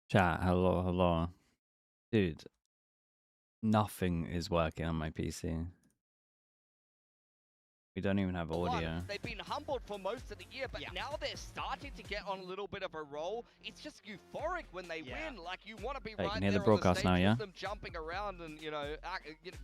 Chat, hello, hello. Dude, nothing is working on my PC. We don't even have audio. They've been humbled for most of the year, but now they're starting to get on a little bit of a roll. It's just euphoric when they win. Like, you want to be right near the there on the broadcast stage now, yeah? with them jumping around and,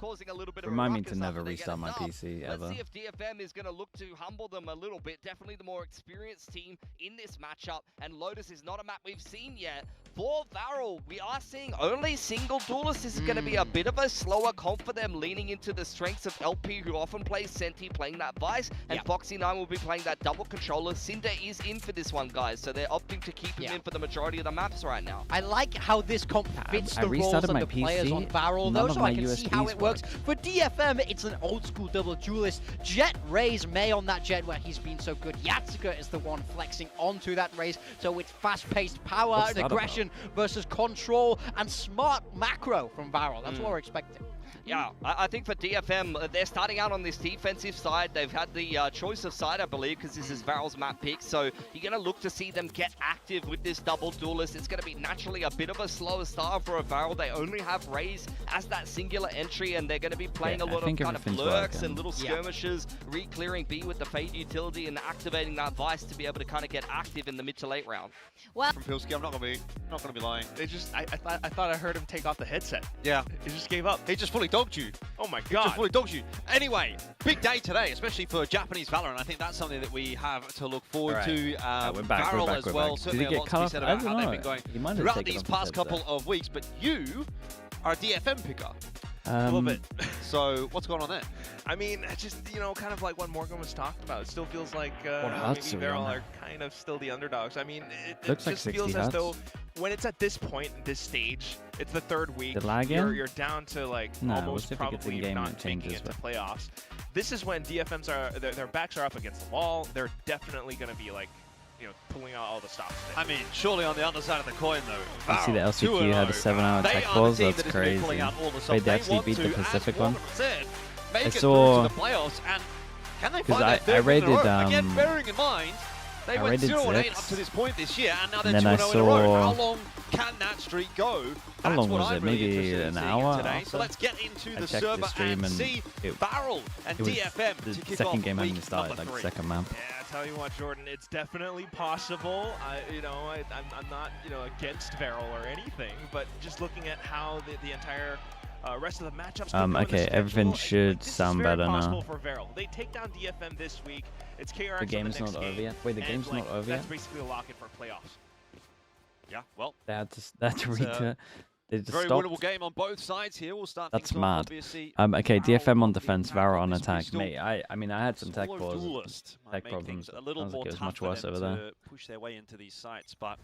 causing a little bit of a Remind me ruckus to never after they get restart a my dub. PC Let's ever. see if DFM is going to look to humble them a little bit. Definitely the more experienced team in this matchup, and Lotus is not a map we've seen yet. For VARREL, we are seeing only single duelists. This is going to be a bit of a slower comp for them, leaning into the strengths of LP, who often plays Senti, playing that Vice, and Foxy9 will be playing that double controller. Cinder is in for this one, guys, so they're opting to keep him in for the majority of the maps right now. I like how this comp fits the roles and the players on VARREL, though, so I can see how it works. For DFM, it's an old-school double duelist. Jet Raze May on that Jet where he's been so good. Yatsuka is the one flexing onto that Raze, so it's fast-paced power and aggression versus control and smart macro from VARREL. That's what we're expecting. Yeah, I think for DFM, they're starting out on this defensive side. They've had the choice of side, I believe, because this is VARREL's map pick. So you're going to look to see them get active with this double duelist. It's going to be naturally a bit of a slower start for a VARREL. They only have Raze as that singular entry, and they're going to be playing a lot of kind of lurks and little skirmishes, re-clearing B with the Fade utility and activating that Vice to be able to kind of get active in the mid to late round. Well, from Pilsky, I'm not gonna be lying. They just, I thought I heard him take off the headset. Yeah, he just gave up. He just fully dogged you. Oh my god. He just fully dogged you. Anyway, big day today, especially for Japanese Valorant. I think that's something that we have to look forward to. We're back, VARREL we're as back, well. Certainly a lot to be said about how they've been going throughout these past couple of weeks. But you are a DFM picker. A little bit. So what's going on there? I mean, just, kind of like what Morgan was talking about. It still feels like maybe VARREL are kind of still the underdogs. I mean, it just feels as though when it's at this point, this stage, it's the third week, you're down to like almost probably not making it to playoffs. This is when DFMs are, their backs are up against the wall. They're definitely going to be like, pulling out all the stops. I mean, surely on the other side of the coin, though. You see the LCQ had a 7-hour tech pause? That's crazy. Wait, they actually beat the Pacific one? I saw... Because I rated... Again, bearing in mind, they went 0-8 up to this point this year, and now they're 2-0 in a row. How long can that streak go? How long was it? Maybe an hour today. So let's get into the server and see VARREL and DFM to kick off. The second game hadn't started, like the second map. Yeah, I tell you what, Jordan, it's definitely possible. I'm not, against VARREL or anything, but just looking at how the entire rest of the matchups. Okay, everything should sound better now. For VARREL. They take down DFM this week. It's KRX. The game's not over yet. Wait, the game's not over yet. That's basically a lock-in for playoffs. Yeah, well, they had to read. They just very stopped. winnable game on both sides here. We'll start. That's mad. Okay, DFM on defense, VARREL on attack. Mate, I mean, I had some tech problems. Tech problems. A little more it was tough much worse over there. to push their way into these sites, but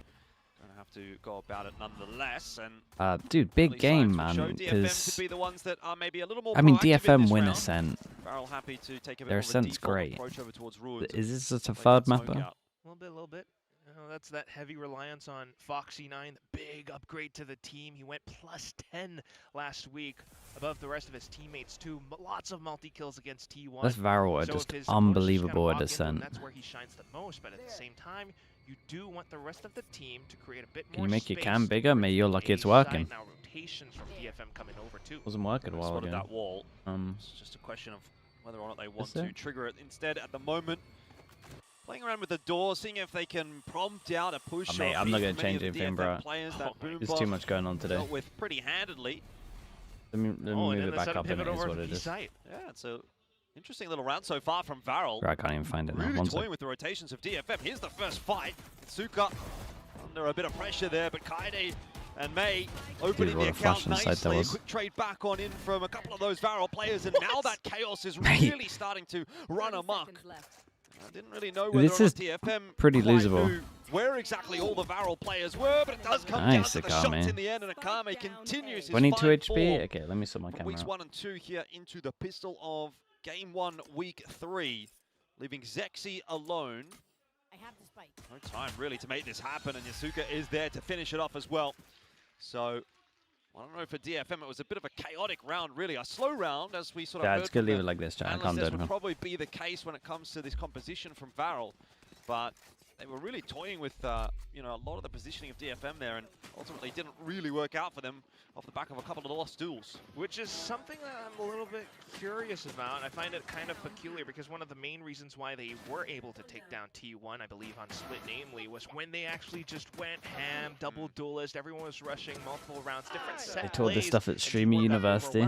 gonna have to go about it nonetheless. And dude, big game, man. Because be the ones that are maybe a little more. I mean, DFM win Ascent. VARREL happy to take a bit Their of a Ascent's great. over towards Ruins. Is this just a third mapper? A little bit. That's that heavy reliance on Foxy9, the big upgrade to the team. He went +10 last week, above the rest of his teammates too. Lots of multi-kills against T1. This VARREL are just unbelievable at Ascent. That's where he shines the most, but at the same time, you do want the rest of the team to create a bit more. Can you make your cam bigger? Maybe you're lucky it's working. Now rotations from DFM coming over too. Wasn't working a while ago. That wall. It's just a question of whether or not they want to trigger it. Instead, at the moment, playing around with the door, seeing if they can prompt out a push. Mate, I'm not going to change anything, bro. There's too much going on today. With pretty handedly. Let me move it back up and it is what it is. Yeah, it's a interesting little round so far from VARREL. I can't even find it now. Really toying with the rotations of DFM. Here's the first fight. Suka under a bit of pressure there, but Kaide and May opening the account nicely. Quick trade back on in from a couple of those VARREL players, and now that chaos is really starting to run amok. I didn't really know whether this is DFM pretty losable. Where exactly all the VARREL players were, but it does come down to the shots in the end, and Akame continues his 22 fight HP. Okay, let me sort my camera weeks out. 1 and 2 here into the pistol of Game 1, Week 3, leaving Zexy alone. No time really to make this happen, and Yasuka is there to finish it off as well. So I don't know, for DFM, it was a bit of a chaotic round, really. A slow round, as we sort of heard. It's going to leave it like this, chat. I can't do it. Would probably be the case when it comes to this composition from VARREL. but they were really toying with you know, a lot of the positioning of DFM there, and ultimately didn't really work out for them off the back of a couple of lost duels. Which is something that I'm a little bit curious about. I find it kind of peculiar because one of the main reasons why they were able to take down T1, I believe, on split namely, was when they actually just went ham, double duelist, everyone was rushing multiple rounds, different set They taught this stuff at plays, Streamer University.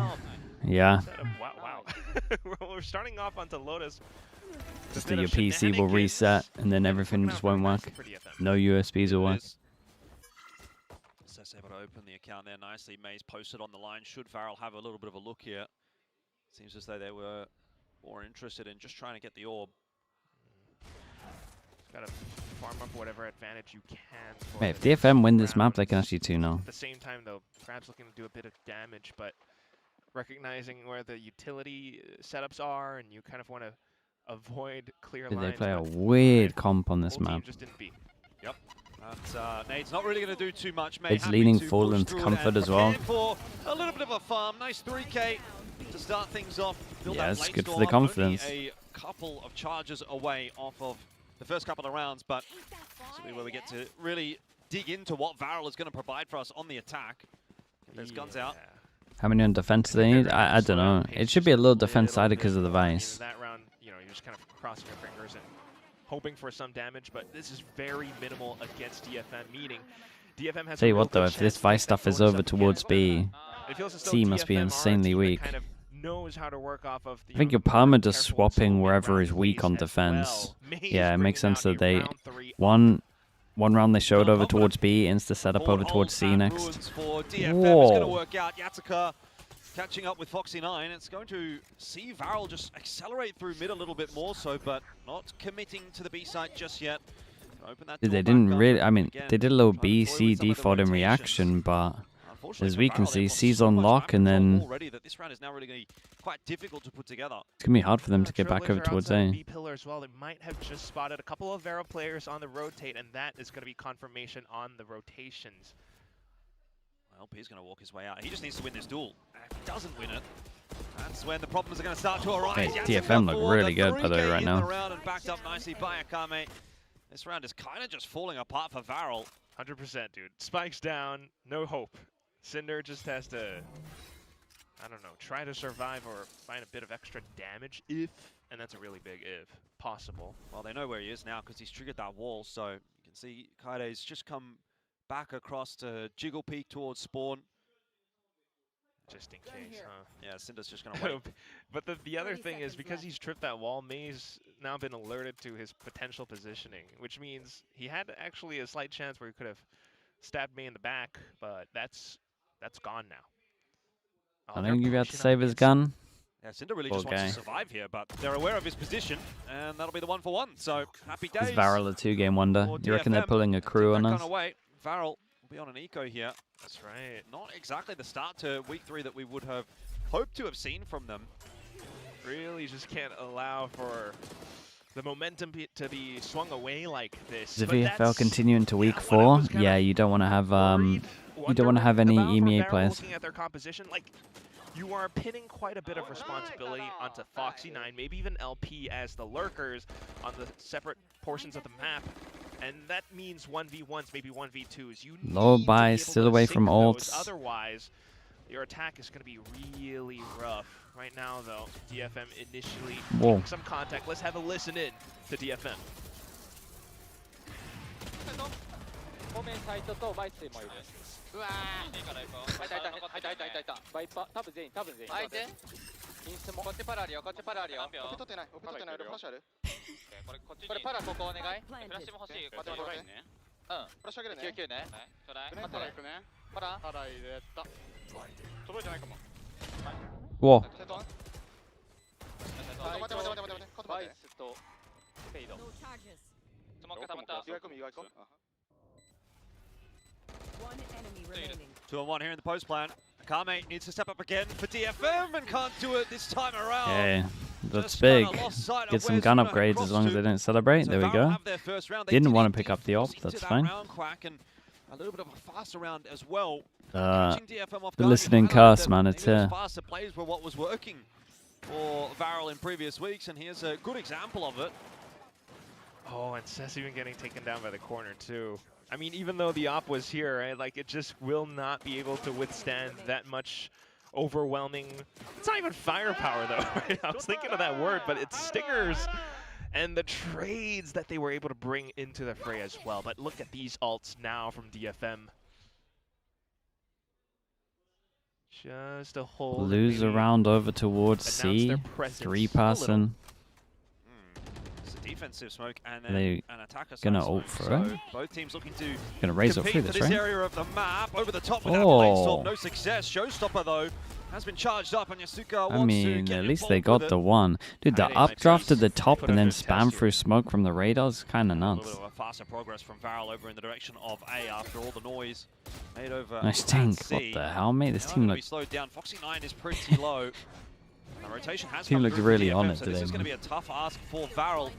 Yeah. Wow. We're starting off onto Lotus. Just that your PC will reset and then everything just won't work. No USBs will work. Seth's able to open the account there nicely. May's posted on the line. Should VARREL have a little bit of a look here? Seems as though they were more interested in just trying to get the orb. Got to farm up whatever advantage you can. Hey, if DFM win this map, they can actually 2-0. At the same time, though, perhaps looking to do a bit of damage, but recognizing where the utility setups are, and you kind of want to avoid clear lines. They play a weird comp on this map. Just didn't beat. Yep. Nade's not really going to do too much. It's leaning full into comfort as well. For a little bit of a farm. Nice 3K to start things off. Yeah, it's good for the confidence. Only a couple of charges away off of the first couple of rounds, but this will be where we get to really dig into what VARREL is going to provide for us on the attack. Get those guns out. How many on defense do they need? I don't know. It should be a little defense sided because of the Vice. That round, you know, you're just kind of crossing your fingers and hoping for some damage, but this is very minimal against DFM, meaning DFM has. Tell you what though, if this Vice stuff is over towards B, C must be insanely weak. Knows how to work off of the, I think your Palmer just swapping wherever is weak on defense. Yeah, it makes sense that they one round they showed over towards B, insta setup over towards C next. Whoa. Catching up with Foxy9, it's going to see VARREL just accelerate through mid a little bit more so, but not committing to the B side just yet. Open that they didn't really, I mean, they did a little B, C default in reaction, but as we can see, C's on lock, and then this round is now really going to be quite difficult to put together. It's going to be hard for them to get back over towards A. B pillar as well. They might have just spotted a couple of VARREL players on the rotate, and that is going to be confirmation on the rotations. LP's going to walk his way out. He just needs to win this duel. If he doesn't win it, that's when the problems are going to start to arise. Hey, DFM look really good, by the way, right now. And backed up nicely by Akame. This round is kind of just falling apart for VARREL. 100%, dude. Spikes down, no hope. Cinder just has to, I don't know, try to survive or find a bit of extra damage if, and that's a really big if, possible. Well, they know where he is now because he's triggered that wall, so you can see Kaide's just come back across to Jiggle Peak towards spawn. Just in case, huh? Yeah, Cinder's just going to wait. But the other thing is, because he's tripped that wall, May's now been alerted to his potential positioning, which means he had actually a slight chance where he could have stabbed May in the back, but that's gone now. I think you got to save his gun. Yeah, Cinder really just wants to survive here, but they're aware of his position, and that'll be the 1-for-1. So happy days. Is VARREL a 2-game wonder? Do you reckon they're pulling a crew on us? VARREL will be on an eco here. That's right. Not exactly the start to week 3 that we would have hoped to have seen from them. Really just can't allow for the momentum to be swung away like this. Does VFL continue into week 4? Yeah, you don't want to have any EMEA players. Looking at their composition, like, you are pinning quite a bit of responsibility onto Foxy9, maybe even LP as the lurkers on the separate portions of the map. And that means 1v1s, maybe 1v2s. You low buy, still away from ults. Otherwise, your attack is going to be really rough. Right now, though, DFM initially making some contact. Let's have a listen in to DFM. Whoa. Two on one here in the post plan. Akame needs to step up again for DFM and can't do it this time around. Yeah, that's big. Get some gun upgrades as long as they don't celebrate. There we go. Didn't want to pick up the op, that's fine. A little bit of a faster round as well. The listening cast, man, it's here. Faster plays were what was working for VARREL in previous weeks, and here's a good example of it. Oh, and Sess even getting taken down by the corner too. I mean, even though the op was here, right, like it just will not be able to withstand that much overwhelming. It's not even firepower though, right? I was thinking of that word, but it's stingers and the trades that they were able to bring into the fray as well. But look at these ults now from DFM. Just a hold. Lose a round over towards C. 3-person. Defensive smoke and then an attacker gonna ult for it. Both teams looking to gonna raise up through this, right? area of the map over the top with that Bladestorm. No success. Showstopper though has been charged up, and Yasuka I mean, at least they got the one. Dude, the updraft to the top and then spam through smoke from the radars, kind of nuts. A little bit of a faster progress from VARREL over in the direction of A after all the noise made over. Nice tank. What the hell, mate? This team looks slowed down. Foxy9 is pretty low. The rotation has team looks really on it so today. This is going to be a tough ask for VARREL.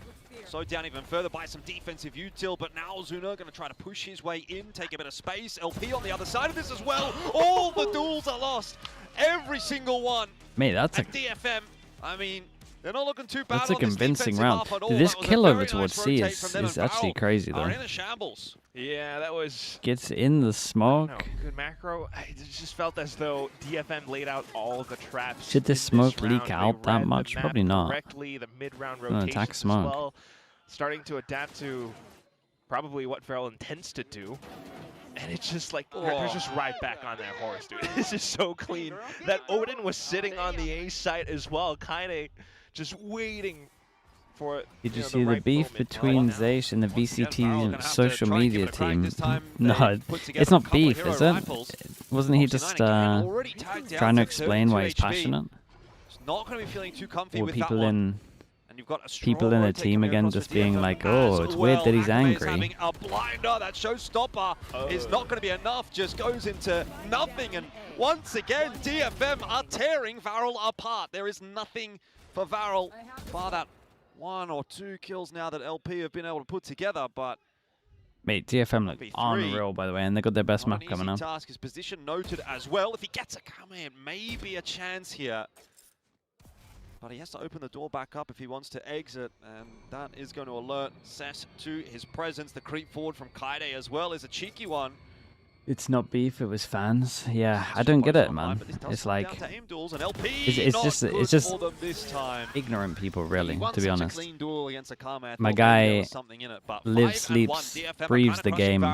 Slowed down even further by some defensive util, but now Zuna going to try to push his way in, take a bit of space. LP on the other side of this as well. All the duels are lost. Every single one. Mate, that's a DFM. I mean, they're not looking too bad. That's a convincing round. Dude, this kill over towards C is actually crazy though. In a shambles. Yeah, that was... Gets in the smoke. Good macro. It just felt as though DFM laid out all the traps. Should this smoke leak out that much? Probably not. Correctly, the mid-round rotation attack smoke. as well. Starting to adapt to probably what VARREL intends to do. And it's just like, they're just right back on that horse, dude. This is so clean. That Odin was sitting on the A site as well, kind of just waiting for Did you see the beef between Zeish and the VCT social media team? No, it's not beef, is it? Wasn't he just trying to explain why he's passionate? Not going to be feeling too comfy or with people that in people in the team again just being like, oh, it's weird that he's angry. Having a blinder, that showstopper is not going to be enough, just goes into nothing. And once again, DFM are tearing VARREL apart. There is nothing for VARREL, bar that 1 or 2 kills now that LP have been able to put together, but... Mate, DFM look unreal, by the way, and they got their best map coming up. Task. His position noted as well. If he gets a command, maybe a chance here. But he has to open the door back up if he wants to exit, and that is going to alert Sess to his presence. The creep forward from Kaide as well is a cheeky one. It's not beef, it was fans. Yeah, I don't get it, man. It's like, it's just ignorant people, really, to be honest. My guy lives, sleeps, breathes the game,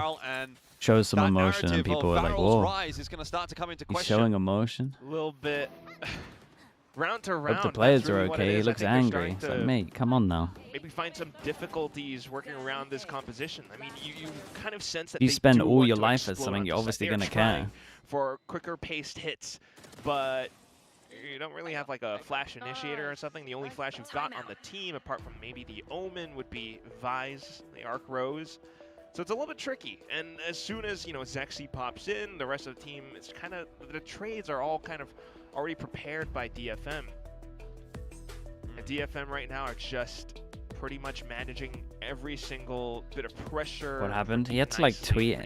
shows some emotion, and people are like, whoa, he's showing emotion? A little bit. Round to round. Hope the players are okay. He looks angry. It's like, mate, come on now. Maybe find some difficulties working around this composition. I mean, you kind of sense that you spend all your life at something, you're obviously going to care. For quicker paced hits, but you don't really have like a flash initiator or something. The only flash you've got on the team, apart from maybe the Omen, would be Vise, the Arc Rose. So it's a little bit tricky. And as soon as, you know, Zexy pops in, the rest of the team, it's kind of, the trades are all kind of already prepared by DFM. And DFM right now are just pretty much managing every single bit of pressure. What happened? He had to like tweet.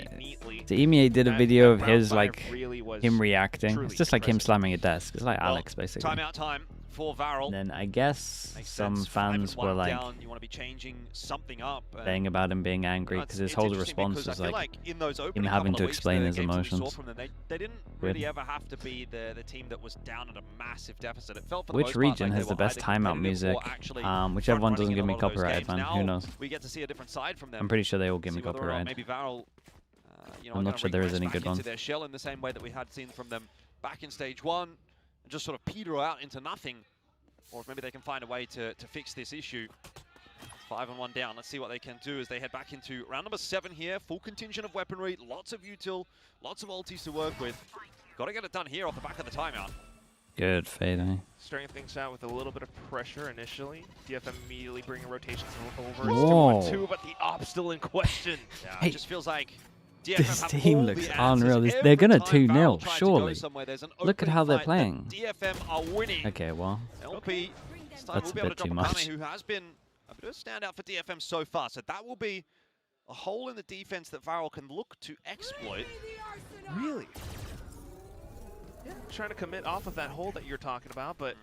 The EMEA did a video of his like him reacting. It's just like him slamming a desk. It's like Alex basically. Timeout time for VARREL. And then I guess some fans were like you want to be changing something up, saying about him being angry because his whole response was like him having to explain his emotions. They didn't really ever have to be the team that was down at a massive deficit. It felt for the Which region has the best timeout music? Whichever one doesn't give me copyright, man. Who knows? We get to see a different side from them. I'm pretty sure they all give me copyright. Maybe VARREL, I'm not sure there is any good ones. Their shell in the same way that we had seen from them back in stage 1, and just sort of peter out into nothing. Or maybe they can find a way to fix this issue. 5-1 down. Let's see what they can do as they head back into round number 7 here. Full contingent of weaponry, lots of util, lots of ultis to work with. Got to get it done here off the back of the timeout. Good fade, eh? Starting things out with a little bit of pressure initially. DFM immediately bringing rotations over. Whoa. It's 2-1-2, but the op still in question. Yeah, it just feels like DFM this team looks unreal. They're going to 2-0, surely. Look at how they're playing. DFM are winning. Okay, well, LP that's a bit too much. Who has been a bit of a standout for DFM so far. So that will be a hole in the defense that VARREL can look to exploit. Really? Yeah, trying to commit off of that hole that you're talking about, but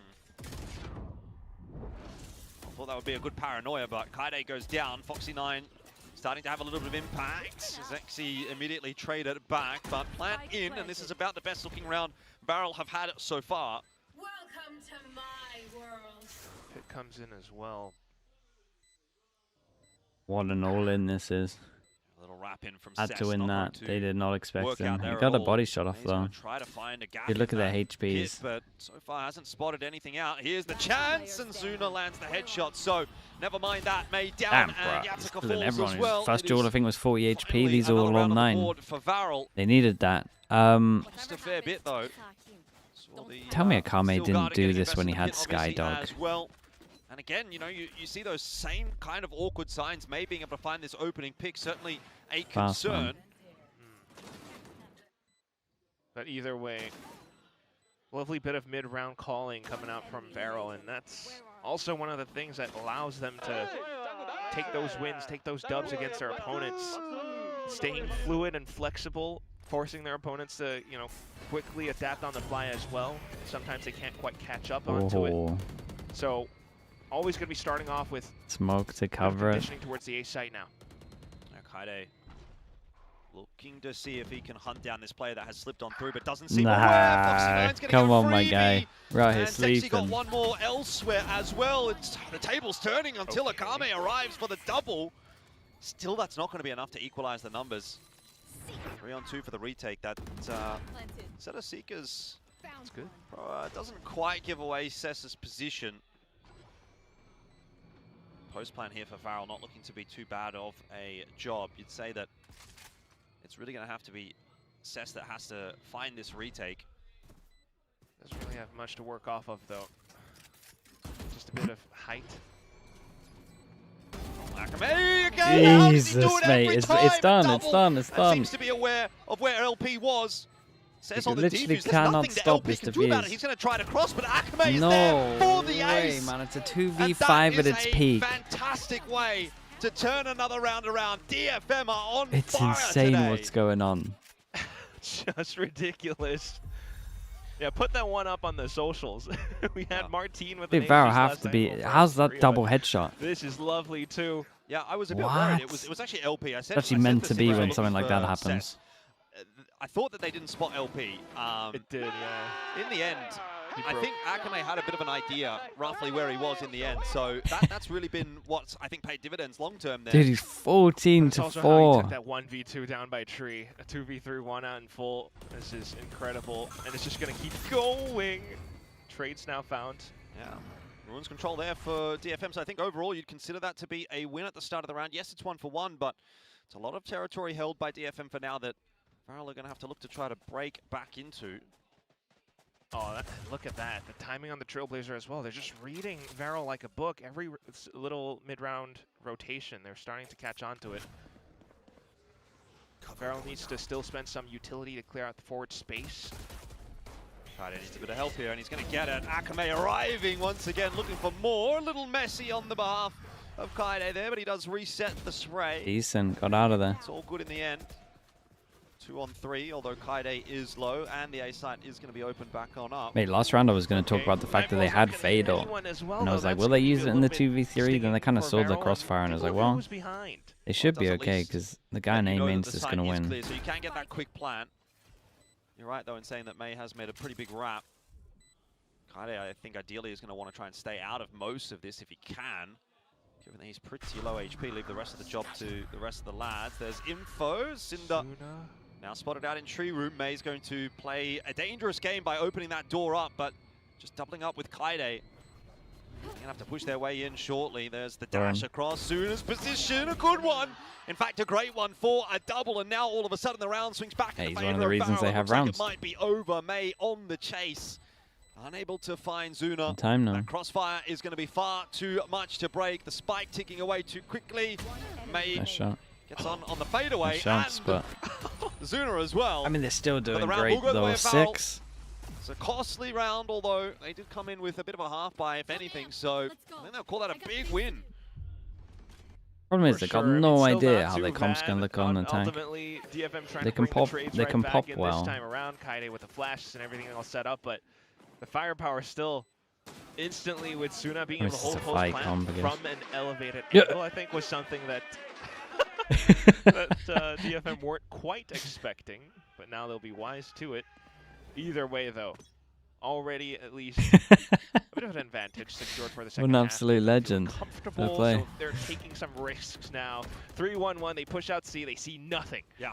thought that would be a good paranoia, but Kaide goes down. Foxy9 starting to have a little bit of impact. Zexy immediately traded back, but plant in, and this is about the best looking round VARREL have had so far. Welcome to my world. Pit comes in as well. What an all-in this is. A little wrap in from Had Sess, to win not that. going They did not expect him. He there got a at all. body shot off He's though. gonna try to find a gap You look in at their that HPs. pit, but so far hasn't spotted anything out. Here's the chance, and Zuna lands the headshot. So never mind that. May down, and Yatsika falls everyone as well. First duel, I think, was 40 HP. Finally These are all another round on 9. the board for VARREL. They needed that. Just a fair bit though. Tell me Akame Still didn't guarding, do getting this when he had invested in the pit, Skydog. obviously, as well. And again, you know, you see those same kind of awkward signs. May being able to find this opening pick, certainly a Fast concern. one. But either way, lovely bit of mid-round calling coming out from VARREL, and that's also one of the things that allows them to take those wins, take those dubs against their opponents, staying fluid and flexible, forcing their opponents to, you know, quickly adapt on the fly as well. Sometimes they can't quite catch up onto it. So always going to be starting off with smoke to cover it. Conditioning towards the A site now. Kaide looking to see if he can hunt down this player that has slipped on through, but doesn't seem Nah, come on, my guy. Right here, Sexy got sleeping. one more elsewhere as well. The table's turning until Akame arrives for the double. Still, that's not going to be enough to equalize the numbers. 3-on-2 for the retake. That set of Seekers, That's good. doesn't quite give away Sess's position. Post plan here for VARREL, not looking to be too bad of a job. You'd say that it's really going to have to be Sess that has to find this retake. Doesn't really have much to work off of, though. Just a bit of height. Akame again! Jesus, mate, it's done, it's done, it's done. Seems to be aware of where LP was. Says on the literally defuse, there's cannot nothing that stop LP this can do about it. defuse. He's going to try to cross, but Akame is there for the way, ace. man. It's a And 2v5 that at its is peak. a fantastic way to turn another round around. DFM are on It's fire insane today. what's going on. Just ridiculous. Yeah, put that one up on the socials. We had Martine with the VARREL have to be. How's that double headshot? This is lovely too. Yeah, I was a bit worried. It was actually LP. I said It's actually meant to be when something like that happens. I thought that they didn't spot LP. It did, yeah. In the end, I think Akame had a bit of an idea roughly where he was in the end. So that's really been what's, I think, paid dividends long term there. Dude, he's 14 to 4. How he took that 1v2 down by Tree. A 2v3 one out in full. This is incredible. And it's just going to keep going. Trades now found. Yeah. Ruins control there for DFM. So I think overall you'd consider that to be a win at the start of the round. Yes, it's 1-for-1, but it's a lot of territory held by DFM for now that VARREL are going to have to look to try to break back into. Oh, look at that. The timing on the Trailblazer as well. They're just reading VARREL like a book. Every little mid-round rotation, they're starting to catch on to it. VARREL needs to still spend some utility to clear out the forward space. Kaide needs a bit of help here, and he's going to get it. Akame arriving once again, looking for more. A little messy on the behalf of Kaide there, but he does reset the spray. Decent, got out of there. It's all good in the end. 2-on-3, although Kaide is low, and the A site is going to be opened back on up. Mate, last round I was going to talk about the fact that they had Fatal. And I was like, will they use it in the 2v3? Then they kind of sold the crossfire, and I was like, well, it should be okay, because the guy in A main's just going to win. Clear, so you can get that quick plant. You're right, though, in saying that May has made a pretty big wrap. Kaide, I think, ideally is going to want to try and stay out of most of this if he can. Given that he's pretty low HP, leave the rest of the job to the rest of the lads. There's info. Cinder now spotted out in tree room. May's going to play a dangerous game by opening that door up, but just doubling up with Kaide. They're going to have to push their way in shortly. There's the dash across. Suna's position, a good one. In fact, a great one for a double, and now all of a sudden the round swings back in He's favor one of the reasons they have rounds. It might be over. May on the chase. Unable to find Zuna. Time now. That crossfire is going to be far too much to break. The spike ticking away too quickly. May Nice shot. gets on the fadeaway. Nice shots, and but Zuna as well. I mean, they're still doing round great will go the though. way of VARREL. 6. It's a costly round, although they did come in with a bit of a half buy, if anything. So I think they'll call that a big win. Problem is, they got no I mean, idea how their comp's gonna look on the tank. Ultimately, DFM trying They to can bring pop. the trades They right can back pop in well. this time around. Kaide with the flashes and everything all set up, but the firepower still instantly with Suna being able to hold close plan from an elevated angle, I think was something that DFM weren't quite expecting, but now they'll be wise to it. Either way, though, already at least a bit of an advantage secured for the second half. An absolute legend. Comfortable, so they're taking some risks now. 3-1-1, they push out C, they see nothing. Yeah.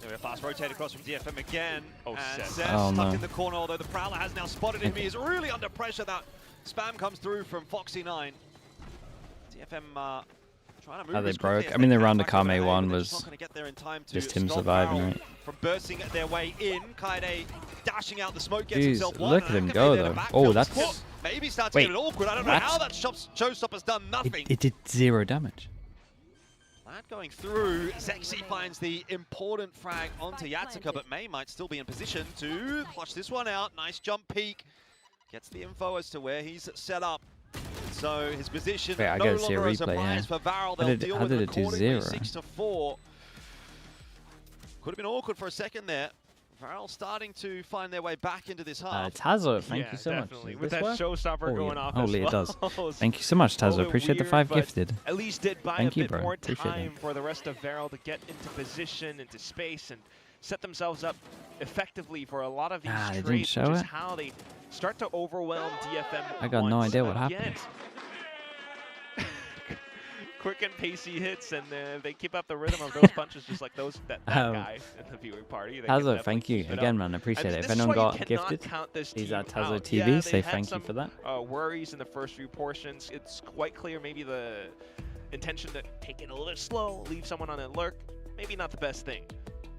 There we go, fast rotate across from DFM again. Oh, and Seth. Stuck in the corner, although the Prowler has now spotted him. He is really under pressure. That spam comes through from Foxy9. DFM trying to move they broke. I mean, the round of Kame 1 was just him surviving, right? From bursting their way in, Kaede dashing out the smoke, gets Jeez, himself one. look at him go, though. Oh, that's... Maybe starts to get it awkward. I don't know how that showstopper's done nothing. It did 0 damage. That going through, Zexy finds the important frag onto Yatsuka, but May might still be in position to clutch this one out. Nice jump peek. Gets the info as to where he's set up. So his position no longer a surprise for VARREL. They'll deal with it accordingly, 6-4. Could have been awkward for a second there. VARREL starting to find their way back into this half. Tazo, thank you so much. With that showstopper going off as well. It does. Thank you so much, Tazo. Appreciate the 5 gifted. At least did buy a bit more time for the rest of VARREL to get into position, into space, and set themselves up effectively for a lot of these trades, which is how they start to overwhelm DFM. I got no idea what happened. Quick and pacey hits, and they keep up the rhythm of those punches, just like that guy in the viewing party. Tazo, thank you again, man. I appreciate it. If anyone got gifted, please at Tazo TV. Say thank you for that. Worries in the first few portions. It's quite clear maybe the intention to take it a little slow, leave someone on alert. Maybe not the best thing,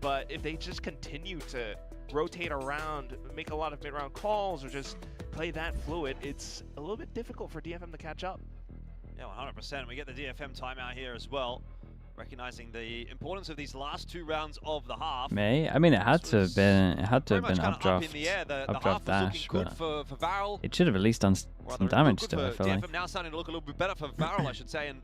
but if they just continue to rotate around, make a lot of mid-round calls, or just play that fluid, it's a little bit difficult for DFM to catch up. Yeah, 100%. We get the DFM timeout here as well, recognizing the importance of these last 2 rounds of the half. I mean, it had to have been updraft, in the air. The updraft dash, but for VARREL. It should have at least done some damage to it, I feel DFM like. now starting to look a little bit better for VARREL, I should say, and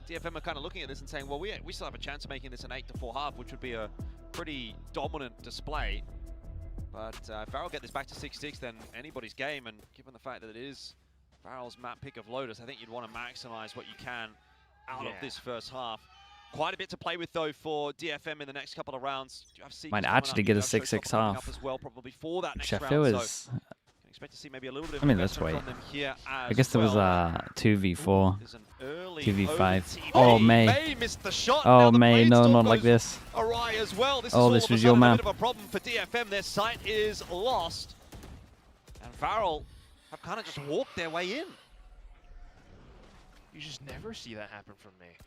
DFM are kind of looking at this and saying, well, we still have a chance of making this an 8-4 half, which would be a pretty dominant display. But if VARREL get this back to 6-6, then anybody's game, and given the fact that it is VARREL's map pick of Lotus, I think you'd want to maximize what you can out of this first half. Quite a bit to play with, though, for DFM in the next couple of rounds. Might actually get a 6-6 half. As well, probably for that next Sheffield round. is... So expect to see maybe a little bit of let's wait. from them here as I guess there was a 2v4, There's an early 2v5. OT. Oh, May. May missed the shot. Oh, now May, no, Blade not Storm like this. Awry as well. This Oh, is this was your a map. bit of a problem for DFM. Their sight is lost. And VARREL have kind of just walked their way in. You just never see that happen from May.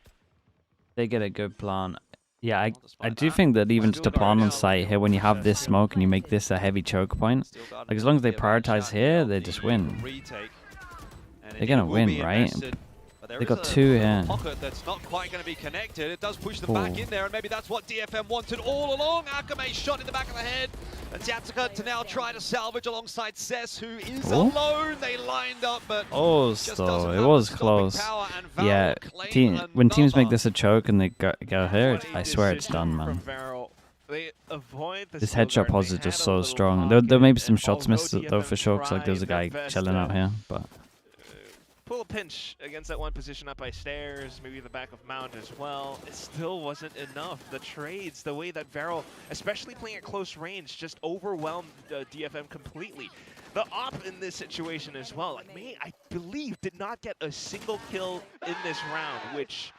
They get a good plan. Yeah, I do think that even just a plan on site here, when you have this smoke and you make this a heavy choke point, like as long as they prioritize here, they just win. They're gonna win, right? They got 2 here. Pocket that's not quite going to be connected. It does push them back in there, and maybe that's what DFM wanted all along. Akame shot in the back of the head. And Yatsuka to now try to salvage alongside Cess, who is alone. They lined up, but it was close. Yeah, when teams make this a choke and they go here, I swear it's done, man. This headshot pause is just so strong. There may be some shots missed though for sure, because like there was a guy chilling out here, but. Pull a pinch against that one position up by stairs, maybe the back of Mount as well. It still wasn't enough. The trades, the way that VARREL, especially playing at close range, just overwhelmed DFM completely. The op in this situation as well, like May, I believe, did not get a single kill in this round, which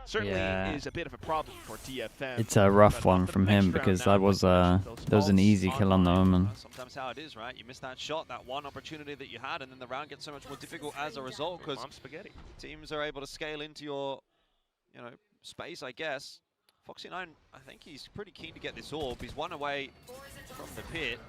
certainly is a bit of a problem for DFM. It's a rough one from him because that was an easy kill on the moment. Sometimes how it is, right? You miss that shot, that one opportunity that you had, and then the round gets so much more difficult as a result because teams are able to scale into your, space, I guess. Foxy9, I think he's pretty keen to get this orb. He's one away from the pit.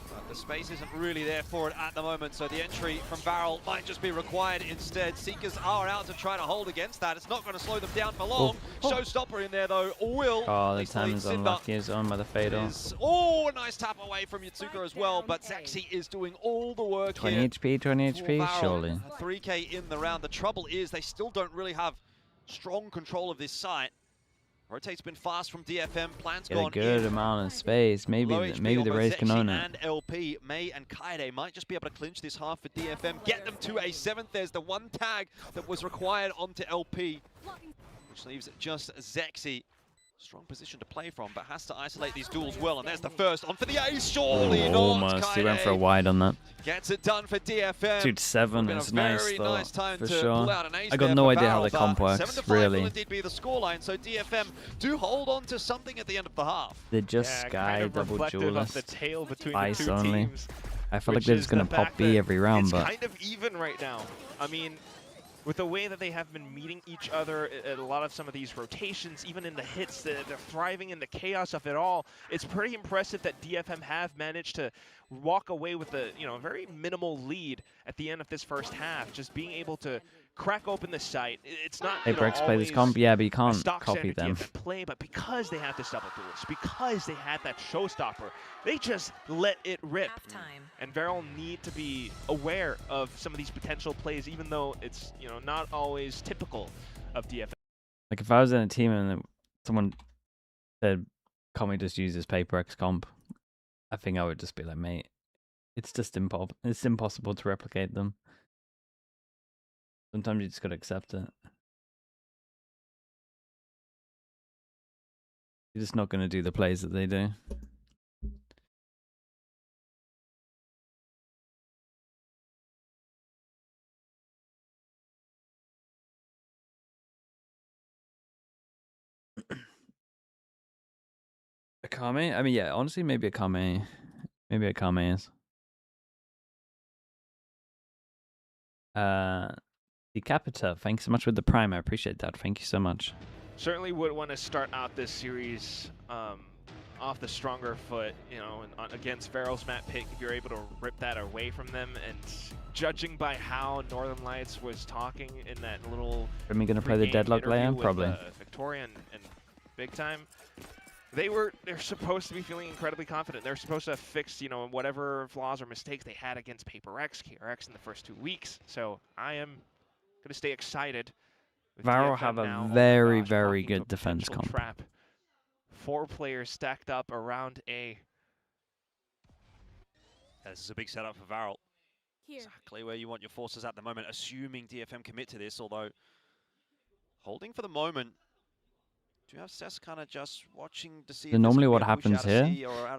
But the space isn't really there for it at the moment, so the entry from VARREL might just be required instead. Seekers are out to try to hold against that. It's not going to slow them down for long. Showstopper in there, though, will. Oh, the time is unlucky. He's on by the fatal. Oh, a nice tap away from Yatsuka as well, but Zexy is doing all the work 20 here. 20 HP, surely. 3K in the round. The trouble is they still don't really have strong control of this site. Rotate's been fast from DFM. Plan's Get gone a good in. amount of space. Maybe the Rays can own it. And LP, May and Kaide might just be able to clinch this half for DFM. Get them to a 7th. There's the one tag that was required onto LP, which leaves just Zexy. Strong position to play from, but has to isolate these duels well. And there's the first on for the ace. Surely not. Almost. Kaide He went for a wide on that. gets it done for DFM. Dude, 7 is nice though, nice time for to sure. pull out an ace I got there no for idea how VARREL, the comp but works, 7-5 really. will indeed be the scoreline, so DFM do hold on to something at the end of the half. They're just Yeah, Sky kind of double reflective of the duelist. tail between Ice the two only. teams. I feel like Which they're is just gonna the pop fact B that every round, it's but kind of even right now. I mean, with the way that they have been meeting each other at a lot of some of these rotations, even in the hits, they're thriving in the chaos of it all. It's pretty impressive that DFM have managed to walk away with a very minimal lead at the end of this first half. Just being able to crack open the site. It's not hey, Brex play this comp, yeah, but you can't copy them. DFM play, but because they have this double duelist, because they had that showstopper, they just let it rip. And VARREL need to be aware of some of these potential plays, even though it's not always typical of DFM. Like if I was in a team and someone said, "Can't we just use this Paper X comp?" I think I would just be like, "Mate, it's just impossible to replicate them." Sometimes you just gotta accept it. You're just not gonna do the plays that they do. Akame? I mean, yeah, honestly, maybe Akame. Maybe Akame is. Decapita, thanks so much with the Prime. I appreciate that. Thank you so much. Certainly would want to start out this series off the stronger foot, against VARREL's map pick, if you're able to rip that away from them. And judging by how Northern Lights was talking in that little Are we going to play the Deadlock layer? Probably. Victoria and Big Time. They're supposed to be feeling incredibly confident. They're supposed to have fixed, whatever flaws or mistakes they had against Paper X, KRX in the first 2 weeks. So I am going to stay excited. VARREL have a very, very good defense comp. Trap. 4 players stacked up around A. This is a big setup for VARREL. Exactly where you want your forces at the moment, assuming DFM commit to this, although holding for the moment. Do you have Cess kind of just watching to see? So normally what happens here,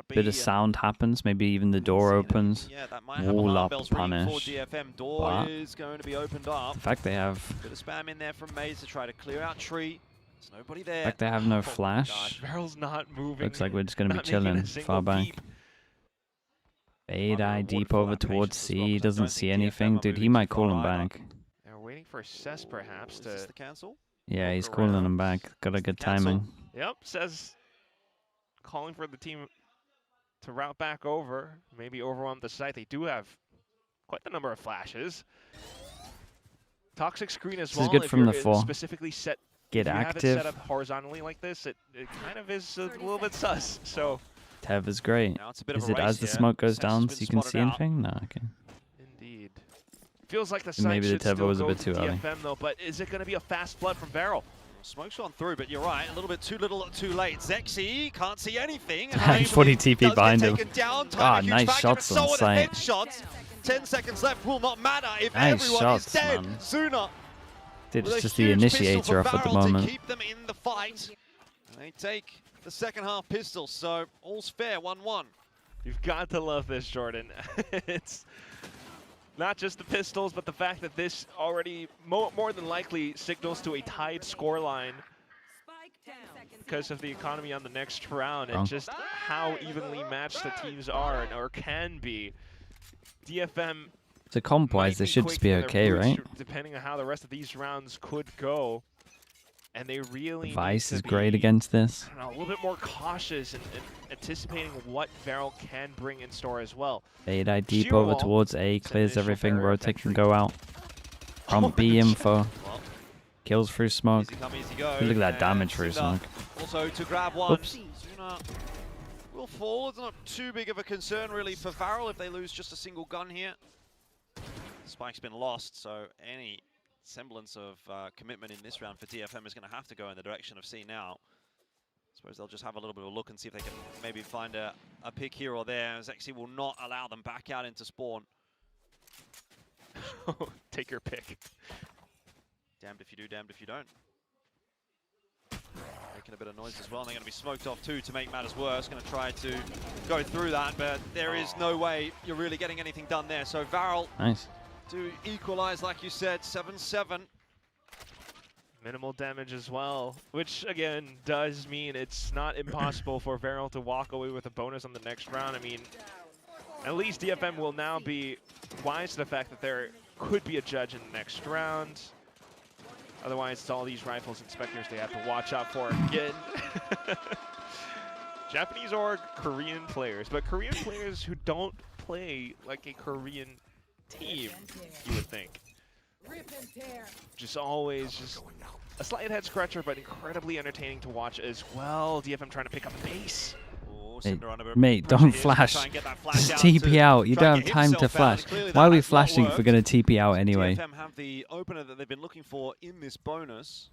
bit of sound happens, maybe even the door opens. Yeah, that might have wall alarm up, bells ringing for punish. DFM. Door is going to be opened up. The fact they have Bit of spam in there from Maze to try to clear out tree. There's nobody there. the fact they have no flash. Gosh, VARREL's not moving. Looks like we're just going to be not making chilling a single far back. peep. Fade eye deep over towards C. Doesn't see anything. Dude, he might call him back. They're waiting for Cess perhaps Is this to the cancel? Yeah, he's calling him back. Got a good timing. Yep, says calling for the team to route back over, maybe overwhelm the site. They do have quite the number of flashes. Toxic screen as well. This is good from the 4. Specifically set. Get if you active. have it set up horizontally like this, it kind of is a little bit sus. So Tev is great. Now it's a bit Is of a it race as the here. smoke goes Cess down has so been you can spotted see out. anything? No, okay. indeed. Feels like the site Maybe the should Tevo still was a go bit to too early. DFM though, but is it going to be a fast flood from VARREL? Smoke's gone through, but you're right. A little bit too little, too late. Zexy can't see anything. And 40 TP behind him. Ah, nice shots on site. Shots. 10 seconds left will not matter if Nice everyone shots, is dead man. sooner. Dude, With it's a just the huge initiator pistol off for at the VARREL to moment. keep them in the fight. And they take the second half pistol, so all's fair, 1-1. You've got to love this, Jordan. It's not just the pistols, but the fact that this already more than likely signals to a tied scoreline because of the economy on the next round and just how evenly matched the teams are or can be. DFM. So comp-wise, they should just be okay, right? Depending on how the rest of these rounds could go. And they really Vice need is to great be, against this. I don't know, a little bit more cautious and anticipating what VARREL can bring in store as well. Fade eye deep over towards A, clears everything, rotate can go out. From B info. Kills through smoke. Easy come, easy go. Look at that And damage through Sunda smoke. Also to grab one. Oops. Suna will fall. It's not too big of a concern really for VARREL if they lose just a single gun here. Spike's been lost, so any semblance of commitment in this round for DFM is going to have to go in the direction of C now. Suppose they'll just have a little bit of a look and see if they can maybe find a pick here or there. Zexy will not allow them back out into spawn. Take your pick. Damned if you do, damned if you don't. Making a bit of noise as well, and they're going to be smoked off too to make matters worse. Going to try to go through that, but there is no way you're really getting anything done there. So VARREL to equalize, like you said, 7-7. Minimal damage as well, which again does mean it's not impossible for VARREL to walk away with a bonus on the next round. I mean, at least DFM will now be wise to the fact that there could be a judge in the next round. Otherwise, it's all these rifles and specters they have to watch out for again. Japanese or Korean players, but Korean players who don't play like a Korean team, you would think. Just always just a slight head scratcher, but incredibly entertaining to watch as well. DFM trying to pick up the pace. Hey, mate, don't flash. Just TP out. You don't have time to flash. Why are we flashing if we're going to TP out anyway? DFM have the opener that they've been looking for in this bonus.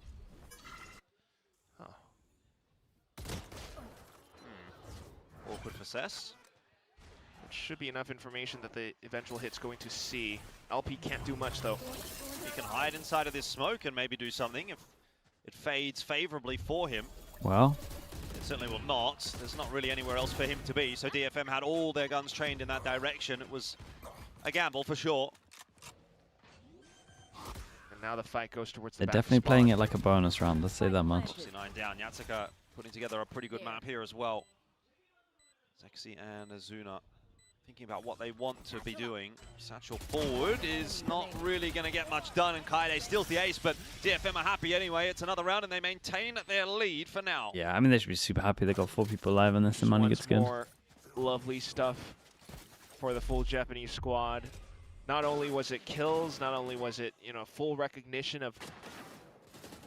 Awkward for Cess. Which should be enough information that the eventual hit's going to see. LP can't do much though. He can hide inside of this smoke and maybe do something if it fades favorably for him. Well, it certainly will not. There's not really anywhere else for him to be. So DFM had all their guns trained in that direction. It was a gamble for sure. And now the fight goes towards the they're definitely playing it like a bonus round. Let's say that much. 9 down. Yatsika putting together a pretty good map here as well. Zexy and Azuna thinking about what they want to be doing. Satchel forward is not really going to get much done, and Kaede steals the ace, but DFM are happy anyway. It's another round, and they maintain their lead for now. Yeah, I mean, they should be super happy. They got 4 people alive, and this the money gets good. More lovely stuff for the full Japanese squad. Not only was it kills, not only was it, you know, full recognition of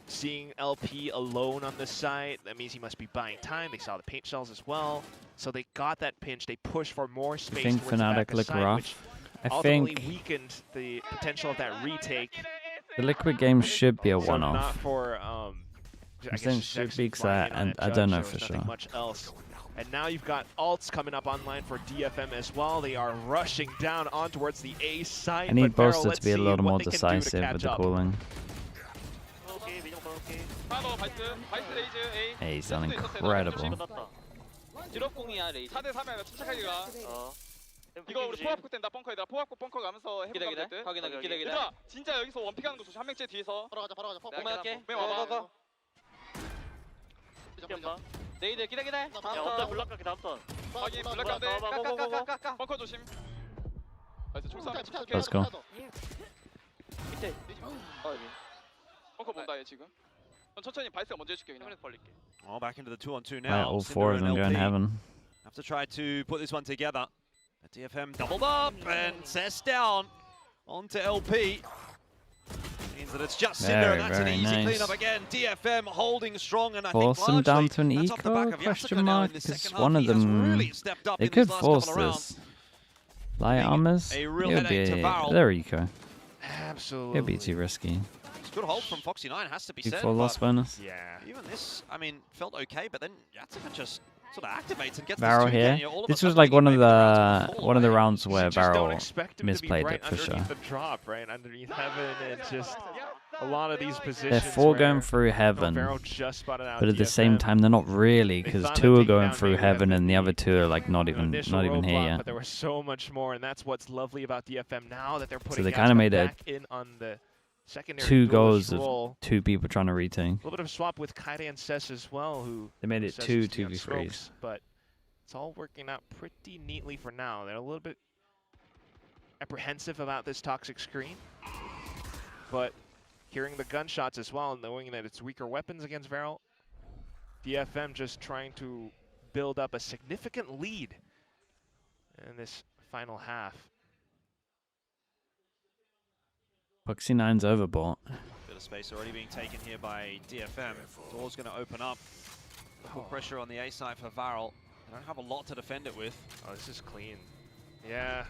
seeing LP alone on this side. That means he must be buying time. They saw the paint shells as well. So they got that pinch. They pushed for more space. I think FNATIC look rough. I think weakened the potential of that retake. The Liquid game should be a one-off. Not for I think should be that, and I don't know for sure. Much else. And now you've got ults coming up online for DFM as well. They are rushing down on towards the A side. I need Boaster to be a little more decisive with the cooling. Hey, he's done incredible. 드롭공이야 레이 4대3이야 침착하게 가 이거 우리 포압국 된다 벙커 얘들아 포압국 벙커 가면서 해보면 될 듯 확인하게 얘들아 진짜 여기서 원픽하는 거 조심 한 명째 뒤에서 바로 가자 포함 할게 맨 와봐 네이들 기다려 다음 블락 갈게 다음 턴 확인 블락 가운데 까까까까까 벙커 조심 나이스 총싸움에 침착해 Let's go. 밑에 벙커 본다 얘 지금 천천히 바이스가 먼저 해줄게 그냥 벌릴게 Well, back into the 2-on-2 Right, now. all 4 of them go in heaven. Have to try to put this one together. DFM doubled up and Cess down onto LP. Means that it's just Cinder, and that's an easy cleanup again. DFM holding strong, and I think Force them down to an that's off the back eco? of Question Yatsika now mark? in the Because second one half. of He has them, really stepped up they in could these last force couple of rounds. this. Light armors? A It real would headache to be, VARREL. they're eco. Absolutely. It would be too risky. It's a good hold from Foxy9, has to be said. 4 loss bonus. Yeah. Even this, I mean, felt okay, but then Yatsika just sort of activates and gets VARREL this here. again. This was like one of the rounds where VARREL misplayed right it for sure. The drop, right underneath heaven. It's just a lot of these positions. They're 4 going through heaven, just spotted out but at the same time they're not really, because 2 are going through heaven and the other 2 are like not even here yet. But there was so much more, and that's what's lovely about DFM now that they're putting. So they kind of made it in on the secondary 2 goals role. of 2 people trying to retake. A little bit of a swap with Kaede and Cess as well, who they made it 2 2v3s. But it's all working out pretty neatly for now. They're a little bit apprehensive about this toxic screen, but hearing the gunshots as well, knowing that it's weaker weapons against VARREL, DFM just trying to build up a significant lead in this final half. Foxy9's overbought. Bit of space already being taken here by DFM. Door's going to open up. Full pressure on the A side for VARREL. They don't have a lot to defend it with. Oh, this is clean. Yeah.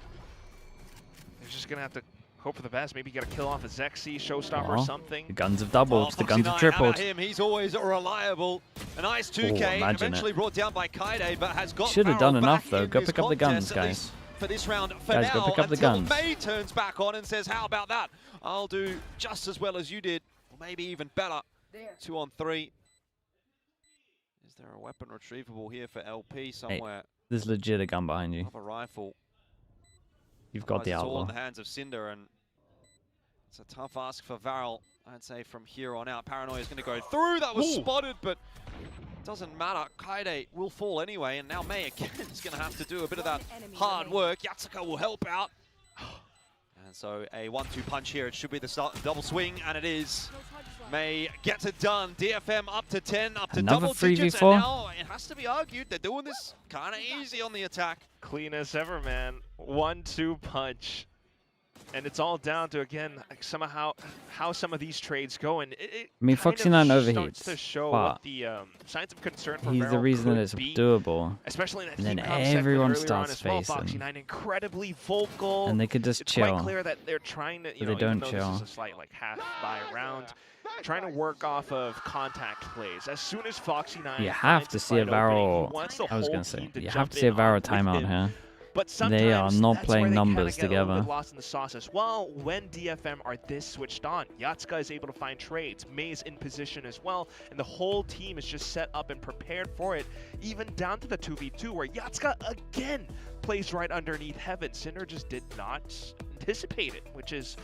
They're just going to have to hope for the best. Maybe get a kill off a Zexy, showstopper or something. The guns have doubled. The guns have tripled. Him? He's always reliable. A nice 2K, eventually brought down by Kaide, but has got. Should have done enough though. Go pick up the contest, guns, guys. For this round, for guys, now, go pick up the until guns. May turns back on and says, "How about that? I'll do just as well as you did, or maybe even better." 2 on 3. Is there a weapon retrievable here for LP somewhere? Hey, there's legit a gun behind you. A rifle. You've got the It's all outlaw. in the hands of Cinder, and it's a tough ask for VARREL, I'd say, from here on out. Paranoia is going to go through. That was spotted, but doesn't matter. Kaide will fall anyway, and now May again is going to have to do a bit of that hard work. Yatsuka will help out. And so a 1-2 punch here. It should be the start, double swing, and it is. May gets it done. DFM up to 10, up to Another double digits, 3v4. and now it has to be argued they're doing this kind of easy on the attack. Clean as ever, man. 1-2 punch. And it's all down to, again, like somehow how some of these trades go. And it I mean, Foxy9 overheats, to show but what the signs of concern for he's the VARREL reason that could it's be, doable. especially in that And then heat comp segment everyone earlier on starts as well. facing. Foxy9 incredibly vocal. And they could just it's chill. quite clear that they're trying to, you But know, they don't even though chill. this is a slight like half by round, trying to work off of contact plays. As soon as Foxy9 You have to see a VARREL. I was gonna say you have to see a VARREL timeout here. But they are not that's playing where they numbers kinda get a little together. bit lost in the sauce as well. When DFM are this switched on, Yatsuka is able to find trades. May is in position as well, and the whole team is just set up and prepared for it. Even down to the 2v2, where Yatsuka again plays right underneath Heaven. Cinder just did not anticipate it, which is.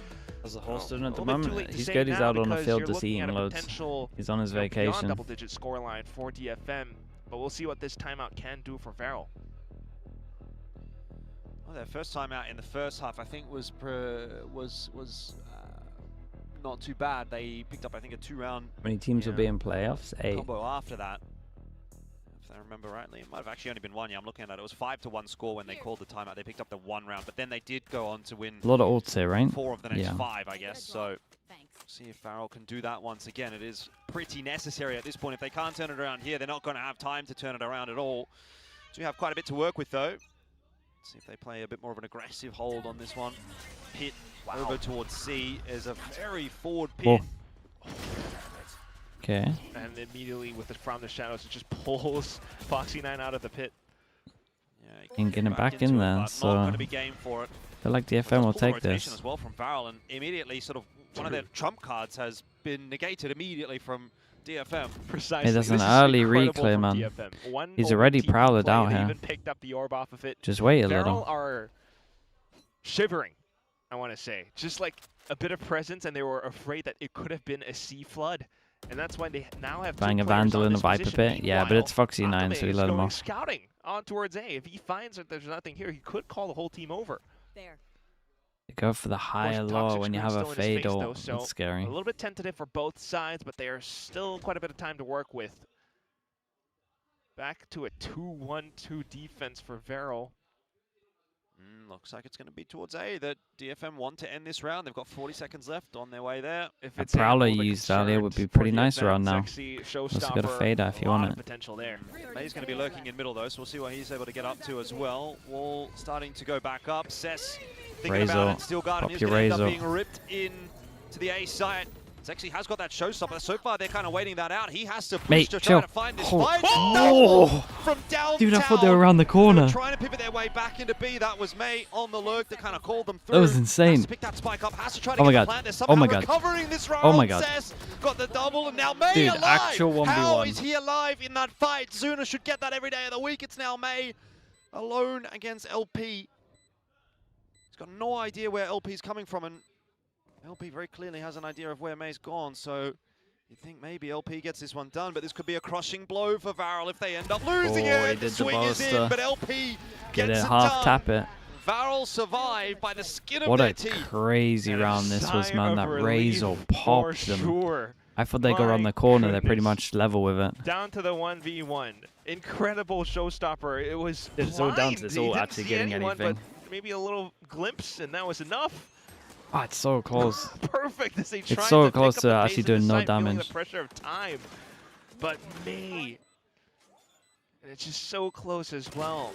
As a whole student at the a little bit too moment, late to he's say good. He's now out on the because field you're just looking eating at a loads. potential, He's on his beyond vacation. double-digit scoreline for DFM, but we'll see what this timeout can do for VARREL. Well, their first time out in the first half, I think, was not too bad. They picked up, I think, a 2-round. How many teams will be in playoffs? 8. Combo after that, if I remember rightly. It might have actually only been 1. Yeah, I'm looking at it. It was 5-1 score when they called the timeout. They picked up the 1 round, but then they did go on to win A lot of ults here, right? 4 of the next 5, I guess. So see if VARREL can do that once again. It is pretty necessary at this point. If they can't turn it around here, they're not going to have time to turn it around at all. Do have quite a bit to work with, though. See if they play a bit more of an aggressive hold on this one. Pit over towards C is a very forward pit. Okay. And immediately with it from the shadows, it just pulls Foxy9 out of the pit. Yeah, And getting back in there, so not going to be game for it. I feel like DFM will take this. As well from VARREL, and immediately sort of one of their trump cards has been negated immediately from DFM. Precisely. Hey, that's an early reclaim, man. He's already prowled out here. Even picked up the orb off of it. Just wait a VARREL little. are shivering, I want to say. Just like a bit of presence, and they were afraid that it could have been a C flood. And that's why they now have Buying a two players Vandal on and a this Viper position. pit. Yeah, but it's Foxy9, Meanwhile, so he Atame let is him going off. Scouting on towards A. If he finds that there's nothing here, he could call the whole team over. There. You go for the higher low when you have a fade ult. That's scary. A little bit tentative for both sides, but there's still quite a bit of time to work with. Back to a 2-1-2 defense for VARREL. Looks like it's going to be towards A that DFM want to end this round. They've got 40 seconds left on their way there. If A Prowler used earlier would be pretty nice around now. Also got a fader if you want it. Potential there. May's going to be lurking in middle though, so we'll see what he's able to get up to as well. Wall starting to go back up. Cess thinking about it. Still guarding. He's going to end up being ripped in to the A site. Zexy has got that showstopper. So far, they're kind of waiting that out. He has to push to try to find this fight. From downtown. Dude, I thought they were around the corner. Trying to pivot their way back into B. That was May on the lurk that kind of called them through. That was insane. Has to pick that spike up. Has to try to get the plant. They're somehow recovering this round. Oh my god. Cess got the double, and now May Dude, alive. actual 1v1. How is he alive in that fight? Zuna should get that every day of the week. It's now May alone against LP. He's got no idea where LP's coming from, and LP very clearly has an idea of where May's gone, so you think maybe LP gets this one done, but this could be a crushing blow for VARREL if they end up losing it. The swing is in, but LP gets it half tap it. VARREL survived by the skin of what their a teeth. Crazy round this was, man. That Razor popped them. Sure. I thought they go around the corner. They're pretty much level with it. Down to the 1v1. Incredible showstopper. It was It's all down to it's all actually getting anyone, anything. But maybe a little glimpse, and that was enough. Oh, it's so close. Perfect as they try It's so to close pick to up the actually pace of doing the no side, feeling damage. The pressure of time, but May, and it's just so close as well.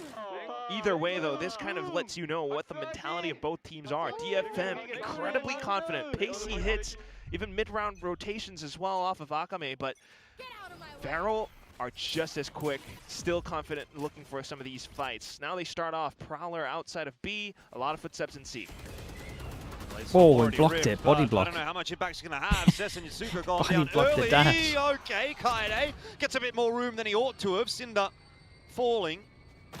Either way, though, this kind of lets you know what the mentality of both teams are. DFM, incredibly confident, pacey hits, even mid-round rotations as well off of Akame, but VARREL are just as quick, still confident, looking for some of these fights. Now they start off Prowler outside of B, a lot of footsteps in C. Oh, he blocked it, body block. I don't know how much impact's going to have. Sess and Yasuka gone Body down blocked early. the dash. Okay, Kaede gets a bit more room than he ought to have. Cinder falling.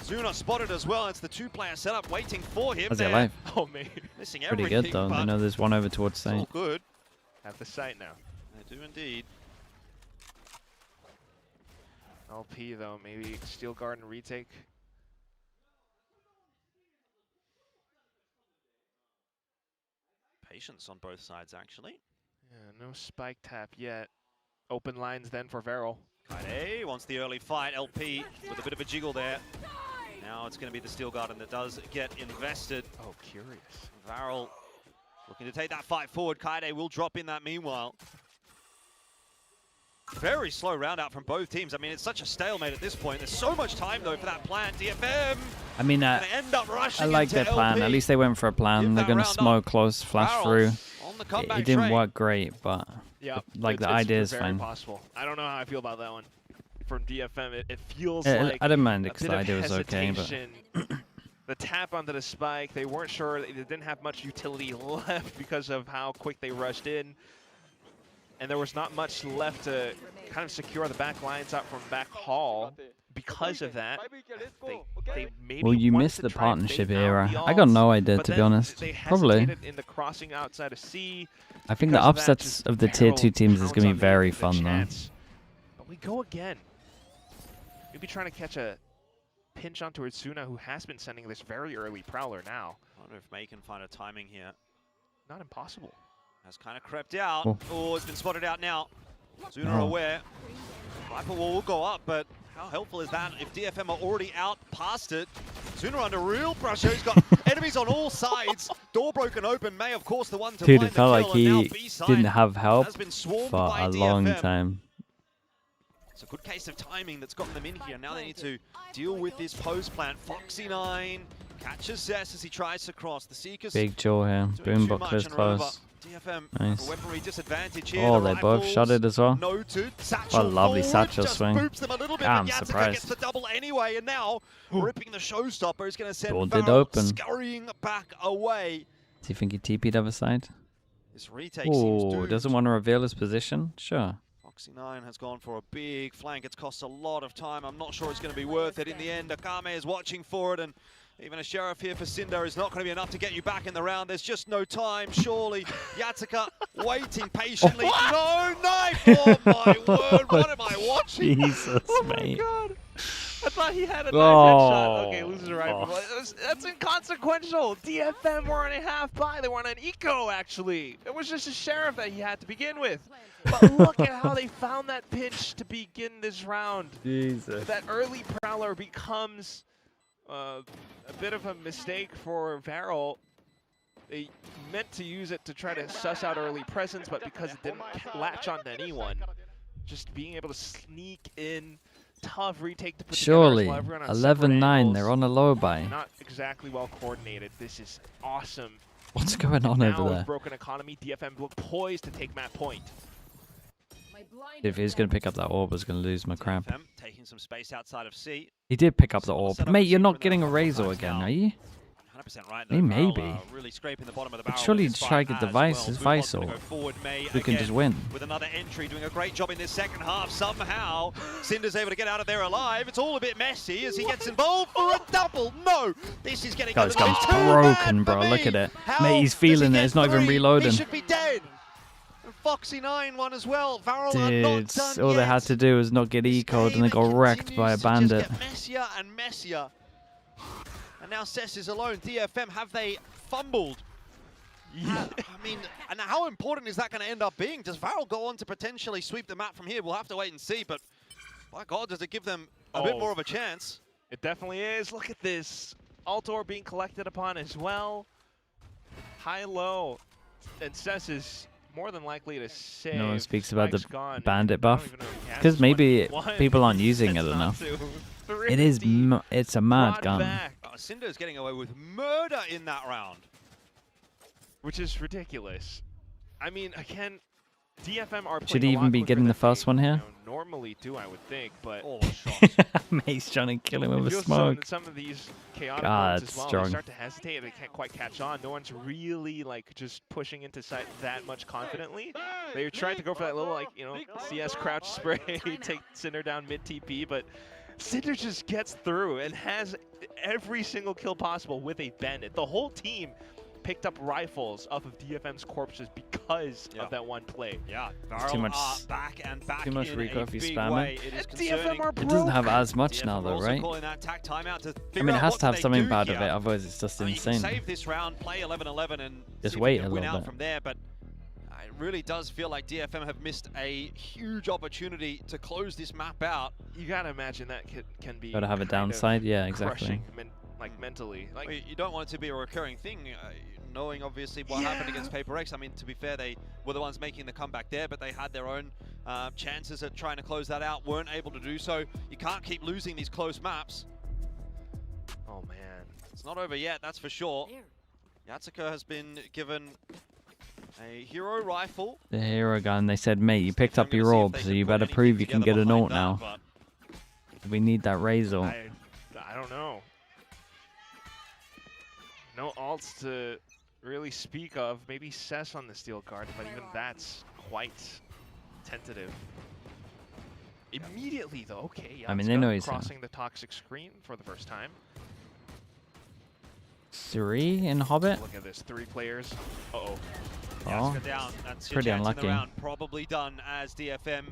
Zuna spotted as well. It's the two-player setup waiting for him. Was it alive? Oh, man. Missing Pretty everything, good, though. but I know there's one over towards it's all site. good. Have the site now. They do indeed. LP, though, maybe Steel Garden retake. Patience on both sides, actually. Yeah, no spike tap yet. Open lines then for VARREL. Kaede wants the early fight. LP with a bit of a jiggle there. Now it's going to be the Steel Garden that does get invested. Oh, curious. VARREL looking to take that fight forward. Kaede will drop in that meanwhile. Very slow round out from both teams. I mean, it's such a stalemate at this point. There's so much time, though, for that plan. DFM I mean, gonna end up rushing I like into their plan. LP. At least they went for a plan. They're going to smoke close, flash through. On the comeback It didn't train. work great, but like the idea is very fine. possible. I don't know how I feel about that one. From DFM, it feels I like didn't mind it a because bit the of idea was okay, but hesitation. The tap onto the spike, they weren't sure. They didn't have much utility left because of how quick they rushed in. And there was not much left to kind of secure the back lines out from back hall. Because of that, they maybe well, you wanted missed to the try and partnership bait out era. the I got ults, no idea, but to be then honest. they Probably. hesitated in the crossing outside of C. I think the Because of that, upsets just of the tier 2 VARREL teams is pounds going to on be very the fun, though. chance. But we go again. Maybe trying to catch a pinch onto Utsuna, who has been sending this very early Prowler now. I wonder if May can find a timing here. Not impossible. Has kind of crept out. Oh. Oh, it's been spotted out now. Zuna Oh. aware. Viper wall will go up, but how helpful is that if DFM are already out past it? Zuna under real pressure. He's got enemies on all sides. Door broken open. May, of course, the one to Dude, find it felt the like kill, and now he B-side didn't have help has been swarmed for by a long DFM. time. It's a good case of timing that's gotten them in here. Now they need to deal with this post plant. Foxy9 catches Zess as he tries to cross. The Seekers Big jaw here. Boombox is close. DFM Nice. a weaponry disadvantage here. Oh, The they both rifles shot it as well. noted. What a lovely satchel just swing. boops them a little bit, I'm but Yatsika surprised. gets the double anyway, and now ripping the showstopper is going to send Door did VARREL open. scurrying back away. Do you think he TP'd other side? This retake seems Oh, doomed. doesn't want to reveal his position? Sure. Foxy9 has gone for a big flank. It's cost a lot of time. I'm not sure it's going to be worth it in the end. Akame is watching for it, and even a sheriff here for Cinder is not going to be enough to get you back in the round. There's just no time, surely. Yatsika waiting patiently. No knife! Oh my word, what am I watching? Jesus, Oh my mate. god! I thought he had a knife Oh. headshot. Okay, loses a rifle. That's inconsequential. DFM were on a half buy. They were on an eco, actually. It was just a sheriff that he had to begin with. But look at how they found that pinch to begin this round. Jesus. That early Prowler becomes a bit of a mistake for VARREL. They meant to use it to try to suss out early presence, but because it didn't latch onto anyone, just being able to sneak in, tough retake to put Surely, together as well, everyone on separate 11-9, angles. they're on a low buy. Not exactly well coordinated. This is awesome. What's going on Now over with there? broken economy, DFM look poised to take map point. If he's going to pick up that orb, I was going to lose my crap. DFM taking some space outside of C. He did pick up the Solid orb. setup Mate, for you're Seeker not in getting a the Razor times again, now. are you? 100% right. He though. may VARREL, be. really scraping the bottom of the But barrel. surely with this try fight get the as Vice- well. his Zukon's Visor. gonna go forward, May Who can again just win. with another entry, doing a great job in this second half. Somehow, Cinder's able to get out of there alive. It's all a bit messy as he gets involved for a double. No, this is getting God, a this little guy's too broken, bad bro. for Look me. at it. How Mate, he's does he feeling it. get It's not even three? reloading. He should be dead. And Foxy9 won as well. VARREL are not Dude, done all they yet. had to do was not get This eco'd and they game got wrecked by a continues to bandit. just get messier and messier. And now Cess is alone. DFM, have they fumbled? I mean, and how important is that going to end up being? Does VARREL go on to potentially sweep the map from here? We'll have to wait and see, but by God, does it give them a bit more of a chance? It definitely is. Look at this. Altor being collected upon as well. High-low. And Cess is more than likely to save. No one speaks about the Spike's gone. bandit I don't buff. even know if he has Because this maybe one. people aren't using it That's not enough. to. It is, it's a mad Brought gun. back. Oh, Cinder's getting away with murder in that round. Which is ridiculous. I mean, again, DFM are should he even be getting the first one here? Normally do, I would think, but Mate's trying to kill him with a smoke. Some of these chaotic ones as well, strong. they start to hesitate, they can't quite catch on. No one's really like just pushing into sight that much confidently. They're trying to go for that little like, you know, CS crouch spray, take Cinder down mid TP, but Cinder just gets through and has every single kill possible with a bandit. The whole team picked up rifles off of DFM's corpses because of that one play. Yeah, too much, back and back too much recall if you spam it. DFM it doesn't have as much now though, right? I mean, it has to have something bad of it, otherwise it's just insane. You can save this round, play 11-11 and just wait a win little out bit. from there, but it really does feel like DFM have missed a huge opportunity to close this map out. You gotta imagine that can be gotta have a downside, yeah, exactly. Like mentally, like well, you don't want it to be a recurring thing. Knowing obviously what happened against Paper X. I mean, to be fair, they were the ones making the comeback there, but they had their own chances at trying to close that out, weren't able to do so. You can't keep losing these close maps. Oh man, it's not over yet, that's for sure. Yatsuka has been given a hero rifle. The hero gun. They said, mate, you picked up your orb, so you better prove you can get an ult now. We need that Razor. I don't know. No alts to really speak of. Maybe Cess on the steel guard, but even that's quite tentative. Immediately though, okay. I mean, they know he's crossing the toxic screen for the first time. 3 in Hobbit. Look at this, 3 players. Uh-oh. Oh, down. That's pretty unlucky. Probably done as DFM.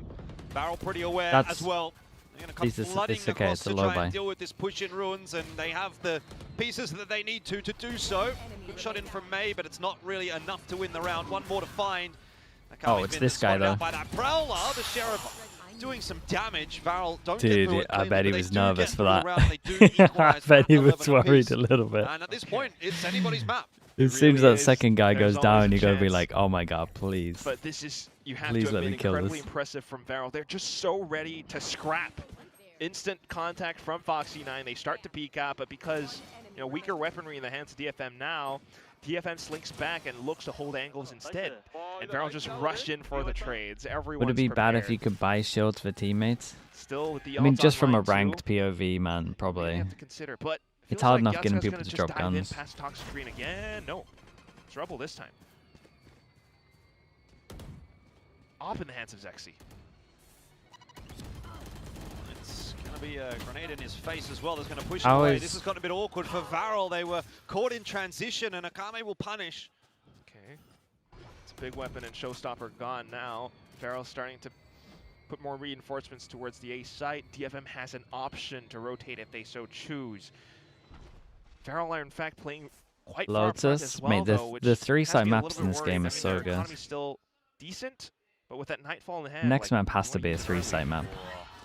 Barrel pretty aware That's as well. They're going to come flooding it's okay, across it's a to low try buy. and deal with this push in ruins, and they have the pieces that they need to do so. Good shot in from May, but it's not really enough to win the round. One more to find. Oh, it's this guy though. By that Prowler, the Sheriff doing some damage. Varrel don't Dude, get I bet he was nervous for that. I I bet he was worried a little bit. And at this point, it's anybody's map. As soon as that second guy goes down, you gotta be like, oh my god, please. But this is, you have please to let me admit, kill incredibly this. impressive from Varrel. They're just so ready to scrap. Instant contact from Foxy9. They start to peek out, but because weaker weaponry in the hands of DFM now, DFM slinks back and looks to hold angles instead. And Varrel just rushed in for the trades. Everyone's Would it be prepared. bad if you could buy shields for teammates? Still with the I mean, just from a too, ranked POV, man, you probably. have to consider, but It's hard like enough getting Yatsuka's people to drop dive in guns. past toxic screen again. No, trouble this time. Off in the hands of Zexy. It's going to be a grenade in his face as well. That's going to push him away. This has got a bit awkward for Varrel. They were caught in transition, and Akame will punish. Okay. It's a big weapon and showstopper gone now. Varrel's starting to put more reinforcements towards the A site. DFM has an option to rotate if they so choose. Varrel are in fact playing quite far front as well, mate, though, the 3-site maps in this game are so good. Economy's still decent, but with that Nightfall in hand, Next map has to be a 3-site map.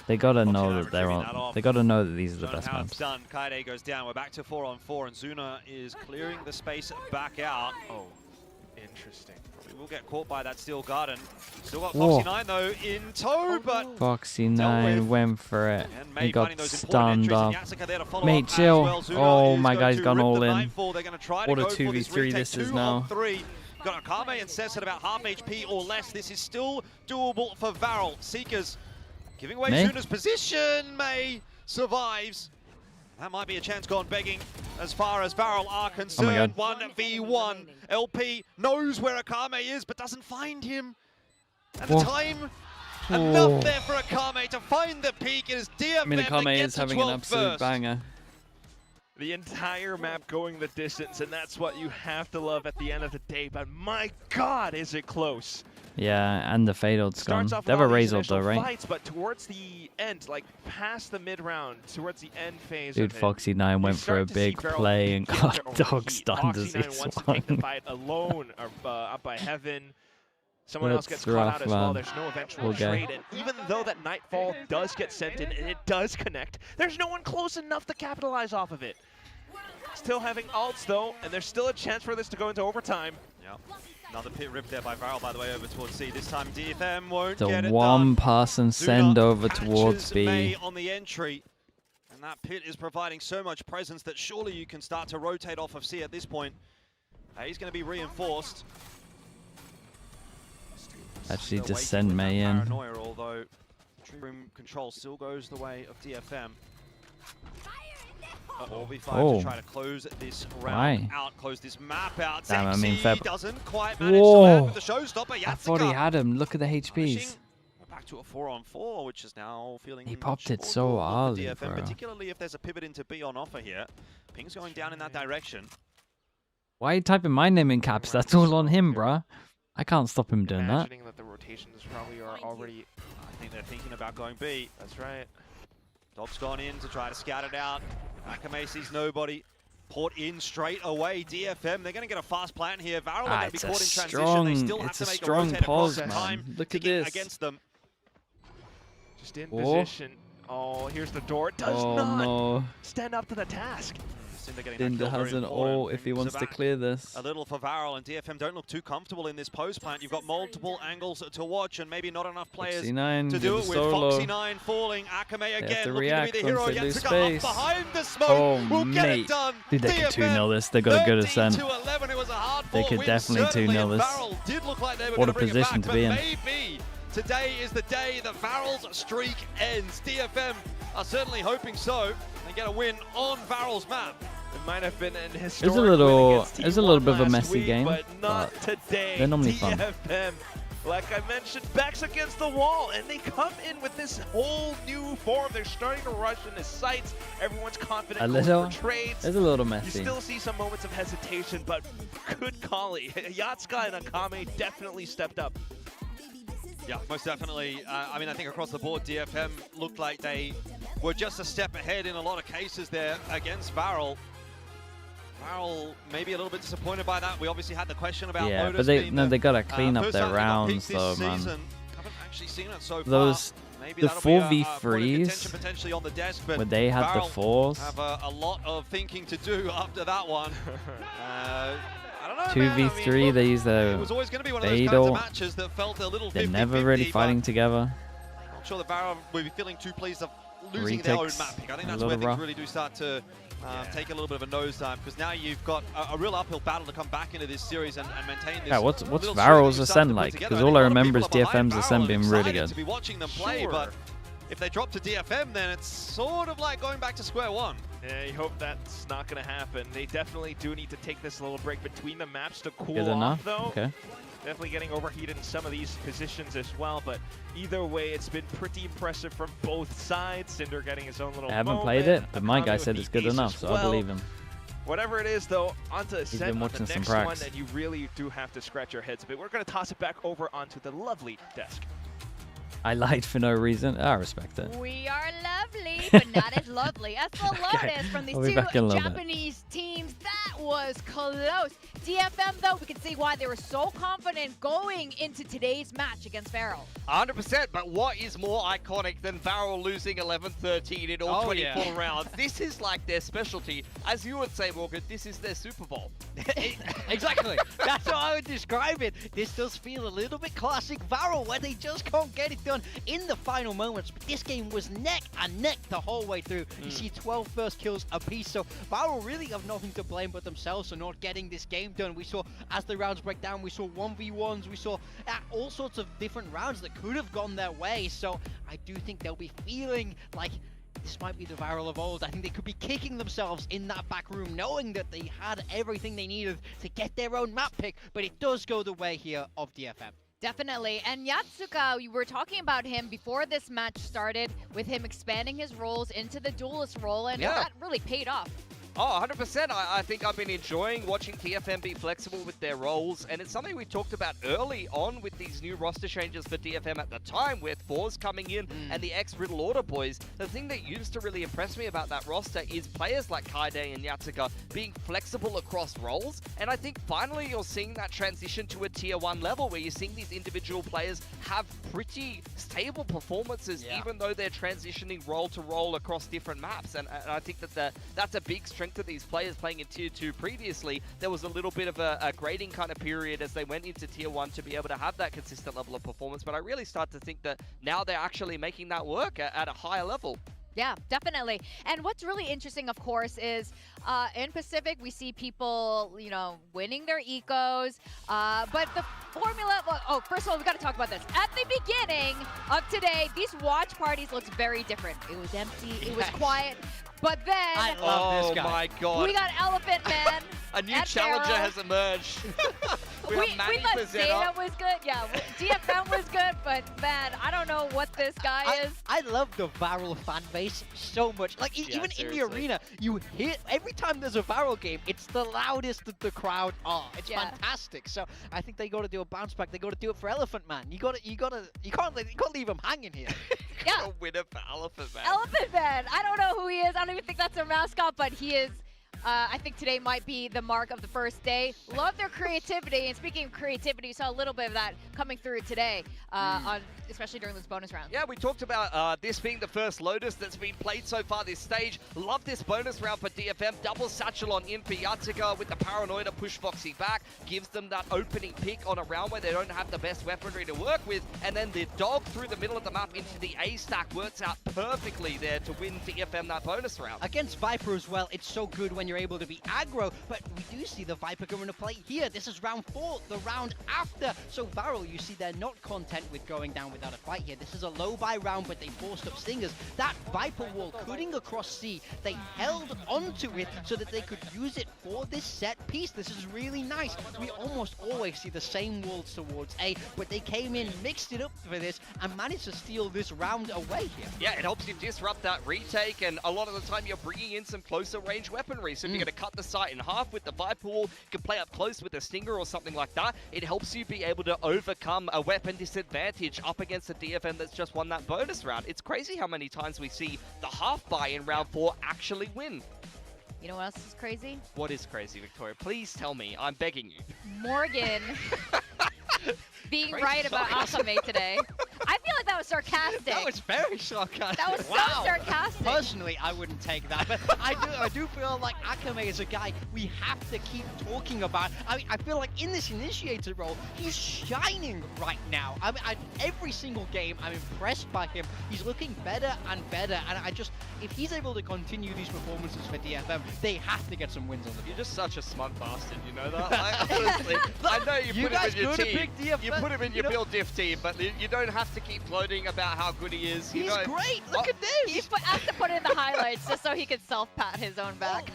They gotta know that they're on. They gotta know that these are the best maps. Done. Kaide goes down. We're back to 4-on-4, and Zuna is clearing the space back out. Oh, interesting. We will get caught by that steel garden. Still got Foxy9 though in tow, but Foxy9 went for it. He got stunned off. Mate, chill. Oh my god, he's gone all in. What a 2v3 this is now. Got Akame and Cess at about half HP or less. This is still doable for Varrel. Seekers giving away Zuna's position. May survives. That might be a chance gone begging as far as Varrel are concerned. 1v1. LP knows where Akame is, but doesn't find him. At the time, enough there for Akame to find the peak. It is DFM. I mean, Akame is having an absolute banger. The entire map going the distance, and that's what you have to love at the end of the day. But my god, is it close. Yeah, and the Fatal's gone. They have a Razor though, right? Fights, but towards the end, like past the mid-round, towards the end phase. Dude, Foxy9 went for a big play and got dog stunned as he wants to take the fight alone up by Heaven. Someone else gets caught out as well. There's no eventual trade. And even though that Nightfall does get sent in and it does connect, there's no one close enough to capitalize off of it. Still having ults though, and there's still a chance for this to go into overtime. Yep. Another pit rip there by Varrel, by the way, over towards C. This time DFM won't the get it one done. person send over towards B. May on the entry. And And that pit is providing so much presence that surely you can start to rotate off of C at this point. He's going to be reinforced. Actually, just send May in. Paranoia, although room control still goes the way of DFM. 4v5 to try to close this round out, close this map out. Damn, I mean, Feb doesn't quite manage to land with the showstopper. I thought he had him. Look at the HPs. We're back to a 4-on-4, which is now feeling. He popped it so early, DFM, bro. particularly if there's a pivot into B on offer here. Ping's going down in that direction. Why are you typing my name in caps? That's all on him, bro. I can't stop him doing that. Imagining that the rotations probably are already. I think they're thinking about going B. That's right. Dog's gone in to try to scout it out. Akame sees nobody. Port in straight away. DFM, they're going to get a fast plant here. VARREL are going to be caught in transition. They still have to make a rotate across time. Look at this. Against them. Just in position. Oh, here's the door. Does not stand up to the task. Cinder has an ult if he wants to clear this. A little for VARREL, and DFM don't look too comfortable in this post plant. You've got multiple angles to watch and maybe not enough players to do it with. Foxy9 falling. Akame again looking to be the hero. Yatsuka up behind the smoke. We'll get it done. Dude, they could 2-0 this. They got a good ascent. They could definitely 2-0 this. Did look like they were What a bring position it back, to be in. Maybe today is the day that VARREL's streak ends. DFM are certainly hoping so. They get a win on VARREL's map. It might have been an historic It was a little bit of a messy game, but not today. They're normally fun. DFM, like I mentioned, backs against the wall, and they come in with this whole new form. They're starting to rush into sites. Everyone's confident going for trades. It's a little messy. You still see some moments of hesitation, but good callie. Yatsuka and Akame definitely stepped up. Yeah, most definitely. I mean, I think across the board, DFM looked like they were just a step ahead in a lot of cases there against VARREL. VARREL maybe a little bit disappointed by that. We obviously had the question about Lotus, but they gotta clean up their rounds though, man. Haven't actually seen it so those far. the 4v3s potentially on the desk, but where they had the 4s. Have a lot of thinking to do after that one. I don't know, 2v3, man. I mean, they use their it was always going to be one of those kinds of matches that felt a little 50-50. They're never really fighting together. Not sure that VARREL will be feeling too pleased of losing their own map pick. I think that's where things really do start to take a little bit of a nosedive, because now you've got a real uphill battle to come back into this series and maintain this. Yeah, what's VARREL's ascent like? Because all I remember is DFM's ascent being really good. To be watching them play, but if they drop to DFM, then it's sort of like going back to square one. Yeah, you hope that's not going to happen. They definitely do need to take this little break between the maps to cool off, though. Okay. Definitely getting overheated in some of these positions as well, but either way, it's been pretty impressive from both sides. Cinder getting his own little I haven't played it, but my guy said it's good enough, so I believe him. Whatever it is, though, onto Ascent on the next one, and you really do have to scratch your heads a bit. We're going to toss it back over onto the lovely desk. I lied for no reason. I respect it. We are lovely, but not as lovely as the Lotus from these two Japanese teams. That was close. DFM, though, we can see why they were so confident going into today's match against VARREL. 100%, but what is more iconic than VARREL losing 11-13 in all 24 rounds? This is like their specialty. As you would say, Morgan, this is their Super Bowl. Exactly. That's how I would describe it. This does feel a little bit classic VARREL, where they just can't get it done in the final moments. But this game was neck and neck the whole way through. You see 12 first kills apiece, so VARREL really have nothing to blame but themselves for not getting this game done. We saw, as the rounds break down, we saw 1v1s, we saw all sorts of different rounds that could have gone their way. So I do think they'll be feeling like this might be the VARREL of old. I think they could be kicking themselves in that back room, knowing that they had everything they needed to get their own map pick, but it does go the way here of DFM. Definitely. And Yatsuka, we were talking about him before this match started, with him expanding his roles into the duelist role, and that really paid off. Oh, 100%. I think I've been enjoying watching DFM be flexible with their roles, and it's something we talked about early on with these new roster changes for DFM at the time, with Fours coming in and the ex-Riddle Order boys. The thing that used to really impress me about that roster is players like Kaide and Yatsuka being flexible across roles, and I think finally you're seeing that transition to a tier 1 level where you're seeing these individual players have pretty stable performances, even though they're transitioning role to role across different maps, and I think that that's a big strength to these players playing in Tier 2 previously. There was a little bit of a grading kind of period as they went into Tier 1 to be able to have that consistent level of performance, but I really start to think that now they're actually making that work at a higher level. Yeah, definitely. And what's really interesting, of course, is in Pacific, we see people, you know, winning their ecos. But the formula, well, oh, first of all, we got to talk about this. At the beginning of today, these watch parties looked very different. It was empty, it was quiet. But then, I love this guy. Oh my god. We got Elephant Man. A new challenger VARREL. has emerged. We thought ZETA was good. Yeah, DFM was good, but man, I don't know what this guy is. I love the VARREL fan base so much. Like, even in the arena, you hear, every time there's a VARREL game, it's the loudest that the crowd are. It's fantastic. So I think they got to do a bounce back. They got to do it for Elephant Man. You can't leave him hanging here. Yeah. A winner for Elephant Man. Elephant Man. I don't know who he is. I don't even think that's their mascot, but he is. I think today might be the mark of the first day. Love their creativity, and speaking of creativity, you saw a little bit of that coming through today, especially during this bonus round. Yeah, we talked about this being the first Lotus that's been played so far this stage. Love this bonus round for DFM. Double satchel on Infiatica with the Paranoia push Foxy back. Gives them that opening pick on a round where they don't have the best weaponry to work with. And then the dog through the middle of the map into the A stack works out perfectly there to win DFM that bonus round. Against Viper as well, it's so good when you're able to be aggro, but we do see the Viper going to play here. This is round 4, the round after. So VARREL, you see they're not content with going down without a fight here. This is a low buy round, but they forced up Stingers. That Viper wall cutting across C, they held onto it so that they could use it for this set piece. This is really nice. We almost always see the same walls towards A, but they came in, mixed it up for this, and managed to steal this round away here. Yeah, it helps you disrupt that retake, and a lot of the time you're bringing in some closer range weaponry. So if you're going to cut the site in half with the Viper wall, you can play up close with a Stinger or something like that. It helps you be able to overcome a weapon disadvantage up against a DFM that's just won that bonus round. It's crazy how many times we see the half buy in round 4 actually win. You know what else is crazy? What is crazy, Victoria? Please tell me. I'm begging you. Morgan being Crazy right about Akame today. I feel like that was sarcastic. That was very sarcastic. That was so sarcastic. Personally, I wouldn't take that, but I do feel like Akame is a guy we have to keep talking about. I mean, I feel like in this initiator role, he's shining right now. I mean, every single game, I'm impressed by him. He's looking better and better, and if he's able to continue these performances for DFM, they have to get some wins on the field. You're just such a smug bastard, you know that? Like, honestly, I know you put him in your team. You put him in your build diff team, but you don't have to keep gloating about how good he is. He's great. Look at this. He has to put in the highlights just so he can self-pat his own back.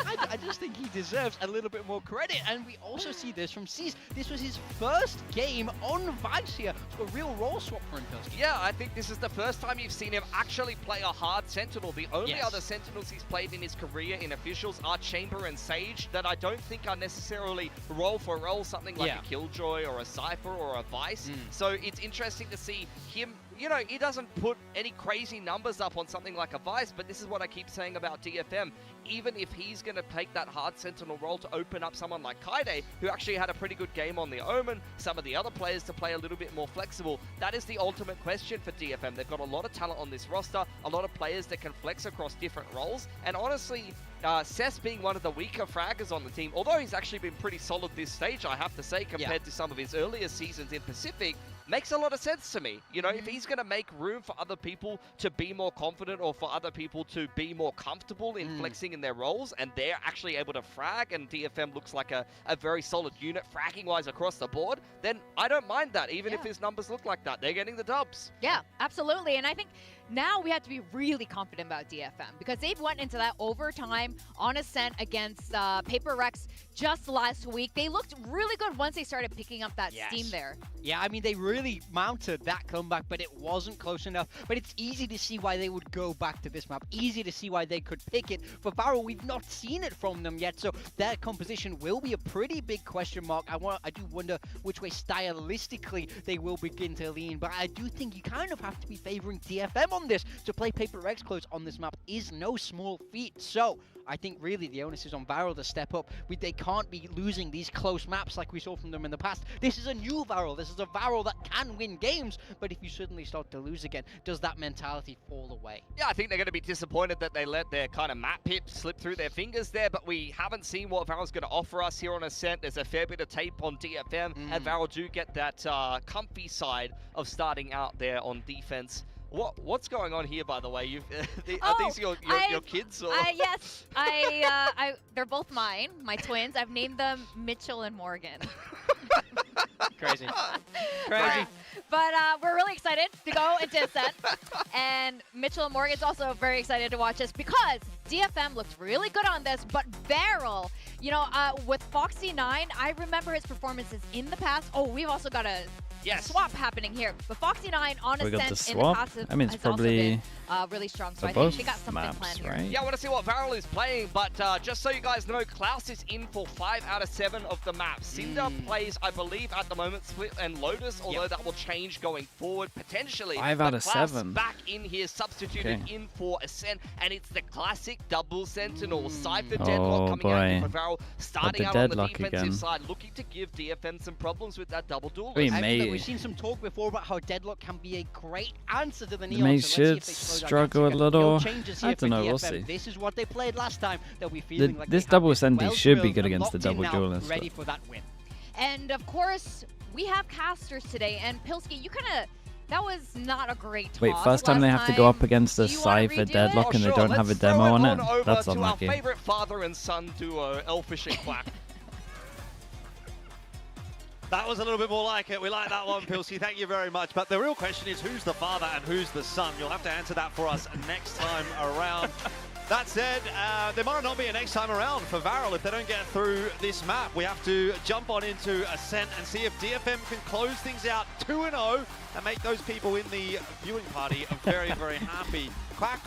I just think he deserves a little bit more credit, and we also see this from C's. This was his first game on Vice here, so a real role swap for him, Pilsky. Yeah, I think this is the first time you've seen him actually play a hard Sentinel. The only other Sentinels he's played in his career in officials are Chamber and Sage, that I don't think are necessarily role for role, something like a Killjoy or a Cypher or a Vice. So it's interesting to see him. You know, he doesn't put any crazy numbers up on something like a Vice, but this is what I keep saying about DFM. Even if he's going to take that hard Sentinel role to open up someone like Kaide, who actually had a pretty good game on the Omen, some of the other players to play a little bit more flexible, that is the ultimate question for DFM. They've got a lot of talent on this roster, a lot of players that can flex across different roles, and honestly, Cess being one of the weaker fraggers on the team, although he's actually been pretty solid this stage, I have to say, compared to some of his earlier seasons in Pacific, makes a lot of sense to me. You know, if he's going to make room for other people to be more confident or for other people to be more comfortable in flexing in their roles, and they're actually able to frag, and DFM looks like a very solid unit fragging-wise across the board, then I don't mind that, even if his numbers look like that. They're getting the dubs. Yeah, absolutely. And I think now we have to be really confident about DFM because they've went into that overtime on Ascent against Paper Rex just last week. They looked really good once they started picking up that steam there. Yeah, I mean, they really mounted that comeback, but it wasn't close enough. But it's easy to see why they would go back to this map. Easy to see why they could pick it. For VARREL, we've not seen it from them yet, so their composition will be a pretty big question mark. I do wonder which way stylistically they will begin to lean, but I do think you kind of have to be favoring DFM on this. To play Paper Rex close on this map is no small feat, so I think really the onus is on VARREL to step up. They can't be losing these close maps like we saw from them in the past. This is a new VARREL. This is a VARREL that can win games, but if you suddenly start to lose again, does that mentality fall away? Yeah, I think they're going to be disappointed that they let their kind of map pip slip through their fingers there, but we haven't seen what VARREL's going to offer us here on Ascent. There's a fair bit of tape on DFM, and VARREL do get that comfy side of starting out there on defense. What's going on here, by the way? You've are these your kids? Or? Yes, they're both mine, my twins. I've named them Mitchell and Morgan. Crazy. Crazy. But we're really excited to go into Ascent. And Mitchell and Morgan's also very excited to watch us because DFM looked really good on this, but VARREL, you know, with Foxy9, I remember his performances in the past. Oh, we've also got a swap happening here. But Foxy9 on Ascent in the passive it's probably really strong, so I think she got something maps, planned right? here. Yeah, I want to see what VARREL is playing, but just so you guys know, Klaus is in for 5 out of 7 of the maps. Cinder plays, I believe, at the moment, Split and Lotus, although that will change going forward, potentially. 5 out of Klaus 7. Back in here, substituted in for Ascent, and it's the classic double Sentinel. Cypher Deadlock coming out for VARREL, starting out on the defensive side, looking to give DFM some problems with that double duel. We've seen some talk before about how Deadlock can be a great answer to the Neon. They should struggle a little. I don't know, we'll see. This is what they played last time. They'll be feeling like this double Sentinel should be good against the double duelist. Ready for that win. And of course, we have casters today, and Pilsky, you kind of, that was not a great talk. Wait, first time they have to go up against a Cypher Deadlock and they don't have a demo on it? That's unlucky. Our favorite father and son duo, Elfish and Quack. That was a little bit more like it. We like that one, Pilsy. Thank you very much. But the real question is, who's the father and who's the son? You'll have to answer that for us next time around. That said, there might not be a next time around for VARREL if they don't get through this map. We have to jump on into Ascent and see if DFM can close things out 2-0 and make those people in the viewing party very, very happy. Quack,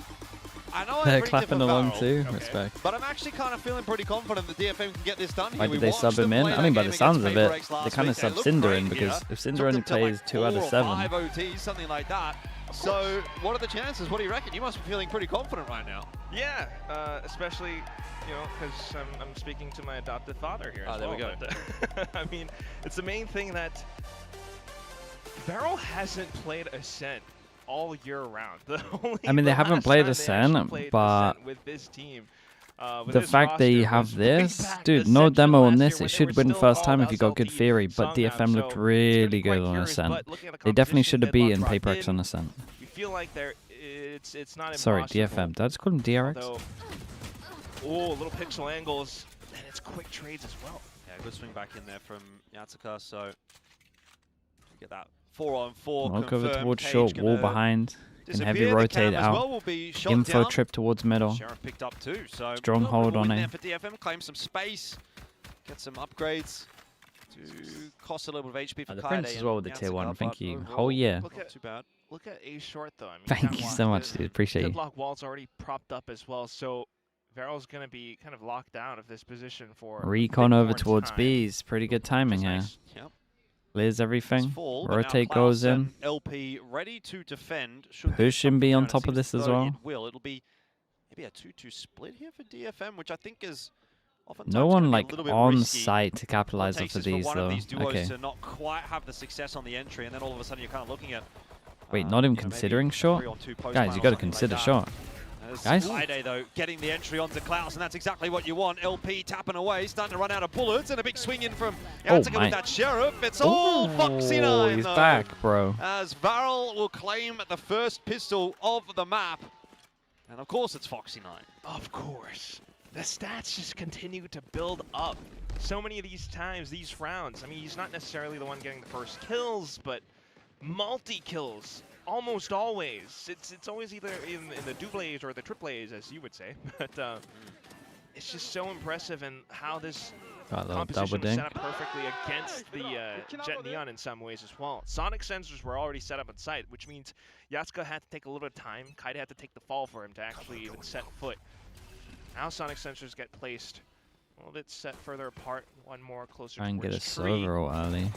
I know they're clapping along too, respect. But I'm actually kind of feeling pretty confident that DFM can get this done here. Why did they sub him in? I mean, by the sounds of it, they kind of sub Cinder in because if Cinder only plays 2 out of 7. 5 OTs, something like that. So, what are the chances? What do you reckon? You must be feeling pretty confident right now. Yeah, especially, you know, because I'm speaking to my adopted father here. There we go. But, I mean, it's the main thing that VARREL hasn't played Ascent all year round. I mean, they haven't played Ascent, but with this team, the fact that you have this, dude, no demo on this, it should win first time if you got good theory, but DFM looked really good on Ascent. They definitely should have beaten PaperX on Ascent. We feel like it's not Sorry, DFM. Did I just call him DRX? Oh, little pixel angles, and it's quick trades as well. Yeah, good swing back in there from Yatsuka, so get that 4-on-4 Walk over towards short, wall behind, and heavy rotate out. Info trip towards middle. Sheriff picked up too, so stronghold on it. For DFM, claim some space, get some upgrades to cost a little bit of HP for the Prince as well with the tier 1. Thank you. Whole year. Not too bad. Look at A short though. I mean, thank you so much, dude. Appreciate it. Deadlock wall's already propped up as well, so VARREL's gonna be kind of locked out of this position for recon over towards B's. Pretty good timing here. Yep. Clears everything. Rotate goes in. LP ready to defend. Push and be on top of this as well. It'll be maybe a 2-2 split here for DFM, which I think is no one like on site to capitalize off of these though. Okay. To not quite have the success on the entry, and then all of a sudden you're kind of looking at. Wait, not even considering short? Guys, you got to consider short. Guys? Friday though, getting the entry onto Klaus, and that's exactly what you want. LP tapping away, starting to run out of bullets, and a big swing in from Yatsuka with that Sheriff. It's all Foxy9 he's though, back, bro. As VARREL will claim the first pistol of the map. And of course it's Foxy9. Of course. The stats just continue to build up. So many of these times, these rounds, I mean, he's not necessarily the one getting the first kills, but multi-kills. Almost always. It's always either in the doubles or the triples, as you would say. But it's just so impressive and how this composition was set up perfectly against the Jet Neon in some ways as well. Sonic sensors were already set up on site, which means Yatsuka had to take a little bit of time. Kaide had to take the fall for him to actually even set foot. Now Sonic sensors get placed a little bit set further apart, one more closer try and get a tree. server early.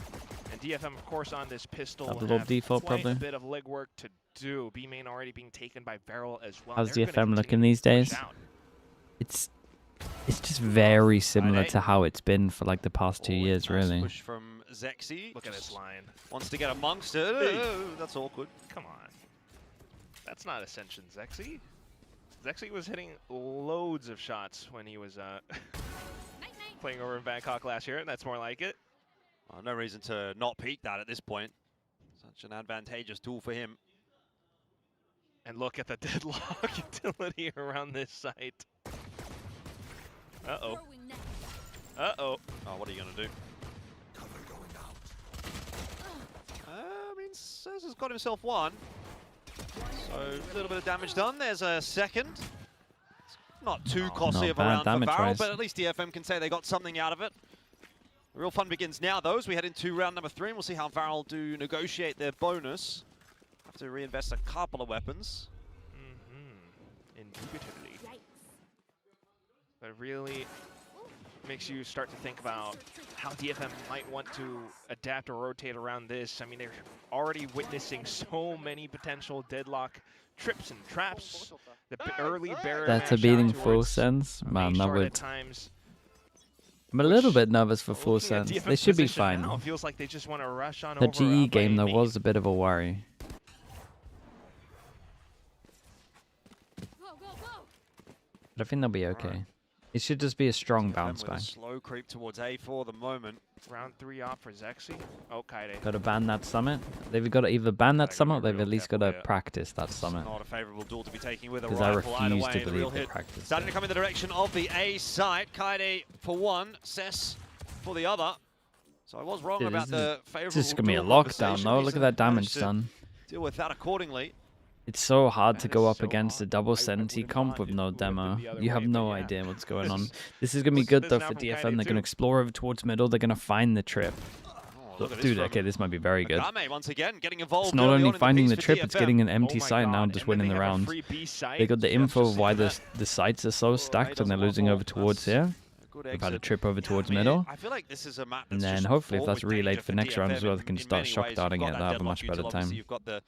And DFM, of course, on this pistol a little default quite probably. A bit of legwork to do. B main already being taken by VARREL as well. How's DFM looking these days? It's just very similar to how it's been for like the past 2 years, really. Push from Zexy. Look at this line. Wants to get amongst it. That's awkward. Come on. That's not Ascension Zexy. Zexy was hitting loads of shots when he was playing over in Bangkok last year, and that's more like it. No reason to not peak that at this point. Such an advantageous tool for him. And look at the deadlock utility around this site. Uh-oh. Uh-oh. Oh, what are you going to do? I mean, Sez has got himself one. So, a little bit of damage done. There's a second. It's not too costly of a round for VARREL, but at least DFM can say they got something out of it. The real fun begins now, though, as we head into round number 3, and we'll see how VARREL do negotiate their bonus. Have to reinvest a couple of weapons. Indubitably. But it really makes you start to think about how DFM might want to adapt or rotate around this. I mean, they're already witnessing so many potential deadlock trips and traps. The early barrier That's a beating full sense. Man, that would... I'm a little bit nervous for full sense. They should be fine. Now, feels like they just want to rush on the over GE game, though, was a bit of a worry. But I think they'll be okay. It should just be a strong bounce back. Slow creep towards A for the moment. Round 3 off for Zexy. Oh, Kaide. Got to ban that summit. They've got to either ban that summit or they've at least got to practice that summit. Not a favorable duel to be taking with a because I rifle. refuse to believe they practice. Starting to come in the direction of the A site. Kaide for one, Cess for the other. So I was wrong about the favorable. This is going to be a lockdown, though. Look at that damage done. Deal with that accordingly. It's so hard to go up against a double 70 comp with no demo. You have no idea what's going on. This is going to be good, though, for DFM. They're going to explore over towards middle. They're going to find the trip. Dude, okay, this might be very good. Once again, getting involved. It's not only finding the trip, it's getting an empty site now, just winning the round. They got the info of why the sites are so stacked and they're losing over towards here. They've had a trip over towards middle. And then hopefully if that's relayed for next round as well, they can start shock darting it. They'll have a much better time. You've got the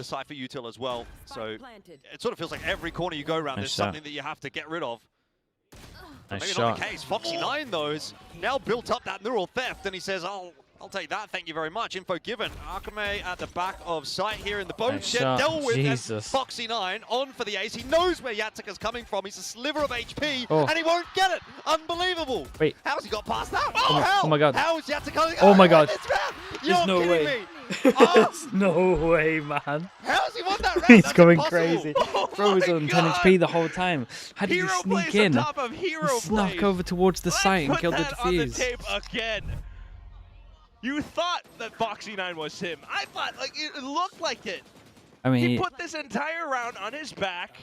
Cypher util as well, so it sort of feels like every corner you go around, there's something that you have to get rid of. Maybe not the case. Foxy9 though is now built up that neural theft, and he says, I'll take that, thank you very much. Info given. Akame at the back of sight here in the bone shed. Dealt with Foxy9 on for the ace. He knows where Yatsuka's coming from. He's a sliver of HP, and he won't get it. Unbelievable. Wait. How's he got past that? Oh my god. How is Yatsuka? Oh my god. There's no way. There's no way, man. How's he won that round? He's going crazy. Bro was on 10 HP the whole time. How did he sneak in? He snuck over towards the site and killed the defuse. Again. You thought that Foxy9 was him. I thought, like, it looked like it. I mean, he put this entire round on his back,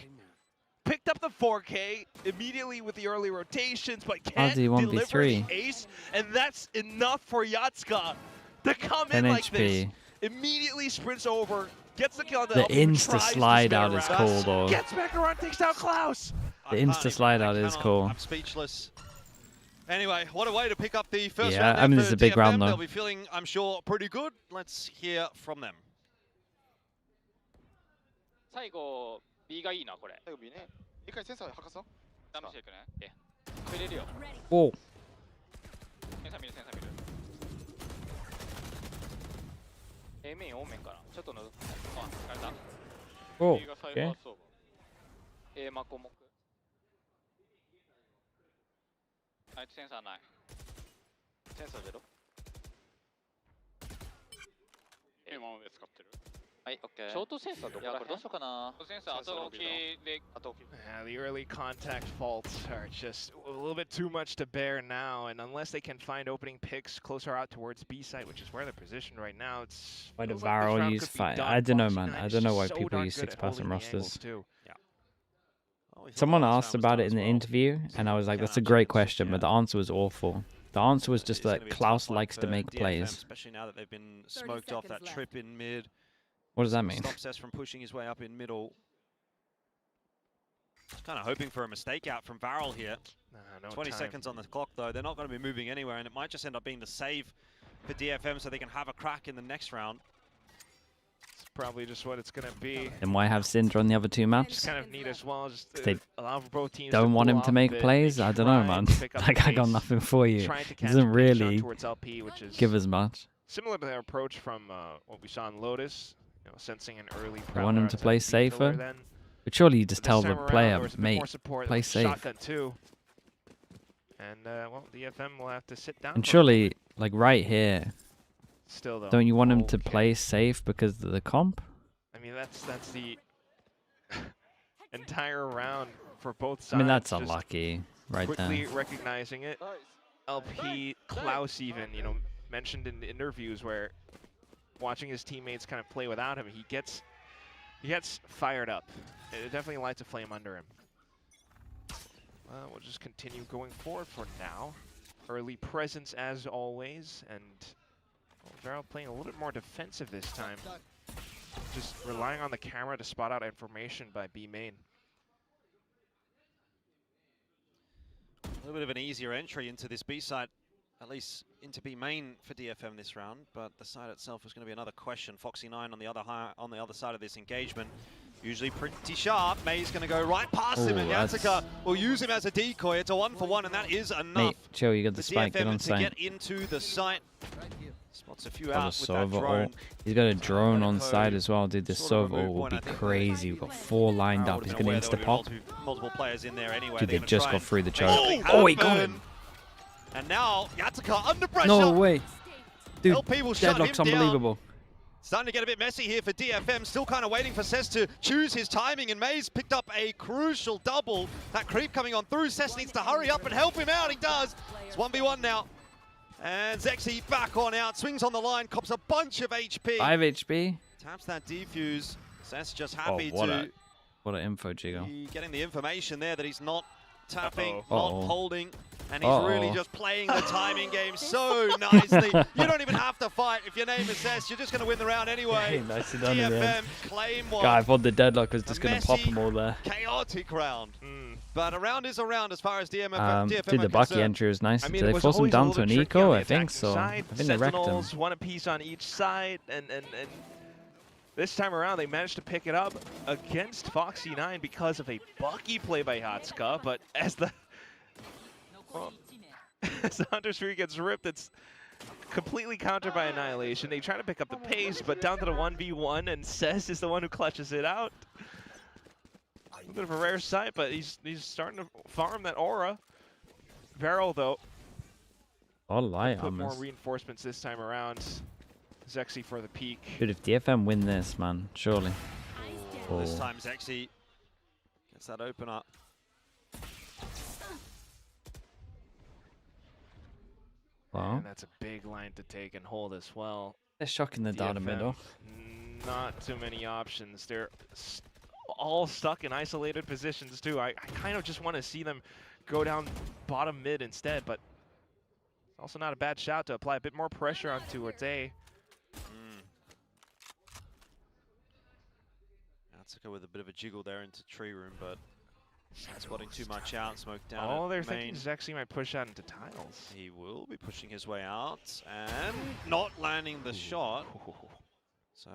picked up the 4K immediately with the early rotations, but can't deliver the ace, and that's enough for Yatsuka to come in like this. Immediately sprints over, gets the kill on the insta slide out is cool, though. Gets back around, takes down Klaus. The insta slide out is cool. I'm speechless. Anyway, what a way to pick up the first round. Yeah, I mean, this is a big round, though. They'll be feeling, I'm sure, pretty good. Let's hear from them. 最後 B がいいなこれ。最後 B ね。一回センサー吐かそう。ダメージいくね。触れるよ。おお。センサー見るセンサー見る。A メイン O 面からちょっとの。あ、疲れた。おお。B がサイバーソーブ。A マコモク。あいつセンサーない。センサーゼロ。A マンで使ってる。はい、オッケー。ショートセンサーどこら辺？どうしようかな。センサー後置きで後置き。Yeah, the early contact faults are just a little bit too much to bear now, and unless they can find opening picks closer out towards B site, which is where they're positioned right now, it's. Why do VARREL use 5? I don't know, man. I don't know why people use 6-person rosters. Someone asked about it in the interview, and I was like, that's a great question, but the answer was awful. The answer was just that Klaus likes to make plays. Especially now that they've been smoked off that trip in mid. What does that mean? Stop Cess from pushing his way up in middle. Just kind of hoping for a mistake out from VARREL here. 20 seconds on the clock, though. They're not going to be moving anywhere, and it might just end up being the save for DFM so they can have a crack in the next round. It's probably just what it's going to be. Then why have Syndra on the other two maps? It's kind of neat as well. Just they allow for both teams don't want him to make plays? I don't know, man. Like, I got nothing for you. He doesn't really give as much. Similar to their approach from what we saw in Lotus. You know, sensing an early I want him to play safer, but surely you just tell the player, mate, play safe. And well, DFM will have to sit down. And surely, like right here, still though, don't you want him to play safe because of the comp? I mean, that's the entire round for both sides. I mean, that's unlucky right there. Quickly recognizing it. LP, Klaus even, you know, mentioned in the interviews where watching his teammates kind of play without him, he gets fired up. It definitely lights a flame under him. We'll just continue going forward for now. Early presence as always, and VARREL playing a little bit more defensive this time. Just relying on the camera to spot out information by B main. A little bit of an easier entry into this B side, at least into B main for DFM this round, but the side itself is going to be another question. Foxy9 on the other side of this engagement, usually pretty sharp. May's going to go right past him, and Yatsika will use him as a decoy. It's a 1-for-1, and that is enough. Mate, chill, you got the spike, get on to site. Get into the site. Spots a few out with that Sova drone. ult. He's got a drone on side as well, dude. The Sova ult will be crazy. We've got 4 lined up. He's going to insta-pop. Multiple players in there anyway. Dude, they just got through the choke. Oh, he got him. And now Yatsika under pressure. No way. Dude, LP will shut Deadlock's him down. unbelievable. Starting to get a bit messy here for DFM. Still kind of waiting for Cess to choose his timing, and Maze picked up a crucial double. That creep coming on through. Cess needs to hurry up and help him out. He does. It's 1v1 now. And Zexy back on out, swings on the line, cops a bunch of HP. 5 HP. Taps that defuse. Cess just happy what to an info jiggle. be getting the information there that he's not tapping, Uh-oh. not holding, and he's really just playing the timing game so nicely. You don't even have to fight. If your name is Cess, you're just going to win the round anyway. Hey, nicely done in the DFM end. claim one. God, I thought the Deadlock was just going to pop messy, them all there. chaotic round. But a round is a round as far as DFM Dude, the Bucky entry was nice. Did they force him down to an eco? I think so. I think they wrecked him. One apiece on each side, and this time around they managed to pick it up against Foxy9 because of a Bucky play by Hatsuka. But as the as the Hunter Streak gets ripped, it's completely countered by Annihilation. They try to pick up the pace, but down to the 1v1, and Cess is the one who clutches it out. A bit of a rare sight, but he's starting to farm that aura. VARREL, though, All light put more armors. reinforcements this time around. Zexy for the peak. Dude, if DFM win this, man, surely. This time Zexy gets that open up. Wow. And that's a big line to take and hold as well. They're shocking the data DFM, middle. Not too many options. They're all stuck in isolated positions too. I kind of just want to see them go down bottom mid instead, but it's also not a bad shot to apply a bit more pressure onto A. Atsuka with a bit of a jiggle there into tree room, but not spotting too much out. Smoke down. Oh, they're main. thinking Zexy might push out into tiles. He will be pushing his way out and not landing the shot. So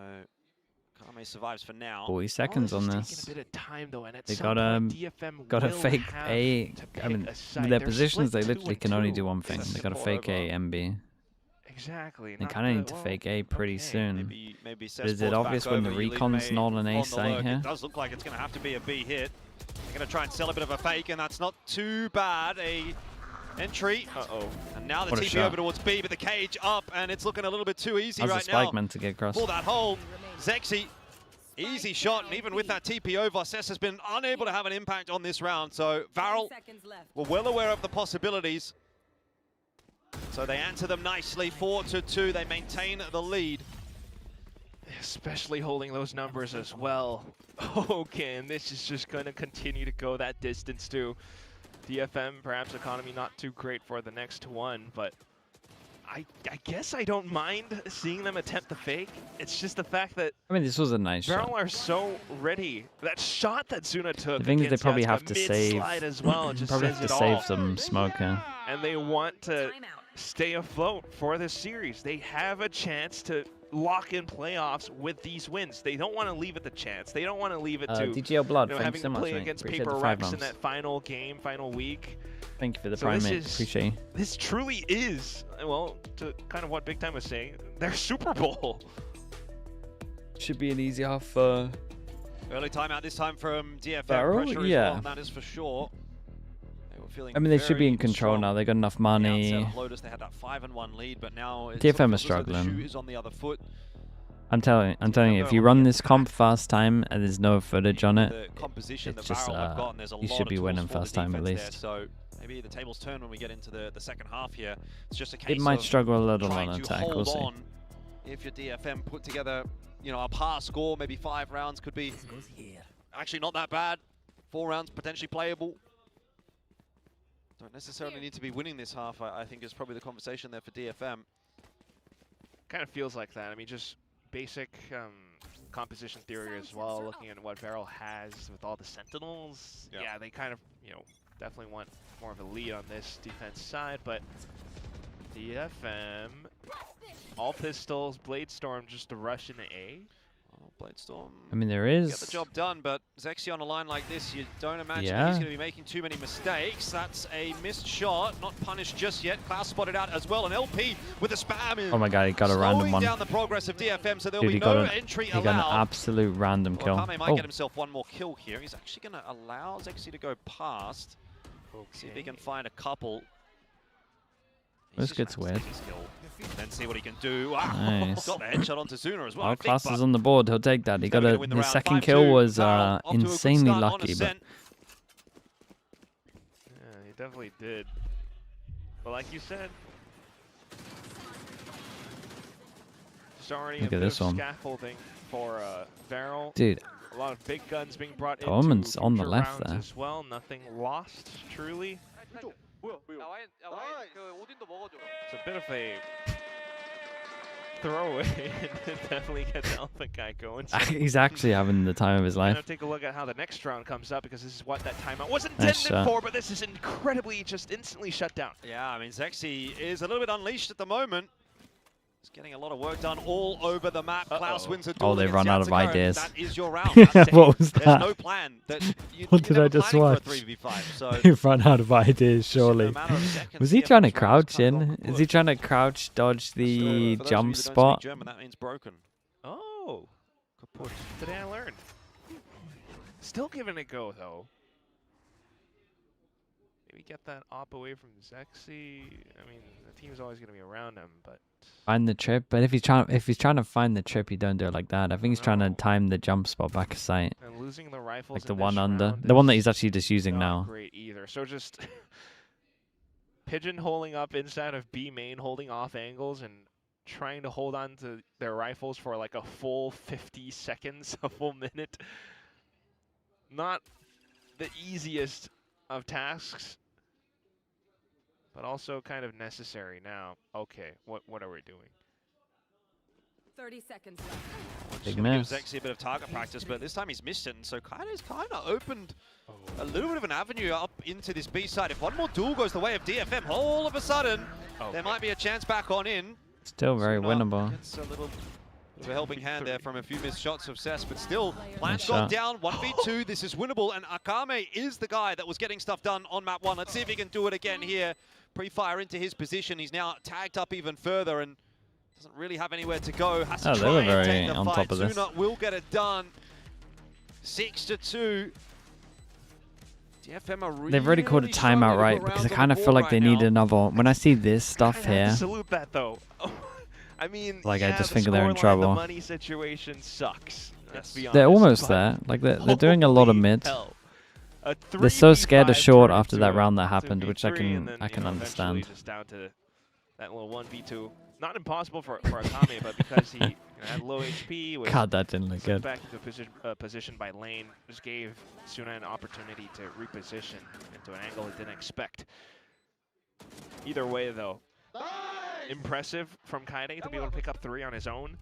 Kame survives for now. 40 seconds on this. Taking a bit of time though, and at They some point, DFM got a will fake have A. to I mean, pick a side. with their They're positions, they split literally 2 can and only 2. do one thing. They got a fake A, MB. Exactly. They kind of need to fake A pretty soon. Maybe Is it obvious when the recon's not an A site here? It does look like it's going to have to be a B hit. They're going to try and sell a bit of a fake, and that's not too bad. A entry. And now the TP over towards B, but the cage up, and it's looking a little bit too easy How's right the spike now. meant to get across? For that hole, Zexy, easy shot, and even with that TP over, Cess has been unable to have an impact on this round. So VARREL were well aware of the possibilities. So they answer them nicely, 4-2. They maintain the lead. Especially holding those numbers as well. Okay, and this is just going to continue to go that distance too. DFM, perhaps economy not too great for the next one, but I guess I don't mind seeing them attempt the fake. It's just the fact that I mean, this was a nice VARREL shot. are so ready. That shot that Zuna took. The thing is, they probably have to save. As well, just probably says have to it save all. some smoke here. And they want to stay afloat for this series. They have a chance to lock in playoffs with these wins. They don't want to leave it to chance. They don't want to leave it to DGL Blood, having thanks so to much, play mate. against Appreciate Paper the 5 Rex in months. that final game, final week. Thank you for the So prime, this mate. is- Appreciate you. This truly is, well, to kind of what Big Time was saying, their Super Bowl. Should be an easy half. Early timeout this time from DFM. VARREL? Pressure Yeah. as well, that is for sure. They were feeling I mean, they should be very in control strong. now. They got enough The money. outset of Lotus, they had that 5-1 lead, but now it's DFM is looks like the struggling. shoe is on the other foot. I'm telling you, if you run this comp first time and there's no footage on it, it's just you should be winning first time at least. So maybe the tables turn when we get into the second half here. It's just a case it might struggle a little on of attack. We'll see. If your DFM put together, you know, a par score, maybe 5 rounds could be actually not that bad. 4 rounds potentially playable. Don't necessarily need to be winning this half. I think is probably the conversation there for DFM. Kind of feels like that. I mean, just basic composition theory as well, looking at what VARREL has with all the Sentinels. Yeah, they kind of, you know, definitely want more of a lead on this defense side, but DFM, all pistols, Bladestorm just to rush into A. Oh, Bladestorm. I mean, there is. Get the job done, but Zexy on a line like this, you don't imagine he's going to be making too many mistakes. That's a missed shot, not punished just yet. Klaus spotted out as well, and LP with a spam. Oh my god, he got a random one. Down the progress of DFM, so there'll Dude, be no entry allowed. He got an absolute random kill. Akame might get himself one more kill here. He's actually going to allow Zexy to go past. See if he can find a couple. This gets weird. Then see what he can do. Nice. Got the headshot onto Zuna as well. Oh, Klaus is on the board. He'll take that. He got his second kill was insanely lucky, but yeah, he definitely did. But like you said, it's already look at this one. Scaffolding for VARREL. Dude. A lot of big guns being brought into Omen's on the left there as well. Nothing lost, truly. It's a bit of a throwaway. Definitely get the elephant guy going. So he's actually having the time of his life. Take a look at how the next round comes up, because this is what that timeout was intended for, but this is incredibly just instantly shut down. Yeah, I mean, Zexy is a little bit unleashed at the moment. He's getting a lot of work done all over the map. Klaus wins a duel. Oh, they run out of ideas. That is your round. What was that? There's no plan. What did I just watch? He ran out of ideas, surely. Was he trying to crouch in? Is he trying to crouch dodge the jump spot? German, that means broken. Oh, today I learned. Still giving it a go, though. Maybe get that op away from Zexy. I mean, the team's always going to be around him, but find the trip. But if he's trying to find the trip, you don't do it like that. I think he's trying to time the jump spot back of sight. And losing the rifles, like the one under, the one that he's actually just using now. Great either. So just pigeonholing up inside of B main, holding off angles, and trying to hold on to their rifles for like a full 50 seconds, a full minute. Not the easiest of tasks, but also kind of necessary now. Okay, what are we doing? 30 seconds left. Big miss. Gives Zexy a bit of target practice, but this time he's missed it, and so Kaide's kind of opened a little bit of an avenue up into this B side. If one more duel goes the way of DFM, all of a sudden, there might be a chance back on in. Still very winnable. It's a little a helping hand there from a few missed shots of Cess, but still, Plants got down, 1v2, this is winnable, and Akame is the guy that was getting stuff done on map 1. Let's see if he can do it again here. Pre-fire into his position, he's now tagged up even further and doesn't really have anywhere to go. Has to try and take the on fight. top of this. Zuna will get it done. 6-2. DFM are really, they've already called a timeout, right? Because I kind of feel like they need another. When I see this stuff here, salute that though. I mean, like I just think they're in trouble. The money situation sucks. Let's be honest. They're almost there. Like they're doing a lot of mids. They're so scared of short after that round that happened, which I can understand. Just down to that little 1v2. Not impossible for Akame, but because he had low HP, was God, that didn't look good. Back into a position by lane, just gave Suna an opportunity to reposition into an angle it didn't expect. Either way, though, impressive from Kaide to be able to pick up 3 on his own.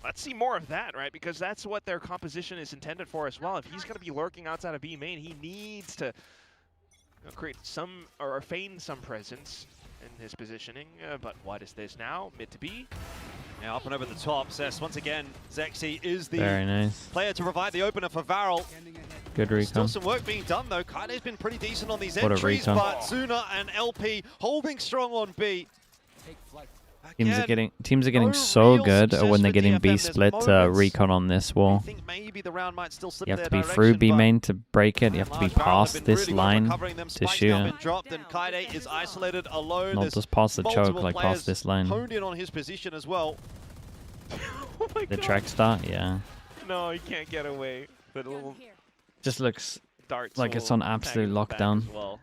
Let's see more of that, right? Because that's what their composition is intended for as well. If he's going to be lurking outside of B main, he needs to create some or feign some presence in his positioning. But what is this now? Mid to B. Now up and over the top. Cess, once again, Zexy is the very nice player to provide the opener for VARREL. Good recon. Still some work being done though. Kaide's been pretty decent on these entries, but Zuna and LP holding strong on B. Teams are getting so good when they're getting B split recon on this wall. You have to be through B main to break it. You have to be past this line to shoot it. Not just past the choke, like past this line. Honed in on his position as well. Oh my The God. track start, yeah. No, he can't get away. But a little Just looks darts like it's on absolute lockdown. Well.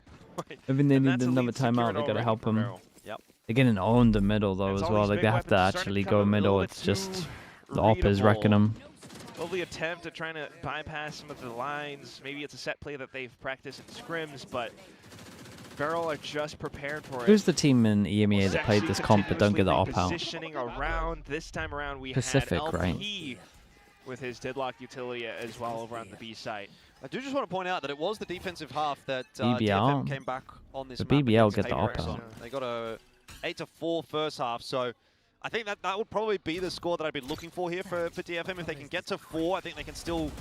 I mean, they And need that's a another lead timeout. secured They gotta already help for them. VARREL. Yep. They're getting owned the middle though It's as all well. these Like big they have to weapons starting actually become go a middle. little It's bit just too the op is wrecking them. Lovely attempt at trying to bypass some of the lines. Maybe it's a set play that they've practiced in scrims, but VARREL are just prepared for it. Who's the team in EMEA that played this comp but don't get the op out? Positioning around. This time around, we PCIFIC, had LP right? with his deadlock utility as well over on the B site. I do just want to point out that it was the defensive half that BBL. DFM came back on this The map. BBL against get the op Apex out. on. They got a 8-4 first half, so I think that would probably be the score that I'd be looking for here for DFM. If they can get to 4, I think they can still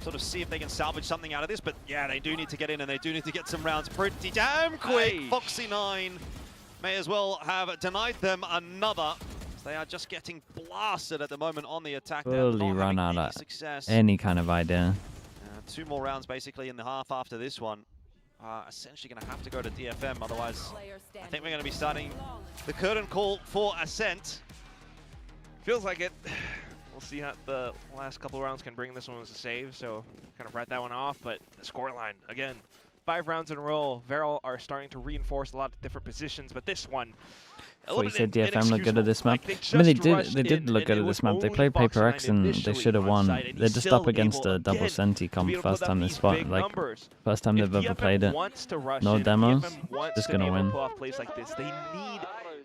sort of see if they can salvage something out of this. But yeah, they do need to get in, and they do need to get some rounds pretty damn quick. Hey. Foxy9 may as well have denied them another. They are just getting blasted at the moment on the attack. Fully run out of any kind of idea. 2 more rounds basically in the half after this one. Essentially going to have to go to DFM, otherwise I think we're going to be starting the curtain call for Ascent. Feels like it. We'll see how the last couple of rounds can bring this one as a save, so kind of write that one off, but the scoreline, again, 5 rounds in a row. VARREL are starting to reinforce a lot of different positions, but this one, Well, you said DFM looked good at this map. I mean, they did look good at this map. They played Paper X and they should have won. They're just up against a double Senti comp first time they spot, like first time they've ever played it. No demos, just gonna win. They need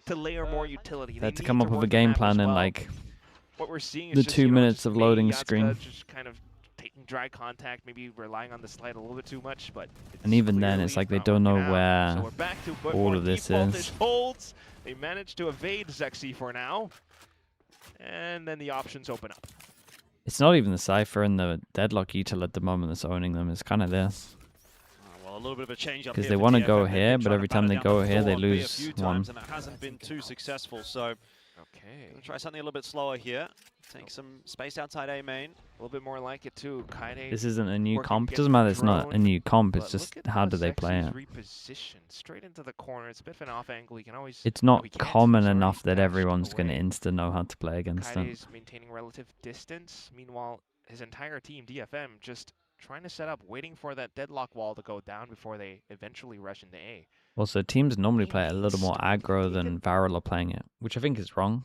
to layer more utility. They had to come up with a game plan in like what we're seeing is the just, 2 minutes just of loading Yatsuka screen. just kind of taking dry contact, maybe relying on the slide a little bit too much, but And even then, it's like they don't know where all of this is. Holds. They managed to evade Zexy for now, and then the options open up. It's not even the Cypher and the Deadlock util at the moment that's owning them. It's kind of this. Well, a little bit of a change up Because here they for want to DFM. go They've here, been but trying every to time they batter go down the here, they floor on B a lose few one. times, and it hasn't been too successful. So Okay. gonna try something a little bit slower here. Take some space outside A main. A little bit more like it too. Kaide This isn't a new working comp. It against doesn't the matter. It's not a drone, new comp. It's but just look at how do they play Zexy's it. repositioned straight into the corner. It's a bit of an off angle. You can always. It's we not can't. common It's already enough that dashed everyone's going to away. insta know how to play against Kaide it. is maintaining relative distance. Meanwhile, his entire team, DFM, just trying to set up, waiting for that deadlock wall to go down before they eventually rush into A. Also, teams normally play it a little more aggro than VARREL are playing it, which I think is wrong.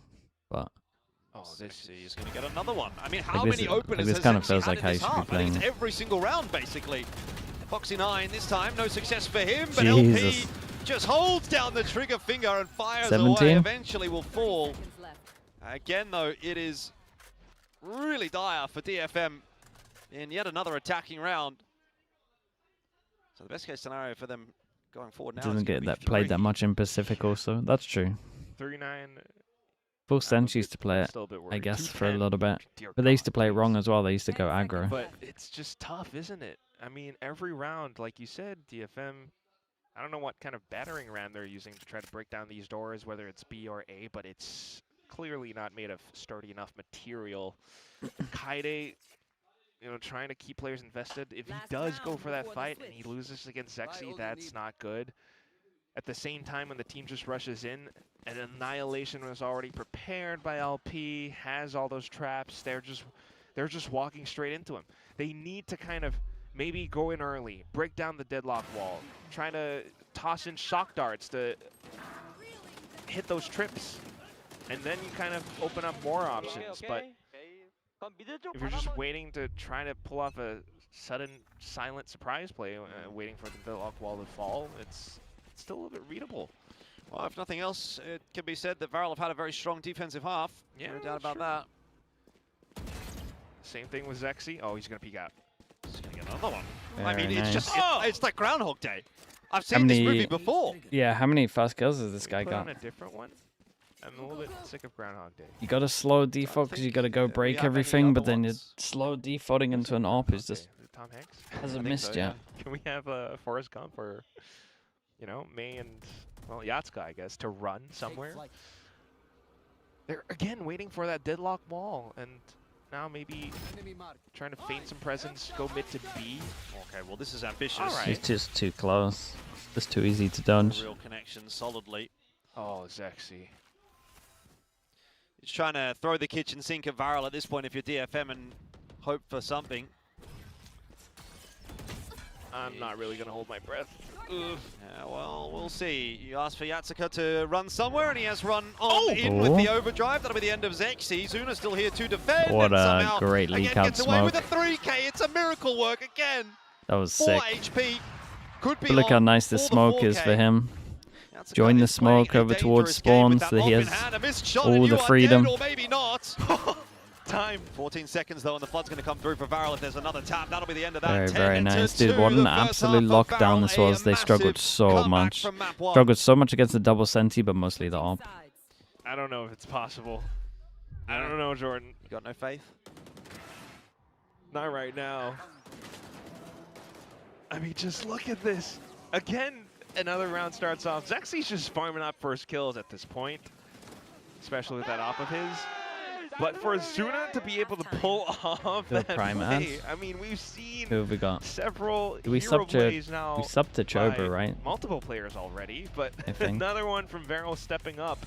But Oh, this is going to get another one. I mean, how Like this many is- openers like this has kind of Zexy feels had like in how this you should be half? I think it's playing. every single round, basically. Foxy9 this time, no success for him, but Jesus. LP just holds down the trigger finger and fires 17? away. Eventually will fall. Again, though, it is really dire for DFM in yet another attacking round. So the best case scenario for them going forward now doesn't is gonna get be that played that 3. much in Pacific also. That's true. 3-9. Full Sense used to play it, Still a bit I worried. guess, for a 2-10. little bit. Dear But they used to God, play it please. wrong as well. They used to go aggro. But it's just tough, isn't it? I mean, every round, like you said, DFM, I don't know what kind of battering ram they're using to try to break down these doors, whether it's B or A, but it's clearly not made of sturdy enough material. Kaide, trying to keep players invested. If he does go for that fight and he loses against Zexy, that's not good. At the same time, when the team just rushes in, an annihilation was already prepared by LP, has all those traps. They're just walking straight into him. They need to kind of maybe go in early, break down the deadlock wall, trying to toss in shock darts to hit those trips, and then you kind of open up more options. But if you're just waiting to try to pull off a sudden silent surprise play, waiting for the deadlock wall to fall, it's still a little bit readable. Well, if nothing else, it can be said that VARREL have had a very strong defensive half. Yeah, No doubt about that. Same thing with Zexy. Oh, he's going to peek out. He's going to get another one. I Very mean, it's nice. just, it's like Groundhog Day. I've How seen this many- movie before. Yeah, how many fast kills has this guy Put got? on a different one. I'm a little bit sick of Groundhog Day. You gotta slow default because you gotta go we break have any everything, but other then you're ones. slow defaulting into an op is just Is it Tom Hanks? hasn't think missed so, yet. Can we have Forrest Gump or, May and, well, Yatsuka, I guess, to run somewhere? They're, again, waiting for that deadlock wall, and now maybe trying to feign some presence, go mid to B. Okay, well, this is ambitious. All right. He's just too close. It's too easy to dodge. Real connection solidly. Oh, Zexy. Just trying to throw the kitchen sink at VARREL at this point if you're DFM and hope for something. I'm not really going to hold my breath. Yeah, well, we'll see. You asked for Yatsuka to run somewhere, and he has run on in with the overdrive. That'll be the end of Zexy. Zuna still here to defend. What a great leak out gets away smoke. with a 3K. It's a miracle work again. That was 4 sick. HP. Could be But look how nice the smoke is for him. Join the smoke over towards spawn so that he has all the freedom. Or maybe not. Time. 14 seconds though, and the flood's going to come through for VARREL. If there's another tap, that'll be the end of that. Very nice, dude. What an absolute lockdown this was. They struggled so much. Struggled so much against the double senti, but mostly the op. I don't know if it's possible. I don't know, Jordan. You got no faith? Not right now. I mean, just look at this. Again, another round starts off. Zexy's just farming up first kills at this point, especially with that op of his. But for Zuna to be able to pull off that play, I mean, we've seen several hero plays now. We subbed to Choba, right? Multiple players already, but another one from VARREL stepping up.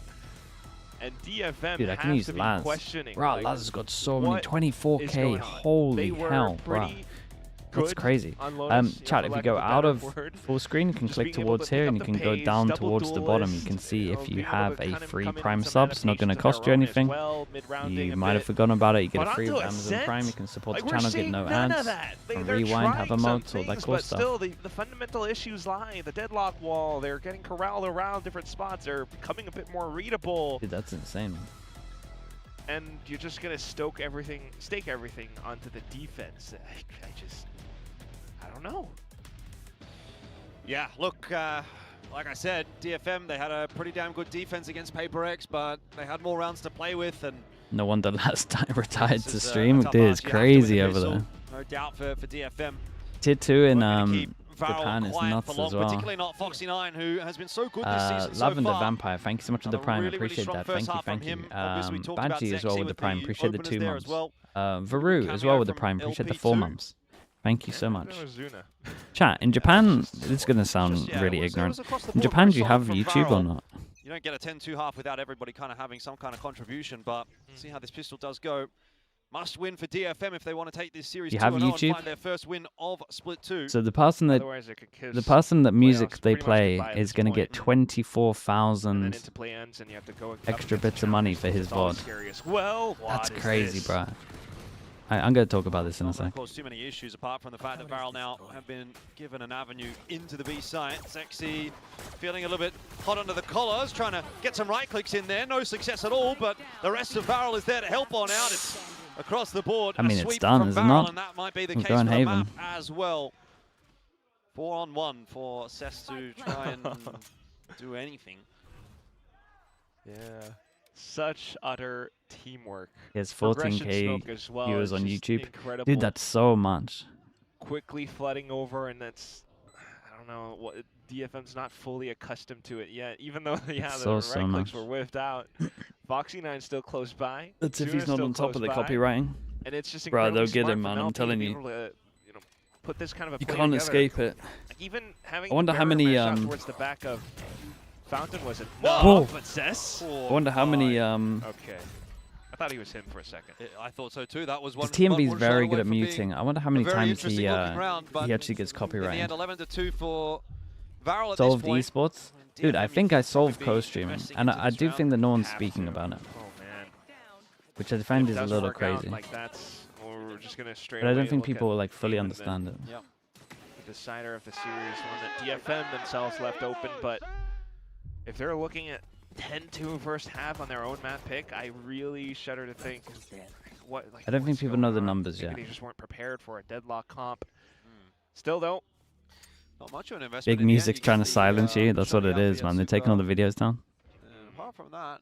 And DFM dude, I can use Laz. Wow, Laz has got so many 24k. Holy hell, bro. That's crazy. Chat, if you go out of full screen, you can click towards here and you can go down towards the bottom. You can see if you have a free Prime sub. It's not going to cost you anything. You might have forgotten about it. You get a free Amazon Prime. You can support the channel, get no ads, rewind, have emotes, all that cool stuff. Still, the fundamental issues lie. The deadlock wall, they're getting corralled around different spots. They're becoming a bit more readable. Dude, that's insane. And you're just going to stake everything onto the defense. I don't know. Yeah, look, like I said, DFM, they had a pretty damn good defense against PaperX, but they had more rounds to play with. And no wonder last time retired to stream. Dude, it's crazy over there. No doubt for DFM. Tier 2 in Japan is nuts as well. Particularly not Foxy9, who has been so good this season so Lavender far. Vampire, thank you so much for the Prime. Really, appreciate really that. Thank you. Badgie as well with the Prime. Appreciate the 2 months. Well. Varu as well with the Prime. Appreciate the 4 months. Thank you so much. Chat, in Japan, this is going to sound really ignorant. In Japan, do you have YouTube or not? You don't get a 10-2 half without everybody kind of having some kind of contribution, but see how this pistol does go. Must win for DFM if they want to take this series 2-0 and find their first win of Split 2. So the person that music they play is going to get 24,000 extra bits of money for his VOD. That's crazy, bro. I'm going to talk about this in a sec. Of course, too many issues apart from the fact that VARREL now have been given an avenue into the B site. Zexy feeling a little bit hot under the collars, trying to get some right clicks in there. No success at all, but the rest of VARREL is there to help on out. It's across the board. I mean, it's done, is it not? And that might be the case for the map as well. 4-on-1 for Cess to try and do anything. Yeah. Such utter teamwork. He has 14k viewers on YouTube. Incredible. Dude, that's so much. Quickly flooding over, and that's, I don't know, what DFM's not fully accustomed to it yet, even though the right clicks were whiffed out. Foxy9 still close by. That's if he's not on top of the copywriting. And it's just bro, they'll get him, man. I'm telling you. Put this kind of a you can't escape it. Like even having I wonder how many towards the back of Fountain was it? No, but Cess. I wonder how many Okay. I thought he was him for a second. I thought so too. That was one. TMV is very good at muting. I wonder how many times he actually gets copyrighted. In the end, 11-2 for VARREL at solved this point. esports, dude. I think I solved co-streaming, and I do think that no one's speaking about it. Oh man. Which I find is a little crazy. Like that's, we're just gonna but I don't think people like fully understand it. Yep. The decider of the series, one that DFM themselves left open, but if they're looking at 10-2 first half on their own map pick, I really shudder to think what. Like, I don't think people know the numbers yet. They just weren't prepared for a deadlock comp. Still though, not much of an investment. Big music's trying to silence you. That's what it is, man. They're taking all the videos down. Apart from that,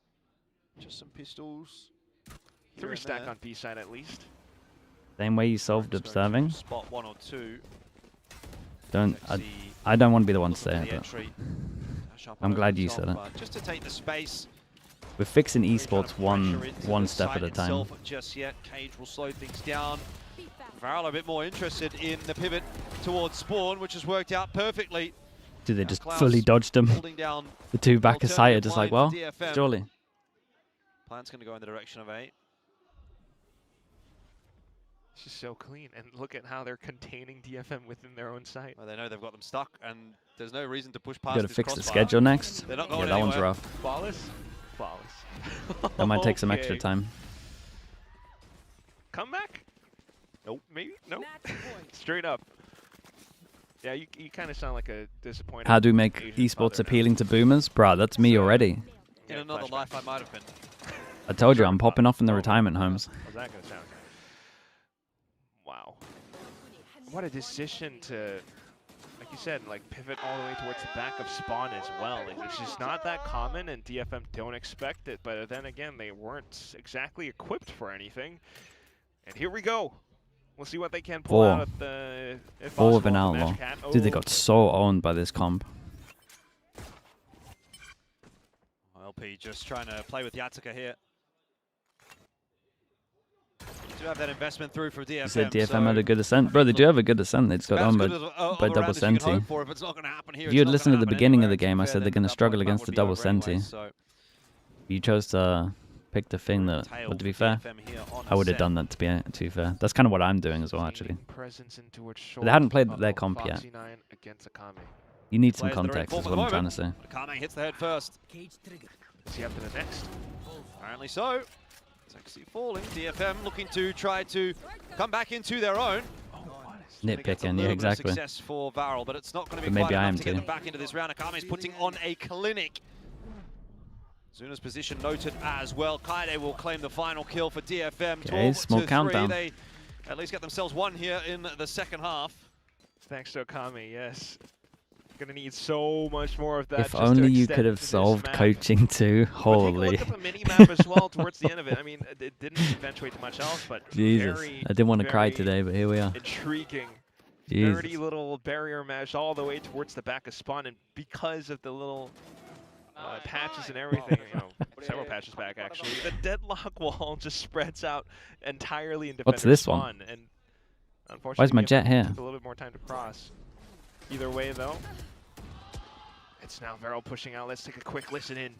just some pistols. 3 stack on B side at least. Same way you solved observing. Spot 1 or 2. I don't want to be the one to say it. I'm glad you said it. Just to take the space. We're fixing esports one step at a time. Just yet, Cage will slow things down. VARREL a bit more interested in the pivot towards spawn, which has worked out perfectly. Dude, they just fully dodged him. The 2 back aside are just like, well, surely. Plant's going to go in the direction of 8. It's just so clean, and look at how they're containing DFM within their own site. Well, they know they've got them stuck, and there's no reason to push past. You got to fix the schedule next. They're not going yeah, that anywhere. one's rough. Flawless? Flawless. That might take some extra time. Comeback? Nope. Maybe? Nope. Straight up. Yeah, you kind of sound like a disappointed. How do we make Asian esports father appealing to boomers? Bruh, that's me already. In another life, I might have been. I told you, I'm popping off in the retirement homes. How's that going to sound? Wow. What a decision to, like you said, like pivot all the way towards the back of spawn as well. It's just not that common, and DFM don't expect it. But then again, they weren't exactly equipped for anything. And here we go. We'll see what they can pull out at the... Four of an outlaw. Dude, they got so owned by this comp. LP just trying to play with Yatsuka here. You do have that investment through for DFM. You said DFM had a good ascent. Bro, they do have a good ascent. They just got owned by double senti. If you had listened to the beginning of the game, I said they're going to struggle against the double senti. You chose to pick the thing that, well, to be fair, I would have done that, to be fair. That's kind of what I'm doing as well, actually. But they hadn't played their comp yet. You need some context, is what I'm trying to say. Akame hits the head first. See after the next. Apparently so. Sexy falling. DFM looking to try to come back into their own. Nitpicking, yeah, exactly. Success for VARREL, but it's not going to be maybe quite I am enough to get too. them back into this round. Akame's putting on a clinic. Zuna's position noted as well. Kaide will claim the final kill for DFM. Okay, small countdown. They at least get themselves one here in the second half. Thanks to Akame, yes. Gonna need so much more of that. If only you could have solved coaching too. Holy. Look at the mini map as well towards the end of it. I mean, it didn't eventuate much else, but Jesus, very, I didn't want to cry today, but here we are. Intriguing. Jesus. Dirty little barrier mesh all the way towards the back of spawn, and because of the little patches and everything, you know, several patches back actually, the deadlock wall just spreads out entirely in defender What's this spawn, one? and unfortunately, why is my jet here? Took a little bit more time to cross. Either way, though, it's now VARREL pushing out. Let's take a quick listen in.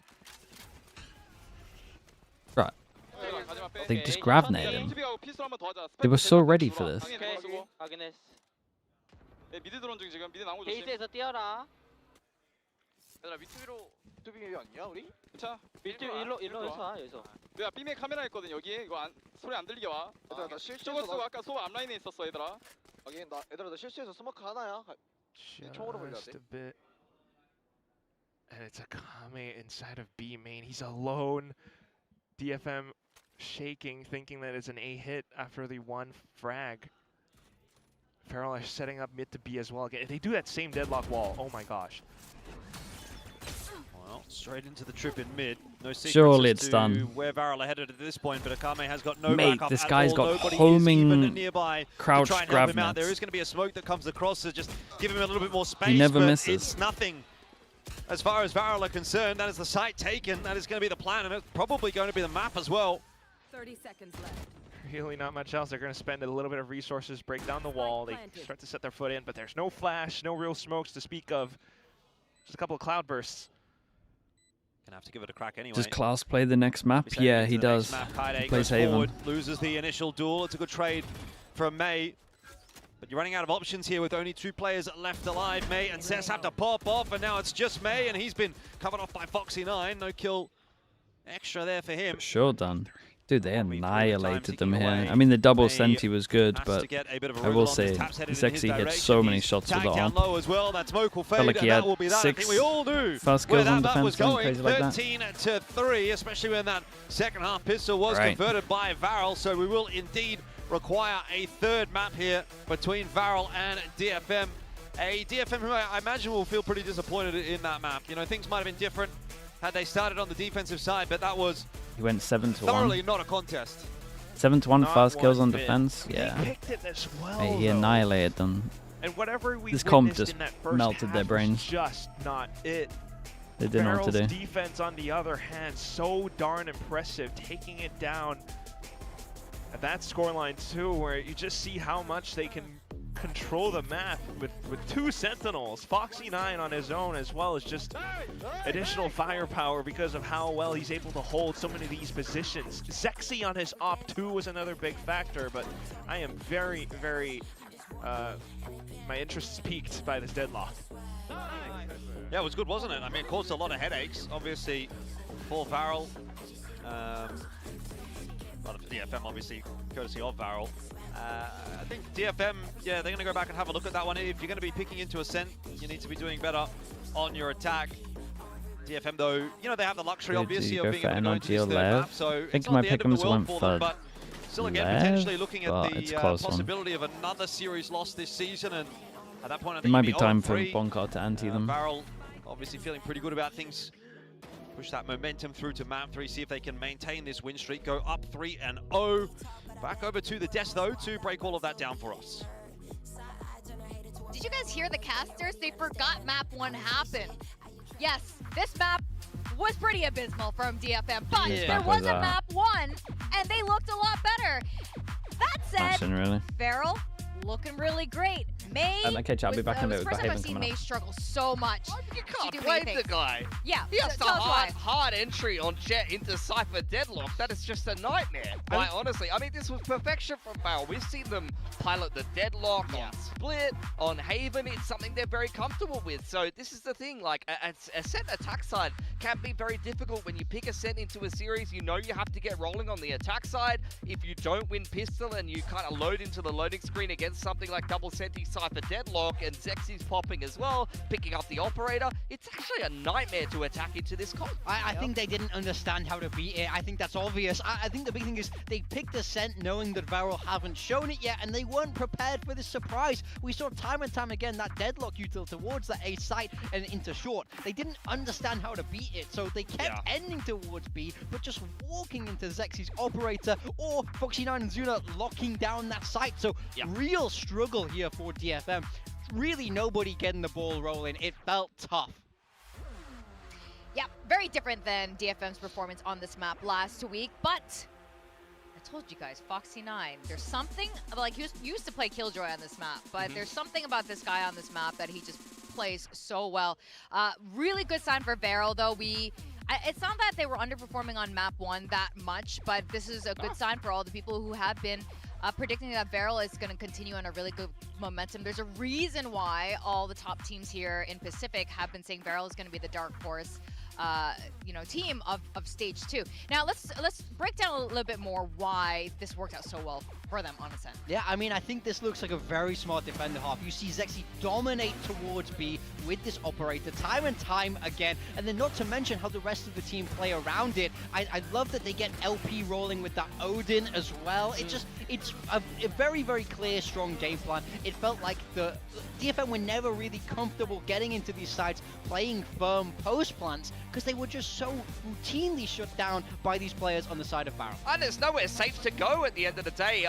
Right. They just grabbed him. They were so ready for this. 얘들아 밑으로 뚜비 아니야 우리? 자 일로 해서 와 여기서. 내가 B맨 카메라 있거든 여기에 이거 소리 안 들리게 와. 얘들아 나 실수해서 아까 소 앞라인에 있었어 얘들아. 여기 나 얘들아 나 실수해서 스모크 하나야. 총으로 벌려야 돼. And it's Akame inside of B main. He's alone. DFM shaking, thinking that it's an A hit after the one frag. VARREL are setting up mid to B as well. If they do that same deadlock wall, oh my gosh. Well, straight into the trip in mid. No secrets Surely as it's to done. Where VARREL are headed at this point, but Akame has got no Mate, backup this at guy's all. got Nobody homing is even nearby crouch to try and grab help him out. There nets. is going to be a smoke that comes across to just give him a little bit more space. He never but misses. It's nothing. As far as VARREL are concerned, that is the site taken. That is going to be the plan, and it's probably going to be the map as well. 30 seconds left. Really not much else. They're going to spend a little bit of resources, break down the wall. They start to set their foot in, but there's no flash, no real smokes to speak of. Just a couple of cloud bursts. Gonna have to give it a crack anyway. Does Klaus play the next map? Yeah, he does. He plays Haven. Loses the initial duel. It's a good trade from May. But you're running out of options here with only 2 players left alive. May and Cess have to pop off, and now it's just May, and he's been covered off by Foxy9. No kill extra there for him. Sure done. Dude, they annihilated them here. I mean, the double senti was good, but I will say, Sexy hit so many shots with the arm. Felt like he had 6 fast kills on defense, crazy like that. 13-3, especially when that second half pistol was converted by VARREL, so we will indeed require a third map here between VARREL and DFM. A DFM who I imagine will feel pretty disappointed in that map. You know, things might have been different had they started on the defensive side, but that was He went 7-1. thoroughly not a contest. 7-1 fast kills on defense. They Yeah. picked it as well, Hey, he though. annihilated them. And whatever we This comp witnessed just in that first melted their half brains. was just not it. They didn't know what to VARREL's do. defense, on the other hand, so darn impressive, taking it down at that scoreline too, where you just see how much they can control the map with 2 Sentinels. Foxy9 on his own, as well as just additional firepower because of how well he's able to hold so many of these positions. Zexy on his op 2 was another big factor, but I am very, very, my interest is piqued by this deadlock. Yeah, it was good, wasn't it? I mean, it caused a lot of headaches, obviously, for VARREL. Well, for DFM, obviously, courtesy of VARREL. I think DFM, yeah, they're going to go back and have a look at that one. If you're going to be picking into Ascent, you need to be doing better on your attack. DFM, though, you know, they have the luxury, obviously, of being able to go into this third map, so it's not the end of the world for them, but still, again, potentially looking at the possibility of another series lost this season, and at that point, I think it might be time for Bonka to anti them. VARREL obviously feeling pretty good about things. Push that momentum through to map 3, see if they can maintain this win streak, go up 3-0. Back over to the desk, though, to break all of that down for us. Did you guys hear the casters? They forgot map 1 happened. Yes, this map was pretty abysmal from DFM, but there was a map 1, and they looked a lot better. That said, VARREL looking really great. May, okay, I'll be back in the first time I've seen May struggle so much. You can't blame the guy. Yeah, he has a hard entry on Jet into Cypher Deadlock. That is just a nightmare, quite honestly. I mean, this was perfection from VARREL. We've seen them pilot the Deadlock on Split, on Haven. It's something they're very comfortable with. So this is the thing, like, Ascent attack side can be very difficult. When you pick Ascent into a series, you know you have to get rolling on the attack side. If you don't win Pistol and you kind of load into the loading screen against something like Double Senti, Cypher Deadlock, and Zexy's popping as well, picking up the operator, it's actually a nightmare to attack into this comp. I think they didn't understand how to beat it. I think that's obvious. I think the big thing is they picked Ascent knowing that VARREL haven't shown it yet, and they weren't prepared for this surprise. We saw time and time again that Deadlock util towards the A site and into short. They didn't understand how to beat it, so they kept ending towards B, but just walking into Zexy's operator or Foxy9 and Zuna locking down that site. So real struggle here for DFM. Really nobody getting the ball rolling. It felt tough. Yeah, very different than DFM's performance on this map last week, but I told you guys, Foxy9, there's something, like, he used to play Killjoy on this map, but there's something about this guy on this map that he just plays so well. Really good sign for VARREL, though. It's not that they were underperforming on map 1 that much, but this is a good sign for all the people who have been predicting that VARREL is going to continue on a really good momentum. There's a reason why all the top teams here in Pacific have been saying VARREL is going to be the dark horse team of stage 2. Now let's break down a little bit more why this worked out so well for them on Ascent. Yeah, I mean, I think this looks like a very smart defender half. You see Zexy dominate towards B with this operator time and time again, and then not to mention how the rest of the team play around it. I love that they get LP rolling with that Odin as well. It's a very, very clear, strong game plan. It felt like the DFM were never really comfortable getting into these sides, playing firm post plants, because they were just so routinely shut down by these players on the side of VARREL. And there's nowhere safe to go at the end of the day.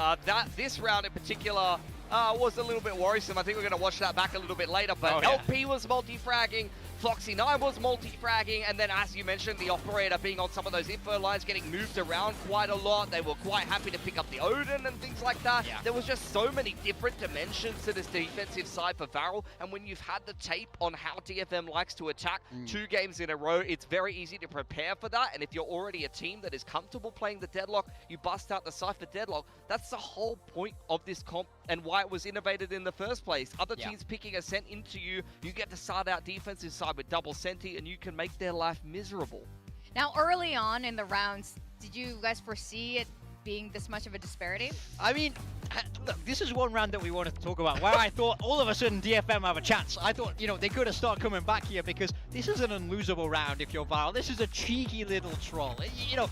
This round in particular was a little bit worrisome. I think we're going to watch that back a little bit later, but LP was multi-fragging, Foxy9 was multi-fragging, and then as you mentioned, the operator being on some of those info lines, getting moved around quite a lot. They were quite happy to pick up the Odin and things like that. There was just so many different dimensions to this defensive side for VARREL, and when you've had the tape on how DFM likes to attack 2 games in a row, it's very easy to prepare for that, and if you're already a team that is comfortable playing the Deadlock, you bust out the Cypher Deadlock. That's the whole point of this comp and why it was innovated in the first place. Other teams picking Ascent into you, you get to start out defensive side with double Senti, and you can make their life miserable. Now, early on in the rounds, did you guys foresee it being this much of a disparity? I mean, look, this is one round that we wanted to talk about, where I thought all of a sudden DFM have a chance. I thought, you know, they could have started coming back here because this is an unlosable round if you're VARREL. This is a cheeky little troll. You know,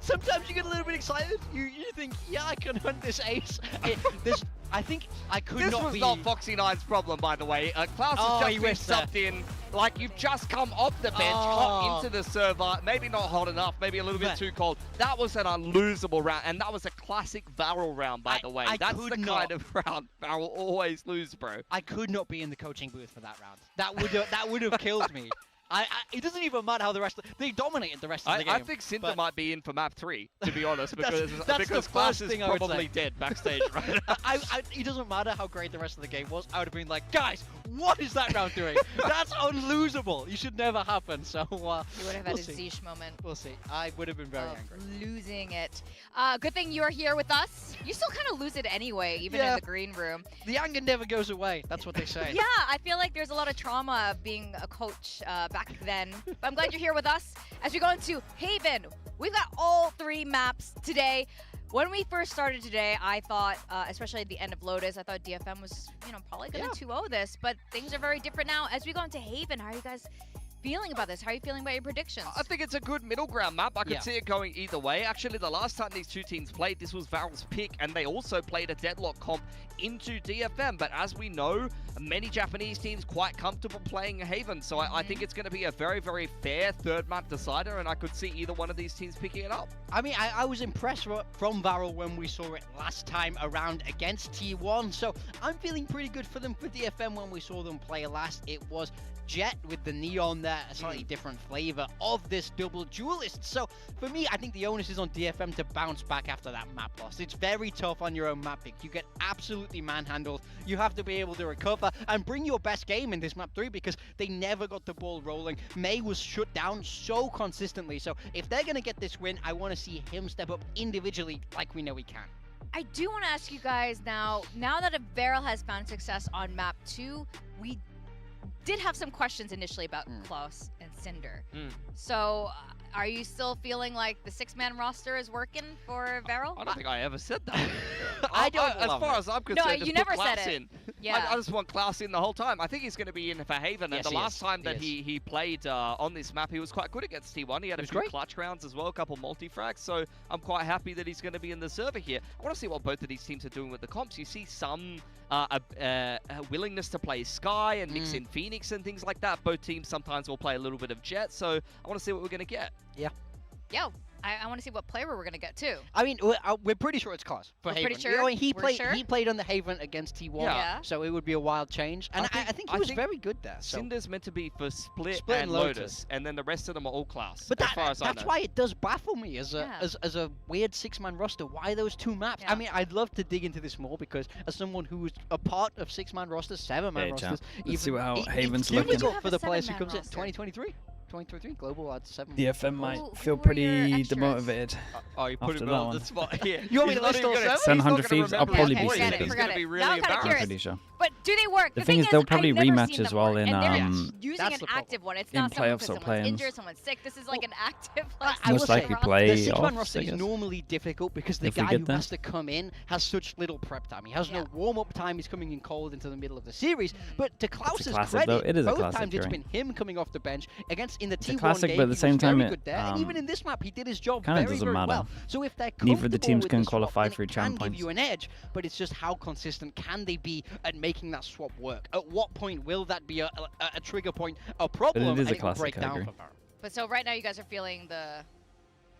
sometimes you get a little bit excited. You think, yeah, I can hunt this ace. I think I could this not was be... not Foxy9's problem, by the way. Klaus has just been subbed in. Like, you've just come off the bench, hot into the server. Maybe not hot enough, maybe a little bit too cold. That was an unlosable round, and that was a classic VARREL round, by the way. That's the kind of round VARREL always lose, bro. I could not be in the coaching booth for that round. That would have killed me. It doesn't even matter how the rest they dominated the rest of the game. I think Cinder might be in for map 3, to be honest, because Klaus is probably dead backstage, right? It doesn't matter how great the rest of the game was. I would have been like, guys, what is that round doing? That's unlosable. You should never happen. So you would have had a Zeesh moment. We'll see. I would have been very angry. Losing it. Good thing you're here with us. You still kind of lose it anyway, even in the green room. The anger never goes away. That's what they say. Yeah, I feel like there's a lot of trauma of being a coach back then. But I'm glad you're here with us as we go into Haven. We've got all 3 maps today. When we first started today, I thought, especially at the end of Lotus, I thought DFM was, probably going to 2-0 this. But things are very different now. As we go into Haven, how are you guys feeling about this? How are you feeling about your predictions? I think it's a good middle ground map. I could see it going either way. Actually, the last time these 2 teams played, this was VARREL's pick, and they also played a deadlock comp into DFM. But as we know, many Japanese teams quite comfortable playing Haven, so I think it's going to be a very, very fair 3rd map decider, and I could see either one of these teams picking it up. I mean, I was impressed from VARREL when we saw it last time around against T1, so I'm feeling pretty good for them. For DFM, when we saw them play last, it was Jet with the neon there, a slightly different flavor of this double duelist. So for me, I think the onus is on DFM to bounce back after that map loss. It's very tough on your own map pick. You get absolutely manhandled. You have to be able to recover and bring your best game in this map 3 because they never got the ball rolling. May was shut down so consistently. So if they're going to get this win, I want to see him step up individually like we know he can. I do want to ask you guys now that VARREL has found success on map 2, we did have some questions initially about Klaus and Cinder. So are you still feeling like the 6-man roster is working for VARREL? I don't think I ever said that. I don't. As far as I'm concerned, no, you never said it. In. Yeah. I just want Klaus in the whole time. I think he's going to be in for Haven. And the last time that he played on this map, he was quite good against T1. He had a few clutch rounds as well, a couple multi-frags. So I'm quite happy that he's going to be in the server here. I want to see what both of these teams are doing with the comps. You see some willingness to play Sky and mix in Phoenix and things like that. Both teams sometimes will play a little bit of Jet. So I want to see what we're going to get. Yeah. Yo, I want to see what player we're going to get too. I mean, we're pretty sure it's Klaus for Haven. Pretty sure? He played on the Haven against T1, so it would be a wild change. And I think he was very good there. So. Cinder's meant to be for Split and Lotus, and then the rest of them are all Klaus. But that's why it does baffle me as a weird 6-man roster. Why those 2 maps? I mean, I'd love to dig into this more because as someone who's a part of 6-man rosters, 7-man rosters, let's see how Haven's looking for the players who comes in 2023. 2023 global at 7. DFM might feel pretty demotivated. Oh, you put him on the spot here. You want me to list all 7? 700 Thieves, I'll probably be forget it. He's going to be really embarrassed. I'm pretty sure. But do they work? The thing is, they'll probably rematch as well in using an active one. It's not someone because someone's injured, someone's sick. This is like an active. Most likely play the 6-man roster is normally difficult because the guy who has to come in has such little prep time. He has no warm-up time. He's coming in cold into the middle of the series. But to Klaus's credit, both times it's been him coming off the bench against in the T1 game. But at the same time, and even in this map, he did his job very, very well. So if they're neither of the teams can qualify for champ points, give you an edge. But it's just how consistent can they be at making that swap work? At what point will that be a trigger point, a problem, but it is and a classic, break down for VARREL? But so right now, you guys are feeling the.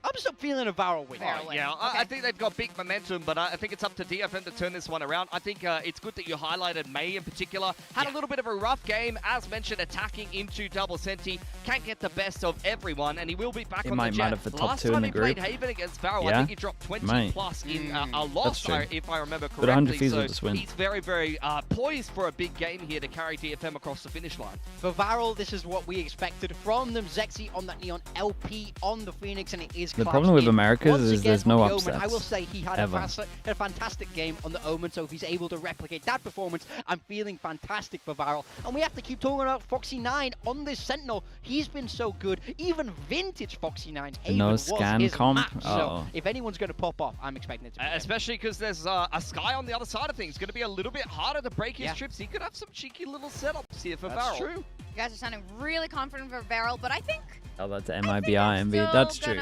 I'm still feeling a VARREL win. Yeah, I think they've got big momentum, but I think it's up to DFM to turn this one around. I think it's good that you highlighted May in particular. Had a little bit of a rough game, as mentioned, attacking into double senti. Can't get the best of everyone, and he will be back on the Jet. For top Last 2 time in the he group. played Haven against VARREL, I think he dropped 20 plus in a loss, if I remember correctly. But 100 Fees so will just win. He's very, very poised for a big game here to carry DFM across the finish line. For VARREL, this is what we expected from them. Zexy on that Neon, LP on the Phoenix, and it is the problem with America is there's no upsets. I will say he had a fantastic game on the Omen, so if he's able to replicate that performance, I'm feeling fantastic for VARREL. And we have to keep talking about Foxy9 on this Sentinel. He's been so good. Even vintage Foxy9's Haven was his map. So if anyone's going to pop off, I'm expecting it to be especially because there's a Sky on the other side of things. It's going to be a little bit harder to break his trips. He could have some cheeky little setups here for VARREL. That's true. You guys are sounding really confident for VARREL, but I think... Oh, that's MIBI, MV. That's true.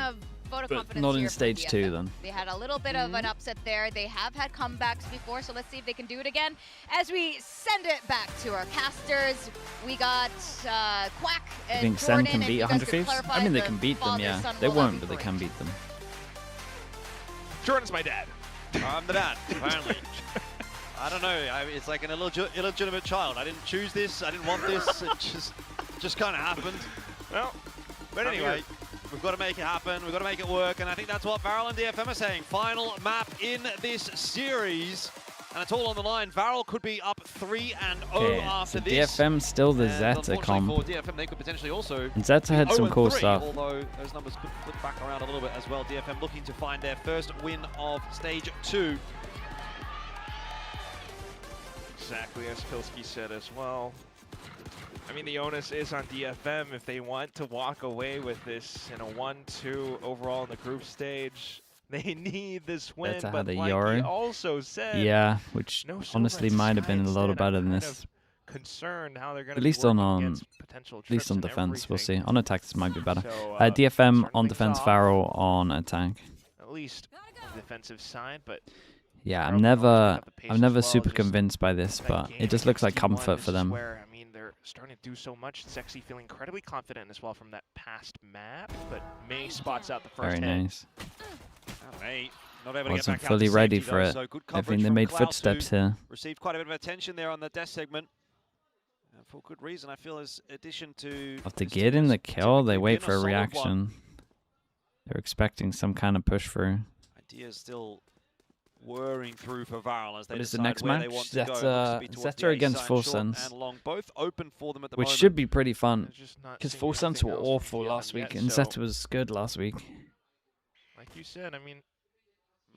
But not in stage 2 then. They had a little bit of an upset there. They have had comebacks before, so let's see if they can do it again. As we send it back to our casters, we got Quack and I think Jordan. Sen can beat 100 Thieves? I mean, they can beat them, yeah. They won't, but they can beat them. Jordan's my dad. I'm the dad, apparently. I don't know. It's like an illegitimate child. I didn't choose this. I didn't want this. It just kind of happened. Well, but anyway, we've got to make it happen. We've got to make it work. And I think that's what VARREL and DFM are saying. Final map in this series. And it's all on the line. VARREL could be up 3-0 after so this. DFM still the ZETA comp. For DFM, they could potentially also and ZETA had some cool stuff. Although those numbers could flip back around a little bit as well. DFM looking to find their first win of stage 2. Exactly as Pilsky said as well. I mean, the onus is on DFM if they want to walk away with this in a 1-2 overall in the group stage. They need this win, ZETA but had a like Yoru. he also said, Yeah, which honestly might have been a lot better than this. Concerned how they're going At least on defense, we'll see. On attack, this might be better. DFM on defense, VARREL on attack. At least on the defensive side, but yeah, I'm never super convinced by this, but it just looks like comfort for them. I mean, they're starting to do so much. Sexy feeling incredibly confident as well from that past map, but May spots out the first hit. Very nice. Not able to Wasn't get back fully out to ready safety, for it. so good I think they from made Klaus, footsteps here. Received quite a bit of attention there on the death segment. And for good reason, I feel, as addition to... After getting the kill, they wait for a reaction. They're expecting some kind of push through. Ideas still whirring through for VARREL as they What is the decide next where match? they want to That's go. ZETA against FOCUSME. And long, both open for them at the Which moment. should be pretty fun. Because seeing FOCUSME anything were else from awful DFM last week, yet, and so- ZETA was good last week. Like you said, I mean,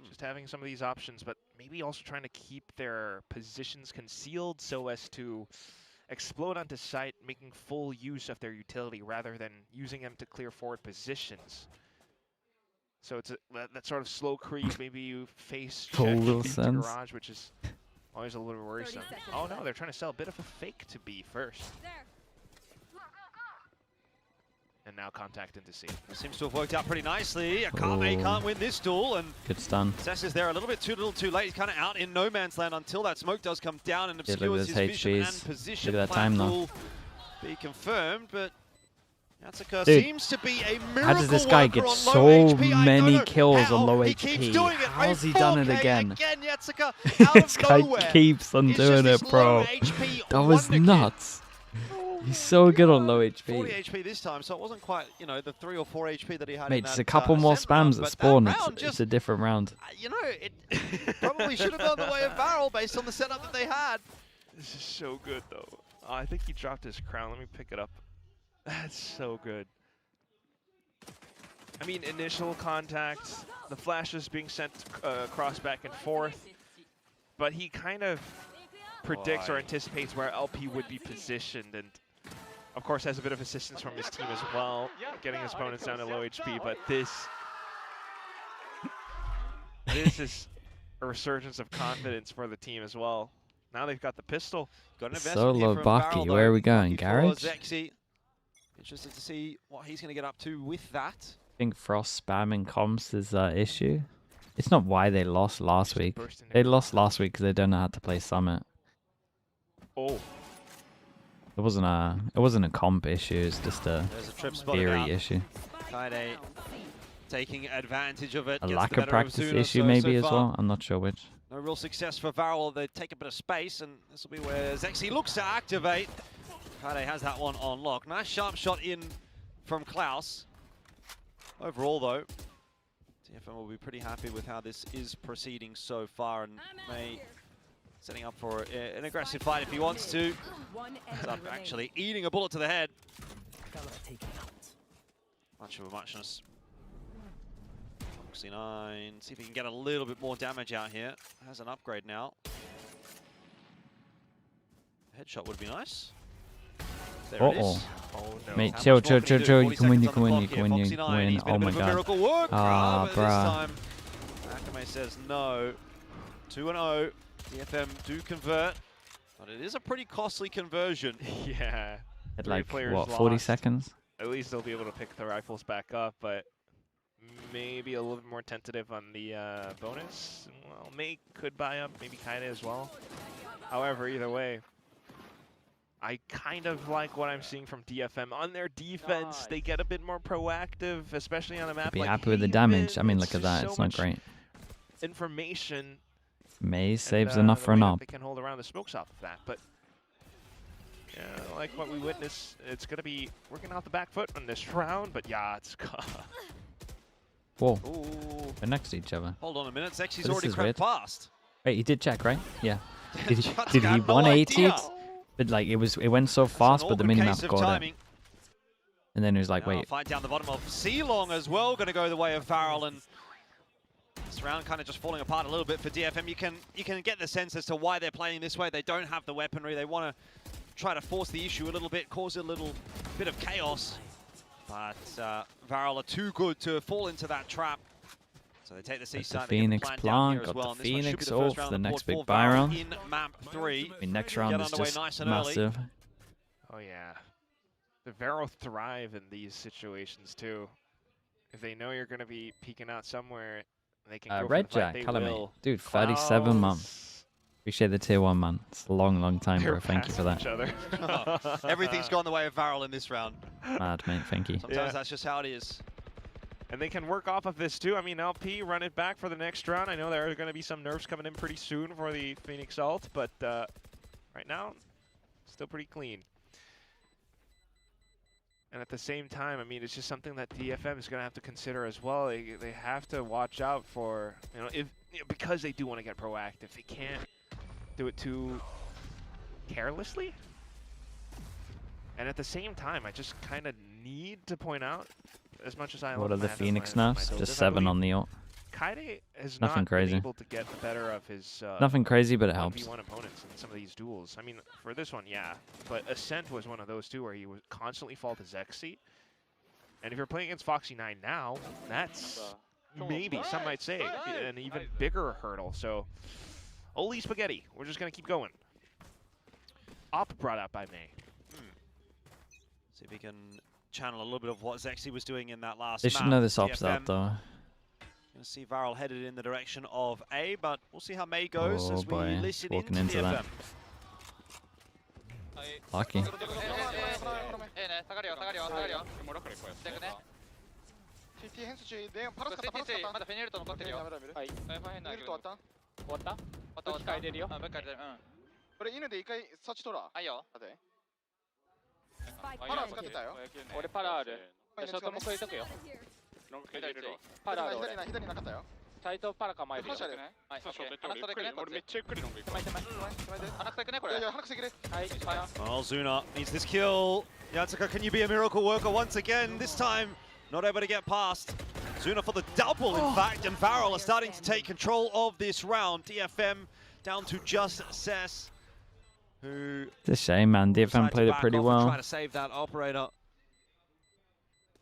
just having some of these options, but maybe also trying to keep their positions concealed so as to explode onto site, making full use of their utility rather than using them to clear forward positions. So it's that sort of slow creep. Maybe you face check into garage, which is always a little worrisome. Oh no, they're trying to sell a bit of a fake to B first. And now contact into C. It seems to have worked out pretty nicely. Akame can't win this duel, and Good stun. Cess is there a little too late. He's kind of out in no man's land until that smoke does come down and obscures his vision and position. Look at that time though. Will be confirmed, but Yatsuka Dude, seems to be a miracle how does this guy worker get on so low HP? many kills how on low he HP? keeps doing it. How's he 4K done it again? Yatsuka, out This of guy nowhere. keeps on It's doing just it, this bro. low HP That was wonder kid. nuts. He's so good on low 40 HP. HP this time, so it wasn't quite, you know, the 3 or 4 HP that he had. Mate, in just that, a couple more Ascent round, spams but at spawn. that round It's a different round. You know, it probably should have gone the way of VARREL based on the setup that they had. This is so good though. I think he dropped his crown. Let me pick it up. That's so good. I mean, initial contact, the flashes being sent across back and forth, but he kind of predicts or anticipates where LP would be positioned, and of course has a bit of assistance from his team as well, getting his opponents down to low HP, but this is a resurgence of confidence for the team as well. Now they've got the pistol. Got an investment Solo here from Baki, VARREL, where are we though. going? Baki for Garage? Zexy. Interested to see what he's going to get up to with that. I think Frost spamming comps is an issue. It's not why they lost last week. They lost last week because they don't know how to play Summit. Oh. It wasn't a comp issue. It's just a theory issue. Kaide taking advantage of it. A gets lack the of better practice Zuna issue so maybe as far. well. I'm not sure which. No real success for VARREL. They take a bit of space, and this will be where Zexy looks to activate. Kaide has that one on lock. Nice sharp shot in from Klaus. Overall, though, DFM will be pretty happy with how this is proceeding so far, and May setting up for an aggressive fight if he wants to. Ends up actually eating a bullet to the head. Much of a muchness. Foxy9, see if he can get a little bit more damage out here. Has an upgrade now. Headshot would be nice. There it is. Oh no. Mate, chill. You can win. You can win. Oh my god. Ah, bruh. Akame says no. 2-0. DFM do convert, but it is a pretty costly conversion. Yeah. At like, what, 40 seconds? At least they'll be able to pick the rifles back up, but maybe a little bit more tentative on the bonus. Well, May could buy up, maybe Kaide as well. However, either way, I kind of like what I'm seeing from DFM. On their defense, they get a bit more proactive, especially on a map Be like happy with the damage. I mean, look at that. It's not great. Information. May saves enough for an op. They can hold around the smokes off of that, but Yeah, like what we witnessed, it's going to be working out the back foot on this round, but yeah, it's... Whoa. Ooh. They're next to each other. Hold on a minute. Zexi's already crept past. Wait, he did check, right? Yeah. Did he 180 it? But like it went so fast, but the minimap got it. And then he was like, wait. Fight down the bottom of C-Long as well, going to go the way of VARREL, and this round kind of just falling apart a little bit for DFM. You can get the sense as to why they're playing this way. They don't have the weaponry. They want to try to force the issue a little bit, cause a little bit of chaos. But VARREL are too good to fall into that trap. So they take the C side. The Phoenix plant, got the Phoenix off the next big buy round. In map 3. I mean, next round is just massive. Oh yeah. The VARREL thrive in these situations too. If they know you're going to be peeking out somewhere, they can go Red for the fight. Jack, Calamity. Dude, 37 months. Appreciate the tier 1, man. It's a long time, bro. Thank you for that. Everything's gone the way of VARREL in this round. Mad, mate. Thank you. Sometimes that's just how it is. And they can work off of this too. I mean, LP run it back for the next round. I know there are going to be some nerfs coming in pretty soon for the Phoenix ult, but right now, still pretty clean. And at the same time, I mean, it's just something that DFM is going to have to consider as well. They have to watch out for, because they do want to get proactive. They can't do it too carelessly. And at the same time, I just kind of need to point out, as much as I what are the Phoenix nerfs? Just 7 on the ult. Kaide has Nothing not crazy. been able to get the better of his nothing crazy, but it helps. 1v1 opponents in some of these duels. I mean, for this one, yeah. But Ascent was one of those too, where he would constantly fall to Zexy. And if you're playing against Foxy9 now, that's maybe, some might say, an even bigger hurdle. So, Oli Spaghetti, we're just going to keep going. Op brought out by May. See if we can channel a little bit of what Zexy was doing in that last They map. should know this op's out, though. Gonna see VARREL headed in the direction of A, but we'll see how May goes as we listen walking into that. DFM. Lucky. Oh, Zuna needs this kill. Yatsuka, can you be a miracle worker once again? This time, not able to get past. Zuna for the double, in fact, and VARREL are starting to take control of this round. DFM down to just Cess, who... It's a shame, man. DFM played it pretty well. Trying to save that operator.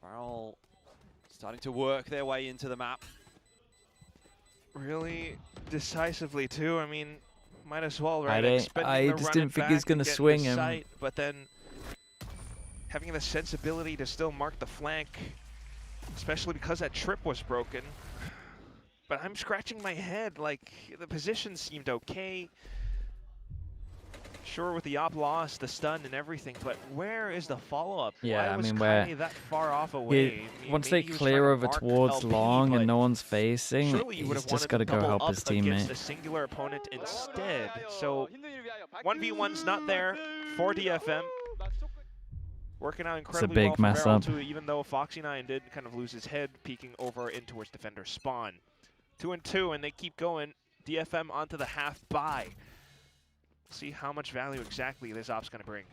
VARREL starting to work their way into the map. Really decisively too. I mean, might as well, right? I just didn't think he's gonna swing him. Sight, but then having the sensibility to still mark the flank, especially because that trip was broken. But I'm scratching my head. Like, the position seemed okay. Sure, with the op loss, the stun and everything, but where is the follow-up? Yeah, Why I mean, was where that far off away? Once they clear over towards long and no one's facing, he's just got to go help his teammate. A singular opponent instead. So 1v1's not there for DFM. Working out incredibly well for VARREL too, even though Foxy9 did kind of lose his head, peeking over in towards defender spawn. 2-2, and they keep going. DFM onto the half buy. See how much value exactly this op's going to bring.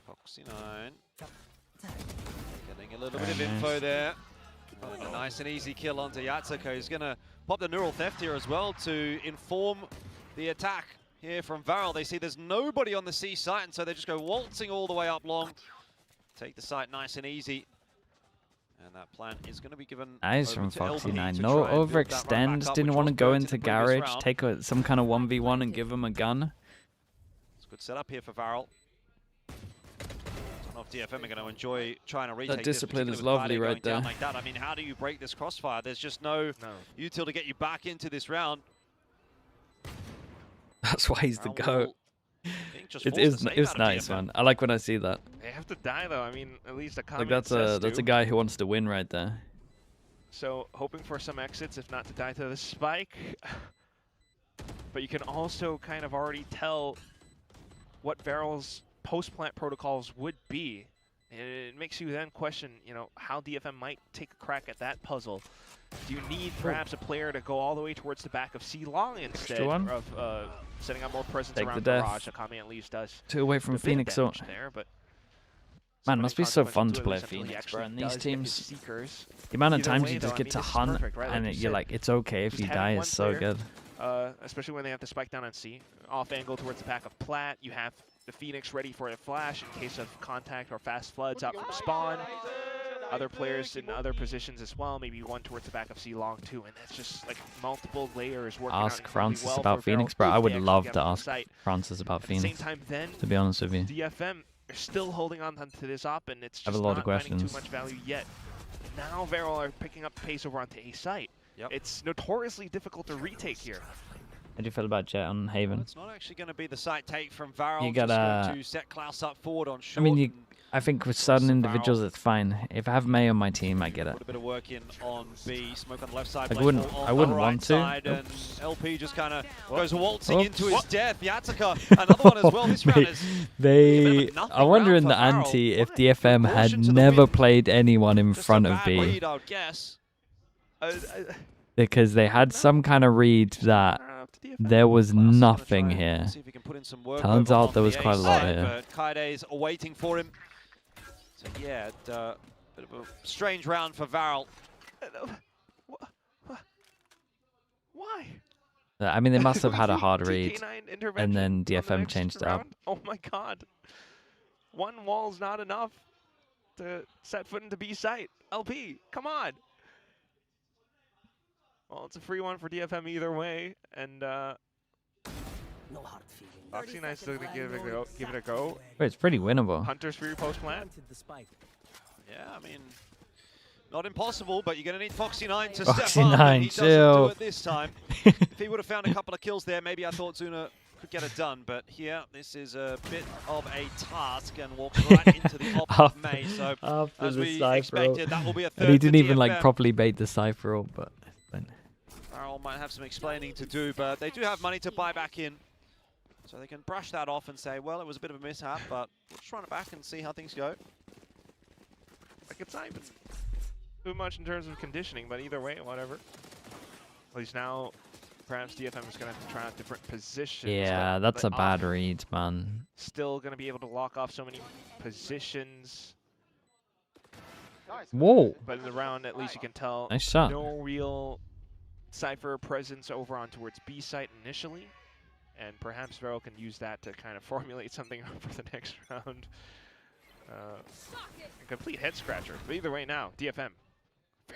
Foxy9 getting a little bit of info there. A nice and easy kill onto Yatsuka. He's going to pop the neural theft here as well to inform the attack here from VARREL. They see there's nobody on the C site, and so they just go waltzing all the way up long. Take the site nice and easy. And that plan is going to be given. Nice from Foxy9. No overextend. Didn't want to go into garage. Take some kind of 1v1 and give him a gun. It's a good setup here for VARREL. I don't know if DFM are going to enjoy trying to retake that discipline this, is lovely right there. Like that. I mean, how do you break this crossfire? There's just no util to get you back into this round. That's why he's the GOAT. It is nice, man. I like when I see that. They have to die though. I mean, at least a like that's a guy who wants to win right there. So hoping for some exits, if not to die to the spike. but you can also kind of already tell what VARREL's post-plant protocols would be. And it makes you then question, you know, how DFM might take a crack at that puzzle. Do you need perhaps a player to go all the way towards the back of C-Long instead of setting up more presence around Garage? Akame at least does. 2 away from Phoenix. There, but man, must be so fun to play Phoenix, bro. And these teams, the amount of times you just get to hunt, and you're like, it's okay if you die is so good. Especially when they have to spike down on C. Off angle towards the back of Plat, you have the Phoenix ready for a flash in case of contact or fast floods out from spawn. Other players in other positions as well, maybe one towards the back of C-Long too, and that's just like multiple layers working Ask Francis about Phoenix, bro. I would love to ask Francis about Phoenix, at the same time, then, to be honest with you. DFM are still holding on to this op, and it's just I have a lot not of questions. too much value yet. Now VARREL are picking up pace over onto A site. It's notoriously difficult to retake here. How do you feel about Jet on Haven? Well, it's not actually going to be the site take from VARREL. You gotta to set Klaus up forward on short. I mean, I think with certain individuals, it's fine. If I have May on my team, I get it. Put a bit of work in on B. Smoke on the left side. I wouldn't want to. And LP just kind of goes waltzing into his death. Yatsika, another one as well. This round is I wonder in the ante if DFM had never played anyone in front of B. Read, I would guess. Because they had some kind of read that there was nothing here. Turns out there was quite a lot here. Kaide's awaiting for him. So yeah, bit of a strange round for VARREL. Why? I mean, they must have had a hard read, and then DFM changed it up. Oh my god. One wall's not enough to set foot into B site. LP, come on. Well, it's a free one for DFM either way, and Foxy9's still gonna give it a go. Wait, it's pretty winnable. Hunter's free post plant. Yeah, I mean, not impossible, but you're gonna need Foxy9 to Foxy9, step up, and he doesn't chill. do it this time. If he would have found a couple of kills there, maybe I thought Zuna could get it done, but here, this is a bit of a task and walks right into the op of May. So, as we expected, that will be a third. And he didn't even DFM. like properly bait the Cypher, but. VARREL might have some explaining to do, but they do have money to buy back in. So they can brush that off and say, well, it was a bit of a mishap, but we'll just run it back and see how things go. Like, it's not even too much in terms of conditioning, but either way, whatever. At least now, perhaps DFM is going to have to try out different positions. Yeah, that's a bad read, man. Still going to be able to lock off so many positions. Whoa. But in the round, at least you can tell Nice shot. No real Cypher presence over on towards B site initially. And perhaps VARREL can use that to kind of formulate something for the next round. A complete head scratcher. But either way now, DFM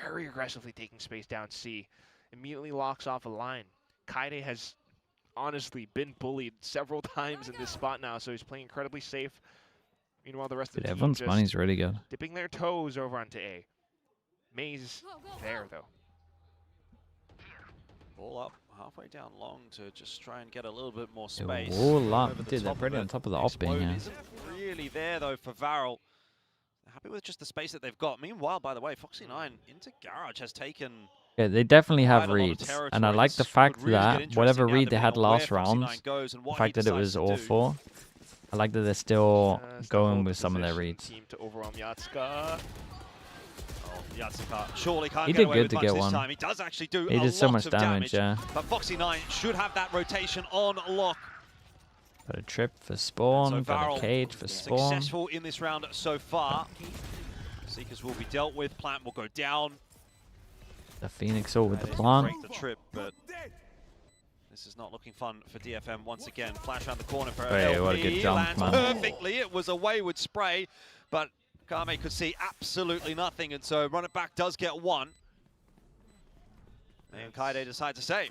very aggressively taking space down C. Immediately locks off a line. Kaide has honestly been bullied several times in this spot now, so he's playing incredibly safe. Meanwhile, the rest of the team everyone's money's really good. Dipping their toes over onto A. May's there, though. Ball up halfway down long to just try and get a little bit more space. All up. Dude, they're pretty on top of the op being here. Isn't really there, though, for VARREL. Happy with just the space that they've got. Meanwhile, by the way, Foxy9 into Garage has taken... Yeah, they definitely have reads. And I like the fact that whatever read they had last round, the fact that it was all 4, I like that they're still going with some of their reads. Team to overwhelm Yatsika. Yatsika surely can't he get did away good with to much get this one. time. He does actually do He a did so lot much of damage, yeah. But Foxy9 should have that rotation on lock. Got a trip for spawn, got a cage for spawn. Successful in this round so far. Seekers will be dealt with. Plant will go down. The Phoenix all with the plant. Break the trip, but this is not looking fun for DFM once again. Flash around the corner for Hey, LP. what a good jump, Lands man. perfectly. It was a wayward spray, but Kame could see absolutely nothing, and so run it back does get one. And Kaide decides to save.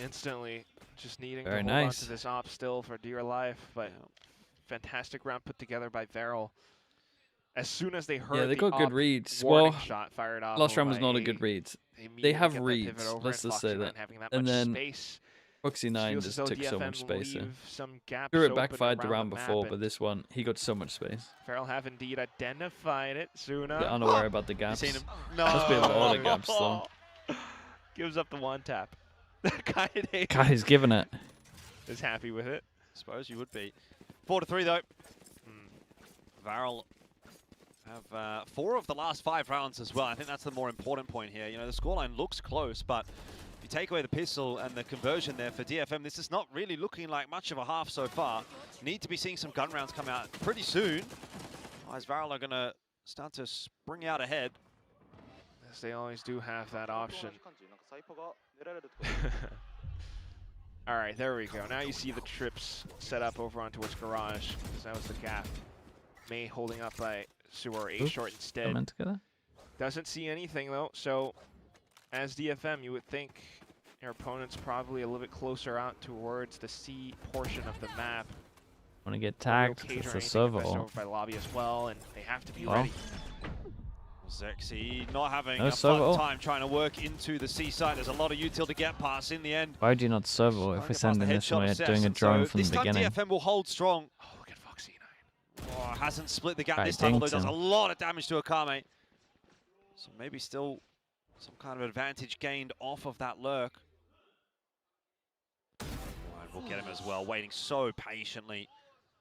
Instantly, just needing Very to hold on nice. to this op still for dear life, but fantastic round put together by VARREL. As soon as they heard they got good reads. Well, Well, fired off last round was not a good read. They have reads, let's just say that. And then Foxy9 just took so much space here. Sure, it backfired the round before, but this one, he got so much space. VARREL have indeed identified it. Suna. They're unaware about the gaps. Seen him. No. Must be a lot of gaps, though. Gives up the one tap. Guy's giving it. is happy with it. I suppose you would be. 4-3 though. VARREL have 4 of the last 5 rounds as well. I think that's the more important point here. You know, the scoreline looks close, but if you take away the pistol and the conversion there for DFM, this is not really looking like much of a half so far. Need to be seeing some gun rounds come out pretty soon. Otherwise, VARREL are going to start to spring out ahead. Yes, they always do have that option. All right, there we go. Now you see the trips set up over on towards garage. That was the gap. May holding up by Sewer A short instead. Doesn't see anything though. So as DFM, you would think your opponent's probably a little bit closer out towards the C portion of the map. Want to get tagged? It's a server. Over by lobby as well, and they have to be ready. Zexy not having a fun time trying to work into the C side. There's a lot of util to get past in the end. Why do you not servo if we're sending this way, doing a drone from the beginning? DFM will hold strong. Oh, look at FOCUSME. Oh, hasn't split the gap this time, although does a lot of damage to Akame. So maybe still some kind of advantage gained off of that lurk. And we'll get him as well, waiting so patiently.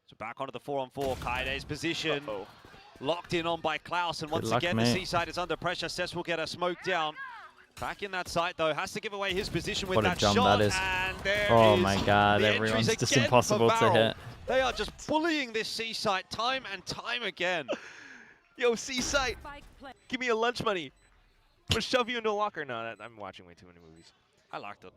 So back onto the 4-on-4, Kaide's position. Locked in on by Klaus, and once again the C side is under pressure. Cess will get a smoke down. Back in that site though, has to give away his position with that shot. That is. And there oh is my god, everyone's just impossible to hit. They are just bullying this C site time and time again. Yo, C site, give me your lunch money. We'll shove you into a locker. No, I'm watching way too many movies. I liked it.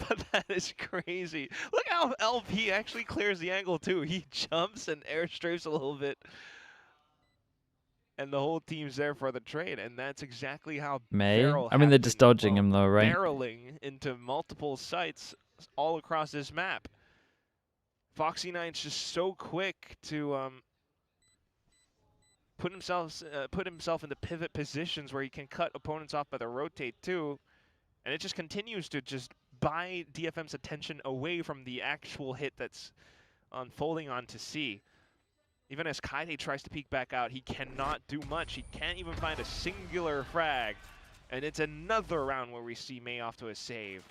But that is crazy. Look how LP actually clears the angle too. He jumps and airstrafes a little bit. And the whole team's there for the trade, and that's exactly how VARREL I mean, they're just dodging him though, right? Barreling into multiple sites all across this map. Foxy9's just so quick to put himself into pivot positions where he can cut opponents off by the rotate too, and it just continues to just buy DFM's attention away from the actual hit that's unfolding onto C. Even as Kaide tries to peek back out, he cannot do much. He can't even find a singular frag. And it's another round where we see May off to a save.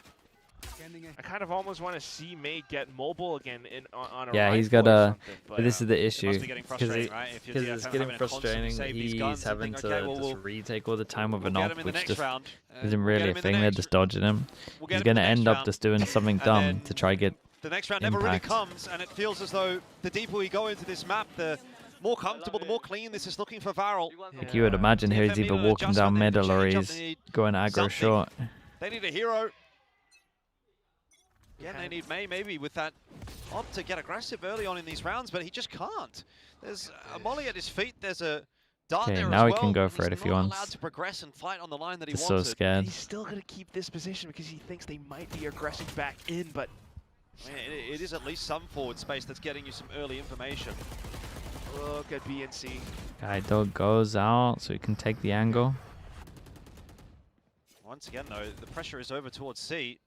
I kind of almost want to see May get mobile again on a yeah, he's got a... But this is the issue. Because it's getting frustrating that he's having to just retake all the time with an op, which just isn't really a thing. They're just dodging him. He's going to end up just doing something dumb to try get the next round never really comes, and it feels as though the deeper we go into this map, the more comfortable, the more clean this is looking for VARREL. Like you would imagine here he's either walking down middle or he's going aggro short. They need a hero. Yeah, they need May maybe with that opt to get aggressive early on in these rounds, but he just can't. There's a molly at his feet, there's a dart there now as he can go for it if he wants. Allowed to progress and fight on the line that he wanted. So scared. He's still going to keep this position because he thinks they might be aggressing back in, but it is at least some forward space that's getting you some early information. Look at BNC. Kaido goes out so he can take the angle. Once again though, the pressure is over towards C.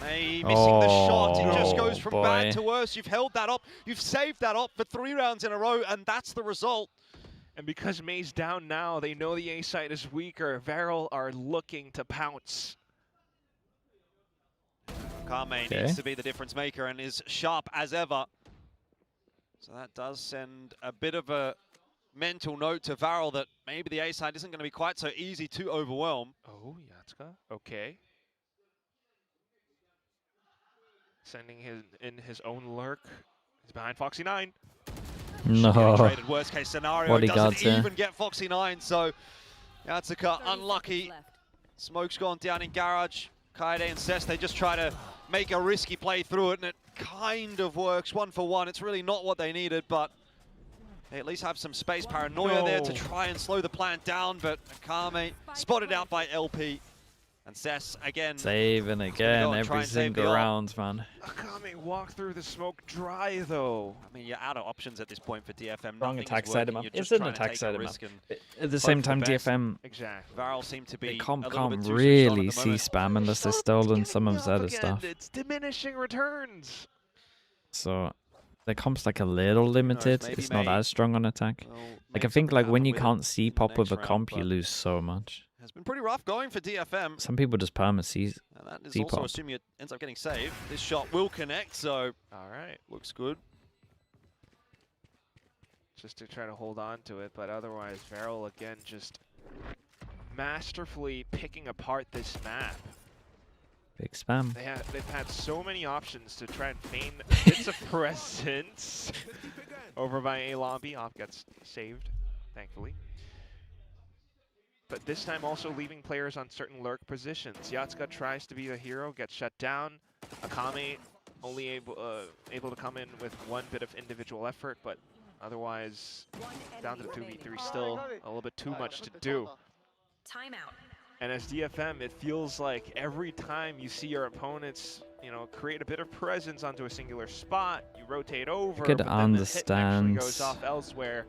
May missing the shot, it just goes from bad to worse. You've held that up, you've saved that up for 3 rounds in a row, and that's the result. And because May's down now, they know the A side is weaker. VARREL are looking to pounce. Kame needs to be the difference maker and is sharp as ever. So that does send a bit of a mental note to VARREL that maybe the A side isn't going to be quite so easy to overwhelm. Oh, Yatsuka, okay. Sending his own lurk. He's behind Foxy9. No. Traded worst case scenario. Doesn't even get Foxy9, so Yatsuka unlucky. Smoke's gone down in garage. Kaide and Cess, they just try to make a risky play through it, and it kind of works 1 for 1. It's really not what they needed, but they at least have some space paranoia there to try and slow the plant down, but Akame spotted out by LP. And Cess again. Saving again every single round, man. Akame walked through the smoke dry, though. I mean, you're out of options at this point for DFM. Wrong attack side of map. It's an attack side of map. At the same time, DFM, VARREL seem to be can't really see spam unless they've stolen some of ZETA stuff. It's diminishing returns. So the comp's like a little limited. It's not as strong on attack. Like I think like when you can't see pop with a comp, you lose so much. It's been pretty rough going for DFM. Some people just perma sees. And that is also assuming it ends up getting saved. This shot will connect, so all right, looks good. Just to try to hold on to it, but otherwise, VARREL again just masterfully picking apart this map. Big spam. They've had so many options to try and feign bits of presence over by A lobby. Op gets saved, thankfully. But this time also leaving players on certain lurk positions. Yatsuka tries to be the hero, gets shut down. Akame only able to come in with one bit of individual effort, but otherwise down to the 2v3, still a little bit too much to do. Timeout. And as DFM, it feels like every time you see your opponents, you know, create a bit of presence onto a singular spot, you rotate over, could but then understand the hit actually goes off elsewhere.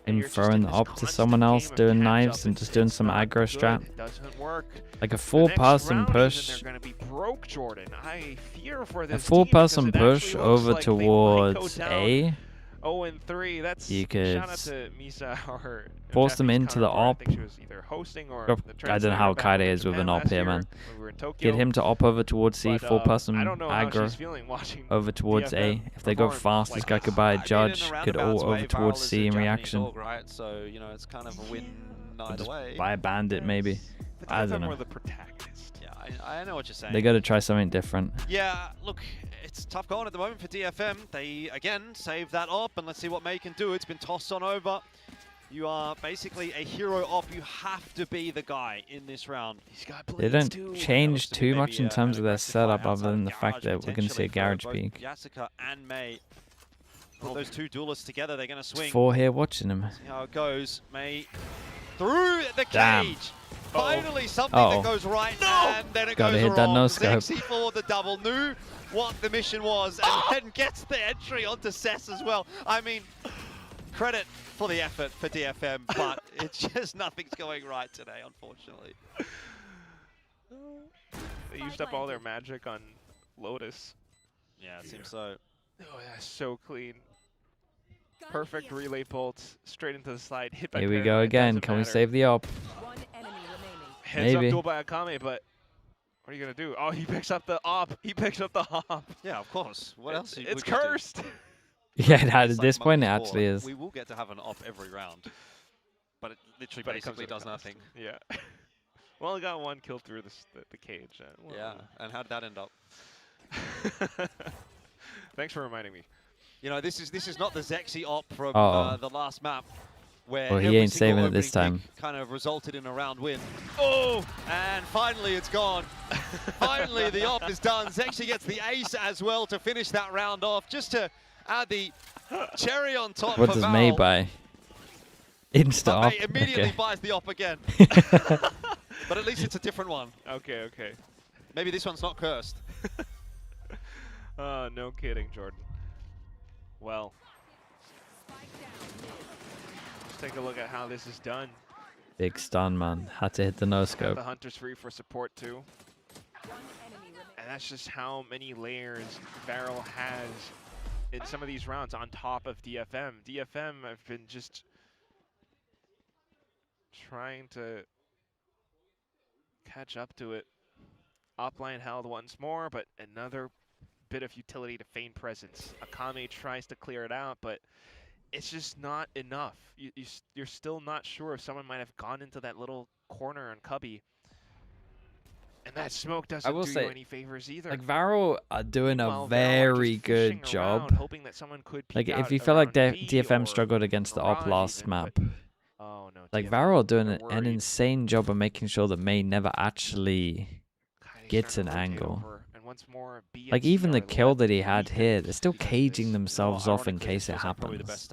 in throwing the op to someone else, doing knives and just doing some aggro strat. It doesn't work. Like a 4-person push. They're going to be broke, Jordan. I fear for this A 4-person push over towards A. 0-3. That's you could shout out to Misa or force them into the op. I think she was either hosting or I don't know how Kaide is with an op here, man. Get him to op over towards C, 4-person aggro over towards A. If they go fast, this guy could buy a judge, could all over towards C in reaction. Right, so you know it's kind of a win either way. Buy a bandit maybe. I don't know. Yeah, I know what you're saying. They got to try something different. Yeah, look, it's tough going at the moment for DFM. They again save that op, and let's see what May can do. It's been tossed on over. You are basically a hero op. You have to be the guy in this round. They don't change too much in terms of their setup, other than the fact that we're going to see a garage peak. Yatsuka and May. Put those two duelists together, they're going to swing. 4 here watching him. See how it goes. May through the Damn. cage. Finally something that goes right, and then it Gotta goes hit wrong. that no scope. Zexy for the double, knew what the mission was, and then gets the entry onto Cess as well. I mean, credit for the effort for DFM, but it's just nothing's going right today, unfortunately. They used up all their magic on Lotus. Yeah, it seems so. Oh yeah, so clean. Perfect relay bolt straight into the slide. Hit by Here we go again. Can we save the op? Heads Maybe. up duel by Akame, but what are you gonna do? Oh, he picks up the op. He picks up the op. Yeah, of course. What else? It's cursed. Yeah, at this point it actually is. We will get to have an op every round, but it literally basically does nothing. Yeah. Well, it got one kill through the cage. Yeah, and how did that end up? Thanks for reminding me. You know, this is not the Zexy op from the last map, where well, he ain't saving it this time. Kind of resulted in a round win. Oh, and finally it's gone. Finally the op is done. Zexy gets the ace as well to finish that round off, just to add the cherry on top. What does May buy? Insta op. May immediately buys the op again. But at least it's a different one. Okay, okay. Maybe this one's not cursed. No kidding, Jordan. Well, let's take a look at how this is done. Big stun, man. Had to hit the no scope. The Hunter's free for support too. And that's just how many layers VARREL has in some of these rounds on top of DFM. DFM have been just trying to catch up to it. Upline held once more, but another bit of utility to feign presence. Akame tries to clear it out, but it's just not enough. You're still not sure if someone might have gone into that little corner on Cubby. And that smoke doesn't do you any favors either. Like, VARREL are doing a very good job. Hoping that someone could like, if you feel like DFM struggled against the op last map, like, VARREL are doing an insane job of making sure that May never actually gets an angle. Like, even the kill that he had here, they're still caging themselves off in case it happens.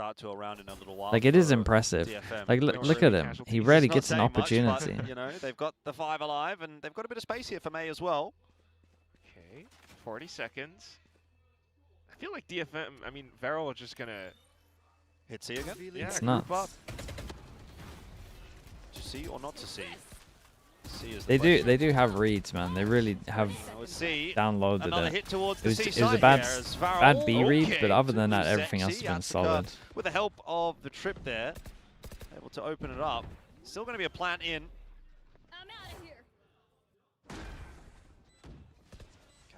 Like, it is impressive. Like, look at him. He rarely gets an opportunity. Much, but, you know, they've got the 5 alive, and they've got a bit of space here for May as well. Okay, 40 seconds. I feel like DFM, I mean, VARREL are just gonna hit C again? Yeah, it's nuts. To see or not to see? They do have reads, man. They really have downloaded it. It was a bad B read, but other than that, everything else has been solid. With the help of the trip there, able to open it up. Still going to be a plant in.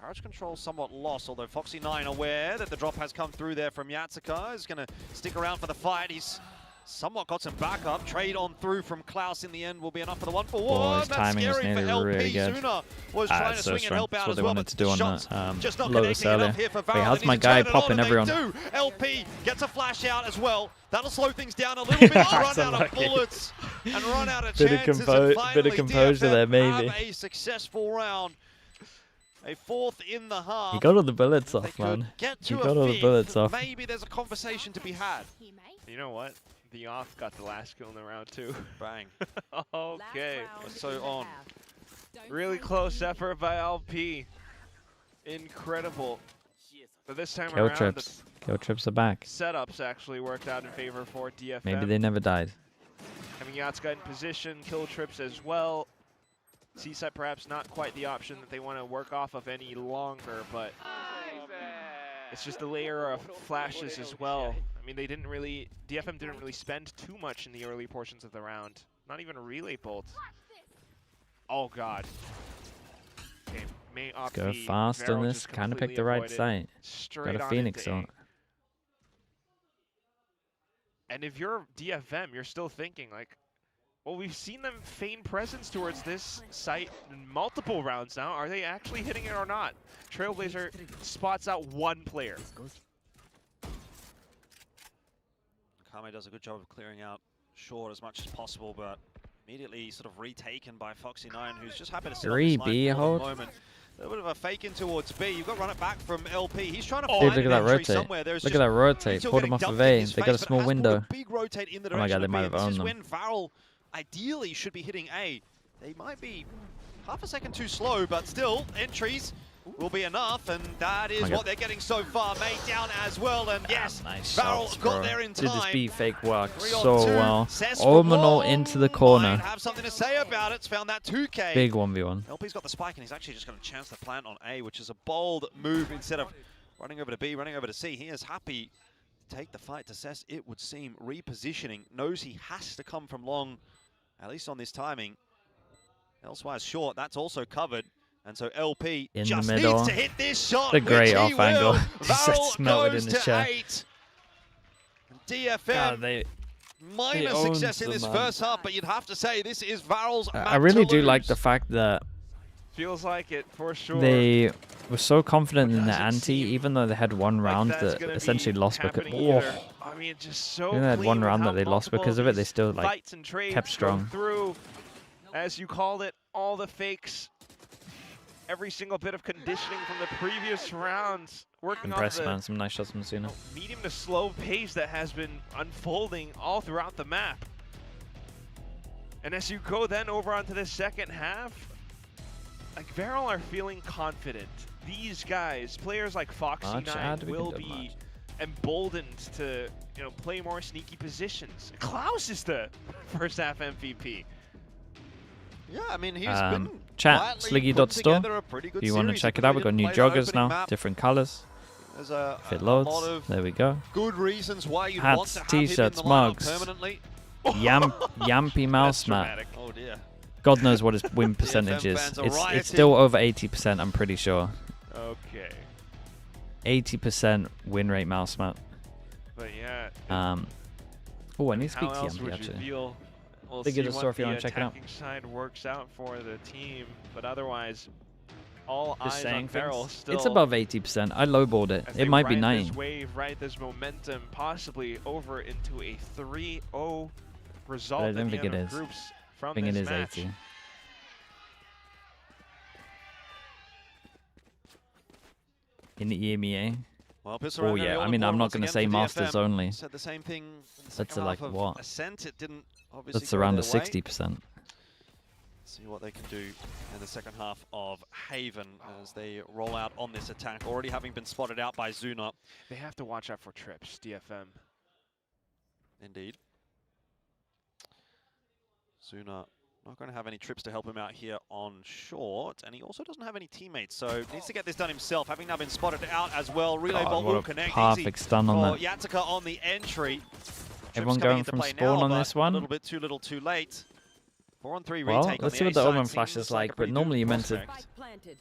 Carriage control somewhat lost, although Foxy9 aware that the drop has come through there from Yatsuka. Is going to stick around for the fight. He's somewhat got some backup. Trade on through from Klaus in the end will be enough for the 1-for-1. His That's timing is scary for nearly LP. really good. Zuna was trying to swing and help out That's what as they well, wanted but to do on shots that just not Lotus connecting earlier. enough here for Wait, VARREL. how's They my need to guy turn it on, popping and they everyone? do. LP gets a flash out as well. That'll slow things down a little bit. Run out of bullets and run out of chances. Bit of composure there, maybe. Have a successful round. A fourth in the half. He got all the bullets off, man. He got all the bullets off. Maybe there's a conversation to be had. You know what? The off got the last kill in the round too. Bang. Okay. So on. Really close effort by LP. Incredible. But this time Kill around, trips. Kill trips are back. Setups actually worked out in favor for DFM. Maybe they never died. Having Yatsuka in position, kill trips as well. C-side perhaps not quite the option that they want to work off of any longer, but it's just a layer of flashes as well. I mean, they didn't really, DFM didn't really spend too much in the early portions of the round. Not even a relay bolt. Oh god. Okay, may opt Go B. fast on VARREL this. just Kind of picked the completely right avoided. site. Straight Got a on Phoenix into A. on. And if you're DFM, you're still thinking like, well, we've seen them feign presence towards this site in multiple rounds now. Are they actually hitting it or not? Trailblazer spots out one player. Kame does a good job of clearing out short as much as possible, but immediately sort of retaken by Foxy9, who's just happy to sit on this line 3B for hold. the moment. A little bit of a fake in towards B. You've got to run it back from LP. He's trying to Dude, find look at an that entry rotate. somewhere. There's Look at that rotate. Retail Pulled him getting off of dumped in A. his They face, got a but small has pulled window. a big rotate in the Oh my god, direction they of might B, have and owned this is them. when VARREL ideally should be hitting A. They might be half a second too slow, but still, entries will be enough, and that is what they're getting so far. Made down as well, and yes, Nice VARREL shots, got bro. there in Did this time. B fake work 3 so on 2. well. Says from Omenal long, into the corner. might have something to say about it. Found that 2K. Big 1v1. LP's got the spike, and he's actually just going to chance the plant on A, which is a bold move. Instead of running over to B, running over to C, he is happy to take the fight to Cess, it would seem. Repositioning, knows he has to come from long, at least on this timing. Elsewise short, that's also covered. And so LP In just the middle. needs to hit this shot. The great which he off angle. will. Just VARREL smelted goes in the to chair. 8. DFM God, they minor owned success in them, this man. first half, but you'd have to say this is VARREL's map I really to do like lose. the fact that Feels like it for sure. they were so confident in the Doesn't ante, seem even though they had one round that's that gonna be essentially lost because. happening either. I mean, just so Even though they had clean one with round how that they lost because of it, they multiple still these like fights and trades kept go strong. through, as you called it, all the fakes. Every single bit of conditioning from the previous rounds, working Impressive, on man. the Some nice shots from Suna. medium to slow pace that has been unfolding all throughout the map. And as you go then over onto the second half, like VARREL are feeling confident. These guys, players like Foxy9, will be emboldened to, you know, play more sneaky positions. Klaus is the first half MVP. Yeah, I mean, he's been chat, Sliggy.store. If you want to series. check it out, we've got new joggers now, Map. different colors. There's a Fit lot loads. of There we go. good reasons why you Hats, want to have him in t-shirts, the lineup mugs. permanently. Yampy mouse mat. Dramatic. Oh dear. God knows what his win percentage is. fans are It's rioting. still over 80%, I'm pretty sure. Okay. 80% win rate mouse mat. But yeah. Oh, I need to speak How to else Yampy would you actually. feel? We'll They see get a store what if you the wanna check it out. attacking side works out for the team, but otherwise, all Just eyes saying on VARREL things. still. It's above 80%. I lowballed it. as It they might be ride 9. This wave, ride this momentum, possibly over into a 3-0 result. But I at don't the think end it of is. groups from I think it this is match. 80. In the EMEA. Well, Pistol Oh Round gonna yeah, be I all mean, I'm important not once going to again say for Masters DFM. only. Said the same thing. in the That's second like half of what? Ascent, it didn't obviously That's go around their the way. 60%. See what they can do in the second half of Haven as they roll out on this attack, already having been spotted out by Zuna. They have to watch out for trips, DFM. Indeed. Zuna not going to have any trips to help him out here on short, and he also doesn't have any teammates, so needs to get this done himself, having now been spotted out as well. Relay God, bolt what will a connect. perfect stun on for that. Yatsuka on the entry. Everyone Trips coming going into from play spawn now, on but this one? A little bit too little too late 4-on-3 Well, retake. let's on see what the the A Omen side. Flash Seems is like, a but pretty normally you good meant to prospect.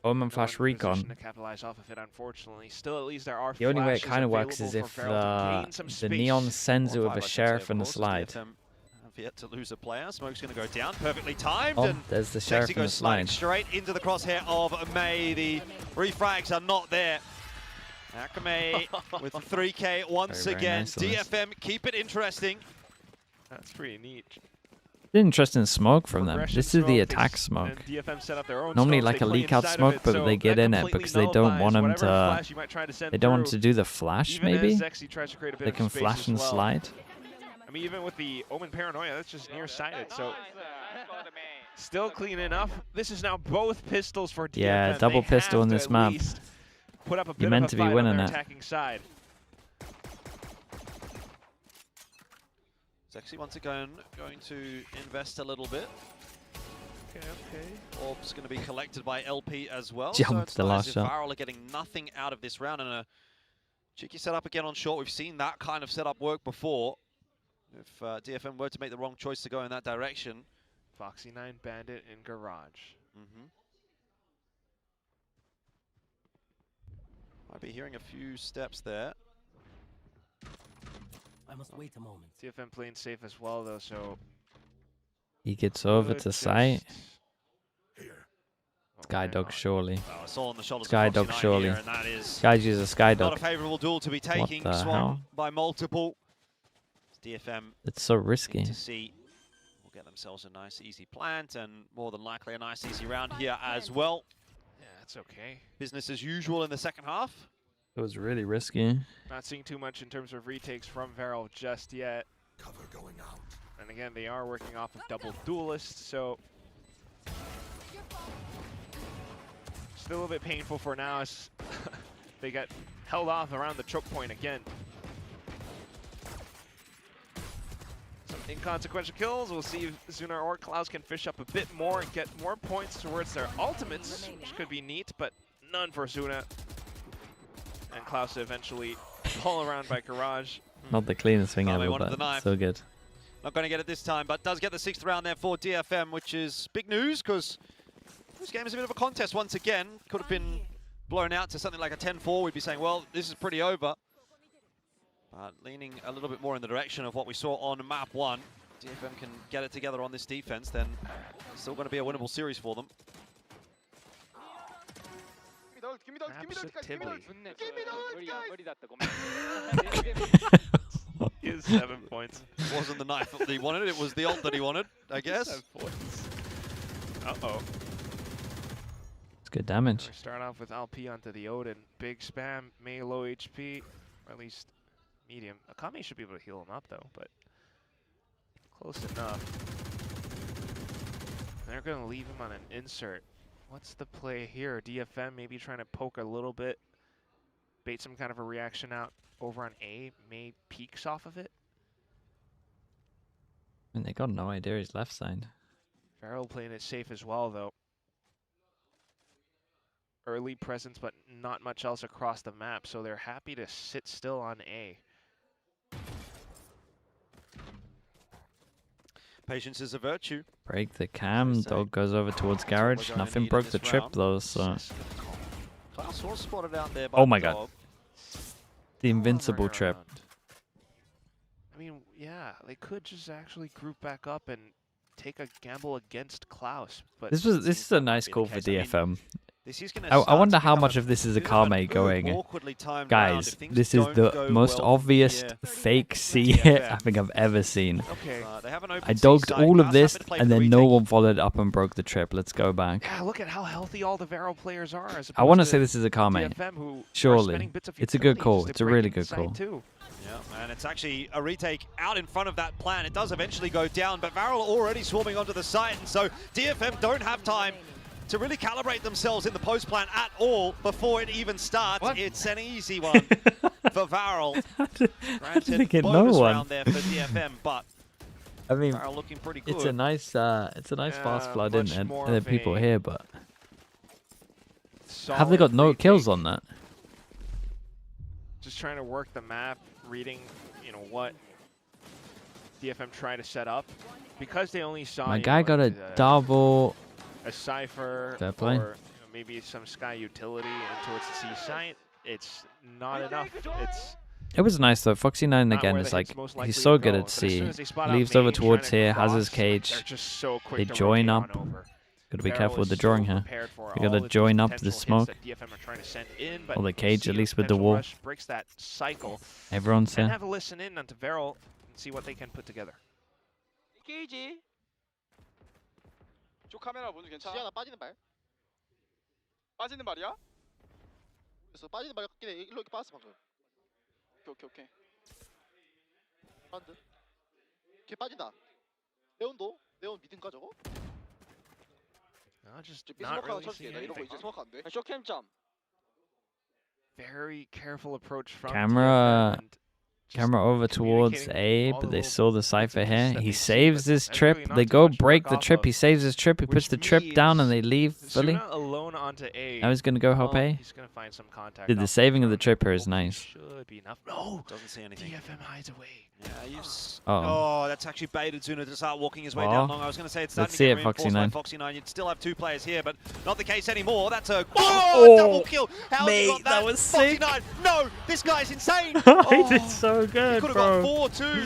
Omen Flash recon. To capitalize off of it, unfortunately. Still, at least there are The only way it flashes kind of works available is for if Varrel to gain some the space. Neon sends it with 4-5, a I should Sheriff say, and a of course, slide. DFM have yet to lose a player. Smoke's going to go down, perfectly timed. Oh, And there's the Sheriff Sexy and the goes sliding slide. straight into the crosshair of May. The refrags are not there. Akame with 3K once Very again. nice on this. DFM, keep it interesting. That's pretty neat. Interesting smoke from them. Progression This is the smoke, attack smoke. and DFM set up their own Normally smokes. like They a play leak out inside of smoke, it, but so they get that in it completely because they don't want them nullifies to. whatever flash you might try to send They don't want through, to do the flash, even maybe. as Zexy tries to create a bit They of can space flash as and well. slide. I mean, even with the Omen Paranoia, that's just nearsighted. So still clean enough. This is now both pistols for DFM. Yeah, double They pistol have in to this at map. least put up a bit You're meant of a to be fight on winning their it. attacking side. Sexy once again going to invest a little bit. Okay. Orb's going to be collected by LP as well. Jump so it's the nice last if shot. VARREL are getting nothing out of this round, and a cheeky setup again on short. We've seen that kind of setup work before. If DFM were to make the wrong choice to go in that direction. Foxy9 Bandit in garage. Might be hearing a few steps there. I must wait a moment. DFM playing safe as well, though, so He gets over could to just- site. Oh, Skydog surely. Oh, it's all on the shoulders Skydog of Foxy9 surely. here, and that is Sky's use a not a Skydog. favourable duel to be taking. the Swung hell? by multiple. DFM It's so risky. to see will get themselves a nice easy plant, and more than likely a nice easy round here as well. yeah, that's okay. Business as usual in the second half. It was really risky. Not seeing too much in terms of retakes from VARREL just yet. Cover going out. And again, they are working off of double duelists, so still a little bit painful for now as they get held off around the choke point again. Some inconsequential kills. We'll see if Zunar or Klaus can fish up a bit more and get more points towards their ultimates, which could be neat, but none for Zuna. And Klaus eventually pull around by Garage. Not the cleanest thing Oh, they ever, wanted the but knife. so good. Not going to get it this time, but does get the 6th round there for DFM, which is big news because this game is a bit of a contest once again. Could have been blown out to something like a 10-4. We'd be saying, well, this is pretty over. But leaning a little bit more in the direction of what we saw on map 1. DFM can get it together on this defense, then it's still going to be a winnable series for them. He has 7 points. It wasn't the knife that he wanted, it was the ult that he wanted, I guess. 7 points. Uh-oh. It's good damage. We start off with LP onto the Odin. Big spam, May low HP, or at least medium. Akame should be able to heal him up though, but close enough. They're going to leave him on an insert. What's the play here? DFM maybe trying to poke a little bit, bait some kind of a reaction out over on A. May peeks off of it. I mean, they got no idea he's left side. VARREL playing it safe as well, though. Early presence, but not much else across the map, so they're happy to sit still on A. Patience is a virtue. Break the cam. Dog goes over towards garage. Nothing broke the trip though, so. Klaus was spotted out there by Oh my Dog. god. The invincible trip. I mean, yeah, they could just actually group back up and take a gamble against Klaus. But This is a nice call for DFM. This is gonna I start wonder to how become much a of this is a bit of an Kame going. awkwardly timed round Guys, if things this is don't the go most well obvious here. fake C hit I think I've ever seen. Okay. They have an open I C dogged side. all of Klaus this, happened to play and for the then no retake. one followed up and broke the trip. Let's go back. Yeah, look at how healthy all the VARREL players are. As I want to opposed say this is a Kame. DFM, who are Surely. spending bits of It's a good utility call. just to It's a break really into good site call. too. Yeah, and it's actually a retake out in front of that plan. It does eventually go down, but VARREL already swarming onto the site, and so DFM don't have time to really calibrate themselves in the post plan at all before it even starts. What? It's an easy one for VARREL. Granted, think it no bonus one. round there for DFM, but I mean, VARREL looking pretty good. it's a nice fast flood, much isn't it? more And the of people a here, but have solid they got no retake. kills on that? Just trying to work the map, reading, what DFM try to set up. Because they only saw My guy got a double. A Cypher or maybe some Sky utility and towards the C site, it's not enough. It was nice though. Foxy9 again is like, he's so good at C. Leaves over towards here, has his cage. They join up. Gotta be careful with the drawing here. You gotta join up the smoke. Or the cage, at least with the wall. Everyone's here. Have a listen in onto VARREL and see what they can put together. 쪽 카메라 보는 괜찮아? 지하나 빠지는 발. 빠지는 발이야? 그래서 빠지는 발 같긴 해. 일로 이렇게 빠졌어 방금. 오케이. 반드. 걔 빠진다. 네온도? 네온 믿음가 저거? No, just 이제 not 스모크 하나 really 쳐줄게. seeing 나 이런 거 anything. 이제 스모크 안 돼. 쇼캠 점. Very careful approach from Camera. DFM and Camera over towards A, but they saw the Cypher here. He saves his trip. They go break the trip. He saves his trip. He puts the trip down and they leave fully. Now he's going to go help A. Dude, the saving of the trip here is nice. Should be enough. No! Doesn't see anything. DFM hides away. Yeah, Oh, that's actually baited Zuna to start walking his way down long. I was going to say it's starting let's to see get it, reinforced by Foxy9. Foxy9. You'd still have two players here, but not the case anymore. That's a double kill. How mate, got that? that was sick. Foxy9, no, this guy's insane. He did so good, he could have bro. got 4-2.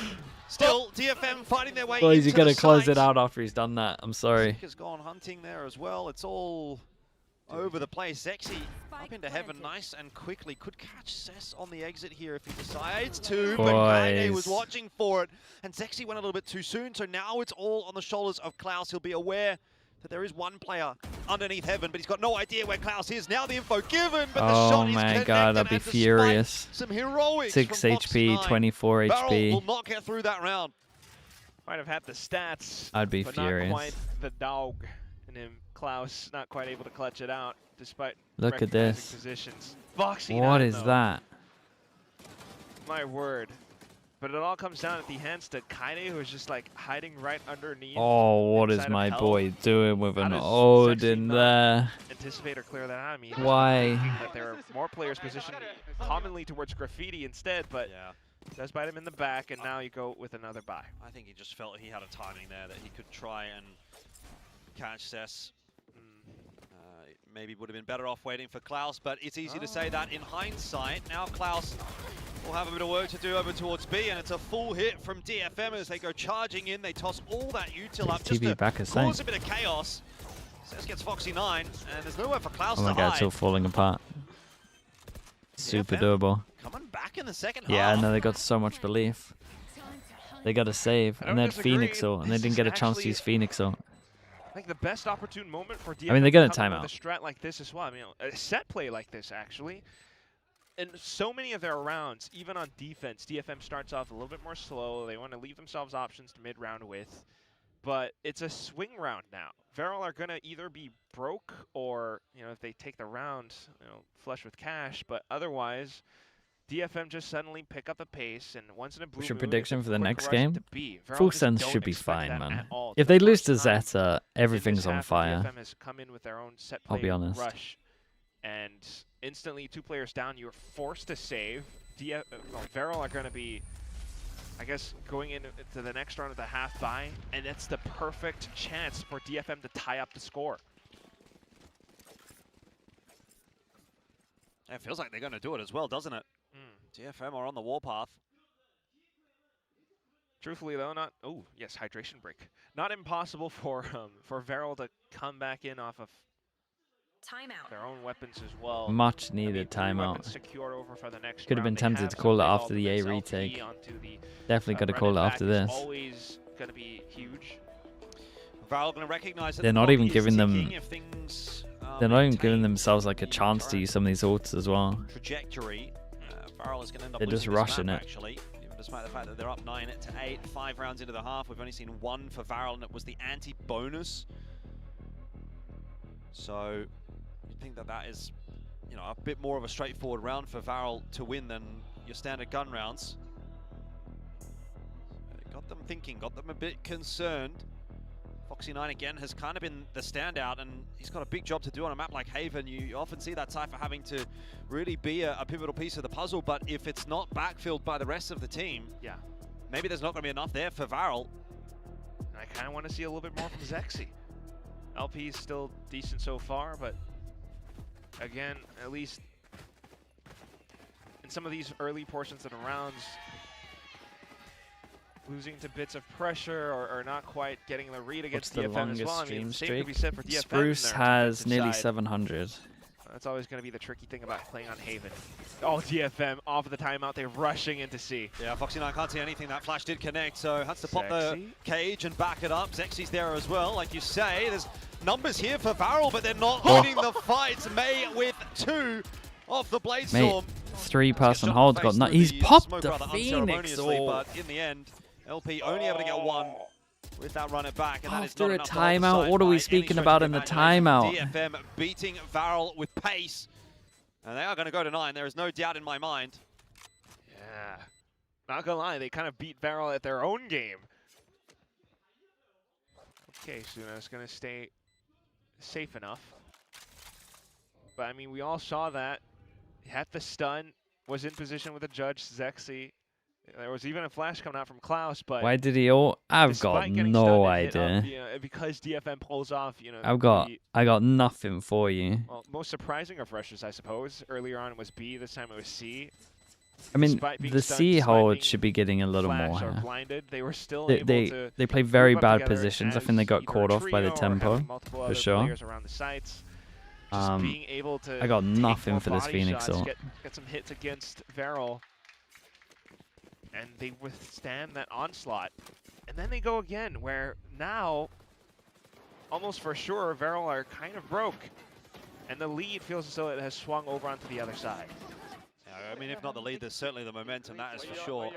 Still, DFM fighting their way Boys, into you got to the close site. it out after he's done that. I'm sorry. Has gone hunting there as well. It's all over the place. Zexy up into heaven nice and quickly. Could catch Cess on the exit here if he decides to, but Kaine was watching for it. And Zexy went a little bit too soon, so now it's all on the shoulders of Klaus. He'll be aware that there is one player underneath heaven, but he's got no idea where Klaus is. Now the info given, but the shot is connected. Oh my god, I'd be furious. Some heroics 6 from HP, Foxy9. 24 VARREL HP. will not get through that round. Might have had the stats, I'd be but furious. not quite the dog in him. Klaus not quite able to clutch it out, despite Look at this. positions. Foxy What is though. that? My word. But it all comes down at the hands to Kaine, who is just like hiding right underneath. Oh, what is my boy doing with an ode in there? Anticipate or clear that out. I mean, Why? that there are more players positioned commonly towards Graffiti instead, but does bite him in the back, and now you go with another buy. I think he just felt he had a timing there that he could try and catch Cess. Maybe would have been better off waiting for Klaus, but it's easy to say that in hindsight. Now Klaus will have a bit of work to do over towards B, and it's a full hit from DFM as they go charging in. They toss all that util up just to cause a bit of chaos. Cess gets Foxy9, and there's nowhere for Klaus to hide. Oh my god, it's all falling apart. Super doable. Coming back in the second half. Yeah, no, they got so much belief. They got a save, and they had Phoenix ult, and they didn't get a chance to use Phoenix ult. I think the best opportune moment for DFM I mean, they got a coming timeout. with a strat like this as well. I mean, a set play like this, actually. In so many of their rounds, even on defense, DFM starts off a little bit more slow. They want to leave themselves options to mid-round with. But it's a swing round now. VARREL are going to either be broke or, you know, if they take the round, you know, flush with cash. But otherwise, DFM just suddenly pick up the pace, and once in a blue What's your moon, prediction it's a for the quick next rush game? to B. VARREL Full just sense don't should be expect fine, that man. at all. If The they lose first to time ZETA, everything's on half, fire. DFM has come in with their own set I'll play be honest. rush, and instantly 2 players down, you're forced to save. VARREL are going to be, I guess, going into the next round of the half buy, and it's the perfect chance for DFM to tie up the score. It feels like they're going to do it as well, doesn't it? DFM are on the warpath. Truthfully, though, not... Oh, yes, hydration break. Not impossible for VARREL to come back in off of their own weapons as well. Much needed timeout. Secured over for the next Could have been tempted to call it after the A retake. Definitely got to call it after this. Always going to be huge. VARREL going to recognize that they're not even giving them. They're not even giving themselves like a chance to use some of these ults as well. Trajectory. VARREL is going to end up they're just rushing map, it. Actually, despite the fact that they're up 9-8, 5 rounds into the half, we've only seen 1 for VARREL, and it was the anti-bonus. So you think that that is, you know, a bit more of a straightforward round for VARREL to win than your standard gun rounds. It got them thinking, got them a bit concerned. Foxy9 again has kind of been the standout, and he's got a big job to do on a map like Haven. You often see that Cypher having to really be a pivotal piece of the puzzle, but if it's not backfilled by the rest of the team, maybe there's not going to be enough there for VARREL. I kind of want to see a little bit more from Zexy. LP is still decent so far, but again, at least in some of these early portions of the rounds, losing to bits of pressure or not quite getting the read against DFM as well. I mean, same could be said for DFM. Spruce has nearly 700. That's always going to be the tricky thing about playing on Haven. Oh, DFM off of the timeout. They're rushing into C. Yeah, Foxy9 can't see anything. That flash did connect, so has to pop the cage and back it up. Zexy's there as well. Like you say, there's numbers here for VARREL, but they're not winning the fights. May with 2 off the Bladestorm. 3-person hold got not. He's popped the Phoenix. But in the end, LP only able to get 1 with that run it back. And after a timeout, what are we speaking about in the timeout? DFM beating VARREL with pace. And they are going to go to 9. There is no doubt in my mind. Yeah. Not going to lie, they kind of beat VARREL at their own game. Okay, Suna's going to stay safe enough. But, I mean, we all saw that. He had the stun, was in position with the judge, Zexy. There was even a flash coming out from Klaus, but why did he all? I've got no idea. Because DFM pulls off, you know. I got nothing for you. Well, most surprising of rushes, I suppose. Earlier on it was B. This time it was C. I mean, the C hold should be getting a little more. Blinded. They were still they played very bad positions. I think they got caught off by the tempo for sure. Around the sites. Being able to I got nothing for this Phoenix shots, ult. Get some hits against VARREL. And they withstand that onslaught. And then they go again, where now, almost for sure, VARREL are kind of broke. And the lead feels as though it has swung over onto the other side. Yeah, I mean, if not the lead, there's certainly the momentum, that is for sure.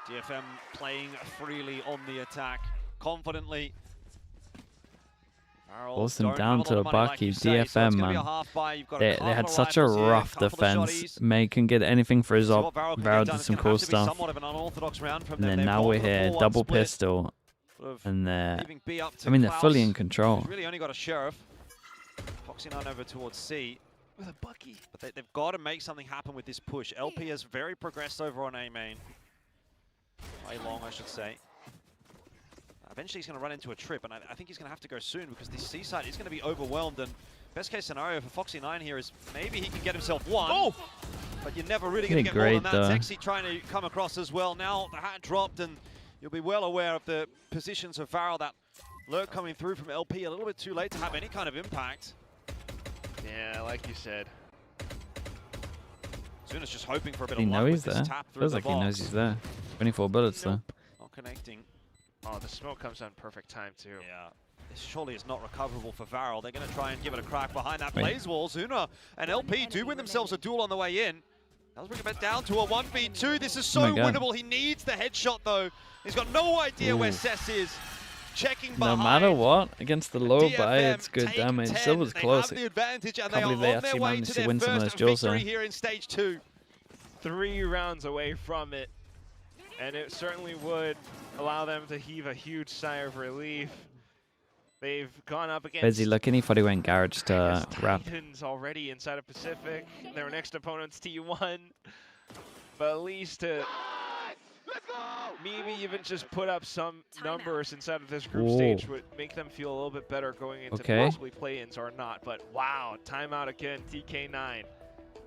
DFM playing freely on the attack, confidently. Force them down to a bucky. DFM, man. They had such a rough defense. May can get anything for his op. VARREL did some cool stuff. And then now we're here, double pistol. And they're, I mean, they're fully in control. Really only got a sheriff. Foxy9 over towards C. With a bucky. But they've got to make something happen with this push. LP has very progressed over on A main. A long, I should say. Eventually he's going to run into a trip, and I think he's going to have to go soon because this C side is going to be overwhelmed. And best case scenario for Foxy9 here is maybe he can get himself 1. Oh! But you're never really going to get more than that. Zexy trying to come across as well. Now the hat dropped, and you'll be well aware of the positions of VARREL. That lurk coming through from LP a little bit too late to have any kind of impact. Yeah, like you said. Suna's just hoping for a bit of luck with this tap through Feels the like box. he knows he's there. 24 bullets though. Not connecting. Oh, the smoke comes on perfect time too. Yeah. This surely is not recoverable for VARREL. They're going to try and give it a crack behind that blaze wall. Zuna and LP do win themselves a duel on the way in. Does bring it back down to a 1v2. This is so winnable. He needs the headshot though. He's got no idea where Cess is. Checking behind. No matter what, against the low buy, it's good damage. 10. Silver's close. They have the advantage, and Can't believe they actually managed to win some of those duels there. Here in stage 2. 3 rounds away from it, and it certainly would allow them to heave a huge sigh of relief. They've gone up against. Where's he looking? He thought he went garage to wrap. Titans already inside of Pacific. Their next opponent's T1, but at least to maybe even just put up some numbers inside of this group stage would make them feel a little bit better going into possibly play-ins or not. But wow, timeout again, TK9.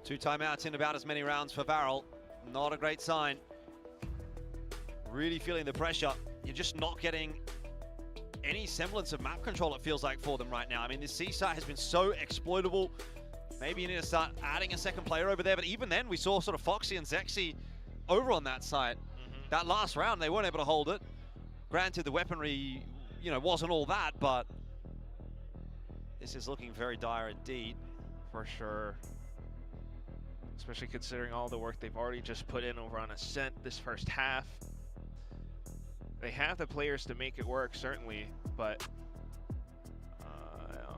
2 timeouts in about as many rounds for VARREL. Not a great sign. Really feeling the pressure. You're just not getting any semblance of map control, it feels like, for them right now. I mean, this C site has been so exploitable. Maybe you need to start adding a second player over there, but even then we saw sort of Foxy and Zexy over on that side. That last round, they weren't able to hold it. Granted, the weaponry, you know, wasn't all that, but this is looking very dire indeed. For sure. Especially considering all the work they've already just put in over on Ascent this first half. They have the players to make it work, certainly, but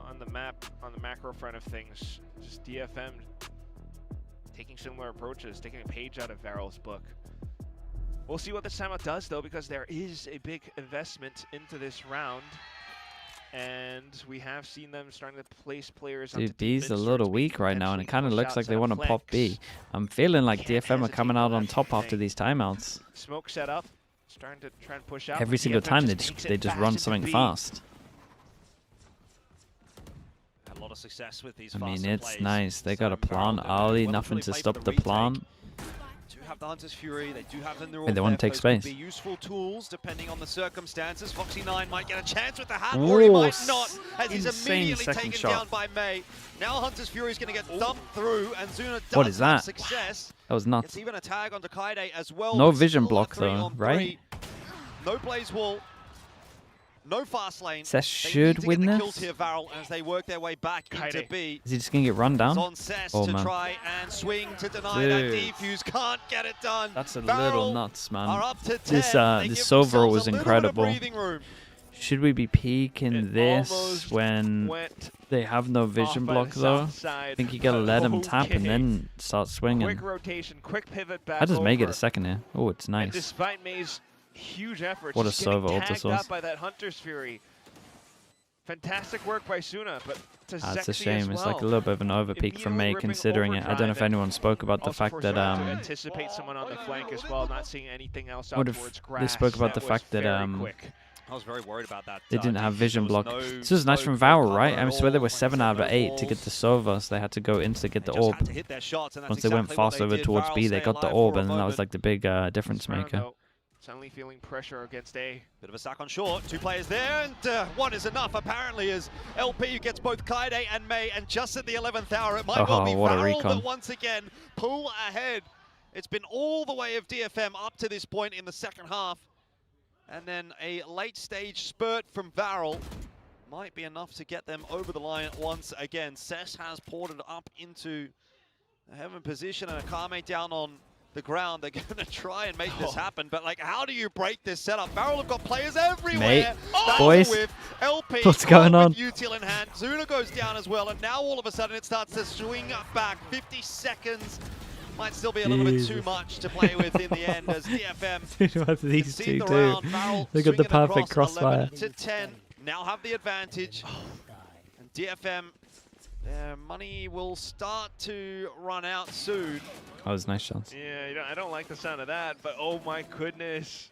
on the map, on the macro front of things, just DFM taking similar approaches, taking a page out of VARREL's book. We'll see what this timeout does, though, because there is a big investment into this round. And we have seen them starting to place players. Dude, B's a little weak right now, and it kind of looks like they want to pop B. I'm feeling like DFM are coming out on top after these timeouts. Smoke set up, starting to try and push out. Every single time they just run something fast. Had a lot of success with these. I mean, it's nice. They got a plant early, nothing to stop the plant. Do have the Hunter's Fury, they do have the neural. And they want to take space. Be useful tools depending on the circumstances. Foxy9 might get a chance with the hat, or he might not, as he's immediately taken down by May. Now Hunter's Fury is going to get dumped through, and Zuna does have success. That was nuts. It's even a tag onto Kaide as well. No vision block though, right? No blaze wall. No fast lane. Cess should win this. Kills here, VARREL, as they work their way back into B. Is he just gonna get run down? On Cess to try and swing to deny that defuse. Can't get it done. That's a little nuts, man. Are up to 10. This overall was incredible. Should we be peeking this when they have no vision block though? I think you gotta let him tap and then start swinging. Quick rotation, quick pivot back. I just make it a second here. Oh, it's nice. And despite May's huge effort, what a server tagged up by that Hunter's Fury. Fantastic work by Suna, but it's a shame. It's like a little bit of an overpeak from May considering it. I don't know if anyone spoke about the fact that anticipate someone on the flank as well, not seeing anything else out towards grass. They spoke about the fact that I was very worried about that. They didn't have vision block. This was nice from VARREL, right? I swear they were 7 out of 8 to get the Sova, so they had to go in to get the orb. Once they went fast over towards B, they got the orb, and that was like the big difference maker. Suddenly feeling pressure against A. Bit of a sack on short. 2 players there, and one is enough, apparently, as LP gets both Kaide and May, and just at the 11th hour, it might well be VARREL that once again pull ahead. It's been all the way of DFM up to this point in the second half. And then a late-stage spurt from VARREL might be enough to get them over the line once again. Cess has ported up into the heaven position, and Akame down on the ground. They're going to try and make this happen, but like, how do you break this setup? VARREL have got players everywhere. Boys, with LP, what's going on? Util in hand. Zuna goes down as well, and now all of a sudden it starts to swing back. 50 seconds might still be a little bit too much to play with in the end, as DFM. Dude, what these two do? Look at the perfect crossfire. 11 to 10, now have the advantage, and DFM. Their money will start to run out soon. That was nice shots. Yeah, I don't like the sound of that, but oh my goodness.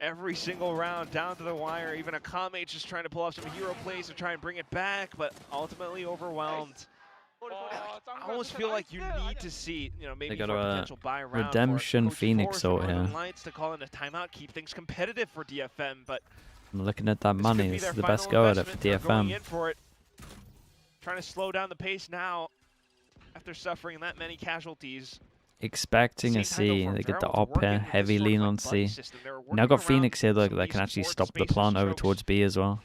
Every single round down to the wire, even Akame just trying to pull off some hero plays to try and bring it back, but ultimately overwhelmed. I almost feel like you need to see, maybe they got for a potential buy round. Redemption Phoenix out here. Lights to call in a timeout, keep things competitive for DFM, but I'm looking at that money. This is the best go at it for DFM. Trying to slow down the pace now after suffering that many casualties. Expecting a C. They get the op here. Heavy lean on C. Now got Phoenix here though that can actually stop the plant over towards B as well.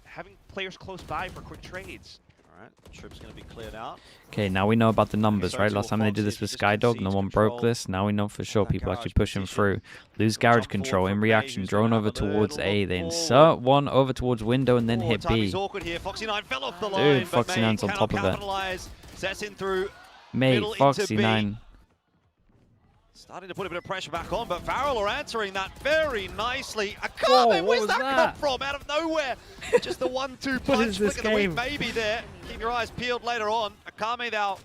Having players close by for quick trades. Alright, trip's going to be cleared out. Okay, now we know about the numbers, right? Last time they did this with Skydog, no one broke this. Now we know for sure people actually pushing through. Lose garage control in reaction. Drone over towards A. They insert one over towards window and then hit B. Dude, Foxy9's on top of it. Mate, Foxy9. Starting to put a bit of pressure back on, but VARREL are answering that very nicely. Akame, where's that come from? Out of nowhere. Just the 1-2 punch. Look at the weak baby there. Keep your eyes peeled later on. Akame now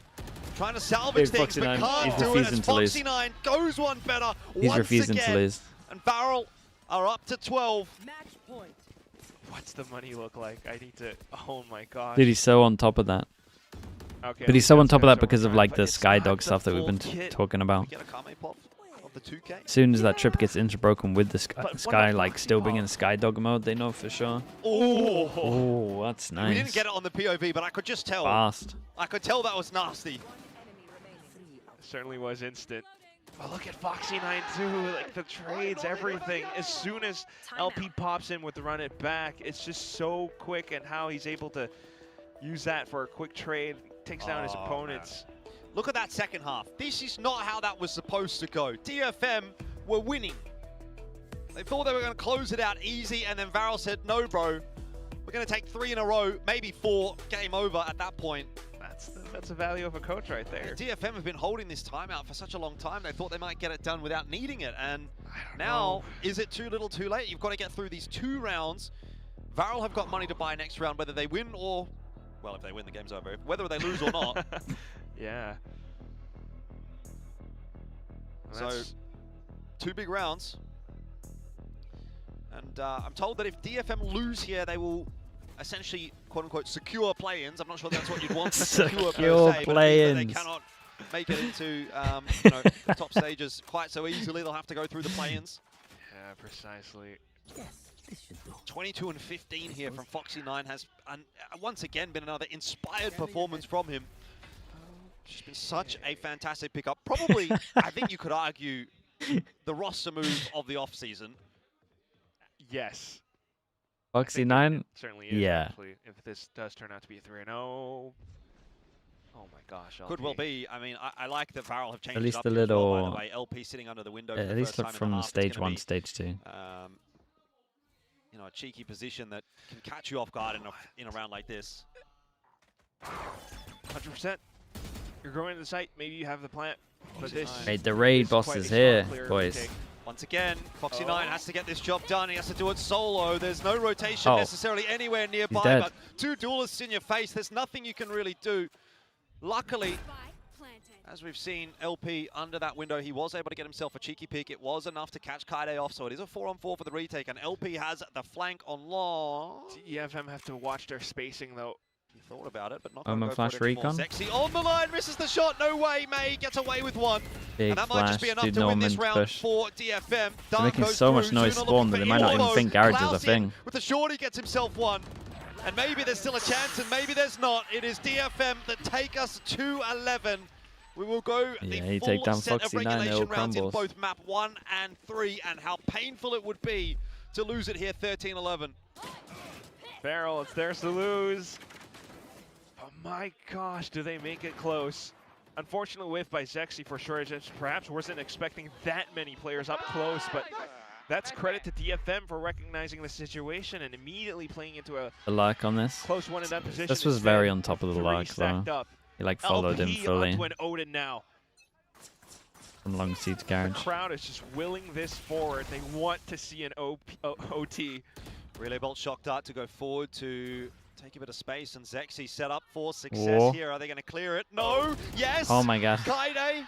trying to salvage things, but can't do it as Foxy9 goes one better. He's refusing to lose. And VARREL are up to 12. Match point. What's the money look like? I need to, oh my gosh. Dude, he's so on top of that. Okay, but he's so on top of that because of like the Skydog stuff that we've been talking about. As soon as that trip gets interbroken with the Sky, like still being in Skydog mode, they know for sure. Oh, that's nice. We didn't get it on the POV, but I could just tell. Fast. I could tell that was nasty. It certainly was instant. But look at Foxy9 too, like the trades, everything. As soon as LP pops in with the run it back, it's just so quick, and how he's able to use that for a quick trade. Takes down his opponents. Man. Look at that second half. This is not how that was supposed to go. DFM were winning. They thought they were going to close it out easy, and then VARREL said, no, bro. We're going to take 3 in a row, maybe 4. Game over at that point. That's the value of a coach right there. DFM have been holding this timeout for such a long time. They thought they might get it done without needing it. And now, is it too little too late? You've got to get through these 2 rounds. VARREL have got money to buy next round, whether they win or, well, if they win, the game's over. Whether they lose or not. Yeah. So, 2 big rounds. And I'm told that if DFM lose here, they will essentially, quote-unquote, secure play-ins. I'm not sure that's what you'd want to secure per se, but they cannot make it into you know, the top stages quite so easily. They'll have to go through the play-ins. Yeah, precisely. Yes, this should do. 22 and 15 here from Foxy9 has once again been another inspired performance from him. It's been such a fantastic pickup. Probably, I think you could argue, the roster move of the off-season. Yes. Foxy9? Certainly is, yeah. Actually, if this does turn out to be a 3-0. Oh my gosh. Could well be. I mean, I like that VARREL have changed at least it up a here as little, well, by the way. LP sitting under the window for at the least first look time in from a half. stage 1, stage 2. You know, a cheeky position that can catch you off guard in a round like this. 100%. You're going to the site, maybe you have the plant, but this Hey, the raid boss is here, boys. Once again, Foxy9 has to get this job done. He has to do it solo. There's no rotation necessarily anywhere nearby, but 2 duelists in your face. There's nothing you can really do. Luckily, as we've seen, LP under that window, he was able to get himself a cheeky pick. It was enough to catch Kaide off, so it is a 4-on-4 for the retake, and LP has the flank on long. DFM have to watch their spacing, though. He thought about it, but not going to go flash for it anymore. recon. Zexy on the line, misses the shot. No way, May gets away with one. Big and that might just be enough to win this round push. for DFM. They're making so much noise spawn that they might not even think garage is a thing. With the shorty gets himself one. And maybe there's still a chance, and maybe there's not. It is DFM that take us to 11. We will go the full take down set of Foxy9, regulation rounds crumbles. in both map 1 and 3, and how painful it would be to lose it here 13-11. VARREL, it's theirs to lose. Oh my gosh, do they make it close? Unfortunately, whiff by Zexy for sure. Just perhaps wasn't expecting that many players up close, but that's credit to DFM for recognizing the situation and immediately playing into a the luck on this. Close one in that position. This was very on top of the luck, though. Up. He like followed him fully. Onto an Odin now. From long seat to garage. The crowd is just willing this forward. They want to see an OT. Relay Bolt shock dart to go forward to take a bit of space, and Zexy set up for success here. Are they going to clear it? No! Yes! Oh my god. Kaide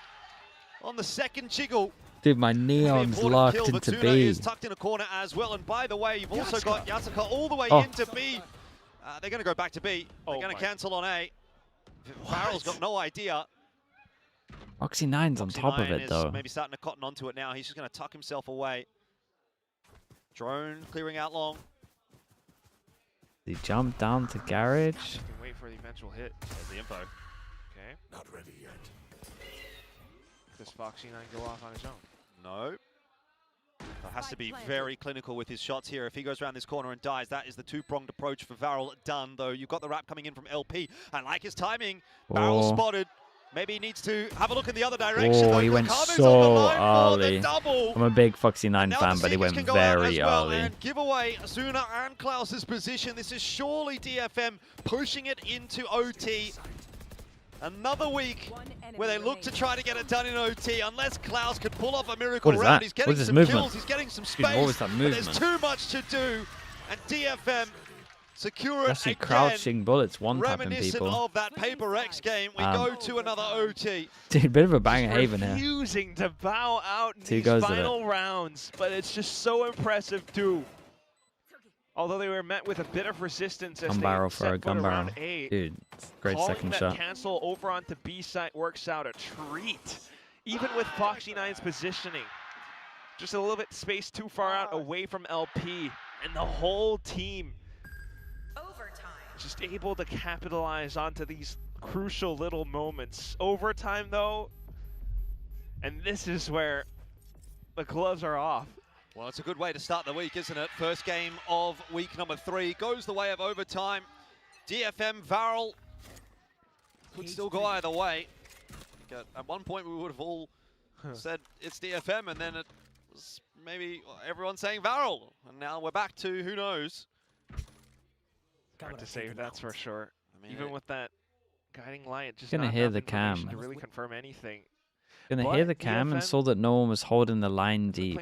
on the second jiggle. Dude, my neon's locked kill, into Tuna B. is tucked in a corner as well, and by the way, you've also got Yasuka all the way into B. They're going to go back to B. They're going to cancel on A. VARREL's got no idea. Foxy9's on top of it, though. Maybe starting to cotton onto it now. He's just going to tuck himself away. Drone clearing out long. He jumped down to garage. Can wait for the eventual hit. There's the info. Okay. Not ready yet. Does Foxy9 go off on his own? No. Has to be very clinical with his shots here. If he goes around this corner and dies, that is the two-pronged approach for VARREL done, though. You've got the wrap coming in from LP. I like his timing. VARREL spotted. Maybe he needs to have a look in the other direction. Oh, he went so early. I'm a big Foxy9 fan, but he went very early. And give away Zuna and Klaus's position. This is surely DFM pushing it into OT. Another week where they look to try to get it done in OT, unless Klaus could pull off a miracle round. He's getting some kills, he's getting some space, what was that movement? But there's too much to do, and DFM secure it Actually, again. crouching bullets, one-tapping Reminiscent people. of that Paper X game, we go to another OT. Dude, bit of a banger haven here. Refusing to bow out in these final rounds, but it's just so impressive too. Although they were met with a bit of resistance as gun they for a gun barrel. Dude, great second shot. Cancel over onto B side works out a treat. Even with Foxy9's positioning. Just a little bit space too far out away from LP. And the whole team just able to capitalize onto these crucial little moments. Overtime though, and this is where the gloves are off. Well, it's a good way to start the week, isn't it? First game of week number 3 goes the way of overtime. DFM, VARREL could still go either way. At one point, we would have all said it's DFM, and then it was maybe everyone saying VARREL. And now we're back to who knows. Hard to say, that's for sure. I mean, even with that guiding light, just gonna not hear enough the cam to really confirm anything. Gonna hear the cam and saw that no one was holding the line deep.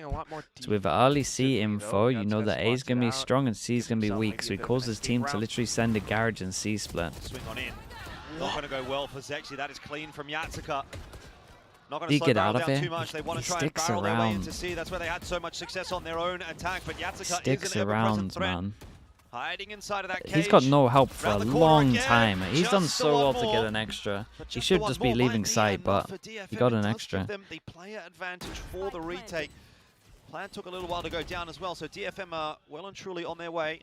So with early C info, you know that A is gonna be strong and C is gonna be weak. So he calls his team to literally send a garage and C split. Swing on in. Not gonna go well for Zexy. That is clean from Yatsuka. Not going He to slow get Barrel out of down here. too much. They want He to try and sticks barrel their way around. into C. That's where they had so much success on their own attack. But Yatsuka Sticks is an ever-present around, threat. man. Hiding inside of that cage. He's got no help for a Round the corner long again. time. He's Just done the so one well to more. get an extra. But He just should the one just be more leaving might be side, enough but for DFM. he got It an does extra. give them the player advantage for the retake. Plan took a little while to go down as well, so DFM are well and truly on their way.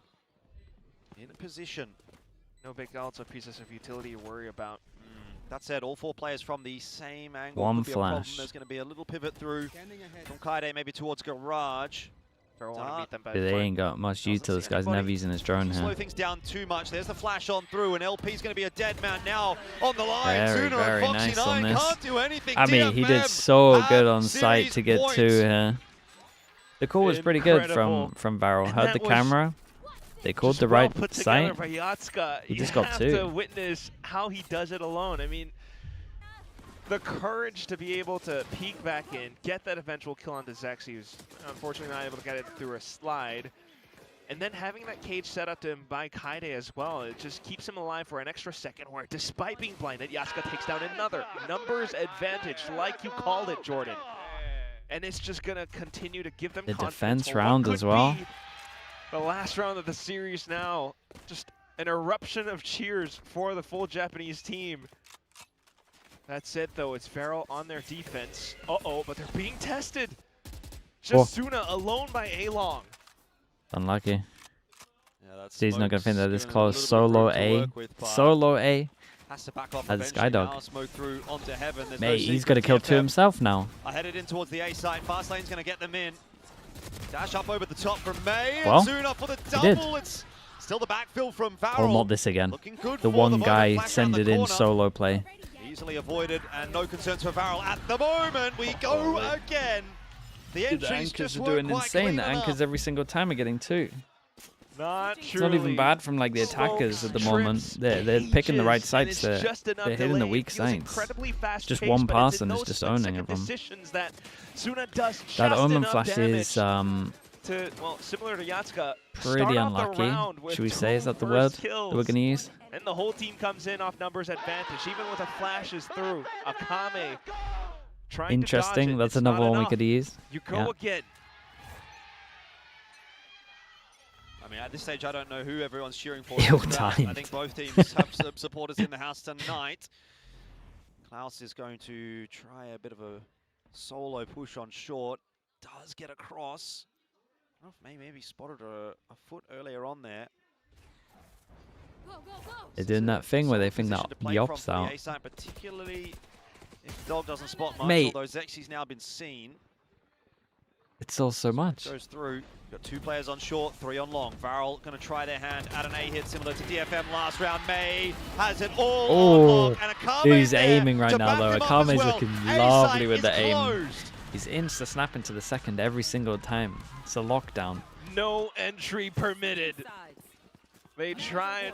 In a position. No big also pieces of utility to worry about. That said, all 4 players from the same angle. One could be a problem. flash. There's going to be a little pivot through from Kaide maybe towards Garage. They ain't got much util. This guy's never using his drone Slow here. things down too much. There's the flash on through, and LP's going to be a dead man now on the line. Very, Sooner very and Foxy nice on 9 this. can't do anything. I mean, he did DFM so good on have site to series get points. 2 here. The call was pretty good Incredible. from VARREL. And Heard that the was camera. They called Just the well right put together site. by Yatsuka. He just you got have 2. to witness how he does it alone. I mean, the courage to be able to peek back in, get that eventual kill onto Zexy, who's unfortunately not able to get it through a slide. And then having that cage set up to him by Kaide as well, it just keeps him alive for an extra second where despite being blinded, Yatsuka takes down another numbers advantage, like you called it, Jordan. And it's just going to continue to give them The confidence defense for what round could as well. be the last round of the series now. Just an eruption of cheers for the full Japanese team. That's it, though. It's VARREL on their defense. Uh-oh, but they're being tested. Just Suna alone by A-Long. Unlucky. Yeah, that's He's not going to think that this given him a close. little bit of Solo room to A. work with, but Solo A. has to back off As a eventually Skydog. now. Smoke through onto Heaven. There's Mate, no he's secret. got to kill 2 DFM himself now. are headed in towards the A side. Fast lane's going to get them in. Dash up over the top from May. Well, and Suna for the did. double. It's still the backfill from Oh, VARREL. not this again. Looking good The for one moment. guy Flash send around it the in corner. solo play. Easily avoided and no concerns for VARREL at the moment. We go again. The Dude, the entries anchors just are weren't doing quite insane. clean The anchors enough. every single time are getting 2. Not It's not even bad from like the attackers at the moment. They're picking the right sites. They're hitting the weak sites. Just one pass and it's just owning of them. That Omen flash is similar to Yatsuka, pretty unlucky. Should we say, is that the word that we're going to use? And the whole team comes in off numbers advantage, even with a flashes through. Akame trying Interesting. to dodge it. That's It's another not one we enough. could use. You go Yeah. again. I mean, at this stage, I don't know who everyone's cheering for. Ill-timed. I think both teams have some supporters in the house tonight. Klaus is going to try a bit of a solo push on short. Does get across. I don't know if maybe spotted a foot earlier on there. They're doing that thing where they think that the op's out. Particularly if Dog doesn't spot much, Mate. although Zexy's now been seen. It's all so much. Goes through. Got 2 players on short, 3 on long. VARREL going to try their hand at an A hit similar to DFM last round. May has it all on lock, and Akame He's there aiming right to now back though. him up Akame's as well. looking A lovely side with is the aim. closed. He's insta-snap into the second every single time. It's a lockdown. No entry permitted. They tried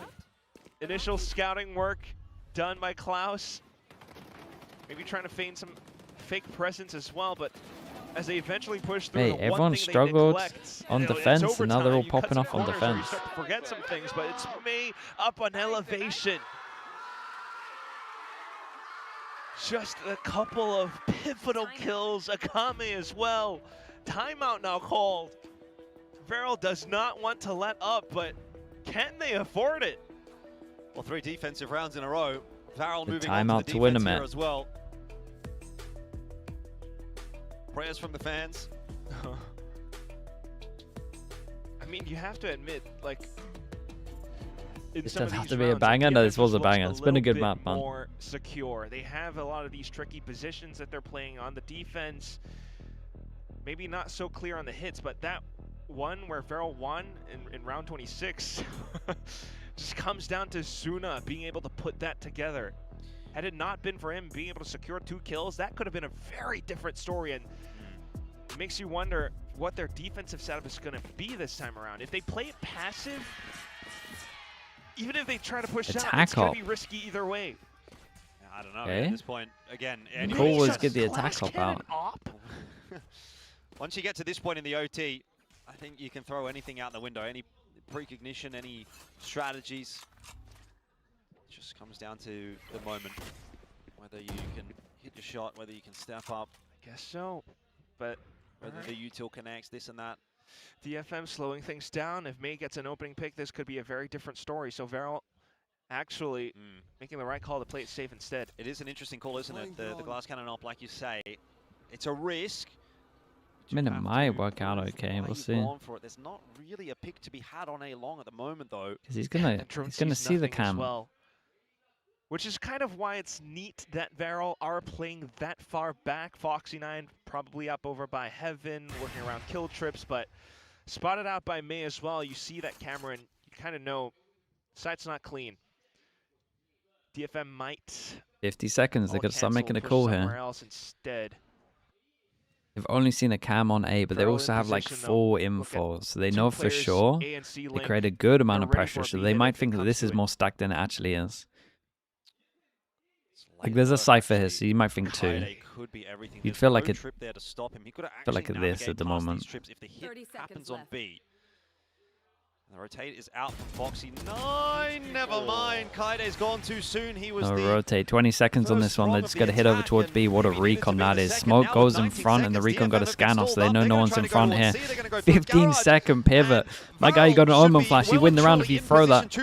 initial scouting work done by Klaus. Maybe trying to feign some fake presence as well, but as they eventually push through, Hey, the one everyone thing they struggled neglect, on and it's defense, and now they're all overtime. You cut popping some off on corners where you defense. start to forget some things, but it's May up on elevation. Just a couple of pivotal kills. Akame as well. Timeout now called. VARREL does not want to let up, but can they afford it? Well, 3 defensive rounds in a row. VARREL The moving on timeout to to the win defense a here match. as well. Prayers from the fans. I mean, you have to admit, like, This doesn't have to be a banger. No, this was a banger. It's been a good map, man. More secure. They have a lot of these tricky positions that they're playing on the defense. Maybe not so clear on the hits, but that one where VARREL won in round 26 just comes down to Suna being able to put that together. Had it not been for him being able to secure 2 kills, that could have been a very different story, and it makes you wonder what their defensive setup is going to be this time around. If they play it passive, even if they try to push out, it's going to be risky either way. I I don't know. At this point, again, cool was get the attack hop out. Once you get to this point in the OT, I think you can throw anything out the window. Any precognition, any strategies. It just comes down to the moment. Whether you can hit your shot, whether you can step up. Guess so. But whether the util connects, this and that. DFM slowing things down. If May gets an opening pick, this could be a very different story. So VARREL actually making the right call to play it safe instead. It is an interesting call, isn't it? The glass cannon op, like you say. It's a risk. I mean, it might work out okay. We'll see. There's not really a pick to be had on A long at the moment, though. Because he's gonna see the cam. Well, which is kind of why it's neat that VARREL are playing that far back. Foxy9 probably up over by Heaven, working around kill trips, but spotted out by May as well. You see that camera and you kind of know site's not clean. DFM might 50 seconds. They could start making a call here. Else instead. They've only seen a cam on A, but they also have like full info, so they know for sure they create a good amount of pressure, so they might think that this is more stacked than it actually is. Like there's a Cypher here, so you might think two. You'd feel like this at the moment. If the hit happens on B. The rotate is out from Foxy9. Never mind. Kaide's gone too soon. He was rotate. 20 seconds on this one. They're just going to hit over towards B. What a recon that is. Smoke goes in front, and the recon got a scan off, so they know no one's in front here. 15-second pivot. My guy, you got an Omen flash. You win the round if you throw that.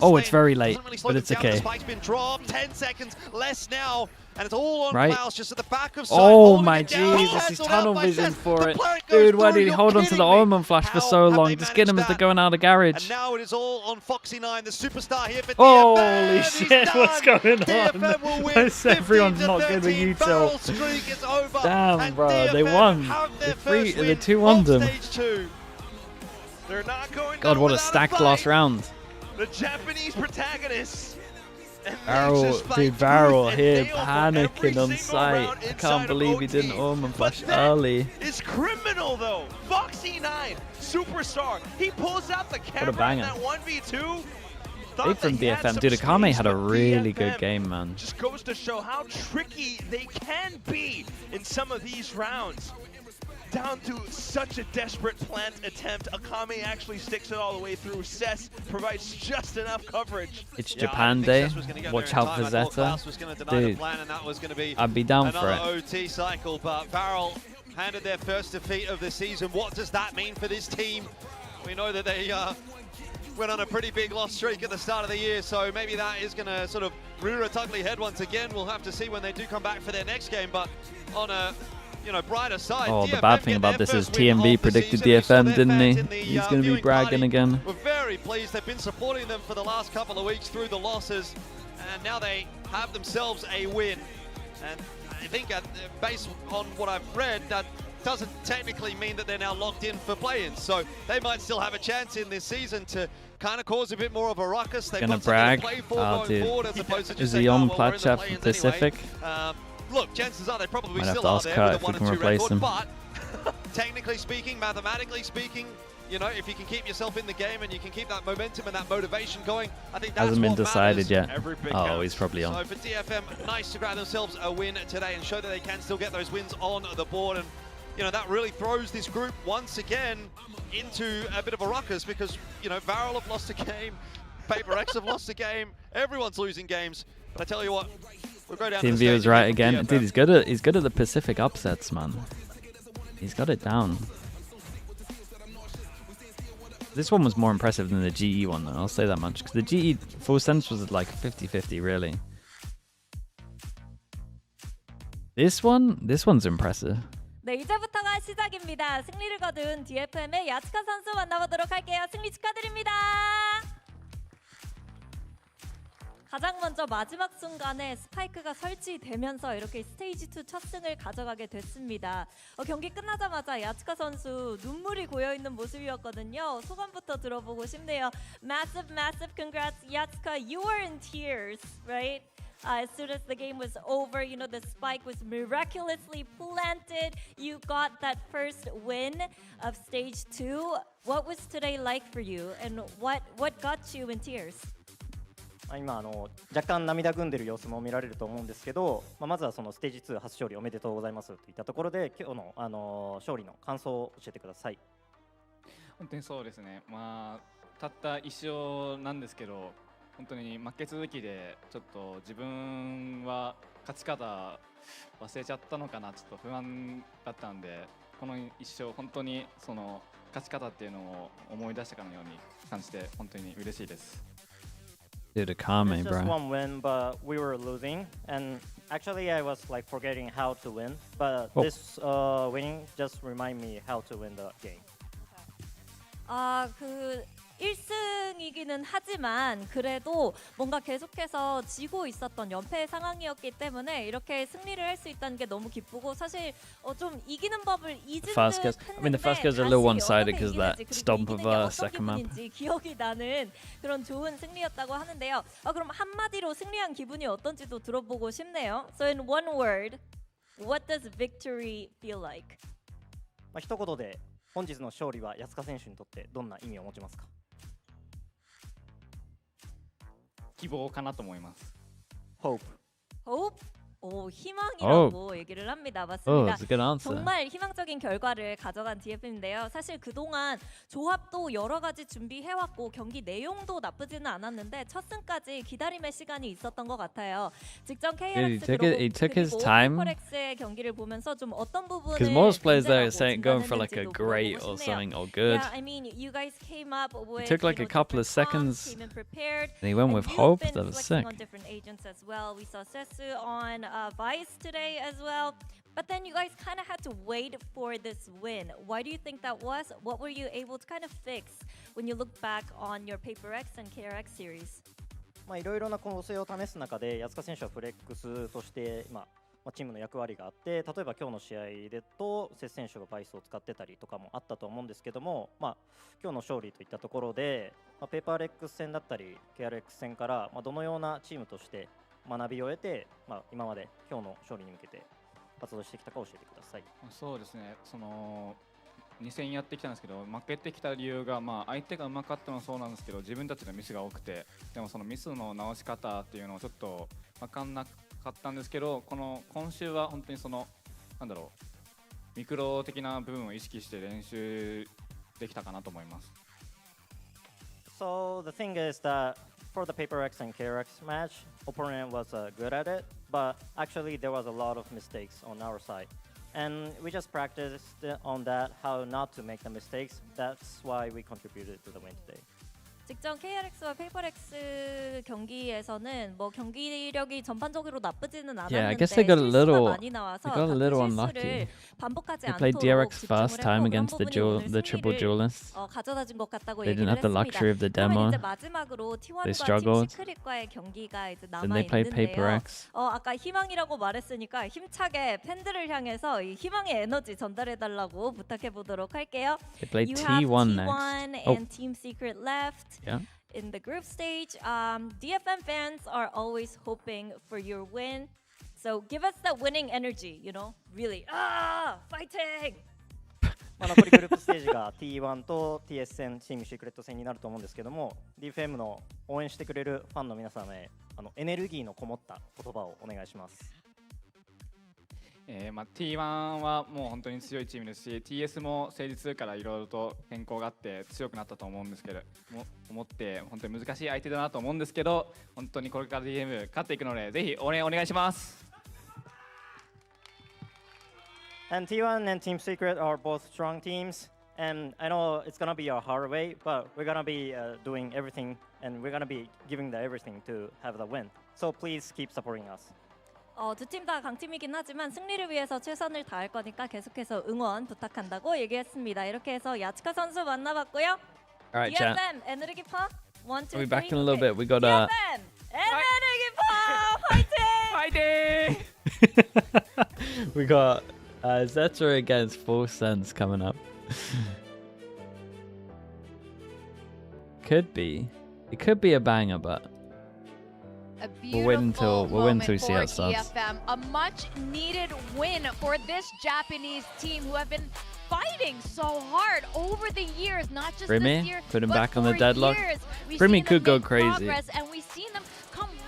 Oh, it's very late, but it's okay. 10 seconds less now. And it's all on Klaus, just at the back of oh my Jesus, he's tunnel vision for it. Dude, why did he hold on to the Omen flash for so long? Just get him as they're going out of garage. And now it is all on Foxy9, the superstar here for DFM. Holy shit, what's going on? Everyone's not good with util. Damn, bro, they won. They 2-1'd them. God, what a stacked last round. The Japanese protagonists. VARREL here panicking on site. I can't believe he didn't Omen flash early. It's criminal though. Foxy9, superstar. He pulls out the camera in that 1v2. Big from DFM. Dude, Akame had a really good game, man. Just goes to show how tricky they can be in some of these rounds. Down to such a desperate plant attempt, Akame actually sticks it all the way through. Cess provides just enough coverage. It's Japan Day. Watch out for ZETA. Dude, I'd be down for it. OT cycle, but VARREL handed their first defeat of the season. What does that mean for this team? We know that they went on a pretty big loss streak at the start of the year, so maybe that is going to sort of rear its ugly head once again. We'll have to see when they do come back for their next game, but on a brighter side. Oh, the bad thing about this is TMV predicted DFM, didn't he? He's going to be bragging again. We're very pleased. They've been supporting them for the last couple of weeks through the losses, and now they have themselves a win. And I think based on what I've read, that doesn't technically mean that they're now locked in for play-ins. So they might still have a chance in this season to kind of cause a bit more of a ruckus. They've gonna brag. Oh, dude. Is he on PCF for PCIFIC? Look, chances are they probably might still are there with a 1 and 2 record, but technically speaking, mathematically speaking, you know, if you can keep yourself in the game and you can keep that momentum and that motivation going, I think that's hasn't been decided yet. Oh, he's probably on. So for DFM, nice to grab themselves a win today and show that they can still get those wins on the board. And you know, that really throws this group once again into a bit of a ruckus because, you know, VARREL have lost a game, Paper X have lost a game, everyone's losing games. But I tell you what, we'll go down Team View is right again. Dude, he's good at the Pacific upsets, man. He's got it down. This one was more impressive than the GE one, though. I'll say that much. Because the GE full sense was like 50-50, really. This one's impressive. 네, 이제부터가 시작입니다. 승리를 거둔 DFM의 야츠카 선수 만나보도록 할게요. 승리 축하드립니다. 가장 먼저 마지막 순간에 스파이크가 설치되면서 이렇게 스테이지 2 첫 승을 가져가게 됐습니다. 경기 끝나자마자 야츠카 선수 눈물이 고여있는 모습이었거든요. 소감부터 들어보고 싶네요. Massive congrats, Yatsuka. You were in tears, right? As soon as the game was over, you know, the spike was miraculously planted. You got that first win of stage 2. What was today like for you, and what got you in tears? 今若干涙ぐんでる様子も見られると思うんですけど、まずはそのステージ2初勝利おめでとうございますといったところで、今日の勝利の感想を教えてください。本当にそうですね。たった1勝なんですけど、本当に負け続きでちょっと自分は勝ち方忘れちゃったのかな、ちょっと不安だったんで、この1勝本当にその勝ち方っていうのを思い出したかのように感じて本当に嬉しいです。Dude, calm me, It's bro. just one win, but we were losing, and actually I was like forgetting how to win. But this winning just remind me how to win the game. 그 1승이기는 하지만 그래도 뭔가 계속해서 지고 있었던 연패 상황이었기 때문에 이렇게 승리를 할 수 있다는 게 너무 기쁘고, 사실 좀 이기는 법을 잊은 듯 했는데 the first goes a little one-sided because that stomp of second map. 기억이 나는 그런 좋은 승리였다고 하는데요. 그럼 한마디로 승리한 기분이 어떤지도 들어보고 싶네요. So in one word, what does victory feel like? 一言で本日の勝利は安川選手にとってどんな意味を持ちますか？希望かなと思います。Hope. Hope? 오, 희망이라고 얘기를 합니다. 맞습니다. That's a good answer. 정말 희망적인 결과를 가져간 DFM인데요. 사실 그동안 조합도 여러 가지 준비해왔고 경기 내용도 나쁘지는 않았는데 첫 승까지 기다림의 시간이 있었던 것 같아요. 직전 KRX 그리고 페이퍼렉스의 경기를 보면서 좀 어떤 부분을 Because most players there are saying going for like a great or something or good. Yeah, I mean, you guys came up with, It took like a couple of seconds. came in prepared. And he went with hope. That was sick. On different agents as well. We saw Sesu on Vice today as well. But then you guys kind of had to wait for this win. Why do you think that was? What were you able to kind of fix when you look back on your Paper X and KRX series? いろいろな構成を試す中で安川選手はフレックスとしてチームの役割があって、例えば今日の試合でとセス選手がバイスを使ってたりとかもあったと思うんですけども、今日の勝利といったところで、ペーパーレックス戦だったり KRX 戦からどのようなチームとして学びを得て、今まで今日の勝利に向けて活動してきたか教えてください。そうですね、その2戦やってきたんですけど、負けてきた理由が、相手がうまかったのはそうなんですけど、自分たちのミスが多くて、でもそのミスの直し方っていうのをちょっと分かんなかったんですけど、今週は本当にそのミクロ的な部分を意識して練習できたかなと思います。So the thing is that for the Paper X and KRX match, opponent was good at it, but actually there was a lot of mistakes on our side. And we just practiced on that, how not to make the mistakes. That's why we contributed to the win today. 직전 KRX와 페이퍼렉스 경기에서는 뭐 경기력이 전반적으로 나쁘지는 않았는데 I guess they got a little, 많이 나와서 they got a little unlucky. 반복하지 They played DRX first time against the triple duelists. 가져다준 것 같다고 They 얘기를 didn't have the luxury of the demo. 이제 마지막으로 They T1과 struggled. 팀 시크릿과의 경기가 이제 Then they played Paper 남아 있는데요. X. 아까 희망이라고 말했으니까 힘차게 팬들을 향해서 이 희망의 에너지 전달해달라고 부탁해 보도록 할게요. They played You have T1 T1 next. and Team Secret left. Yeah. In the group stage, DFM fans are always hoping for your win. So give us that winning energy, you know? Really, fighting! 残りグループステージが T1 と TS 戦、チームシークレット戦になると思うんですけども、DFM の応援してくれるファンの皆様へエネルギーのこもった言葉をお願いします。T1 はもう本当に強いチームですし、 TS もステージ2からいろいろと変更があって強くなったと思うんですけど、思って本当に難しい相手だなと思うんですけど、本当にこれから DM 勝っていくのでぜひ応援お願いします。And T1 and Team Secret are both strong teams, and I know it's gonna be a hard way, but we're gonna be doing everything, and we're gonna be giving the everything to have the win. So please keep supporting us. 두 팀 다 강팀이긴 하지만 승리를 위해서 최선을 다할 거니까 계속해서 응원 부탁한다고 얘기했습니다. 이렇게 해서 야츠카 선수 만나봤고요. Alright, DFM chat. 에너지 파 1, 2, 3. We'll be back in a little bit. We got DFM 에너지 파 화이팅! Fighting! We got ZETA against Full Sense coming up. It could be a banger, but we'll wait until we see how it starts. DFM, a much-needed win for this Japanese team who have been fighting so hard over the years, not just this year, Put him but back on the for deadlock. years. We've Brimmy seen could them go make crazy. progress, and we've seen them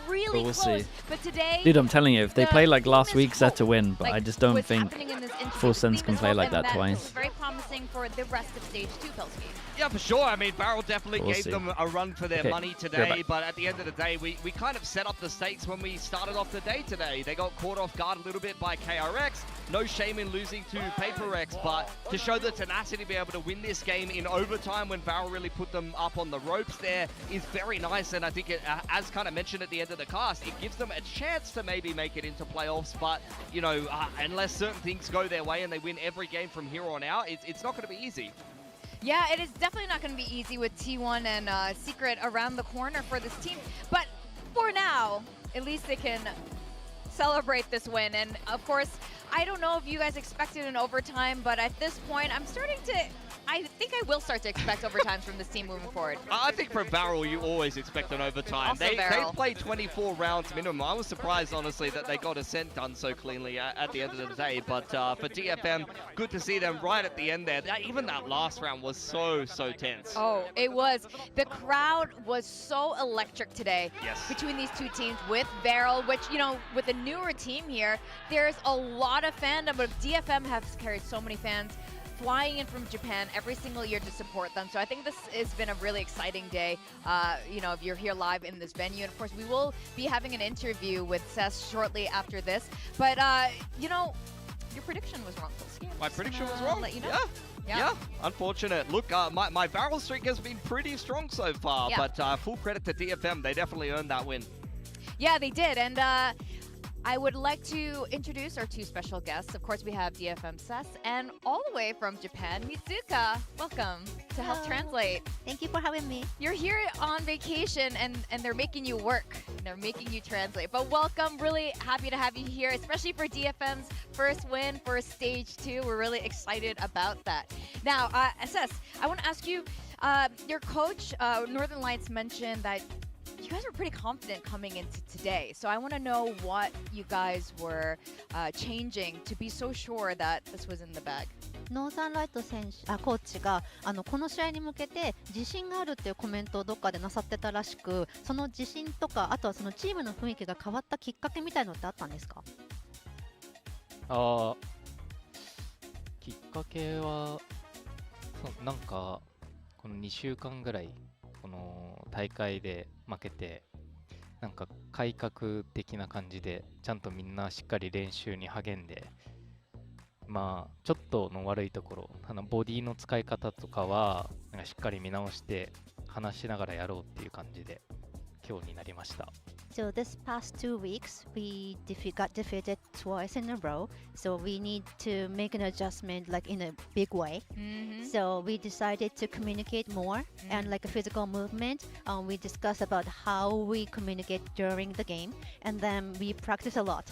really we'll close. see. But today, Dude, I'm telling you, if they play like last week, ZETA win. But like, I just don't what's think happening in this interview Full with Sense Steam can as play well, like then that twice. looks very promising for the rest of stage 2, Pelsky. Yeah, for sure. I mean, VARREL definitely We'll gave see. them a run for their Okay, money go today, back. but at the end of the day, we kind of set up the stakes when we started off the day today. They got caught off guard a little bit by KRX. No shame in losing to PaperX, but to show the tenacity to be able to win this game in overtime when VARREL really put them up on the ropes there is very nice, and I think it, as kind of mentioned at the end of the cast, it gives them a chance to maybe make it into playoffs, but, you know, unless certain things go their way and they win every game from here on out, it's not going to be easy. Yeah, it is definitely not going to be easy with T1 and Secret around the corner for this team. But for now, at least they can celebrate this win. And of course, I don't know if you guys expected an overtime, but at this point, I think I will start to expect overtimes from this team moving forward. I think from VARREL, you always expect an overtime. Also They VARREL. played 24 rounds minimum. I was surprised, honestly, that they got Ascent done so cleanly at the end of the day. But for DFM, good to see them right at the end there. Even that last round was so tense. Oh, it was. The crowd was so electric today. Yes. Between these two teams with VARREL, which, you know, with a newer team here, there's a lot of fandom, but DFM has carried so many fans flying in from Japan every single year to support them. So I think this has been a really exciting day, you know, if you're here live in this venue. And of course, we will be having an interview with Cess shortly after this. But, you know, your prediction was wrong. My prediction was wrong? Let you know. Yeah, unfortunate. Look, my VARREL streak has been pretty strong so far, Yeah. but full credit to DFM. They definitely earned that win. Yeah, they did. And I would like to introduce our two special guests. Of course, we have DFM Cess, and all the way from Japan, Mitsuka. Welcome to Help Translate. Thank you for having me. You're here on vacation, and they're making you work. They're making you translate. But welcome. Really happy to have you here, especially for DFM's first win for Stage 2. We're really excited about that. Now, Cess, I want to ask you, your coach, Northern Lights, mentioned that you guys were pretty confident coming into today. So I want to know what you guys were changing to be so sure that this was in the bag. ノーザンライト選手コーチがこの試合に向けて自信があるっていうコメントをどっかでなさってたらしく、その自信とかあとはそのチームの雰囲気が変わったきっかけみたいのってあったんですか？きっかけはなんかこの2週間ぐらいこの大会で負けて、なんか改革的な感じでちゃんとみんなしっかり練習に励んで、まあちょっとの悪いところ、ボディの使い方とかはなんかしっかり見直して話しながらやろうっていう感じで今日になりました。So this past 2 weeks, we got defeated twice in a row. So we need to make an adjustment like in a big way. So we decided to communicate more and like a physical movement. We discussed about how we communicate during the game, and then we practice a lot.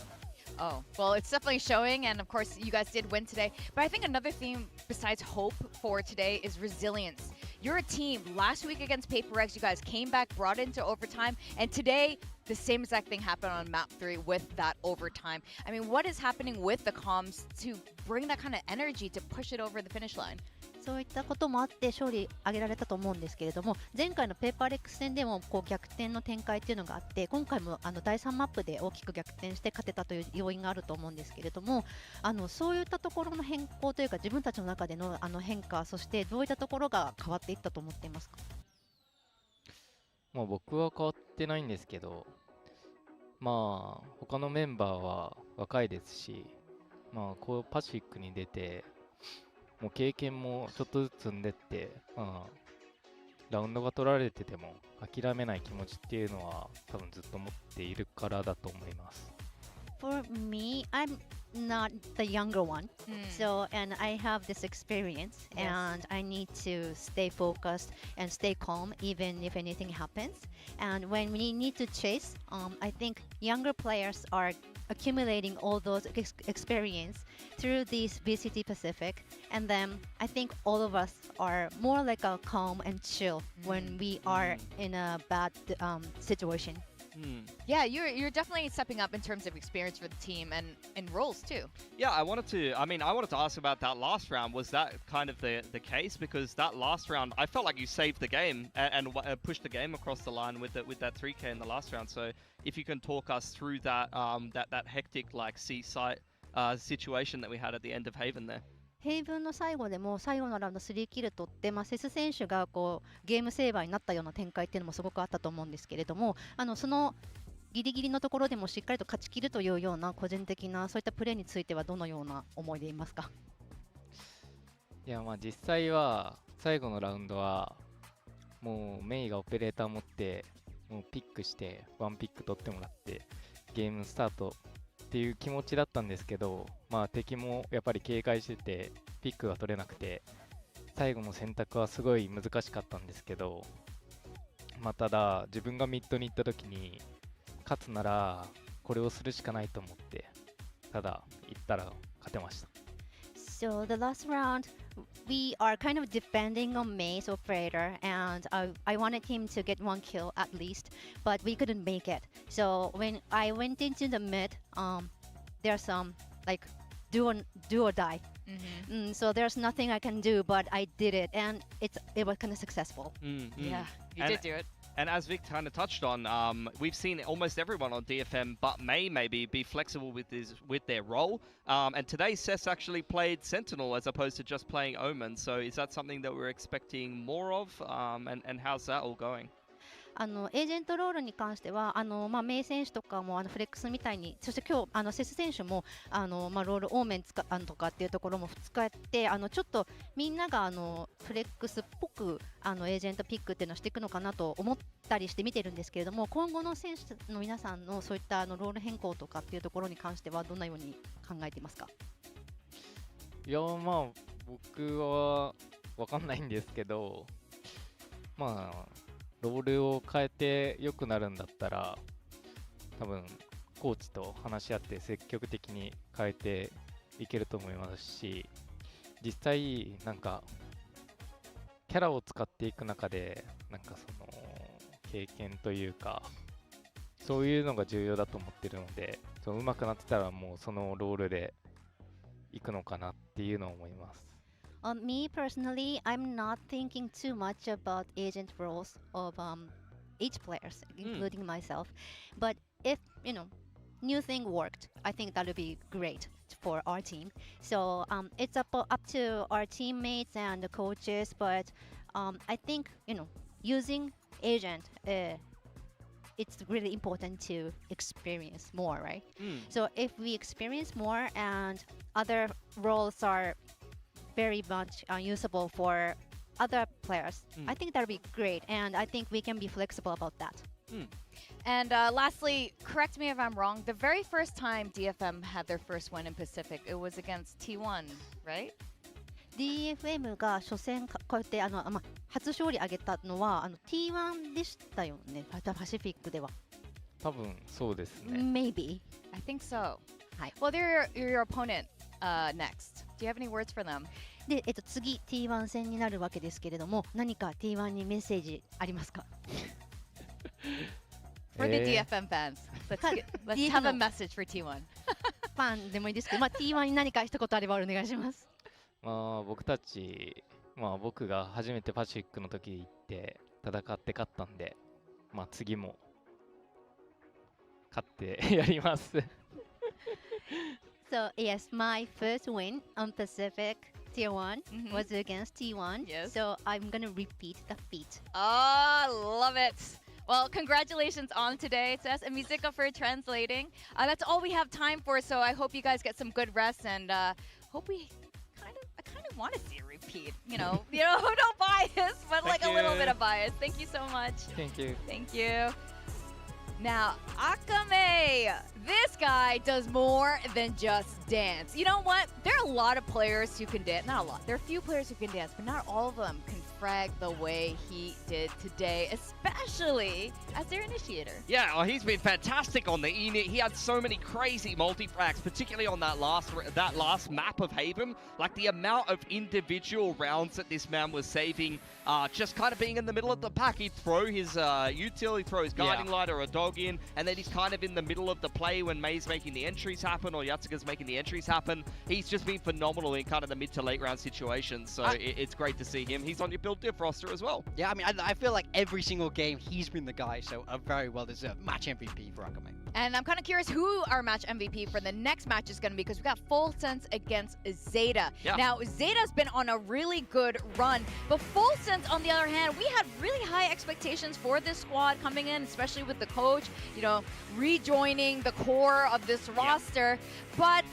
Oh, well, it's definitely showing, and of course, you guys did win today. But I think another theme besides hope for today is resilience. You're a team. Last week against PaperX, you guys came back, brought it into overtime, and today, the same exact thing happened on map 3 with that overtime. I mean, what is happening with the comms to bring that kind of energy to push it over the finish line? そういったこともあって勝利挙げられたと思うんですけれども、前回のペーパーレックス戦でもこう逆転の展開っていうのがあって、今回も第3マップで大きく逆転して勝てたという要因があると思うんですけれども、そういったところの変更というか自分たちの中での変化、そしてどういったところが変わっていったと思っていますか？まあ僕は変わってないんですけど、まあ他のメンバーは若いですし、まあこうパシフィックに出てもう経験もちょっとずつ積んでって、まあラウンドが取られてても諦めない気持ちっていうのは多分ずっと持っているからだと思います。For me, I'm not the younger one, so and I have this experience, and I need to stay focused and stay calm even if anything happens. And when we need to chase, I think younger players are accumulating all those experience through these VCT Pacific, and then I think all of us are more like a calm and chill when we are in a bad situation. Yeah, you're definitely stepping up in terms of experience for the team and roles too. Yeah, I wanted to ask about that last round. Was that kind of the case? Because that last round, I felt like you saved the game and pushed the game across the line with that 3K in the last round. So if you can talk us through that that hectic like C-site situation that we had at the end of Haven there. ヘイブンの最後でも最後のラウンド3キル取って、セス選手がこうゲームセーバーになったような展開っていうのもすごくあったと思うんですけれども、そのギリギリのところでもしっかりと勝ち切るというような個人的なそういったプレーについてはどのような思いでいますか？いや、実際は最後のラウンドはもうメイがオペレーター持ってもうピックしてワンピック取ってもらってゲームスタートっていう気持ちだったんですけど、敵もやっぱり警戒しててピックが取れなくて最後の選択はすごい難しかったんですけど、ただ自分がミッドに行った時に勝つならこれをするしかないと思ってただ行ったら勝てました。 So the last round we are kind of defending on May's operator and I wanted him to get 1 kill at least, but we couldn't make it. So when I went into the mid, there's some like do or die. So there's nothing I can do, but I did it and it was kind of successful. Yeah, you did do it. And as Vic kind of touched on, we've seen almost everyone on DFM but May maybe be flexible with their role. And today Cess actually played Sentinel as opposed to just playing Omen. So is that something that we're expecting more of? And how's that all going? エージェントロールに関してはメイ選手とかもフレックスみたいに、そして今日セス選手もロールオーメンとかっていうところも使ってちょっとみんながフレックスっぽくエージェントピックっていうのをしていくのかなと思ったりして見てるんですけれども、今後の選手の皆さんのそういったロール変更とかっていうところに関してはどんなように考えていますか？いや僕は分かんないんですけど、ロールを変えて良くなるんだったら多分コーチと話し合って積極的に変えていけると思いますし、実際なんかキャラを使っていく中でなんかその経験というかそういうのが重要だと思ってるので、上手くなってたらもうそのロールでいくのかなっていうのを思います。Me personally, I'm not thinking too much about agent roles of each players, including myself. But if new thing worked, I think that would be great for our team. So it's up to our teammates and the coaches. But I think using agent, it's really important to experience more, right? So if we experience more and other roles are very much usable for other players, I think that would be great, and I think we can be flexible about that. And lastly, correct me if I'm wrong, the very first time DFM had their first win in Pacific, it was against T1, right? DFM が初戦こうやって初勝利挙げたのはT1 でしたよね、パシフィックでは。多分そうですね。Maybe. I think so. Well, they're your opponent next. Do you have any words for them? で、次 T1 戦になるわけですけれども、何か T1 にメッセージありますか？ For the DFM fans, let's have a message for T1. ファンでもいいですけど、T1 に何か一言あればお願いします。僕たち、僕が初めてパシフィックの時行って戦って勝ったんで、次も勝ってやります。So yes, my first win on Pacific Tier 1 was against T1. Yes. So I'm gonna repeat the feat. Oh, love it. Well, congratulations on today, Cess and Musica for translating. That's all we have time for, so I hope you guys get some good rest and hope we I kind of want to see a repeat. No bias, but like a little bit of bias. Thank you so much. Thank you. Thank you. Now, Akame, this guy does more than just dance. You know what? There are a lot of players who can dance. Not a lot. There are a few players who can dance, but not all of them can frag the way he did today, especially as their initiator. Yeah, well, he's been fantastic on the Enid. He had so many crazy multi-frags, particularly on that last map of Haven. Like the amount of individual rounds that this man was saving, just kind of being in the middle of the pack. He'd throw his utility, throw his guiding light or a dog in, and then he's kind of in the middle of the play when May's making the entries happen or Yatsuka's making the entries happen. He's just been phenomenal in kind of the mid to late round situations, so it's great to see him. He's on your build diff roster as well. Yeah, I mean, I feel like every single game he's been the guy, so a very well-deserved match MVP for Akame. And I'm kind of curious who our match MVP for the next match is going to be, because we got Full Sense against ZETA. Yeah. Now, ZETA's been on a really good run, but Full Sense, on the other hand, we had really high expectations for this squad coming in, especially with the coach, you know, rejoining the core of this roster, but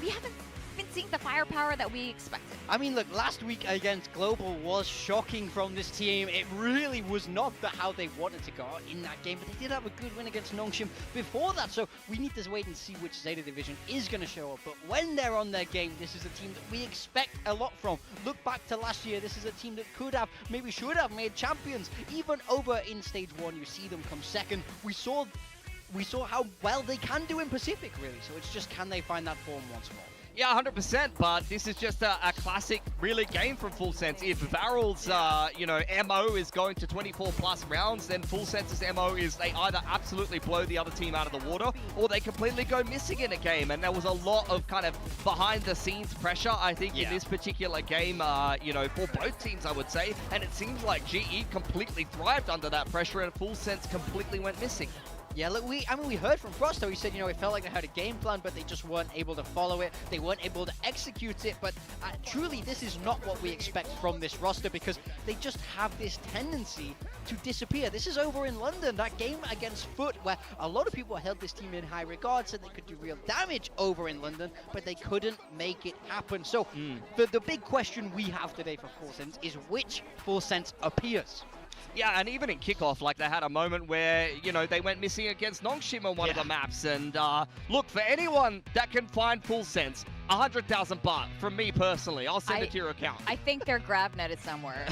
we haven't been seeing the firepower that we expected. I mean, look, last week against Global was shocking from this team. It really was not how they wanted to go out in that game, but they did have a good win against Nongshim before that, so we need to wait and see which ZETA division is going to show up. But when they're on their game, this is a team that we expect a lot from. Look back to last year, this is a team that could have, maybe should have made champions. Even over in Stage 1, you see them come second. We saw how well they can do in Pacific, really, so it's just, can they find that form once more? Yeah, 100%, but this is just a classic, really, game from Full Sense. If VARREL's, you know, MO is going to 24+ rounds, then Full Sense's MO is they either absolutely blow the other team out of the water, or they completely go missing in a game. And there was a lot of kind of behind-the-scenes pressure, I think, in this particular game, you know, for both teams, I would say. And it seems like GE completely thrived under that pressure, and Full Sense completely went missing. Yeah, look, we heard from Frosto. He said, you know, it felt like they had a game plan, but they just weren't able to follow it. They weren't able to execute it. But truly, this is not what we expect from this roster, because they just have this tendency to disappear. This is over in London, that game against Foot, where a lot of people held this team in high regard, said they could do real damage over in London, but they couldn't make it happen. So the big question we have today for Full Sense is which Full Sense appears. Yeah, and even in kickoff, like, they had a moment where, you know, they went missing against Nongshim on one of the maps. And look, for anyone that can find Full Sense, 100,000 baht from me personally. I'll send it to your account. I think they're grab netted somewhere.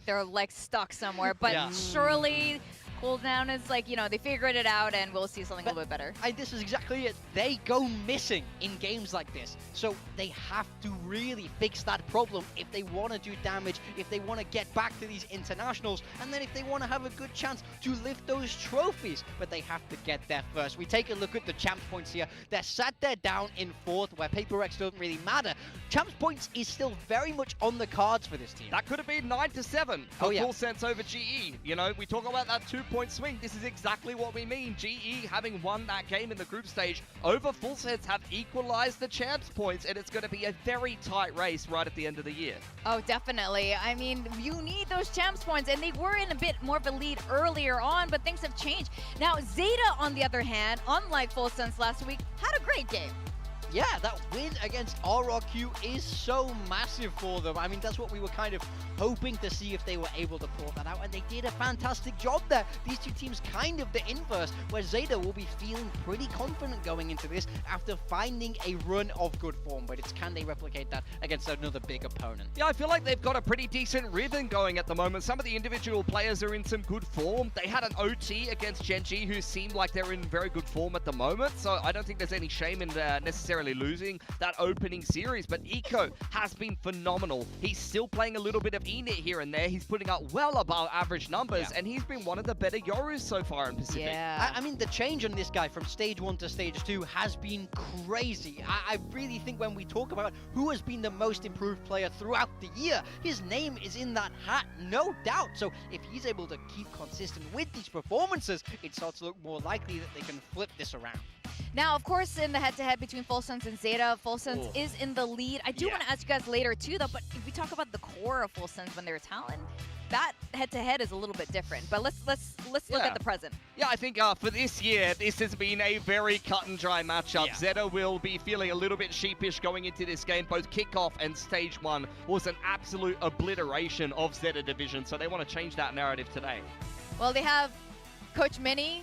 They're like stuck somewhere, but surely cooldown is like, you know, they figured it out, and we'll see something a little bit better. This is exactly it. They go missing in games like this, so they have to really fix that problem if they want to do damage, if they want to get back to these internationals, and then if they want to have a good chance to lift those trophies. But they have to get there first. We take a look at the champs points here. They're sat there down in 4th, where paper Rex doesn't really matter. Champs points is still very much on the cards for this team. That could have been 9-7 for Full Sense over GE. You know, we talk about that 2-point swing. This is exactly what we mean. GE, having won that game in the group stage over Full Sense, have equalized the champs points, and it's going to be a very tight race right at the end of the year. Oh, definitely. I mean, you need those champs points, and they were in a bit more of a lead earlier on, but things have changed. Now, ZETA, on the other hand, unlike Full Sense last week, had a great game. Yeah, that win against RRQ is so massive for them. I mean, that's what we were kind of hoping to see if they were able to pull that out, and they did a fantastic job there. These two teams kind of the inverse, where ZETA will be feeling pretty confident going into this after finding a run of good form, but it's can they replicate that against another big opponent? Yeah, I feel like they've got a pretty decent rhythm going at the moment. Some of the individual players are in some good form. They had an OT against Genji, who seemed like they're in very good form at the moment, so I don't think there's any shame in necessarily losing that opening series. But Eco has been phenomenal. He's still playing a little bit of Enid here and there. He's putting up well above average numbers, and he's been one of the better Yorus so far in Pacific. Yeah. I mean, the change on this guy from stage 1 to stage 2 has been crazy. I really think when we talk about who has been the most improved player throughout the year, his name is in that hat, no doubt. So if he's able to keep consistent with these performances, it starts to look more likely that they can flip this around. Now, of course, in the head-to-head between Full Sense and ZETA, Full Sense is in the lead. I do want to ask you guys later too, though, but if we talk about the core of Full Sense when they're Talon, that head-to-head is a little bit different. But let's look at the present. Yeah, I think for this year, this has been a very cut and dry matchup. ZETA will be feeling a little bit sheepish going into this game. Both kickoff and stage 1 was an absolute obliteration of ZETA division, so they want to change that narrative today. Well, they have Coach Mini,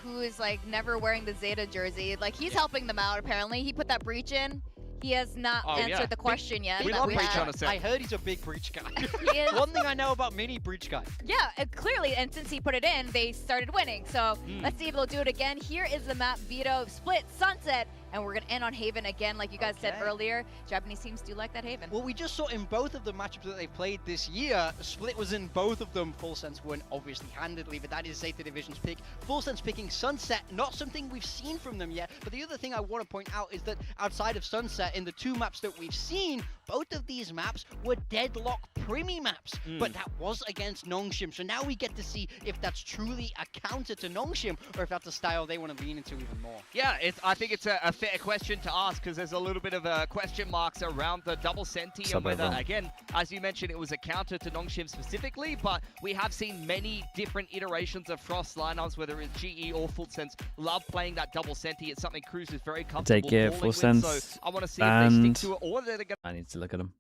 who is like never wearing the ZETA jersey. Like, he's helping them out, apparently. He put that breach in. He has not answered the question yet. We love Breach on a set. I heard he's a big Breach guy. He is. One thing I know about Mini Breach guy. Yeah, clearly, and since he put it in, they started winning. So let's see if they'll do it again. Here is the map, Vito, Split, Sunset, and we're going to end on Haven again, like you guys said earlier. Japanese teams do like that Haven. Well, we just saw in both of the matchups that they've played this year, Split was in both of them. Full Sense won, obviously, handedly, but that is ZETA Division's pick. Full Sense picking Sunset, not something we've seen from them yet, but the other thing I want to point out is that outside of Sunset, in the 2 maps that we've seen, both of these maps were deadlock Primi maps, but that was against Nongshim. So now we get to see if that's truly a counter to Nongshim, or if that's a style they want to lean into even more. Yeah, I think it's a fair question to ask, because there's a little bit of question marks around the double Senti, and whether, again, as you mentioned, it was a counter to Nongshim specifically, but we have seen many different iterations of Frost lineups, whether it's GE or Full Sense, love playing that double Senti. It's something Cruz is very comfortable Take it, Full Sense, so I want to see if they stick to it, or they're going I need to look at them.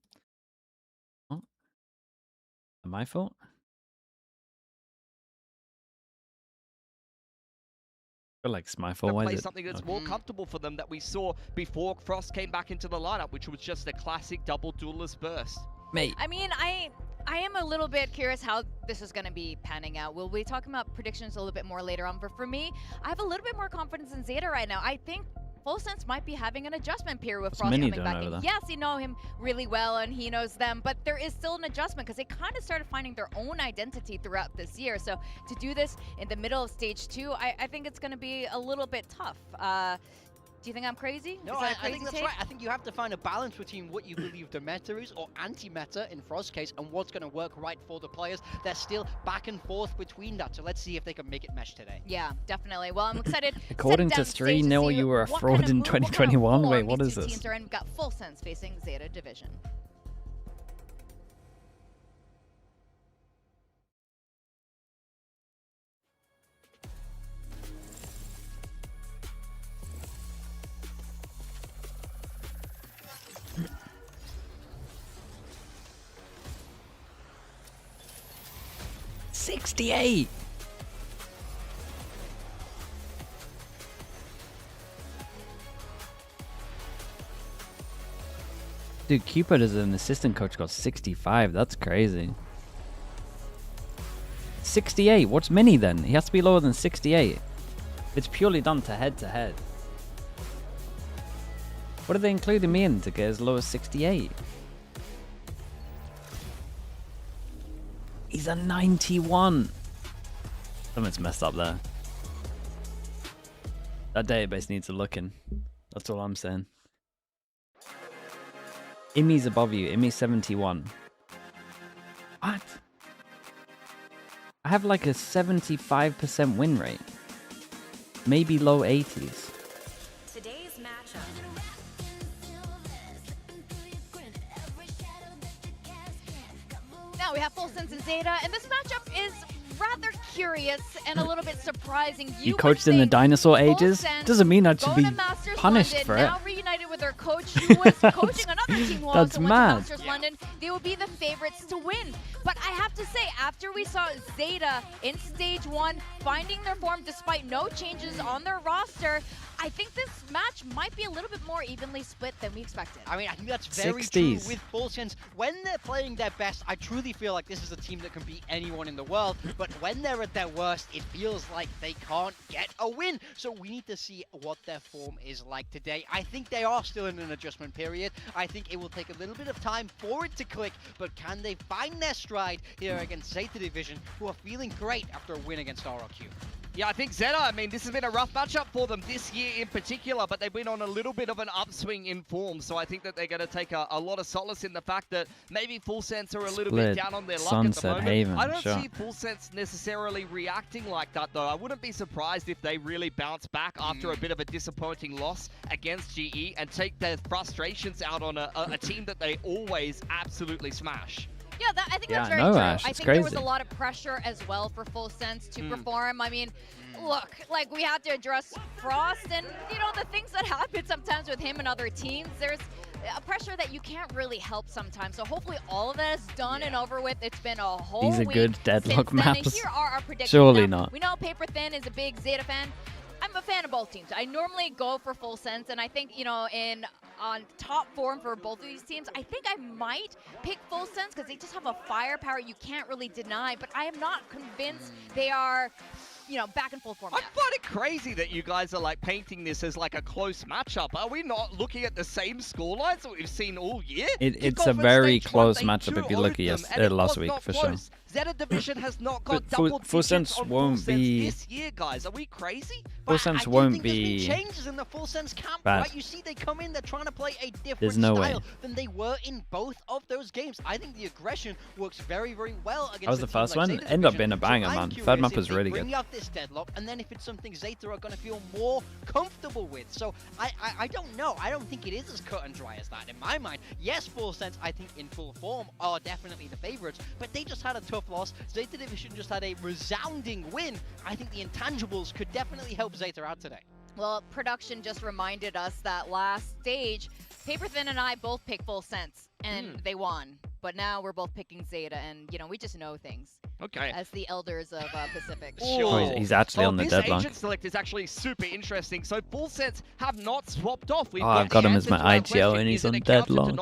Oh. My fault? I feel like it's my fault. Why is play it? something that's more comfortable for them that we saw before Frost came back into the lineup, which was just a classic double duelist burst. Mate. I mean, I am a little bit curious how this is going to be panning out. We'll be talking about predictions a little bit more later on, but for me, I have a little bit more confidence in ZETA right now. I think Full Sense might be having an adjustment period with Frost coming back in. Yes, you know him really well and he knows them, but there is still an adjustment because they kind of started finding their own identity throughout this year. So to do this in the middle of stage 2, I think it's going to be a little bit tough. Do you think I'm crazy? No, I think that's right. I think you have to find a balance between what you believe the meta is, or anti-meta in Frost's case, and what's going to work right for the players. They're still back and forth between that, so let's see if they can make it mesh today. Yeah, definitely. Well, I'm excited. According to 3-0, you were a fraud in 2021. Wait, what is this? Teams are in. We've got Full Sense facing ZETA Division. $68. Dude, Cupid as an assistant coach got 65. That's crazy. 68. What's mini then? He has to be lower than 68. It's purely done to head. What are they including me in to get as low as 68? He's a 91. Something's messed up there. That database needs a look in. That's all I'm saying. EMEA's above you. EMEA's 71. What? I have like a 75% win rate. Maybe low 80s. Today's matchup. Now we have Full Sense and ZETA, and this matchup is rather curious and a little bit surprising. You coached in the dinosaur ages? Doesn't mean I should be punished for it. Now reunited with their coach who was coaching another team who also went to Masters London. They will be the favorites to win. But I have to say, after we saw ZETA in stage 1 finding their form despite no changes on their roster, I think this match might be a little bit more evenly split than we expected. I mean, I think that's very true with Full Sense. When they're playing their best, I truly feel like this is a team that can beat anyone in the world. But when they're at their worst, it feels like they can't get a win. So we need to see what their form is like today. I think they are still in an adjustment period. I think it will take a little bit of time for it to click. But can they find their stride here against ZETA Division, who are feeling great after a win against RRQ? Yeah, I think ZETA, I mean, this has been a rough matchup for them this year in particular, but they've been on a little bit of an upswing in form, so I think that they're going to take a lot of solace in the fact that maybe Full Sense are a little bit down on their luck at the moment. Haven, I don't see Full Sense necessarily reacting like that, though. I wouldn't be surprised if they really bounce back after a bit of a disappointing loss against GE and take their frustrations out on a team that they always absolutely smash. Yeah, I think that's very true. I think there was a lot of pressure as well for Full Sense to perform. I mean, look, like we had to address Frost and, you know, the things that happen sometimes with him and other teams. There's a pressure that you can't really help sometimes. So hopefully all of that is done and over with. It's been a whole week. These are good deadlock maps. And here are our predictions. Surely not. We know Paper Thin is a big ZETA fan. I'm a fan of both teams. I normally go for Full Sense, and I think, you know, in on top form for both of these teams. I think I might pick Full Sense because they just have a firepower you can't really deny, but I am not convinced they are, you know, back in full form. I find it crazy that you guys are like painting this as like a close matchup. Are we not looking at the same scorelines that we've seen all year? It's a very close matchup if you look at last week, for sure. ZETA division has not got Full Sense won't be this year, guys. Are we crazy? Full Sense won't be changes in the Full Sense camp, bad. right? You see, they come in, they're trying to play a different There's no style way. than they were in both of those games. I think the aggression works very, very well against. That was the first one. Ended up being a banger, man. Third map was really good. Bring out this deadlock, and then if it's something ZETA are going to feel more comfortable with. So I don't know. I don't think it is as cut and dry as that in my mind. Yes, Full Sense, I think in full form are definitely the favorites, but they just had a tough loss. ZETA Division just had a resounding win. I think the intangibles could definitely help ZETA out today. Well, production just reminded us that last stage, Paperthin and I both picked Full Sense, and they won. But now we're both picking ZETA, and, you know, we just know things. Okay. As the elders of Pacific. Oh, he's actually on the deadlock. This agent select is actually super interesting. So Full Sense have not swapped off. We've I've got him as my ITO, and he's on deadlock.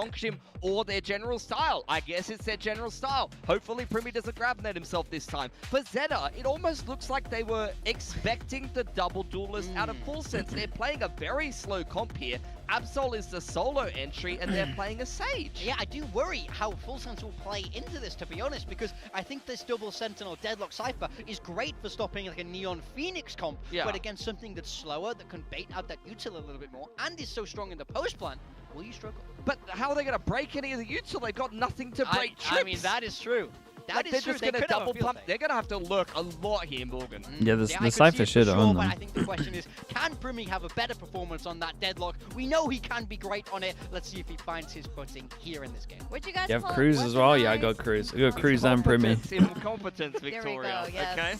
Or their general style. I guess it's their general style. Hopefully Primi doesn't grab net himself this time. For ZETA, it almost looks like they were expecting the double duelist out of Full Sense. They're playing a very slow comp here. Absol is the solo entry, and they're playing a Sage. Yeah, I do worry how Full Sense will play into this, to be honest, because I think this double Sentinel Deadlock Cypher is great for stopping like a Neon Phoenix comp, but against something that's slower, that can bait out that util a little bit more, and is so strong in the post plan, will you struggle? But how are they going to break any of the util? They've got nothing to break trips. I mean, that is true. That is true. They're just going to double pump. They're going to have to lurk a lot here, Morgan. Yeah, the Cypher should have owned them. But I think the question is, can Primi have a better performance on that deadlock? We know he can be great on it. Let's see if he finds his footing here in this game. Would you guys have Cruz as well? Yeah, I got Cruz. I got Cruz and Primi. Competence, Victoria. There we go, yes. Okay.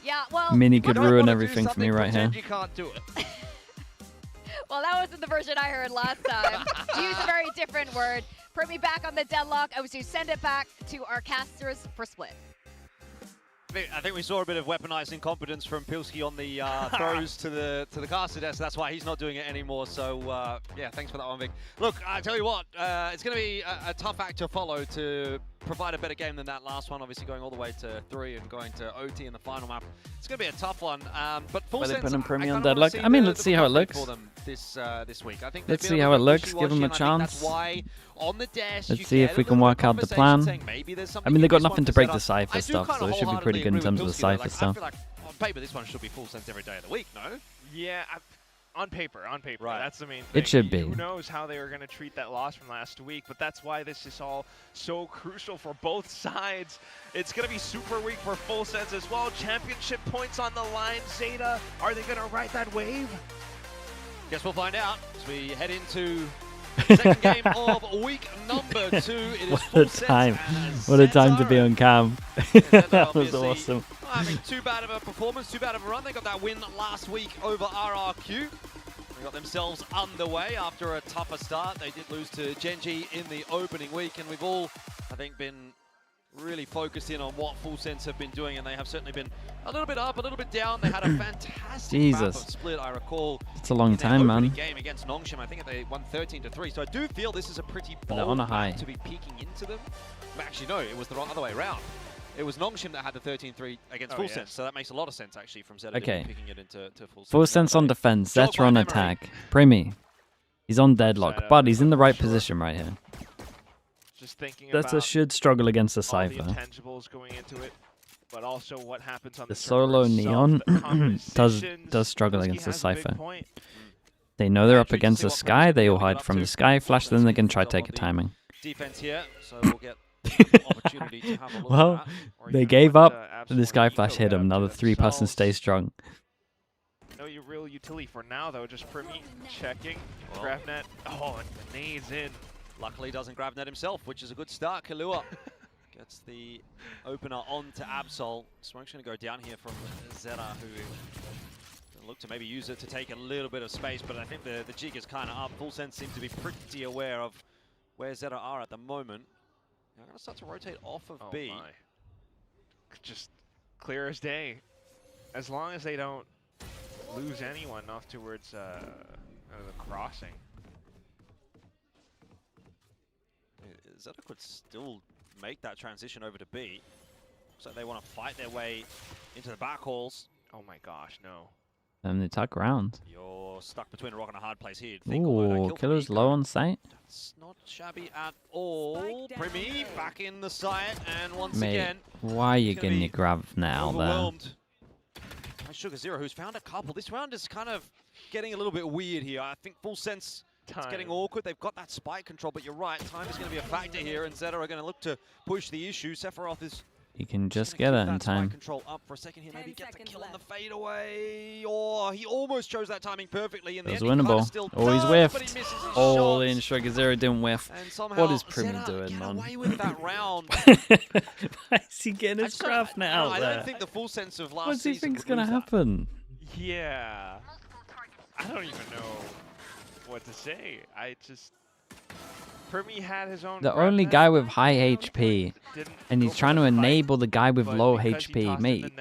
Yeah, well... Mini could ruin everything for me right here. You can't do it. Well, that wasn't the version I heard last time. To use a very different word. Primi back on the deadlock. I was to send it back to our casters for split. I think we saw a bit of weaponized incompetence from Pilski on the throws to the caster desk. That's why he's not doing it anymore. So yeah, thanks for that one, Vic. Look, I tell you what, it's going to be a tough act to follow to provide a better game than that last one. Obviously, going all the way to 3 and going to OT in the final map. It's going to be a tough one. But Full Sense, putting Primi on deadlock. I mean, let's see how it looks. For them this week. I think let's see how it looks. Give them a chance. Why on the desk, let's see if we can work out the plan. I mean, they've got nothing to break the Cypher stuff, so it should be pretty good in terms of the Cypher stuff. I feel like on paper this one should be Full Sense every day of the week, no? Yeah, on paper. Right. That's the main thing. It should be. Who knows how they were going to treat that loss from last week, but that's why this is all so crucial for both sides. It's going to be super weak for Full Sense as well. Championship points on the line. ZETA, are they going to ride that wave? Guess we'll find out as we head into second game of week number 2. It is Full Sense. What a time to be on cam. That was awesome. I mean, too bad of a performance, too bad of a run. They got that win last week over RRQ. They got themselves underway after a tougher start. They did lose to Genji in the opening week, and we've all, I think, been really focused in on what Full Sense have been doing, and they have certainly been a little bit up, a little bit down. They had a fantastic map of split, I recall. It's a long time, man. Game against Nongshim, I think they won 13-3. So I do feel this is a pretty bold on a high to be peeking into them. Actually, no, it was the other way around. It was Nongshim that had the 13-3 against Full Sense, so that makes a lot of sense actually from ZETA picking it into Full Sense. Full Sense on defense, ZETA on attack. Primi, he's on deadlock, but he's in the right position right here. Just thinking ZETA should struggle against the Cypher. The intangibles going into it, but also what happens on the solo Neon does struggle against the Cypher. They know they're up against the Sky, they all hide from the Sky, flash, then they can try to take a timing. Defense here, so we'll get opportunity to have a look well, at that. they gave up, the Sky Flash hit him, now the 3-person stay strong. No real utility for now though, just Primi checking, GravNet, and the nades in. Luckily doesn't GravNet himself, which is a good start. Kalua gets the opener on to Absol. Smoke's going to go down here from ZETA, who look to maybe use it to take a little bit of space, but I think the jig is kind of up. Full Sense seems to be pretty aware of where ZETA are at the moment. Now I'm going to start to rotate off of B. My. Just clear as day. As long as they don't lose anyone off towards the crossing. ZETA could still make that transition over to B. Looks like they want to fight their way into the back halls. Oh my gosh, no. And they tuck around. You're stuck between a rock and a hard place here. Ooh, killer's low on sight. That's not shabby at all. Primi back in the site, and once Mate, again, why are you getting your grab now overwhelmed. Sugar Zero, who's found a couple. This round is kind of getting a little bit weird here. I think full sense it's getting awkward. They've got that spike control, but you're right. Time is going to be a factor here, and ZETA are going to look to push the issue. Sephiroth is You can just get it in time. Control up for a second here, maybe get the kill on the fadeaway. Or he almost chose that timing perfectly. In the It was end, winnable. Oh, he's whiffed. Oh, in Sugar Zero didn't whiff. What is Primi doing, man? Away with that round. Why is he getting his craft now? I don't think the full sense of last What do you season think's gonna happen? Yeah. I don't even know what to say. I just... Primi had his own... The only guy with high HP, and he's trying to enable the guy with low HP. Mate,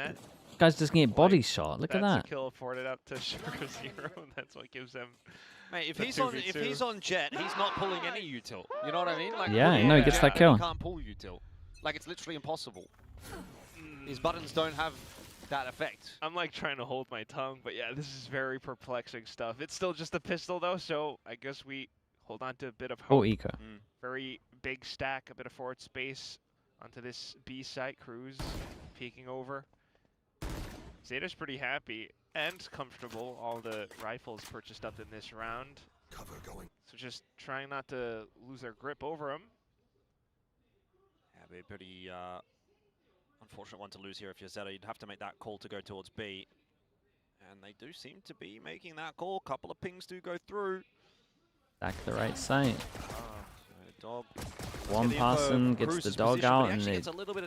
guy's just getting body shot. Look at that. That's a kill afforded up to Sugar Zero. That's what gives him... Mate, if he's on Jet, he's not pulling any util. You know what I mean? Like, yeah, no, he gets that kill. He can't pull util. Like, it's literally impossible. His buttons don't have that effect. I'm like trying to hold my tongue, but yeah, this is very perplexing stuff. It's still just a pistol though, so I guess we hold on to a bit of hope. Oh, Eco. Very big stack, a bit of forward space onto this B site. Cruz peeking over. ZETA's pretty happy and comfortable. All the rifles purchased up in this round. Cover going. So just trying not to lose their grip over him. Yeah, be a pretty unfortunate one to lose here if you're ZETA. You'd have to make that call to go towards B. And they do seem to be making that call. A couple of pings do go through. Back the right side. Dog. One person gets the dog out and it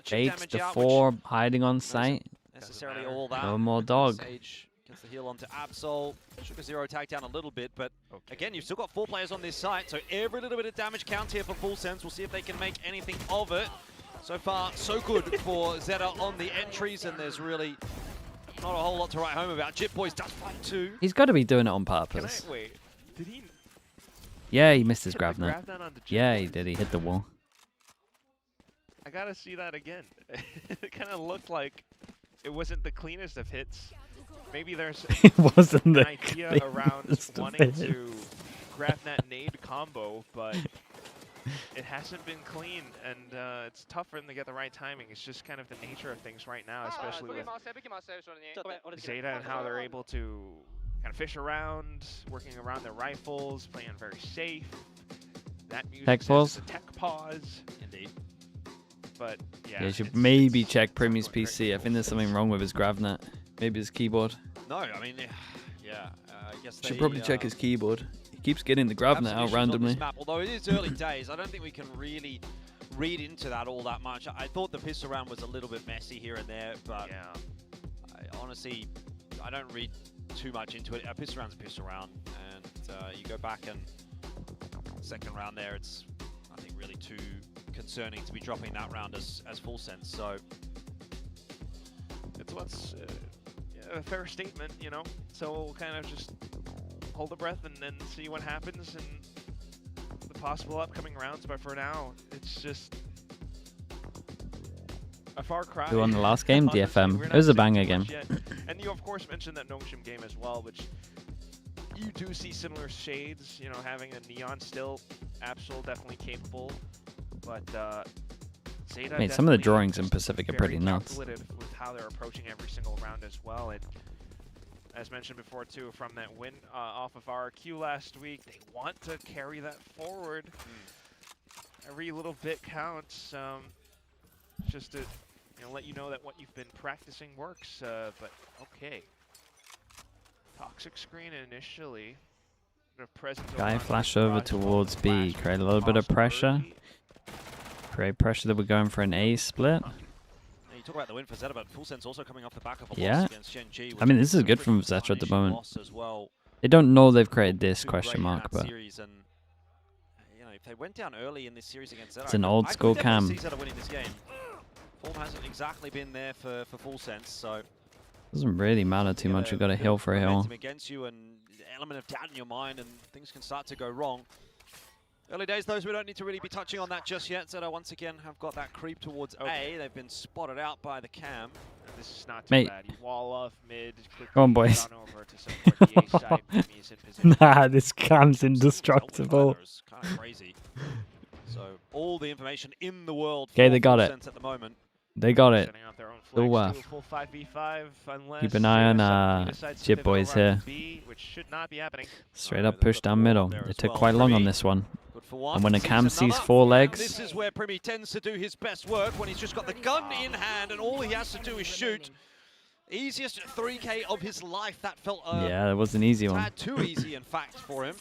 baits the four hiding on site. Necessarily all that. No more dog. Sage gets the heal onto Absol. Sugar Zero tagged down a little bit, but again, you've still got 4 players on this site, so every little bit of damage counts here for Full Sense. We'll see if they can make anything of it. So far, so good for ZETA on the entries, and there's really not a whole lot to write home about. Jit Boys does fight too. He's got to be doing it on purpose. Wait, did he? Yeah, he missed his grab net. Yeah, he did. He hit the wall. I gotta see that again. It kind of looked like it wasn't the cleanest of hits. Maybe there's an idea around wanting to grab that nade combo, but it hasn't been clean, and it's tough for him to get the right timing. It's just kind of the nature of things right now, especially with ZETA and how they're able to kind of fish around, working around their rifles, playing very safe. That music tech pause. A tech pause. Indeed. But yeah, you should maybe check Primi's PC. I think there's something wrong with his GravNet. Maybe his keyboard. No, I mean, yeah. I guess should probably check his keyboard. He keeps getting the GravNet out randomly. Map, although it is early days, I don't think we can really read into that all that much. I thought the pistol round was a little bit messy here and there, but honestly, I don't read too much into it. A pistol round's a pistol round, and you go back and second round there, it's nothing really too concerning to be dropping that round as Full Sense. So it's what's a fair statement, you know. So we'll kind of just hold the breath and then see what happens in the possible upcoming rounds. But for now, it's just a far cry. Who won the last game? DFM. It was a banger game. And you, of course, mentioned that Nongshim game as well, which you do see similar shades. You know, having a Neon still, Absol definitely capable, but ZETA. Mate, some of the drawings in Pacific are pretty nuts. With how they're approaching every single round as well. And as mentioned before too, from that win off of RRQ last week, they want to carry that forward. Every little bit counts. Just to let you know that what you've been practicing works. But okay. Toxic screen initially. Guy flash over towards B, create a little bit of pressure. Create pressure that we're going for an A split. You talk about the win for ZETA, but Full Sense also coming off the back of a loss against Shenji. I mean, this is good from ZETA at the moment. They don't know they've created this question mark, but if they went down early in this series against ZETA, it's an old school cam. see ZETA winning this game. Form hasn't exactly been there for Full Sense, so doesn't really matter too much. You've got a hill for a hill. Against you and the element of doubt in your mind, and things can start to go wrong. Early days, those we don't need to really be touching on that just yet. ZETA once again have got that creep towards A. They've been spotted out by the cam. This is not too Mate. bad. You wall off mid. Come on, boys. Over to support the A side. He's in position. Nah, this cam's indestructible. Kind of crazy. So all the information in the world. Okay, they got it. At the moment. They got it. Setting out their own Still flags to a full 5v5 unless Keep an eye on somebody decides to Jip pivot boys over here. onto B, which should not be happening. Straight up push down middle. They took quite long on this one. And when a cam sees 4 legs, This is where Primi tends to do his best work, when he's just got the gun in hand and all he has to do is shoot. Easiest 3K of his life. That felt yeah, that was an easy one. too easy, in fact, for him.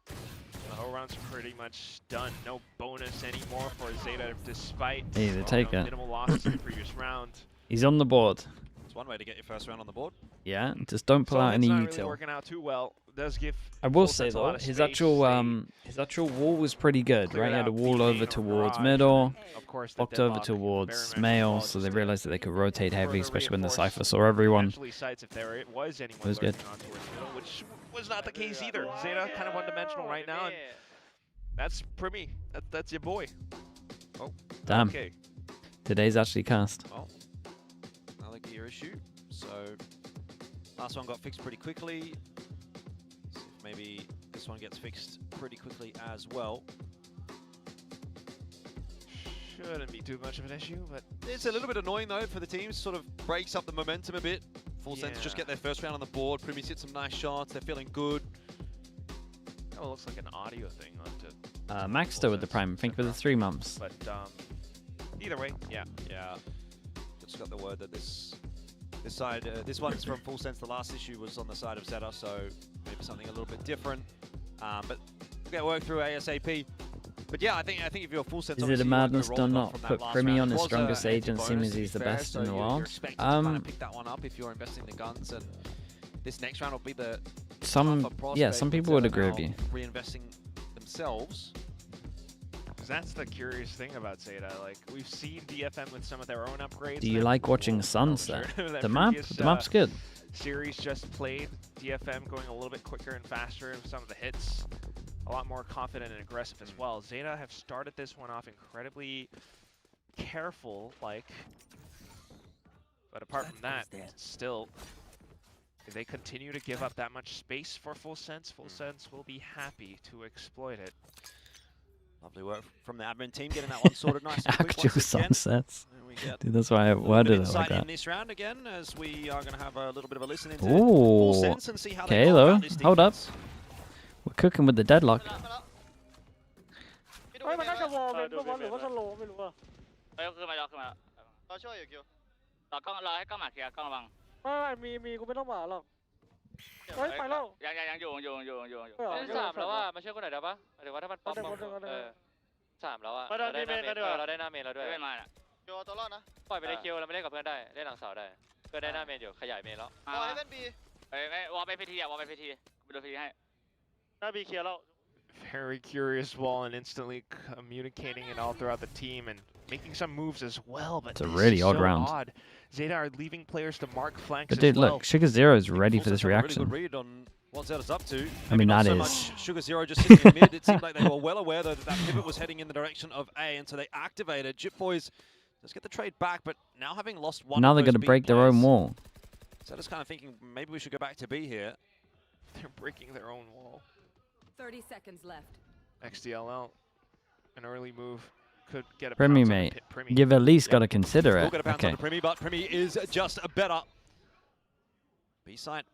The whole round's pretty much done. No bonus anymore for ZETA, despite Hey, they take it. minimal losses in the previous round. He's on the board. It's one way to get your first round on the board. Yeah, just don't pull out any It's not really util. working out too well. Does give I will Full say Sense a lot though, of his space. actual wall was pretty good, Cleared right? He had a out wall B over main towards garage, middle, of course, the blocked over deadlock towards experiment male, was so they just realized that they could rotate heavy, further especially when the reinforced Cypher saw everyone. potentially sites if there was anyone It was good. lurking on towards middle, which was not the case either. ZETA kind of one-dimensional right now, and that's Primi. That's your boy. Oh, Damn. okay. Today's actually cast. Oh, another gear issue. So last one got fixed pretty quickly. See if maybe this one gets fixed pretty quickly as well. Shouldn't be too much of an issue, but it's a little bit annoying though for the teams. Sort of breaks up the momentum a bit. Full Sense just get their first round on the board. Primi's hit some nice shots. They're feeling good. Oh, it looks like an audio thing onto Max still with the prime, I think with the 3 months. But either way, yeah. Just got the word that this side, this one's from Full Sense. The last issue was on the side of ZETA, so maybe something a little bit different. But we'll get work through ASAP. But yeah, I think if you're Full Sense, Is it a madness to not put Primi on his strongest agent, seeing as he's the best in the world? You're expected to kind of pick that one up if you're investing the guns, and this next round will be the some people would agree with you. Reinvesting themselves. Because that's the curious thing about ZETA. Like, we've seen DFM with some of their own upgrades. Do you like watching Sunset? The map's good. Series just played. DFM going a little bit quicker and faster with some of the hits. A lot more confident and aggressive as well. ZETA have started this one off incredibly careful, like. But apart from that, still, if they continue to give up that much space for Full Sense will be happy to exploit it. Lovely work from the admin team, getting that one sorted nice and quick. Actual Sunsets. Dude, that's why I worded it like that. In this round again, as we are going to have a little bit of a listen into Ooh. Full Sense and see how Okay, they go though. about this Hold up. defense. We're cooking with the deadlock. มันน่าจะวอลเว้นปะวะหรือว่าสโลว์ไม่รู้อ่ะขึ้นมาแล้วเราช่วยอยู่คิวต่อกล้องรอให้กล้องหมากเคลียร์กล้องระวังไม่มีกูไม่ต้องมาหรอกเฮ้ยไปแล้วยังอยู่เป็น3แล้วว่ามาช่วยกูหน่อยได้ปะหรือว่าถ้ามันป๊อป3แล้วอะเราได้หน้าเมนแล้วด้วยมาน่ะคิวตัวรอดนะปล่อยไปเลยคิวเราไม่เล่นกับเพื่อนได้เล่นหลังเสาได้เพื่อนได้หน้าเมนอยู่ขยายเมนแล้ววอลให้เป็นบีไม่วอลไปพีทีอ่ะวอลไปพีทีไปดูพีทีให้หน้าบีเคลียร์แล้ว Very curious wall and instantly communicating it all throughout the team and making some moves as well. But It's a really odd round. ZETA are leaving players to mark flanks But dude, as well. look, Sugar Zero is ready for this reaction. Really good read on what ZETA's up to. I mean, that so is. Much Sugar Zero just sitting in mid. It seemed like they were well aware that that pivot was heading in the direction of A, and so they activated. Jip Boys just get the trade back, but now having lost one. Now they're going to break their own wall. ZETA's kind of thinking maybe we should go back to B here. They're breaking their own wall. 30 seconds left. XDLL, an early move could get a Primi, pounce on mate. Primi. You've at least got to consider it. Still got a pounce Okay. on Primi, but Primi is just better. B side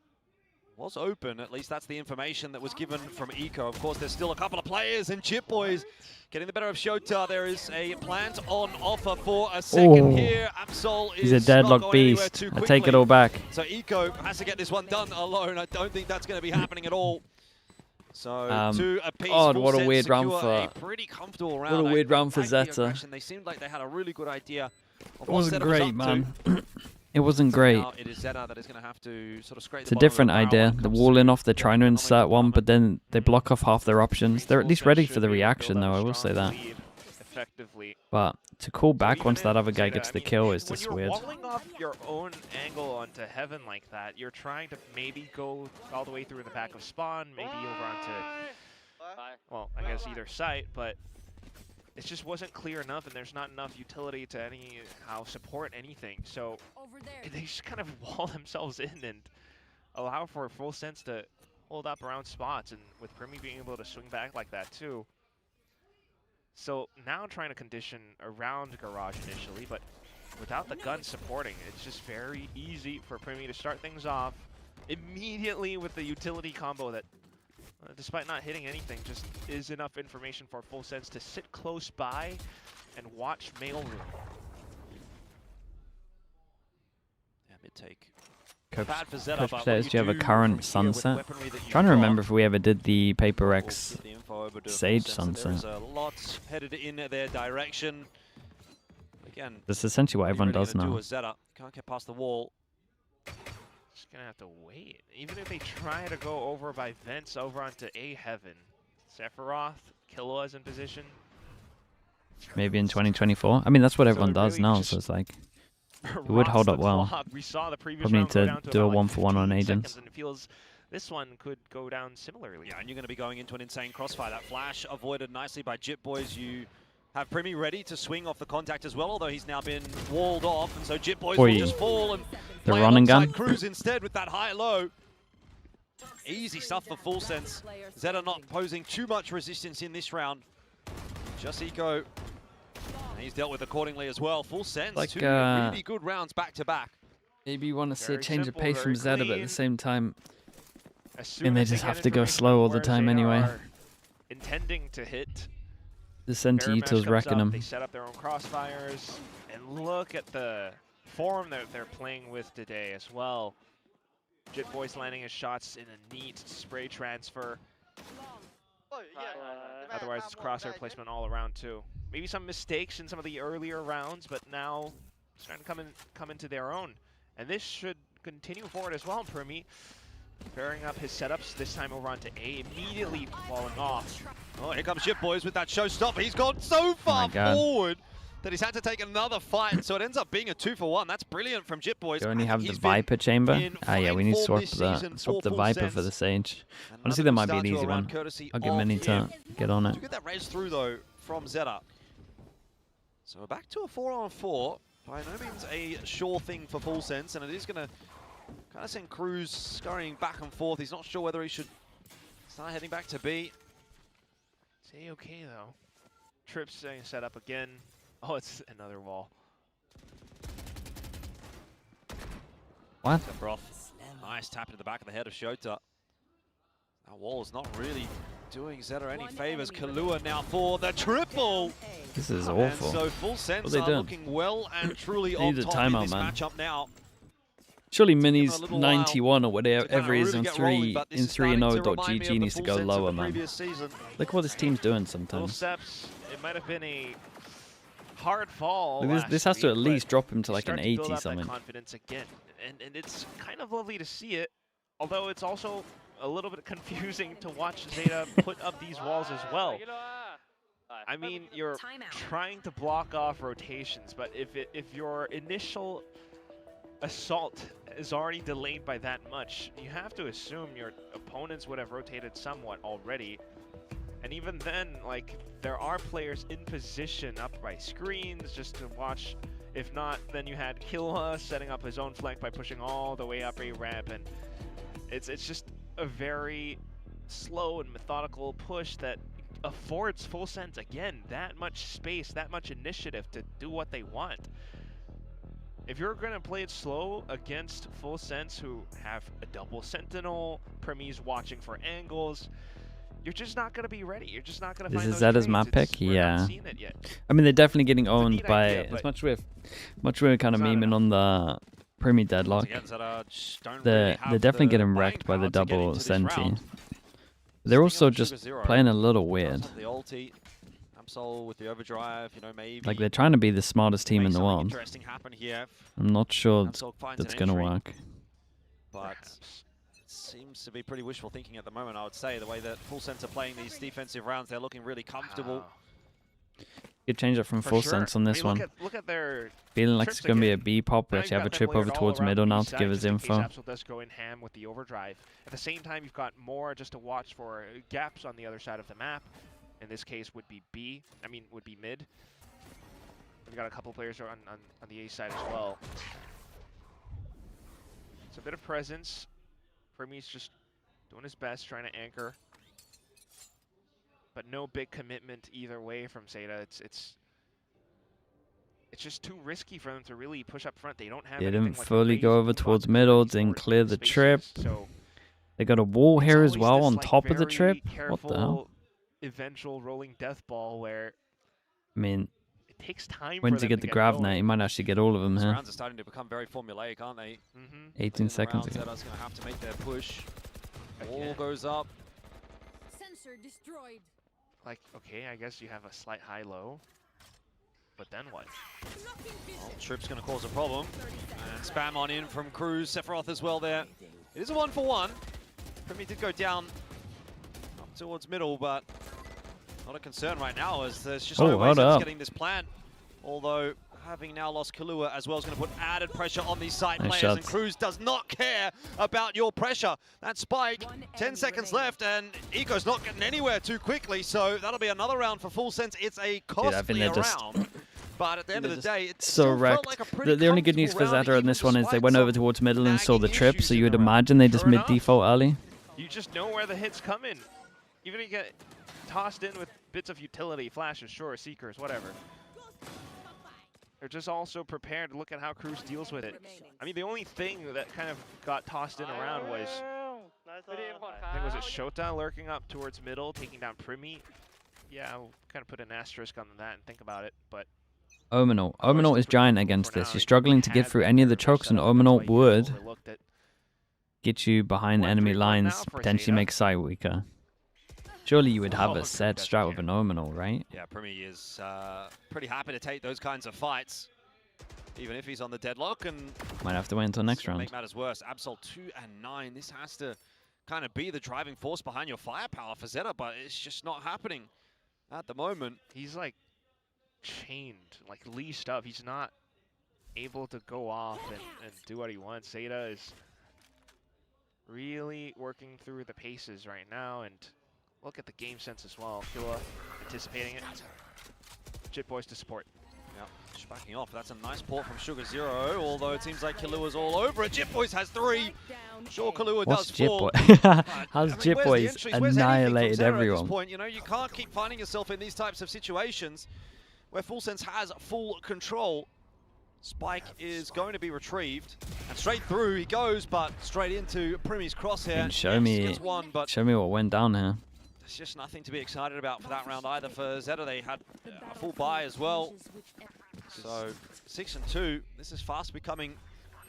was open, at least that's the information that was given from Eco. Of course, there's still a couple of players, and Chip Boys getting the better of Shota. There is a plant on offer for a second here. Absol is He's a deadlock beast. I take it all back. So Eco has to get this one done alone. I don't think that's going to be happening at all. So to a piece, what a weird round for. A pretty comfortable round. What a weird round for ZETA. They seemed like they had a really good idea. Of It wasn't great, man. To. It wasn't great. Now it is ZETA that is going to have to sort of scrape It's a different idea. The wall in off, they're trying to insert one, but then they block off half their options. They're at least ready for the reaction, though, I will say that. Effectively. But to call back once that other guy gets the kill is just weird. When you're walling off your own angle onto heaven like that, you're trying to maybe go all the way through the back of spawn, maybe over onto well, I guess either site, but it just wasn't clear enough, and there's not enough utility to anyhow support anything. So they just kind of wall themselves in and allow for Full Sense to hold up around spots, and with Primi being able to swing back like that too. So now trying to condition around Garage initially, but without the gun supporting, it's just very easy for Primi to start things off immediately with the utility combo that, despite not hitting anything, just is enough information for Full Sense to sit close by and watch mailroom. Yeah, mid-take. Coach says, do you have a current sunset? Trying to remember if we ever did the Paper X Sage sunset. There's a lot headed in their direction. Again, that's essentially what everyone does now. ZETA. Can't get past the wall. Just gonna have to wait. Even if they try to go over by Vents over onto A Heaven, Sephiroth, Killua's in position. Maybe in 2024. I mean, that's what everyone does now, so it's like it would hold up well. We saw the previous Probably need to round do a about 1-for-1 on 15 agents. seconds, and it feels this one could go down similarly. Yeah, and you're going to be going into an insane crossfire. That flash avoided nicely by Jit Boys. You have Primi ready to swing off the contact as well, although he's now been walled off, and so Jit Boys will just fall and the play running gun. Cruz instead with that high-low. Easy stuff for Full Sense. ZETA not posing too much resistance in this round. Just Eco. He's dealt with accordingly as well. Full Sense, like, two really good rounds back-to-back. Maybe you want to see a Very change simple, of pace from very ZETA, but at clean. the same time, As soon and they as just get have to go information slow all from the where time Zeta anyway. are intending to hit. The Sentiito's comes wrecking up, them. They set up their own crossfires, and look at the form that they're playing with today as well. Jit Boys landing his shots in a neat spray transfer. Otherwise, it's crosshair placement all around too. Maybe some mistakes in some of the earlier rounds, but now starting to come into their own. And this should continue forward as well. Primi pairing up his setups, this time over onto A, immediately falling off. Oh, here comes Jit Boys with that showstopper. He's gone so far forward that he's had to take another fight, so it ends up being a 2-for-1. That's brilliant from Jit Boys. You only have the Viper chamber. Ah, yeah, we need to swap the Viper for the Sage. Honestly, that might be an easy one. I'll get many to get on it. To get that res through though from ZETA. So we're back to a 4-on-4. By no means a sure thing for Full Sense, and it is going to kind of send Cruz scurrying back and forth. He's not sure whether he should start heading back to B. It's A-okay though. Trips setting set up again. Oh, it's another wall. What? Nice tap into the back of the head of Shota. That wall is not really doing ZETA any favors. Killua now for the triple. This is awful. And so Full Sense are looking well and truly on top in this matchup now. Surely Mini's 91 or whatever it is in 3-0.gg needs to go lower, man. Look what this team's doing sometimes. Steps, it might have been a hard fall. Like this has to at least drop him to like an 80 something. Confidence again, and it's kind of lovely to see it. Although it's also a little bit confusing to watch ZETA put up these walls as well. I mean, you're trying to block off rotations, but if your initial assault is already delayed by that much, you have to assume your opponents would have rotated somewhat already. And even then, like, there are players in position up by screens just to watch. If not, then you had Killua setting up his own flank by pushing all the way up a ramp, and it's just a very slow and methodical push that affords Full Sense, again, that much space, that much initiative to do what they want. If you're going to play it slow against Full Sense, who have a double sentinel, Primi's watching for angles, you're just not going to be ready. You're just not going to find those ZETA's map pick? Yeah. I mean, they're definitely getting owned by, as much we're kind of memeing on the Primi deadlock, they're definitely getting wrecked by the double Senti. They're also just playing a little weird. With the overdrive, you know, maybe like they're trying to be the smartest team in the world. I'm not sure that's going to work. But it seems to be pretty wishful thinking at the moment, I would say. The way that Full Sense are playing these defensive rounds, they're looking really comfortable. Could change it from full sense on this one. Look at their feeling like it's going to be a B pop. We actually have a trip over towards middle now to give us info. Absol does go in ham with the overdrive. At the same time, you've got more just to watch for gaps on the other side of the map. In this case, would be would be mid. We've got a couple players on the A side as well. It's a bit of presence. Premi's just doing his best, trying to anchor. But no big commitment either way from ZETA. It's just too risky for them to really push up front. They don't have. They didn't fully go over towards middle, didn't clear the trip. So they got a wall here as well on top of the trip. What the hell? Eventual rolling death ball where. I mean, it takes time. When to get the grav net, you might actually get all of them here. Rounds are starting to become very formulaic, aren't they? 18 seconds ago. ZETA's going to have to make their push. Wall goes up. Sensor destroyed. Like, okay, I guess you have a slight high-low, but then what? Well, Trip's going to cause a problem. And spam on in from Cruz. Sephiroth as well there. It is a 1-for-1. Primi did go down up towards middle, but not a concern right now as there's just no way of getting this plan. Although, having now lost Kahlua as well is going to put added pressure on these side players, and Cruz does not care about your pressure. That spike, 10 seconds left, and Eco's not getting anywhere too quickly, so that'll be another round for Full Sense. It's a costly round, but at the end of the day, it's so wrecked. The only good news for ZETA in this one is they went over towards middle and saw the trip, so you would imagine they just mid-default early. You just know where the hits come in. Even if you get tossed in with bits of utility, flashes, sure, seekers, whatever. They're just also prepared to look at how Cruz deals with it. I mean, the only thing that kind of got tossed in around was, I think, was it Shota lurking up towards middle, taking down Primi? Yeah, I'll kind of put an asterisk on that and think about it, but... Ominal is giant against this. You're struggling to get through any of the chokes, and Ominal would get you behind enemy lines, potentially make sight weaker. Surely you would have a set strat with an Ominal, right? Yeah, Primi is pretty happy to take those kinds of fights, even if he's on the deadlock, and might have to wait until next round. Make matters worse. Absol 2 and 9. This has to kind of be the driving force behind your firepower for ZETA, but it's just not happening at the moment. He's like chained, like leashed up. He's not able to go off and do what he wants. ZETA is really working through the paces right now, and look at the game sense as well. Killa anticipating it. Jit Boys to support. Yeah, just backing off. That's a nice port from Sugar Zero, although it seems like Kalua's all over it. Jit Boys has 3. Sure, Kahlua does 4. How's Jit Boys annihilated everyone? At this point? You know, you can't keep finding yourself in these types of situations where Full Sense has full control. Spike is going to be retrieved, and straight through he goes, but straight into Primi's crosshair. Show me what went down here. There's just nothing to be excited about for that round either for ZETA. They had a full buy as well. So 6 and 2. This is fast becoming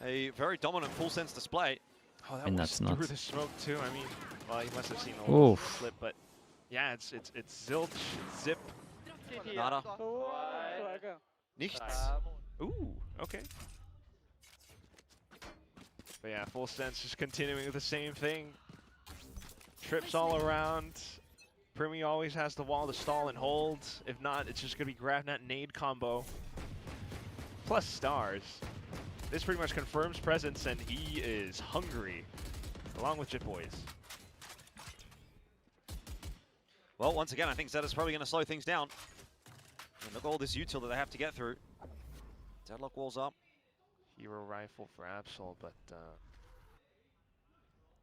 a very dominant Full Sense display. Oh, that was through the smoke too. I mean, well, he must have seen the whole flip, but yeah, it's Zilch, Zip, Nada, Nichts. Ooh, okay. But yeah, Full Sense just continuing with the same thing. Trips all around. Primi always has the wall to stall and hold. If not, it's just going to be GravNet nade combo. Plus stars. This pretty much confirms presence, and he is hungry, along with Jit Boys. Well, once again, I think ZETA's probably going to slow things down. And look at all this util that they have to get through. Deadlock walls up. Hero rifle for Absol, but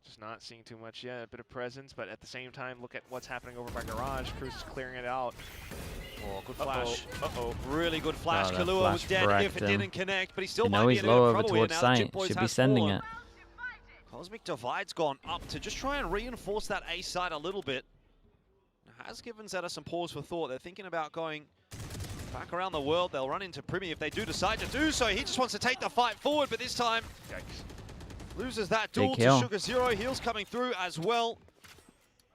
just not seeing too much yet. A bit of presence, but at the same time, look at what's happening over by Garage. Cruz is clearing it out. Oh, good flash. Uh-oh. Really good flash. Kahlua was dead if it didn't connect, but he still might be in low over trouble towards here now. sight. Should be sending it. Cosmic Divide's gone up to just try and reinforce that A side a little bit. Has given ZETA some pause for thought. They're thinking about going back around the world. They'll run into Primi if they do decide to do so. He just wants to take the fight forward, but this time loses that duel to Sugar Zero. Heals coming through as well.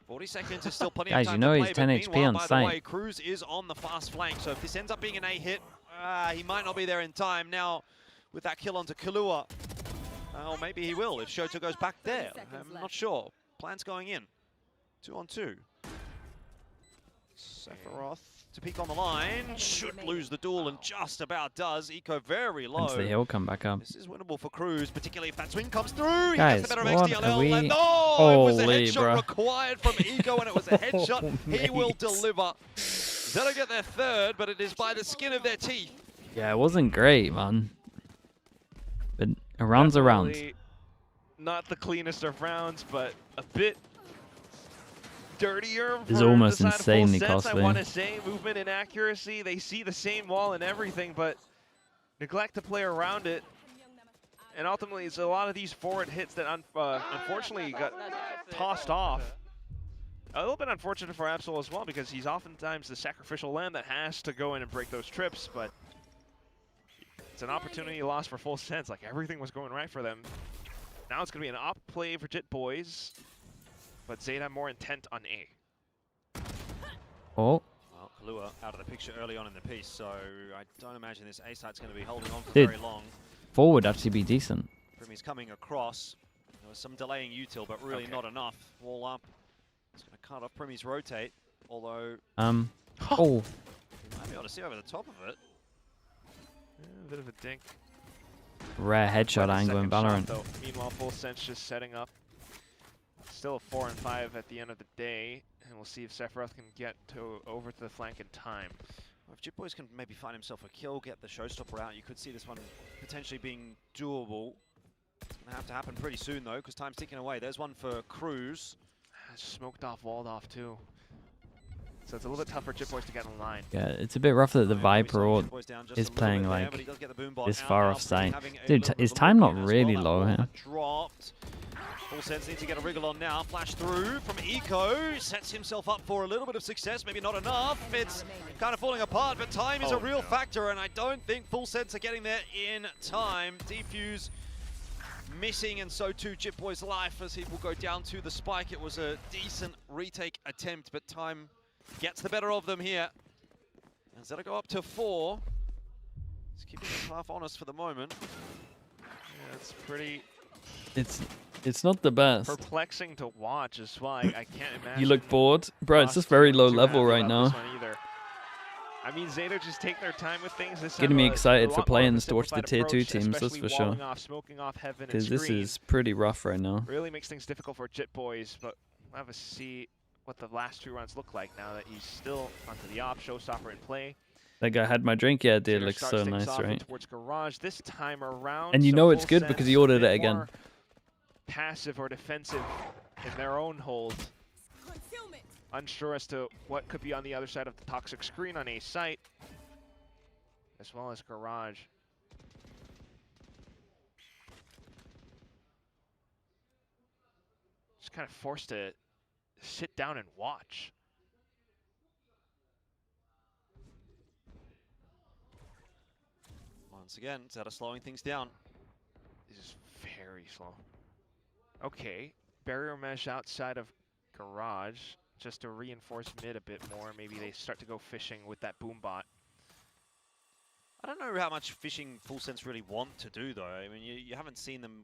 40 seconds is still plenty of time you know to he's play, 10 but HP meanwhile, on by sight. the way, Cruz is on the fast flank, so if this ends up being an A hit, he might not be there in time. Now, with that kill onto Kahlua, or maybe he will if Shota goes back there. I'm not sure. Plan's going in. 2 on 2. Sephiroth to peek on the line. Should lose the duel and just about does. Eco very low. Hence the hill come back up. This is winnable for Cruz, particularly if that swing comes through. Guys, he gets the better what of are XDLL. we... And it was a Holy, headshot bro. required from Eco, and it was a headshot. Oh, he will mate. deliver. ZETA get their third, but it is by the skin of their teeth. Yeah, it wasn't great, man. But a round's a round. Not the cleanest of rounds, but a bit dirtier. It's almost the side of insanely full sets, costly. I want to say movement and accuracy. They see the same wall and everything, but neglect to play around it. And ultimately, it's a lot of these forward hits that unfortunately got tossed off. A little bit unfortunate for Absol as well, because he's oftentimes the sacrificial lamb that has to go in and break those trips, but it's an opportunity lost for full sense. Like, everything was going right for them. Now it's going to be an op play for Jit Boys, but ZETA more intent on A. Oh. Well, Kahlua out of the picture early on in the piece, so I don't imagine this A site's going to be holding on for Dude, very long. Forward actually be decent. Primy's coming across. There was some delaying util, but really not enough. Wall up. It's going to cut off Primy's rotate, although... Oh. You might be able to see over the top of it. Yeah, a bit of a dink. Rare headshot angle in Valorant. Shot, meanwhile, full sense just setting up. Still a 4 and 5 at the end of the day, and we'll see if Sephiroth can get over to the flank in time. Well, if Jit Boys can maybe find himself a kill, get the showstopper out, you could see this one potentially being doable. It's going to have to happen pretty soon, though, because time's ticking away. There's one for Cruz. Smoked off, walled off, too. So it's a little bit tough for Jit Boys to get in line. Yeah, it's a bit rough that the Viper Orb is playing like this far off sight. Dude, is time not really low here? Dropped. Full sense needs to get a wriggle on now. Flash through from Eco. Sets himself up for a little bit of success. Maybe not enough. It's kind of falling apart, but time is a real factor, and I don't think Full Sense are getting there in time. Defuse missing, and so too Jit Boy's life as he will go down to the spike. It was a decent retake attempt, but time gets the better of them here. And ZETA go up to 4. He's keeping it half honest for the moment. Yeah, it's pretty... It's not the best. Perplexing to watch as well. I can't imagine. You look bored? Bro, it's just very low level right now. I mean, ZETA just take their time with things. This Getting me excited for playing to watch the tier 2 teams, that's for sure. Because this is pretty rough right now. Really makes things difficult for Jit Boys, but we'll have to see what the last 2 runs look like now that he's still onto the op, showstopper in play. That guy had my drink, yeah, dude, looks so nice, right? Towards Garage this time around, and you know it's good because he ordered it again. Passive or defensive in their own hold. Unsure as to what could be on the other side of the toxic screen on a site, as well as Garage. Just kind of forced to sit down and watch. Once again, ZETA slowing things down. This is very slow. Okay, barrier mesh outside of Garage, just to reinforce mid a bit more. Maybe they start to go fishing with that boom bot. I don't know how much fishing Full Sense really want to do, though. I mean, you haven't seen them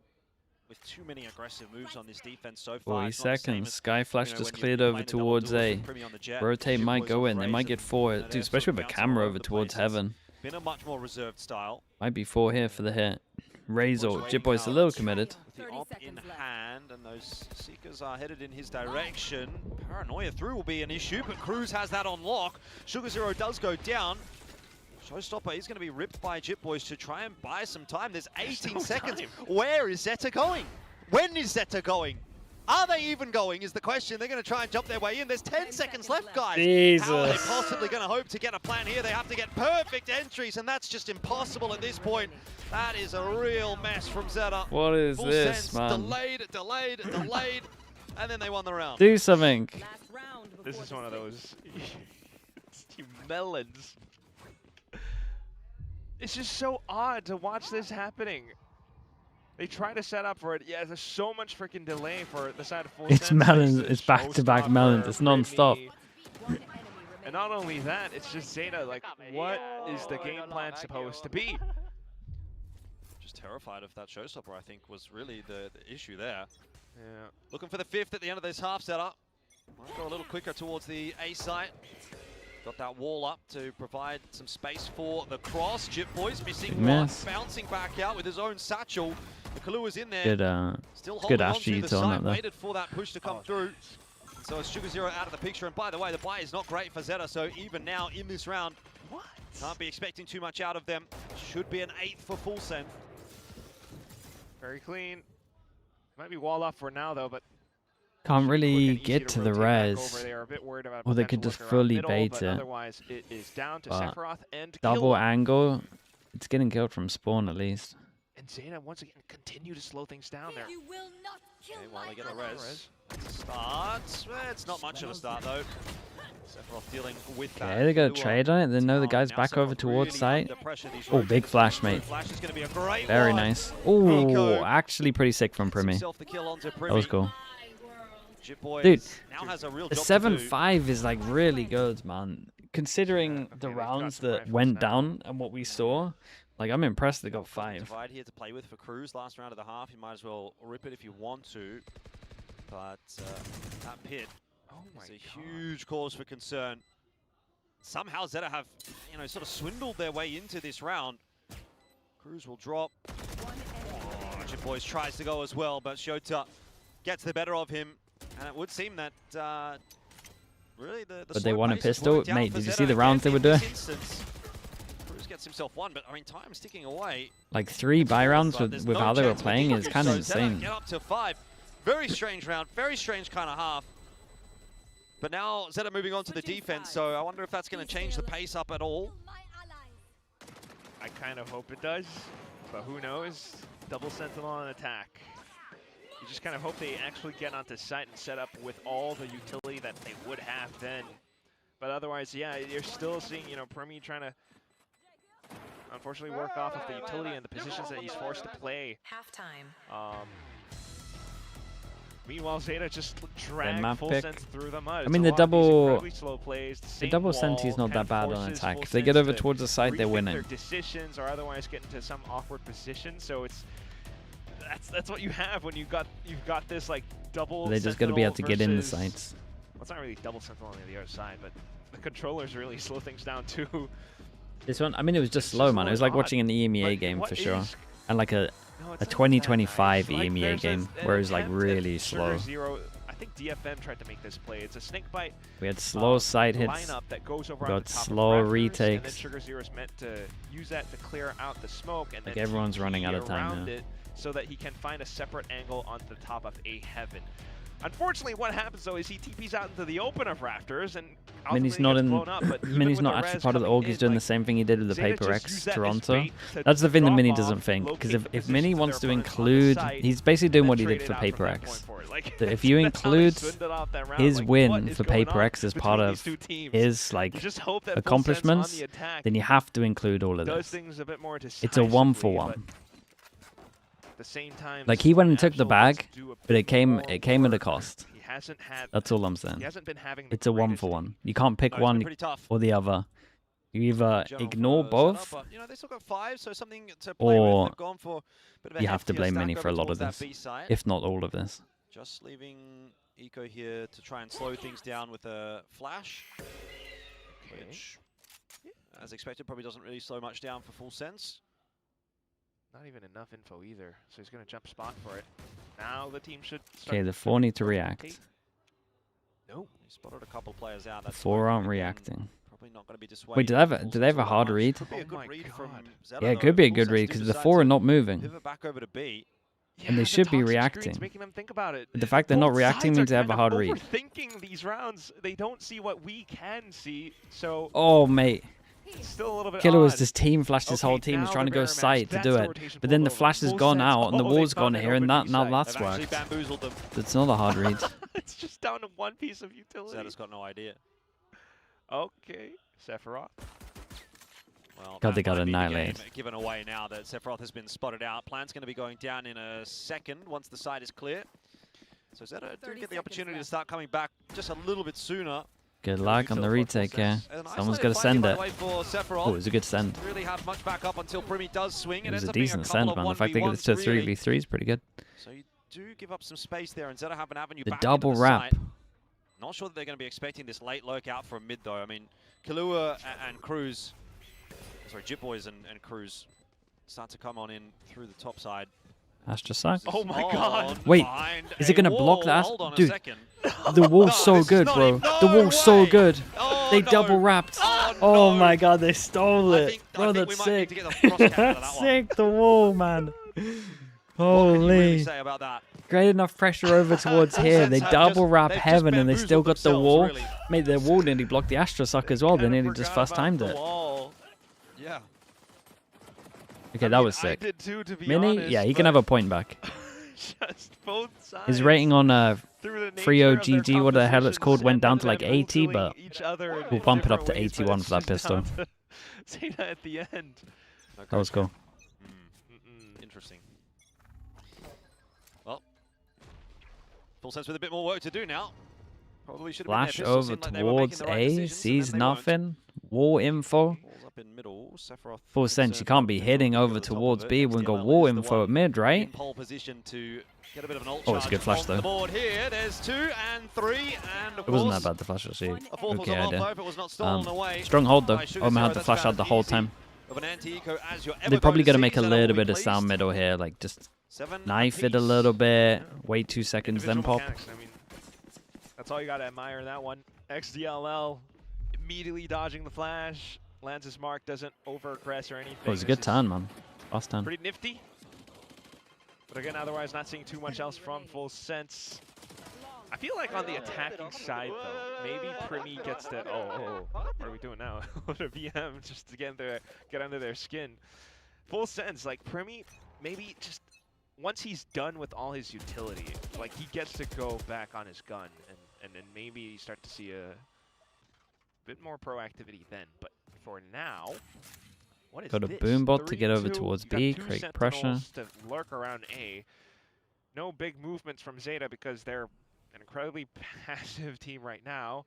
with too many aggressive moves on this defense so far. 40 seconds. Sky Flash just cleared over towards A. Rotate might go in. They might get 4. Dude, especially with a camera over towards Heaven. Been a much more reserved style. Might be 4 here for the hit. Razor. Jit Boy's a little committed. The op in hand, and those Seekers are headed in his direction. Paranoia through will be an issue, but Cruz has that on lock. Sugar Zero does go down. Showstopper is going to be ripped by Jit Boys to try and buy some time. There's 18 seconds. Where is ZETA going? When is ZETA going? Are they even going is the question. They're going to try and jump their way in. There's 10 seconds left, guys. Jesus. How are they possibly going to hope to get a plan here? They have to get perfect entries, and that's just impossible at this point. That is a real mess from ZETA. What is Full this, sense, man? Delayed, and then they won the round. Do something. This is one of those melons. It's just so odd to watch this happening. They try to set up for it. Yeah, there's so much freaking delay for the side of Full Sense. It's melons. It's back-to-back melons. It's non-stop. And not only that, it's just ZETA. Like, what is the game plan supposed to be? Just terrified of that showstopper, I think, was really the issue there. Yeah. Looking for the 5th at the end of this half setup. Might go a little quicker towards the A site. Got that wall up to provide some space for the cross. Jip Boy's missing Good one, miss. bouncing back out with his own satchel. The Kalua's in there. Good, Still good holding after onto you the on that side, though. waited for that push to come through. And so it's Sugar Zero out of the picture. And by the way, the buy is not great for ZETA. So even now in this round, can't be expecting too much out of them. Should be an 8th for full send. Very clean. Might be wall up for now though, but Can't really get to the res. Or they could just fully bait it. Otherwise, it is down to But Sephiroth and double Kill. angle, it's getting killed from spawn at least. And ZETA once again continue to slow things down there. You will not kill Okay, while my they get the ally. res. It's a start. Well, it's not much of a start though. Sephiroth dealing with that. Okay, they got a trade on it. They know the guy's back over towards site. Oh, big flash, mate. Flash is gonna be a great Very one. nice. Oh, actually pretty sick from Primi. Himself the kill onto That was Primi. cool. Jip Boy Dude, now has a real the job to do. 7-5 is like really good, man. Considering the rounds that went down and what we saw, like I'm impressed they got 5. Divide here to play with for Cruz. Last round of the half, you might as well rip it if you want to. But that pit is a huge cause for concern. Somehow ZETA have, sort of swindled their way into this round. Cruz will drop. Oh, Jip Boys tries to go as well, but Shota gets the better of him. And it would seem that really the But they slow won a pace has pistol. worked out Mate, for did you ZETA see the again rounds they were in this doing? instance. Cruz gets himself one, but I mean time's ticking away. Like 3 buy rounds But with there's how no they were chance for playing is Pikachu, kind of so ZETA insane. get up to 5. Very strange round, very strange kind of half. But now ZETA moving on to the defense, so I wonder if that's going to change the pace up at all. I kind of hope it does, but who knows? Double Sentinel on attack. You just kind of hope they actually get onto site and set up with all the utility that they would have then. But otherwise, yeah, you're still seeing, Primi trying to unfortunately work off of the utility and the positions that he's forced to play. Halftime. Meanwhile, ZETA just drag map full pick. sense through the mud. I mean, It's the a lot of these double incredibly slow plays, the double senti's not that bad on attack. If they get over towards the side, they're winning. Their decisions or otherwise get into some awkward position. So that's what you have when you've got this like double. They just got to be able to get in the versus- sights. Well, it's not really double sentinel on the other side, but the controllers really slow things down too. This one, I mean, it was just slow, man. It was like watching an EMEA game for sure. And like a 2025 EMEA game where it was like really slow. I think DFM tried to make this play. It's a snake bite. We had slow side hits. Lineup that goes over We on got the top slow of Raptors, retakes. And then Sugar Zero is meant to use that to clear out the smoke and Like then everyone's TP running out of time around now. it so that he can find a separate angle onto the top of a heaven. Unfortunately, what happens though is he TPs out into the open of Raptors and Mini's ultimately not gets in. blown up, but even Mini's with not the actually res part of the coming org. He's in, doing the like, same thing he did with the ZETA Paper just X used that as Toronto. bait to That's the thing that drop Mini off, doesn't think. Because locate the if Mini positions wants that to are on the include, site, he's basically doing then what he trade did it for out from Paper that X. point forward. Like, So if you that's how they include swindled off that round. his Like, win what is for going Paper on X as part between of these two teams? his like You just hope that Full Sense on accomplishments, the attack then you have to include all of does this. things a bit more It's a decisively, 1-for-1. but at the same time, Like he went and took the Absol wants bag, to do a but it bit came more at a work. cost. He hasn't had. That's all I'm saying. He hasn't been having the It's a greatest 1-for-1. You can't pick No, it's been one pretty tough. or the other. You either General ignore for both, setup, but, they still got 5, so something to play with. or They've gone for a bit of a you have to heftier blame stack Mini for a over lot of towards that this, B side. if not all of this. Just leaving Eco here to try and slow things down with a flash, which, as expected, probably doesn't really slow much down for Full Sense. Not even enough info either, so he's going to jump spot for it. Now the team should. Okay, the 4 need to react. No, he spotted a couple players out. The That's 4 aren't again, reacting. Probably not going to be dissuaded. Wait, do they have a hard read? Could be a good read from ZETA, Yeah, it though, could be a if Full good Sense read do because the decide 4 are to not moving. pivot back over to B. And they the should be toxic reacting. screen's making them think about it. But the fact they're not Both reacting sides means are they have a kind hard of read. overthinking these rounds. They don't see what we can see, so Oh, mate. it's still a little bit Killer was odd. just team flashed his whole Okay, team. He's now trying to the go mirror side match. to do That's a it. rotation But then the pulled flash has over. gone Full out Sense. and the Oh, they wall's found gone an here, and open now B side. that's They've actually worked. bamboozled them. It's not a hard read. It's just down to one piece of utility. ZETA's got no idea. Okay, Sephiroth. Well, God, that they got might be the annihilated. game given away now that Sephiroth has been spotted out. Plan's going to be going down in a second once the side is clear. So ZETA do get the opportunity to start coming back just a little bit sooner. Good luck on the retake here. An Someone's isolated got to fight send here, by it. the way, for Sephiroth. Oh, it was a good send. Didn't really have much back up until Primi does swing. It was ends a up being decent couple send, of man. The fact they get it to 1v1s, really. 3v3 is pretty good. So you do give up some space there, and ZETA have an avenue The back double into the wrap. site. Not sure that they're going to be expecting this late lurk out from mid, though. I mean, Kahlua and Cruz, sorry, Jitboys and Cruz start to come on in through the top side. Astra side. Oh my god. Wait, is it going to block that? Dude, the wall's so good, bro. The wall's so good. They double wrapped. Oh my god, they stole it. Bro, that's sick. That's sick, the wall, man. Holy. Great enough pressure over towards here. They double wrap heaven and they still got the wall. Made their wall nearly block the Astra suck as well. They nearly just first timed it. Yeah. Okay, that was sick. Mini? Yeah, he can have a point back. Just both sides. His rating on Frio GG, what the hell it's called, went down to like 80, but we'll bump it up to 81 for that pistol. ZETA at the end. That was cool. Interesting. Well, full sense with a bit more work to do now. Probably should have Flash over towards A, sees nothing. Wall info. Full sense, you can't be hitting over towards B when got wall info at mid, right? Oh, it's a good flash though. It wasn't that bad, the flash actually. Okay idea. Strong hold though. Omen had the flash out the whole time. They're probably going to make a little bit of sound middle here, like just knife it a little bit, wait 2 seconds, then pop. That's all you got to admire in that one. XDLL immediately dodging the flash. Lands his mark, doesn't over-aggress or anything. It was a good turn, man. Fast turn. Pretty nifty. But again, otherwise not seeing too much else from Full Sense. I feel like on the attacking side, though, maybe Primi gets the... Oh, what are we doing now? The VM just to get under their skin. Full Sense, like Primi, maybe just once he's done with all his utility, like he gets to go back on his gun, and then maybe you start to see a bit more proactivity then. But for now, what is got a this? boombot to get over towards B, create pressure. To lurk around A. No big movements from ZETA because they're an incredibly passive team right now.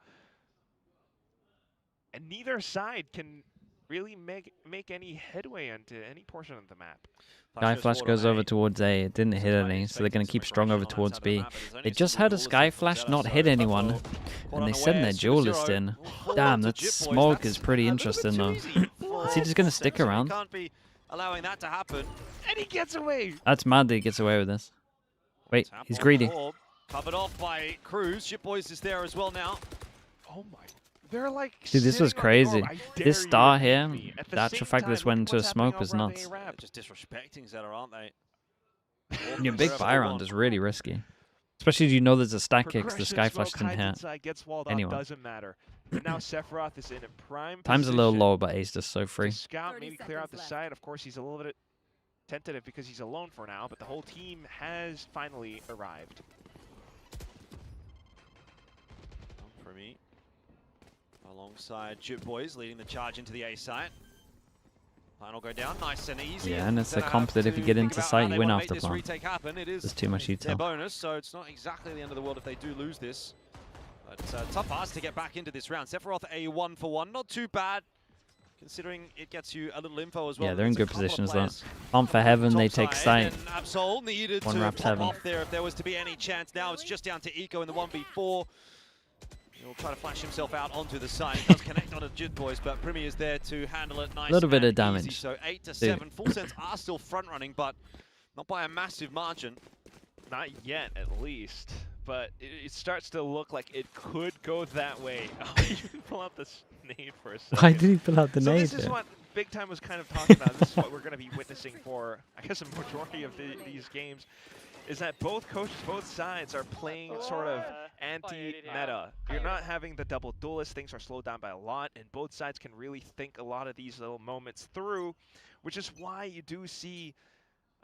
And neither side can really make any headway into any portion of the map. Sky Flash goes over towards A. It didn't hit any, so they're going to keep strong over towards B. They just had a Sky Flash not hit anyone, and they send their duelist in. Damn, that smoke is pretty interesting though. Is he just going to stick around? Can't be allowing that to happen. And he gets away. That's mad that he gets away with this. Wait, he's greedy. Covered off by Cruz. Shipboys is there as well now. Oh my. They're like, dude, this was crazy. This star here, the actual fact this went into a smoke was nuts. Just disrespecting ZETA, aren't they? Your big buy round is really risky. Especially if you know there's a stack kick, the Sky Flash didn't hit anyone. Doesn't matter. But now Sephiroth is in a prime Time's a little low, but Ace just so free. Scout, maybe clear out the side. Of course, he's a little bit tentative because he's alone for now, but the whole team has finally arrived. For me. Alongside Jitboys leading the charge into the A site. Plan will go down, nice and easy. Yeah, and it's a comp that if you get into sight, you win after plan. There's too much their util. bonus, so it's not exactly the end of the world if they do lose this. But it's a tough ask to get back into this round. Sephiroth a 1-for-1, not too bad, considering it gets you a little info as well. Yeah, they're in good positions though. Pump for heaven, they take sight. Absol needed One to wrapped pop heaven. off there if there was to be any chance. Now it's just down to Eco in the 1v4. He'll try to flash himself out onto the side. He does connect on a Jitboys, but Primi is there to handle it nice. A little bit of easy. damage. So 8-7. Full Sense are still front running, but not by a massive margin. Not yet, at least. But it starts to look like it could go that way. Oh, you can pull out the nade for a second. Why did he pull out the so nade? This is what Big Time was kind of talking about. This is what we're going to be witnessing for, I guess, a majority of these games. Is that both coaches, both sides are playing sort of anti-meta. You're not having the double duelist, things are slowed down by a lot, and both sides can really think a lot of these little moments through, which is why you do see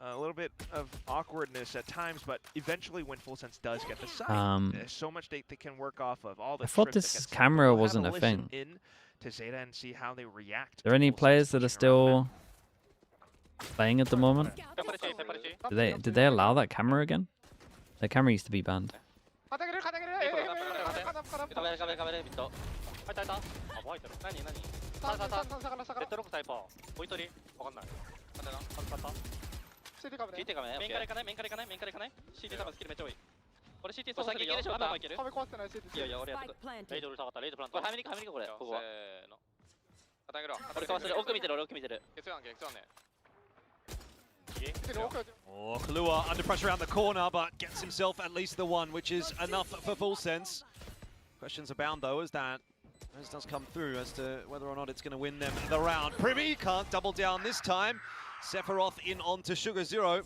a little bit of awkwardness at times, but eventually when Full Sense does get the side, there's so much they can work off of. All the I thought this camera wasn't a thing. To ZETA and see how they react. Are there any players that are still playing at the moment? Did they allow that camera again? That camera used to be banned. これ CT そう先いけるでしょ壁壊ってない CT いやいや俺やってくレイドル下がったレイドプラントこれ早めにこれせーの肩上げろこれかわせる奥見てる俺奥見てるケツガンねOh, Kalua under pressure around the corner, but gets himself at least the one, which is enough for full sense. Questions abound though, as does come through as to whether or not it's going to win them the round. Privy can't double down this time. Sephiroth in onto Sugar Zero.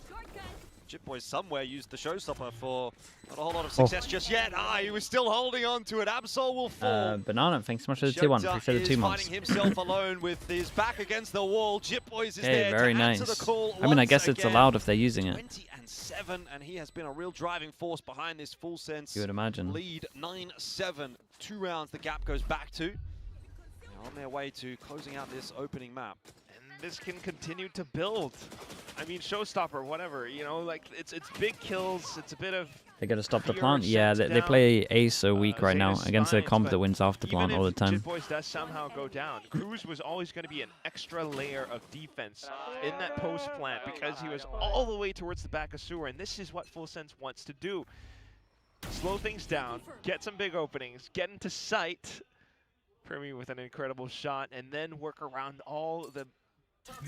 Jitboy somewhere used the showstopper for not a whole lot of success just yet. He was still holding on to it. Absol will fall. Banana, thanks so much for the 2-1. Appreciate the 2 months. Finding himself alone with his back against the wall. Jitboys is Okay, there very to nice. answer the call. I mean, I guess once it's again. allowed if they're using it. 20-7, and he has been a real driving force behind this full sense. You would imagine. Lead 9-7. 2 rounds the gap goes back to. They're on their way to closing out this opening map. This can continue to build. I mean, showstopper, whatever. You know, like it's big kills. It's a bit of. They got to stop the plant. Yeah, they play A so weak right now against a comp that wins off the plant all the time. Jitboys does somehow go down. Cruz was always going to be an extra layer of defense in that post plant because he was all the way towards the back of sewer, and this is what Full Sense wants to do: slow things down, get some big openings, get into sight. Primi with an incredible shot, and then work around all the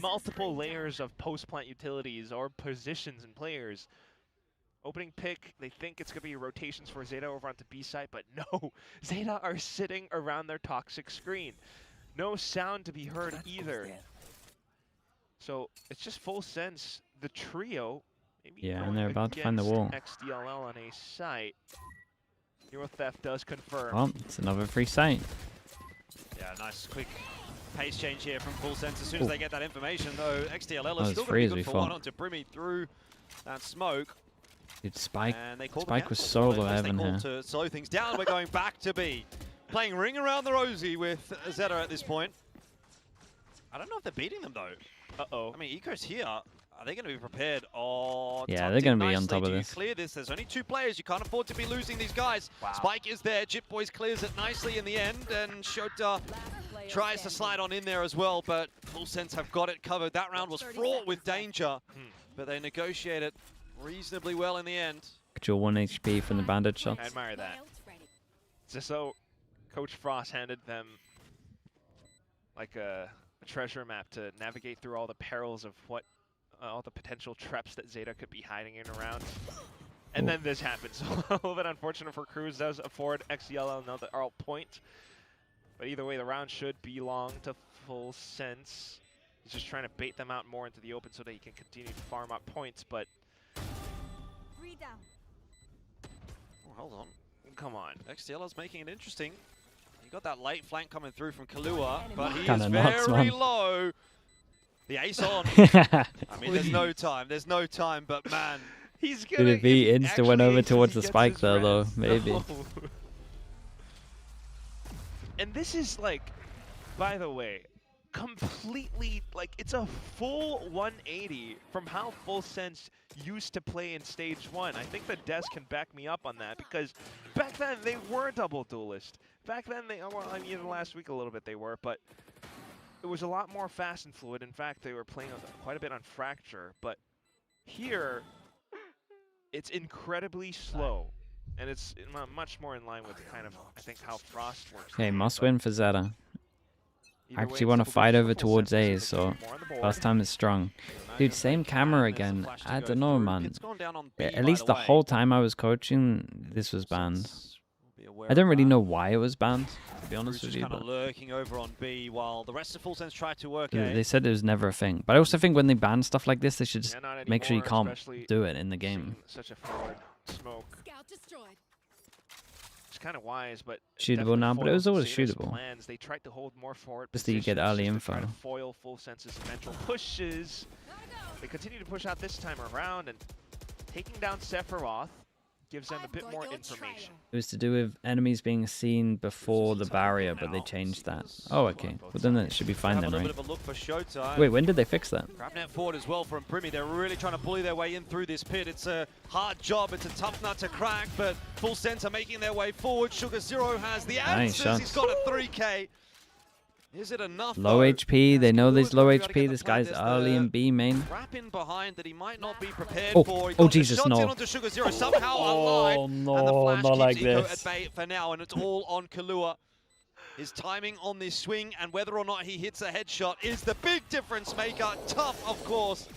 multiple layers of post-plant utilities or positions and players. Opening pick, they think it's going to be rotations for ZETA over onto B side, but no, ZETA are sitting around their toxic screen. No sound to be heard either. So it's just Full Sense, the trio. Maybe and they're about to find the wall. XDLL on a site. Hero Theft does confirm. Well, it's another free site. Yeah, nice quick pace change here from Full Sense as soon as they get that information, though. XDLL is still going to be good for one onto Brimmy through that smoke. Dude, Spike Spike was solo heaven here. To slow things down. We're going back to B. Playing Ring Around the Rosie with ZETA at this point. I don't know if they're beating them, though. Uh-oh. I mean, Eco's here. Are they going to be prepared? Oh, yeah, they're going to be on top of Do you this. clear this? There's only 2 players. You can't afford to be losing these guys. Wow. Spike is there. Jitboys clears it nicely in the end, and Shota tries to slide on in there as well, but Full Sense have got it covered. That round was fraught with danger, but they negotiate it reasonably well in the end. Get your 1 HP from the bandit shots. I admire that. Just so Coach Frost handed them like a treasure map to navigate through all the perils of what all the potential traps that ZETA could be hiding in around. And then this happens. A little bit unfortunate for Cruz. Does afford XDLL another point. But either way, the round should belong to Full Sense. He's just trying to bait them out more into the open so that he can continue to farm up points, but... Oh, hold on. Come on. XDLL's making it interesting. You got that late flank coming through from Kalua, but he Kinda is nuts, very man. low. The ace on. I mean, there's no time. There's no time, but man. He's Could it be Insta went over towards the spike there, though? Maybe. No. And this is like, by the way, completely, like, it's a full 180 from how Full Sense used to play in Stage 1. I think the Des can back me up on that, because back then they were double duelist. Back then they, well, I mean, even last week a little bit they were, but it was a lot more fast and fluid. In fact, they were playing quite a bit on Fracture, but here, it's incredibly slow. And it's much more in line with kind of, I think, how Frost works. Okay, must win for ZETA. I actually want to fight over towards A, so first time is strong. Dude, same camera again. I don't know, man. At least the whole time I was coaching, this was banned. I don't really know why it was banned, to be honest with you. Kind of lurking over on B while the rest of Full Sense tried to work A. They said it was never a thing. But I also think when they ban stuff like this, they should just make sure you can't do it in the game. Such a forward smoke. It's kind of wise, but shootable now, but it was always shootable. Plans. They tried to hold more forward just that you get early info. To foil Full Sense's eventual pushes. They continue to push out this time around, and taking down Sephiroth gives them a bit more information. It was to do with enemies being seen before the barrier, but they changed that. Oh, okay. Well, then it should be fine then, right? Wait, when did they fix that? Grabnet forward as well from Primi. They're really trying to bully their way in through this pit. It's a hard job. It's a tough nut to crack, but Full Sense are making their way forward. Sugar Zero has the answers. He's got a 3K. Is it enough? Low HP. They know there's low HP. This guy's early in B main. Wrapping behind that he might not be prepared Oh, for. He oh got the Jesus, shots no. in onto Sugar Zero, somehow alive. Oh, And the no, flash not keeps like Eco this. at bay for now, and it's all on Kalua. His timing on this swing and whether or not he hits a headshot is the big difference maker. Tough, of course.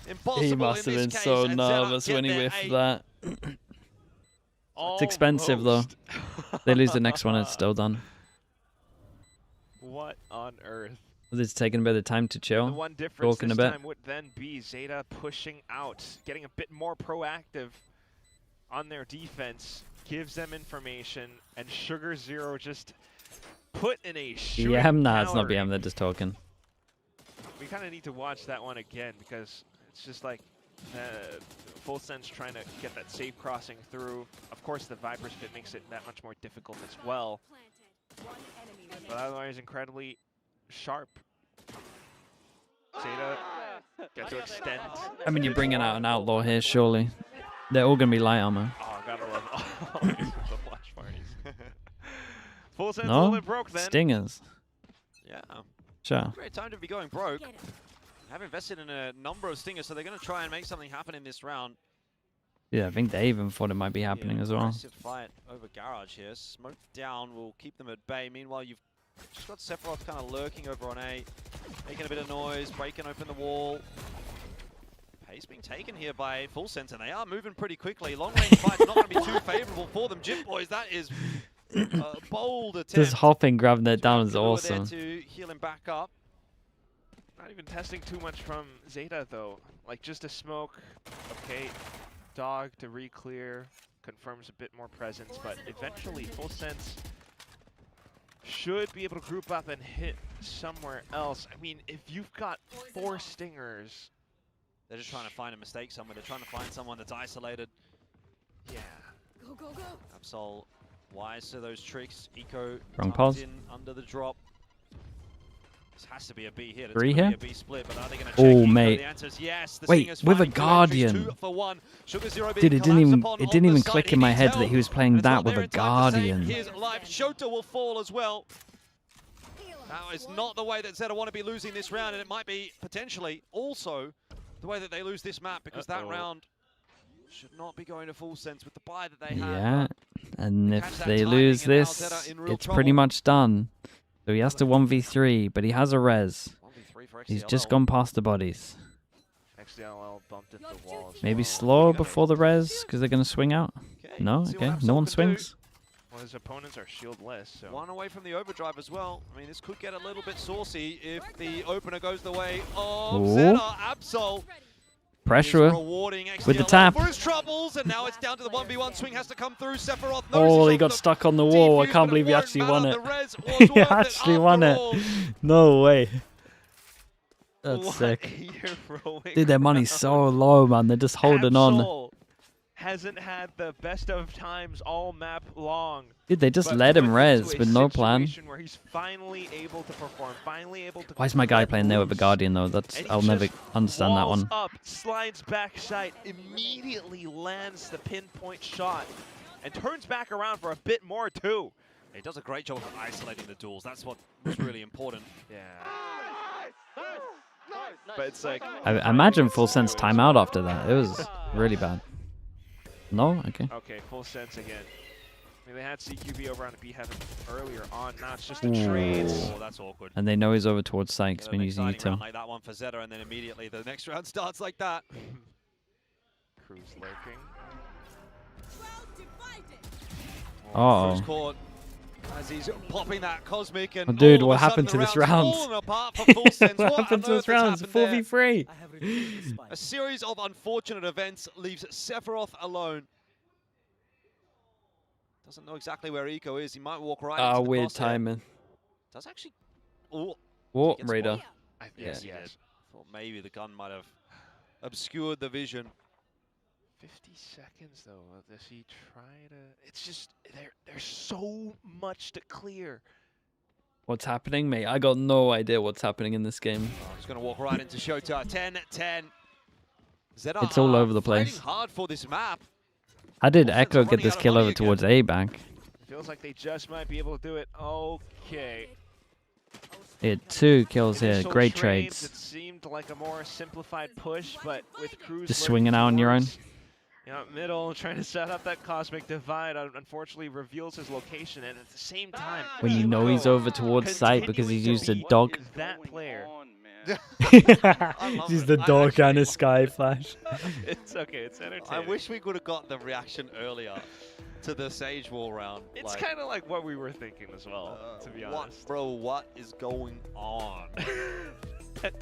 Impossible He must have been so nervous when he whiffed that. It's expensive though. They lose the next one, it's still done. What on earth? It's taking a bit of time to chill. The one difference Talking this a bit. time would then be ZETA pushing out, getting a bit more proactive on their defense, gives them information, and Sugar Zero just put in a shooting BM? Nah, it's not gallery. BM, they're just talking. We kind of need to watch that one again because it's just like Full Sense trying to get that safe crossing through. Of course, the Viper's fit makes it that much more difficult as well. But otherwise, incredibly sharp. ZETA get to extend. I mean, you're bringing out an outlaw here, surely. They're all going to be light armor. Oh, gotta love all these the watch parties. Full Sense a No? little bit broke then. Stingers. Yeah. Sure. Great time to be going broke. Have invested in a number of stingers, so they're going to try and make something happen in this round. Yeah, I think they even thought it might be happening as well. Aggressive fight over Garage here. Smoke down will keep them at bay. Meanwhile, you've just got Sephiroth kind of lurking over on A, making a bit of noise, breaking open the wall. Pace being taken here by Full Sense, and they are moving pretty quickly. Long range fight's not going to be too favorable for them. Jim Boys, that is a bold attempt. Just hopping, grabbing that down is There awesome. to heal him back up. Not even testing too much from ZETA though. Like just a smoke. Okay. Dog to re-clear. Confirms a bit more presence, but eventually Full Sense should be able to group up and hit somewhere else. I mean, if you've got 4 stingers, they're just trying to find a mistake somewhere. They're trying to find someone that's isolated. Yeah. Go, go, go. Absol wise to those tricks. Eco Wrong tucked pause. in under the drop. This has to be a B here. Three It's gonna here? be a B split, but are they gonna check Oh, Eco? mate. The answer is yes. The Wait, Stingers with a finding two entries, Guardian. 2 for 1. Sugar Zero Dude, being it didn't collapsed even upon it on didn't the even side. click He in my needs head help. that he was playing And it's that not with there a in time to save Guardian. his life. Shota will fall as well. That is not the way that ZETA want to be losing this round, and it might be potentially also the way that they lose this map, because that round should not be going to Full Sense with the buy that they have. Yeah, and catch if that they timing, lose and now this, ZETA in real it's pretty trouble. much done. So he has to 1v3, but he has a res. 1v3 for He's XCLL. just gone past the bodies. XDLL bumped into the wall. as Maybe well. slow before the res, because they're going to swing out. No? see what Okay, Absol no one can do. swings. Well, his opponents are shieldless, so. One away from the overdrive as well. I mean, this could get a little bit saucy if the opener goes the way of Ooh. ZETA. Absol Pressure is rewarding with the XDLL tap. for his troubles, and now it's down to the 1v1 swing has to come through. Sephiroth knows Oh, he's he off got the stuck on the wall. I defuse, can't but believe he won't actually matter. won it. The res was He worth it actually won after it. all. No way. That's What sick. a heroic Dude, their money's round. so low, man. They're just holding on. Absol hasn't had the best of times all map long. Dude, they just but let him put res into a with no plan. situation Where he's finally able to perform, finally able to. Why is my guy let playing there with a loose. Guardian, though? That's And he I'll never just understand that walls one. Up, slides backside, immediately lands the pinpoint shot, and turns back around for a bit more too. He does a great job of isolating the duels. That's what was really important. Yeah. But it's like I imagine Full Sense timeout after that. It was really bad. No? Okay. okay, Full Sense again. I mean, they had CQB over on the B Heaven earlier on. Now it's just a Ooh. trade. Oh, that's awkward. And they know he's over towards Sykes, Get been an using exciting round Util. like that one for ZETA, and then immediately the next round starts like that. Cruz lurking. Uh-oh. Cruz caught as he's popping that Cosmic, and Oh, dude, all what of a sudden happened the to this round's round? fallen apart for Full Sense. What happened to on this earth has round? It's happened there? 4v3. A series of unfortunate events leaves Sephiroth alone. Doesn't know exactly where Eco is. He might walk right into the Weird crosshair. timing. Does actually... Oh, What, gets Raider? spotted. Yes, he yes. did. Thought maybe the gun might have obscured the vision. 50 seconds though. Does he try to? It's just there's so much to clear. What's happening, mate? I got no idea what's happening in this game. Oh, he's going to walk right into Shota. 10-10. ZETA It's all are over the place. fighting hard for this map. How did Full Sense Echo are get running this out of kill money over again. towards A back? Feels like they just might be able to do it. Okay. He had 2 kills here. Initial Great trades, trades. It seemed like a more simplified push, but with Cruz Just swinging out on your own. You know, middle, trying to set up that cosmic divide, unfortunately reveals his location, and at the same time, When you know he's over towards sight because he's used a dog. That player. He's the dog and a sky flash. It's okay, it's entertaining. I wish we could have got the reaction earlier to the Sage Wall round. It's kind of like what we were thinking as well, to be honest. What is going on?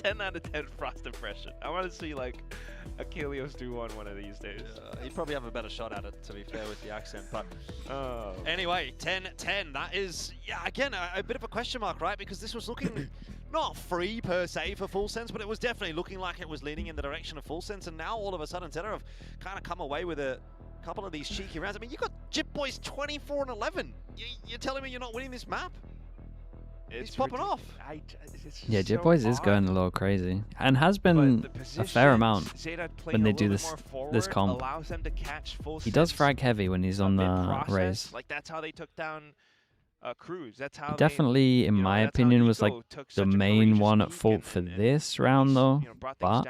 10 out of 10 Frost impression. I want to see like Achilles do one of these days. He'd probably have a better shot at it, to be fair, with the accent. But anyway, 10-10. That is, yeah, again, a bit of a question mark, right? Because this was looking not free per se for Full Sense, but it was definitely looking like it was leaning in the direction of Full Sense. And now all of a sudden, ZETA have kind of come away with a couple of these cheeky rounds. I mean, you got Jip Boys 24-11. You're telling me you're not winning this map? He's popping off. Yeah, Jip Boys is going a little crazy, and has been a fair amount when they do this comp. He does frag heavy when he's on the raise. Like that's how they took down Cruz. That's how definitely, in my opinion, was like the main one at fault for this round, though. But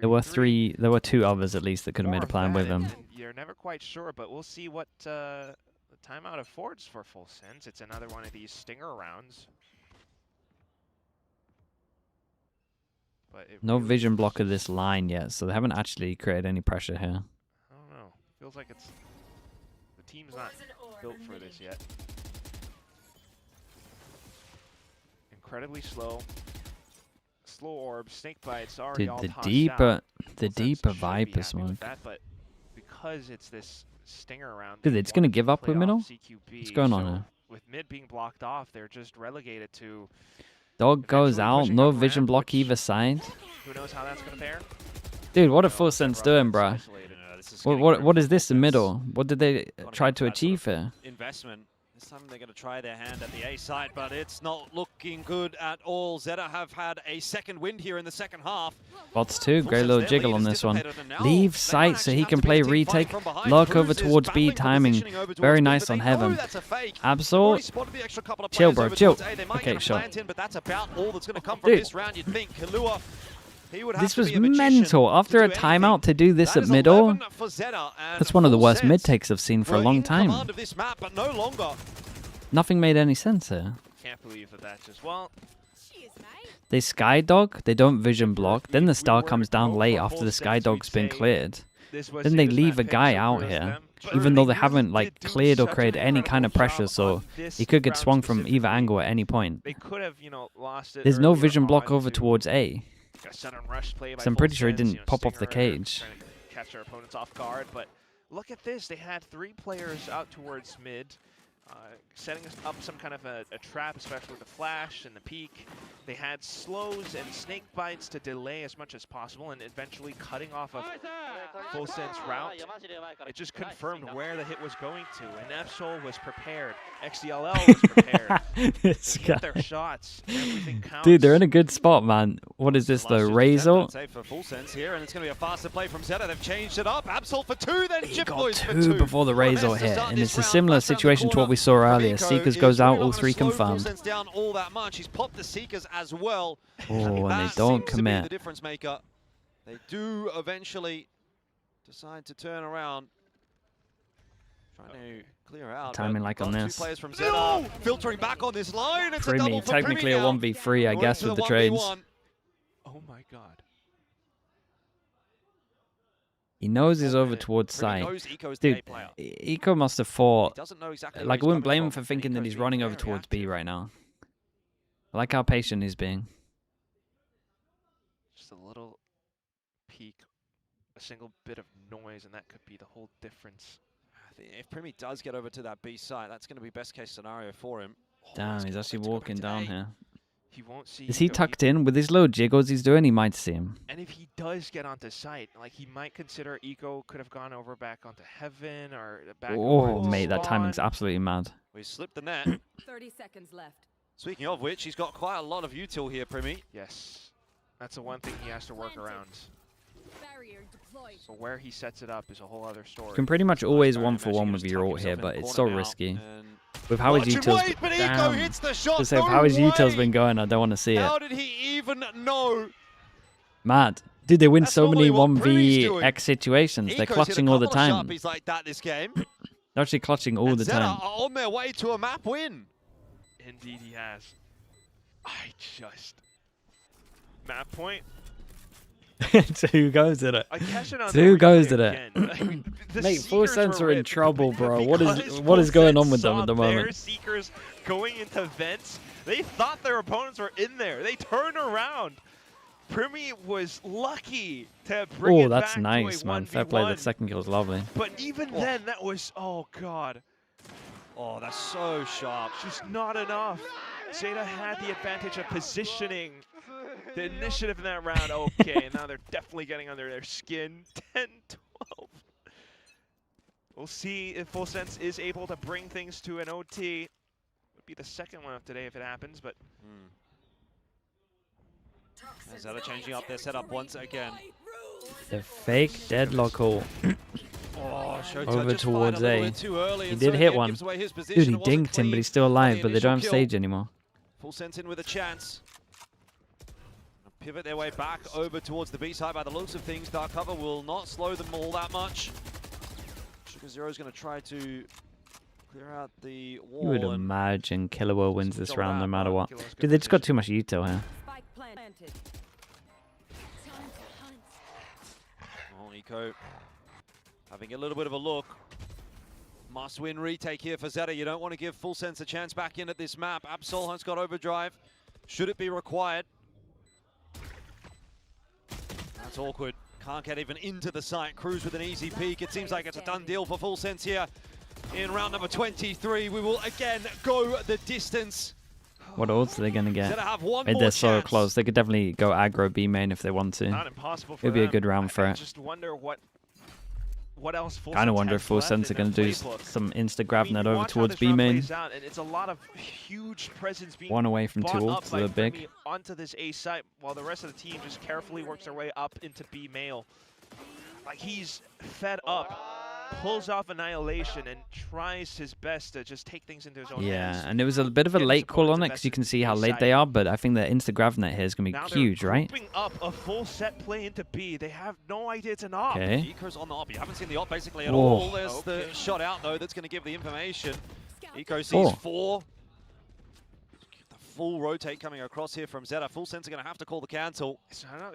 there were 2 others at least that could have made a plan with him. You're never quite sure, but we'll see what the timeout affords for Full Sense. It's another one of these stinger rounds. But no vision block of this line yet, so they haven't actually created any pressure here. I don't know. Feels like it's the team's not built for this yet. Incredibly slow. Slow orb, snake bites already all tossed out. The deeper Viper smoke. But because it's this stinger round, Dude, it's gonna give up with middle? What's going on here? With mid being blocked off, they're just relegated to Dog goes out, no vision block either side. Who knows how that's gonna fare? Dude, what a Full Sense doing, bruh. What is this in middle? What did they try to achieve here? Investment. This time they're going to try their hand at the A side, but it's not looking good at all. ZETA have had a second wind here in the second half. Bots 2, great little jiggle on this one. Leave sight so he can play retake. Lurk over towards B, timing. Very nice on Heaven. Absol. Chill, bro, chill. Okay, shot. Dude. This was mental. After a timeout to do this at middle, that's one of the worst mid takes I've seen for a long time. Nothing made any sense here. Can't believe that just well. They Skydog, they don't vision block, then the star comes down late after the Skydog's been cleared. Then they leave a guy out here, even though they haven't like cleared or created any kind of pressure, so he could get swung from either angle at any point. They could have, lost it. There's no vision block over towards A. So I'm pretty sure he didn't pop off the cage. Catch their opponents off guard, but look at this. They had 3 players out towards mid, setting up some kind of a trap, especially the flash and the peek. They had slows and snake bites to delay as much as possible and eventually cutting off a Full Sense route. It just confirmed where the hit was going to, and Absol was prepared. XDLL was prepared. This guy. Their shots. Everything counts. Dude, they're in a good spot, man. What is this, though? Razor? For Full Sense here, and it's going to be a faster play from ZETA. They've changed it up. Absol for 2, then Jip Boys for 2. Before the Razor hit, and it's a similar situation to what we saw earlier. Seekers goes out, all 3 confirmed. Down all that much. He's popped the Seekers as well. Oh, and they don't commit. The difference maker. They do eventually decide to turn around. Trying to clear out. Timing like on this. 2 players from ZETA filtering back on this line. It's a double for technically a 1v3, I guess, with the trades. Oh my god. He knows he's over towards side. Dude, Eco must have thought, like, I wouldn't blame him for thinking that he's running over towards B right now. I like how patient he's being. Just a little peek, a single bit of noise, and that could be the whole difference. If Primi does get over to that B site, that's going to be best case scenario for him. Damn, he's actually walking down here. He won't see. Is he tucked in? With his little jiggles he's doing, he might see him. And if he does get onto site, like, he might consider Eco could have gone over back onto Heaven or back. Oh, mate, that timing's absolutely mad. We slipped the net. 30 seconds left. Speaking of which, he's got quite a lot of util here, Primi. Yes. That's the one thing he has to work around. So where he sets it up is a whole other story. You can pretty much always 1-for-1 with your ult here, but it's so risky. With how his Util's how his Util's been going, I don't want to see it. How did he even know? Mad. Dude, they win so many 1vx situations. They're clutching all the time. Like that this game. They're actually clutching all the time. ZETA are on their way to a map win. Indeed he has. Map point. Two goes at it. Two goes at it. Mate, Full Sense are in trouble, bro. What is going on with them at the moment? Their Seekers going into vents. They thought their opponents were in there. They turned around. Primi was lucky to bring it back. That's nice, man. Fair play. That second kill is lovely. But even then, that was, oh god. Oh, that's so sharp. Just not enough. ZETA had the advantage of positioning the initiative in that round. Okay, now they're definitely getting under their skin. 10-12. We'll see if Full Sense is able to bring things to an OT. Would be the second one of today if it happens, but... ZETA changing up their setup once again. The fake deadlock call. Shota over towards A. He did so hit one. Dude, he dinked him, but he's still alive, but they don't have stage anymore. Full Sense in with a chance. Pivot their way back over towards the B side by the looks of things. Dark cover will not slow them all that much. Sugar Zero is going to try to clear out the wall. You would imagine Killua wins this round no matter what. Dude, they just got too much util here. Oh, Eco having a little bit of a look. Must win retake here for ZETA. You don't want to give Full Sense a chance back in at this map. Absol has got overdrive. Should it be required? That's awkward. Can't get even into the site. Cruise with an easy peek. It seems like it's a done deal for Full Sense here. In round number 23, we will again go the distance. What odds are they going to get? They're They're so close. They could definitely go aggro B main if they want to. Not impossible for It'd be them. a good round for it. I just wonder what else Full Kind of Sense wonder if has Full left Sense are in going to their do playbook. some insta-grab net over watch how towards this B round main. plays out, and it's a lot of huge presence being One away from bought 2 up ults, by they're big. Primi onto this A site, while the rest of the team just carefully works their way up into B mail. Like, he's fed up, pulls off Annihilation, and tries his best to just take things into his own hands. Yeah, and it was a bit of a late call on it because you can see how late they are, but I think the insta-grab net here is going to Now be huge, right? They're grouping up a full set play into B. They have no idea it's an op. Okay. Eco's on the op. You haven't seen the op basically at Whoa. all. There's the shot out though that's going to give the information. Eco sees 4. The full rotate coming across here from ZETA. Full Sense are going to have to call the cancel.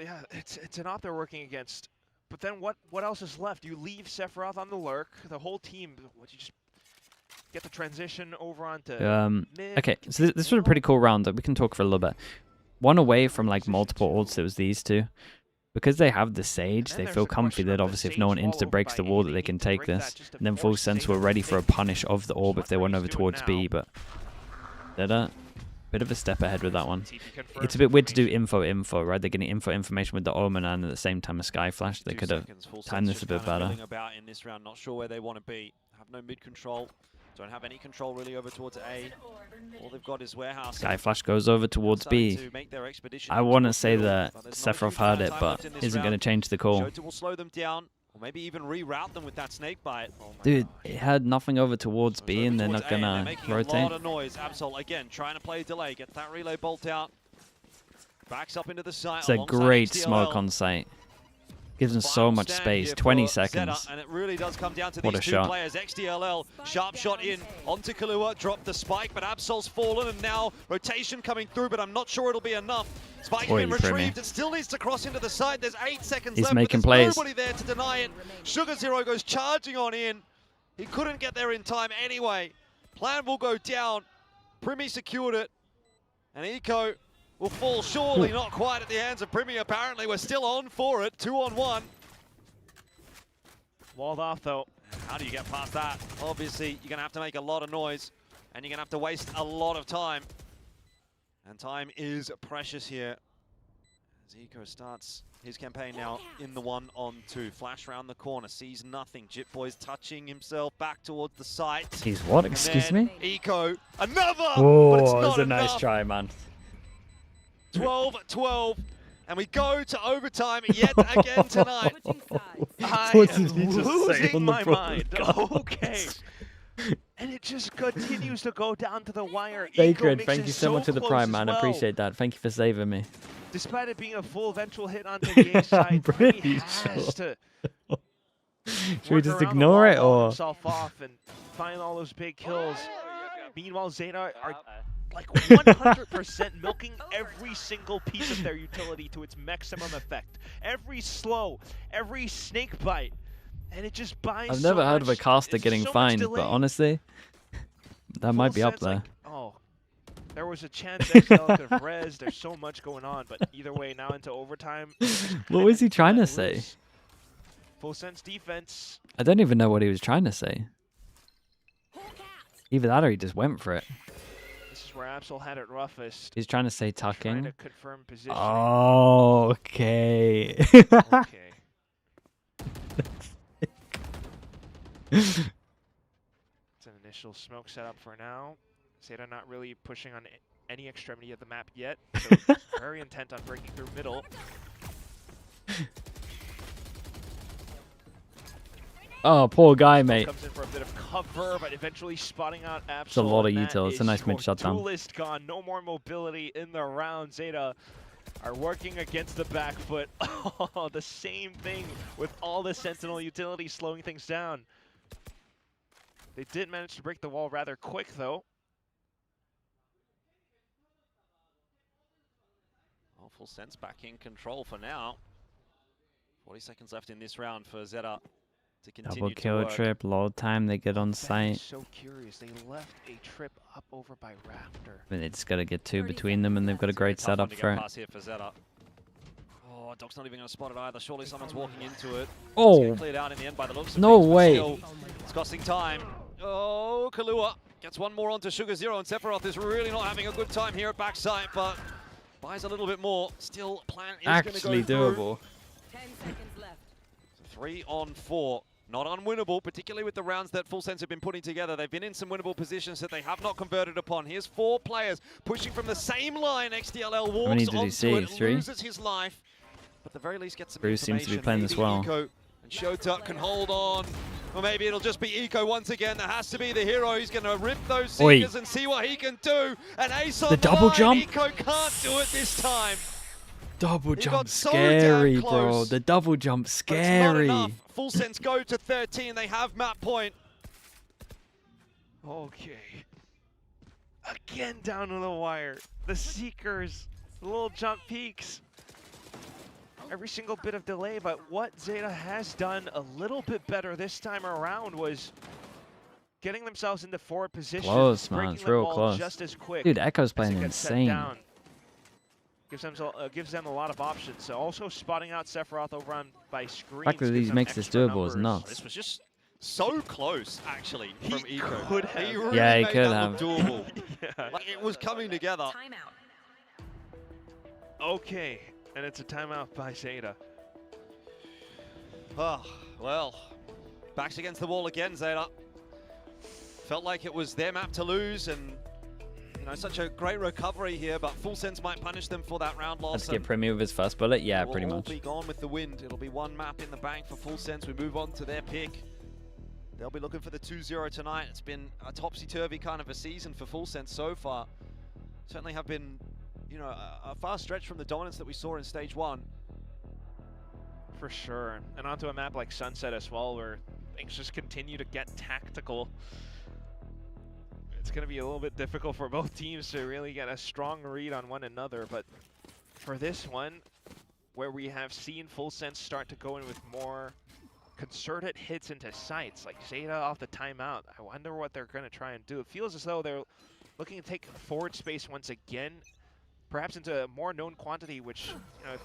Yeah, it's an op they're working against. But then what else is left? You leave Sephiroth on the lurk. The whole team, what, you just get the transition over onto mid? Okay, so this was a pretty cool round. We can talk for a little bit. One away from like multiple ults, it was these two. Because they have the Sage, they feel comfy that obviously if no one insta-breaks the wall that they can take this. And then Full Sense were ready for a punish of the orb if they went over towards B, but ZETA, bit of a step ahead with that one. It's a bit weird to do info, right? They're getting information with the Omen and at the same time a Sky Flash. They could have timed this a bit better. About in this round, not sure where they want to be. Have no mid control. Don't have any control really over towards A. All they've got is warehouse. Sky Flash goes over towards B. I want to say that Sephiroth heard it, but isn't going to change the call. Shota will slow them down, or maybe even reroute them with that snake bite. Dude, it had nothing over towards B, and they're not going to rotate. A lot of noise. Absol again trying to play delay, get that relay bolt out. Backs up into the site. It's a great smoke on site. Gives them so much space. 20 seconds. And it really does come down to What these a two shot. players. XDLL, sharp shot in onto Killua, dropped the spike, but Absol's fallen, and now rotation coming through, but I'm not sure it'll be enough. Spike's been retrieved. It still needs to cross into the side. There's 8 seconds He's left, making but there's plays. nobody there to deny it. Sugar Zero goes charging on in. He couldn't get there in time anyway. Plan will go down. Primi secured it, and Eco will fall surely, not quite at the hands of Primi. Apparently, we're still on for it. 2-on-1. Walled off though. How do you get past that? Obviously, you're going to have to make a lot of noise, and you're going to have to waste a lot of time. And time is precious here. As Eco starts his campaign now in the 1-on-2. Flash round the corner, sees nothing. Jit Boy's touching himself back towards the site. He's what? Excuse me? Eco, another! Oh, but it's not that's a enough. nice try, man. 12-12. And we go to overtime yet again tonight. I What am did he just say losing on the my mind. broadcast? Okay. And it just continues to go down to the wire. Sacred, thank you so much for the prime, man. I appreciate that. Thank you for saving me. Despite it being a full eventual hit onto the A side, I'm pretty has sure. to Should we just ignore it or? Himself off and find all those big kills. Meanwhile, ZETA are like 100% milking every single piece of their utility to its maximum effect. Every slow, every snake bite, and it just buys. I've never heard of a caster getting fined, but honestly, that might be up there. Like, oh, there was a chance XL could have res. There's so much going on, but either way, now into overtime. What was he trying to say? Full sense defense. I don't even know what he was trying to say. Either that or he just went for it. This is where Absol had it roughest. He's trying to say tucking. Trying to confirm position. Oh, okay. Okay. It's an initial smoke setup for now. ZETA not really pushing on any extremity of the map yet. So very intent on breaking through middle. Oh, poor guy, mate. Comes in for a bit of cover, but eventually spotting out Absol. It's a lot of util. It's a nice mid shutdown. Duelist gone. No more mobility in the round. ZETA are working against the back foot. Oh, the same thing with all the Sentinel utility slowing things down. They did manage to break the wall rather quick, though. Oh, full sense back in control for now. 40 seconds left in this round for ZETA. Double kill trip, load time, they get on site. So curious, they left a trip up over by Raptor. I mean, they just got to get two between them, and they've got a great setup for it. Oh, Doc's not even going to spot it either. Surely someone's walking into it. Oh, cleared out in the end by the looks of no things, way. Still, it's costing time. Oh, Kalua gets one more onto Sugar Zero, and Sephiroth is really not having a good time here at backside, but buys a little bit more. Still, plan is going to go Actually doable. 10 seconds left. 3 on 4. Not unwinnable, particularly with the rounds that Full Sense have been putting together. They've been in some winnable positions that they have not converted upon. Here's 4 players pushing from the same line. XDLL walks onto it, loses his life, but at the very least gets some Bruce seems to be playing maybe this well. Eco and Shota can hold on, or maybe it'll just be Eco once again. That has to be the hero. He's going to rip those Seekers and see what he can do. And Ace on the double jump. Eco can't do it this time. Double jump scary, bro. The double jump scary. Full Sense go to 13. They have map point. Okay. Again down to the wire. The Seekers, the little jump peaks. Every single bit of delay, but what ZETA has done a little bit better this time around was getting themselves into forward position. Close, man. It's real close. Just as quick. Dude, Echo's playing insane. Gives them a lot of options. So also spotting out Sephiroth over on by screens. The fact that he makes this doable is nuts. This was just so close, actually, from Eco. Could have. He really yeah, he made could that have. look doable. Yeah. Like it was coming together. Timeout. Okay, and it's a timeout by ZETA. Oh, well, backs against the wall again, ZETA. Felt like it was their map to lose, and you know, such a great recovery here, but Full Sense might punish them for that round loss. Let's get Premier with his first bullet. Yeah, pretty much. Will be gone with the wind. It'll be one map in the bank for Full Sense. We move on to their pick. They'll be looking for the 2-0 tonight. It's been a topsy-turvy kind of a season for Full Sense so far. Certainly have been, you know, a far stretch from the dominance that we saw in stage 1. For sure. And onto a map like Sunset as well, where things just continue to get tactical. It's going to be a little bit difficult for both teams to really get a strong read on one another, but for this one, where we have seen Full Sense start to go in with more concerted hits into sites, like ZETA off the timeout, I wonder what they're going to try and do. It feels as though they're looking to take forward space once again, perhaps into a more known quantity, which, you know, if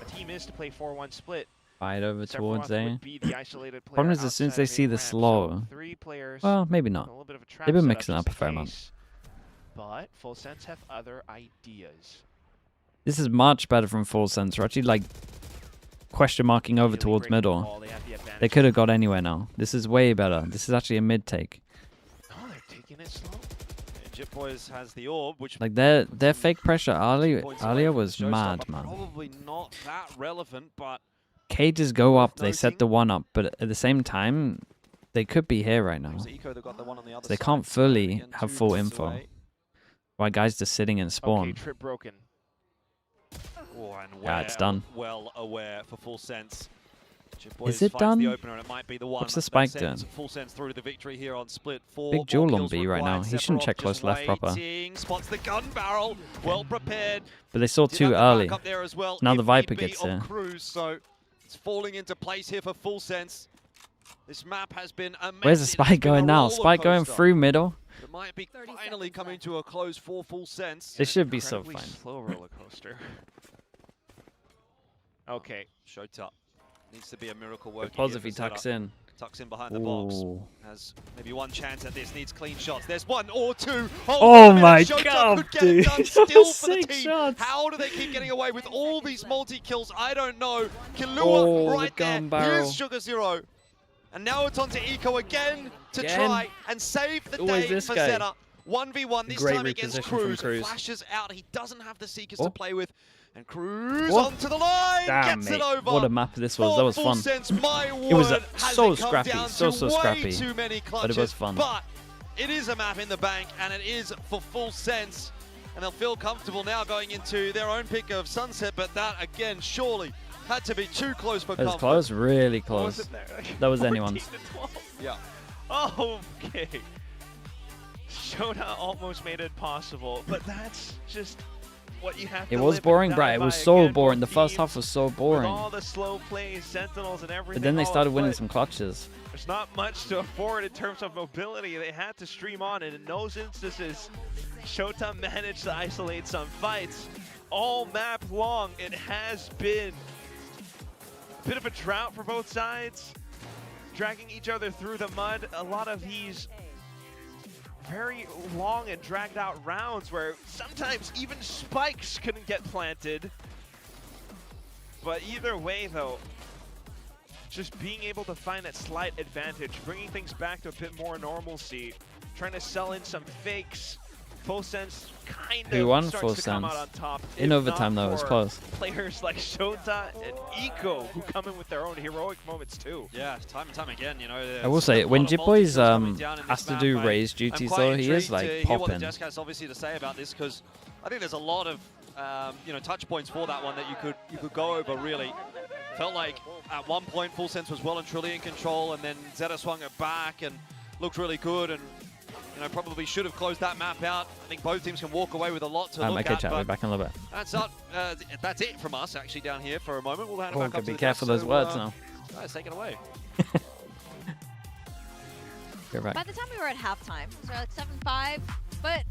a team is to play 4-1 split, Fight over towards A. Problem is, as soon as they see the slow, well, maybe not. They've been mixing up a fair amount. But Full Sense have other ideas. This is much better from Full Sense. We're actually like question marking over towards middle. They could have got anywhere now. This is way better. This is actually a mid take. Oh, they're taking it slow. Jip Boys has the orb, which like their fake pressure earlier was mad, man. Probably not that relevant, but cages go up, they set the 1 up, but at the same time, They could be here right now. They can't fully have full info. Why guys just sitting in spawn? Okay, trip broken. Oh, and yeah, it's done. Well aware for Full Sense. Is it done? The opener, and it might be the one What's the spike doing? Full Sense through the victory here on split 4. Big duel on B right now. He shouldn't check close left proper. Spots the gun barrel. Well prepared. But they saw too early. Well now the Viper gets there. Cruise, so it's falling into place here for Full Sense. This map has been amazing. Where's the spike going now? Spike going through middle. It might be finally coming to a close for Full Sense. It should be so fine. Slow roller coaster. Okay. Shota. Needs to be a miracle working. Pause if he tucks in. Tucks in behind the box. Has maybe one chance at this. Needs clean shots. There's one or two. Oh my god, dude. Still for the team. Shots. How do they keep getting away with all these multi-kills? I don't know. Killua right there. Here's Sugar Zero. And now it's on to Eco again to try and save the day for ZETA. 1v1, this time against Cruz. Flashes out. He doesn't have the Seekers to play with. And Cruz onto the line, gets it over. What a map this was. That was fun. It was so scrappy, so scrappy. Too many clutches, but it was fun. But it is a map in the bank, and it is for Full Sense. And they'll feel comfortable now going into their own pick of Sunset, but that, again, surely had to be too close for comfort. It was close, really close. That was anyone's. Yeah. Okay. Shota almost made it possible, but that's just what you have to It was boring, Brad. It was so boring. The first half was so boring. All the slow plays, sentinels, and everything. But then they started winning some clutches. There's not much to afford in terms of mobility. They had to stream on, and in those instances, Shota managed to isolate some fights. All map long, it has been a bit of a drought for both sides, dragging each other through the mud. A lot of these very long and dragged out rounds where sometimes even spikes couldn't get planted. But either way though, just being able to find that slight advantage, bringing things back to a bit more normalcy, trying to sell in some fakes. Full Sense kind of starts to come out on top. In overtime though, it was close. Players like Shota and Eco who come in with their own heroic moments too. Yeah, time and time again, you know. I will say, when Jitboy's has to do raise duties though, he is like popping. What the Jazz has obviously to say about this, because I think there's a lot of touch points for that one that you could go over. Really felt like at one point Full Sense was well and truly in control, and then ZETA swung it back and looked really good, and probably should have closed that map out. I think both teams can walk away with a lot to look okay, at. chat, we're back in a little bit. That's it from us actually down here for a moment. We'll hand it back up to be careful those words now. Guys, take it away. By the time we were at halftime, so like 7-5, but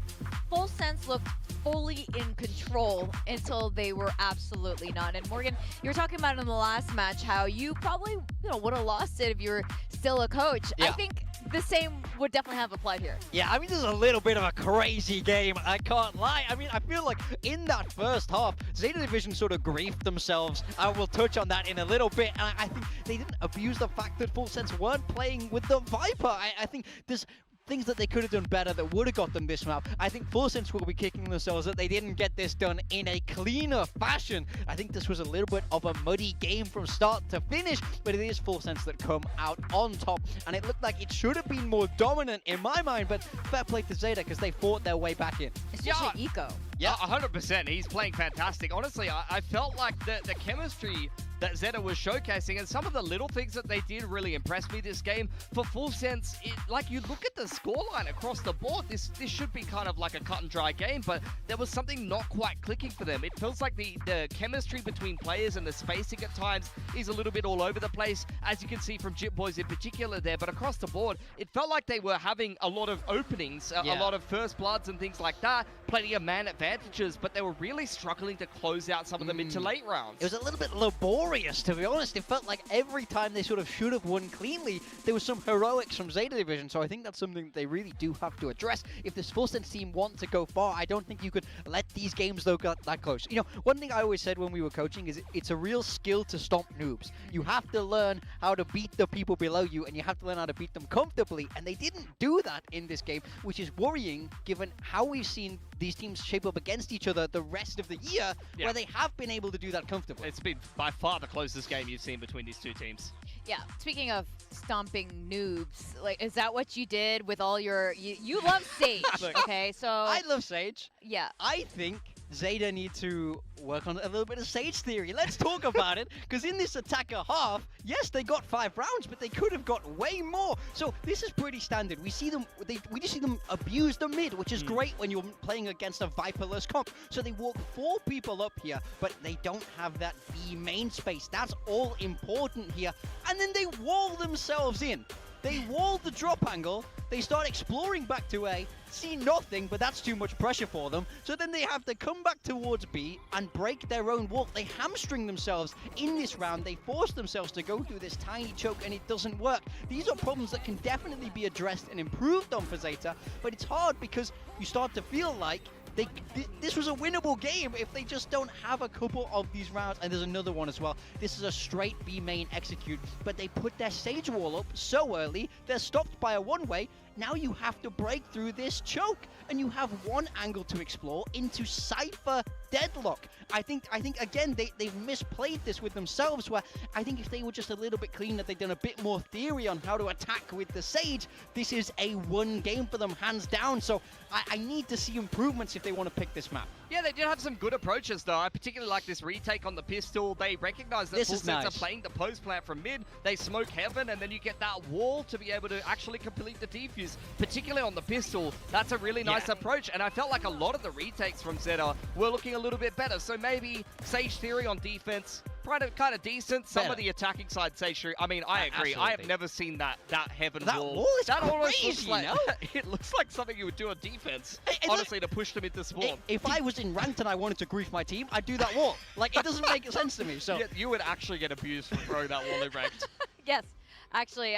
Full Sense looked fully in control until they were absolutely not. And Morgan, you were talking about in the last match how you probably would have lost it if you were still a coach. Yeah. I think the same would definitely have applied here. Yeah, I mean, this is a little bit of a crazy game, I can't lie. I mean, I feel like in that first half, ZETA Division sort of griefed themselves. I will touch on that in a little bit. And I think they didn't abuse the fact that Full Sense weren't playing with the Viper. I think there's things that they could have done better that would have got them this map. I think Full Sense will be kicking themselves that they didn't get this done in a cleaner fashion. I think this was a little bit of a muddy game from start to finish, but it is Full Sense that come out on top. And it looked like it should have been more dominant in my mind, but fair play to ZETA because they fought their way back in. Especially Eco. Yeah, 100%. He's playing fantastic. Honestly, I felt like the chemistry that ZETA was showcasing and some of the little things that they did really impressed me this game. For Full Sense, like you look at the scoreline across the board, this should be kind of like a cut and dry game, but there was something not quite clicking for them. It feels like the chemistry between players and the spacing at times is a little bit all over the place, as you can see from Jitboys in particular there, but across the board, it felt like they were having a lot of openings, a lot of first bloods and things like that, plenty of man advantages, but they were really struggling to close out some of the mid to late rounds. It was a little bit laborious, to be honest. It felt like every time they sort of should have won cleanly, there was some heroics from ZETA Division, so I think that's something they really do have to address. If this Full Sense team want to go far, I don't think you could let these games, though, get that close. You know, one thing I always said when we were coaching is it's a real skill to stomp noobs. You have to learn how to beat the people below you, and you have to learn how to beat them comfortably, and they didn't do that in this game, which is worrying given how we've seen these teams shape up against each other the rest of the year, where they have been able to do that comfortably. It's been by far the closest game you've seen between these two teams. Yeah, speaking of stomping noobs, like, is that what you did with all your... You love Sage, okay? So I love Sage. Yeah. I think ZETA need to work on a little bit of Sage theory. Let's talk about it, because in this attacker half, yes, they got 5 rounds, but they could have got way more. So this is pretty standard. We see them, we just see them abuse the mid, which is great when you're playing against a Viperless comp. So they walk 4 people up here, but they don't have that B main space. That's all important here. And then they wall themselves in. They wall the drop angle, they start exploring back to A, see nothing, but that's too much pressure for them. So then they have to come back towards B and break their own wall. They hamstring themselves in this round. They force themselves to go through this tiny choke, and it doesn't work. These are problems that can definitely be addressed and improved on for ZETA, but it's hard because you start to feel like this was a winnable game if they just don't have a couple of these rounds. And there's another one as well. This is a straight B main execute, but they put their Sage wall up so early, they're stopped by a one-way. Now you have to break through this choke, and you have one angle to explore into Cypher deadlock. I think again, they've misplayed this with themselves, where I think if they were just a little bit cleaner, they'd done a bit more theory on how to attack with the Sage, this is a one game for them, hands down. So I need to see improvements if they want to pick this map. Yeah, they did have some good approaches, though. I particularly like this retake on the pistol. They recognize that Full Sense are playing the post plant from mid. They smoke heaven, and then you get that wall to be able to actually complete the defuse, particularly on the pistol. That's a really nice approach, and I felt like a lot of the retakes from ZETA were looking a little bit better. So maybe Sage theory on defense, kind of decent. Some of the attacking side Sage theory. I mean, I agree. Absolutely. I have never seen that heaven wall. Wall is that crazy, almost looks like, you know? it looks like something you would do on defense, honestly, to push them into spawn. If I was in ranked and I wanted to grief my team, I'd do that wall. Like, it doesn't make sense to me. So yeah, you would actually get abused for throwing that wall in ranked. Yes, actually.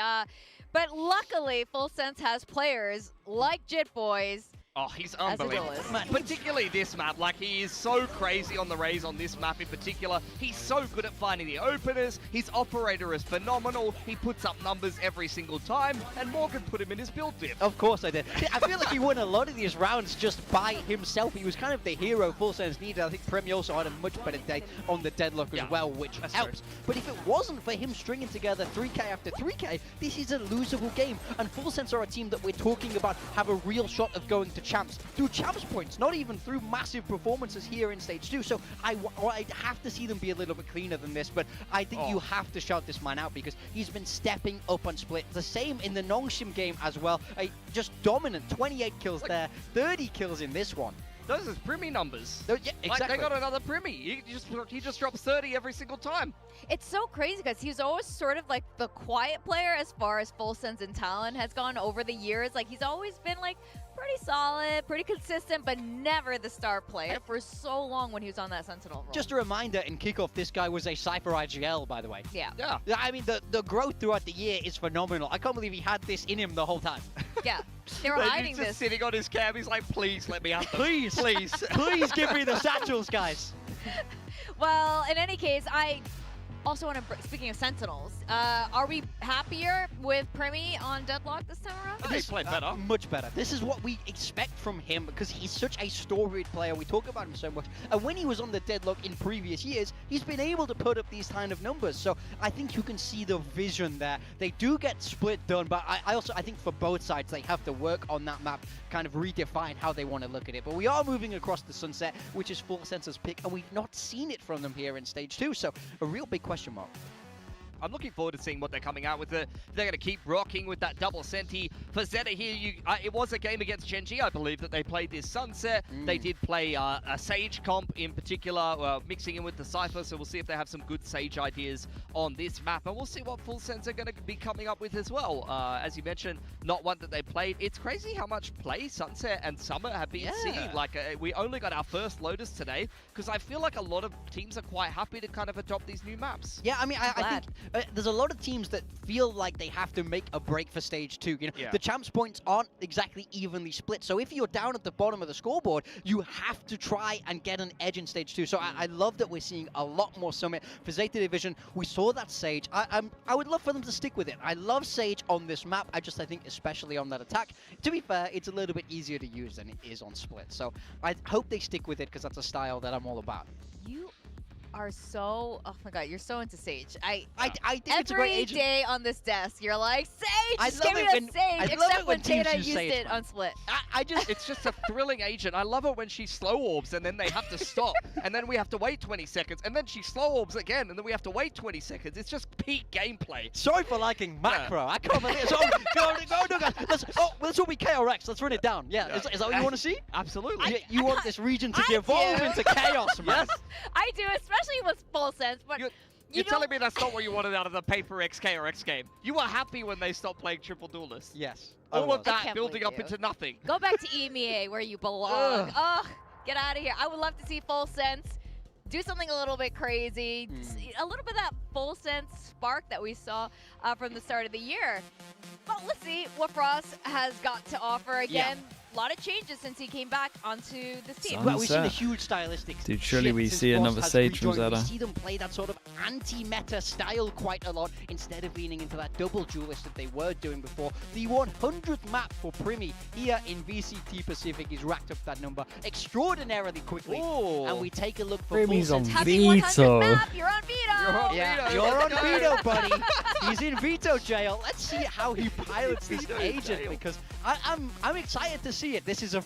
But luckily, Full Sense has players like JitBoys. Oh, he's unbelievable. Particularly this map. Like, he is so crazy on the Raze on this map in particular. He's so good at finding the openers. His operator is phenomenal. He puts up numbers every single time, and Morgan put him in his build diff. Of course I did. I feel like he won a lot of these rounds just by himself. He was kind of the hero Full Sense needed. I think Premi also had a much better day on the deadlock as well, which helps. But if it wasn't for him stringing together 3K after 3K, this is a losable game. And Full Sense are a team that we're talking about have a real shot of going to champs through champs points, not even through massive performances here in stage 2. So I have to see them be a little bit cleaner than this, but I think you have to shout this man out because he's been stepping up on split. The same in the Nongshim game as well. Just dominant, 28 kills there, 30 kills in this one. Those are Primi numbers. Yeah, exactly. Like, they got another Primi. He just drops 30 every single time. It's so crazy because he's always sort of like the quiet player as far as Full Sense and talent has gone over the years. Like, he's always been like pretty solid, pretty consistent, but never the star player for so long when he was on that Sentinel role. Just a reminder, in kickoff, this guy was a Cypher IGL, by the way. Yeah. I mean, the growth throughout the year is phenomenal. I can't believe he had this in him the whole time. Yeah. They were hiding he's just this. sitting on his cam. He's like, please let me have them. Please. Please give me the satchels, guys. Well, in any case, I also want to, speaking of Sentinels, are we happier with Premi on Deadlock this time around? He played better. Much better. This is what we expect from him because he's such a storied player. We talk about him so much. And when he was on the Deadlock in previous years, he's been able to put up these kind of numbers. So I think you can see the vision there. They do get split done, but I think for both sides, they have to work on that map, kind of redefine how they want to look at it. But we are moving across the Sunset, which is Full Sense's pick, and we've not seen it from them here in stage 2. So a real big question mark. I'm looking forward to seeing what they're coming out with. They're going to keep rocking with that double senti. For ZETA here, it was a game against Genji, I believe, that they played this Sunset. They did play a Sage comp in particular, mixing in with the Cypher, so we'll see if they have some good Sage ideas on this map. And we'll see what Full Sense are going to be coming up with as well. As you mentioned, not one that they played. It's crazy how much play Sunset and Summer have been seeing. Like, we only got our first Lotus today, because I feel like a lot of teams are quite happy to kind of adopt these new maps. Yeah, I mean, I think there's a lot of teams that feel like they have to make a break for stage 2. You know, the champs points aren't exactly evenly split. So if you're down at the bottom of the scoreboard, you have to try and get an edge in stage 2. So I love that we're seeing a lot more Summit. For ZETA Division, we saw that Sage. I would love for them to stick with it. I love Sage on this map. I think especially on that attack. To be fair, it's a little bit easier to use than it is on split. So I hope they stick with it because that's a style that I'm all about. are so, oh my god, you're so into Sage. I think it's a great agent. Every day on this desk, you're like, Sage, I just give me a Sage, except when Zeta used Sage, it on Split. It's just a thrilling agent. I love it when she slow orbs and then they have to stop. And then we have to wait 20 seconds. And then she slow orbs again and then we have to wait 20 seconds. It's just peak gameplay. Sorry for liking macro. I can't believe it. Go, guys. Let's all be KRX. Let's run it down. Yeah, is that what you want to see? Absolutely. You want this region to devolve into chaos, man. Yes. I do, especially with full sense, but you're telling me that's not what you wanted out of the Paper X KRX game. You were happy when they stopped playing triple duelists. Yes. All of that building up into nothing. Go back to EMEA where you belong. Ugh, get out of here. I would love to see full sense do something a little bit crazy, a little bit of that full sense spark that we saw from the start of the year. But let's see what Frost has got to offer again. A lot of changes since he came back onto this team. Well, we've seen a huge stylistic Dude, surely we see another Sage from ZETA. We see them play that sort of anti-meta style quite a lot instead of leaning into that double duelist that they were doing before. The 100th map for Primi here in VCT Pacific is racked up that number extraordinarily quickly. Ooh. And we take a look for Primi's on Happy 100th map, you're on veto. You're on veto, buddy. He's in veto jail. Let's see how he pilots this agent, because I'm excited to see it. This is a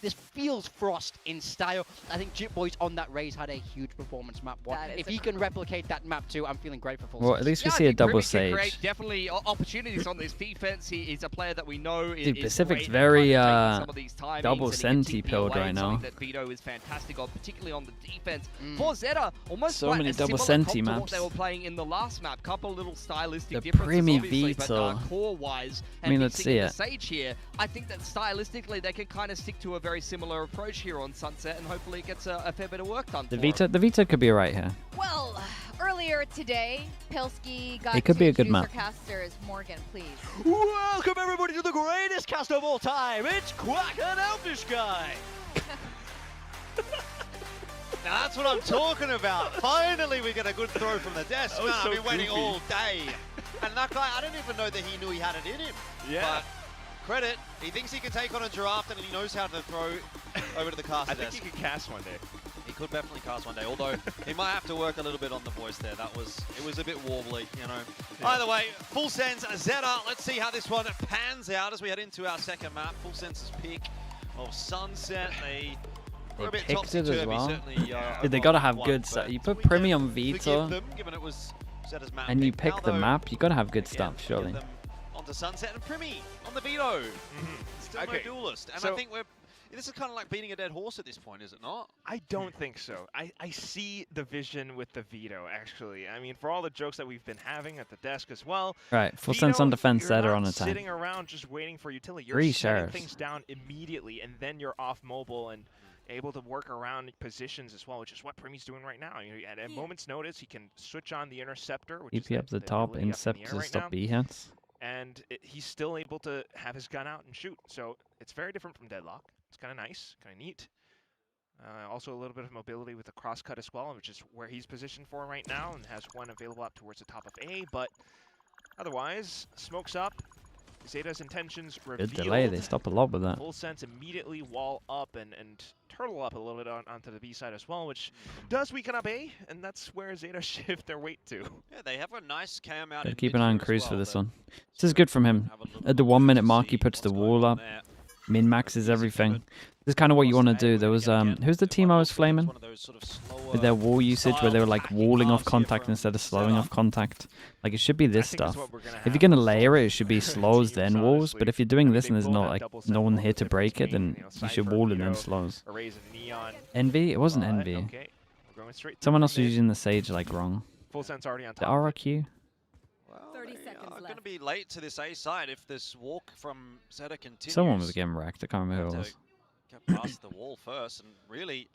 this feels Frost in style. I think Jitboy's on that raise had a huge performance map one. If he can replicate that map too, I'm feeling great for full. Well, at least we see a double Sage. Definitely opportunities on this defense. He is a player that we know Dude, is Pacific's great very some of these double Senti pilled right now. That Vito is fantastic on, particularly on the defense. For ZETA, almost so many double similar Senti to what maps. they were playing in the last map. Couple little stylistic The differences, Primi obviously, Vito. but core-wise, I mean, let's see it. Sage here, I think that stylistically they can kind of stick to a very similar approach here on Sunset, and hopefully it gets a fair bit of work done. The Vito could be right here. Well, earlier today, Pilsky got It could be a good introduce map. our casters. Morgan, please. Welcome everybody to the greatest cast of all time. It's Quack and Elfish Guy. Now that's what I'm talking about. Finally we get a good throw from the desk. Man, I've been waiting all day. And that guy, I didn't even know that he knew he had it in him. Yeah. But credit, he thinks he can take on a giraffe and he knows how to throw over to the caster desk. I think he could cast one day. He could definitely cast one day, although he might have to work a little bit on the voice there. It was a bit warbly, you know. Yeah. Either way, Full Sense, ZETA. Let's see how this one pans out as we head into our second map. Full Sense's pick of Sunset. They picked it as well. Dude, they gotta have good stuff. You put Primi on Vito, and you pick the map, you gotta have good stuff, surely. Onto Sunset and Primi on the Vito. Still no duelist. And I think this is kind of like beating a dead horse at this point, is it not? I don't think so. I see the vision with the Vito, actually. I mean, for all the jokes that we've been having at the desk as well. Right, Full Sense on defense, ZETA on attack. Sitting around just waiting for utility. You're shutting things down immediately, and then you're off mobile and able to work around positions as well, which is what Primi's doing right now. You know, at a moment's notice, he can switch on the interceptor, which EP up the top, intercept to stop B hits. And he's still able to have his gun out and shoot. So it's very different from Deadlock. It's kind of nice, kind of neat. Also a little bit of mobility with the cross cut as well, which is where he's positioned for right now, and has one available up towards the top of A. But otherwise, smokes up. ZETA's intentions revealed. Good delay, they stop a lot with that. Full Sense immediately wall up and turtle up a little bit onto the B side as well, which does weaken up A, and that's where ZETA shift their weight to. Yeah, they have a nice cam out. Gotta keep an eye on Cruz for this one. This is good from him. At the 1 minute mark, he puts the wall up, min-maxes everything. This is kind of what you want to do. There was, who's the team I was flaming? With their wall usage, where they were like walling off contact instead of slowing off contact. Like, it should be this stuff. If you're going to layer it, it should be slows then walls. But if you're doing this and there's not like no one here to break it, then you should wall and then slows. NV? It wasn't NV. Someone else was using the Sage like wrong. Full Sense already on The top. RRQ? Well, 30 seconds left. Going to be late to this A side if this walk from ZETA continues. Someone was getting wrecked. I can't remember who it was. Get past the wall first, and really,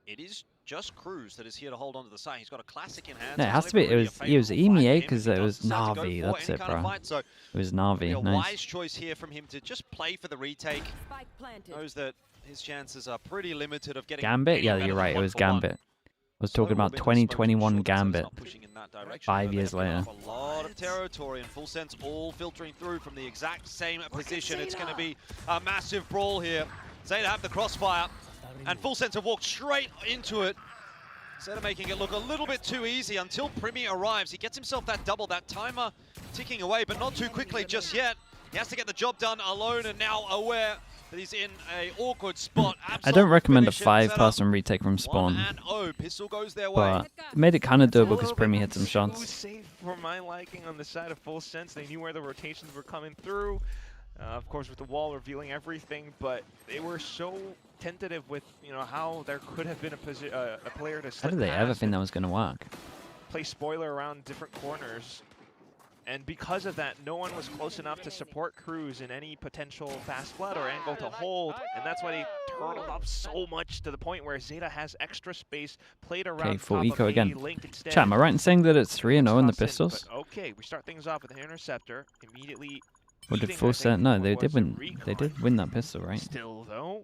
it is just Cruz that is here to hold on to the side. He's got a classic in hand. No, it has to be. It was EMEA because it was NAVi. That's it, bro. It was NAVi. A Nice. wise choice here from him to just play for the retake. Knows that his chances are pretty limited of getting. Gambit? Yeah, you're right. It was Gambit. I was talking about 2021 Gambit. 5 years later. A lot of territory and Full Sense all filtering through from the exact same position. It's going to be a massive brawl here. ZETA have the crossfire, and Full Sense have walked straight into it. Instead of making it look a little bit too easy until Primi arrives. He gets himself that double, that timer ticking away, but not too quickly just yet. He has to get the job done alone, and now aware that he's in an awkward spot. I don't recommend a 5-person retake from spawn, Pistol goes their way. but it made it kind of doable because Primi hit some shots. Safe for my liking on the side of Full Sense. They knew where the rotations were coming through. Of course, with the wall revealing everything, but they were so tentative with how there could have been a player to slip How did they ever think that was going to work? Play spoiler around different corners. And because of that, no one was close enough to support Cruz in any potential fast flood or angle to hold, and that's why they turtled up so much to the point where ZETA has extra space, played around. Okay, full eco again. Chat, am I right in saying that it's 3-0 in the pistols? Okay, we start things off with an interceptor, immediately. Or did Full Set? No, they did win. They did win that pistol, right? Still though,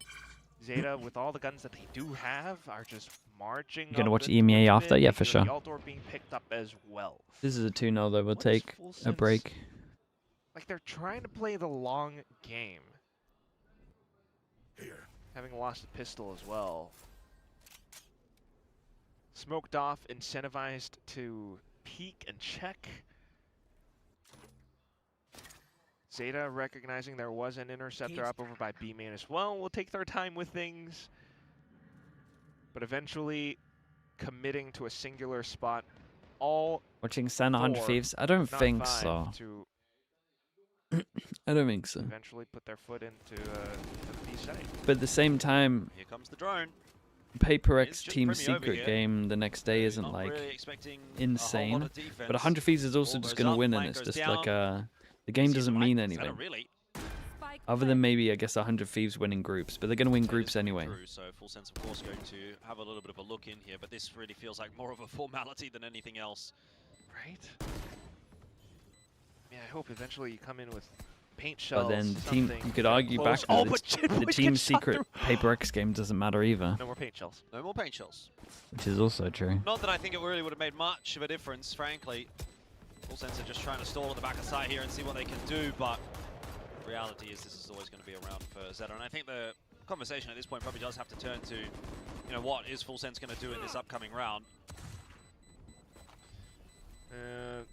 ZETA with all the guns that they do have are just marching. You gonna watch EMEA after? Yeah, for sure. Being picked up as well. This is a 2-0 though. We'll take a break. Like they're trying to play the long game. Having lost a pistol as well. Smoked off, incentivized to peek and check. ZETA recognizing there was an interceptor up over by B main as well. Will take their time with things, but eventually committing to a singular spot. All watching Sen 100 Thieves? I don't think so. I don't think so. Eventually put their foot into the B side. But at the same time, here comes the drone. Paper X Team Secret game the next day isn't like insane, but 100 Thieves is also just gonna win, and it's just like the game doesn't mean anything. Other than maybe, I guess, 100 Thieves winning groups, but they're going to win groups anyway. So Full Sense, of course, going to have a little bit of a look in here, but this really feels like more of a formality than anything else. Right? Yeah, I hope eventually you come in with paint shells. But then you could argue back that the Team Secret Paper X game doesn't matter either. No more paint shells. No more paint shells. Which is also true. Not that I think it really would have made much of a difference, frankly. Full Sense are just trying to stall at the back of site here and see what they can do, but reality is this is always going to be around for ZETA, and I think the conversation at this point probably does have to turn to, what is Full Sense going to do in this upcoming round? I'm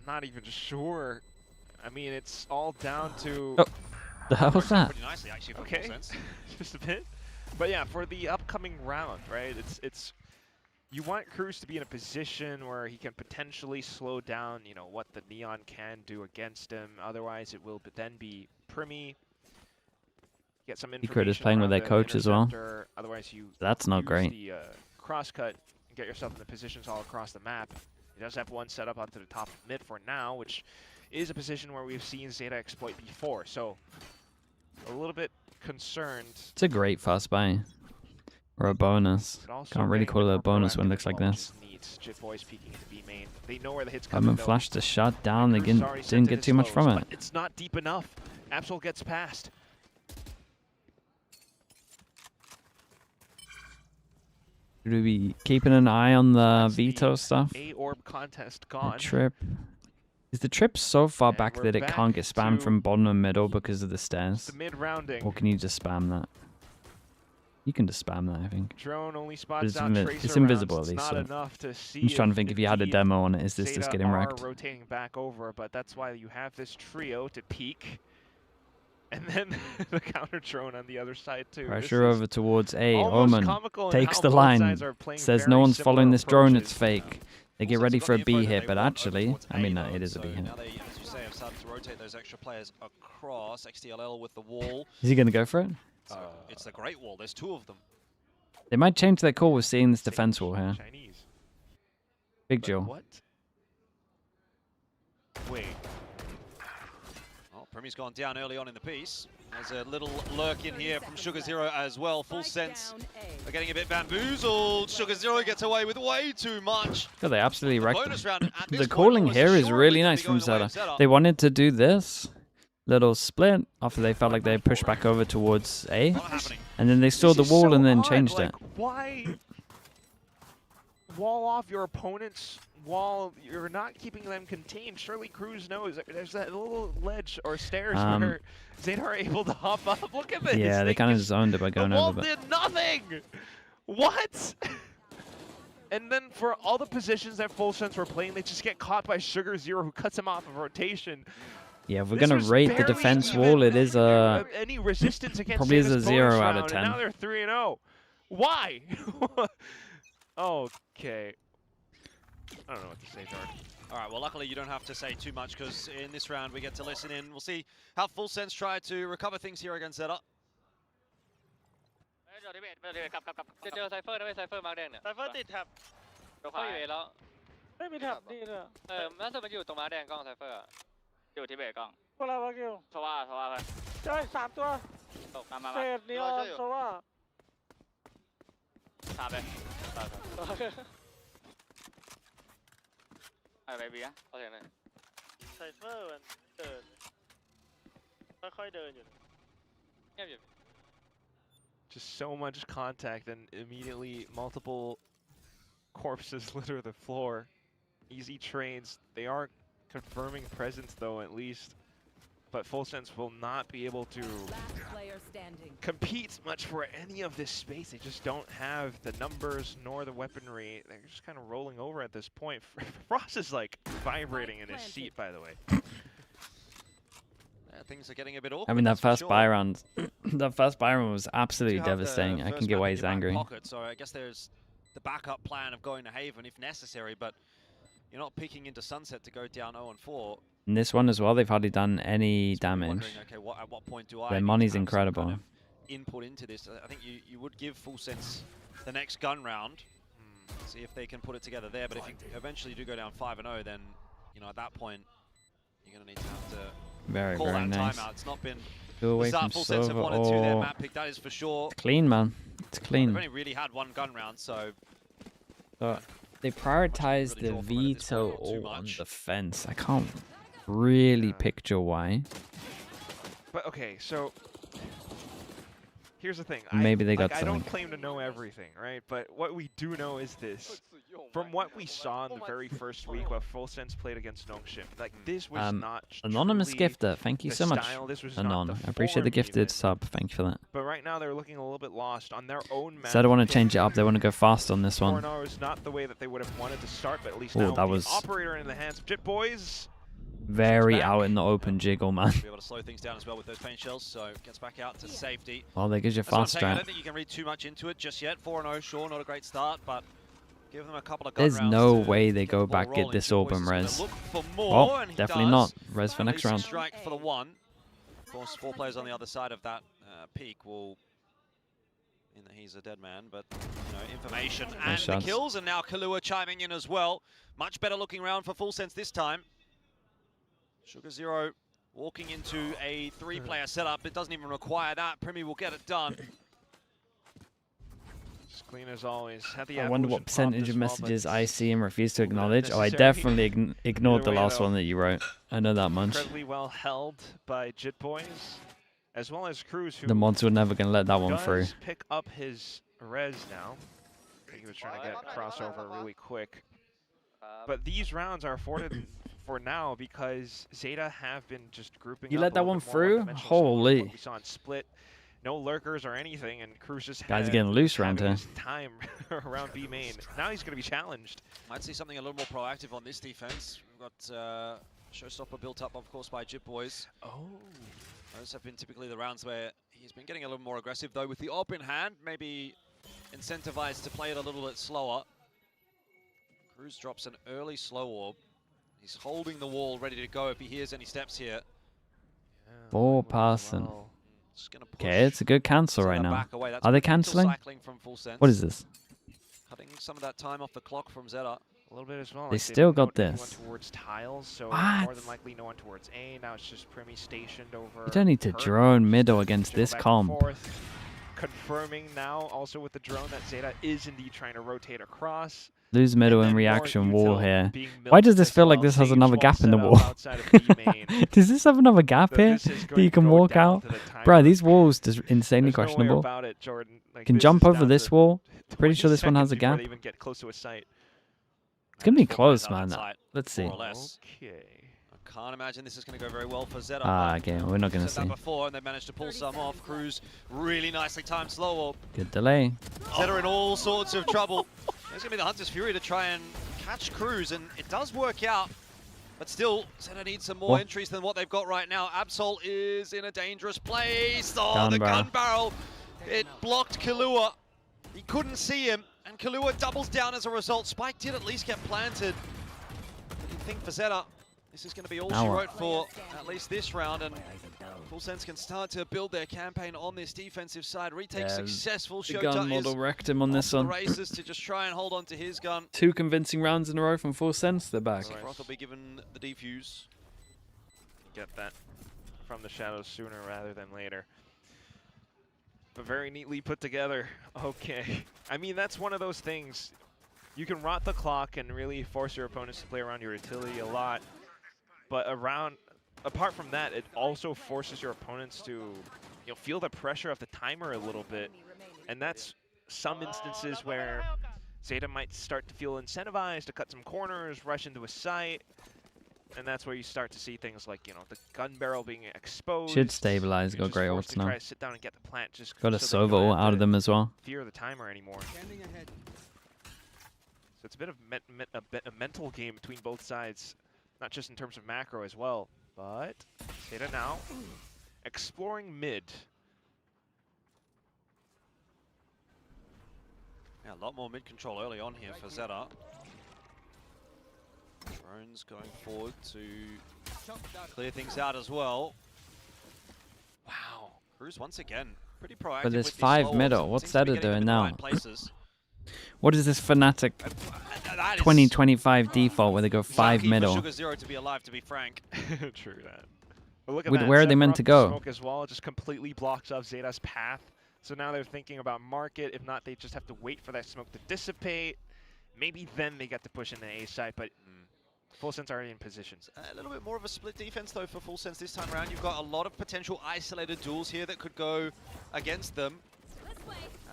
not even sure. I mean, it's all down to... Oh, the hell was that? Pretty nicely, actually, for okay. Full Sense. Just a bit. But yeah, for the upcoming round, right, it's you want Cruz to be in a position where he can potentially slow down, what the Neon can do against him. Otherwise, it will then be Primi. Get some information. Secret is playing with their coach as well. Otherwise, you that's not use great. The crosscut and get yourself in the positions all across the map. He does have one set up onto the top of mid for now, which is a position where we've seen ZETA exploit before. So a little bit concerned. It's a great fast buy. Or a bonus. Can't really call it a bonus when it looks like this. Haven't flashed a shot down. They didn't get too much from it. It's not deep enough. Absol gets past. Should we be keeping an eye on the veto stuff? A-orb contest gone. The trip. Is the trip so far back that it can't get spammed from bottom and middle because of the stairs? The mid-rounding. Or can you just spam that? You can just spam that, I think. Drone only spots it's invisible at least. So I'm just trying to think if you had a demo on it, is this just getting wrecked? Rotating back over, but that's why you have this trio to peek. And then the counter drone on the other side too. Pressure over towards A. Omen takes the line. Says no one's following this drone, it's fake. They get ready for a B hit, but actually, I mean, it is a B hit. Now they, as you say, have started to rotate those extra players across. XTLL with the wall. Is he going to go for it? It's the Great Wall. There's two of them. They might change their call with seeing this defense wall here. Chinese. Big Joe. What? Wait. Oh, Primi's gone down early on in the piece. There's a little lurk in here from Sugar Zero as well. Full Sense are getting a bit bamboozled. Sugar Zero gets away with way too much. God, they absolutely wrecked them. The calling here is really nice from ZETA. They wanted to do this little split after they felt like they pushed back over towards A, and then they saw the wall and then changed it. Why wall off your opponent's wall? You're not keeping them contained. Surely Cruz knows that there's that little ledge or stairs where ZETA are able to hop up. Look at this. Yeah, they kind of zoned it by going over. The wall did nothing. What? And then for all the positions that FULSENSE were playing, they just get caught by Sugar Zero, who cuts him off of rotation. Yeah, if we're gonna rate the defense wall, it is a any resistance against probably is a 0 out of round, 10. And now they're 3-0. Why? Okay. I don't know what to say, Jordan. All right, well, luckily you don't have to say too much because in this round we get to listen in. We'll see how FULSENSE try to recover things here against ZETA. จะเจอไซเฟอร์นะเว้ยไซเฟอร์มาร์คแดงเนี่ยไซเฟอร์ติดแท็บเขาอยู่เอแล้วไม่มีแท็บนี่เลยน่าจะมันอยู่ตรงมาร์คแดงกล้องไซเฟอร์อยู่ที่เบรกกล้องพวกเราวากิวโซว่าไปใช่3 ตัวตกมาเศษนีออนโซว่าถามเลยอะไรบีอ่ะเขาเห็นไหมไซเฟอร์มันเดินค่อยๆเดินอยู่เงียบอยู่ Just so much contact and immediately multiple corpses litter the floor. Easy trades. They are confirming presence though, at least. But FULSENSE will not be able to compete much for any of this space. They just don't have the numbers nor the weaponry. They're just kind of rolling over at this point. Frost is like vibrating in his seat, by the way. Things are getting a bit awkward. I mean, that first buy round, that first buy round was absolutely devastating. I can get why he's angry. Pocket, so I guess there's the backup plan of going to Haven if necessary, but you're not peeking into Sunset to go down 0-4. In this one as well, they've hardly done any damage. Okay, at what point do I Their money's incredible. Kind of input into this. I think you would give FULSENSE the next gun round, see if they can put it together there. But if you eventually do go down 5-0, then at that point you're going to need to have to. Very that nice. Timeout. It's not been go away from FULSENSE have wanted to their map pick, that is for sure. It's clean, man. It's clean. They've only really had one gun round, so they prioritized the veto on defense. I can't really picture why. But okay, so here's the thing. Maybe they got I something. don't claim to know everything, right? But what we do know is this. From what we saw in the very first week while FULSENSE played against Nongshim, like this was not Anonymous gifter, thank you so much. Anon, I appreciate the gifted sub. Thank you for that. But right now they're looking a little bit lost on their own map. So I don't want to change it up. They want to go fast on this one. 4-0 is not the way that they would have wanted to start, but at least Ooh, now that the was operator in the hands of Jit Boys. Very out in the open jiggle, man. Be able to slow things down as well with those paint shells, so gets back out to safety. Well, that gives you fast I strat. don't think you can read too much into it just yet. 4-0, sure, not a great start, but give them a couple of gun There's rounds no way they go back get this orb and res. Oh, definitely not. Res for next round. Strike for the one. Of course, 4 players on the other side of that peak will mean that he's a dead man, but information and the kills, and now Kahlua chiming in as well. Much better looking round for FULSENSE this time. Sugar Zero walking into a 3-player setup. It doesn't even require that. Primi will get it done. As clean as always. I wonder what percentage of messages I see and refuse to acknowledge. Oh, I definitely ignored the last one that you wrote. I know that much. Incredibly well held by Jit Boys, as well as Cruz, who the mods were never going to let that one through. Pick up his res now. I think he was trying to get crossover really quick. But these rounds are afforded for now because ZETA have been just grouping. You let that one through? Holy! We saw in Split, no lurkers or anything, and Cruz just guys are getting loose around here. Time around B main. Now he's going to be challenged. Might see something a little more proactive on this defense. We've got Showstopper built up, of course, by Jit Boys. Oh. Those have been typically the rounds where he's been getting a little more aggressive, though, with the AWP in hand, maybe incentivized to play it a little bit slower. Cruz drops an early slow orb. He's holding the wall, ready to go if he hears any steps here. 4 passing. Okay, it's a good cancel right now. Are they cancelling? What is this? Cutting some of that time off the clock from ZETA. A little bit as well. They still got this. Towards tiles, so what? More than likely no one towards A. Now it's just Primi stationed over. You don't need to drone middle against this comp. Confirming now also with the drone that ZETA is indeed trying to rotate across. Lose middle and reaction wall here. Why does this feel like this has another gap in the wall? Does this have another gap here that you can walk out? Bro, these walls are insanely questionable. Can jump over this wall. Pretty sure this one has a gap. It's going to be close, man. Let's see. Okay. I can't imagine this is going to go very well for ZETA. Ah, okay, we're not going to see. Before, and they managed to pull some off. Cruz really nicely timed slow orb. Good delay. ZETA in all sorts of trouble. There's going to be the Hunter's Fury to try and catch Cruz, and it does work out. But still, ZETA needs some more entries than what they've got right now. Absol is in a dangerous place. Oh, the gun barrel. It blocked Kahlua. He couldn't see him, and Kahlua doubles down as a result. Spike did at least get planted. But you'd think for ZETA, this is going to be all she wrote for at least this round, and FULSENSE can start to build their campaign on this defensive side. Retake successful. The gun model wrecked him on this one. The races to just try and hold on to his gun. 2 convincing rounds in a row from FULSENSE. They're back. Roth will be given the defuse. Get that from the shadows sooner rather than later. But very neatly put together. Okay. I mean, that's one of those things. You can rot the clock and really force your opponents to play around your utility a lot. But apart from that, it also forces your opponents to feel the pressure of the timer a little bit. And that's some instances where ZETA might start to feel incentivized to cut some corners, rush into a site. And that's where you start to see things like, the gun barrel being exposed. Should stabilize, got great ults now. Try to sit down and get the plant just got a Sova ult out of them as well. Fear the timer anymore. So it's a bit of a mental game between both sides, not just in terms of macro as well. But ZETA now exploring mid. Yeah, a lot more mid control early on here for ZETA. Drones going forward to clear things out as well. Wow, Cruz once again pretty proactive. But there's 5 middle. What's ZETA doing now? What is this FNATIC 2025 default where they go 5 middle? Sugar to be alive, to be frank. True that. But look at that. Where are they meant to go? Smoke as well, it just completely blocks off ZETA's path. So now they're thinking about market. If not, they just have to wait for that smoke to dissipate. Maybe then they get to push in the A side, but FULSENSE already in positions. A little bit more of a split defense though for FULSENSE this time around. You've got a lot of potential isolated duels here that could go against them.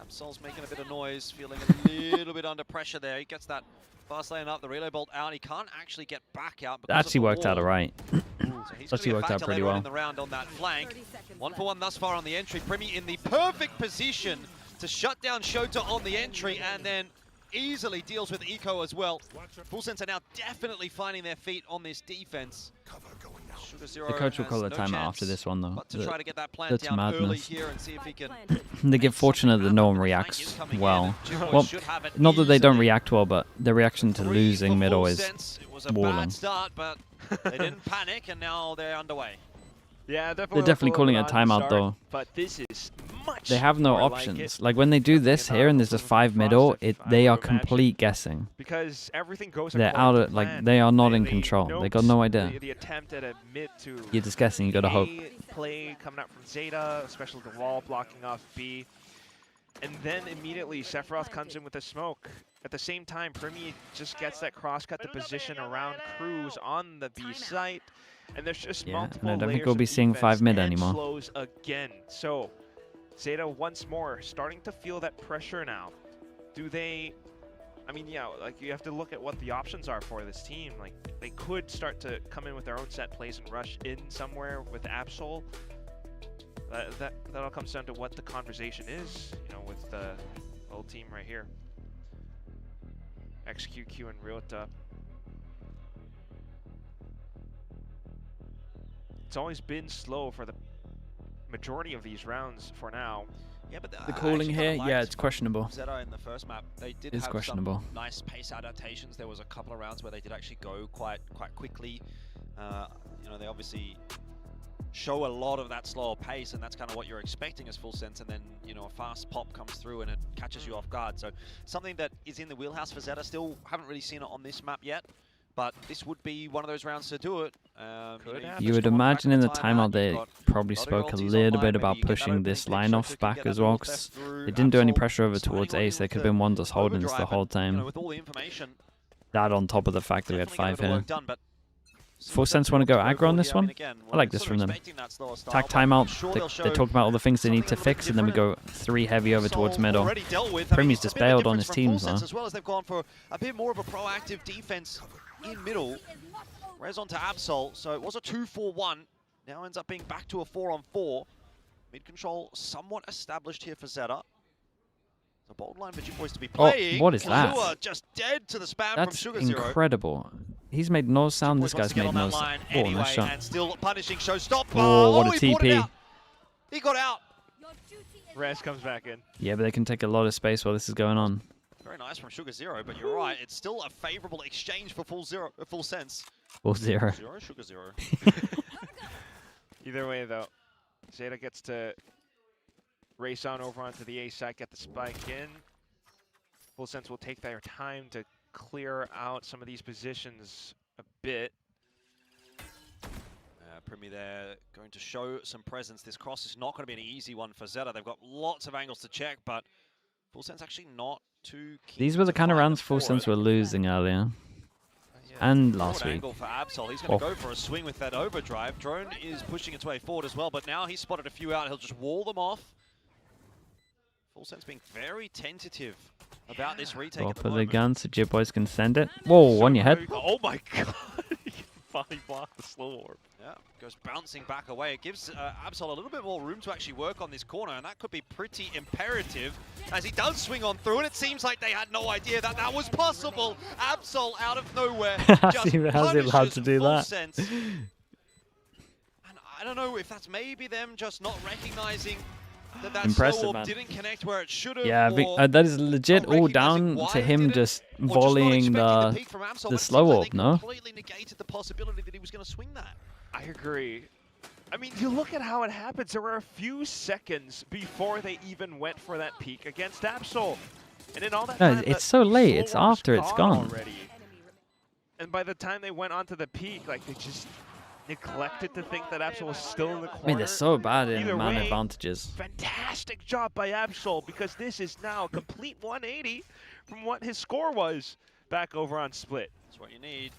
Absol's making a bit of noise, feeling a little bit under pressure there. He gets that fast lane up, the relay bolt out. He can't actually get back out. That actually worked out alright. Actually worked out pretty well. In the round on that flank. 1-for-1 thus far on the entry. Primi in the perfect position to shut down Shota on the entry, and then easily deals with Eco as well. FULSENSE are now definitely finding their feet on this defense. The coach will call a timeout after this one, though. Try to get that plant down early here and see if he can. They get fortunate that no one reacts well. Well, not that they don't react well, but their reaction to losing middle is walling. Start, but they didn't panic, and now they're underway. Yeah, they're definitely calling a timeout though. But this is much they have no options. Like when they do this here and there's just 5 middle, they are complete guessing. Because everything goes. They're out of they are not in control. They got no idea. The attempt at a mid to you're just guessing. You got to hope. Play coming out from ZETA, especially the wall blocking off B, and then immediately Sephiroth comes in with a smoke. At the same time, Primi just gets that crosscut to position around Cruz on the B site. And there's just multiple and I don't think we'll be seeing 5 mid anymore. Slows again. So ZETA once more starting to feel that pressure now. Do they? I mean, yeah, like you have to look at what the options are for this team. Like they could start to come in with their own set plays and rush in somewhere with Absol. That all comes down to what the conversation is, with the whole team right here. XQQ and Ryota. It's always been slow for the majority of these rounds for now. Yeah, but the calling here, yeah, it's questionable. ZETA in the first map, they did have questionable. Some nice pace adaptations. There was a couple of rounds where they did actually go quite quickly. They obviously show a lot of that slower pace, and that's kind of what you're expecting as FULSENSE, and then a fast pop comes through and it catches you off guard. So something that is in the wheelhouse for ZETA. Still haven't really seen it on this map yet. But this would be one of those rounds to do it. You would imagine in the timeout they probably spoke a little bit about pushing this line off back as well, because they didn't do any pressure over towards Ace. There could have been one just holding this the whole time. That on top of the fact that we had 5 here. FULSENSE want to go aggro on this one? I like this from them. Attack timeout, they talk about all the things they need to fix, and then we go 3 heavy over towards middle. Primi's just bailed on his teams now. As well as they've gone for a bit more of a proactive defense in middle. Res onto Absol, so it was a 2-4-1. Now ends up being back to a 4-on-4. Mid control somewhat established here for ZETA. It's a bold line for JITBOYS to be playing. Oh, what is that? Kahlua just dead to the spam That's from SugarZero. incredible. He's made no sound. This guy's made no sound. Oh, Anyway, nice shot. and still punishing Showstopper. Oh, what a he brought it TP. out. He got out. Res comes back in. Yeah, but they can take a lot of space while this is going on. Very nice from SugarZero, but you're right. It's still a favorable exchange for full sense. Full zero. SugarZero. Either way, though, ZETA gets to race on over onto the A side, get the spike in. Full sense will take their time to clear out some of these positions a bit. Primi there going to show some presence. This cross is not going to be an easy one for ZETA. They've got lots of angles to check, but Full Sense actually not too keen. These were the kind of rounds Full Sense were losing earlier. And last week. Angle for Absol. He's going to go for a swing with that overdrive. Drone is pushing its way forward as well, but now he's spotted a few out. He'll just wall them off. Full Sense being very tentative about this retake Go at the for the moment. gun so JITBOYS can send it. Whoa, on your head. Oh my god! He finally blocked the slow orb. Yeah, goes bouncing back away. It gives Absol a little bit more room to actually work on this corner, and that could be pretty imperative as he does swing on through, and it seems like they had no idea that that was possible. Absol out of nowhere How's he allowed to do that? Sense. And I don't know if that's maybe them just not recognizing that Impressive, slow orb man. didn't connect where it should have. Yeah, that is legit all down to him just volleying the slow orb, no? Completely negated the possibility that he was going to swing that. I agree. I mean, you look at how it happens. There were a few seconds before they even went for that peak against Absol. And in all that No, time, it's so late. It's after it's gone. Already. And by the time they went onto the peak, like, they just neglected to think that Absol was still in the corner. I mean, they're so bad in Either man way, advantages. Fantastic job by Absol, because this is now a complete 180 from what his score was back over on Split. That's what you need.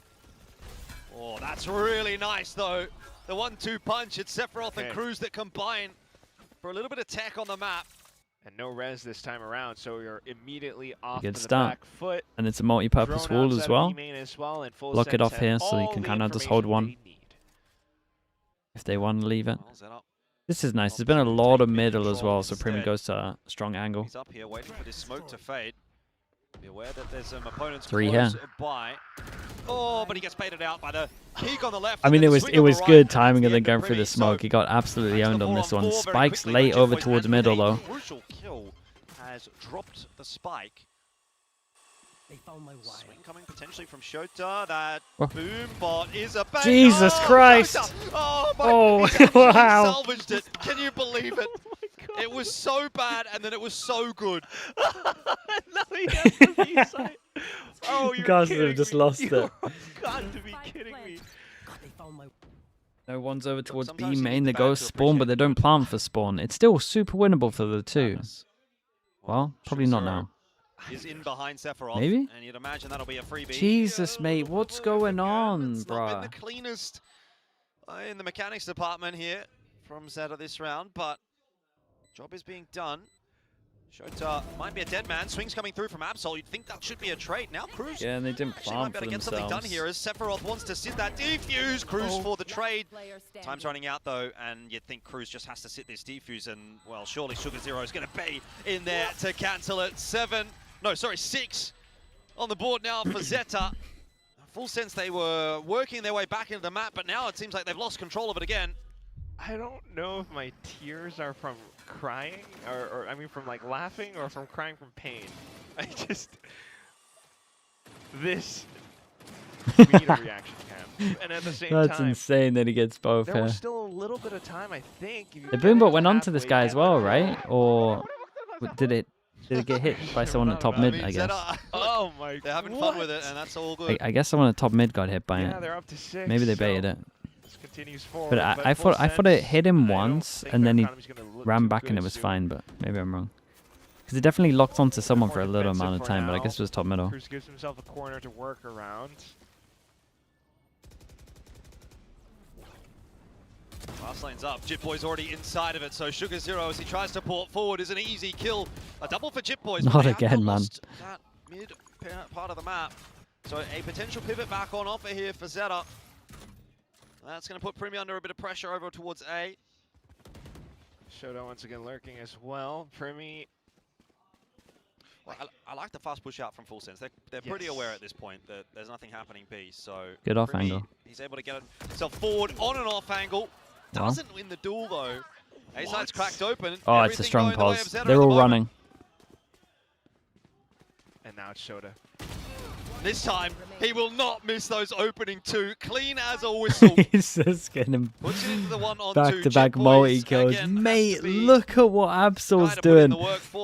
Oh, that's really nice, though. The 1-2 punch. It's Sephiroth and Cruz that combine for a little bit of tech on the map. And no res this time around, so you're immediately off Good to the start. back foot. And it's a multi-purpose Drone wall outside as of well. E-main as well, and Full Block it Sense off have here so you all can the kind of just hold information one they need. if they want to leave it. Well, ZETA This is nice. There's been a lot of middle as well, so Primi goes to a strong angle. He's up here waiting for this smoke to fade. Be aware that there's some opponents Three close here. by. Oh, but he gets baited out by the peak on the left. I mean, and it then was swing on the right, good and timing that's and the then end going of through the Primi. smoke. So He got absolutely that's owned the on this 4-on-4 one. very Spikes quickly late by over JITBOYS, towards and middle a though. Crucial kill has dropped the spike. They found my wire. Swing coming potentially from Shota. That Oh. boom bot is a bang. Jesus Christ! Shota! Oh my! Oh, He's actually wow. salvaged it. Can you believe it? It was so bad, and then it was so good. Now he has the B site. Oh, you're guys kidding have just me. lost it. You've got to be kidding me. God, they found my. No one's over towards B sometimes you need main. the They go bad to spawn, but they don't plant for spawn. It's still super winnable for the two. NATUS. Well, probably not now. Is in behind Sephiroth. Maybe? And you'd imagine that'll be a freebie. Jesus, mate, what's going on, It's not been bruh? the cleanest in the mechanics department here from ZETA this round, but job is being done. Shota might be a dead man. Swings coming through from Absol. You'd think that should be a trade. Now Cruz Yeah, and they didn't actually might plant be for able to get something done themselves. here as Sephiroth wants to sit that defuse. Cruz for the trade. Time's running out though, and you'd think Cruz just has to sit this defuse, and well, surely SugarZero is going to be in there to cancel it. 6 on the board now for ZETA. Full sense they were working their way back into the map, but now it seems like they've lost control of it again. I don't know if my tears are from crying, or I mean from like laughing, or from crying from pain. I just... This... we need a reaction cam. And at the same That's time... insane that he gets both there here. was still a little bit of time, I think. The boombot went onto this guy as well, right? Or did it get hit by someone at top mid, I guess? Oh my god. They're having fun with it, and that's all good. I guess someone at top mid got hit by Yeah, it. they're up to 6, Maybe they so baited it. this continues forward, But I thought it hit him once, and then he ran back and it was fine, but maybe I'm wrong. Because it definitely locked onto someone for a little amount of time, but I guess it was top middle. Cruz gives himself a corner to work around. Fast lane's up. JITBOYS already inside of it, so SugarZero, as he tries to port forward, is an easy kill. A double for JITBOYS. but Not they have again, man. lost that mid part of the map. So a potential pivot back on offer here for ZETA. That's going to put Primi under a bit of pressure over towards A. Shota once again lurking as well. Primi Well, I like the fast push out from Full Sense. They're pretty aware at this point that there's nothing happening B. So good off angle. He's able to get himself forward on and off angle. Doesn't win the duel though. A-side's cracked open. Oh, it's a strong pause. They're all running. And now it's Shota. This time, he will not miss those opening two. Clean as a whistle. He's just getting Puts it into the 1-on-2. back-to-back multi kills. Mate, look at what Absol's doing.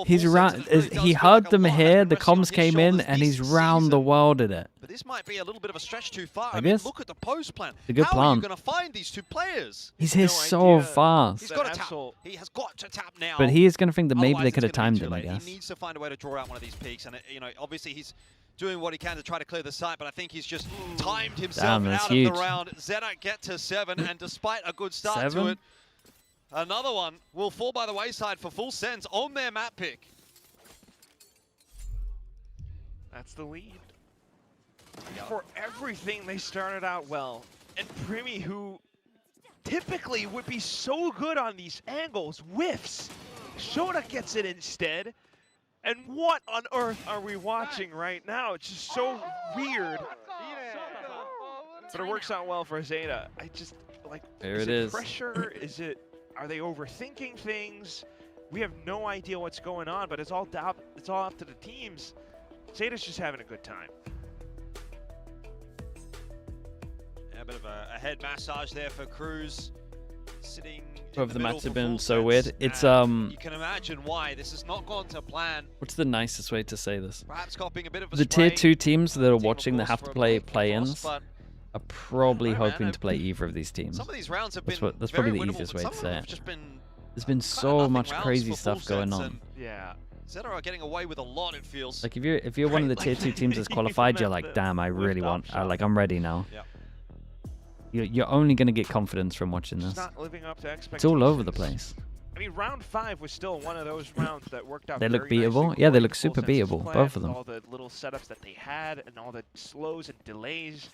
He's round. He heard them here. The comms came in, and he's round the world at it. But this might be a little bit of a stretch too far. I mean, look at the post plan. A good How plan. are you going to find these two players? He's here so fast. He's got to tap. He has got to tap now. But he is going to think that maybe they could have timed him, I guess. He needs to find a way to draw out one of these peaks, and you know, obviously he's doing what he can to try to clear the site, but I think he's just timed himself out of the round. ZETA get to 7, and despite a good start to it, another one will fall by the wayside for Full Sense on their map pick. That's the lead. For everything, they started out well. And Primi, who typically would be so good on these angles, whiffs. Shota gets it instead. And what on earth are we watching right now? It's just so weird. But it works out well for ZETA. I just, like, is it pressure? Are they overthinking things? We have no idea what's going on, but it's all up to the teams. ZETA's just having a good time. Yeah, a bit of a head massage there for Cruz. Sitting Both the matches have been so weird. It's you can imagine why this has not gone to plan. What's the nicest way to say this? Perhaps copying a bit of a the tier 2 teams that are watching that have to play play-ins are probably hoping to play either of these teams. Some of these rounds have been that's probably the easiest way to say it. There's been so much crazy stuff going on. Yeah. ZETA are getting away with a lot, it feels. Like if you're one of the tier 2 teams that's qualified, you're like, damn, I really want, like I'm ready now. Yeah. You're only going to get confidence from watching this. Not living up to expectations. It's all over the place. I mean, round 5 was still one of those rounds that worked out. They look very beatable. nicely Yeah, they look Full super Sense's beatable, plan, both of them. All the little setups that they had and all the slows and delays.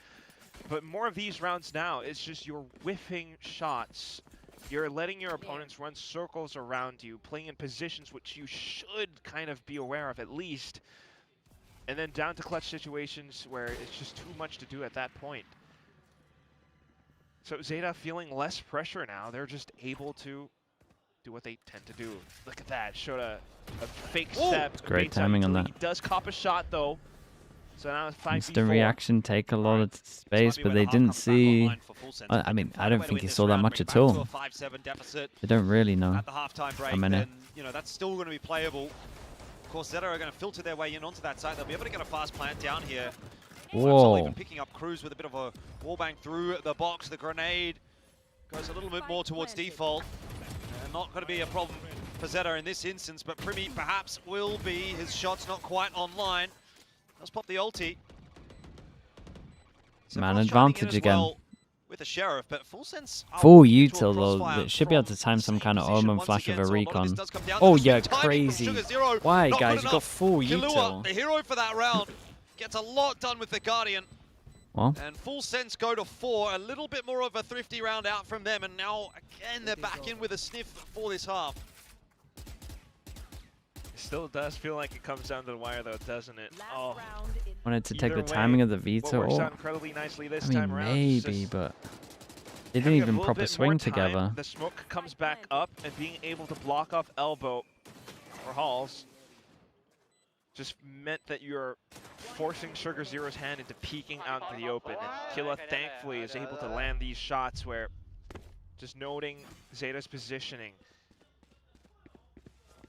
But more of these rounds now, it's just you're whiffing shots. You're letting your opponents run circles around you, playing in positions which you should kind of be aware of at least. And then down to clutch situations where it's just too much to do at that point. So ZETA feeling less pressure now. They're just able to do what they tend to do. Look at that. Showed a fake step. It's great timing on that. He does cop a shot though. So now it's 5v4. Instant reaction take a lot of space, but they didn't see. I mean, I don't think he saw that much at all. They don't really know. At the halftime break, then, you know, that's still going to be playable. Of course, ZETA are going to filter their way in onto that site. They'll be able to get a fast plant down here. Whoa. Even picking up Cruz with a bit of a wallbang through the box. The grenade goes a little bit more towards default. Not going to be a problem for ZETA in this instance, but Primi perhaps will be. His shot's not quite online. Let's pop the ulti. Man advantage again. Well with the Sheriff, but Full Sense. Full util though. They should be able to time some kind of omen flash of a recon. Oh yeah, crazy. Why guys? You got full util. The hero for that round. Gets a lot done with the Guardian. Well. And Full Sense go to 4. A little bit more of a thrifty round out from them. And now, again, they're back in with a sniff for this half. Still does feel like it comes down to the wire, though, doesn't it? Oh. Wanted to take the timing of the veto. Works out incredibly nicely this I mean, time around. maybe, but they didn't even proper swing together. The smoke comes back up, and being able to block off elbow or Halls just meant that you're forcing Sugar Zero's hand into peeking out into the open. And Killa, thankfully, is able to land these shots where just noting ZETA's positioning.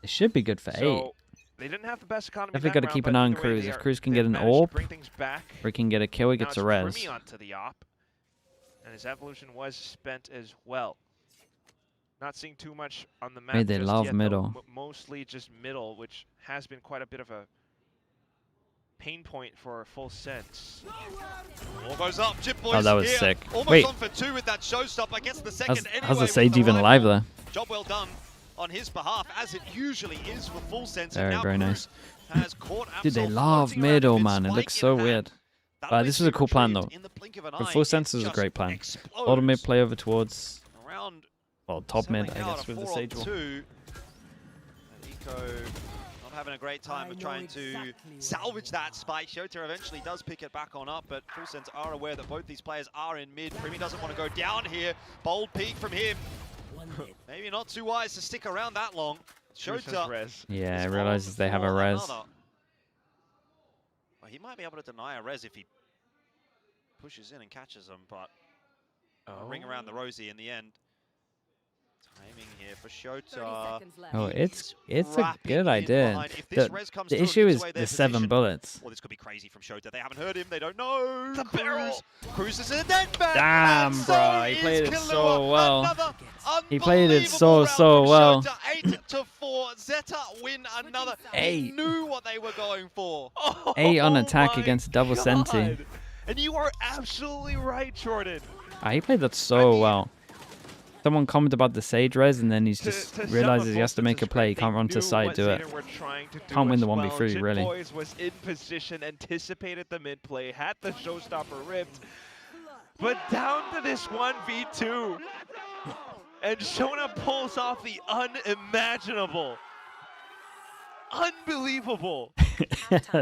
It should be good for 8. They didn't have the best economy. Definitely got to keep an eye on Cruz. If Cruz can get an AWP, or he can get a kill, he gets a res. Primi onto the op, and his evolution was spent as well. Not seeing too much on the map. Hey, they love yet, middle. Though, mostly just middle, which has been quite a bit of a pain point for Full Sense. All goes up. Chip Boys oh, that was here. sick. Almost Wait. On for 2 with that showstopper. Gets the second anyway. How's the Sage even alive there? Job well done on his behalf, as it usually is for Full Sense. Very, very nice. Has caught Dude, they love middle, man. It looks so weird. This was a cool plan, though. For Full Sense, this is a great plan. Bottom mid play over towards, well, top mid, I guess, with the Sage wall. Eco Not having a great time of trying to salvage that spike. Shota eventually does pick it back on up, but Full Sense are aware that both these players are in mid. Primi doesn't want to go down here. Bold peek from him. Maybe not too wise to stick around that long. Shota. Yeah, realizes they have a res. Well, he might be able to deny a res if he pushes in and catches them, but ring around the rosy in the end. Timing here for Shota. Oh, it's a good idea. The issue is the 7 bullets. Well, this could be crazy from Shota. They haven't heard him. They don't know. The barrel. Cruises in then back. Damn, bro. He played it so well. He played it so well. 8-4. Zeta win another. 8. He knew what they were going for. 8 on attack against double Senti. And you are absolutely right, Jordan. He played that so well. Someone commented about the Sage res, and then he's just realizes he has to make a play. He can't run to side, do it. Can't win the 1v3, really. Boys was in position, anticipated the mid play, had the showstopper ripped, but down to this 1v2. And Shona pulls off the unimaginable. Unbelievable.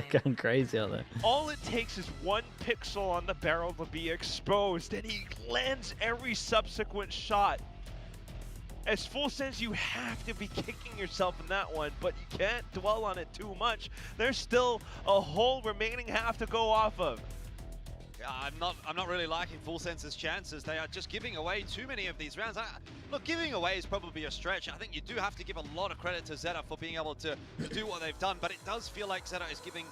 Going crazy out there. All it takes is one pixel on the barrel to be exposed, and he lands every subsequent shot. As Full Sense, you have to be kicking yourself in that one, but you can't dwell on it too much. There's still a whole remaining half to go off of. I'm not really liking Full Sense's chances. They are just giving away too many of these rounds. Look, giving away is probably a stretch. I think you do have to give a lot of credit to ZETA for being able to do what they've done, but it does feel like ZETA is giving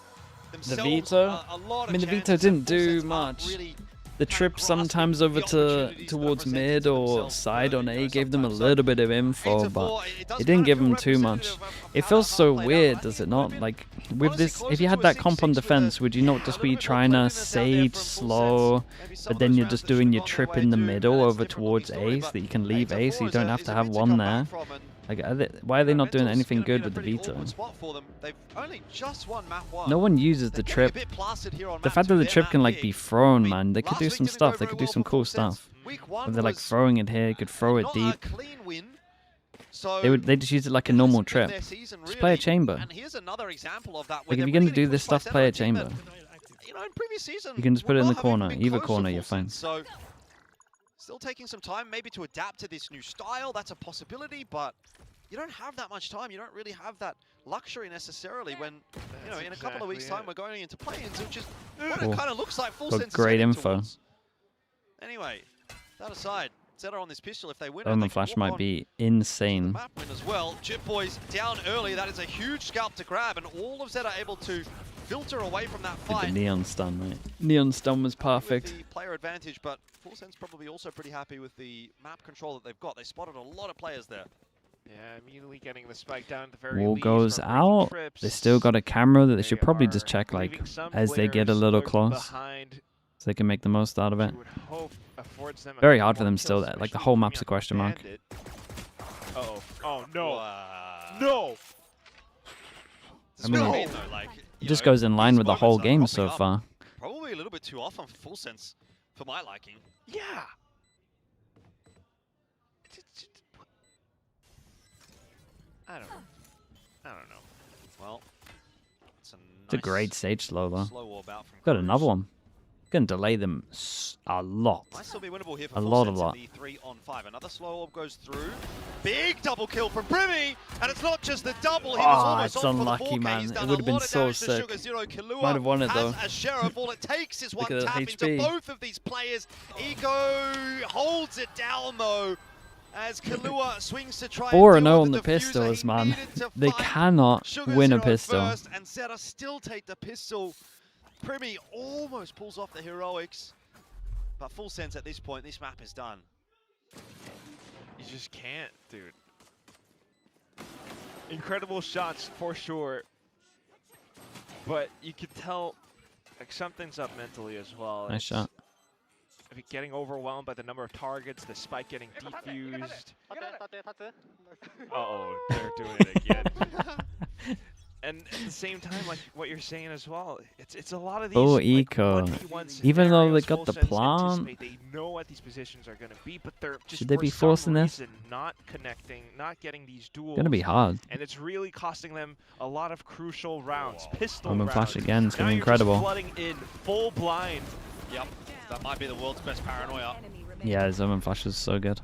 themselves the veto. a lot of I mean, the chances. veto didn't do much. Really the trip sometimes over towards mid or side on A gave them a little bit of info, but it didn't give them too much. It feels so weird, does it not? Like, with this, if you had that comp on defense, would you not just be trying to Sage slow, but then you're just doing your trip in the middle over towards A so that you can leave A so you don't have to have one there? Like, why are they not doing anything good with the veto? No one uses the trip. The fact that the trip can like be thrown, man, they could do some stuff. They could do some cool stuff. If they're like throwing it here, you could throw it deep. They just use it like a normal trip. Just play a chamber. Like if you're gonna do this stuff, play a chamber. You can just put it in the corner, either corner, you're fine. Still taking some time maybe to adapt to this new style. That's a possibility, but you don't have that much time. You don't really have that luxury necessarily when, you know, in a couple of weeks' time we're going into play-ins, which is what it kind of looks like. Full Sense great info. Anyway, that aside, ZETA on this pistol, if they win, the flash might be insane. Map win as well. Chip Boys down early. That is a huge scalp to grab, and all of ZETA able to filter away from that fight. The neon stun, mate. Neon stun was perfect. The player advantage, but Full Sense probably also pretty happy with the map control that they've got. They spotted a lot of players there. Yeah, immediately getting the spike down at the very Wall least. goes out. They still got a camera that they should probably just check like as they get a little close, so they can make the most out of it. Very hard for them still. There, like the whole map's a question mark. Uh-oh. Oh no! No! I mean, it just goes in line with the whole game so far. Probably a little bit too off on Full Sense for my liking. Yeah. I don't know. Well, it's a great Sage slow though. Got another one. Gonna delay them a lot. Might still be winnable here for a lot. The 3-on-5. Another slow orb goes through. Big double kill from Primi, and it's not just the double. He was almost it's on unlucky, for the 4K. man. He's It done would have a been lot of so damage to sick. Sugar Zero. Killua Might have won it though. As Sheriff, all it takes is one Look at tap the into HP. both of these players. Ego holds it down though. As Killua swings to try 4-0 on the pistols, man. They cannot win a pistol. First, and ZETA still take the pistol. Primi almost pulls off the heroics, but Full Sense at this point, this map is done. You just can't, dude. Incredible shots for sure, but you could tell like something's up mentally as well. Nice shot. Getting overwhelmed by the number of targets, the spike getting defused. Uh-oh, they're doing it again. And at the same time, like what you're saying as well, it's a lot of these. Oh, like, eco. Even though they got the plant, they know what these positions are going to be, but they're just should they be forcing this? Not connecting, not getting these duels. Gonna be hard. And it's really costing them a lot of crucial rounds. Pistol Omen rounds. flash again. It's gonna be Now you're just incredible. flooding in full blind. Yep, that might be the world's best paranoia. Yeah, his Omen flash is so good.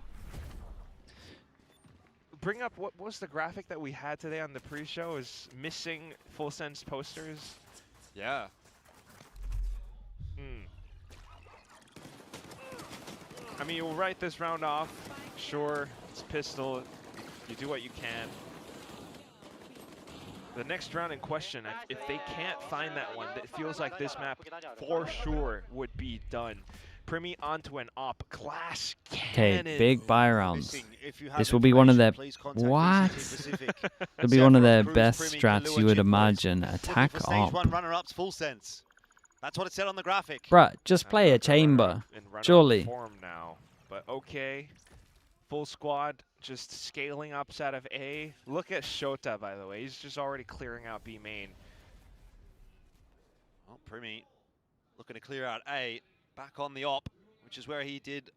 Bring up what was the graphic that we had today on the pre-show? Is missing full sense posters. Yeah. I mean, you'll write this round off. Sure, it's pistol. You do what you can. The next round in question, if they can't find that one, it feels like this map for sure would be done. Primi onto an op. Glass cannon. Okay, big buy rounds. This will be one of their what? It'll be one of their best strats you would imagine. Attack op. Runner-ups, full sense. That's what it said on the graphic. Bruh, just play a chamber. Surely. Form now, but okay. Full squad just scaling ups out of A. Look at Shota, by the way. He's just already clearing out B main. Well, Primi looking to clear out A. Back on the op, which is where he did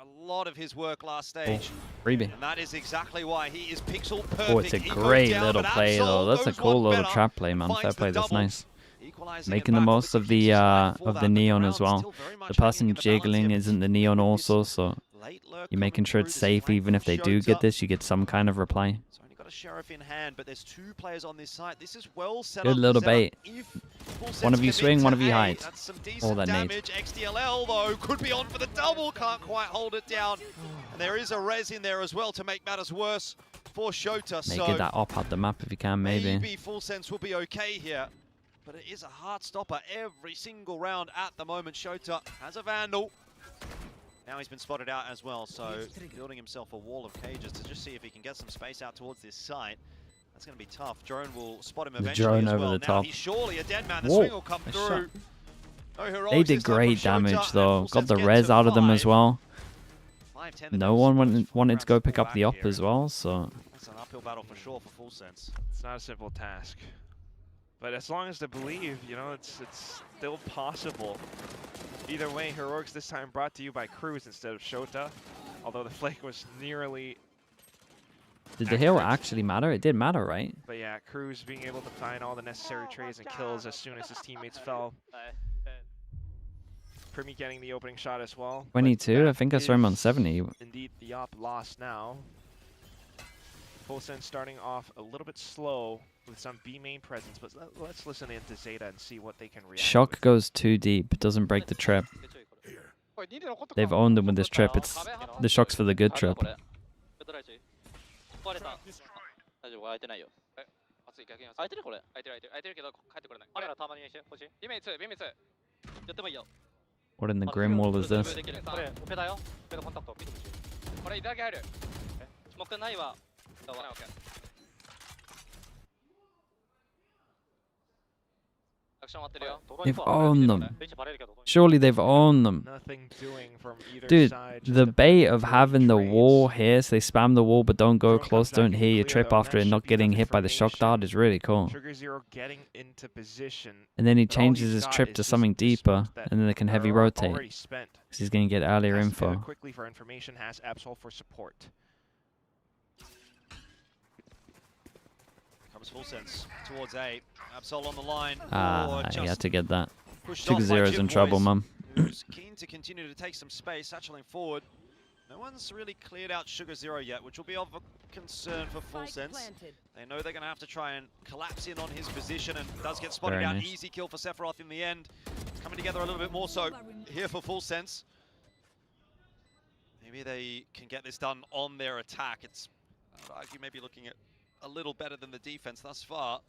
a lot of his work last stage. Freebie. And that is exactly why he is pixel perfect. Oh, it's a great little play though. That's a cool little trap play, man. Fair play, that's nice. Making the most of the neon as well. The person jiggling isn't the neon also, so you're making sure it's safe. Even if they do get this, you get some kind of reply. A sheriff in hand, but there's two players on this side. This is well set Good up. little bait. One of you swing, one of you hide. All that nade. XDLL though could be on for the double, can't quite hold it down. And there is a res in there as well to make matters worse for Shota. Make it that op out the map if you can, maybe. Maybe full sense will be okay here, but it is a hard stopper every single round at the moment. Shota has a Vandal. Now he's been spotted out as well, so building himself a wall of cages to just see if he can get some space out towards this site. That's going to be tough. Drone will spot him eventually drone as over well. the Now top. he's surely a dead man. The Whoa, swing will come through. No heroics they did this time great from Shota, damage though. and Got the Full Sense res get to out of them 5. as well. 5-10 No one wanted to go pick up the op as well, so. That's an uphill battle for sure for Full Sense. It's not a simple task. But as long as they believe, you know, it's still possible. Either way, Heroics this time brought to you by Cruz instead of Shota. Although the flake was nearly... Did the heal actually matter? It did matter, right? But yeah, Cruz being able to find all the necessary trades and kills as soon as his teammates fell. Primi getting the opening shot as well. 22? I think I saw him on 70. Indeed, the op lost now. Full Sense starting off a little bit slow with some B main presence, but let's listen into ZETA and see what they can react Shock with. goes too deep, doesn't break the trip. They've owned him with this trip. It's the shock's for the good trip. What in the grim wall is this? They've owned them. Surely they've owned them. Nothing doing from either Dude, side, the bait of having the wall here, so they spam the wall but don't go close, don't hear you trip after it, not getting hit by the shock dart is really cool. Sugar Zero getting into position. And then he changes his trip to something deeper, and then they can heavy rotate. Because he's going to get earlier info. Quickly for information, has Absol for support. Comes Full Sense towards A. Absol on the line. He had to get that. Sugar Zero's in trouble, mum. Who's keen to continue to take some space, satcheling forward. No one's really cleared out Sugar Zero yet, which will be of a concern for Full Sense. They know they're going to have to try and collapse in on his position, and does get spotted out. Nice. Easy kill for Sephiroth in the end. Coming together a little bit more so here for Full Sense. Maybe they can get this done on their attack. It's, I would argue, maybe looking at a little better than the defense thus far.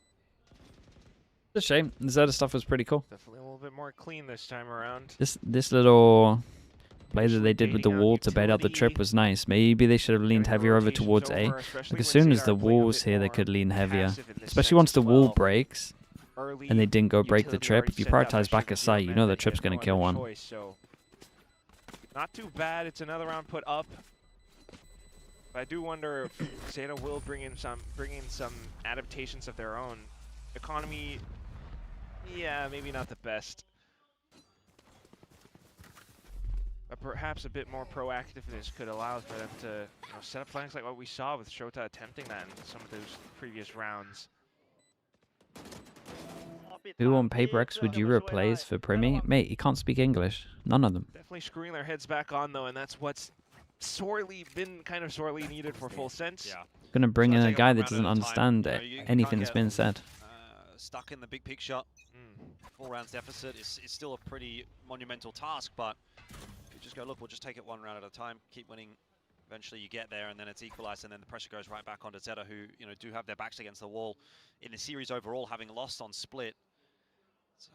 It's a shame. The ZETA stuff was pretty cool. Definitely a little bit more clean this time around. This little play that they did with the wall to bait out the trip was nice. Maybe they should have leaned heavier over towards A. Like as soon as the wall's here, they could lean heavier. Especially once the wall breaks and they didn't go break the trip. If you prioritize back of sight, you know the trip's going to kill one. Not too bad. It's another round put up. But I do wonder if ZETA will bring in some adaptations of their own. Economy, yeah, maybe not the best. But perhaps a bit more proactiveness could allow for them to set up flanks like what we saw with Shota attempting that in some of those previous rounds. Who on Paper X would you replace for Primi? Mate, he can't speak English. None of them. Definitely screwing their heads back on though, and that's what's sorely needed for Full Sense. Yeah. Gonna bring in a guy that doesn't understand anything that's been said. Stuck in the big picture. 4 rounds deficit is still a pretty monumental task, but if you just go, look, we'll just take it 1 round at a time, keep winning. Eventually you get there, and then it's equalized, and then the pressure goes right back onto ZETA, who do have their backs against the wall in the series overall, having lost on split. So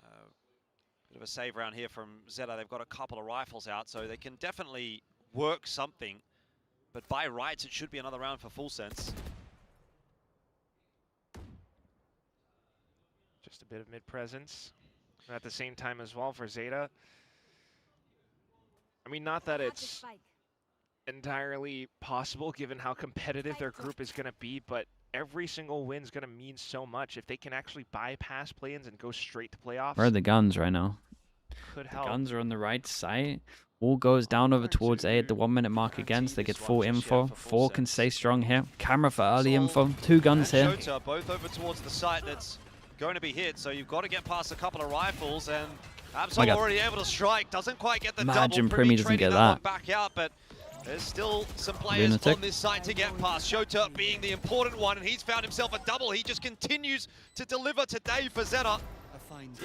bit of a save round here from ZETA. They've got a couple of rifles out, so they can definitely work something. But by rights, it should be another round for Full Sense. Just a bit of mid-presence. And at the same time as well for ZETA. I mean, not that it's entirely possible given how competitive their group is going to be, but every single win is going to mean so much. If they can actually bypass play-ins and go straight to playoffs. Where are the guns right now? Could the help. Guns are on the right side. All goes down over towards A at the 1 minute mark again, so they get full info. 4 can stay strong here. Camera for early info. 2 guns here. Shota both over towards the site that's going to be hit, so you've got to get past a couple of rifles, and Absol already able to strike. Doesn't quite get the Imagine double. Primi doesn't get that. Back out, but there's still some players on this site to get past. Shota being the important one, and he's found himself a double. He just continues to deliver today for ZETA.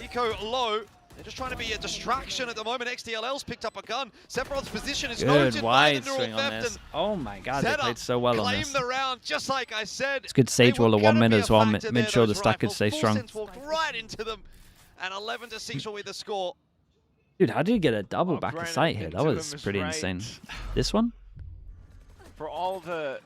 Eco low. They're just trying to be a distraction at the moment. XDLL's picked up a gun. Sephiroth's position is good wide swing on this. Oh my god, they played so well on this. The round, just like I said. It's good sage wall at 1 minute as well. Mid sure the stack could stay strong. Walked right into them, and 11-6 will be the score. Dude, how did you get a double back to site here? That was pretty insane. This one? For all the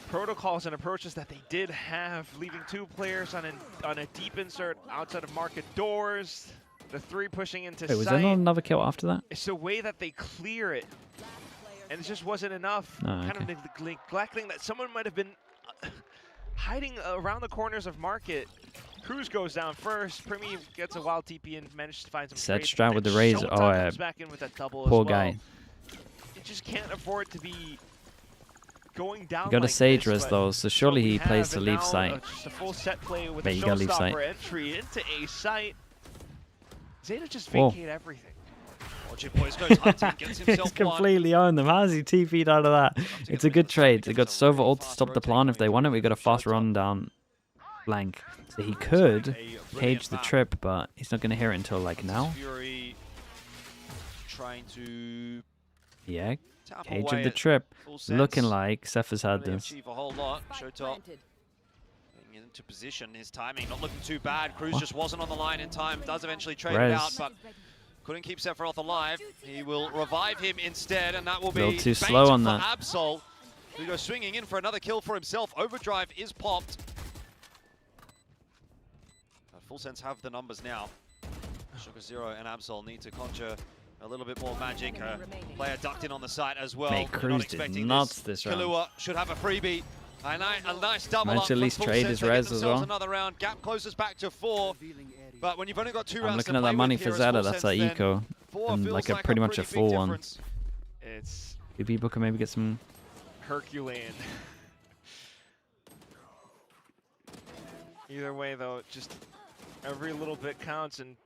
protocols and approaches that they did have, leaving 2 players on a deep insert outside of market doors, the 3 pushing into Wait, was sight. there not another kill after that? It's the way that they clear it, and it just wasn't enough. Kind of neglecting that someone might have been hiding around the corners of market. Cruz goes down first. Primi gets a wild TP and manages to find some Set trades, strat with the razor. Oh yeah, back in with that double poor as well. guy. You just can't afford to be going down. You got a like sage this, res though, so surely he plays to leave sight. Just a full set play with Wait, you gotta leave sight. entry into a site. ZETA just vacate everything. He's completely owned them. How's he TP'd out of that? It's a good trade. They got Sova ult to stop the plan. If they want it, we got a fast run down flank. So he could cage the trip, but he's not going to hear it until like now. Fury trying to Cage of the trip. Looking like Ceph has had this. Achieve a whole lot. Shota getting into position. His timing not looking too bad. Cruz just wasn't on the line in time. Does eventually trade it out, but couldn't keep Sephiroth alive. He will revive him instead, and that will be a little too slow on that. Absol, who goes swinging in for another kill for himself. Overdrive is popped. Full Sense have the numbers now. Sugar Zero and Absol need to conjure a little bit more magic. Player ducked in on the site as well. Mate, Cruz did nuts this round. Kahlua should have a freebie. A nice double Might up at least trade his res as well. Another round. Gap closes back to 4. But when you've only got 2 rounds I'm looking at that money for ZETA. That's like eco, and like a pretty much a full one. It's people can maybe get some Herculean. Either way, though, just every little bit counts and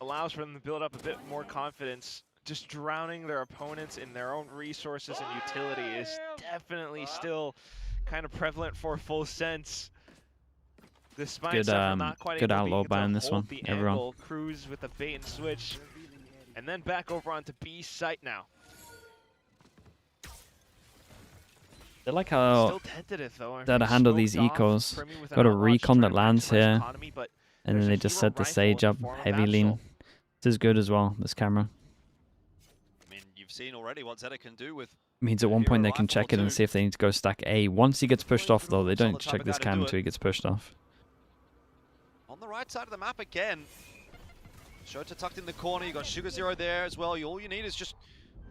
allows for them to build up a bit more confidence. Just drowning their opponents in their own resources and utility is definitely still kind of prevalent for Full Sense. Despite not quite good able outlaw to buying this one. Everyone. Angle, Cruz with the bait and switch, and then back over onto B site now. They like how Still tentative, though. they had to handle these ecos. Got a recon that lands here, and then they just set the sage up, heavy lean. This is good as well, this camera. I mean, you've seen already what ZETA can do with... Means at one point they can check it and see if they need to go stack A. Once he gets pushed off, though, they don't check this cam until he gets pushed off. On the right side of the map again. Shota tucked in the corner. You got Sugar Zero there as well. All you need is just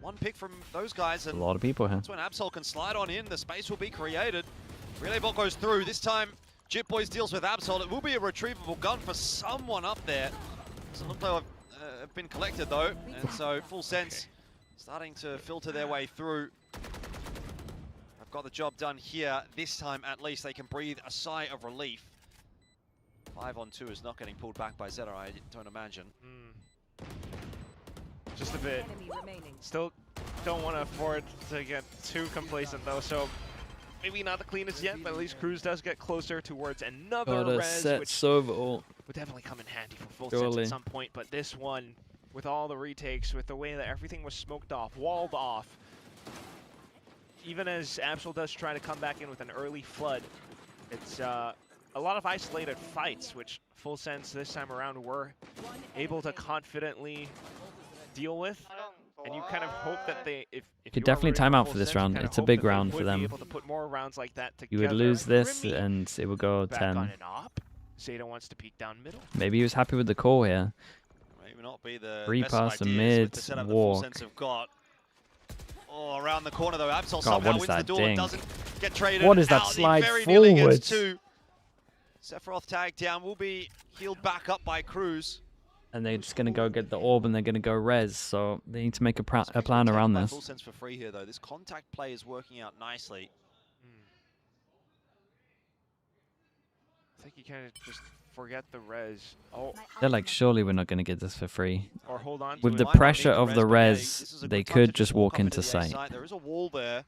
one pick from those guys. And a lot of people here. That's when Absol can slide on in. The space will be created. Relay bot goes through. This time, Jit Boys deals with Absol. It will be a retrievable gun for someone up there. Doesn't look like I've been collected though, and so Full Sense starting to filter their way through. I've got the job done here. This time at least they can breathe a sigh of relief. 5-on-2 is not getting pulled back by ZETA, I don't imagine. Just a bit. Still don't want to afford to get too complacent though, so maybe not the cleanest yet, but at least Cruz does get closer towards another res, which would definitely come in handy for Full Sense at some point. But this one, with all the retakes, with the way that everything was smoked off, walled off, even as Absol does try to come back in with an early flood, it's a lot of isolated fights, which Full Sense this time around were able to confidently deal with. And you kind of hope that they, if could definitely time out for this round. It's a big round for them. You would lose this, and it would go 10. ZETA wants to peek down middle. Maybe he was happy with the call here. Maybe not be the Free best pass and ideas mid with the walk. have got. Oh, around the corner though, Absol God, somehow what is wins that the duel and dink? doesn't get traded. What is that out. slide He very nearly gets forwards? two. Sephiroth tagged down, will be healed back up by Cruz. And they're just going to go get the orb and they're going to go res, so they need to make a plan around this. Full Sense for free here though. This contact play is working out nicely. I think you kind of just forget the res. Oh, They're like, surely we're not going to get this for free. or hold on With to the it. pressure of the res, they could just walk into sight. There is a wall there.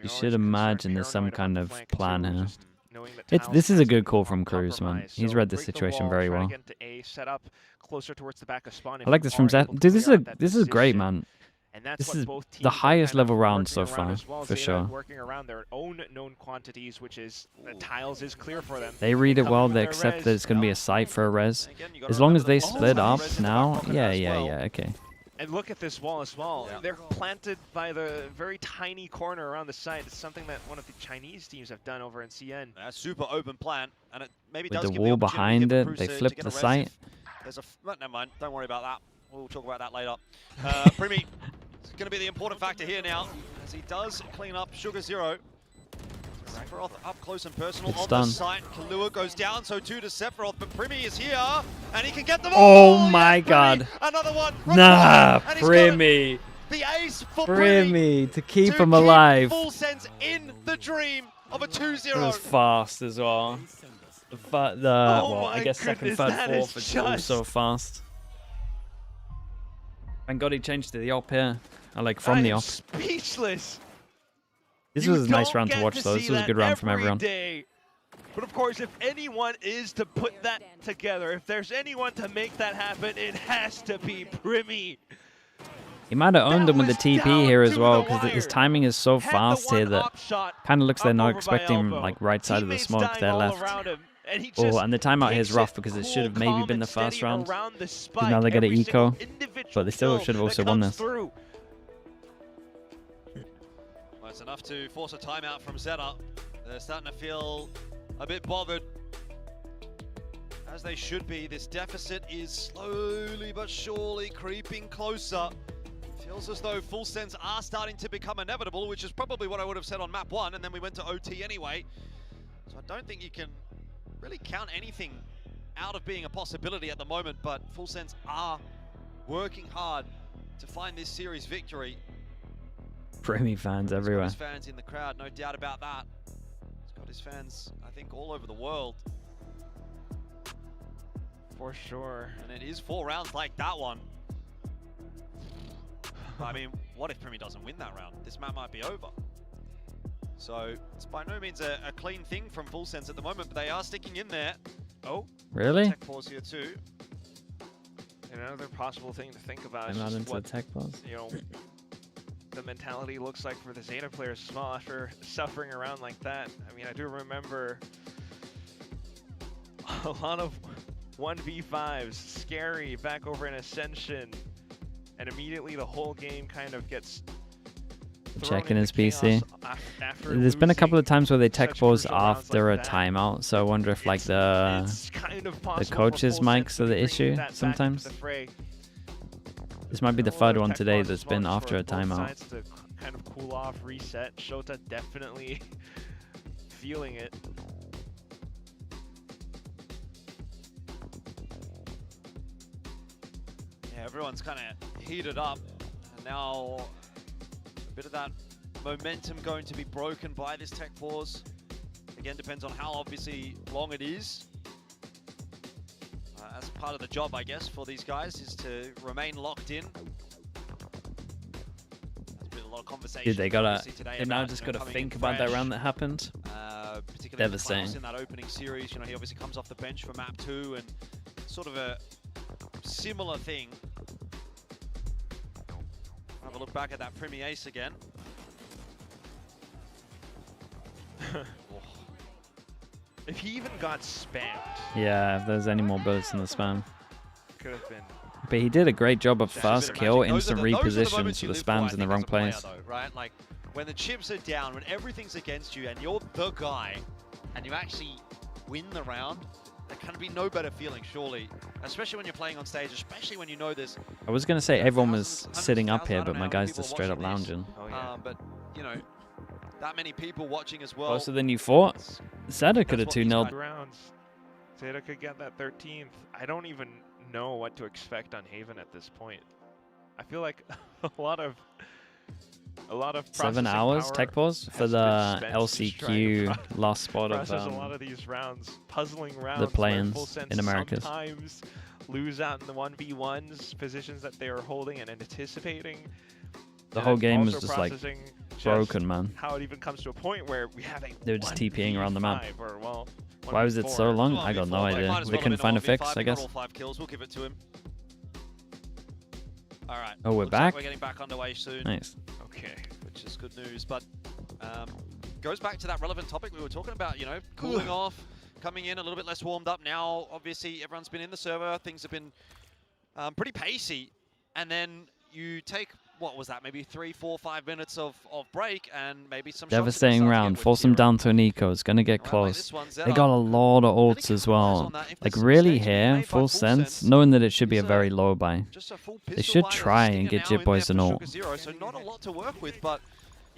You should imagine there's some kind of plan here. This is a good call from Cruz, man. He's read the situation very well. I like this from Zet. Dude, this is great, man. This is the highest level round so far, for sure. Working around their own known quantities, which is the tiles is clear for them. They read it well. They accept that it's going to be a site for a res. As long as they split up now, yeah, okay. And look at this wall as well. Yeah. They're planted by the very tiny corner around the site. It's something that one of the Chinese teams have done over in CN. A super open plan, and it maybe With does the give wall the opportunity behind here it, for Cruz they to flip get the a res site. if There's a never mind. Don't worry about that. We'll talk about that later. Primi is going to be the important factor here now, as he does clean up Sugar Zero. Sephiroth up close and personal on the site. Kalua goes down, so too does Sephiroth, but Primi is here, and he can get them all! Oh my god. Another one! Nah, Primi. The ace for Primi to keep him alive. Full Sense in the dream of a 2-0. It was fast as well. Well, I guess second, third, fourth, it's also fast. Thank God he changed to the op here. I like from the op. Speechless. This was a nice round to watch, though. This was a good round from everyone. But of course, if anyone is to put that together, if there's anyone to make that happen, it has to be Primi. He might have owned him with the TP here as well, because his timing is so fast here that kind of looks they're not expecting him like right side of the smoke, they're left. Oh, and the timeout here is rough because it should have maybe been the first round. Because now they get an eco, but they still should have also won this. It's enough to force a timeout from ZETA. They're starting to feel a bit bothered, as they should be. This deficit is slowly but surely creeping closer. Feels as though Full Sense are starting to become inevitable, which is probably what I would have said on map 1, and then we went to OT anyway. So I don't think you can really count anything out of being a possibility at the moment, but Full Sense are working hard to find this series victory. Primi fans everywhere. He's got his fans in the crowd, no doubt about that. He's got his fans, I think, all over the world. For sure. And it is 4 rounds like that one. I mean, what if Primi doesn't win that round? This map might be over. So it's by no means a clean thing from Full Sense at the moment, but they are sticking in there. Oh, really? Tech pause here too. And another possible thing to think about is not just into what, the tech pause. you know, the mentality looks like for the ZETA players as well after suffering around like that. I mean, I do remember a lot of 1v5s, scary back over in Ascension, and immediately the whole game kind of gets checking his PC. There's been a couple of times where they tech pause after a timeout, so I wonder if like the coaches' mics are the issue sometimes. This might be the third one today that's been after a timeout. To kind of cool off, reset. Shota definitely feeling it. Yeah, everyone's kind of heated up, and now a bit of that momentum going to be broken by this tech pause. Again, depends on how obviously long it is. As part of the job, I guess, for these guys is to remain locked in. There's been a lot of conversation. Dude, they now just gotta think about that round that happened. Devastating. In that opening series, you know, he obviously comes off the bench for map 2 and sort of a similar thing. Have a look back at that Premier Ace again. If he even got spammed. Yeah, if there's any more bullets in the spam. Could have been. But he did a great job of fast kill, instant repositions for the spams in the wrong place. Right? Like, when the chips are down, when everything's against you, and you're the guy, and you actually win the round, there can be no better feeling, surely. Especially when you're playing on stage, especially when you know this. I was going to say everyone was sitting up here, but my guy's just straight up lounging. Oh, yeah. But, you know, that many people watching as well. Closer than you thought? ZETA could have 2-0'd. ZETA could get that 13th. I don't even know what to expect on Haven at this point. I feel like a lot of 7 hours tech pause for the LCQ last spot of a lot of these rounds, puzzling rounds, the play-ins in Americas. Sometimes lose out in the 1v1s, positions that they are holding and anticipating. The whole game was just like broken, man. How it even comes to a point where we have a They're just TPing around the map. Or, well, why was it so long? I got no idea. They couldn't find a fix, I guess. 5 kills. We'll give it to him. All right. Oh, we're back? We're getting back underway soon. Nice. Okay, which is good news. But goes back to that relevant topic we were talking about, you know, cooling off, coming in a little bit less warmed up. Now, obviously, everyone's been in the server. Things have been pretty pacey. And then you take, what was that, maybe 3, 4, 5 minutes of break and maybe some devastating round. Force them down to an eco. It's going to get close. They got a lot of ults as well. Like really here, full sense, knowing that it should be a very low buy. They should try and get Jit Boys an ult. So not a lot to work with, but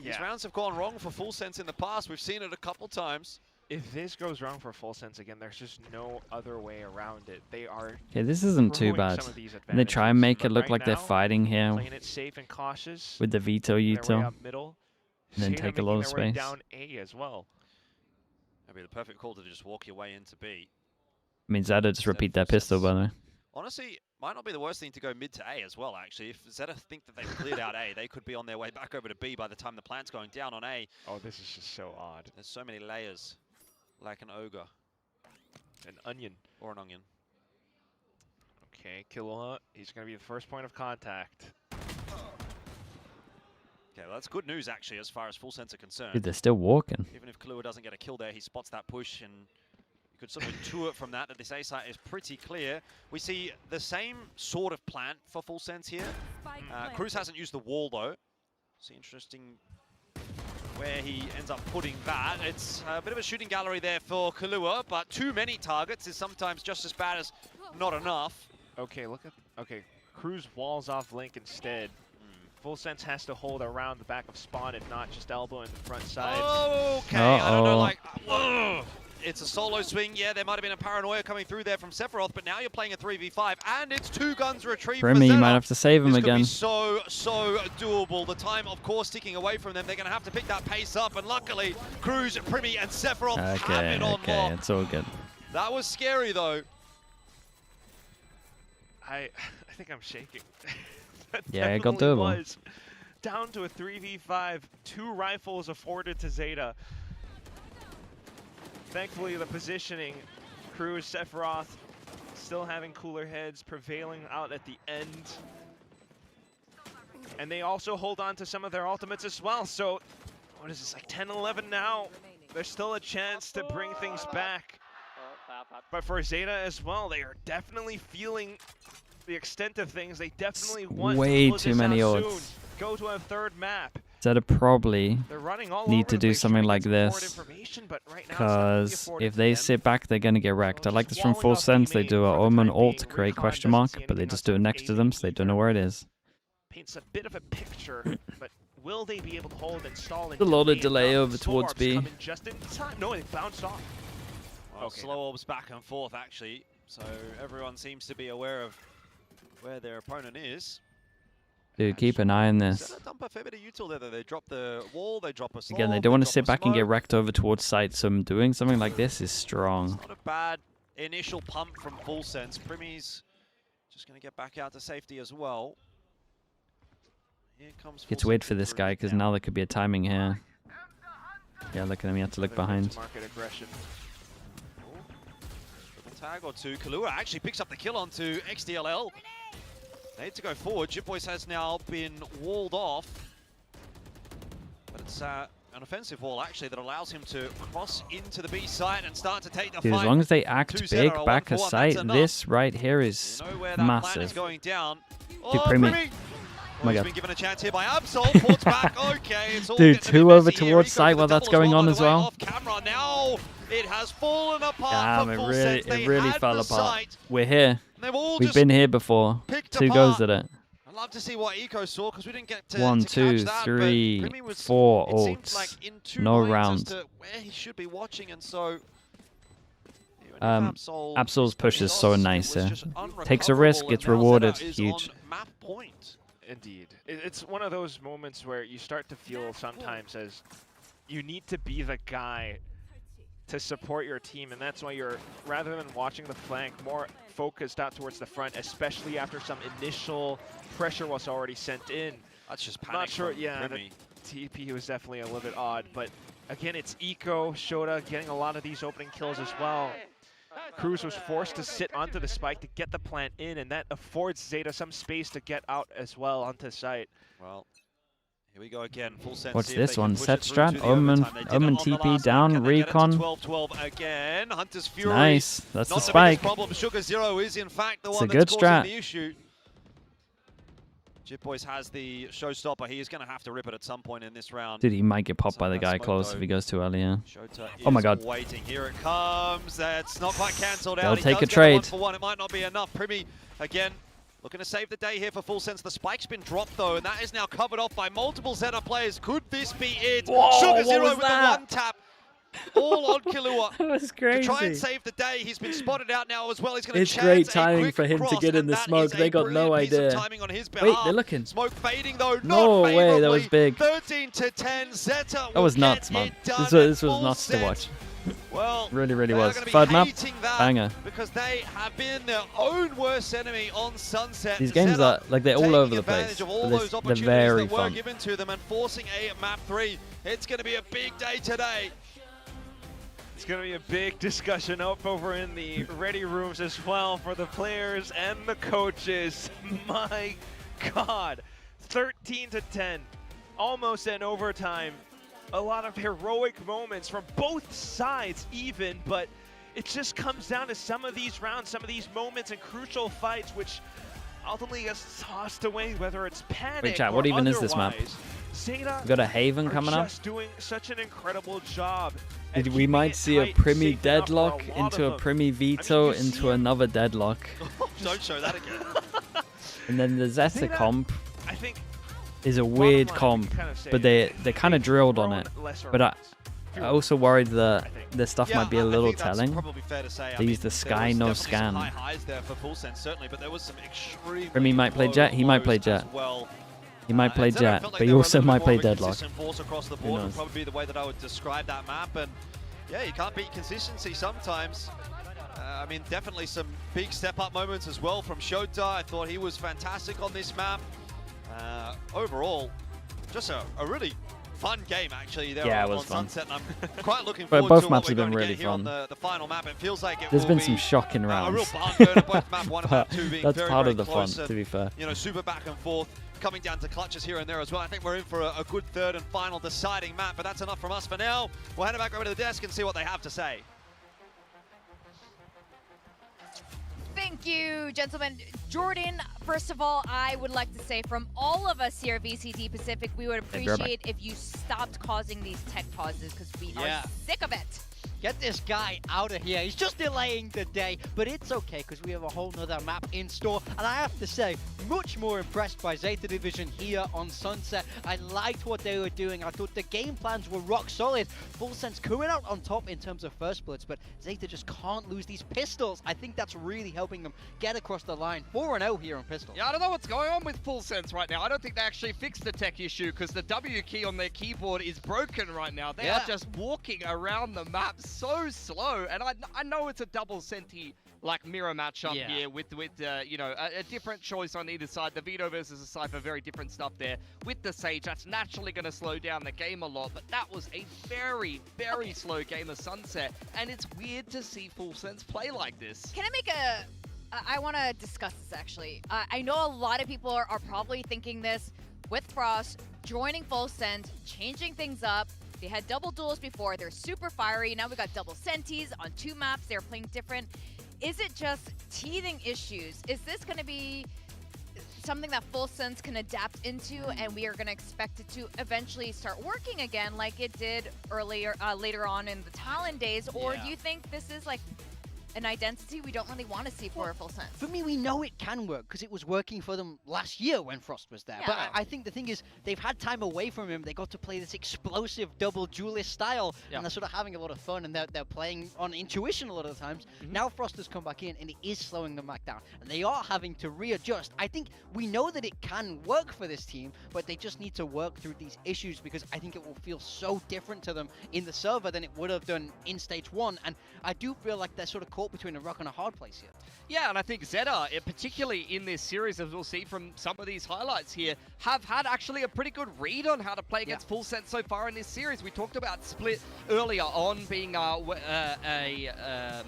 these rounds have gone wrong for Full Sense in the past. We've seen it a couple times. If this goes wrong for Full Sense again, there's just no other way around it. They are. Okay, this isn't too bad. And they try and make it look like they're fighting here it safe and cautious, with the veto util, and then take a lot of space. Down A as well. That'd be the perfect call to just walk your way into B. I mean, ZETA just repeat their pistol, by the way. Honestly, might not be the worst thing to go mid to A as well, actually. If ZETA think that they've cleared out A, they could be on their way back over to B by the time the plant's going down on A. Oh, this is just so odd. There's so many layers. Like an ogre. An onion. Or an onion. Okay, Killua, he's going to be the first point of contact. Okay, well, that's good news, actually, as far as Full Sense are concerned. Dude, they're still walking. Even if Killua doesn't get a kill there, he spots that push, and you could sort of intuit from that this A site is pretty clear. We see the same sort of plant for Full Sense here. Cruz hasn't used the wall, though. See, interesting where he ends up putting that. It's a bit of a shooting gallery there for Killua, but too many targets is sometimes just as bad as not enough. Okay, look at... Okay, Cruz walls off Link instead. Full Sense has to hold around the back of Spawn and not just elbow in the front sides. Okay, I don't know, like... It's a solo swing. Yeah, there might have been a paranoia coming through there from Sephiroth, but now you're playing a 3v5, and it's 2 guns retrieved for Remy, ZETA. you might have to save him again. This could be so doable. The time, of course, ticking away from them. They're going to have to pick that pace up, and luckily, Cruz, Primi, and Sephiroth have it on lock. It's all good. That was scary, though. I think I'm shaking. Yeah, it got doable. Was. Down to a 3v5, 2 rifles afforded to ZETA. Thankfully, the positioning, Cruz, Sephiroth, still having cooler heads, prevailing out at the end. And they also hold on to some of their ultimates as well. So, what is this, like 10-11 now? There's still a chance to bring things back. But for ZETA as well, they are definitely feeling the extent of things. They definitely want way to too many odds. Go to a 3rd map. ZETA probably need to do something like this, because if they sit back, they're going to get wrecked. I like this from Full Sense. They do a Omen ult to create question mark, but they just do it next to them, so they don't know where it is. Paints a bit of a picture, but Will they be able to hold and stall? A lot of delay over towards B. Just in time. No, they bounced off. Well, slow orbs back and forth, actually. So everyone seems to be aware of where their opponent is. Dude, keep an eye on this. Dump a fair bit of util there, though. They drop the wall, they drop a slow. Again, they don't want to sit back and get wrecked over towards site, so doing something like this is strong. It's not a bad initial pump from Full Sense. Primmy's just going to get back out to safety as well. Here comes It's weird for this guy, because now there could be a timing here. Yeah, look at him, he had to look behind. Market aggression. Tag or two. Kahlua actually picks up the kill onto XDLL. They need to go forward. JYTBOYS has now been walled off. But it's an offensive wall, actually, that allows him to cross into the B site and start to take the Dude, fight. as long as they act big back a site, this right here is massive. Going down. Dude, Primmy. Oh my God. Been given a chance here by Absol. Ports back. Okay, it's all Dude, 2 over towards site while that's going on as well. Off camera now. It has fallen apart. Damn, for Full Sense. it really fell apart. Site. We're here. We've been here before. 2 goes at it. I'd love to see what Eco saw, because we didn't get to 1, 2, 3, 4 ults. Like no round. Where he should be watching, and so Absol's push is so nice here. Takes a risk, gets rewarded. Huge. Map point. Indeed. It's one of those moments where you start to feel sometimes as you need to be the guy to support your team, and that's why you're, rather than watching the flank, more focused out towards the front, especially after some initial pressure was already sent in. That's just panic. Not sure, yeah, the TP was definitely a little bit odd, but again, it's Eco, Shota getting a lot of these opening kills as well. Cruz was forced to sit onto the spike to get the plant in, and that affords ZETA some space to get out as well onto site. Well, here we go again. Full Sense. What's this one? Set strat, Omen TP down, Recon. 12-12 again. Hunter's Fury. Nice, that's the spike. Problem. Sugar Zero is in fact the It's one a good that's causing strat. the issue. JYTBOYS has the showstopper. He is going to have to rip it at some point in this round. Dude, he might get popped by the guy close if he goes too early, yeah. Oh my God. Waiting. Here it comes. That's not quite cancelled out. They'll He take does a get trade. 1 for 1. It might not be enough. Primmy again looking to save the day here for Full Sense. The spike's been dropped though, and that is now covered off by multiple ZETA players. Could this be it? Whoa, Sugar Zero with that? the 1 tap. All on Kahlua. That was crazy. To try and save the day. He's been spotted out now as well. He's going to It's great timing for him to get in the smoke. They got no idea. Wait, they're looking. Smoke fading though. No not way, that was big. 13-10. ZETA. That was nuts, man. This was nuts to watch. Well, really they was. are gonna be Third map, hating that banger. because they have been their own worst enemy on Sunset. These games ZETA are like they're all over the advantage place, of all but those they're opportunities very that were fun. given to them and forcing a map 3. It's going to be a big day today. It's going to be a big discussion up over in the ready rooms as well for the players and the coaches. My God, 13-10, almost in overtime. A lot of heroic moments from both sides even, but it just comes down to some of these rounds, some of these moments and crucial fights, which ultimately gets tossed away, whether it's panic Wait, chat, or what even otherwise. is this map? ZETA We got a Haven coming up. just doing such an incredible job. We might see a Primmy deadlock into a Primmy veto into another deadlock. Don't show that again. And then the ZETA comp I think is a weird comp, but they kind of drilled on it. But I also worried that their stuff might be a little telling. They used the Sky no scan. Primmy might play Jet, he might play Jet. He might play Jet, but he also might play Deadlock. Who knows? Probably be the way that I would describe that map, and yeah, you can't beat consistency sometimes. I mean, definitely some big step-up moments as well from Shota. I thought he was fantastic on this map. Overall, just a really fun game actually there on Sunset, and I'm quite looking forward both to maps what have we're been going to really get here on fun. the final map. It feels like There's been some shocking rounds. a real barn burner, both map 1 and map 2 being That's very, part very of the close fun, and, to be fair. you know, super back and forth, coming down to clutches here and there as well. I think we're in for a good third and final deciding map, but that's enough from us for now. We'll head back over to the desk and see what they have to say. Thank you, gentlemen. Jordan, first of all, I would like to say from all of us here at VCT Pacific, we would appreciate if you stopped causing these tech pauses because we are sick of it. Get this guy out of here. He's just delaying the day, but it's okay because we have a whole nother map in store. And I have to say, much more impressed by ZETA Division here on Sunset. I liked what they were doing. I thought the game plans were rock solid. Full Sense coming out on top in terms of first splits, but ZETA just can't lose these pistols. I think that's really helping them get across the line. 4-0 here on pistols. Yeah, I don't know what's going on with Full Sense right now. I don't think they actually fixed the tech issue because the W key on their keyboard is broken right now. They are just walking around the map so slow, and I know it's a double Senti like mirror matchup here with you know, a different choice on either side. The Vito versus the Cypher, very different stuff there. With the Sage, that's naturally going to slow down the game a lot, but that was a very, very slow game of Sunset, and it's weird to see Full Sense play like this. Can I make a... I want to discuss this actually. I know a lot of people are probably thinking this with Frost joining Full Sense, changing things up. They had double duels before, they're super fiery. Now we got double Sentis on 2 maps, they're playing different. Is it just teething issues? Is this going to be something that Full Sense can adapt into and we are going to expect it to eventually start working again like it did earlier, later on in the Talon days? Or do you think this is like an identity we don't really want to see for Full Sense? For me, we know it can work because it was working for them last year when Frost was there. But I think the thing is, they've had time away from him. They got to play this explosive double duelist style, and they're sort of having a lot of fun, and they're playing on intuition a lot of the times. Now Frost has come back in, and it is slowing them back down, and they are having to readjust. I think we know that it can work for this team, but they just need to work through these issues because I think it will feel so different to them in the server than it would have done in Stage 1, and I do feel like they're sort of caught between a rock and a hard place here. Yeah, and I think ZETA, particularly in this series, as we'll see from some of these highlights here, have had actually a pretty good read on how to play against Full Sense so far in this series. We talked about Split earlier on being a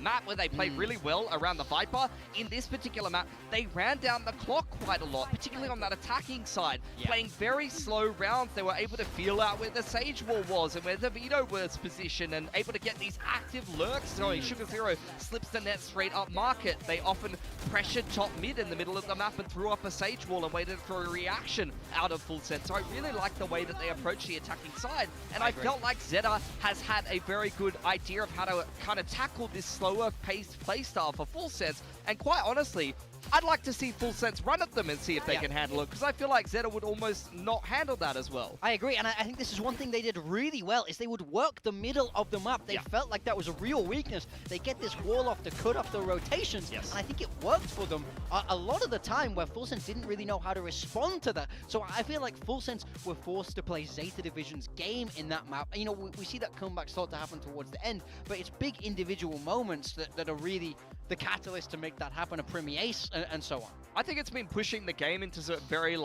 map where they played really well around the Viper. In this particular map, they ran down the clock quite a lot, particularly on that attacking side, playing very slow rounds. They were able to feel out where the Sage Wall was and where the Vito was positioned and able to get these active lurks. So Sugar Zero slips the net straight up market. They often pressured top mid in the middle of the map and threw up a Sage Wall and waited for a reaction out of Full Sense. So I really like the way that they approach the attacking side, and I felt like ZETA has had a very good idea of how to kind of tackle this slower paced playstyle for Full Sense, and quite honestly, I'd like to see Full Sense run at them and see if they can handle it, because I feel like ZETA would almost not handle that as well. I agree, and I think this is one thing they did really well, is they would work the middle of the map. They felt like that was a real weakness. They get this wall off to cut off the rotations, and I think it worked for them a lot of the time where Full Sense didn't really know how to respond to that. So I feel like Full Sense were forced to play ZETA Division's game in that map. You know, we see that comeback start to happen towards the end, but it's big individual moments that are really the catalyst to make that happen, a Premier Ace and so on. I think it's been pushing the game into some very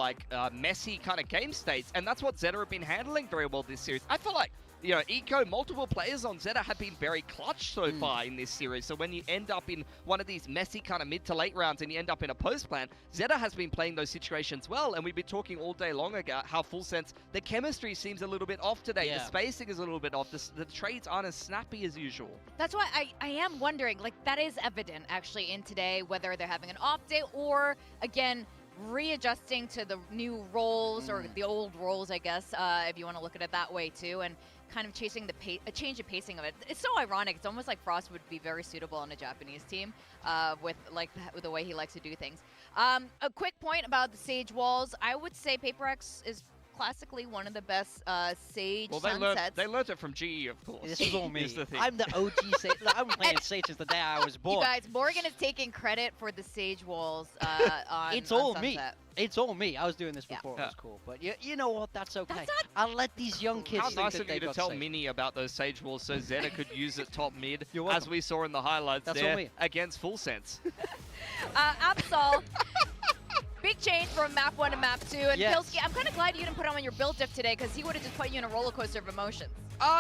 messy kind of game states, and that's what ZETA have been handling very well this series. I feel like, you know, Eco, multiple players on ZETA have been very clutch so far in this series. So when you end up in one of these messy kind of mid to late rounds and you end up in a post plan, ZETA has been playing those situations well. And we've been talking all day long about how Full Sense, the chemistry seems a little bit off today. The spacing is a little bit off. The trades aren't as snappy as usual. That's why I am wondering, like, that is evident actually in today, whether they're having an off day or, again, readjusting to the new roles or the old roles, I guess, if you want to look at it that way too, and kind of chasing a change of pacing of it. It's so ironic. It's almost like Frost would be very suitable on a Japanese team with like the way he likes to do things. A quick point about the Sage Walls. I would say Paper X is classically one of the best Sage sunsets. They learned it from GE, of course. This is all me. I'm the OG Sage. I've been playing Sage since the day I was born. You guys, Morgan is taking credit for the Sage Walls on It's all on me. Sunset. It's all me. I was doing this before. It was cool. But you know what? That's okay. I'll let these young kids think nice that of they you to got tell Sage. Mini about those Sage Walls so ZETA could use it top mid, You're as we saw in the highlights That's all there me. against Full Sense. Absol. Big change from map 1 to map 2. And Yes. Pilsky, I'm kind of glad you didn't put him on your build diff today because he would have just put you in a roller coaster of emotions.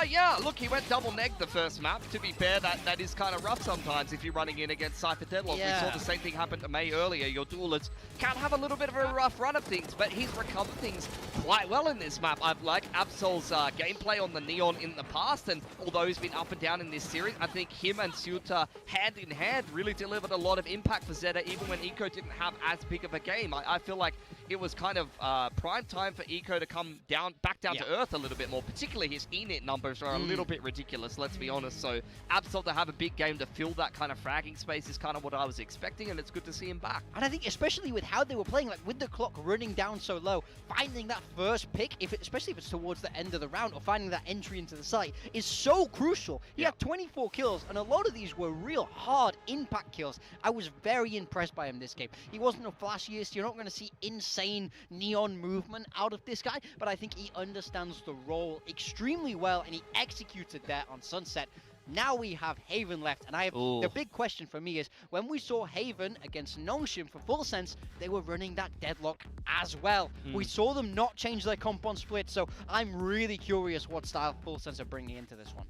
Yeah, look, he went double neg the first map. To be fair, that is kind of rough sometimes if you're running in against Cypher Deadlock. We saw the same thing happen to May earlier. Your duelists can have a little bit of a rough run of things, but he's recovered things quite well in this map. I've liked Absol's gameplay on the Neon in the past, and although he's been up and down in this series, I think him and Suta hand in hand really delivered a lot of impact for ZETA, even when Eco didn't have as big of a game. I feel like, it was kind of prime time for Eco to come back down to earth a little bit more. Particularly his init numbers are a little bit ridiculous, let's be honest. So Absol to have a big game to fill that kind of fragging space is kind of what I was expecting, and it's good to see him back. And I think especially with how they were playing, like with the clock running down so low, finding that first pick, especially if it's towards the end of the round, or finding that entry into the site, is so crucial. He had 24 kills, and a lot of these were real hard impact kills. I was very impressed by him this game. He wasn't the flashiest. You're not going to see insane neon movement out of this guy, but I think he understands the role extremely well, and he executed that on Sunset. Now we have Haven left, and the big question for me is, when we saw Haven against Nongshim for Full Sense, they were running that deadlock as well. We saw them not change their comp on split, so I'm really curious what style Full Sense are bringing into this one.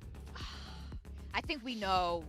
I think we know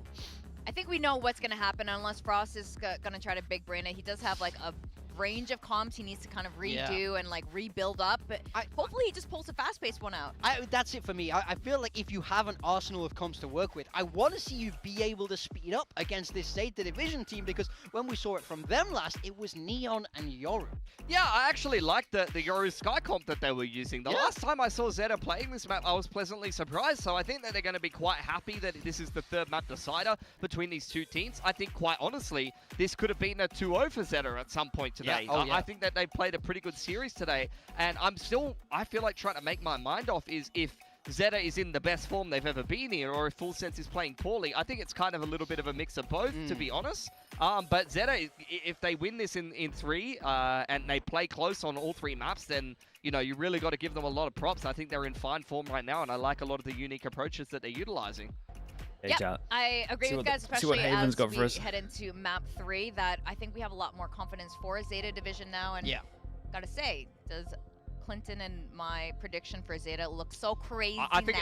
what's going to happen unless Frost is going to try to big brain it. He does have like a range of comps he needs to kind of redo and like rebuild up, but hopefully he just pulls a fast-paced one out. That's it for me. I feel like if you have an arsenal of comps to work with, I want to see you be able to speed up against this ZETA Division team, because when we saw it from them last, it was Neon and Yoru. Yeah, I actually liked the Yoru Sky comp that they were using. The last time I saw ZETA playing this map, I was pleasantly surprised, so I think that they're going to be quite happy that this is the third map decider between these two teams. I think, quite honestly, this could have been a 2-0 for ZETA at some point today. I think that they played a pretty good series today, and I feel like trying to make my mind off is if ZETA is in the best form they've ever been in, or if Full Sense is playing poorly. I think it's kind of a little bit of a mix of both, to be honest. But ZETA, if they win this in 3, and they play close on all 3 maps, then, you know, you really got to give them a lot of props. I think they're in fine form right now, and I like a lot of the unique approaches that they're utilizing. Yeah, I agree with you guys, especially as we head into map 3, that I think we have a lot more confidence for ZETA Division now. And gotta say, does Clinton and my prediction for ZETA look so crazy now? I think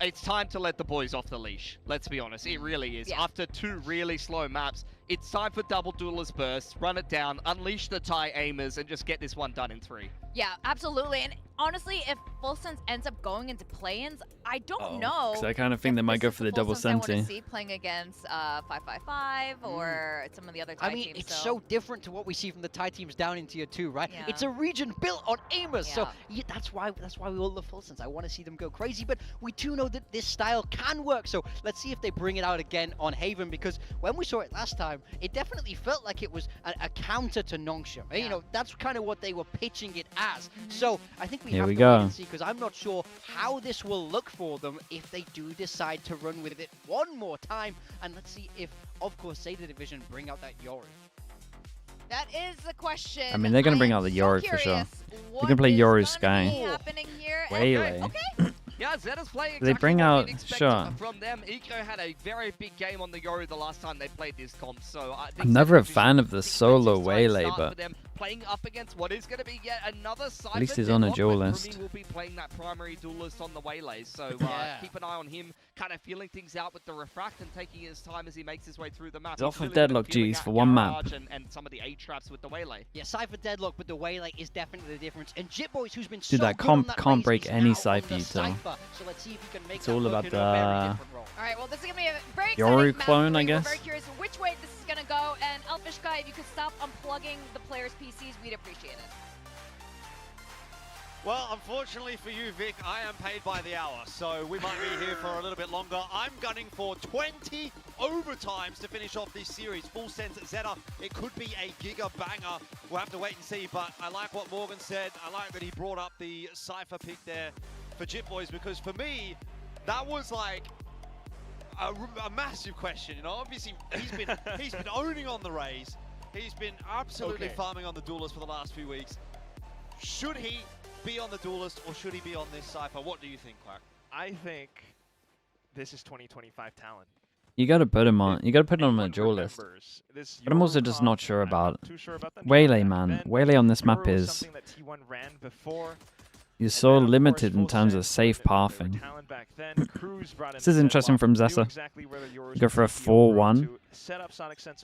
it's time to let the boys off the leash. Let's be honest, it really is. After 2 really slow maps, it's time for double duelist bursts, run it down, unleash the Thai aimers, and just get this one done in 3. Yeah, absolutely. And honestly, if Full Sense ends up going into play-ins, I don't know. Because I kind of think they might go for the double senti. I want to see playing against 555 or some of the other Thai teams. I mean, it's so different to what we see from the Thai teams down in Tier 2, right? Yeah. It's a region built on aimers, so that's why we all love Full Sense. I want to see them go crazy, but we do know that this style can work. So let's see if they bring it out again on Haven, because when we saw it last time, it definitely felt like it was a counter to Nongshim. Yeah. You know, that's kind of what they were pitching it as. So I think we have to wait and see, because I'm not sure how this will look for them if they do decide to run with it one more time. And let's see if, of course, ZETA Division bring out that Yoru. That is the question. I mean, they're going to bring out the Yoru for sure. They're going to play Yoru Sky. Waylay. Okay. Yeah, ZETA's playing exactly they bring out, sure. From them. Eco had a very big game on the Yoru the last time they played this comp, so I think I'm never a fan of the solo Waylay, but playing up against what is going to be yet another side. At least he's on a duelist. Will be playing that primary duelist on the Waylays, so keep an eye on him, kind of feeling things out with the refract and taking his time as he makes his way through the map. He's off of Deadlock G's for one map. And some of the A traps with the Waylay. Yeah, Cypher Deadlock with the Waylay is definitely the difference. And Jitboys, who's been dude, so that comp can't break any Cypher util. So let's see if he can make it's all about the Alright, well, this is going to be a very Yoru clone, I guess. We're very curious which way this is going to go. And Elfish Guy, if you could stop unplugging the players' PCs, we'd appreciate it. Well, unfortunately for you, Vic, I am paid by the hour, so we might be here for a little bit longer. I'm gunning for 20 overtimes to finish off this series. Full Sense ZETA, it could be a giga banger. We'll have to wait and see, but I like what Morgan said. I like that he brought up the Cypher pick there for Jitboys, because for me, that was like a massive question. You know, obviously he's been owning on the Rays. He's been absolutely farming on the Duelist for the last few weeks. Should he be on the Duelist or should he be on this Cypher? What do you think, Quack? I think this is 2025 talent. You got to put him on. You got to put him on a duelist. But I'm also just not sure about Waylay, man. Waylay on this map is you're so limited in terms of safe pathing. This is interesting from ZETA. Go for a 4-1.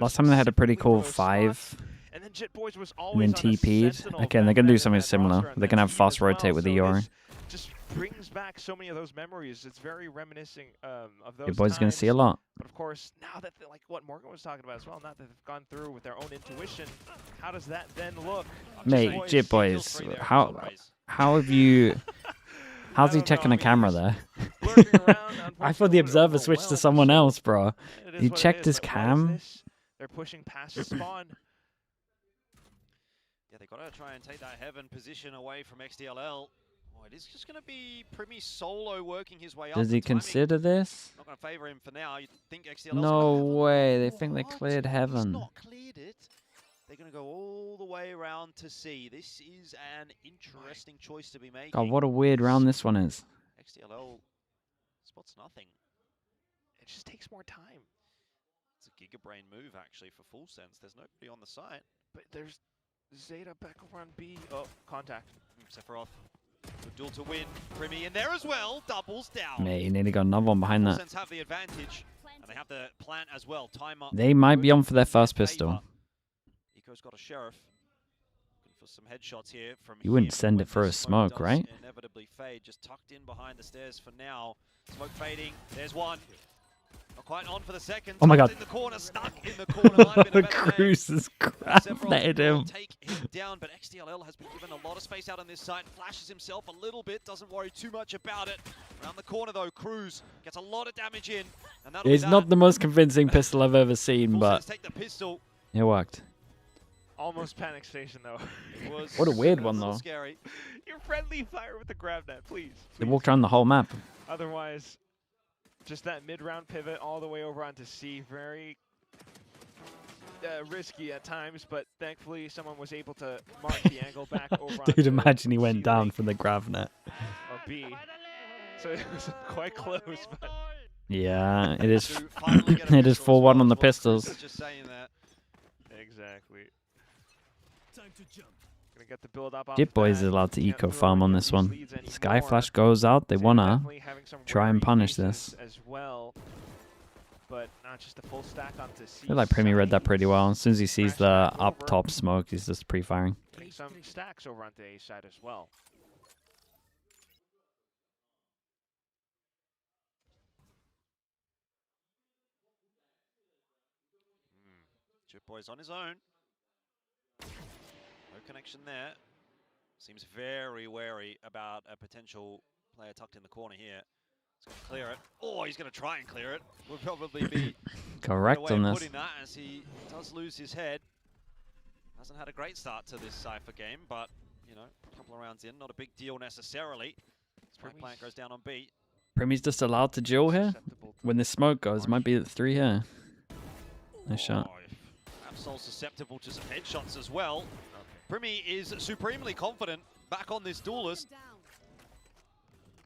Last time they had a pretty cool 5. And then TP'd. Okay, they're going to do something similar. They're going to have fast rotate with the Yoru. just brings back so many of those memories. It's very reminiscent of those Your boy's times. gonna see a lot. But of course, now that like what Morgan was talking about as well, now that they've gone through with their own intuition, how does that then look? Mate, Jit Boys, how have you? How's he checking a camera there? I thought the observer switched to someone else, bro. He checked his cam. They're pushing past the spawn. Yeah, they got to try and take that heaven position away from XDLL. Oh, it is just going to be Primi solo working his way up. Does he consider this? Not going to favor him for now. You think XDLL? No way. They think they cleared heaven. Not cleared it. They're going to go all the way around to C. This is an interesting choice to be making. God, what a weird round this one is. XDLL spots nothing. It just takes more time. It's a gigabrain move, actually, for full sense. There's nobody on the site. But there's ZETA back over on B. Oh, contact. Sephiroth. Good duel to win. Primi in there as well. Doubles down. Mate, he nearly got another one behind that. Full sense have the advantage. And they have the plant as well. Timer. They might be on for their first pistol. Eco's got a sheriff. Looking for some headshots here from You wouldn't him send when it for the a smoke, right? Inevitably fade. Just tucked in behind the stairs for now. Smoke fading. There's one. Not quite on for the second. Oh my God. In the corner, stuck in the corner. Might have been a better Cruz has grafted him. Take him down, but XDLL has been given a lot of space out on this side. Flashes himself a little bit. Doesn't worry too much about it. Around the corner though, Cruz gets a lot of damage in. And It's not the most convincing pistol I've ever seen, but take the pistol. It worked. Almost panic station though. What a weird one though. Scary. Your friendly fire with the grab net, please. They walked around the whole map. Otherwise, just that mid-round pivot all the way over onto C, very risky at times, but thankfully someone was able to mark the angle back over Dude, imagine he went down from the grav net. Or B. So it was quite close, but... Yeah, it is. It is 4-1 on the pistols. Just saying that. Exactly. Time to jump. Gonna get the build up. Jit Boys is allowed to eco farm on this one. Skyflash goes out. They wanna try and punish this. As well, but not just a full stack onto C. I feel like Primi read that pretty well. As soon as he sees the up top smoke, he's just pre-firing. Some stacks over onto A side as well. Jit Boys on his own. No connection there. Seems very wary about a potential player tucked in the corner here. He's going to clear it. Oh, he's going to try and clear it. Will probably be correct on this. Putting that as he does lose his head. Hasn't had a great start to this Cypher game, but you know, a couple of rounds in, not a big deal necessarily. Spike plant goes down on B. Primi's just allowed to duel here. When the smoke goes, it might be 3 here. Nice shot. Absol susceptible to some headshots as well. Primi is supremely confident back on this duelist.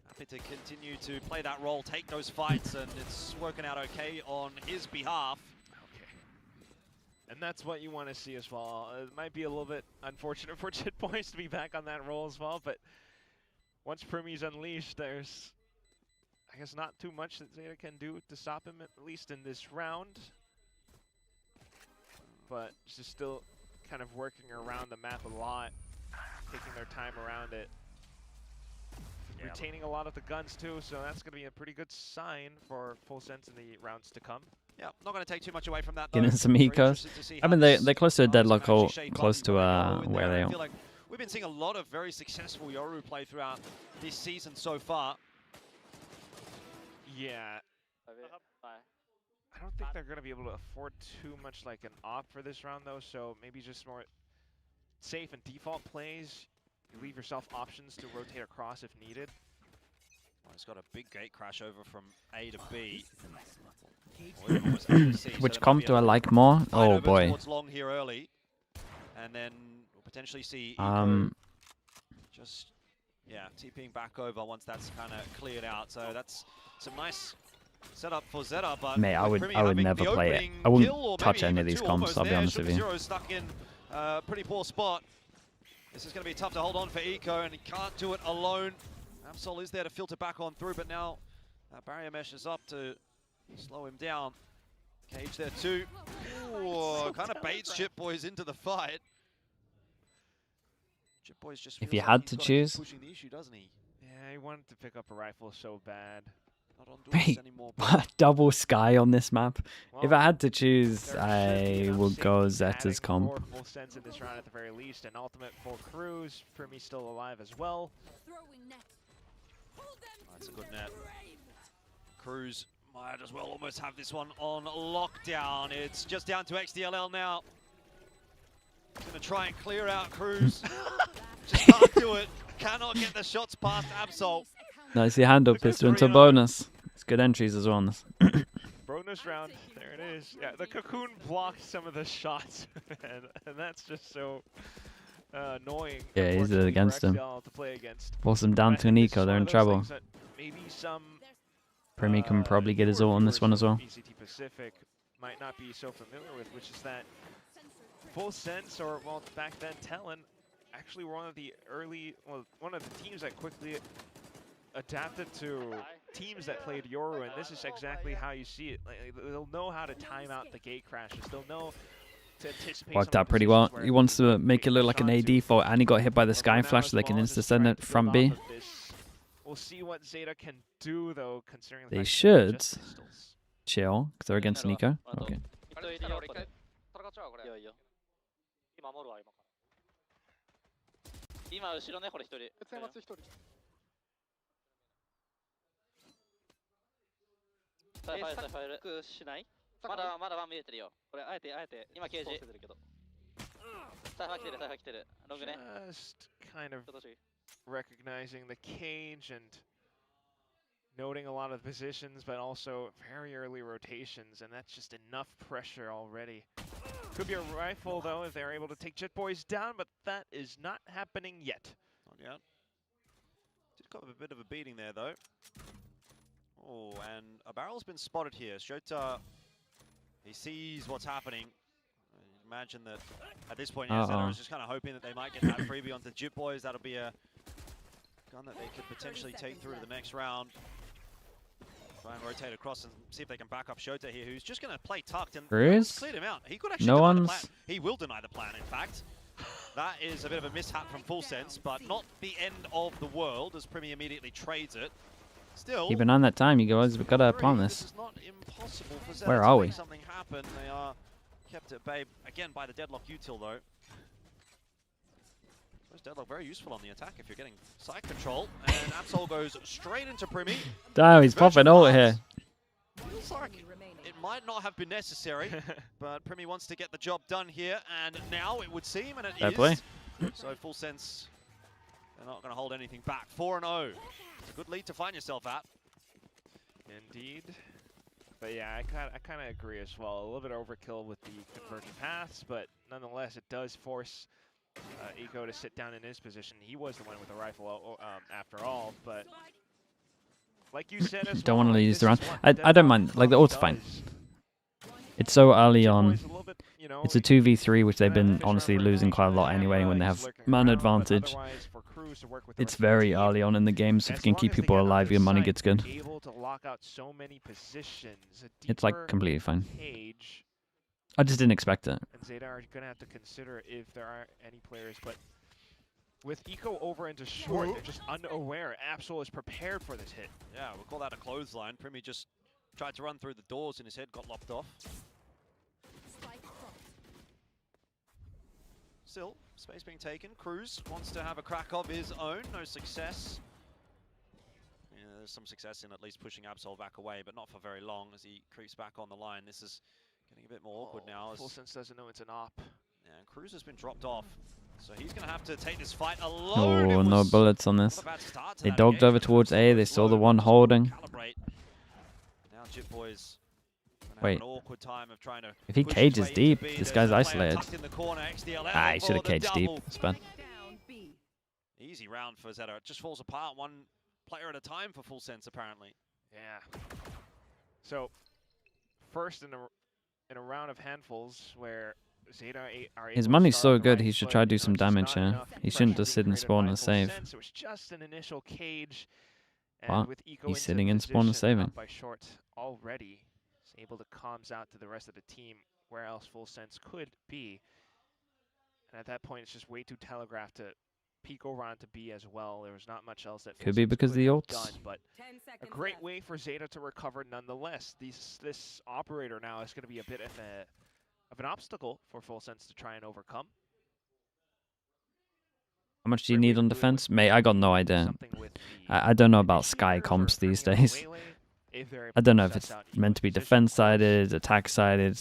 Happy to continue to play that role, take those fights, and it's working out okay on his behalf. Okay. And that's what you want to see as well. It might be a little bit unfortunate for Jit Boys to be back on that role as well, but once Primi's unleashed, there's, I guess, not too much that ZETA can do to stop him, at least in this round. But just still kind of working around the map a lot, taking their time around it. Yeah, retaining a lot of the guns too, so that's going to be a pretty good sign for full sense in the rounds to come. Yeah, not going to take too much away from that though. Getting some ecos. I mean, they're close to a deadlock, close to where they are. I feel like we've been seeing a lot of very successful Yoru play throughout this season so far. Yeah. I don't think they're going to be able to afford too much like an op for this round though, so maybe just more safe and default plays. You leave yourself options to rotate across if needed. Oh, he's got a big gate crash over from A to B. Which comp do I like more? Oh boy. Long here early, and then we'll potentially see just TPing back over once that's kind of cleared out. So that's some nice setup for ZETA, but mate, I would never play it. I wouldn't touch any of these comps, I'll be honest with you. Zero's stuck in a pretty poor spot. This is going to be tough to hold on for Eco, and he can't do it alone. Absol is there to filter back on through, but now that barrier mesh is up to slow him down. Cage there too. Ooh, kind of baits Jit Boys into the fight. Jit Boys just if you had to choose, pushing the issue, doesn't he? Yeah, Yeah, he wanted to pick up a rifle so bad. Not on Duelist anymore. Double Sky on this map. Well, if I had to choose, I would go ZETA's comp. Full sense in this round at the very least. An ultimate for Cruz. Primi still alive as well. That's a good net. Cruz might as well almost have this one on lockdown. It's just down to XDLL now. He's going to try and clear out Cruz. Just can't do it. Cannot get the shots past Absol. Nice hand up pistol into bonus. It's good entries as well. Bonus round. There it is. Yeah, the Cocoon blocked some of the shots. and that's just so annoying. Yeah, he's against him. To play against. Force him down to an eco. They're in trouble. Maybe some Primi can probably get his ult on this one as well. VCT Pacific might not be so familiar with, which is that Full Sense, or well, back then Talon, actually were one of the teams that quickly adapted to teams that played Yoru, and this is exactly how you see it. Like, they'll know how to time out the gate crashes. They'll know to anticipate. Worked out pretty well. He wants to make it look like an AD fault, and he got hit by the Sky Flash, so they can insta-send it from B. We'll see what ZETA can do, though, considering they should chill, because they're against Nico. Okay. Just kind of recognizing the cage and noting a lot of positions, but also very early rotations, and that's just enough pressure already. Could be a rifle, though, if they're able to take Jet Boys down, but that is not happening yet. Not yet. Did got a bit of a beating there, though. Oh, and a barrel's been spotted here. Shota, he sees what's happening. Imagine that at this point, ZETA was just kind of hoping that they might get that freebie onto Jit Boys. That'll be a gun that they could potentially take through to the next round. Try and rotate across and see if they can back up Shota here, who's just going to play tucked and cleared him out. He could actually deny the plan. He will deny the plan, in fact. That is a bit of a mishap from Full Sense, but not the end of the world, as Primi immediately trades it. Still, keeping on that time, you guys. We've got to pawn this. It's not impossible for ZETA Where are to we? make something happen. They are kept at bay again by the Deadlock util, though. Deadlock very useful on the attack if you're getting side control, and Absol goes straight into Primi. Damn, he's popping ult here. Feels like it might not have been necessary, but Primi wants to get the job done here, and now it would seem, and it is. Play. So Full Sense, they're not going to hold anything back. 4-0. It's a good lead to find yourself at. Indeed. But yeah, I kind of agree as well. A little bit overkill with the conversion paths, but nonetheless, it does force Eco to sit down in his position. He was the one with the rifle after all, but like you said, as don't want to use the round. I don't mind. Like, the ult's fine. It's so early on. It's a 2v3, which they've been honestly losing quite a lot anyway when they have man advantage. It's very early on in the game, so if you can keep people alive, your money gets good. It's like completely fine. I just didn't expect it. And ZETA are going to have to consider if there are any players, but with Eco over into short, they're just unaware. Absol is prepared for this hit. Yeah, we'll call that a clothesline. Primi just tried to run through the doors and his head got lopped off. Still, space being taken. Cruz wants to have a crack of his own. No success. Yeah, there's some success in at least pushing Absol back away, but not for very long as he creeps back on the line. This is getting a bit more awkward now. Full Sense doesn't know it's an op. Yeah, and Cruz has been dropped off. So he's going to have to take this fight alone. Oh, no bullets on this. They dogged over towards A. They saw the one holding. Now Jit Boys wait. an awkward time of trying to if he cages deep, this guy's isolated. Ah, he should have caged deep. It's bad. Easy round for ZETA. It just falls apart one player at a time for Full Sense, apparently. Yeah. So, first in a round of handfuls where ZETA are his money's so good, he should try to do some damage here. He shouldn't just sit in spawn and save. It was just an initial cage. What? He's sitting in spawn and saving. By short already. He's able to comms out to the rest of the team where else Full Sense could be. And at that point, it's just way too telegraphed to peek over onto B as well. There was not much else that could be because of the ults. Done, but a great way for ZETA to recover nonetheless. This operator now is going to be a bit of an obstacle for FullSense to try and overcome. How much do you need on defense? Mate, I got no idea. I don't know about Sky comps these days. I don't know if it's meant to be defense-sided, attack-sided.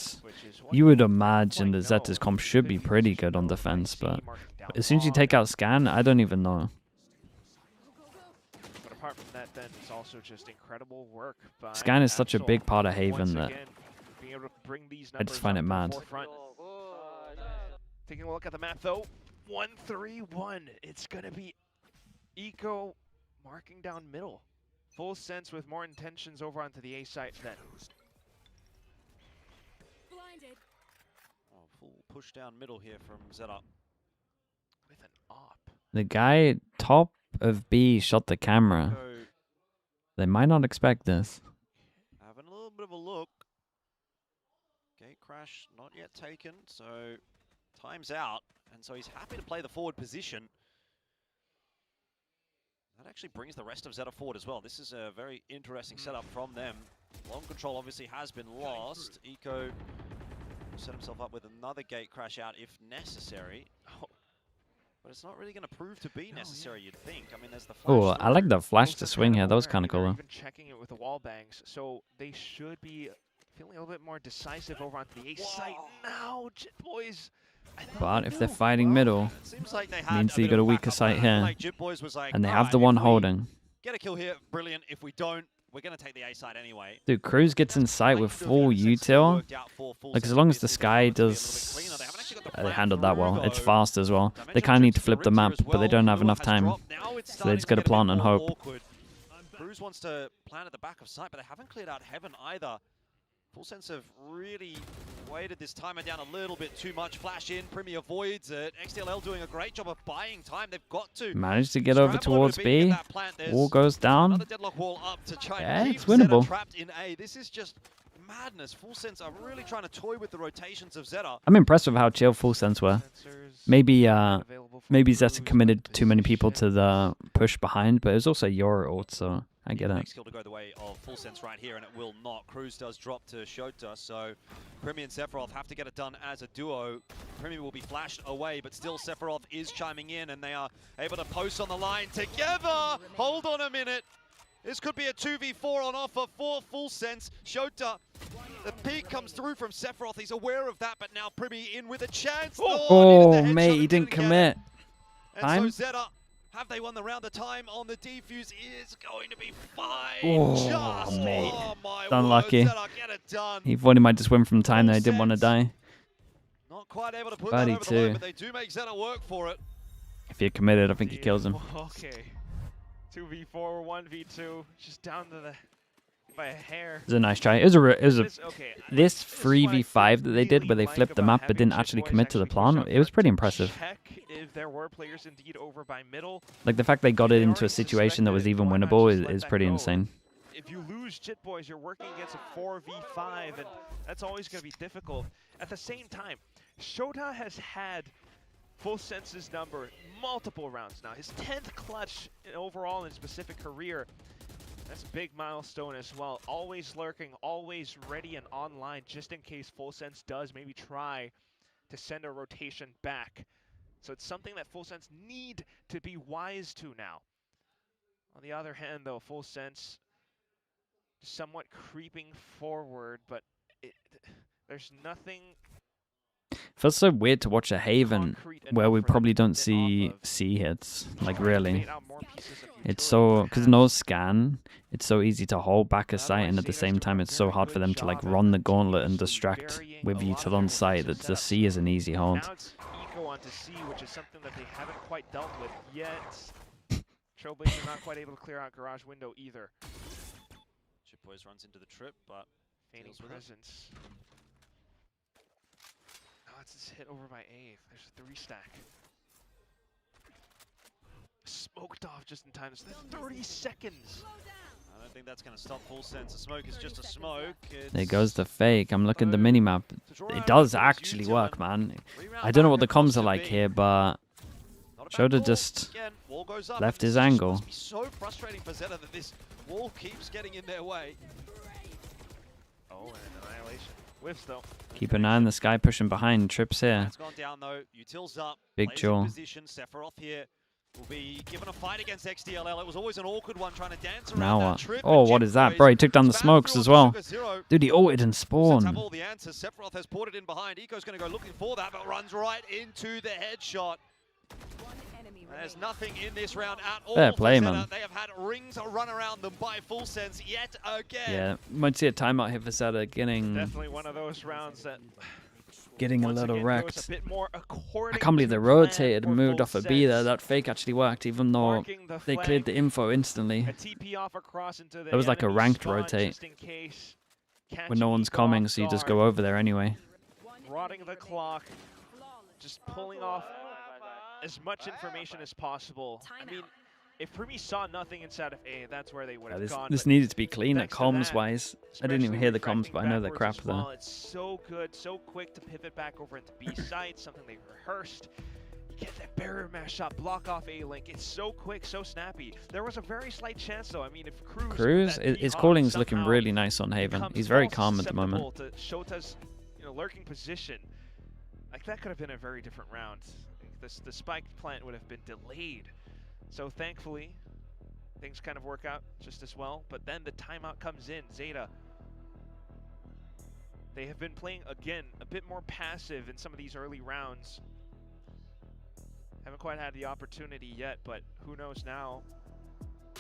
You would imagine that ZETA's comp should be pretty good on defense, but as soon as you take out Scan, I don't even know. But apart from that, then it's also just incredible work by Scan is such a big part of Haven that being able to bring these I just find it mad. Taking a look at the map, though. 1-3-1. It's going to be Eco marking down middle. FullSense with more intentions over onto the A site then. Blinded. Oh, full push down middle here from ZETA. With an op. The guy top of B shot the camera. They might not expect this. Having a little bit of a look. Gate crash not yet taken, so time's out. And so he's happy to play the forward position. That actually brings the rest of ZETA forward as well. This is a very interesting setup from them. Long control obviously has been lost. Eco will set himself up with another gate crash out if necessary. But it's not really going to prove to be necessary, you'd think. I mean, there's the flash. Oh, I like the flash to swing here. That was kind of cool. Even checking it with the wall bangs, so they should be feeling a little bit more decisive over onto the A site now, Jit Boys. But if they're fighting middle, like means that you got a weaker site here, like and they have the one holding. Get a kill here, brilliant. If we don't, we're going to take the A side anyway. Dude, Cruz gets in sight with full util. Like, as long as the Sky does... They handled that well. It's fast as well. They kind of need to flip the map, but they don't have enough time. So they just got to plant and hope. Cruz wants to plant at the back of sight, but they haven't cleared out Heaven either. FullSense have really waited this timer down a little bit too much. Flash in, Primi avoids it. XTLL doing a great job of buying time. They've got to manage to get over towards B. Wall goes down. Wall up to try yeah, and it's winnable. Trapped in A. This is just madness. FullSense are really trying to toy with the rotations of ZETA. I'm impressed with how chill FullSense were. Maybe ZETA committed too many people to the push behind, but it was also your ult, so I get it. Next kill to go the way of FullSense right here, and it will not. Cruz does drop to Shota, so Primi and Sephiroth have to get it done as a duo. Primi will be flashed away, but still Sephiroth is chiming in, and they are able to post on the line together. Hold on a minute. This could be a 2v4 on offer for FullSense. Shota, the peek comes through from Sephiroth. He's aware of that, but now Primi in with a chance. Oh mate, he didn't commit. And so ZETA, have they won the round? The time on the defuse is going to be fine. Oh, mate. Oh, my Unlucky. word, ZETA, get it done. He thought he might just win from time there. He didn't want to die. Not quite able to put that over the line, but they do make ZETA work for it. If he committed, I think he kills him. Okay. 2v4, 1v2, just down to the by a hair. It was a nice try. It was a this 3v5 that they did where they flipped the map but didn't actually commit to the plan. It was pretty impressive. If there were players indeed over by middle. Like the fact they got it into a situation that was even winnable is pretty insane. If you lose Jit Boys, you're working against a 4v5, and that's always going to be difficult. At the same time, Shota has had FullSense's number multiple rounds now. His 10th clutch overall in his specific career. That's a big milestone as well. Always lurking, always ready and online, just in case FullSense does maybe try to send a rotation back. So it's something that FullSense need to be wise to now. On the other hand, though, FullSense somewhat creeping forward, but there's nothing. Feels so weird to watch a Haven where we probably don't see C hits, like really. It's so, because no scan, it's so easy to hold back a sight, and at the same time it's so hard for them to like run the gauntlet and distract with util on sight that the C is an easy hold. Now it's Eco onto C, which is something that they haven't quite dealt with yet. Trailblazer not quite able to clear out garage window either. Chip Boys runs into the trip, but feigning presence. It's this hit over by A. There's a 3-stack. Smoked off just in time. It's 30 seconds. I don't think that's going to stop FullSense. A smoke is just a smoke. There goes the fake. I'm looking at the minimap. It does actually work, man. I don't know what the comms are like here, but Shoulda just left his angle. It must be so frustrating for ZETA that this wall keeps getting in their way. Oh, and an annihilation. Whiffs though. Keep an eye on this guy pushing behind. Trips here. It's gone down though. Util's up. Big jaw. Position. Sephiroth here will be given a fight against XDLL. It was always an awkward one trying to dance around Now that what? trip. Oh, what is that? Bro, he took down the smokes as well. Dude, he ulted and Have spawned. all the answers. Sephiroth has poured it in behind. Eco's going to go looking for that, but runs right into the headshot. There's nothing in this round at all. Fair play, man. They have had rings run around them by Full Sense yet again. Yeah, might see a timeout here for ZETA Definitely one of those rounds that getting a once little again, wrecked. a bit more I can't believe they rotated and moved off a B there. That fake actually worked, even though they cleared the info instantly. It was like a ranked rotate when no one's coming, so you just go over there anyway. Rotting the clock, just pulling off as much information as possible. I mean, if Primi saw nothing inside of A, that's where they would have gone. This needed to be cleaner comms-wise. I didn't even hear the comms, but I know they're crap there. It's so good, so quick to pivot back over into B site, something they rehearsed. Get that barrier mash shot, block off A-Link. It's so quick, so snappy. There was a very slight chance, though. I mean, if Cruz, his calling's looking really nice on Haven. He's very calm at the moment. To Shota's, lurking position, like that could have been a very different round. The spike plant would have been delayed. So thankfully, things kind of work out just as well. But then the timeout comes in. ZETA, they have been playing, again, a bit more passive in some of these early rounds. Haven't quite had the opportunity yet, but who knows now.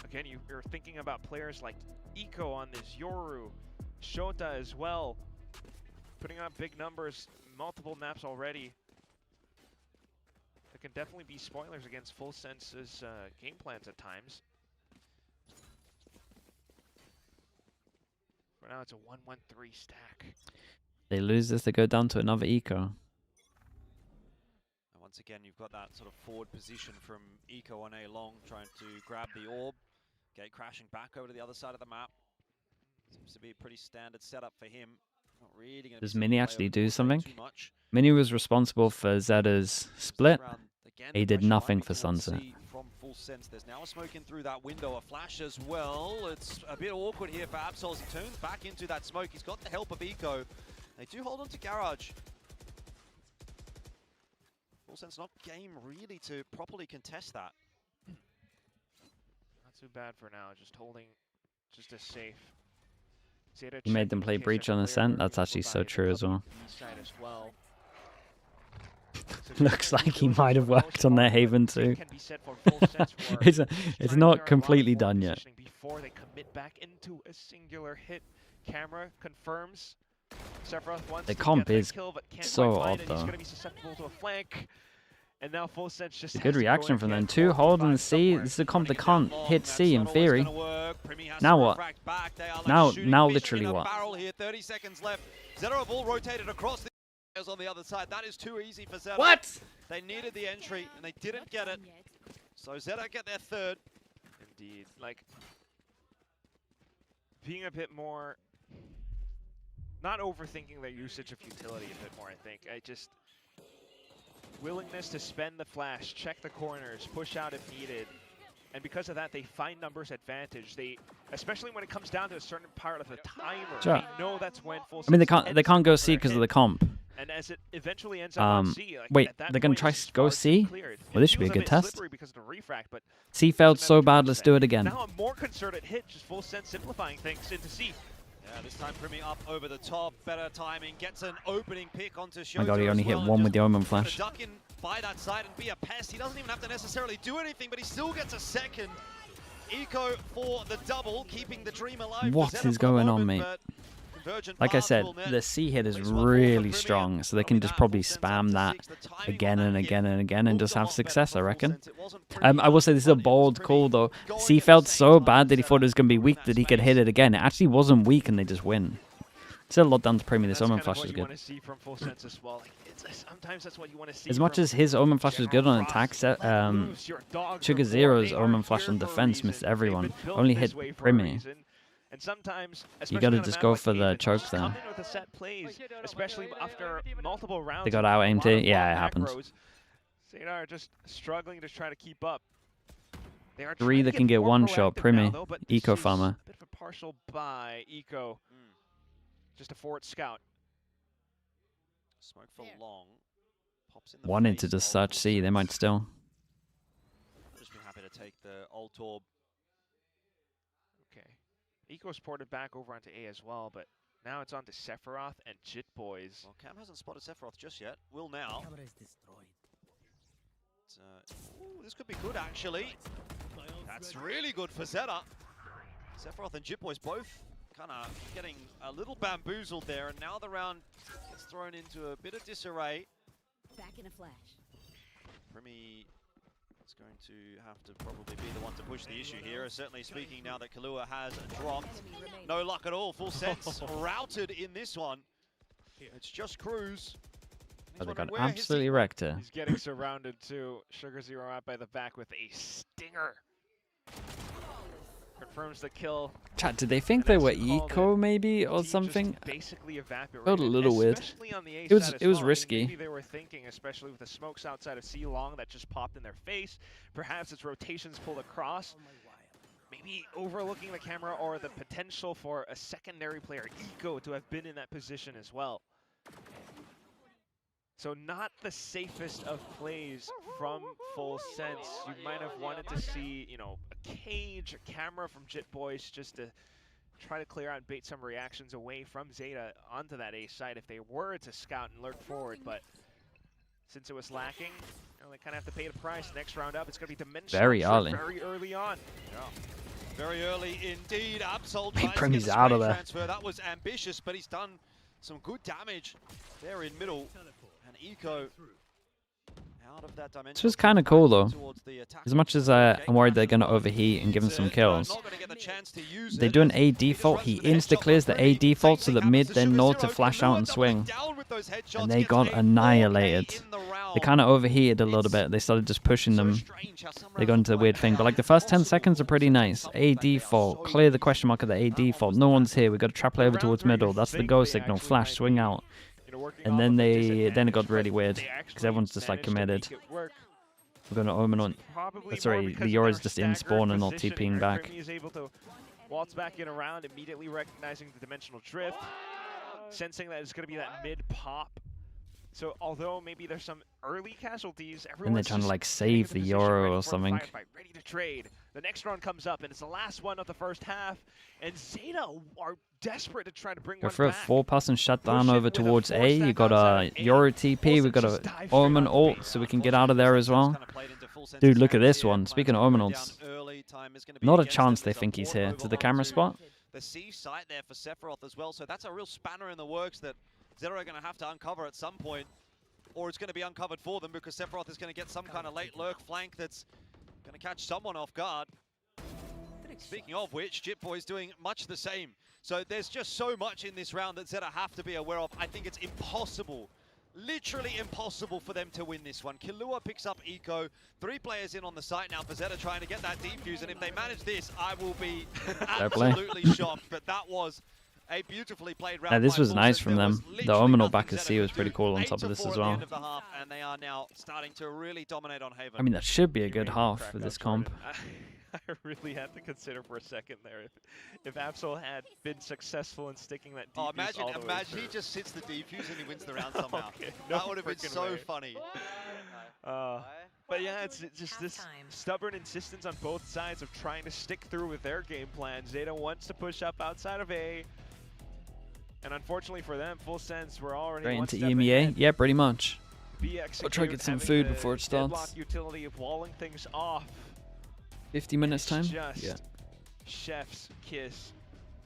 Again, you're thinking about players like Eco on this, Yoru, Shota as well. Putting up big numbers, multiple maps already. There can definitely be spoilers against Full Sense's game plans at times. For now, it's a 1-1-3 stack. They lose this, they go down to another Eco. And once again, you've got that sort of forward position from Eco on A long, trying to grab the orb, get crashing back over to the other side of the map. Seems to be a pretty standard setup for him. Not really gonna Does Mini actually do something? Mini was responsible for ZETA's split. He did nothing for Sunset. From Full Sense, there's now a smoke in through that window, a flash as well. It's a bit awkward here for Absols. He turns back into that smoke. He's got the help of Eco. They do hold on to Garage. Full Sense not game really to properly contest that. Not too bad for now, just holding just as safe. He made them play Breach on Ascent. That's actually so true as well. Looks like he might have worked on their Haven too. It's not completely done yet. Before they commit back into a singular hit, camera confirms. Sephiroth wants the to comp get that is kill, but can't so quite odd find it. though. He's gonna be susceptible to a flank. And now Full Sense just It's a good reaction from them. 2 hold and C. This is a comp that can't hit C in theory. Now what? Now literally what? Here, 30 seconds left. ZETA have all rotated across the on the other side. That is too easy for ZETA. What? They needed the entry and they didn't get it. So ZETA get their third. Indeed, like being a bit more, not overthinking their usage of utility a bit more. I think willingness to spend the flash, check the corners, push out if needed. And because of that, they find numbers advantage. They, especially when it comes down to a certain part of the timer, sure. They know that's when Full Sense. I mean, they can't go C because of the comp. And as it eventually ends up on C, like wait, at they're gonna try go C? Well, this should be a good test. Because of the refract, but C failed so bad. Let's do it again. now a more concerted hit, just Full Sense simplifying things into C. Yeah, this time Primi up over the top, better timing, gets an opening pick onto Shota. My god, he only hit one with the Omen Flash. Duck in by that side and be a pest. He doesn't even have to necessarily do anything, but he still gets a second. Eco for the double, keeping the dream alive. What is going on, mate? Like I said, the C hit is really strong, so they can just probably spam that again and again and again and just have success, I reckon. I will say this is a bold call, though. C felt so bad that he thought it was going to be weak that he could hit it again. It actually wasn't weak, and they just win. Still a lot down to Primi. This Omen Flash is good. As much as his Omen Flash is good on attack, Sugar Zero's Omen Flash on defense missed everyone. Only hit Primi. And sometimes, you gotta just go for the chokes there. Especially after multiple rounds. They got out aimed here. Yeah, it happens. ZETA are just struggling to try to keep up. They are Three that can get one shot. Primi, Eco Farmer. A bit of a partial buy. Eco, just a forward scout. Smoke for long. Pops in the Wanted to face just of search C. They might still. I'll just be happy to take the ult orb. Okay. Eco's ported back over onto A as well, but now it's on to Sephiroth and Jit Boys. Well, Cam hasn't spotted Sephiroth just yet. Will now. Camera is destroyed. Ooh, this could be good, actually. That's really good for ZETA. Sephiroth and Jit Boys both kind of getting a little bamboozled there, and now the round gets thrown into a bit of disarray. Back in a flash. Primi is going to have to probably be the one to push the issue here. Certainly speaking now that Kahlua has dropped. No luck at all. Full sense routed in this one. It's just Cruz. Oh, they got absolutely wrecked here. He's getting surrounded too. Sugar Zero out by the back with a stinger. Confirms the kill. Chat, did they think they were eco maybe or something? Basically evaporated. Felt a little weird. It was risky. Maybe they were thinking, especially with the smokes outside of C Long that just popped in their face. Perhaps its rotations pulled across. Maybe overlooking the camera or the potential for a secondary player, Eco, to have been in that position as well. So not the safest of plays from Full Sense. You might have wanted to see, you know, a cage, a camera from Jit Boys just to try to clear out and bait some reactions away from ZETA onto that A side if they were to scout and lurk forward. But since it was lacking, you know, they kind of have to pay the price. Next round up, it's going to be Dimension. Very early. Very early on. Yeah. Very early indeed. Absol Hey, tries to Primi's get the out of screen there. transfer. That was ambitious, but he's done some good damage there in middle. And Eco out of that dimension. This was kind of cool though. As much as I'm worried they're going to overheat and give him some kills, they do an A default. He insta-clears the A default so that mid then know to flash out and swing. And they got annihilated. They kind of overheated a little bit. They started just pushing them. They got into the weird thing. But like the first 10 seconds are pretty nice. A default. Clear the question mark at the A default. No one's here. We got to trap play over towards middle. That's the go signal. Flash, swing out. And then it got really weird because everyone's just like committed. We're going to Omen on. Sorry, the Yora's just in spawn and not TPing back. He's able to waltz back in around, immediately recognizing the dimensional drift, sensing that it's going to be that mid pop. So although maybe there's some early casualties, And they're trying to like save the Yoro or something. Ready to trade. The next round comes up, and it's the last one of the first half. And ZETA are desperate to try to bring Go one for a back. 4-person shutdown over towards A. You got a Yoro TP. We got a Omen ult, so we can get out of there as well. Dude, look at this one. Speaking of Omen ults, not a chance they think he's here. To the camera spot. The C site there for Sephiroth as well, so that's a real spanner in the works that ZETA are going to have to uncover at some point, or it's going to be uncovered for them because Sephiroth is going to get some kind of late lurk flank that's going to catch someone off guard. Speaking of which, Jit Boy's doing much the same. So there's just so much in this round that ZETA have to be aware of. I think it's impossible, literally impossible for them to win this one. Kahlua picks up Eco. 3 players in on the site now for ZETA trying to get that defuse, and if they manage this, I will be absolutely shocked. But that was a beautifully played round. This was nice from them. The Omen ult back at C was pretty cool on top of this as well. And they are now starting to really dominate on Haven. I mean, that should be a good half for this comp. I really had to consider for a second there if Absol had been successful in sticking that defuse all the way imagine through. he just sits the defuse and he wins the round somehow. Okay, that would have been so funny. But yeah, it's just this stubborn insistence on both sides of trying to stick through with their game plan. ZETA wants to push up outside of A. And unfortunately for them, Full Sense were already Straight one into step EMEA? ahead. Yeah, pretty much. BX I'll try to get some having food the before it starts. deadlock utility of walling things off. 50 minutes time? Just Yeah. chef's kiss.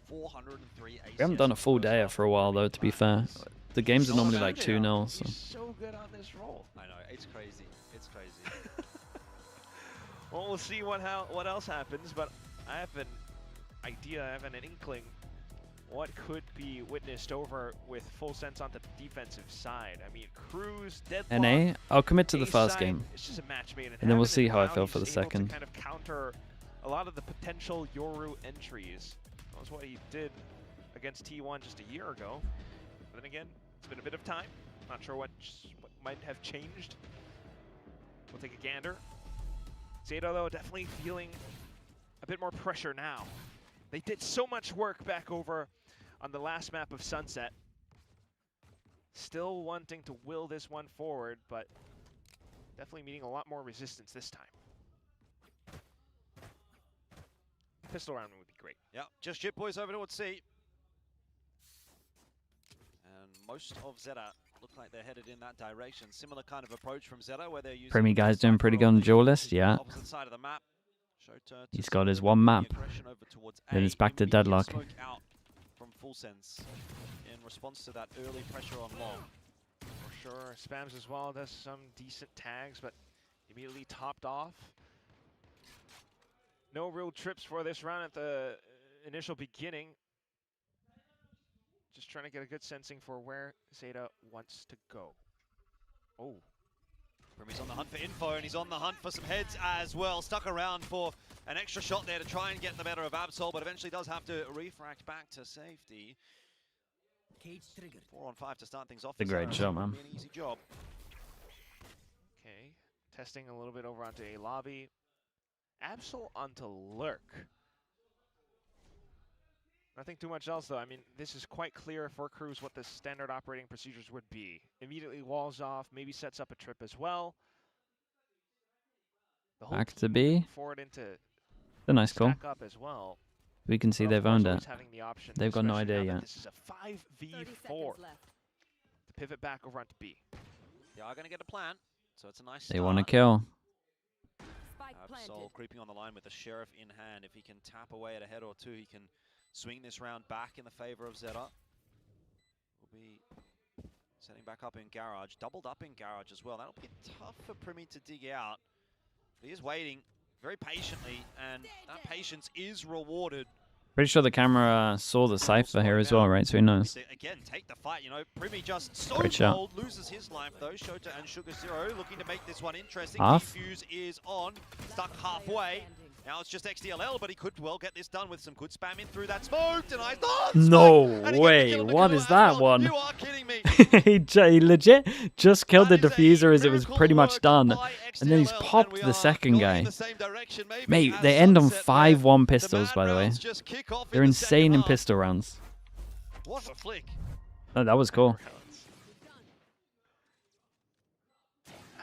403 aces. We haven't done a full day for a while though, to be fair. The games are normally like 2-0, so. He's so good on this roll. I know, it's crazy. It's crazy. Well, we'll see what else happens, but I have an idea, I have an inkling what could be witnessed over with Full Sense on the defensive side. I mean, Cruz, Deadlock, NA? I'll commit to the A first side, game. It's just a match made in And then we'll heaven, see how I now feel for the he's able to second. kind of counter a lot of the potential Yoru entries. That was what he did against T1 just a year ago. But then again, it's been a bit of time. Not sure what might have changed. We'll take a gander. ZETA, though, definitely feeling a bit more pressure now. They did so much work back over on the last map of Sunset. Still wanting to will this one forward, but definitely meeting a lot more resistance this time. Pistol round would be great. Yeah, just Jit boys over towards C. And most of ZETA look like they're headed in that direction. Similar kind of approach from ZETA where they're using... Premi guy's doing pretty good on duelist, yeah. Opposite side of the map. He's got his one map. Then it's back to deadlock. Out from Full Sense in response to that early pressure on long. For sure, spams as well, does some decent tags, but immediately topped off. No real trips for this round at the initial beginning. Just trying to get a good sensing for where ZETA wants to go. Oh. Primi's on the hunt for info, and he's on the hunt for some heads as well. Stuck around for an extra shot there to try and get the better of Absol, but eventually does have to refract back to safety. 4 on 5 to start things off. It's a great shot, man. An easy job. Okay, testing a little bit over onto a lobby. Absol onto Lurk. Nothing too much else, though. I mean, this is quite clear for Cruz what the standard operating procedures would be. Immediately walls off, maybe sets up a trip as well. The whole Back to B. Forward into a nice call. up as well. We can see they've owned it. The They've got no idea yet. This is a 5v4. To pivot back over onto B. They are going to get a plan, so it's a nice They want to kill. Absol creeping on the line with the Sheriff in hand. If he can tap away at a head or two, he can swing this round back in the favor of ZETA. Will be setting back up in Garage. Doubled up in Garage as well. That'll be tough for Primi to dig out. But he is waiting very patiently, and that patience is rewarded. Pretty sure the camera saw the Cypher here as well, right? So he knows. Again, take the fight, you know. Primi just so cold, loses his life though. Shota and Sugar Zero looking to make this one interesting. Defuse is on, stuck halfway. Now it's just XDLL, but he could well get this done with some good spamming through that smoke. Denies no way! What is that one? You are kidding me. he legit just killed the diffuser as it was pretty much done. And then he's popped the second guy. Mate, they end on 5-1 pistols, by the way. They're insane in pistol rounds. What a flick. Oh, that was cool.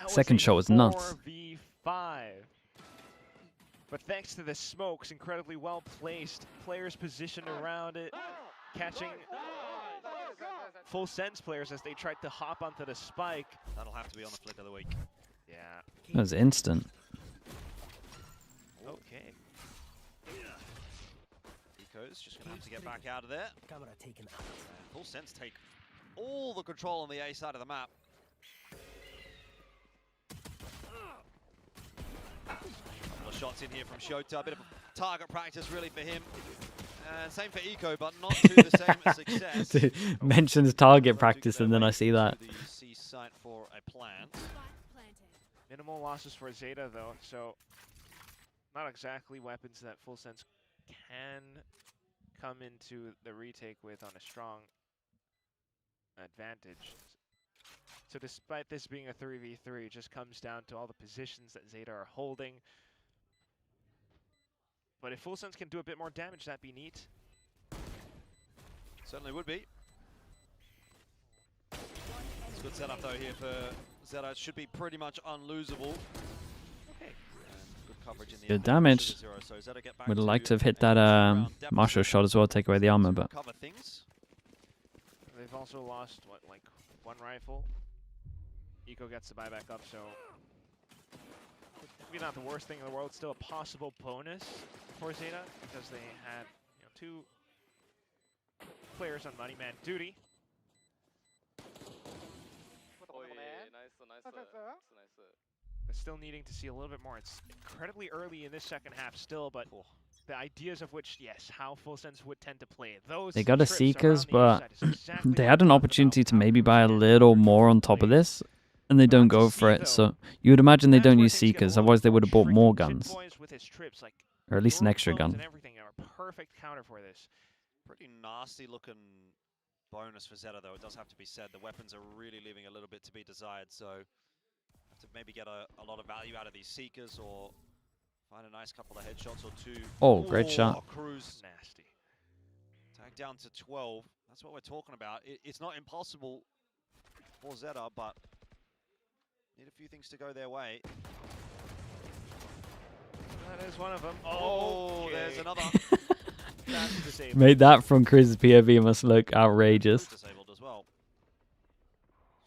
Second shot was nuts. 4v5. But thanks to the smokes, incredibly well placed, players positioned around it, catching Full Sense players as they tried to hop onto the spike. That'll have to be on the flick of the week. Yeah. That was instant. Okay. Eco's just going to have to get back out of there. And Full Sense take all the control on the A side of the map. Shots in here from Shota, a bit of target practice really for him. And same for Eco, but not to the same success. Dude, mentions target practice and then I see that. The C site for a plan. Minimal losses for ZETA though, so not exactly weapons that Full Sense can come into the retake with on a strong advantage. So despite this being a 3v3, it just comes down to all the positions that ZETA are holding. But if Full Sense can do a bit more damage, that'd be neat. Certainly would be. It's a good setup though here for ZETA. It should be pretty much unlosable. Okay. Good coverage in the Good damage. So Would have liked to have hit that Marshall shot as well, take away the armor, but cover things. They've also lost what, like one rifle. Eco gets the buyback up, so maybe not the worst thing in the world. Still a possible bonus for ZETA because they had, you know, 2 players on money man duty. But still needing to see a little bit more. It's incredibly early in this second half still, but the ideas of which, yes, how Full Sense would tend to play it. Those they got a Seekers, but exactly they had an opportunity to maybe buy a little more on top of this, and they don't go for it. So you would imagine they don't use Seekers, otherwise they would have bought more guns, or at least an extra gun. And everything are a perfect counter for this. Pretty nasty looking bonus for ZETA though, it does have to be said. The weapons are really leaving a little bit to be desired, so Have to maybe get a lot of value out of these Seekers or find a nice couple of headshots or two. Oh, great shot. Cruz. Nasty. Tag down to 12. That's what we're talking about. It's not impossible for ZETA, but need a few things to go their way. That is one of them. Oh, there's another. Made that from Cruz's POV must look outrageous. Disabled as well.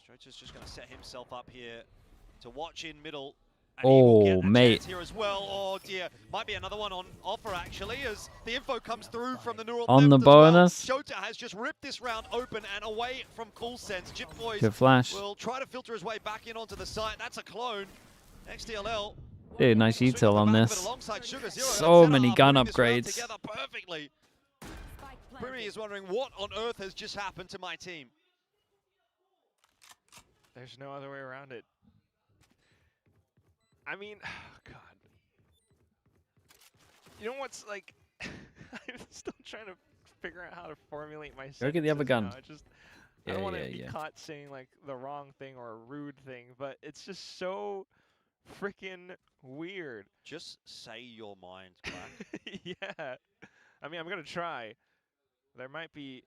Strocher's just going to set himself up here to watch in middle. Oh, mate. Here as well. Oh dear, might be another one on offer actually, as the info comes through from the neural on the left as well. bonus. Shota has just ripped this round open and away from Cool Sense. Jip Boys Good flash. will try to filter his way back in onto the site. That's a clone. XTLL. Dude, nice util on this. So many gun upgrades. Perfectly. Primi is wondering what on earth has just happened to my team. There's no other way around it. I mean, oh God. You know what's like? I'm still trying to figure out how to formulate my sentences. Go get the other gun. I don't want to be caught saying like the wrong thing or a rude thing, but it's just so freaking weird. Just say your mind, Black. Yeah. I mean, I'm gonna try. There might be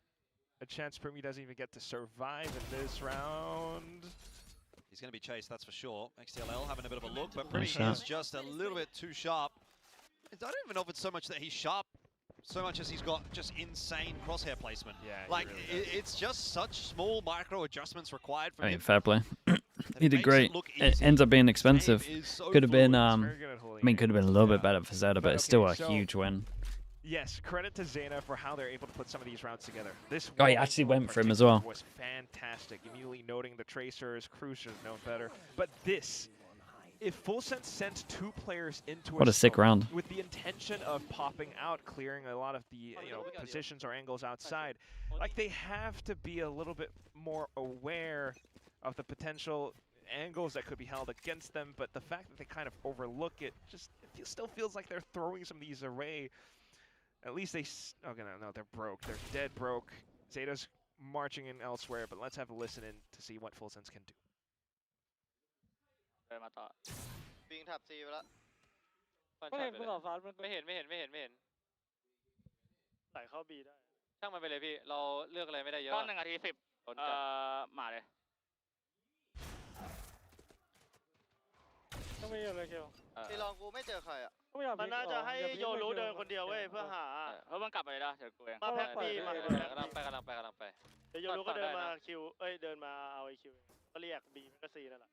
a chance Primi doesn't even get to survive in this round. He's going to be chased, that's for sure. XTLL having a bit of a look, but Primi is just a little bit too sharp. I don't even know if it's so much that he's sharp, so much as he's got just insane crosshair placement. Yeah, like, really it's just such small micro adjustments required from him. Fair play. He did great. It ends up being expensive. Could have been, I mean, could have been a little bit better for ZETA, but it's still a huge win. Yes, credit to ZETA for how they're able to put some of these rounds together. This he actually went for him as well. Was fantastic. Immediately noting the tracers, Cruz should have known better. But this, if Full Sense sent 2 players into what a sick round with the intention of popping out, clearing a lot of the positions or angles outside, like they have to be a little bit more aware of the potential angles that could be held against them. But the fact that they kind of overlook it, just still feels like they're throwing some of these away. At least they, no, they're broke. They're dead broke. ZETA's marching in elsewhere, but let's have a listen in to see what Full Sense can do. ปิงแท็บซีไปแล้ว ไม่เห็นผู้ต่อฟ้าไม่เห็นใส่เข้าบีได้ช่างมันไปเลยพี่เราเลือกอะไรไม่ได้เยอะก้อน1 นาที 10มาเลยต้องไม่เยอะเลยเคียวทีลองกูไม่เจอใครอ่ะ มันน่าจะให้โยรู้เดินคนเดียวเว้ยเพื่อหาเพราะมันกลับไปเลยนะเดี๋ยวกูเองมาแพ็คบีมากำลังไปเดี๋ยวโยรู้ก็เดินมาคิวเดินมาเอาไอคิวก็เรียกบีมันก็ซีนั่นแหละ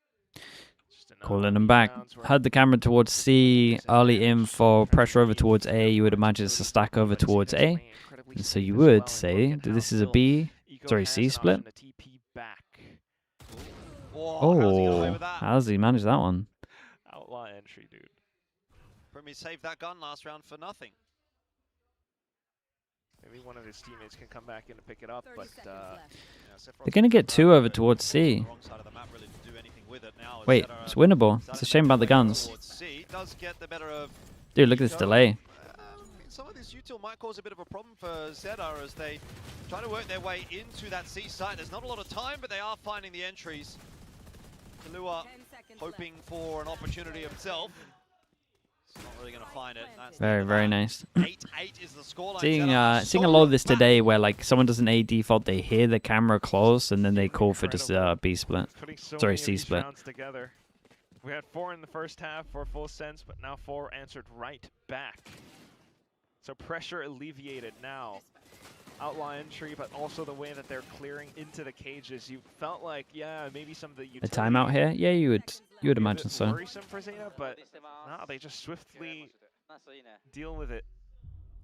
Calling him back. Had the camera towards C, early in for pressure over towards A. You would imagine it's a stack over towards A. And so you would say that this is a B, sorry, C split. Oh, how does he manage that one? Outlaw entry, dude. Primi saved that gun last round for nothing. Maybe one of his teammates can come back in and pick it up, but they're going to get 2 over towards C. Wait, it's winnable. It's a shame about the guns. Dude, look at this delay. Some of this util might cause a bit of a problem for ZETA as they try to work their way into that C site. There's not a lot of time, but they are finding the entries. Kalua hoping for an opportunity himself. He's not really going to find it. That's very nice. 8-8 is the scoreline. Seeing a lot of this today where like someone does an A default, they hear the camera close, and then they call for just B split. Sorry, C split. We had 4 in the first half for Full Sense, but now 4 answered right back. So pressure alleviated now. Outlaw entry, but also the way that they're clearing into the cages. You felt like, yeah, maybe some of the a timeout here? Yeah, you would imagine so. Worrisome for ZETA, but no, they just swiftly deal with it,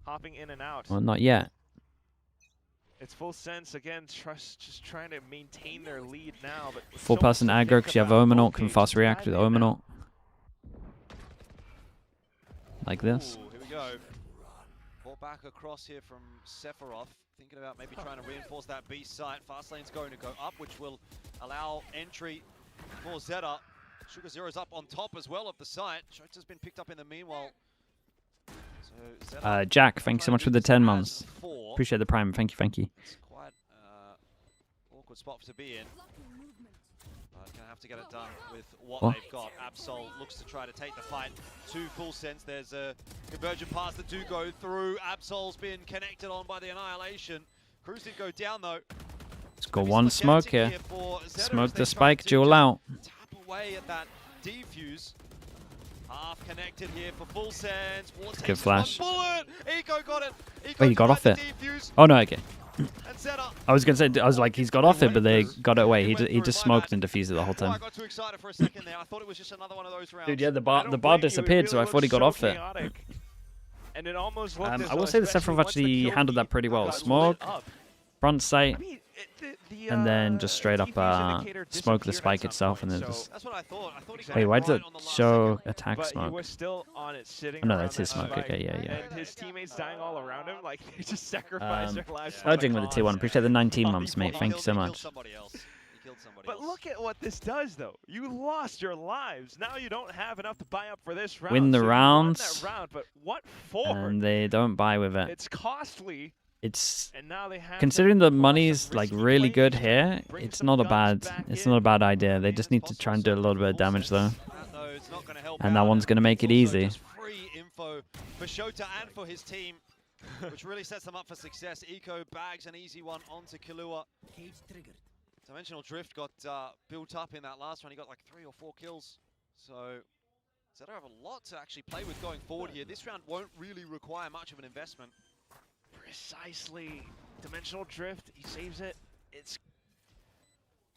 hopping in and out. Well, not yet. It's Full Sense again, just trying to maintain their lead now. But full person aggro because you have Omenort, can fast react with Omenort. Like this. Ooh, here we go. Ball back across here from Sephiroth. Thinking about maybe trying to reinforce that B site. Fast lane's going to go up, which will allow entry for ZETA. Sugar Zero's up on top as well of the site. Shota's been picked up in the meanwhile. So Jack, thanks so much for the 10 months. Appreciate the prime. Thank you. It's quite awkward spot to be in. gonna have to get it done with what they've got. Absol looks to try to take the fight to full sense. There's a convergent pass that do go through. Absol's been connected on by the Annihilation. Cruz did go down though. Let's go one smoke here. Smoke the spike, duel out. Tap away at that defuse. Half connected here for full sense. Good flash. Eco got it. Wait, he got off it. Oh no, okay. I was gonna say, I was like, he's got off it, but they got it away. He just smoked and defused it the whole time. I got too excited for a second there. I thought it was just another one of those rounds. Dude, yeah, the bar disappeared, so I thought he got off it. And it almost I will say the Sephiroth actually handled that pretty well. Smoke, front sight, and then just straight up smoke the spike itself, and then just. That's what I thought. Wait, why did it show attack smoke? He was still on it, sitting Oh, no, that's his smoke. Okay, yeah. And his teammates dying all around him, like they just sacrificed their lives. Urging with the tier 1. Appreciate the 19 months, mate. Thank you so much. But look at what this does, though. You lost your lives. Now you don't have enough to buy up for this round. Win the rounds. That round, but what for? And they don't buy with it. It's costly. It's and now they have considering the money's like really good here. It's not a bad idea. They just need to try and do a little bit of damage though. And that one's gonna make it easy. Free info for Shota and for his team, which really sets them up for success. Eco bags an easy one onto Killua. Dimensional Drift got built up in that last one. He got like 3 or 4 kills. So ZETA have a lot to actually play with going forward here. This round won't really require much of an investment. Precisely. Dimensional Drift, he saves it. It's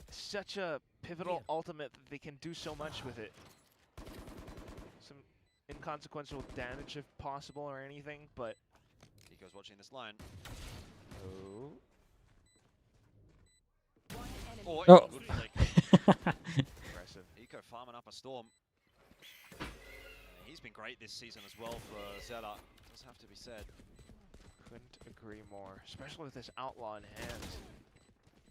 such a pivotal ultimate that they can do so much with it. Some inconsequential damage if possible or anything, but... Kiko's watching this line. Oh. Impressive. Eco farming up a storm. He's been great this season as well for ZETA. Does have to be said. Couldn't agree more, especially with this outlaw in hand.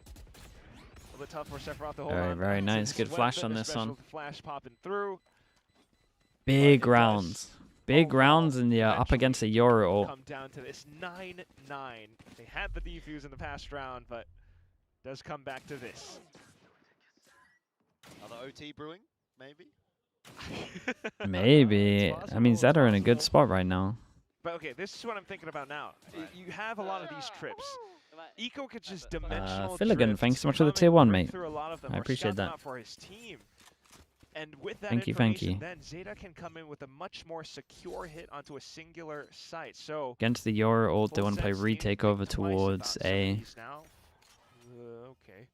A little bit tough for Sephiroth to hold on. Very nice. Good flash on this one. Flash popping through. Big rounds. Big rounds, and yeah, up against a Euro. Come down to this 9-9. They had the defuse in the past round, but does come back to this. Another OT brewing, maybe? Maybe. I mean, ZETA are in a good spot right now. But okay, this is what I'm thinking about now. You have a lot of these trips. Eco could just dimensional Filligan, thanks so much for the tier 1, mate. I appreciate that. For his team. And with that thank you. Then ZETA can come in with a much more secure hit onto a singular site. So against the Euro ult, they want to play retake over towards A. Okay.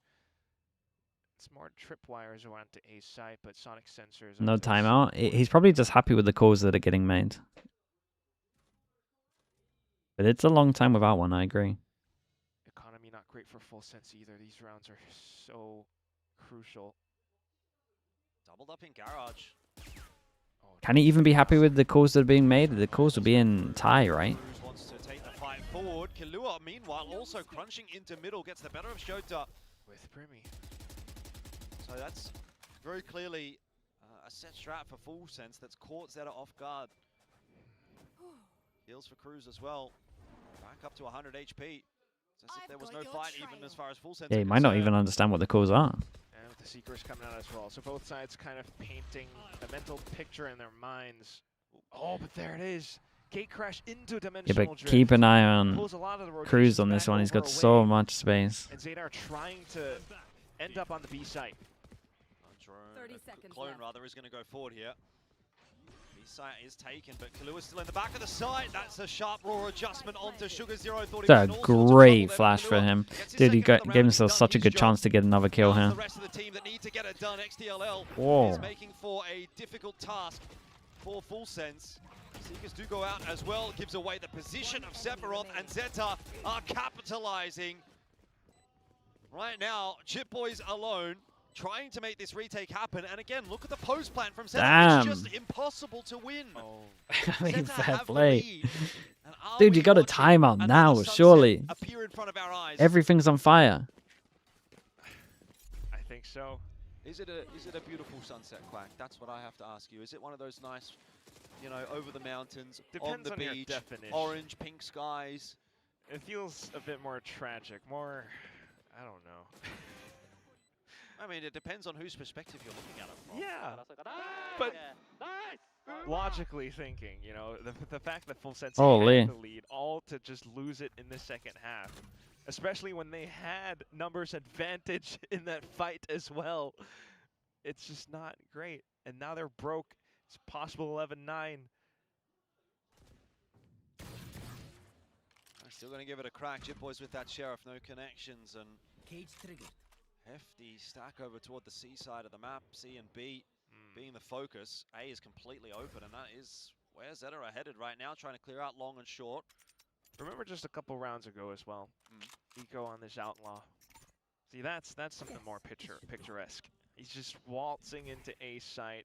Smart tripwires around to A site, but sonic sensors. No timeout. He's probably just happy with the calls that are getting made. But it's a long time without one, I agree. Economy not great for full sense either. These rounds are so crucial. Doubled up in garage. Can he even be happy with the calls that are being made? The calls will be in tie, right? Cruz wants to take the fight forward. Killua, meanwhile, also crunching into middle, gets the better of Shota. With Brimmy. So that's very clearly a set strat for full sense that's caught ZETA off guard. Heals for Cruz as well. Back up to 100 HP. It's as if there was no fight even as far as full sense. Yeah, he might not even understand what the calls are. And with the Seekers coming out as well. So both sides kind of painting a mental picture in their minds. Oh, but there it is. Gate crash into dimensional Yeah, but keep an eye on Cruz on this one. He's got away. so much space. And ZETA are trying to end up on the B site. Clone rather is going to go forward here. B site is taken, but Killua's still in the back of the site. That's a sharp raw adjustment onto Sugar Zero. It's a great flash for him. Dude, he gave himself such a good chance to get another kill here. The rest of the team that need to get it done. Whoa. is making for a difficult task for full sense. Seekers do go out as well. Gives away the position of Sephiroth, and ZETA are capitalizing. Right now, Chip Boys alone, trying to make this retake happen. And again, look at the post plan from ZETA. Damn. It's just impossible to win. I mean, fair play. Dude, you got a timeout now, surely. Everything's on fire. I think so. Is it a beautiful sunset, Quack? That's what I have to ask you. Is it one of those nice, you know, over the mountains, Depends on the on beach, your definition. orange, pink skies? It feels a bit more tragic, more, I don't know. I mean, it depends on whose perspective you're looking at it from. Yeah, but logically thinking, you know, the fact that FNC had the lead, all to just lose it in the second half, especially when they had numbers advantage in that fight as well, it's just not great. And now they're broke. It's possible 11-9. Still going to give it a crack. Jit Boys with that Sheriff, no connections, and Cage triggered. hefty stack over toward the C side of the map. C and B being the focus. A is completely open, and that is where ZETA are headed right now, trying to clear out long and short. Remember just a couple rounds ago as well, Eco on this Outlaw. See, that's something more picturesque. He's just waltzing into A site,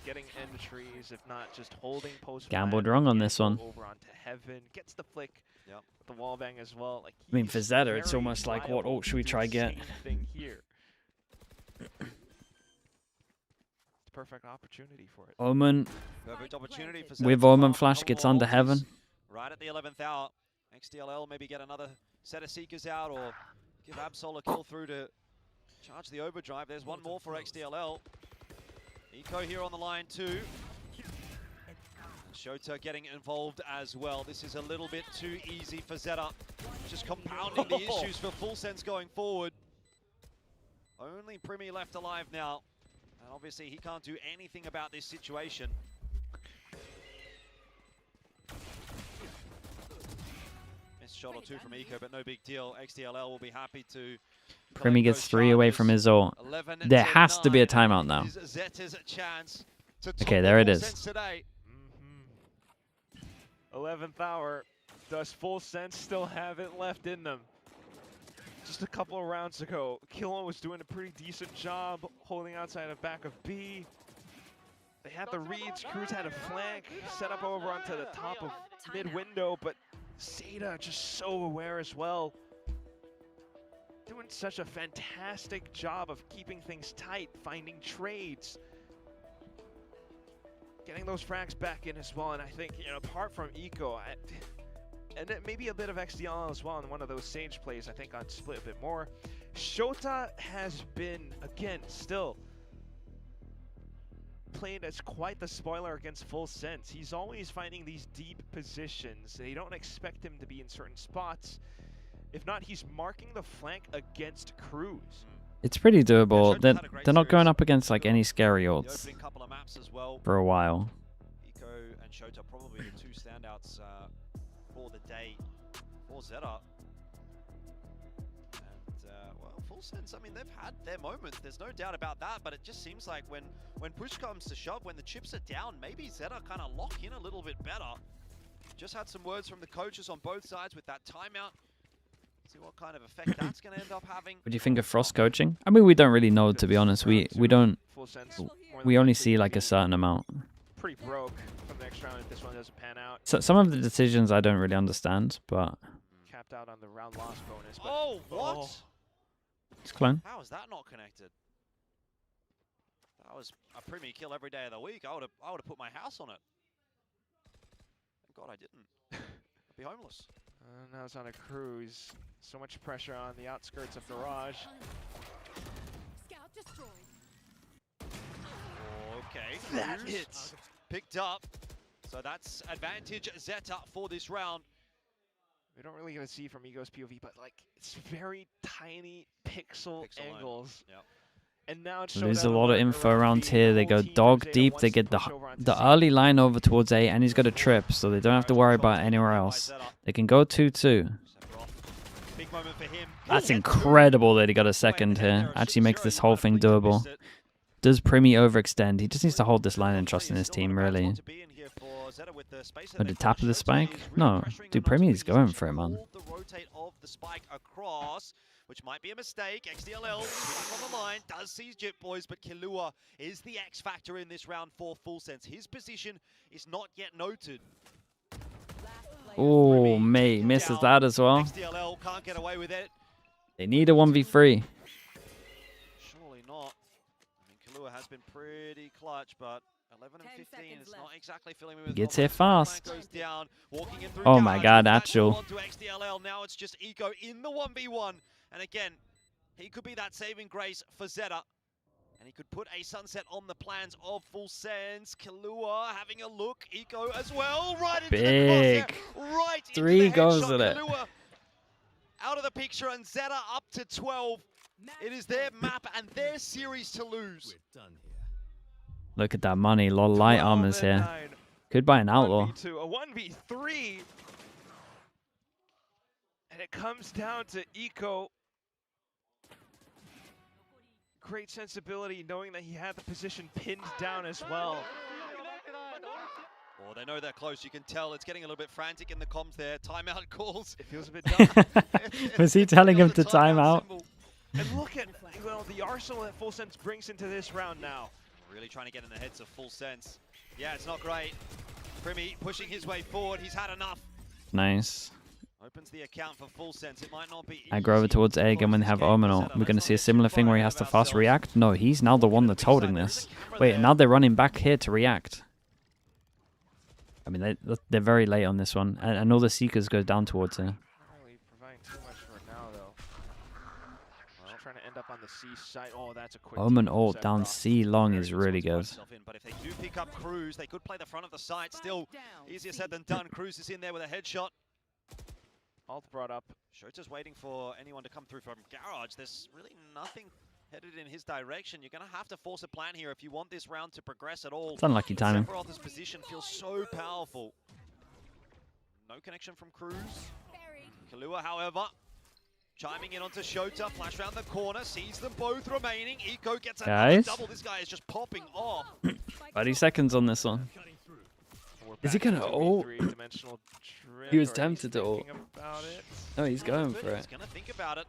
getting entries, if not just holding post. Gambled wrong on this one. Over onto Heaven, gets the flick. Yep. With the wall bang as well. Like, I mean, for ZETA, it's almost like, what ult should we try get? Thing here. It's a perfect opportunity for it. Omen. Perfect opportunity for ZETA. With Omen Flash gets under Heaven. Right at the 11th hour. XDLL maybe get another set of Seekers out or give Absol a kill through to charge the overdrive. There's one more for XDLL. Eco here on the line too. Shota getting involved as well. This is a little bit too easy for ZETA. Just compounding the issues for FNC going forward. Only Primi left alive now. And obviously he can't do anything about this situation. Missed shot or two from Eco, but no big deal. XDLL will be happy to... Primi gets 3 away from his ult. There has to be a timeout now. Okay, there it is. 11th hour. Does FNC still have it left in them? Just a couple of rounds ago, Killon was doing a pretty decent job holding outside of back of B. They had the reads, Cruz had a flank, set up over onto the top of mid window, but ZETA just so aware as well. Doing such a fantastic job of keeping things tight, finding trades. Getting those frags back in as well, and I think, you know, apart from Eco, and maybe a bit of XDL as well in one of those Sage plays, I think on split a bit more. Shota has been, again, still played as quite the spoiler against FNC. He's always finding these deep positions. They don't expect him to be in certain spots. If not, he's marking the flank against Cruz. It's pretty doable. They're not going up against like any scary ults for a while. Eco and Shota probably the two standouts for the day for ZETA. And well, FNC, I mean, they've had their moments. There's no doubt about that. But it just seems like when push comes to shove, when the chips are down, maybe ZETA kind of lock in a little bit better. Just had some words from the coaches on both sides with that timeout. See what kind of effect that's going to end up having. What do you think of Frost coaching? I mean, we don't really know, to be honest. We only see like a certain amount. Pretty broke from the next round if this one doesn't pan out. So some of the decisions I don't really understand, but capped out on the round loss bonus. But oh, what? It's clone. How is that not connected? That was a Primi kill every day of the week. I would have put my house on it. Thank God I didn't. I'd be homeless. Now it's on a Cruz. So much pressure on the outskirts of Garage. Scout destroyed. Okay, that hits picked up. So that's advantage ZETA for this round. We don't really get to see from Ego's POV, but like it's very tiny pixel angles. Yep. And now it's there's a lot of info around here. They go dog deep. They get the early line over towards A, and he's got a trip, so they don't have to worry about anywhere else. They can go 2-2. That's incredible that he got a second here. Actually makes this whole thing doable. Does Primi overextend? He just needs to hold this line and trust in his team, really. But the tap of the spike? No. Dude, Primi's going for it, man. Which might be a mistake. XDLL back on the line, does see Jit Boys, but Killua is the X factor in this round for FNC. His position is not yet noted. Oh, mate, misses that as well. XDLL can't get away with it. They need a 1v3. Surely not. I mean, Killua has been pretty clutch, but 11 and 15 is not exactly filling me with Gets here fast. Goes down, walking in through my god, actual. XDLL. Now it's just Eco in the 1v1. And again, He could be that saving grace for ZETA. And he could put a sunset on the plans of Full Sense. Kahlua having a look. Eco as well. Right into the crosshair. Right 3 into the goes headshot. at it. Kahlua out of the picture, and ZETA up to 12. It is their map and their series to lose. Look at that money. A lot of light armors here. Could buy an outlaw. 1v2, a 1v3. And it comes down to Eco. Great sensibility, knowing that he had the position pinned down as well. Oh, they know they're close. You can tell it's getting a little bit frantic in the comms there. Timeout calls. It feels a bit dumb. Was he telling him to time out? And look at the arsenal that Full Sense brings into this round now. Really trying to get in the heads of Full Sense. Yeah, it's not great. Primi pushing his way forward. He's had enough. Nice. Opens the account for Full Sense. It might not be I go over towards A again when they have Omenor. We're going to see a similar thing where he has to fast react. No, he's now the one that's holding this. Wait, now they're running back here to react. I mean, they're very late on this one. I know the Seekers go down towards here. Not really providing too much for now, though. Well, trying to end up on the C side. Oh, that's a quick Omen ult down C long is really good. But if they do pick up Cruz, they could play the front of the site. Still easier said than done. Cruz is in there with a headshot. Alt brought up. Shota's waiting for anyone to come through from Garage. There's really nothing headed in his direction. You're going to have to force a plan here if you want this round to progress at all. It's unlucky timing. Sephiroth's position feels so powerful. No connection from Cruz. Kahlua, however, chiming in onto Shota. Flash around the corner. Sees them both remaining. Eco gets another double. This guy is just popping off. 30 seconds on this one. Is he going to ult? He was tempted to ult. No, he's going for it. He's going to think about it.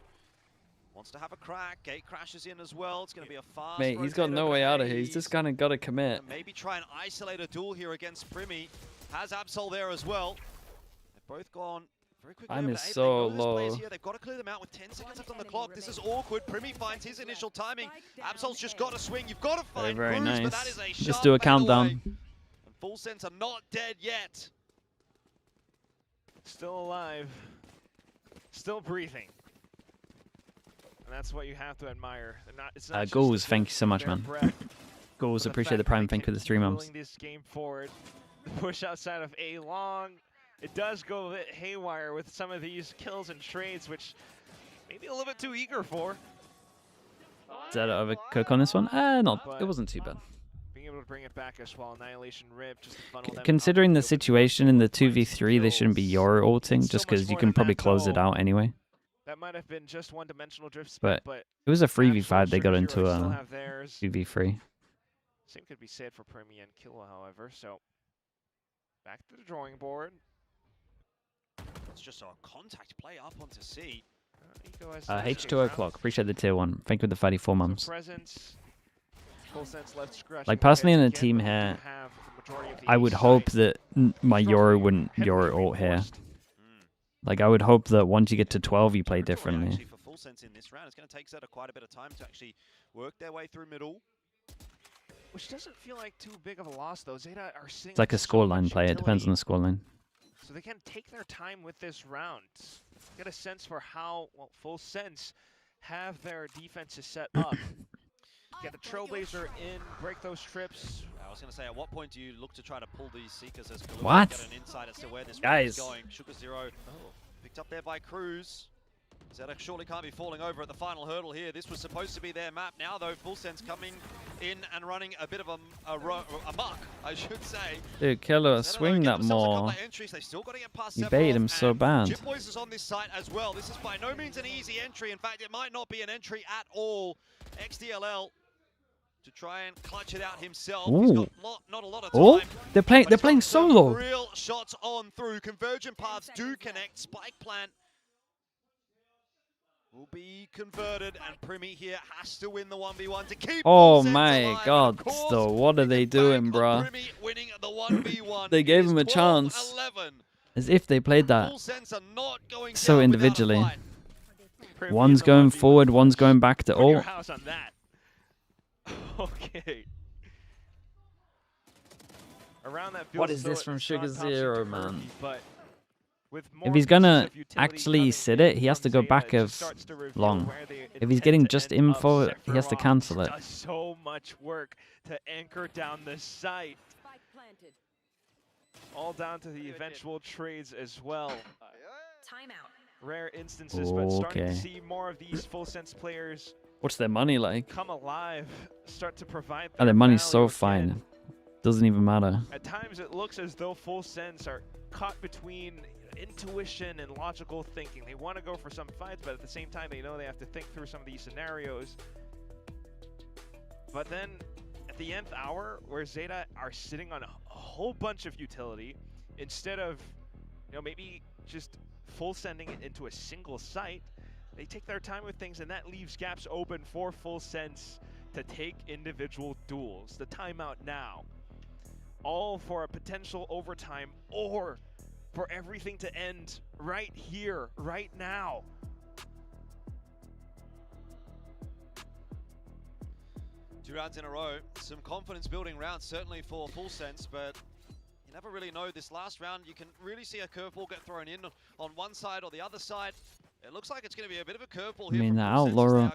Wants to have a crack. Gate crashes in as well. It's going to be a fast. Mate, he's got no way out of here. He's just kind of got to commit. Maybe try and isolate a duel here against Primi. Has Absol there as well. They've both gone very quickly. Time is so low. They've got to clear them out with 10 seconds left on the clock. This is awkward. Primi finds his initial timing. Absol's just got to swing. You've got to find very Cruz, nice. but that is a Just do a countdown. And Full Sense are not dead yet. Still alive. Still breathing. And that's what you have to admire. It's not Goals, thank you so much, man. Goals, appreciate the prime. Thank you for the 3 months. This game forward. The push outside of A long. It does go a bit haywire with some of these kills and trades, which maybe a little bit too eager for. Is that overcook on this one? It wasn't too bad. Being able to bring it back as well. Annihilation Rip, just to funnel them Considering the situation in the 2v3, they shouldn't be Yoru ulting, just because you can probably close it out anyway. That might have been just one-dimensional drift But split, it was a 3v5, they got into a 2v3. Same could be said for Primi and Killa, however, so back to the drawing board. It's just a contact play up onto C. H2 o'clock, appreciate the tier 1. Thank you for the 34 months. Like, personally in a team here, I would hope that my Yoru wouldn't Yoru ult here. Like, I would hope that once you get to 12, you play differently. For Full Sense in this round, it's going to take ZETA quite a bit of time to actually work their way through middle. Which doesn't feel like too big of a loss, though. ZETA are sitting. It's like a scoreline play. It depends on the scoreline. So they can take their time with this round. Get a sense for how Full Sense have their defenses set up. Get a Trailblazer in, break those trips. I was going to say, at what point do you look to try to pull these Seekers as Kahlua What? get an insight as to where this Guys. is going? Sugar Zero picked up there by Cruz. ZETA surely can't be falling over at the final hurdle here. This was supposed to be their map. Now, though, Full Sense coming in and running a bit of a muck, I should say. Dude, Killer, swing that more. You bait him so bad. Chip Boys is on this site as well. This is by no means an easy entry. In fact, it might not be an entry at all. XDLL to try and clutch it out himself. Ooh. He's got not a lot of time. They're playing solo. Real shots on through. Convergent paths do connect. Spike plant will be converted, and Primi here has to win the 1v1 to keep. Oh my god, though. What are they doing, bruh? Primi winning the 1v1. They gave him a chance. 11. As if they played that Full Sense are not going so down individually. without a fight. One's going forward, one's going back to ult. House on that. Okay. Around that What is this from Sugar Zero, man? But If he's gonna actually sit it, he has to go back of long. If he's getting just info, he has to cancel it. So much work to anchor down the site. All down to the eventual trades as well. Timeout. Rare instances, but starting to see more of these full sense players. What's their money like? Come alive, start to provide. Oh, their money's so fine. Doesn't even matter. At times it looks as though full sense are caught between intuition and logical thinking. They want to go for some fights, but at the same time they know they have to think through some of these scenarios. But then at the nth hour, where ZETA are sitting on a whole bunch of utility, instead of, you know, maybe just full sending it into a single site, they take their time with things, and that leaves gaps open for full sense to take individual duels. The timeout now. All for a potential overtime, or for everything to end right here, right now. Two rounds in a row, some confidence building rounds certainly for full sense, but you never really know. This last round, you can really see a curveball get thrown in on one side or the other side. It looks like it's going to be a bit of a curveball here. I mean, the Outlaw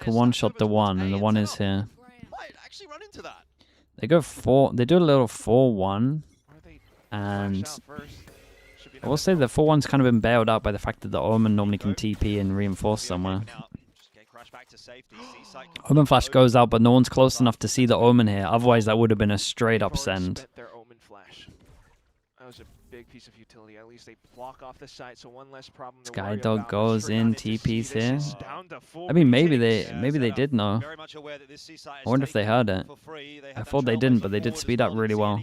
can one-shot the one, and the one is here. Might actually run into that. They go they do a little 4-1, and I will say the 4-1's kind of been bailed out by the fact that the Omen normally can TP and reinforce somewhere. Omen Flash goes out, but no one's close enough to see the Omen here. Otherwise, that would have been a straight-up send. That was a big piece of utility. At least they block off the site, so one less problem. Skydog goes in, TP's here. I mean, maybe they did know. I wonder if they heard it. I thought they didn't, but they did speed up really well.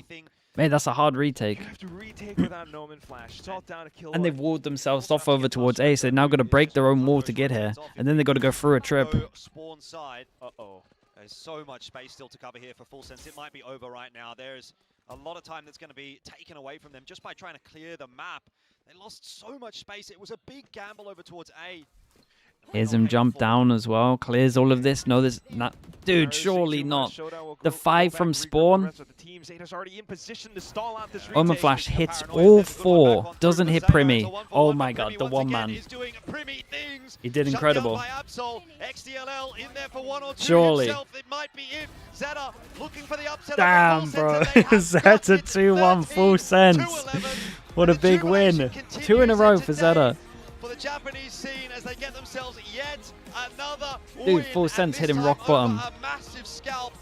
Man, that's a hard retake. And they've walled themselves off over towards A, so they're now got to break their own wall to get here. And then they've got to go through a trip. Spawn side. There's so much space still to cover here for full sense. It might be over right now. There's a lot of time that's going to be taken away from them just by trying to clear the map. They lost so much space. It was a big gamble over towards A. Here's him jump down as well. Clears all of this. No, there's not. Dude, surely not. The 5 from Spawn. Omen Flash hits all 4. Doesn't hit Primi. Oh my god, the one man. He did incredible. Surely. Damn, bro. ZETA 2-1 full sense. What a big win. 2 in a row for ZETA. For the Japanese scene as they get themselves yet another Dude, full sense hit him rock bottom. A massive scalp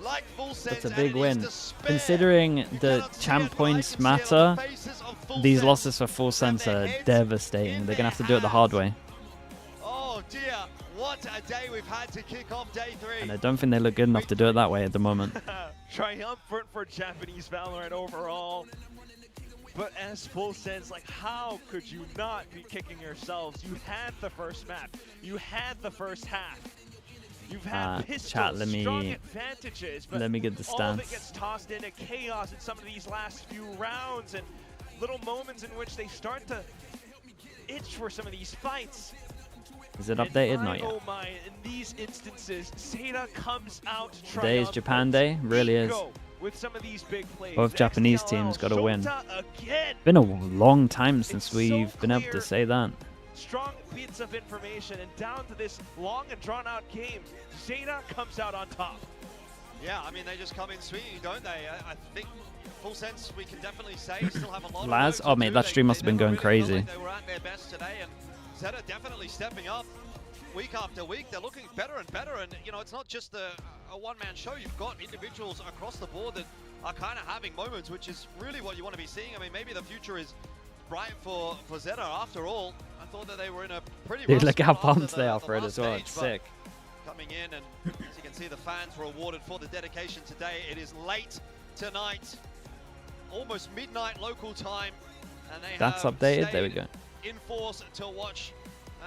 like full sense. That's a big win. Considering the champ points matter, these losses for full sense are devastating. They're going to have to do it the hard way. Oh dear, what a day we've had to kick off day 3. And I don't think they look good enough to do it that way at the moment. Triumphant for Japanese Valorant overall. But as full sense, like, how could you not be kicking yourselves? You had the first map. You had the first half. You've had pistols, strong advantages, but let me get the all stance. of it gets tossed into chaos in some of these last few rounds and little moments in which they start to itch for some of these fights. Is it updated? Not yet. Oh my, in these instances, ZETA comes out Today is Japan Day. Really is. With some of these big plays. Both Japanese teams got to win. Been a long time since we've been able to say that. Strong bits of information, and down to this long and drawn out game, ZETA comes out on top. Yeah, I mean, they just come in swinging, don't they? I think full sense, we can definitely say, still have a lot Laz, oh mate, that stream must have been going crazy. They were at their best today, and ZETA definitely stepping up week after week. They're looking better and better, and you know, it's not just a one-man show. You've got individuals across the board that are kind of having moments, which is really what you want to be seeing. I mean, maybe the future is bright for ZETA after all. I thought that they were in a pretty Dude, look how pumped they are for it as well. It's sick. Coming in, and as you can see, the fans were awarded for the dedication today. It is late tonight, almost midnight local time, and they That's updated. There we go. In force to watch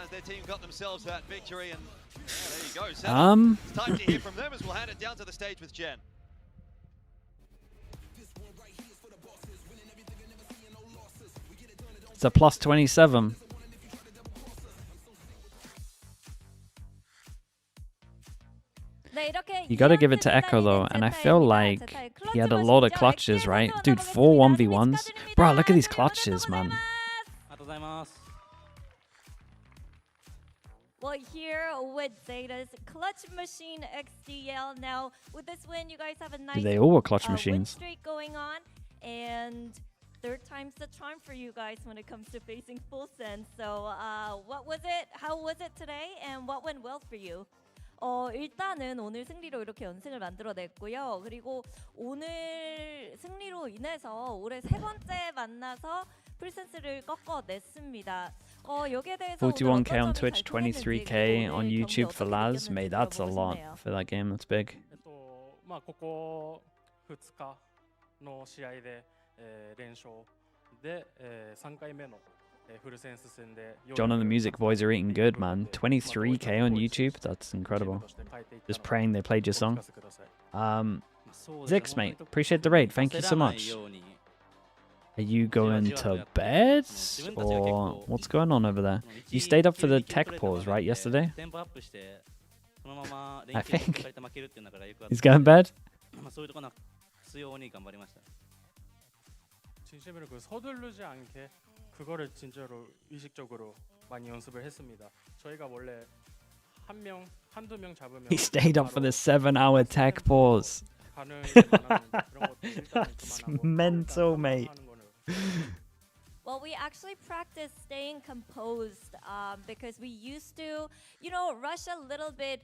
as their team got themselves that victory, and yeah, there you go. It's time to hear from them as we'll hand it down to the stage with Jen. It's a plus 27. You got to give it to Echo though, and I feel like he had a lot of clutches, right? Dude, 4 1v1s. Bro, look at these clutches, man. Well, here with ZETA's Clutch Machine XDL. Now, with this win, you guys have a nice They all were clutch win machines. streak going on. And third time's the charm for you guys when it comes to facing Full Sense. So, what was it? How was it today? And what went well for you? 일단은 오늘 승리로 이렇게 연승을 만들어냈고요. 그리고 오늘 승리로 인해서 올해 세 번째 만나서 풀센스를 꺾어냈습니다. 여기에 대해서 41k on Twitch, 23k on YouTube for Laz. Mate, that's a lot for that game. That's big. ここ2日の試合で連勝で3回目の John and the Music Boys are eating good, man. 23k on YouTube. That's incredible. Just praying they played your song. Zix, mate. Appreciate the raid. Thank you so much. Are you going to bed? Or what's going on over there? You stayed up for the tech pause, right, yesterday? I think. He's going to bed? 진심으로 서두르지 않게 그거를 진짜로 의식적으로 많이 연습을 했습니다. 저희가 원래 한두 명 잡으면 He stayed up for the 7-hour tech pause. That's mental, mate. Well, we actually practice staying composed because we used to, rush a little bit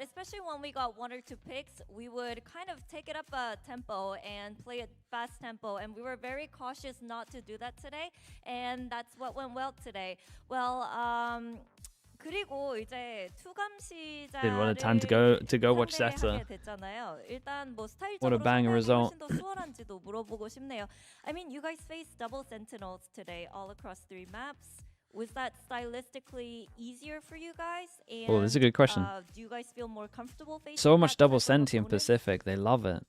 especially when we got 1 or 2 picks, we would kind of take it up a tempo and play a fast tempo. And we were very cautious not to do that today. And that's what went well today. Well, 그리고 이제 투감 시작. Dude, what a time to go watch ZETA. 일단 뭐 What a banger result. 훨씬 더 수월한지도 물어보고 싶네요. I mean, you guys faced double sentinels today all across 3 maps. Was that stylistically easier for you guys? And, Oh, this is a good question. Do you guys feel more comfortable facing So much that double type of Senti in opponent? Pacific. They love it.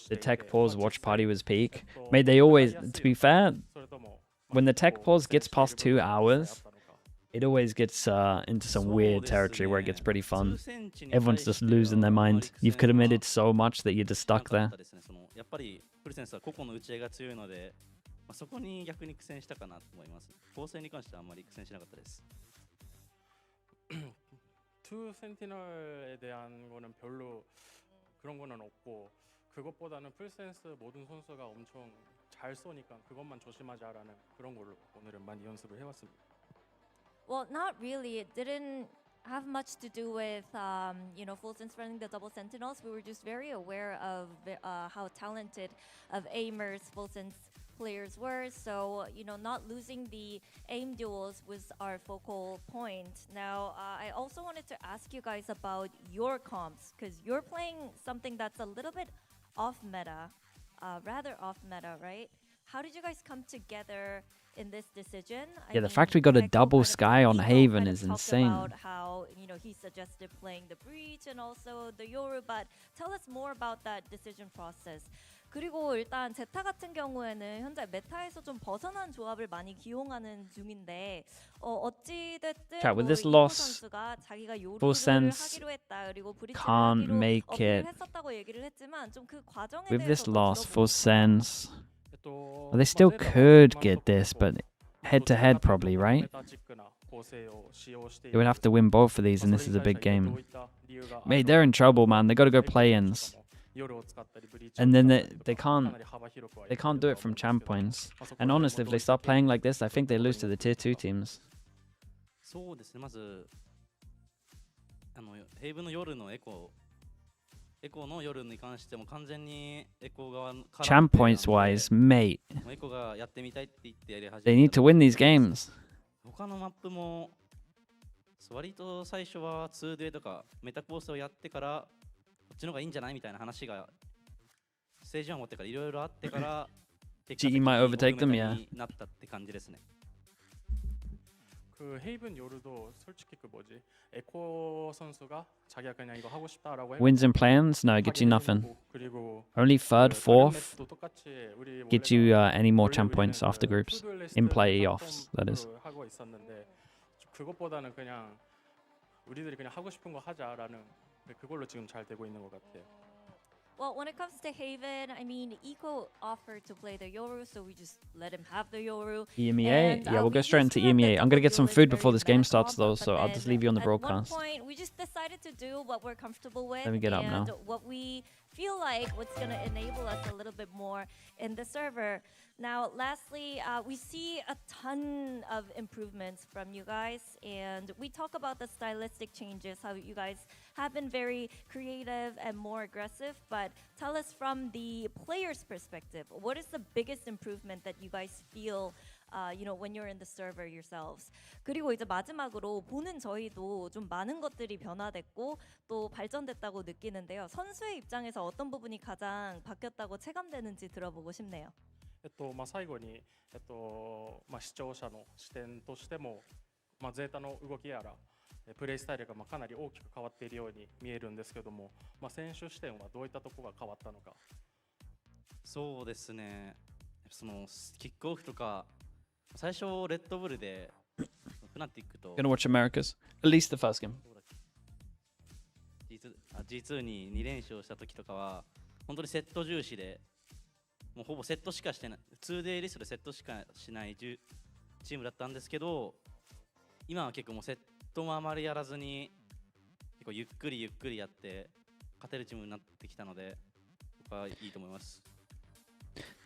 The tech pause watch party was peak. Mate, they always, to be fair, when the tech pause gets past 2 hours, it always gets into some weird territory where it gets pretty fun. Everyone's just losing their mind. You've committed so much that you're just stuck there. そこに逆に苦戦したかなと思います。構成に関してはあんまり苦戦しなかったです。투 센티널에 대한 거는 별로 그런 거는 없고 그것보다는 풀센스 모든 선수가 엄청 잘 쏘니까 그것만 조심하자라는 그런 걸로 오늘은 많이 연습을 해왔습니다. Well, not really. It didn't have much to do with, Full Sense running the double sentinels. We were just very aware of how talented of aimers Full Sense players were. So, not losing the aim duels was our focal point. Now, I also wanted to ask you guys about your comps, because you're playing something that's a little bit off meta, rather off meta, right? How did you guys come together in this decision? Yeah, the fact we got a double Sky on Haven is insane. About how, he suggested playing the Breach and also the Yoru, but tell us more about that decision process. 그리고 일단 제타 같은 경우에는 현재 메타에서 좀 벗어난 조합을 많이 기용하는 중인데 어찌됐든 Chat, with this loss, Full Sense can't make it. With this loss, Full Sense, well, they still could get this, but head-to-head probably, right? They would have to win both of these, and this is a big game. Mate, they're in trouble, man. They got to go play-ins. And then they can't do it from champ points. And honestly, if they start playing like this, I think they lose to the tier 2 teams. そうですね。まずヘイブの夜のエコの夜に関しても完全にエコ側から Champ points wise, mate. エコがやってみたいって言ってやり始めた。They need to win these games. 他のマップも割と最初は 2D とかメタコースをやってからこっちの方がいいんじゃないみたいな話がステージ1を持ってからいろいろあってからGE might overtake them, yeah. なったって感じですね。그 헤이븐 요르도 솔직히 그 뭐지 에코 선수가 자기가 그냥 이거 하고 싶다라고 Wins and plans? No, get you nothing. Only third, fourth get you any more champ points after groups. In play offs, that is. 하고 있었는데 그것보다는 그냥 우리들이 그냥 하고 싶은 거 하자라는 그걸로 지금 잘 되고 있는 것 같아요. Well, when it comes to Haven, I mean, Eco offered to play the Yoru, so we just let him have the Yoru. EMEA? And, Yeah, we'll go we straight used into to have the EMEA. I'm going to get some duelist food very before this game meta starts, though, comp, so but I'll then just leave you on the at broadcast. one point, we just decided to do what we're comfortable with. Let me get up and now. what we feel like what's going to enable us a little bit more in the server. Now, lastly, we see a ton of improvements from you guys, and we talk about the stylistic changes, how you guys have been very creative and more aggressive, but tell us from the player's perspective, what is the biggest improvement that you guys feel when you're in the server yourselves? 그리고 이제 마지막으로 보는 저희도 좀 많은 것들이 변화됐고 또 발전됐다고 느끼는데요. 선수의 입장에서 어떤 부분이 가장 바뀌었다고 체감되는지 들어보고 싶네요. 最後に視聴者の視点としてもゼータの動きやらプレイスタイルがかなり大きく変わっているように見えるんですけども、選手視点はどういったところが変わったのか。そうですね。そのキックオフとか最初レッドブルでフナティックと Gonna watch Americas. At least the first game. G2 に2連勝した時とかは本当にセット重視でもうほぼセットしかしてない 2day リストでセットしかしないチームだったんですけど、今は結構もうセットもあまりやらずに結構ゆっくりゆっくりやって勝てるチームになってきたので僕はいいと思います。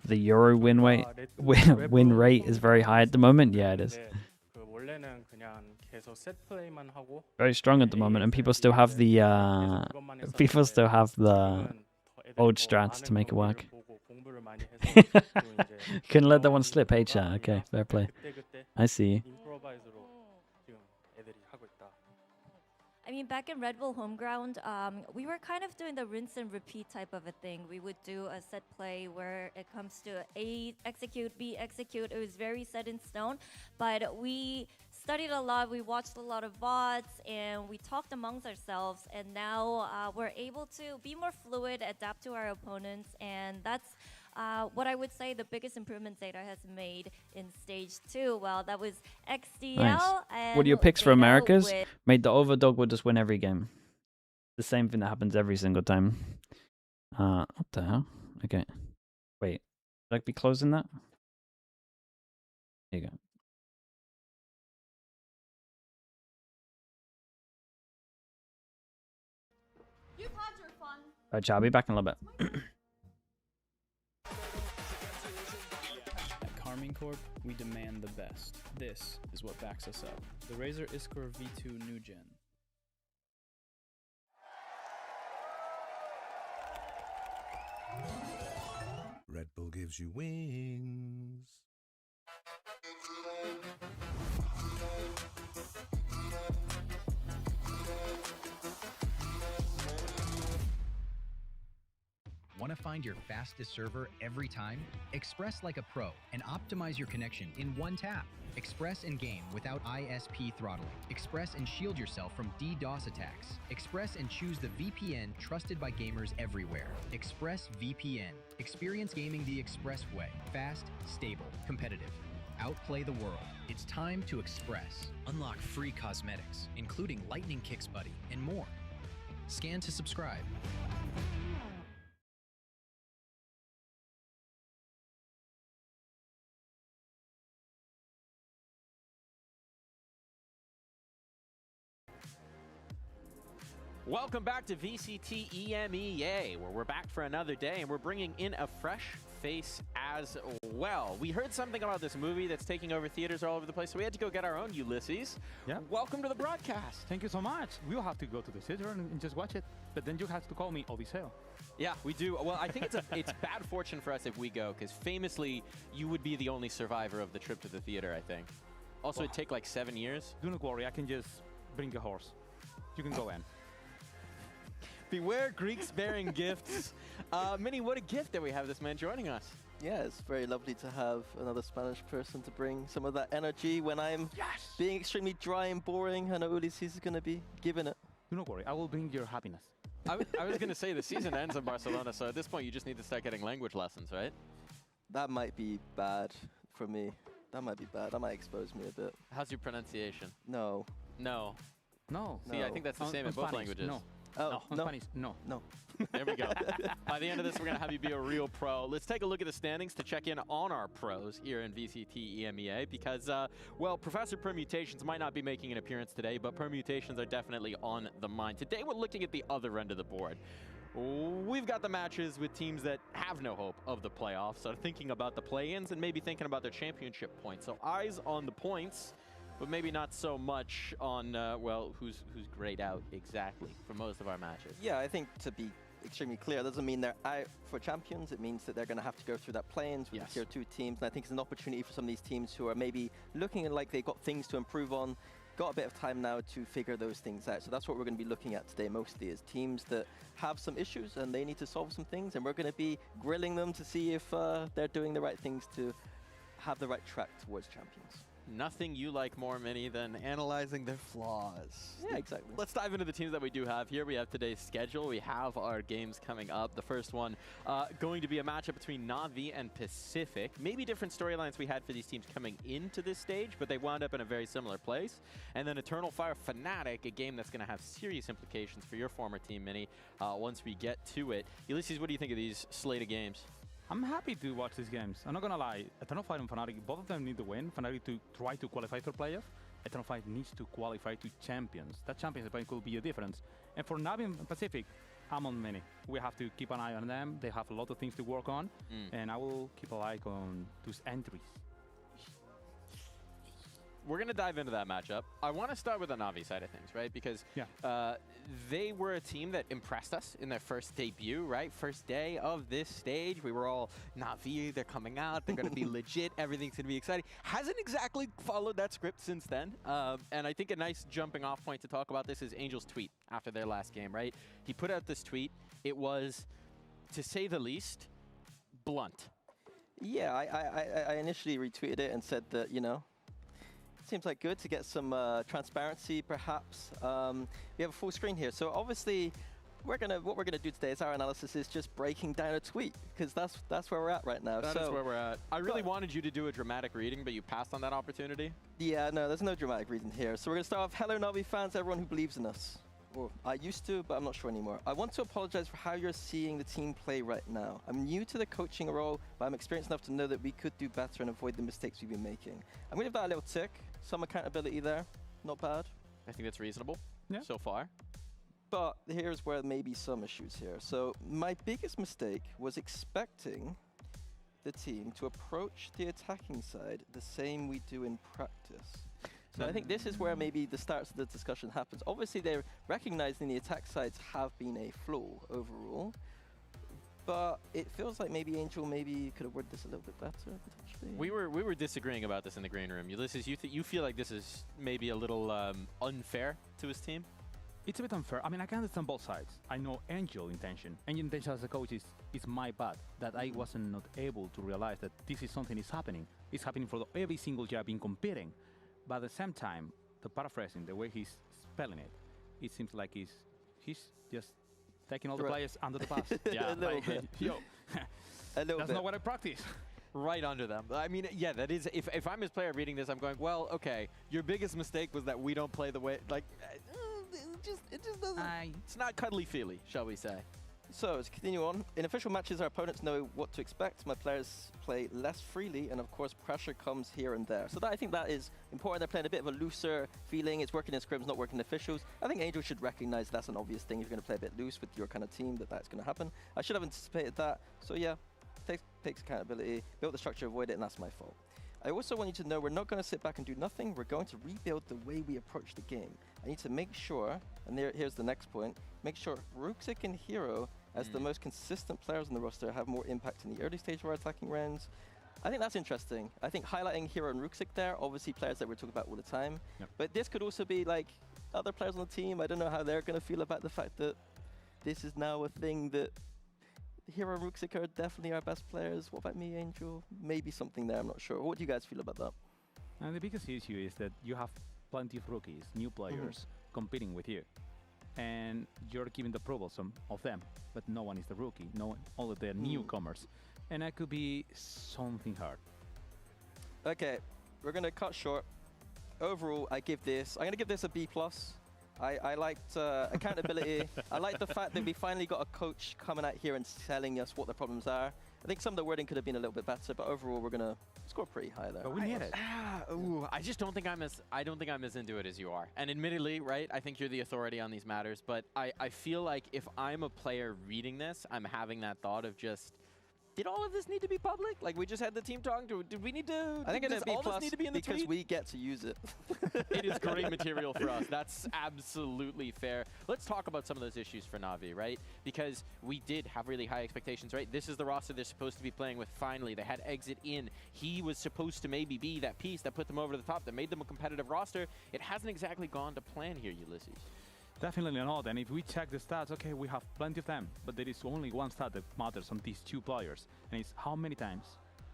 The Euro win rate is very high at the moment. Yeah, it is. Very strong at the moment, and people still have the old strats to make it work. Couldn't let that one slip, H-chat. Okay, fair play. I see. I mean, back in Red Bull Homeground, we were kind of doing the rinse and repeat type of a thing. We would do a set play where it comes to A, execute, B, execute. It was very set in stone, but we studied a lot, we watched a lot of VODs, and we talked amongst ourselves, and now we're able to be more fluid, adapt to our opponents, and that's what I would say the biggest improvement ZETA has made in stage 2. Well, that was XDL. Nice. And what are your picks for ZETA Americas? Made the overdog will just win every game. The same thing that happens every single time. What the hell? Okay. Wait. Should I be closing that? There you go. You've had your fun. Alright, I'll be back in a little bit. At Carmine Corp, we demand the best. This is what backs us up. The Razer ESPOR V2 New Gen. Red Bull gives you wings. Want to find your fastest server every time? Express like a pro and optimize your connection in one tap. Express and game without ISP throttling. Express and shield yourself from DDoS attacks. Express and choose the VPN trusted by gamers everywhere. Express VPN. Experience gaming the Express way. Fast, stable, competitive. Outplay the world. It's time to Express. Unlock free cosmetics, including Lightning Kicks Buddy and more. Scan to subscribe. Welcome back to VCT EMEA, where we're back for another day, and we're bringing in a fresh face as well. We heard something about this movie that's taking over theaters all over the place, so we had to go get our own Ulysses. Yeah. Welcome to the broadcast. Thank you so much. We'll have to go to the theater and just watch it, but then you have to call me Odiseo. Yeah, we do. Well, I think it's bad fortune for us if we go, because famously, you would be the only survivor of the trip to the theater, I think. Also, it'd take like 7 years. Do not worry, I can just bring a horse. You can go in. Beware Greeks bearing gifts. Minnie, what a gift that we have this man joining us. Yeah, it's very lovely to have another Spanish person to bring some of that energy when I'm being extremely dry and boring. I know Ulysses is going to be giving it. Do not worry, I will bring your happiness. I was going to say the season ends in Barcelona, so at this point you just need to start getting language lessons, right? That might be bad for me. That might be bad. That might expose me a bit. How's your pronunciation? No. No. No. See, I think that's the same in both Spanish, languages. No. Oh, no. Spanish, no. No. There we go. By the end of this, we're going to have you be a real pro. Let's take a look at the standings to check in on our pros here in VCT EMEA because, well, Professor Permutations might not be making an appearance today, but permutations are definitely on the mind. Today, we're looking at the other end of the board. We've got the matches with teams that have no hope of the playoffs, so thinking about the play-ins and maybe thinking about their championship points. So eyes on the points, but maybe not so much on, well, who's grayed out exactly for most of our matches. Yeah, I think to be extremely clear, doesn't mean they're out for champions. It means that they're going to have to go through that play-ins with the tier 2 teams. And I think it's an opportunity for some of these teams who are maybe looking like they've got things to improve on, got a bit of time now to figure those things out. So that's what we're going to be looking at today mostly, is teams that have some issues and they need to solve some things. And we're going to be grilling them to see if they're doing the right things to have the right track towards champions. Nothing you like more, Minnie, than analyzing their flaws. Yeah, exactly. Let's dive into the teams that we do have here. We have today's schedule. We have our games coming up. The first one going to be a matchup between NAVi and PCIFIC. Maybe different storylines we had for these teams coming into this stage, but they wound up in a very similar place. And then Eternal Fire FNATIC, a game that's going to have serious implications for your former team, Minnie, once we get to it. Ulysses, what do you think of these slate of games? I'm happy to watch these games. I'm not gonna lie. Eternal Fire and FNATIC, both of them need to win. FNATIC to try to qualify for playoff. Eternal Fire needs to qualify to champions. That championship point could be a difference. And for NAVi and PCIFIC, I'm on many. We have to keep an eye on them. They have a lot of things to work on. And I will keep an eye on those entries. We're going to dive into that matchup. I want to start with the NAVi side of things, right? Because they were a team that impressed us in their first debut, right? First day of this stage. We were all, NAVi, they're coming out. They're going to be legit. Everything's going to be exciting. Hasn't exactly followed that script since then. And I think a nice jumping off point to talk about this is Angel's tweet after their last game, right? He put out this tweet. It was, to say the least, blunt. Yeah, I initially retweeted it and said that, you know, seems like good to get some transparency, perhaps. We have a full screen here, so obviously what we're gonna do today is our analysis is just breaking down a tweet, because that's where we're at right now. That is where we're at. I really wanted you to do a dramatic reading, but you passed on that opportunity. Yeah, no, there's no dramatic reading here. So we're gonna start off. Hello, NAVi fans, everyone who believes in us. Well, I used to, but I'm not sure anymore. I want to apologize for how you're seeing the team play right now. I'm new to the coaching role, but I'm experienced enough to know that we could do better and avoid the mistakes we've been making. I'm gonna give that a little tick. Some accountability there, not bad. I think that's reasonable so far. But here's where maybe some issues here. So my biggest mistake was expecting the team to approach the attacking side the same we do in practice. So I think this is where maybe the start of the discussion happens. Obviously, they're recognizing the attack sides have been a flaw overall, but it feels like maybe Angel maybe could have worded this a little bit better, potentially. We were disagreeing about this in the green room. Ulysses, you feel like this is maybe a little unfair to his team? It's a bit unfair. I mean, I can understand both sides. I know Angel's intention. Angel's intention as a coach is my bad, that I wasn't not able to realize that this is something is happening. It's happening for every single year I've been competing. But at the same time, the paraphrasing, the way he's spelling it, it seems like he's just taking all the players under the bus. Yeah, like, yo, that's not what I practice. Right under them. I mean, yeah, that is, if I'm his player reading this, I'm going, well, okay, your biggest mistake was that we don't play the way, like, it just doesn't, it's not cuddly-feely, shall we say. So, let's continue on. In official matches, our opponents know what to expect. My players play less freely, and of course, pressure comes here and there. So I think that is important. They're playing a bit of a looser feeling. It's working in scrims, not working in officials. I think Angel should recognize that's an obvious thing. If you're going to play a bit loose with your kind of team, that's going to happen. I should have anticipated that. So yeah, takes accountability, built the structure, avoid it, and that's my fault. I also want you to know we're not going to sit back and do nothing. We're going to rebuild the way we approach the game. I need to make sure, and here's the next point, make sure Ruxic and Hero, as the most consistent players on the roster, have more impact in the early stage of our attacking rounds. I think that's interesting. I think highlighting Hero and Ruxic there, obviously players that we're talking about all the time. Yep. But this could also be like other players on the team. I don't know how they're going to feel about the fact that this is now a thing that Hero and Ruxic are definitely our best players. What about me, Angel? Maybe something there, I'm not sure. What do you guys feel about that? And the biggest issue is that you have plenty of rookies, new players, competing with you. And you're giving the approval of them, but no one is the rookie. No one, all of the newcomers. And that could be something hard. Okay, we're going to cut short. Overall, I'm going to give this a B+. I liked accountability. I like the fact that we finally got a coach coming out here and telling us what the problems are. I think some of the wording could have been a little bit better, but overall we're gonna score pretty high there. But we need it. I just don't think I'm as into it as you are. And admittedly, right, I think you're the authority on these matters, but I feel like if I'm a player reading this, I'm having that thought of just, did all of this need to be public? Like, we just had the team talking to, did we need to, I think it's all this need to be in the because tweet? we get to use it. It is great material for us. That's absolutely fair. Let's talk about some of those issues for Navi, right? Because we did have really high expectations, right? This is the roster they're supposed to be playing with finally. They had Exit in. He was supposed to maybe be that piece that put them over the top, that made them a competitive roster. It hasn't exactly gone to plan here, Ulysses. Definitely not. And if we check the stats, okay, we have plenty of them, but there is only one stat that matters on these two players, and it's how many times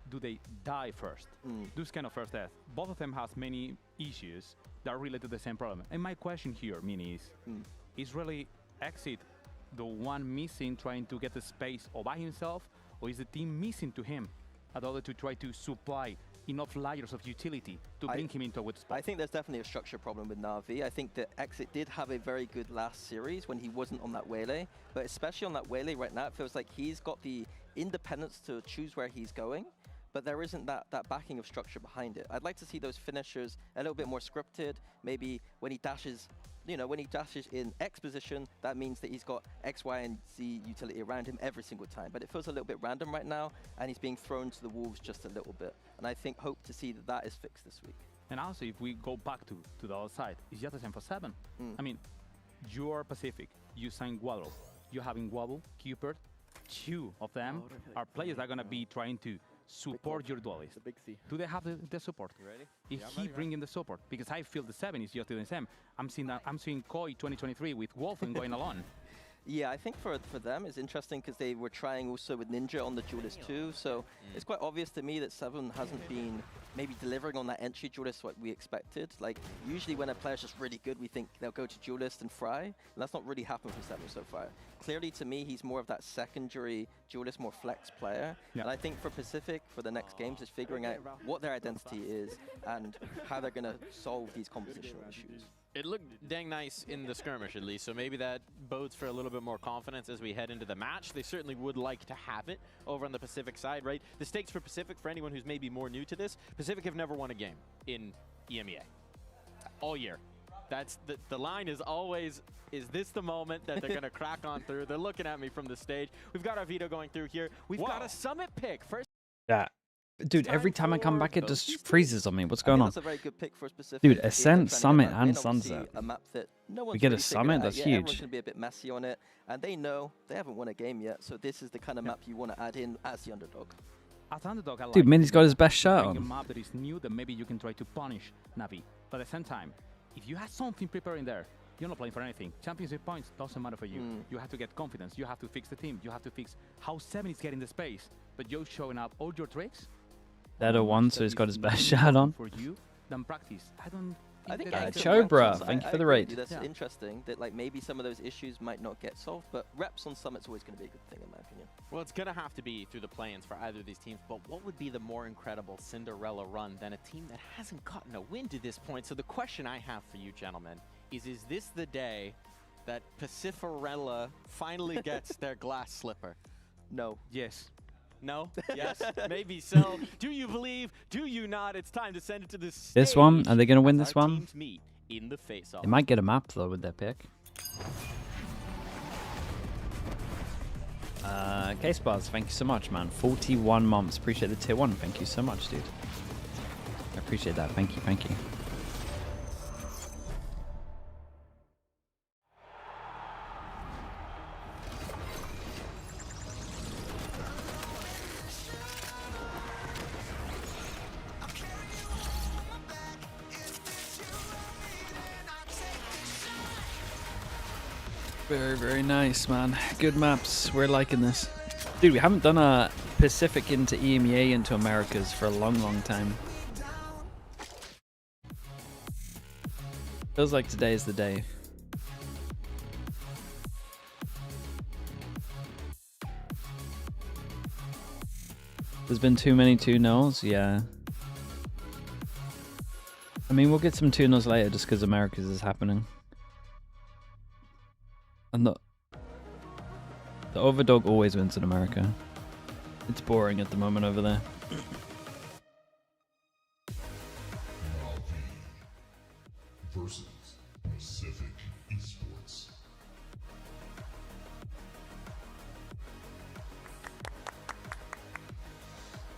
do they die first? Those kind of first death. Both of them have many issues that are related to the same problem. And my question here, Mini, is really Exit the one missing, trying to get the space all by himself, or is the team missing to him in order to try to supply enough layers of utility to bring him into a good spot? I think there's definitely a structure problem with NAVi. I think that Exit did have a very good last series when he wasn't on that Waylay, but especially on that Waylay right now, it feels like he's got the independence to choose where he's going, but there isn't that backing of structure behind it. I'd like to see those finishers a little bit more scripted. Maybe when he dashes, you know, when he dashes in X position, that means that he's got X, Y, and Z utility around him every single time. But it feels a little bit random right now, and he's being thrown to the wolves just a little bit. And I think hope to see that that is fixed this week. And also, if we go back to the other side, it's just the same for 7. I mean, you're Pacific, you sign Waddle, you're having Wobble, Cupid, 2 of them are players that are going to be trying to support your duelist. Do they have the support? You ready? If he bringing the support, because I feel the 7 is just the same. I'm seeing Koi 2023 with Wolfen going alone. Yeah, I think for them it's interesting because they were trying also with Ninja on the Duelist too, so it's quite obvious to me that 7 hasn't been maybe delivering on that entry Duelist what we expected. Like, usually when a player's just really good, we think they'll go to Duelist and Fry, and that's not really happened for 7 so far. Clearly, to me, he's more of that secondary Duelist, more flex player, and I think for Pacific, for the next games, is figuring out what their identity is and how they're going to solve these compositional issues. It looked dang nice in the skirmish, at least, so maybe that bodes for a little bit more confidence as we head into the match. They certainly would like to have it over on the Pacific side, right? The stakes for Pacific, for anyone who's maybe more new to this, Pacific have never won a game in EMEA all year. That's the line is always, is this the moment that they're going to crack on through? They're looking at me from the stage. We've got our veto going through here. We've got a Summit pick. First. Yeah. Dude, every time I come back, it just freezes on me. What's going on? That's a very good pick for Pacific. Dude, Ascent, Summit, and Obviously, Sunset. a map that no We get a really figured Summit? out That's yet. Everyone's huge. going to be a bit messy on it, and they know they haven't won a game yet, so this is the kind of map you want to add in as the underdog. As underdog, I like Dude, Mini's got his best shirt bring a on. map that is new that maybe you can try to punish Navi. But at the same time, if you have something preparing there, you're not playing for anything. Championship points doesn't matter for you. You have to get confidence. You have to fix the team. You have to fix how 7 is getting the space. But you're showing up all your tricks. They're one, so he's got his best shirt on. For you, then practice. I think Chobra, thank you for the raid. That's interesting that like maybe some of those issues might not get solved, but reps on Summit's always going to be a good thing in my opinion. Well, it's going to have to be through the play-ins for either of these teams, but what would be the more incredible Cinderella run than a team that hasn't gotten a win to this point? So the question I have for you, gentlemen, is this the day that Pacificarella finally gets their glass slipper? No. Yes. No? Yes? Maybe so. Do you believe? Do you not? It's time to send it to the stage. This one? Are they going to win this one? Teams meet in the face-off. They might get a map, though, with their pick. Case Bars, thank you so much, man. 41 months. Appreciate the tier 1. Thank you so much, dude. I appreciate that. Thank you, thank you. Very, very nice, man. Good maps. We're liking this. Dude, we haven't done a Pacific into EMEA into Americas for a long, long time. Feels like today is the day. There's been too many 2-0s, yeah. I mean, we'll get some 2-0s later just because Americas is happening. And the overdog always wins in America. It's boring at the moment over there. Versus Pacific Esports.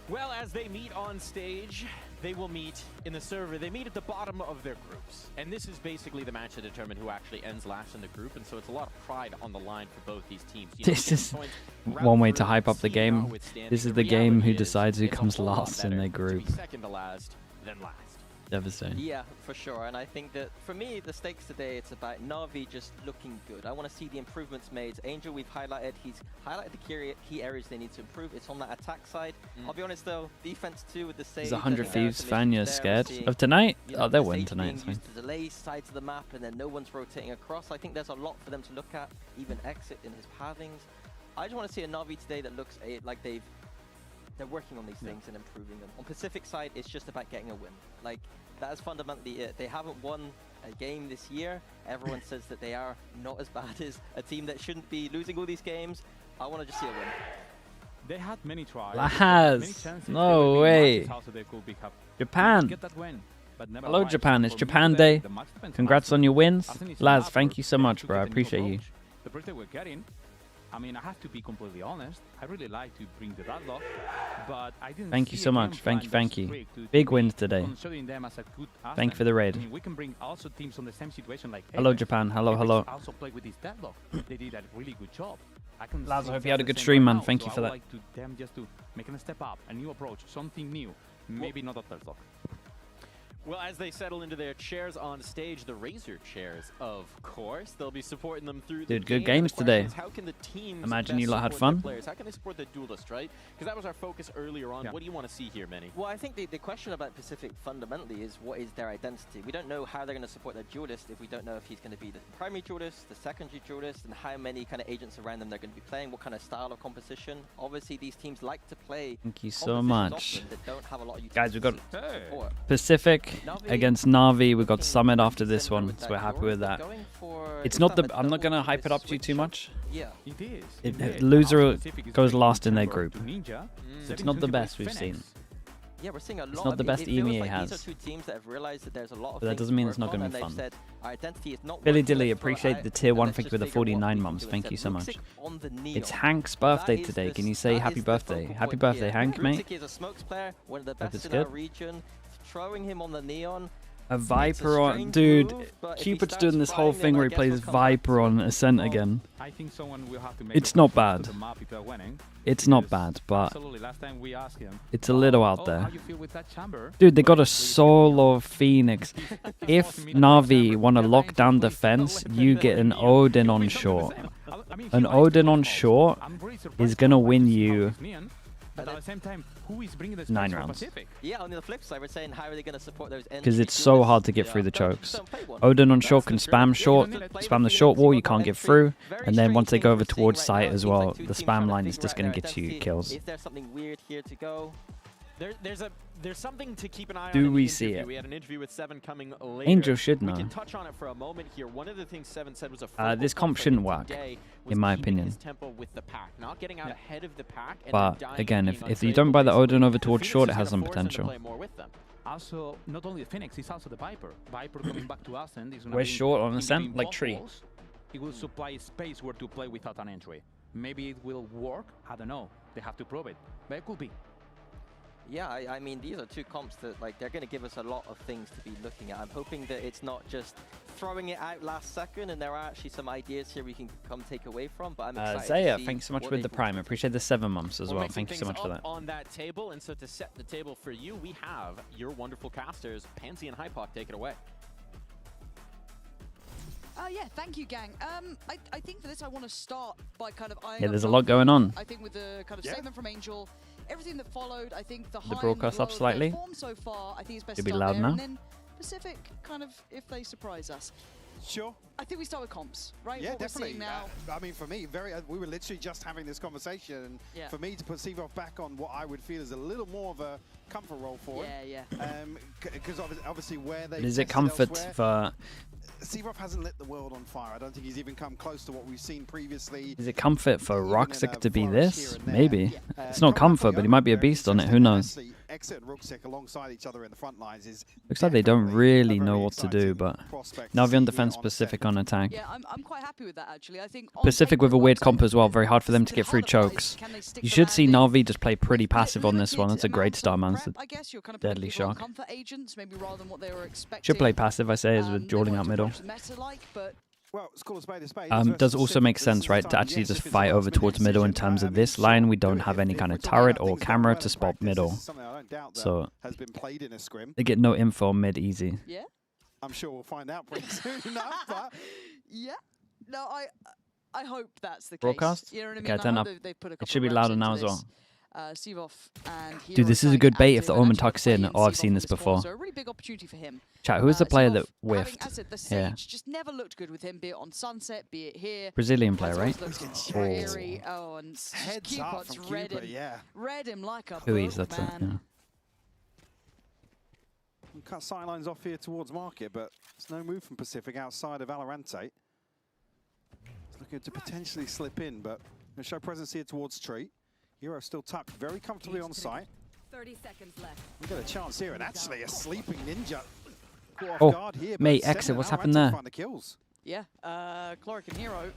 Well, as they meet on stage, they will meet in the server. They meet at the bottom of their groups. And this is basically the match to determine who actually ends last in the group. And so it's a lot of pride on the line for both these teams. This is one way to hype up the game. This is the game who decides who comes last in their group. Second to last, then last. Devastating. Yeah, for sure. And I think that for me, the stakes today, it's about NAVi just looking good. I want to see the improvements made. Angel, we've highlighted. He's highlighted the key areas they need to improve. It's on that attack side. I'll be honest though, defense too with the save. There's 100 Thieves fan, you're scared of tonight? Oh, they'll win tonight. To delay sides of the map and then no one's rotating across. I think there's a lot for them to look at. Even Exit in his pathings. I just want to see a NAVi today that looks like they're working on these things and improving them. On Pacific side, it's just about getting a win. Like, that is fundamentally it. They haven't won a game this year. Everyone says that they are not as bad as a team that shouldn't be losing all these games. I want to just see a win. They had many tries. Laz, no way. Japan. Hello, Japan. It's Japan Day. Congrats on your wins. Laz, thank you so much, bro. I appreciate you. The birthday we're getting, I mean, I have to be completely honest. I really like to bring the deadlock, but I didn't. Thank you so much. Thank you. Big wins today. Thank you for the raid. I mean, we can bring also teams on the same situation like. Hello, Japan. Hello. Also play with this deadlock. They did a really good job. Laz, I hope you had a good stream, man. Thank you for that. I would like to them just to make a step up, a new approach, something new. Maybe not a deadlock. Well, as they settle into their chairs on stage, the Razor chairs, of course, they'll be supporting them through the good games today. How can the teams Imagine you lot had fun. How can they support the duelist, right? Because that was our focus earlier on. Yeah. What do you want to see here, Manny? Well, I think the question about Pacific fundamentally is what is their identity? We don't know how they're going to support their duelist if we don't know if he's going to be the primary duelist, the secondary duelist, and how many kind of agents around them they're going to be playing, what kind of style of composition. Obviously, these teams like to play. Thank you so much. That don't have a lot of guys, we've got Pacific against NAVi. We got Summit after this one, so we're happy with that. It's not the. I'm not gonna hype it up too much. Yeah, it is. Loser goes last in their group. It's not the best we've seen. Yeah, we're seeing a lot. It's not the best EMEA like has. These are two teams that have realized that there's a lot of. But that doesn't mean it's not gonna be fun. Said, our identity is not Billy Dilly, appreciate the tier 1 thank you for the 49 mums. Thank you so much. It's Hank's birthday today. Can you say happy birthday? Happy birthday, Hank, mate. Is a smokes player, one of the Hope best it's in good. our region. Throwing him on the neon. A Viper on, dude. Cupid's doing this whole thing where he plays Viper on Ascent again. I think someone will have to make it's not bad. It's not bad, but it's a little out there. Dude, they got a solo Phoenix. If NAVi want to lock down defense, you get an Odin on short. An Odin on short is gonna win you. But at the same time, who is bringing the 9 rounds. Yeah, on the flip side, we're saying how are they going to support those because it's so hard to get through the chokes. Odin on short can spam the short wall, you can't get through, and then once they go over towards site as well, the spam line is just going to get you kills. Is there something weird here to go? There's something to keep an eye on. Do we see it? We had an interview with Seven coming later. Angel should know. We can touch on it for a moment here. One of the things Seven said was a this comp shouldn't work, in my opinion. Tempo with the pack, not getting out ahead of the pack. But again, if you don't buy the Odin over towards short, it has some potential. Also, not only the Phoenix, it's also the Viper. Viper coming back to Ascent is going to Where's short on Ascent? Like tree. It will supply space where to play without an entry. Maybe it will work. I don't know. They have to prove it, but it could be. Yeah, I mean, these are two comps that, like, they're going to give us a lot of things to be looking at. I'm hoping that it's not just throwing it out last second, and there are actually some ideas here we can come take away from, but I'm excited to see thanks so much with the Prime. I appreciate the 7 months as well. Thank you so much for that. On that table, and so to set the table for you, we have your wonderful casters, Pansy and Hypoc. Take it away. Yeah, thank you, gang. I think for this, I want to start by kind of eyeing there's a lot going on. I think with the kind of statement from Angel, everything that followed, I think the broadcast up slightly. So far, I think it's best It'll be to loud there, now. and then Pacific, kind of, if they surprise us. Sure. I think we start with comps, right? Yeah, what definitely. We're seeing now. I mean, for me, we were literally just having this conversation, and for me to put Sevov back on what I would feel is a little more of a comfort role for him. Yeah. Because obviously where they. But is it comfort for? Sevov hasn't lit the world on fire. I don't think he's even come close to what we've seen previously. Is it comfort for Roxic to be this? Maybe. It's not comfort, but he might be a beast on it. Who knows? Exit and Roxic alongside each other in the front lines is. Looks like they don't really know what to do, but NAVi on defense, Pacific on attack. Yeah, I'm quite happy with that actually. I think Pacific with a weird comp as well. Very hard for them to get through chokes. You should see NAVi just play pretty passive on this one. That's a great start, man. It's a deadly shock. Should play passive, I say, as we're drawing out middle. Well, it's called a spade a spade. Does also make sense, right, to actually just fight over towards middle in terms of this line. We don't have any kind of turret or camera to spot middle. So they get no info mid easy. Yeah? I'm sure we'll find out pretty soon enough, but... Yeah. No, I hope that's the case. Broadcast? You know what I mean? Okay, turn up. It should be louder now as well. Sevov and Dude, this is a good bait if the Omen tucks in. Oh, I've seen this before. So a really big opportunity for him. Chat, who is the player that Sevov, whiffed? As I said, the Yeah. Sage just never looked good with him, be it on Sunset, be it here. Brazilian player, right? Oh, and heads up from Cuba, yeah. Read him like a Who is that? Yeah. We'll cut sidelines off here towards market, but there's no move from Pacific outside of Valorant. It's looking to potentially slip in, but going to show presence here towards Tree. Hero still tucked very comfortably on site. 30 seconds left. We got a chance here, and actually a sleeping ninja. Oh, guard here, mate, exit. What's happened there? Find the kills. Yeah, Chloric and Hero.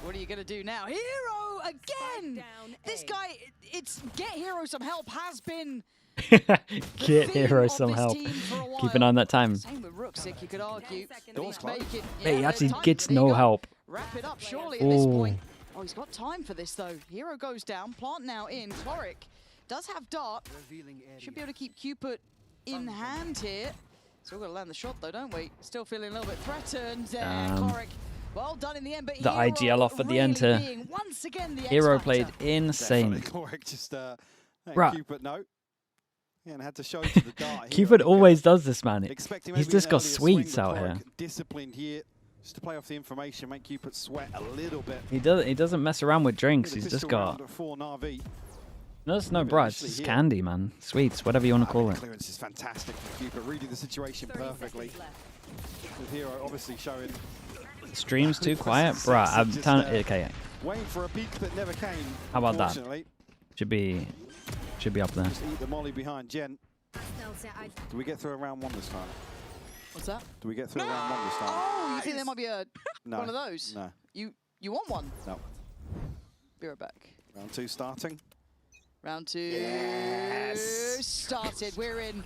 What are you going to do now? Hero again! This guy, it's get Hero some help has been... Get Hero some help. Keep an eye on that time. Same with Ruxic, you could argue. Hey, he actually gets no help. Wrap it up surely at this point. Oh, he's got time for this though. Hero goes down, plant now in. Chloric does have dart. Should be able to keep Cupid in hand here. Still got to land the shot though, don't we? Still feeling a little bit threatened there. Chloric, well done in the end, but the IGL off at the end here. Once again, the Hero played insane. Chloric just Bruh. Cupid no. Yeah, and had to show to the dart. Cupid always does this, man. He's just got sweets out here. Disciplined here. Just to play off the information, make Cupid sweat a little bit. He doesn't mess around with drinks. He's just got. No, it's no bruh. It's just candy, man. Sweets, whatever you want to call it. Clearance is fantastic from Cupid, reading the situation perfectly. With Hero obviously showing. Stream's too quiet, bruh. I'm telling. Okay. Waiting for a peak that never came. How about that? Should be up there. Just eat the molly behind Jen. Do we get through round one this time? What's that? Do we get through round one this time? Oh, you think there might be one of those? No. You want one? No. Be right back. Round two starting. Round two. Yes. Started. We're in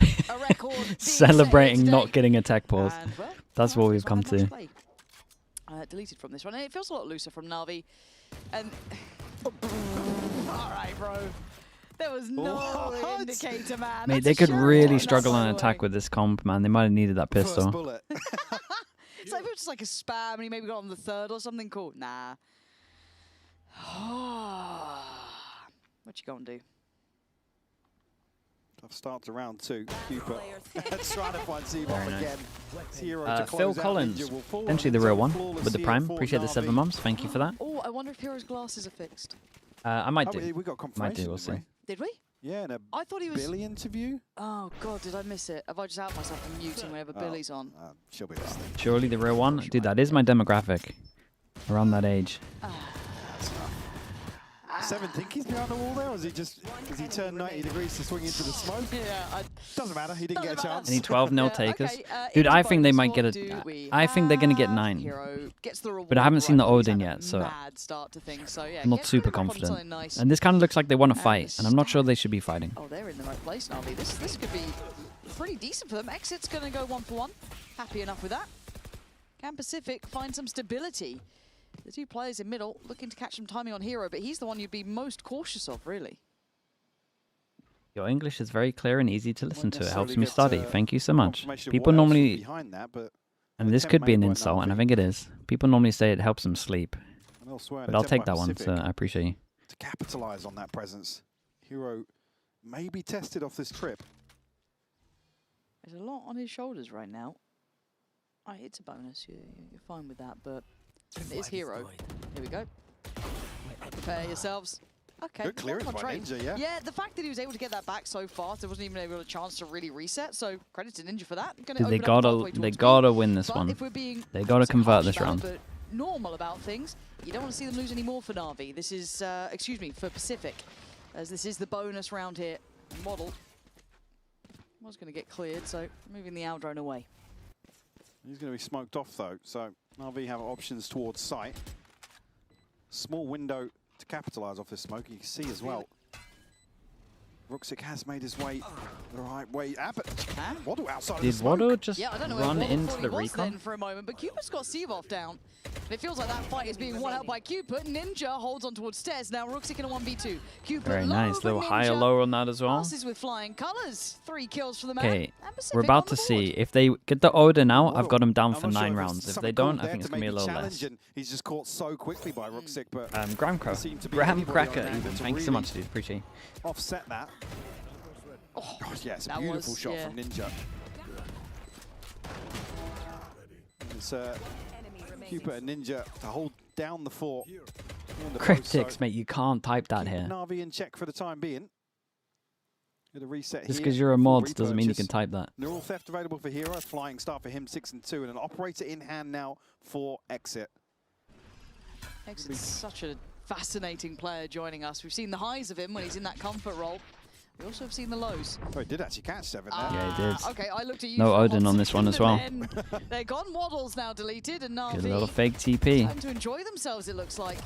a record. Celebrating not getting a tech pause. Well, that's what we've come to. Deleted from this one. And it feels a lot looser from NAVi. And all right, bro. There was no indicator, man. Mate, they could really struggle on attack with this comp, man. They might have needed that pistol. It's like if it was just like a spam and he maybe got on the third or something cool. Nah. What you gonna do? Tough start to round two. Cupid trying to find Sevov again. Phil Collins, potentially the real one with the Prime. Appreciate the 7 months. Thank you for that. Oh, I wonder if Hero's glasses are fixed. I might do. We got confirmation. We'll see. Did we? Yeah, in a I thought he was... Billy interview. Oh, God, did I miss it? Have I just out myself from muting whenever Billy's on? She'll be listening. Surely the real one? Dude, that is my demographic. Around that age. Seven think he's behind the wall there, or is he turned 90 degrees to swing into the smoke? Yeah, doesn't matter. He didn't get a chance. Any 12-0 takers? Dude, I think they might get a. I think they're gonna get 9. But I haven't seen the Odin yet, so I'm not super confident. And this kind of looks like they want to fight, and I'm not sure they should be fighting. Oh, they're in the right place, NAVi. This could be pretty decent for them. Exit's gonna go 1-for-1. Happy enough with that. Can Pacific find some stability? The two players in middle looking to catch some timing on Hero, but he's the one you'd be most cautious of, really. Your English is very clear and easy to listen to. It helps me study. Thank you so much. People normally, and this could be an insult, and I think it is. People normally say it helps them sleep. But I'll take that one, so I appreciate you. To capitalize on that presence, Hero may be tested off this trip. There's a lot on his shoulders right now. It's a bonus. You're fine with that, but it is Hero. Here we go. Prepare yourselves. Okay. Good clearance by Ninja, yeah. Yeah, the fact that he was able to get that back so fast, there wasn't even a chance to really reset. So credit to Ninja for that. They gotta win this one. They gotta convert this round. But normal about things, you don't want to see them lose any more for NAVi. This is, excuse me, for Pacific, as this is the bonus round here. Model was going to get cleared, so moving the drone away. He's going to be smoked off though, so NAVi have options towards site. Small window to capitalize off this smoke. You can see as well. Ruxic has made his way the right way. Waddle outside of the smoke. Did Waddle just run Waddle into the recon? For a moment, but Cupid's got Seavoff down. It feels like that fight is being won out by Cupid. Ninja holds on towards Stairs. Now Ruxic in a 1v2. Cupid Very nice. Little higher, lower on that as well. Passes with flying colors. 3 kills for the man. Okay, we're about to see. If they get the Odin out, I've got them down for 9 rounds. If they don't, I think it's going to be a little less. He's just caught so quickly by Ruxic, but Graham Cracker, even. Thank you so much, dude. Appreciate it. Offset that. Oh, gosh, yeah, it's a beautiful shot from Ninja. It's Cupid and Ninja to hold down the fort. Cryptics, mate, you can't type that here. NAVi in check for the time being. With a reset Just because you're a mod doesn't mean you can type that. Neural Theft available for Hero. Flying start for him, 6 and 2, and an operator in hand now for Exit. Exit's such a fascinating player joining us. We've seen the highs of him when he's in that comfort role. We also have seen the lows. Oh, he did actually catch 7 there. Yeah, he did. Okay, I looked at you. No Odin on this one as well. They're gone. Waddle's now deleted, and NAVi Good little fake TP. time to enjoy themselves, it looks like.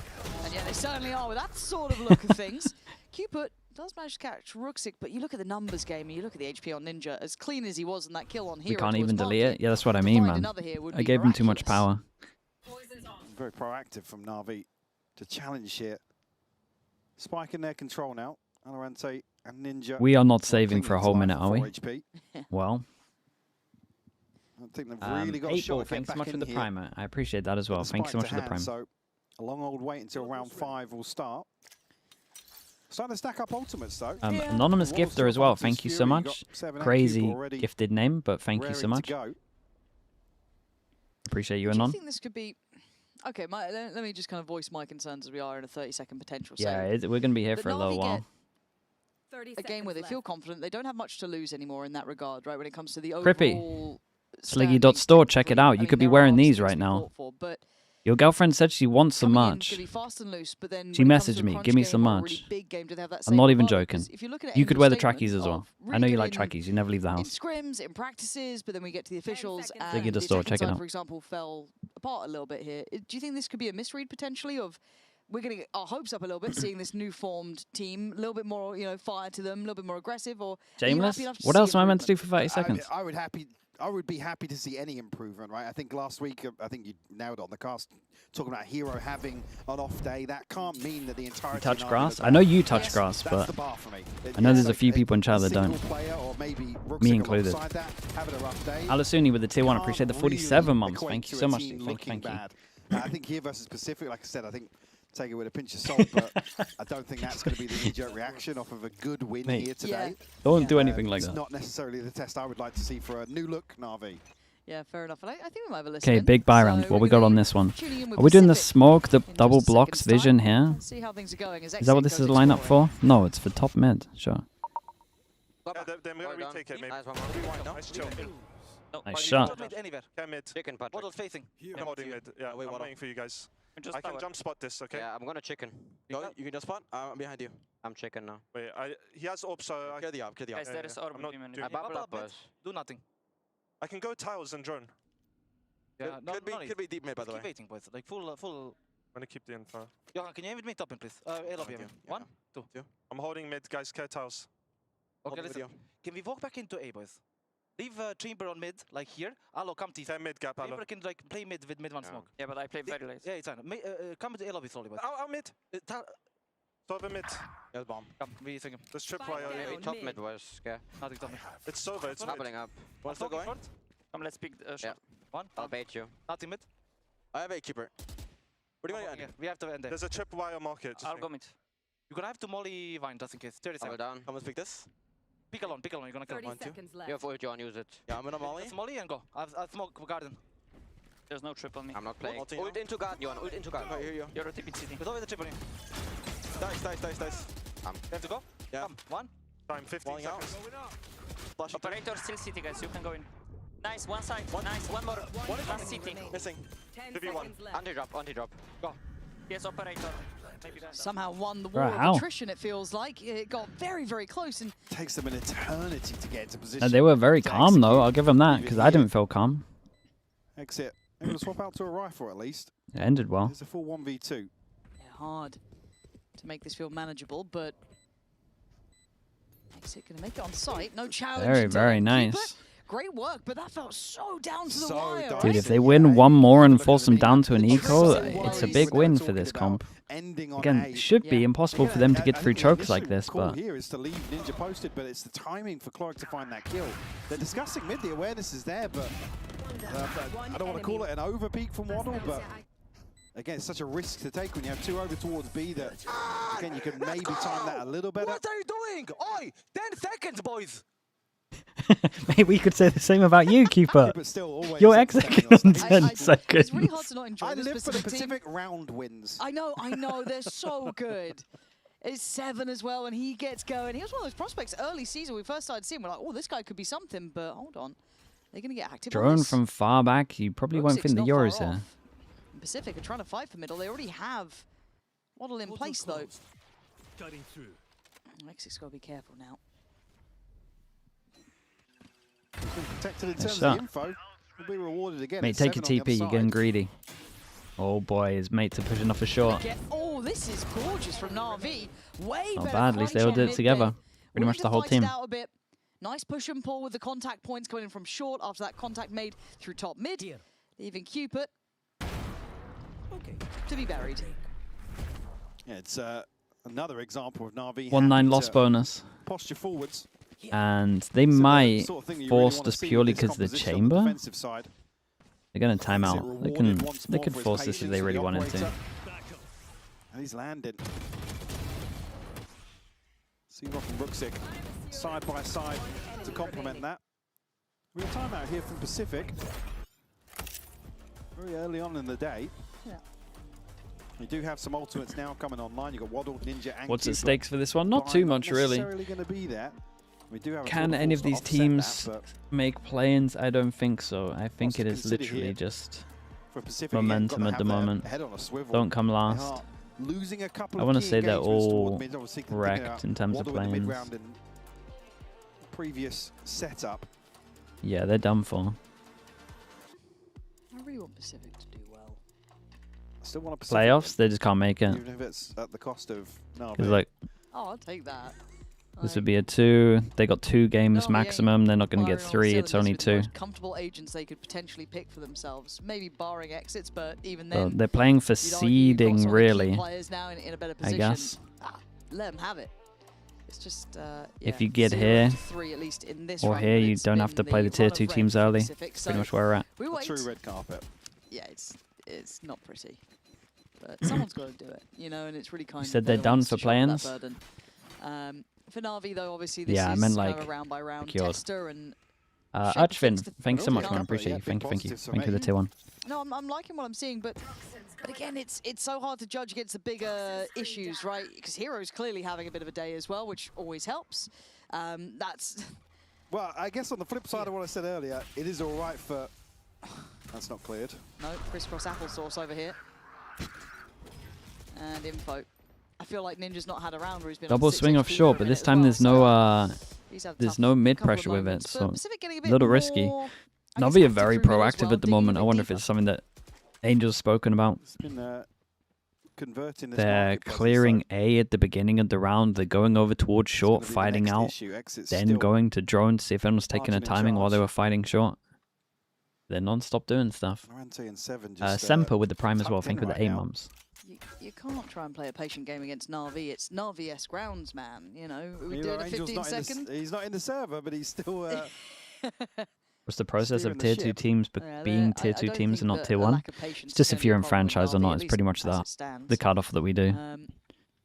And yeah, they certainly are with that sort of look of things. Cupid does manage to catch Ruxic, but you look at the numbers game, and you look at the HP on Ninja, as clean as he was in that kill on Hero. We can't even delete it? Yeah, that's what I mean, man. I gave him too much power. Very proactive from NAVi to challenge here. Spike in their control now. Valorant and Ninja. We are not saving for a whole minute, are we? Well. I don't think they've really got a shot. Thanks so much for the primer. I appreciate that as well. Thanks so much for the primer. So a long old wait until round 5 will start. Starting to stack up ultimates though. Anonymous gifter as well. Thank you so much. Crazy gifted name, but thank you so much. Appreciate you, Anon. Do you think this could be... Okay, let me just kind of voice my concerns as we are in a 30-second potential save. Yeah, we're going to be here for a little while. A game where they feel confident. They don't have much to lose anymore in that regard, right? When it comes to the overall... Sliggy.store, check it out. You could be wearing these right now. Your girlfriend said she wants some merch. She messaged me, give me some merch. I'm not even joking. You could wear the trackies as well. I know you like trackies, you never leave the house. In scrims, in practices, but then we get to the officials and Sliggy.store, check it out. for example, fell apart a little bit here. Do you think this could be a misread potentially of... We're going to get our hopes up a little bit, seeing this new formed team, a little bit more, fire to them, a little bit more aggressive, or... Shameless? What else am I meant to do for 30 seconds? I would be happy to see any improvement, right? I think last week, I think you nailed it on the cast, talking about Hero having an off day. That can't mean that the entire You touch grass? I know you touch grass, but I know there's a few people in chat that don't. Me included. Alasuni with the tier 1, appreciate the 47 months. Thank you so much. Thank you. I think here versus Pacific, like I said, I think take it with a pinch of salt, but I don't think that's going to be the knee-jerk reaction off of a good win here today. Don't do anything like that. It's not necessarily the test I would like to see for a new look NAVi. Yeah, fair enough. And I think we might have a listen. Okay, big buy round. What we got on this one? Are we doing the smoke, the double blocks vision here? See how things are going. Is that what this is lined up for? No, it's for top mid. Sure. Then we're going to retake it, maybe. Nice chill. Nice shot. Chicken punch. Waddle facing. I'm holding mid. Yeah, I'm waiting for you guys. I can jump spot this, okay? Yeah, I'm gonna chicken. No, you can just spot? I'm behind you. I'm chicken now. Wait, he has orb, so I kill the orb, kill the orb. Guys, there is orb. I bubble up, boys. Do nothing. I can go tiles and drone. Yeah, could be deep mid, by the way. Keep waiting, boys. Like full. I'm gonna keep the info. Johan, can you aim with me top in, please? A lobby. 1, 2. I'm holding mid, guys. Care tiles. Okay, listen. Can we walk back into A, boys? Leave Chamber on mid, like here. Allo, come T. Mid gap, Allo. Chamber can like play mid with mid 1 smoke. Yeah, but I play very late. Yeah, it's fine. Come to A lobby slowly, boys. I'll mid. Sova mid. Yes, bomb. Come, we think him. Let's trip wire. Top mid, boys. Okay. Nothing top mid. It's Sova, it's doubling up. What's still going? Come, let's pick shot. 1. I'll bait you. Nothing mid. I have a keeper. What do you want? We have to end there. There's a trip wire market. I'll go mid. You're gonna have to molly Vine just in case. 30 seconds. Down. Someone pick this. Pick alone, you're gonna kill 1, 2. You have ult, John, use it. Yeah, I'm gonna molly. Let's molly and go. I'll smoke garden. There's no trip on me. I'm not playing. Ult into guard, Johan. Ult into guard. I hear you. You're rotating city. There's always a trip on you. Nice. You have to go? Yeah. Come, one. Time 15 seconds. Operator still city, guys. You can go in. Nice, one side. Nice, one more. Last city. Missing. 2v1. Anti-drop. Go. Yes, operator. Somehow won the war How? of attrition, it feels like. It got very, very close. And takes them an eternity to get into position. They were very calm, though. I'll give them that, because I didn't feel calm. Exit. I'm going to swap out to a rifle, at least. It ended well. It's a full 1v2. yeah, hard to make this feel manageable, but Exit going to make it on site. No challenge. Very nice. Keeper. Great work, but that felt so down to the So wire. down. Dude, if they win one more and force them down to an eco, it's a big win for this comp. Again, it should be impossible for them to get through chokes like this, call but here is to leave Ninja posted, but it's the timing for Cloric to find that kill. They're discussing mid, the awareness is there, but I don't want to call it an overpeak from Waddle, but again, it's such a risk to take when you have two over towards B that, again, you could maybe time that a little better. What are you doing? Oi! 10 seconds, boys! maybe we could say the same about you, Keeper. But still, always Your exit on 10 seconds. It's really hard to not enjoy I this live for the Pacific Pacific round wins. I know, they're so good. It's 7 as well, and he gets going. He was one of those prospects early season. We first started seeing, we're like, oh, this guy could be something, but hold on. They're going to get active. Drone from far back, you probably won't fit in the Euros here. Pacific are trying to fight for middle. They already have Waddle in place, though. Cutting through. Exit's got to be careful now. Protected in terms of the info. Will be rewarded again. Mate, take your TP, you're getting greedy. Oh boy, his mates are pushing off a short. Oh, this is gorgeous from NAVi. Way Not better bad, at least they all did it together. Pretty much the whole team. Out a bit. Nice push and pull with the contact points coming in from short after that contact made through top mid. Leaving Cupid to be buried. Yeah, it's another example of NAVi. 1-9 loss bonus. Posture forwards. And they might force this purely because of the chamber. They're going to time out. They could force this if they really wanted to. And he's landed. Searock and Brooksick side by side to complement that. We have timeout here from Pacific. Very early on in the day. Yeah. You do have some ultimates now coming online. You've got Waddle, Ninja, and What's the stakes for this one? Not too much, really. Going to be there. We do have Can any of these teams make play-ins? I don't think so. I think it is literally just momentum at the moment. Don't come last. I want to say they're all wrecked in terms of play-ins. Previous setup. Yeah, they're done for. I really want Pacific to do well. Still want Pacific. Playoffs, they just can't make it. Even if it's at the cost of NAVi. Like, oh, I'll take that. This would be a 2. They got 2 games maximum. They're not going to get 3. It's only 2. Comfortable agents they could potentially pick for themselves, maybe barring exits, but even then. So they're playing for seeding, really. Players now in a better I guess. Let them have it. It's just if you get here at least in this or here, you don't have to play the tier 2 teams early. That's pretty much where we're at. We wait. True red carpet. Yeah, it's not pretty, but someone's got to do it, you know, and it's really kind. You said they're done for play-ins. For NAVi, though, obviously this is I meant like round by round tester and Archvin, thanks so much, man. Appreciate you. Thank you. Thank you for the tier 1. No, I'm liking what I'm seeing, but again, it's so hard to judge against the bigger issues, right? Because Hero's clearly having a bit of a day as well, which always helps. That's well, I guess on the flip side of what I said earlier, it is all right for. That's not cleared. No, crisscross applesauce over here. And info. I feel like Ninja's not had a round where he's been double swing off short, but this time there's no mid pressure with it, so a little risky. NAVi are very proactive at the moment. I wonder if it's something that Angel's spoken about. They're clearing A at the beginning of the round. They're going over towards short, fighting out, then going to drone to see if anyone's taking a timing while they were fighting short. They're non-stop doing stuff. Semper with the prime as well, I think with the A-mums. You can't try and play a patient game against NAVi. It's NAVi-esque rounds, man. You know, we do it in 15 seconds. He's not in the server, but he's still... What's the process of tier 2 teams being tier 2 teams and not tier 1? It's just if you're in franchise or not. It's pretty much that. The cutoff that we do.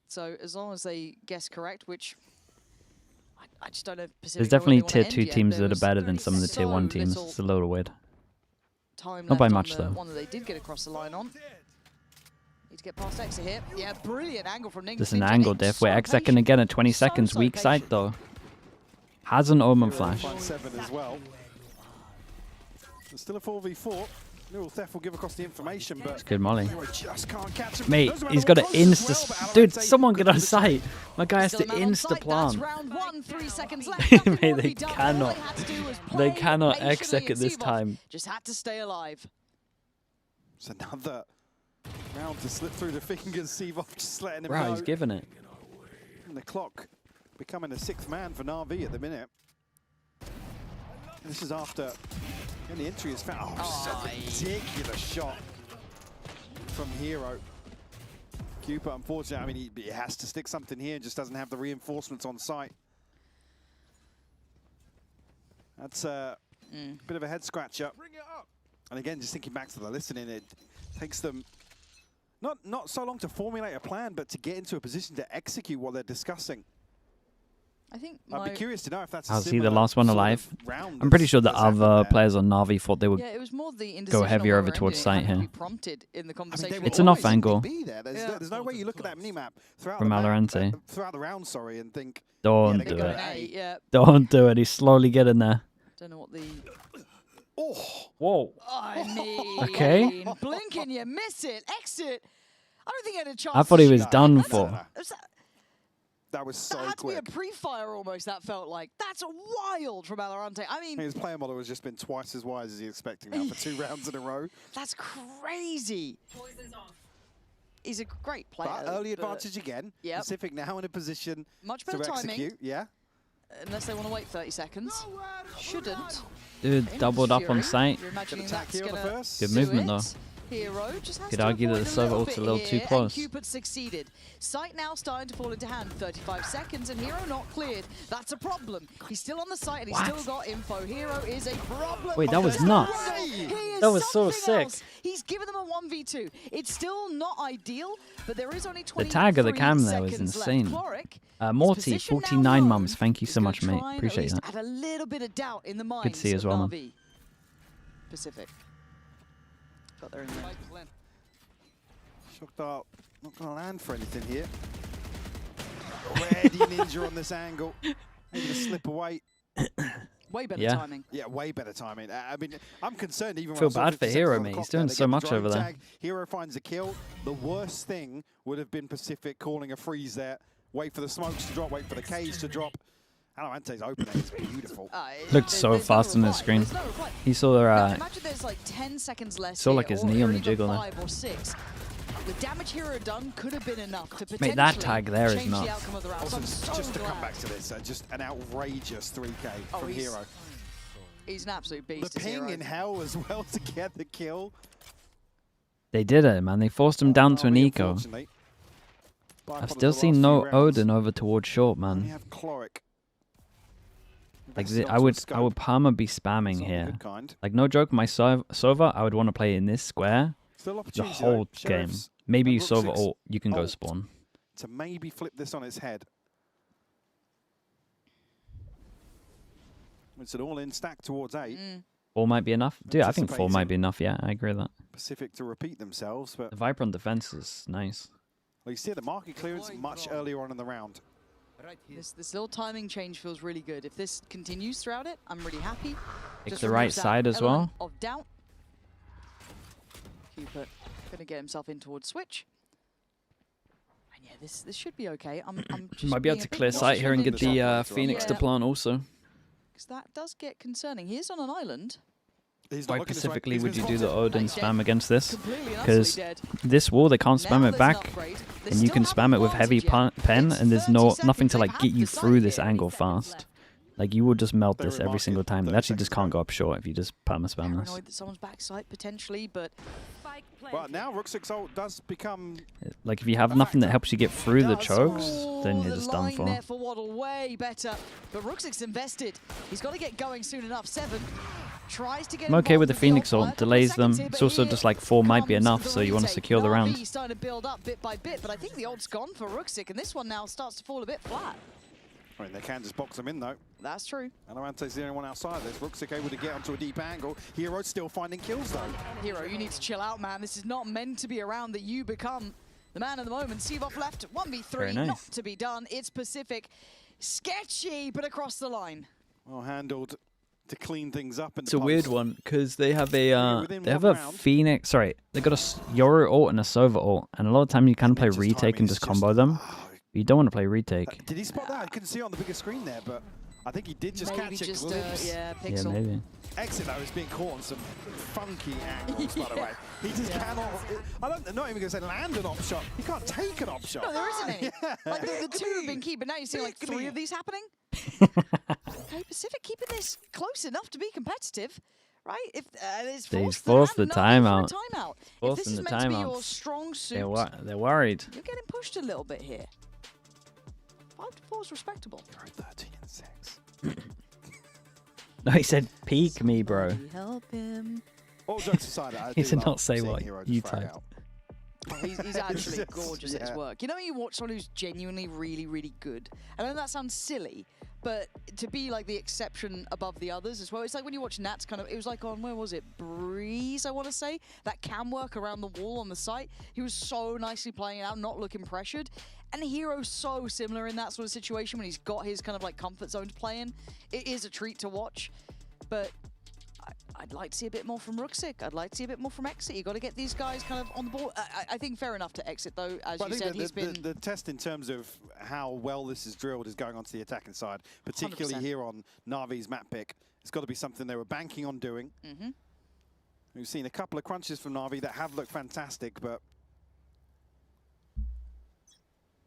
So as long as they guess correct, which I just don't know. There's definitely tier 2 teams that are better than some of the tier 1 teams. It's a little weird. time Not by left much, on the though. one that they did get across the line on. Need to get past Exit here. Yeah, brilliant angle from Ning. Just an angle diff. Wait, Exec can again at 20 seconds. Weak side, though. Has an Omen flash. 7 as well. There's still a 4v4. Neural Theft will give across the information, but It's good molly. just can't catch him. Mate, he's got an insta... Dude, someone get on site. My guy has to insta-plant. Round 1, 3 seconds left. Mate, they cannot. They cannot exec at this time. Just had to stay alive. It's another round to slip through the fingers. Sevov just letting him Bro, go. he's giving it. And the clock becoming a 6th man for NAVi at the minute. This is after and the entry is found. Oh, such a ridiculous shot from Hero. Cooper, unfortunately, I mean, he has to stick something here and just doesn't have the reinforcements on site. That's a bit of a head scratcher. And again, just thinking back to the listening, it takes them not so long to formulate a plan, but to get into a position to execute what they're discussing. I think I'd be curious to know if that's I'll see the last one alive. round I'm pretty sure the that's happened other there. players on Na'Vi thought they would Yeah, it was more the go heavier over towards site here. Prompted in the conversation. It's an off angle. There's no way you look at that minimap throughout From the Valorant. throughout the round, sorry, and think Don't they're do going it. A. Yeah. Don't do it. He's slowly getting there. Don't know what the. Oh. Whoa. I mean, Okay. blink and you miss it. Exit. I don't think he had a chance. I thought he was to shoot. done That's- for. That was so That had quick. to be a pre-fire almost, that felt like. That's wild from Valorante. I mean, His player model has just been twice as wise as he's expecting now for 2 rounds in a row. that's crazy. He's a great player. But early advantage again. Yep. Pacific now in a position Much to better timing. execute. Yeah. Unless they want to wait 30 seconds. Shouldn't. Dude, doubled up on site. You're imagining attack that's here on the gonna first. Good do movement, it. though. Hero just has Could to argue that avoid the server little ult's a bit little here, too and close. Cupid succeeded. Sight now starting to fall into hand. 35 seconds and Hero not cleared. That's a problem. He's still on the site and he's still got info. Hero is a problem. Wait, that was nuts. That was so sick. Else. He's given them a 1v2. It's still not ideal, but there is only The 23 tag of the cam there was seconds insane. left. Cloric, Morty, position now 49 known, mums. Thank you so much, mate. try and at Appreciate least that. add a little bit of doubt in the minds Good to see you as well, man. of NAVi. Pacific. Got there in the end. Shockdart not going to land for anything here. Ready ninja on this angle. Maybe to slip away. Way better Yeah. timing. Yeah, way better timing. I mean, I'm concerned even Feel when I saw bad for 50 Hero, seconds on the mate. He's clock there, doing they so get the much drone over there. tag. Hero finds a kill. The worst thing would have been Pacific calling a freeze there. Wait for the smokes to drop, wait for the K's to drop. Alamante's opening is beautiful. Looked so fast on the screen. He saw their, Imagine there's like 10 seconds less. saw here, like his or knee on the even jiggle there. 5 or 6. The damage Hero done could have been enough to potentially Mate, that tag there is change the nuts. outcome of the round. Also, So I'm so just to come glad. back to this, just an outrageous 3K from he's- Hero. He's an absolute beast. The this ping Hero. in hell as well to get the kill. They did it, man. They forced him down to an eco. Unfortunately. I've still seen no Odin over towards short, We man. have Cloric. Like That's I would scope. perma be spamming It's not the here. good kind. Like no joke, my Sova, I would want to play in this square Still the opportunity though. whole game. Sheriffs Maybe and Sova Brooksix ult, you can go ult spawn. to maybe flip this on its head. It's an all-in stack towards 8. Four might be enough. Dude, I think 4 might be enough. Yeah, I agree with that. Pacific to repeat themselves, but The Viper on defense is nice. well, you see the market clearance much earlier on in the round. This little timing change feels really good. If this continues throughout it, I'm really happy. Pick Just the right removes that side as element well. Of doubt. Cupid gonna get himself in towards switch. And yeah, this should be okay. I'm just Might be able being to a bit clear sight here and get cautious the Phoenix to Yeah. plant also. because that does get concerning. He is on an island. He's Why not looking this way. specifically He's would you gonna do the spot it. Odin spam against this? Completely and Because utterly dead. this wall, they can't spam Now it there's an back, upgrade. They and you still can have spam it with heavy advantage yet. pen, It's and there's 30 nothing to seconds. like They've get had you the through side this here. angle fast. Like you will just melt They this every remark single it time. It 30 actually just seconds can't go up short if you just perma spam this. Paranoid that someone's backside potentially, but But now Rook's ult does become Like if you have nothing that helps you get through the does. chokes, Ooh, then you're the just done line for. there for Waddle way better. But Rook's invested. He's got to get going soon enough. 7 tries to get I'm okay with the involved Phoenix the ult, Hellfire. delays them. Seconds here, It's but also here just like 4 might be comes enough, the so you want to retake. secure the round. NAVi starting to build up bit by bit, but I think the odd's gone for Rooksik, and this one now starts to fall a bit flat. I mean, they can just box them in, though. That's true. Valorante's the only one outside of this. Rooksick able to get onto a deep angle. Hero's still finding kills, though. Hero, you need to chill out, man. This is not meant to be a round that you become the man of the moment. Sevov left, 1v3, nice. Not to be done. It's Pacific. Sketchy, but across the line. Well handled to clean things up. It's a weird one because they have a Phoenix. Sorry, they got a Yoru ult and a Sova ult, and a lot of time you can play retake and just combo them. You don't want to play retake. Did he spot that? I couldn't see it on the bigger screen there, but I think he did just catch it. Yeah, Pixel. Yeah, maybe. Exit though is being caught on some funky angles, by the way. He just cannot. I'm not even going to say land an op shot. He can't take an op shot. No, there isn't any. Like the two have been key, but now you see like 3 of these happening. Okay, Pacific keeping this close enough to be competitive, right? If it's forced the timeout. If this is meant to be your strong suit, they're worried. You're getting pushed a little bit here. 5-4 is respectable. You're 13 and 6. No, he said peek me, bro. Help him. All jokes aside, he did not say what you typed. Oh, he's actually gorgeous at his work. You know when you watch someone who's genuinely really, really good? I know that sounds silly, but to be like the exception above the others as well. It's like when you watch Nats kind of, it was like on, where was it? Breeze, I want to say. That cam work around the wall on the site. He was so nicely playing it out, not looking pressured. And Hero's so similar in that sort of situation when he's got his kind of like comfort zone to play in. It is a treat to watch, but I'd like to see a bit more from Rooksick. I'd like to see a bit more from Exit. You got to get these guys kind of on the board. I think fair enough to Exit though, as you said, he's been... The test in terms of how well this is drilled is going onto the attacking side, particularly 100%. Here on NAVi's map pick. It's got to be something they were banking on doing. We've seen a couple of crunches from NAVi that have looked fantastic, but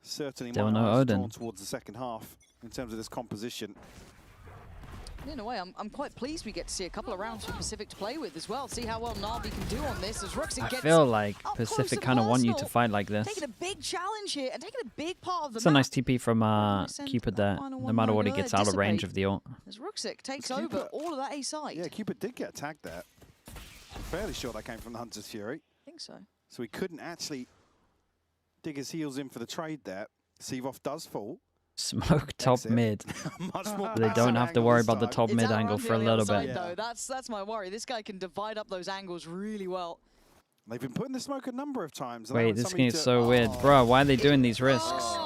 certainly my eyes drawn towards the second half in terms of this composition. In a way, I'm quite pleased we get to see a couple of rounds for Pacific to play with as well. See how well NAVi can do on this as Rooksick gets I feel like Pacific kind of want you to fight like this. Taking a big challenge here and taking a big part of the It's a nice TP from Cupid there, no matter what he gets out of range of the ult. As Rooksick takes over all of that A side. Yeah, Cupid did get tagged there. I'm fairly sure that came from the Hunter's Fury. I think so. So he couldn't actually dig his heels in for the trade there. Sevov does fall. Smoke top mid. They don't have to worry about the top mid angle for a little bit. Though. That's my worry. This guy can divide up those angles really well. They've been putting the smoke a number of times. Wait, this game is so weird. Bro, why are they doing these risks?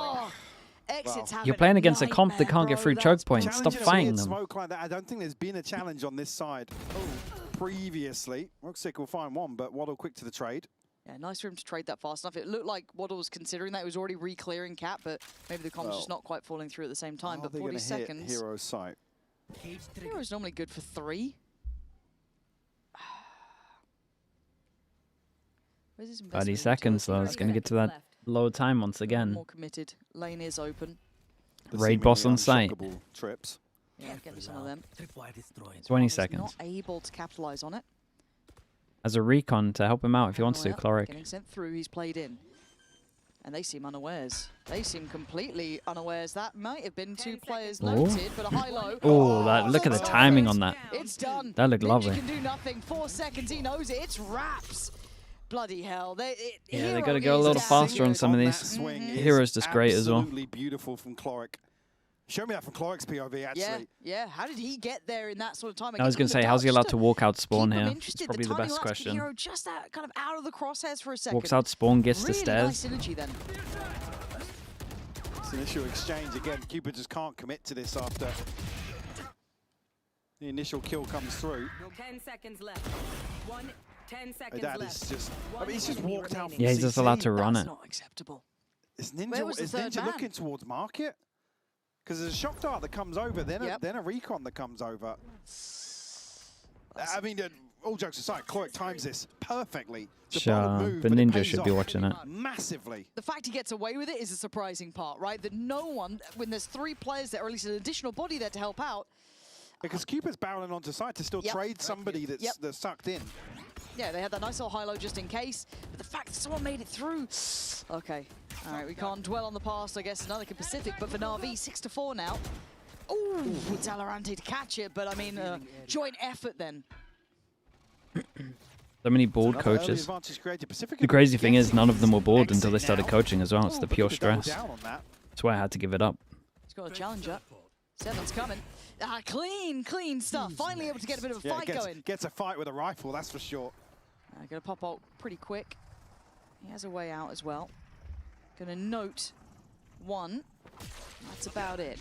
You're playing against a comp that can't get through choke points. Stop fighting them. Smoke like that. I don't think there's been a challenge on this side previously. Rooksick will find one, but Waddle quick to the trade. Yeah, nice for him to trade that fast enough. It looked like Waddle was considering that. He was already re-clearing Cap, but maybe the comp's just not quite falling through at the same time. But 40 seconds. Hero's sight. Hero's normally good for 3. 30 seconds though. It's going to get to that low time once again. More committed. Lane is open. Raid boss on site. Trips. Yeah, get me some of them. 20 seconds. Not able to capitalize on it. As a recon to help him out if he wants to, Chloric. Getting sent through, he's played in. And they seem unawares. They seem completely unawares. That might have been 2 players noted, but a high-low. Oh, look at the timing on that. It's done. That looked lovely. He can do nothing. 4 seconds, he knows it. It's wraps. Bloody hell. Yeah, they got to go a little faster on some of these. Hero's just great as well. Absolutely beautiful from Chloric. Show me that from Chloric's POV, actually. Yeah. How did he get there in that sort of time? I was going to say, how's he allowed to walk out spawn here? It's probably the best question. Hero just kind of out of the crosshairs for a second. Walks out spawn, gets the stairs. Nice synergy then. This initial exchange again. Cupid just can't commit to this after the initial kill comes through. 10 seconds left. 10 seconds that left. Is just. I mean, he's just walked out. From yeah, he's just allowed to run it. That's not acceptable. Is Ninja looking towards market? Because there's a shock dart that comes over, then a recon that comes over. I mean, all jokes aside, Chloric times this perfectly. Sure, the Ninja should be watching it. Massively. The fact he gets away with it is a surprising part, right? That no one, when there's 3 players there, or at least an additional body there to help out. Because Cupid's barreling onto side to still trade somebody that's sucked in. Yeah, they had that nice little high-low just in case. But the fact that someone made it through. Okay. All right, we can't dwell on the past, I guess. Another Pacific, but for NAVi, 6-4 now. Ooh, it's Valorant to catch it, but I mean, joint effort then. So many board coaches. The crazy thing is, none of them were bored until they started coaching as well. It's the pure stress. That's why I had to give it up. He's got a challenger. Seven's coming. Clean stuff. Finally able to get a bit of a fight going. Gets a fight with a rifle, that's for sure. Gonna pop ult pretty quick. He has a way out as well. Gonna note one. That's about it.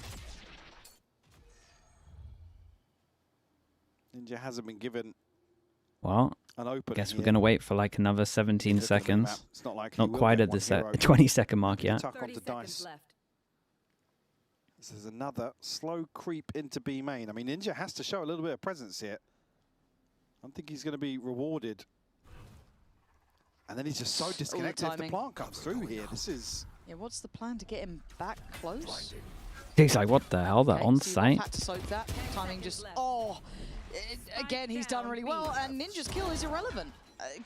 Ninja hasn't been given Well, an open. guess we're going to wait for like another 17 seconds. It's not like Not quite at the 20-second mark yet. Tuck onto dice. This is another slow creep into B main. I mean, Ninja has to show a little bit of presence here. I don't think he's going to be rewarded. And then he's just so disconnected if the plant comes through here. This is... Yeah, what's the plan to get him back close? He's like, what the hell? That on site? Had to soak that. Timing just... Oh! Again, he's done really well, and Ninja's kill is irrelevant.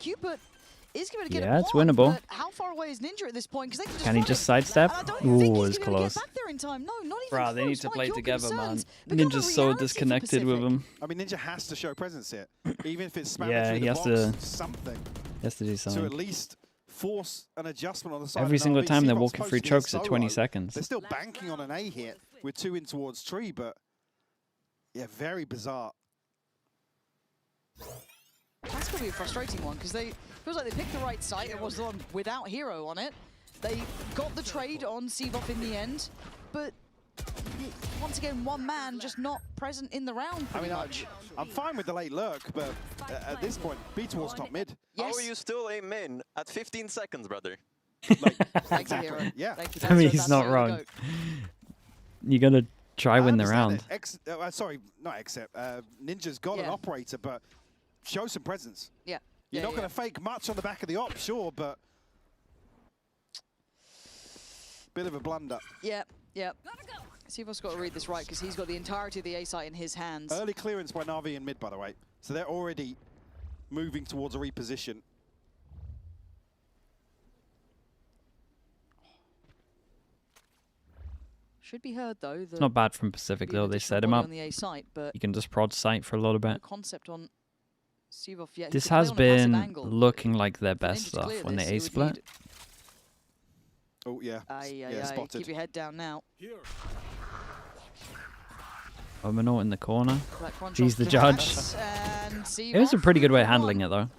Cupid is going to get a it's point, winnable. But how far away is Ninja at this point? Because they can just Can he just sidestep? Ooh, it's close. Back there in time. No, not even Bruh, they close. need to play Your together, man. concerns Ninja's so disconnected with him. I mean, Ninja has to show presence here. Even if it's spamming Yeah, through he the has box, to... something. He has to do something. To at least force an adjustment on the side Every of single NAVi. time they're Seabox walking through supposed to be chokes at solo. 20 seconds. They're still banking on an A hit with 2 in towards tree, but yeah, very bizarre. That's going to be a frustrating one, because they feels like they picked the right site. It was the one without Hero on it. They got the trade on Seavoff in the end, but once again, one man just not present in the round pretty much. I'm fine with the late lurk, but at this point, B towards top mid. How are you still a min at 15 seconds, brother? Thank you, Hero. Yeah. Thank you. I mean, he's not wrong. You're going to try win the round. Sorry, not except. Ninja's got an operator, but show some presence. Yeah. You're not going to fake much on the back of the op, sure, but bit of a blunder. Yeah. Seavoff's got to read this right, because he's got the entirety of the A site in his hands. Early clearance by NAVi in mid, by the way. So they're already moving towards a reposition. Should be heard though. It's not bad from Pacific though. They set him up. On the A site, but you can just prod site for a little bit. Concept on Seavoff, yeah, This has been looking like their best stuff when they A split. Oh yeah, spotted. Keep your head down now. Omino in the corner. He's the judge. It was a pretty good way of handling it though.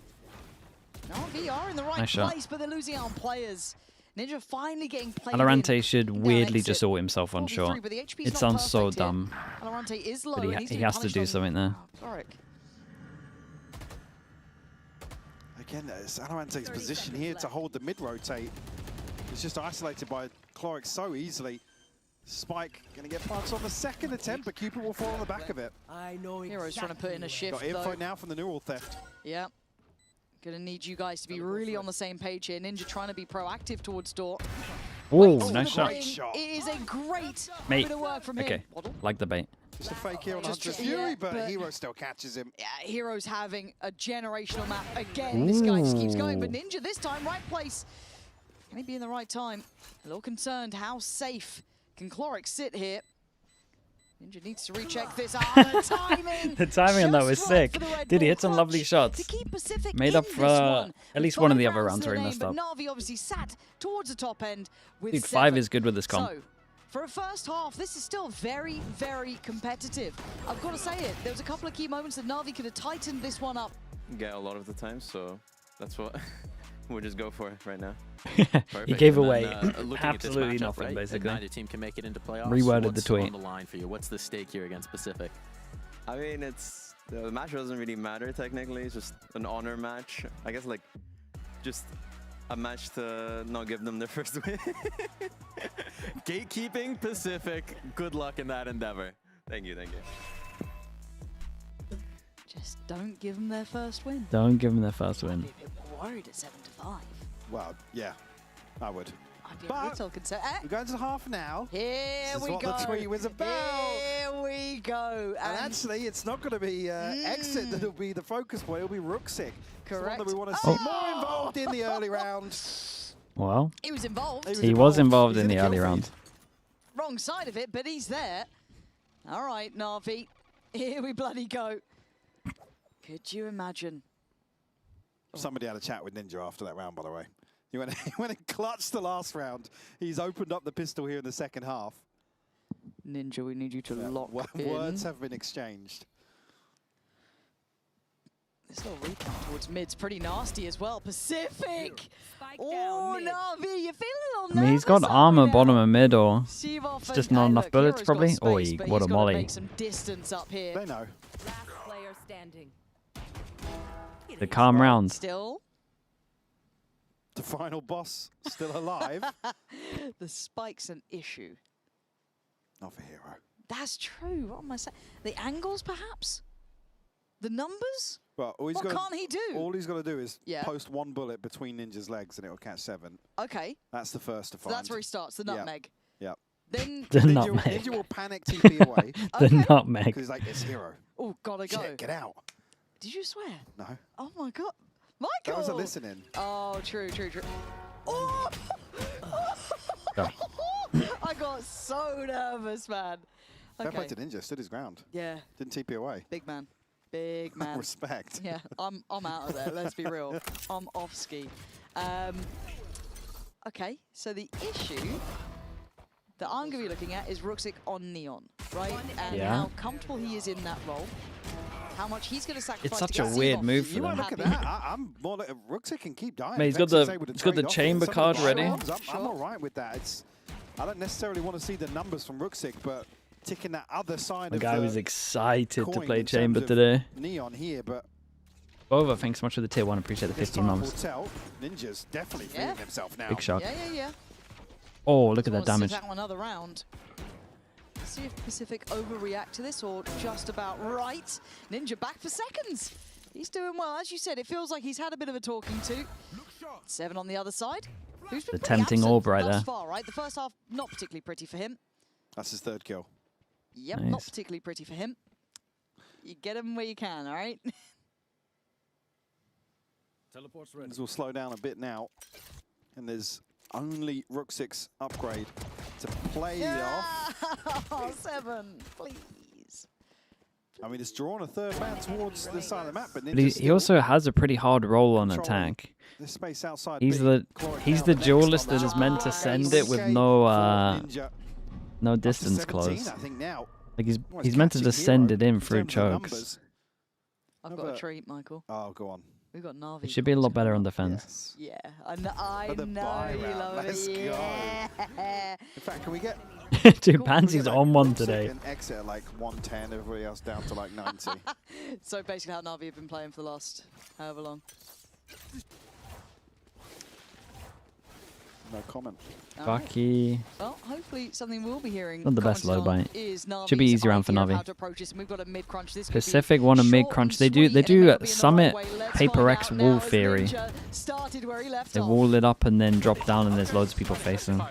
NAVi are in the right place, but they're losing out on players. Ninja finally getting played. Valorant should weirdly just ult himself on short. It sounds so dumb. Valorant is low, but he has to do something there. Again, it's Alarante's position here to hold the mid-rotate. It's just isolated by Cloric so easily. Spike going to get punched on the second attempt, but Cupid will fall on the back of it. I know Hero's trying to put in a shift. Got info now from the neural theft. Yeah. Gonna need you guys to be really on the same page here. Ninja trying to be proactive towards door. Oh, nice shot. It is a great Mate. bit of work from him. Okay, like the bait. Just a fake here on Hunter's Fury, but Hero still catches him. Yeah, Hero's having a generational map again. This guy just keeps going, but Ninja this time, right place. Can he be in the right time? A little concerned, how safe can Cloric sit here? Ninja needs to recheck this. The timing! The timing on that was sick. Dude, he hit some lovely shots. Made up for at least one of the other rounds where he messed up. NAVi obviously sat towards the top end with Dude, 7. 5 is good with this comp. So, for a first half, this is still very, very competitive. I've got to say it. There was a couple of key moments that NAVi could have tightened this one up. Get a lot of the time, so that's what we'll just go for right now. He gave away absolutely nothing, right? basically. Neither team can make it into playoffs. Reworded the tweet. On the line for you? What's the stake here against Pacific? I mean, it's the match doesn't really matter technically. It's just an honor match. I guess like just a match to not give them their first win. Gatekeeping Pacific. Good luck in that endeavor. Thank you, thank you. Just don't give them their first win. Don't give them their first win. I'd be a bit worried at 7-5. Well, yeah, I would. I'd be a little concerned. We're going to the half now. Here this is we what go. the tweet was about. Here we go. And actually, it's not going to be Exit that'll be the focus point. It'll be Rooksik. Correct. That we want to see more involved in the early round. Well, he was involved. He was involved in the early round. Wrong side of it, but he's there. All right, NAVi. Here we bloody go. Could you imagine? Somebody had a chat with Ninja after that round, by the way. He went and clutched the last round. He's opened up the pistol here in the second half. Ninja, we need you to lock in. Words have been exchanged. This little recount towards mid's pretty nasty as well. Pacific! Oh, NAVi, you're feeling a little nervous. I mean, he's got armor bottom and mid, or it's Shivov just not enough bullets, probably. Oh, what a molly. Make some distance up here. They know. Last player standing. The calm round. Still. The final boss still alive. The spike's an issue. Not for Hero. That's true. What am I saying? The angles, perhaps? The numbers? Well, what can't he do? All he's got to do is post one bullet between Ninja's legs and it will catch 7. Okay. That's the first to So find. that's where he starts, the nutmeg. Yep. Then the Ninja, nutmeg. Ninja will panic TP away. The nutmeg. Because he's like, it's Hero. Oh, gotta go. Shit, get out. Did you swear? No. Oh my god. Michael! That was a listening. Oh, true. Oh! I got so nervous, man. Fair Okay. play to Ninja, stood his ground. Yeah. Didn't TP away. Big man. Big man. Respect. Yeah, I'm out of there, let's be real. I'm off ski. Okay, so the issue that I'm going to be looking at is Ruxic on Neon, right? And how comfortable he is in that role. How much he's going to sacrifice. It's such to a get weird Seamoff. move for You them. want to look at that? I'm more like Ruxic can keep dying. Mate, he's got the chamber card ready. I'm all right with that. I don't necessarily want to see the numbers from Ruxic, but ticking that other side The of guy the was excited to coin play in terms chamber of today. Neon here, but Bova, thanks so much for the tier 1. Appreciate the this 15 time will months. tell. Ninja's definitely feeling himself now. Big shock. Yeah. Oh, look at that Just wanna damage. sit out another round. Let's see if Pacific overreact to this or just about right. Ninja back for seconds. He's doing well. As you said, it feels like he's had a bit of a talking to. 7 on the other side. Who's been The pretty tempting absent orb right thus there. far, right? The first half, not particularly pretty for him. That's his 3rd kill. Yep, Nice. not particularly pretty for him. You get him where you can, all right? Things will slow down a bit now. And there's only Ruxic's upgrade to play off. Oh, 7, please. I mean, it's drawn a 3rd man towards the side of the map, but But he also has a pretty hard role on attack. this space outside. He's the duelist that is meant to send it with no distance close. I think now. Like he's meant to just send it in through chokes. I've got a treat, Michael. Oh, go on. We've got NAVi. It should be a lot better on defense. Yeah, I know you love Let's it. go. Yeah. In fact, can we get Dude, Pansy's on one today. an exit at like 110, everybody else down to like 90? So basically how NAVi have been playing for the last however long. No comment. Bucky. Well, hopefully something we'll be hearing. Not the best low commented on bite. is NAVi's Should be easier round for idea of NAVi. how to approach this, and we've got a mid-crunch. This could be Pacific won a mid crunch. They do Summit Paper X wall theory. Started where he left They off. wall it up and then drop down, and there's loads of people facing. One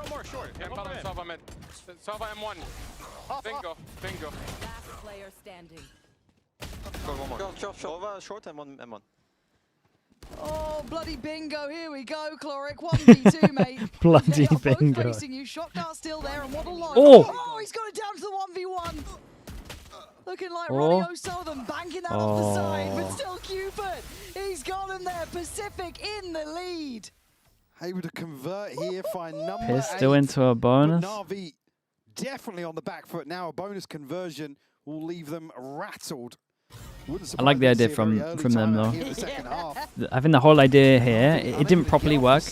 more, short. Yeah, bottom, Sova mid. Sova M1. Bingo. Last player standing. Go one more. Sova short and one M1. Oh, bloody bingo. Here we go, Chloric. 1v2, mate. Bloody They are both bingo. facing you. Shock dart still there, and what a line. Oh! He's got it down to the 1v1. Looking like Oh. Ronnie O'Sullivan banking that off the side, but still Cupid. He's got him there. Pacific in the lead. Able to convert here, find number Pistol 8. into a bonus. But NAVi definitely on the back foot now. A bonus conversion will leave them rattled. I like the idea from them though. I think the whole idea here, it didn't properly work,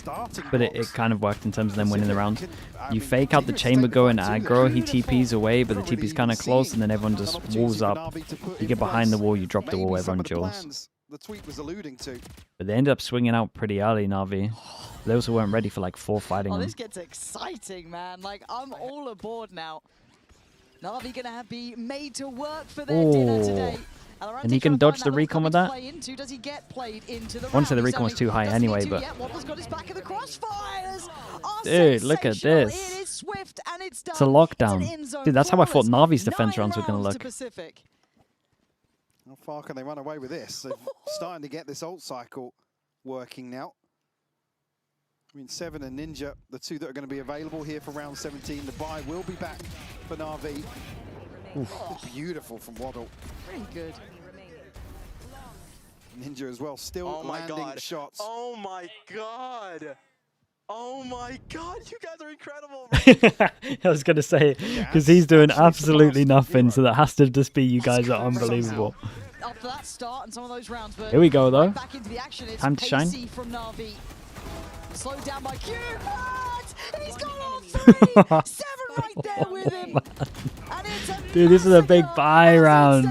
but it kind of worked in terms of them winning the round. You fake out the chamber going aggro, he TPs away, but the TP's kind of close, and then everyone just walls up. You get behind the wall, you drop the wall, everyone duels. The tweet was alluding to. But they ended up swinging out pretty early, NAVi. They also weren't ready for like 4 fighting Oh, them. this gets exciting, man. Like, I'm all aboard now. NAVi gonna be made to work for their dinner today. And he can dodge the recon with that. Does he get played into the Honestly, the recon was too high anyway, but... Waddle's got his back in the crossfires. Dude, look at this. It is swift and it's done. It's a lockdown. It's an in-zone Dude, that's how I thought flawless. NAVi's defense 9 rounds were going to rounds look. Pacific. How far can they run away with this? They're starting to get this ult cycle working now. I mean, 7 and Ninja, the 2 that are going to be available here for round 17. The buy will be back for NAVi. Beautiful from Waddle. Pretty good. Ninja as well, still landing shots. Oh my god! Oh my god, you guys are incredible. I was going to say, because he's doing absolutely nothing, so that has to just be you guys are unbelievable. After that start and some of those rounds, but Here we go, though. back into the action. It's Time to shine. pacey from NAVi. Slowed down by Cupid! He's got all three! 7 right there with him! And it's a Dude, this is a big buy round.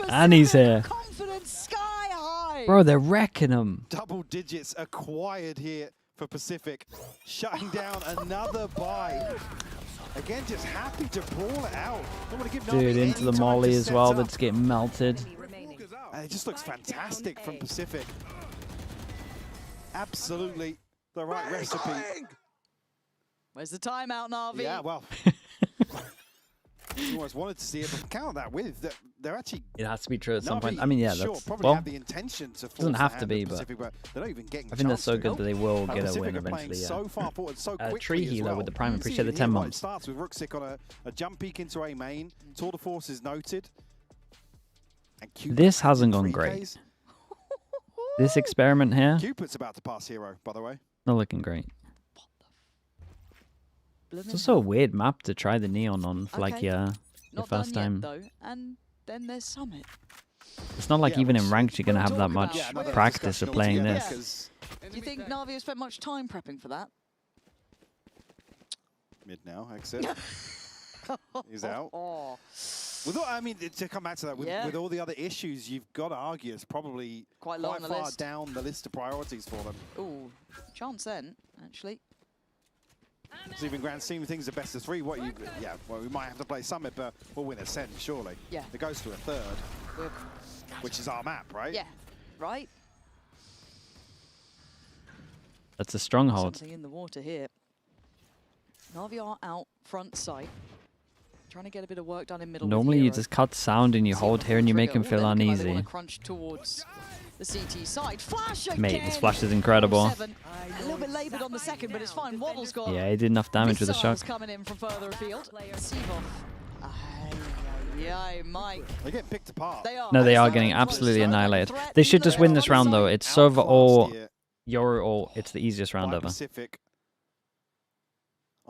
And he's here. confidence sky high! Bro, they're wrecking him. Double digits acquired here for Pacific, shutting down another buy. Again, just happy to brawl it out. Don't want to give Dude, NAVi into any the time molly to as set well. up. That's getting melted. And it just looks fantastic from Pacific. Absolutely the right recipe. Where's the timeout, NAVi? Yeah, well, you always wanted to see it, but count that with that they're actually. It has to be true at some NAVi, point. I mean, yeah, sure, that's probably well. have the intention to force Doesn't the have to hand be, of but Pacific, they're not even getting. I think they're so good to. that they will get a Pacific win are playing eventually. Yeah. so far forward, so quickly Tree as healer well. with the prime. You can see Appreciate the it 10 here, months. It starts with Rooksik on a jump peek into A main. Tour de force is noted. And Cupid This hasn't gone 3Ks. great. This experiment here, Cupid's about to pass Hero, by the way. not looking great. It's also a weird map to try the neon on for like your first time. Though, and then there's Summit. It's not like even in ranked you're gonna have that much practice of playing this. Do you think NAVi has spent much time prepping for that? Mid now, exit. He's out. With all, I mean, to come back to that, with all the other issues, you've got to argue it's probably quite low on the far list. down the list of priorities for them. Ooh, chance then, actually. So even grand scheme of things, the best of 3. What you? Yeah, well, we might have to play Summit, but we'll win Ascent surely. Yeah. It goes to a 3rd, which is our map, right? Yeah, right. That's a stronghold. Something in the water here. NAVi are out front side, trying to get a bit of work done in middle. Normally you just cut sound and you hold here and you make him feel uneasy. Crunch towards the CT side. Flash again. Mate, this flash is incredible. A little bit laboured on the second, but it's fine. Waddle's got. Yeah, he did enough damage with the missiles shock. coming in from further afield. Seavoff. Yeah, Mike. They're getting picked apart. They are. No, they are getting absolutely annihilated. They should just win this round though. It's server or Yoru or it's the easiest round ever.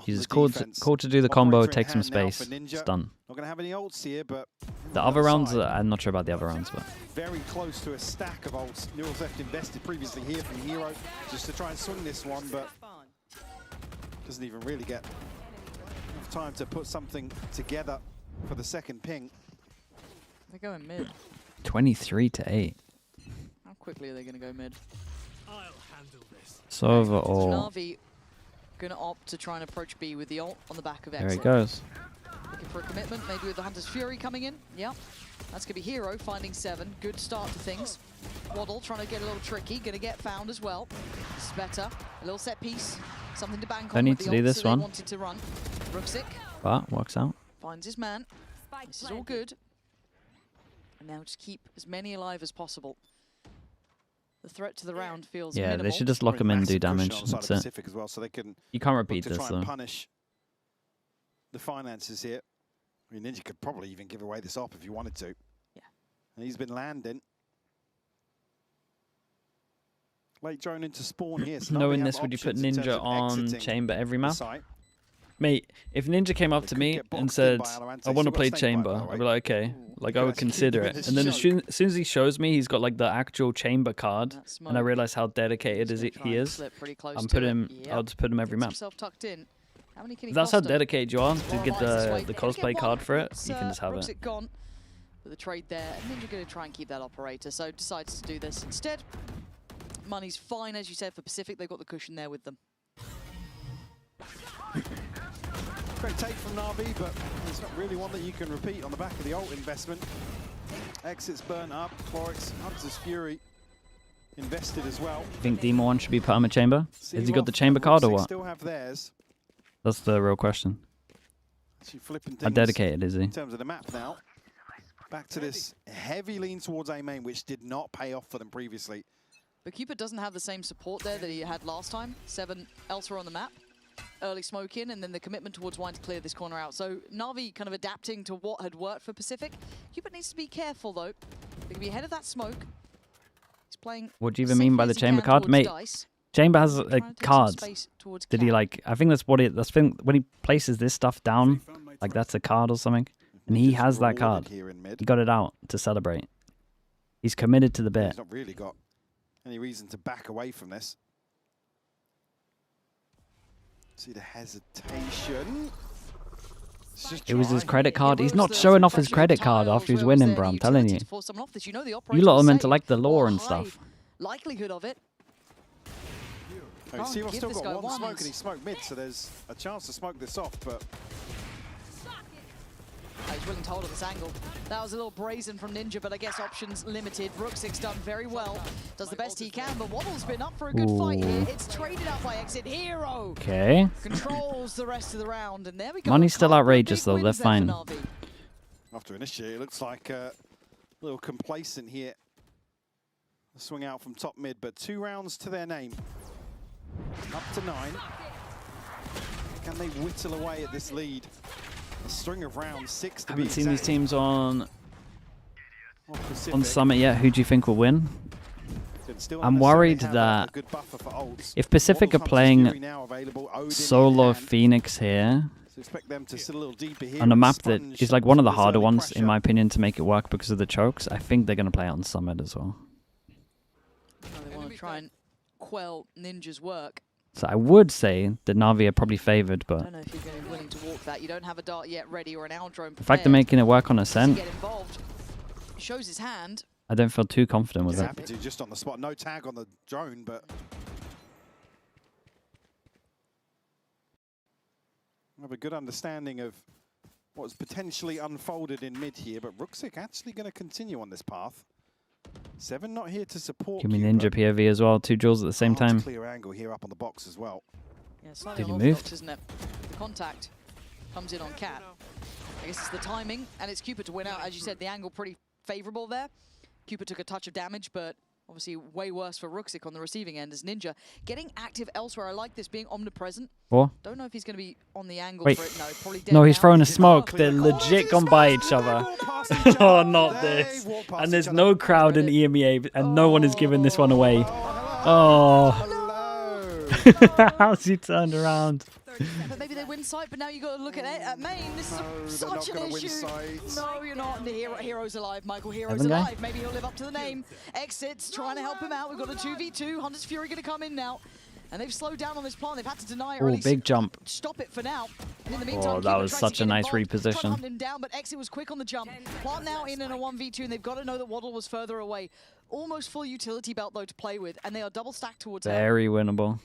He's cool to do the combo, take some space. It's done. Not going to have any ults here, but The other rounds, I'm not sure about the other rounds, but very close to a stack of ults. Neural's left invested previously here from Hero just to try and swing this one, but doesn't even really get enough time to put something together for the second ping. They're going mid. 23-8. How quickly are they going to go mid? I'll handle this. Server or NAVi going to opt to try and approach B with the ult on the back of X. there he goes. Looking for a commitment, maybe with the Hunter's Fury coming in. Yep. That's going to be Hero finding 7. Good start to things. Waddle trying to get a little tricky. Going to get found as well. ZETA, a little set piece. Something to bank on. Don't need with to the do ult, this so they one. wanted to run. Rooksik But works out. finds his man. This is all good. And now just keep as many alive as possible. The threat to the round feels Yeah, minimal. they should just lock him in and do damage. That's it. Pacific as well, so they can You can't repeat to this try though. and punish the finances here. I mean, Ninja could probably even give away this op if you wanted to. Yeah. And he's been landing. Late drone into spawn here. So Knowing NAVi this, have would you put options in terms Ninja of on exiting chamber every the map? site. Mate, if Ninja came up to me and said, I want to play chamber, I'd be like, okay. Like, I would consider it. And then as soon as he shows me he's got like the actual chamber card, and I realize how dedicated he is, I'll just put him every map. Tucked in. How many can he If that's how foster? dedicated you are to get the cosplay card for it, It's, you can just have Rooksik it. gone with the trade there, and Ninja going to try and keep that operator, so decides to do this instead. Money's fine, as you said, for Pacific. They've got the cushion there with them. Great take from NAVi, but it's not really one that you can repeat on the back of the ult investment. Exit's burnt up. Clorix, Hunter's Fury invested as well. Think Demon 1 should be put on a chamber? Has he got the chamber card or what? Still have theirs. That's the real question. Actually flipping How things dedicated is he? in terms of the map now. Back to this heavy lean towards A main, which did not pay off for them previously. But Cupid doesn't have the same support there that he had last time. 7 elsewhere on the map. Early smoke in, and then the commitment towards wanting to clear this corner out. So NAVi kind of adapting to what had worked for Pacific. Cupid needs to be careful though. They can be ahead of that smoke. He's playing. What do you even mean by the chamber card? Mate, Chamber has a card. Did he like? I think that's what it. That's when he places this stuff down, like that's a card or something, and he has that card. He got it out to celebrate. He's committed to the bit. He's not really got any reason to back away from this. See the hesitation. It was his credit card. He's not showing off his credit card after he's winning, bro. I'm telling you. You lot are meant to like the lore and stuff. Likelihood of it. Seaworth's still got one smoke and he smoked mid, so there's a chance to smoke this off, but... He's willing to hold at this angle. That was a little brazen from Ninja, but I guess options limited. Rooksik's done very well. Does the best he can, but Waddle's been up for a good fight here. It's traded out by Exit. Hero Okay. controls the rest of the round, and there we go. Money's still outrageous, though. They're fine. After initiate, it looks like a little complacent here. Swing out from top mid, but 2 rounds to their name. Up to 9. Can they whittle away at this lead? A string of rounds, 6 to be Haven't seen these teams on Pacific. Summit yet. Who do you think will win? I'm worried that if Pacific are playing solo Phoenix here, on a map that is like one of the harder ones, in my opinion, to make it work because of the chokes, I think they're going to play it on Summit as well. They want to try and quell Ninja's work. So I would say that Navi are probably favored, but I don't know if you're going to be willing to walk that. You don't have a dart yet ready or an owl drone prepared. the fact they're making it work on Ascent, Get involved. Shows his hand. I don't feel too confident with He's it. happy to just on the spot. No tag on the drone, but I have a good understanding of what's potentially unfolded in mid here. But Rooksik actually going to continue on this path. 7 not here to support. Give me Ninja POV as well. 2 duels at the same time. Clear angle here up on the box as well. Yeah, slightly Did he unorthodox, move? isn't it? The contact comes in on Cat. I guess it's the timing, and it's Cupid to win out. As you said, the angle pretty favorable there. Cupid took a touch of damage, but obviously way worse for Rooksik on the receiving end as Ninja getting active elsewhere. I like this being omnipresent. What? Don't know if he's going to be on the angle Wait. for it. No, probably dead No, he's now. throwing a smoke. They're legit gone by each other. Oh, not this. And there's no crowd in EMEA, and no one is giving this one away. Oh. How's he turned around? But maybe they win sight, but now you got to look at it at main. This is such an issue. No, you're not. The hero's alive, Michael. Hero's alive. Maybe he'll live up to the name. Exits, trying to help him out. We've got a 2v2. Hunter's Fury going to come in now. And they've slowed down on this plant. They've had to deny it, or at least big jump. Stop it for now. And in the meantime, That was such a nice reposition. Hunt him down, but Exit was quick on the jump. Plant now in a 1v2, and they've got to know that Waddle was further away. Almost full utility belt, though, to play with, and they are double stacked towards her. Very winnable.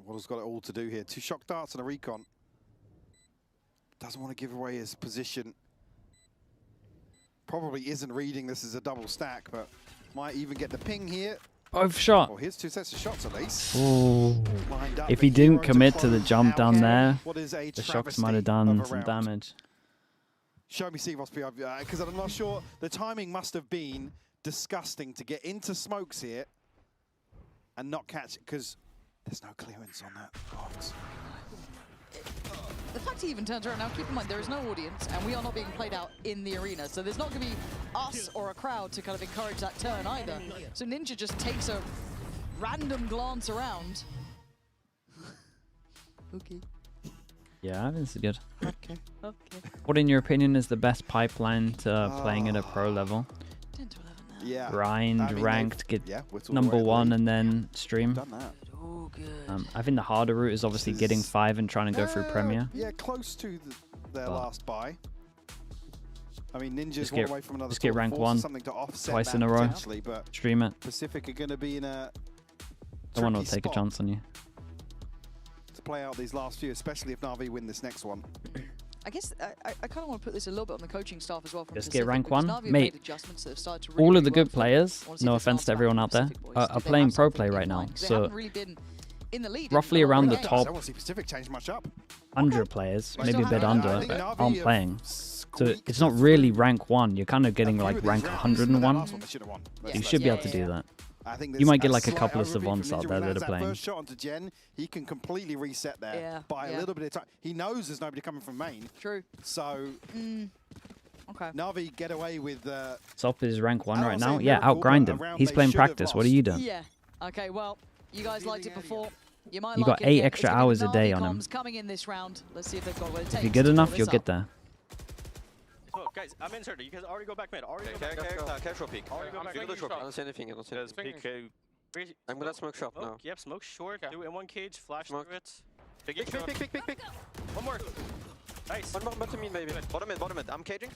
Waddle's got it all to do here. 2 shock darts and a recon. Doesn't want to give away his position. Probably isn't reading this as a double stack, but might even get the ping here. Both shot. Well, here's 2 sets of shots at least. Ooh. If he didn't commit to the jump down there, the shocks might have done some damage. Show me Seaworth's POV, because I'm not sure. The timing must have been disgusting to get into smokes here and not catch it, because there's no clearance on that box. The fact he even turns around now, keep in mind, there is no audience, and we are not being played out in the arena, so there's not going to be us or a crowd to kind of encourage that turn either. So Ninja just takes a random glance around. Okay. Yeah, this is good. Okay. Okay. What, in your opinion, is the best pipeline to playing at a pro level? 10 to 11 now. Yeah. Grind, ranked, get number 1, and then stream. Done that. Oh, good. I think the harder route is obviously getting 5 and trying to go through Premier. Yeah, close to their last buy. I mean, Ninja's one away from another. Just get rank 1 something to offset twice in a row. But Stream it. Pacific are going to be in a Someone will take a chance on you. To play out these last few, especially if NAVi win this next one. I guess I kind of want to put this a little bit on the coaching staff as well. From Just Pacific, get rank because 1. Navi have Mate, made adjustments that have started to really, all of the really good work for them. players, I wanna see no if this offense to bounce back everyone from out there, Pacific boys. are Do they playing have pro something play in right now. mind? 'Cause they So haven't really been in the lead roughly in around the games. top I don't see Pacific change much up. 100 players, Right. maybe a bit Still under, haven't. I think aren't Navi playing. have So it's not really rank 1. You're kind of getting like rank 101. Last one they should have won. You should be able to do that. I think You might get there's like a couple of slight savants overview out from there Ninja. that Lands are playing. First shot onto Gen, he can completely reset there by a little bit of time. He knows there's nobody coming from main. True. So, okay. Navi get away with. Top is rank 1 I right don't now. say Yeah, miracle, outgrind but him. a round He's they playing should have practice. What are you doing? Yeah. Okay. Well, You guys liked it before. You might You like got it 8 again. extra It's gonna be hours a day NAVi on him. comms coming in this round. Let's see if they've got what it If takes you're good to enough, pull you'll this get up. there. Oh, guys, I'm inserted. You guys already go back mid. Already go Okay, back. okay, casual peek. Already go back mid. I don't see anything, I don't see anything. I'm gonna smoke short now. Yep, smoke short. Do it in one cage. Flash Smoke. through it. Pick. One more. Nice. One more bottom mid, maybe. Bottom mid. I'm caging.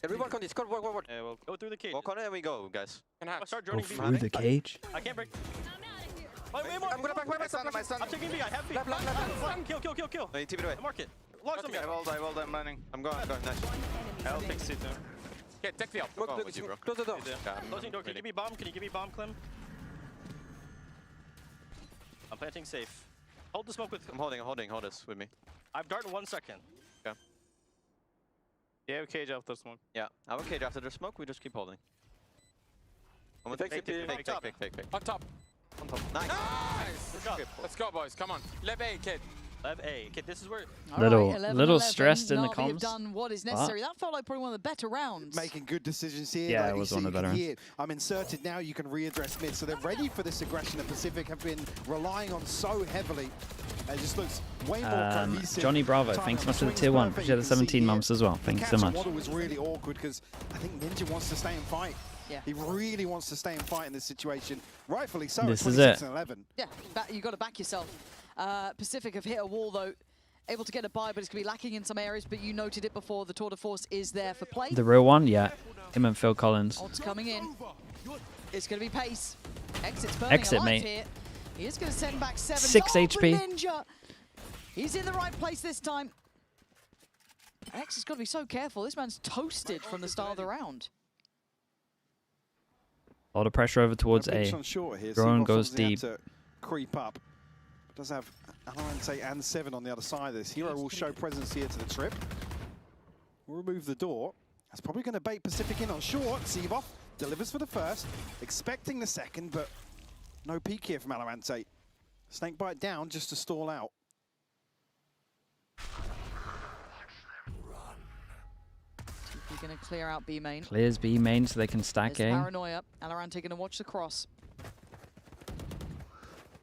Everyone on this. Go, walk. Yeah, we'll go through the cage. Walk on it and we go, guys. I'll start Go joining B. through the cage. I can't break. Oh, wait, more. I'm gonna back myself. I'm taking B. I have B. Kill. No, you TP away. I mark it. Logs on me. I rolled, I'm landing. I'm going, nice. I'll fix it. Okay, take the up. Close the door. Closing door. Can you give me bomb, Clem? I'm planting safe. Hold the smoke with. I'm holding. Hold this with me. I've dart in 1 second. Okay. Yeah, cage after smoke. Yeah, I have a cage after the smoke. We just keep holding. I'm gonna take fake. On top. Nice. Let's go, boys. Come on. Lev A, kid. Lev A. Kid, this is where. Little stressed in the NAVi comms. have done what is necessary. That felt like probably one of the better rounds. Making good decisions here. Yeah, like it was you one of the better here. I'm inserted now. You can readdress mid. So they're ready for this aggression that Pacific have been relying on so heavily. It just looks way more cohesive. Johnny Bravo, Time thanks and much for the swings tier 1. perfect. Appreciate the You can see 17 here, months as well. Thank you so much. Waddle was really awkward because I think Ninja wants to stay and fight. Yeah. He really wants to stay and fight in this situation. Rightfully so. This is 26 it. and 11. Yeah, you got to back yourself. Pacific have hit a wall though, able to get a buy, but it's going to be lacking in some areas. But you noted it before, the tour de force is there for play. The real one, yeah. Him and Phil Collins. Odds coming in. It's going to be pace. Exit's burning Exit, alive mate. here. He is going to send back 7. 6 HP. Ninja. He's in the right place this time. X has got to be so careful. This man's toasted from the start of the round. A lot of pressure over towards Pinch A. on short here. Drone Seaboff goes obviously deep. had to creep up. Does have Valorant and 7 on the other side of this. Hero will show presence here to the trip. We'll remove the door. That's probably going to bait Pacific in on short. Seaboff delivers for the first, expecting the second, but no peek here from Valorant. Snakebite down just to stall out. He's going to clear out B main. Clears B main so they can stack There's A. paranoia. Alorante going to watch the cross.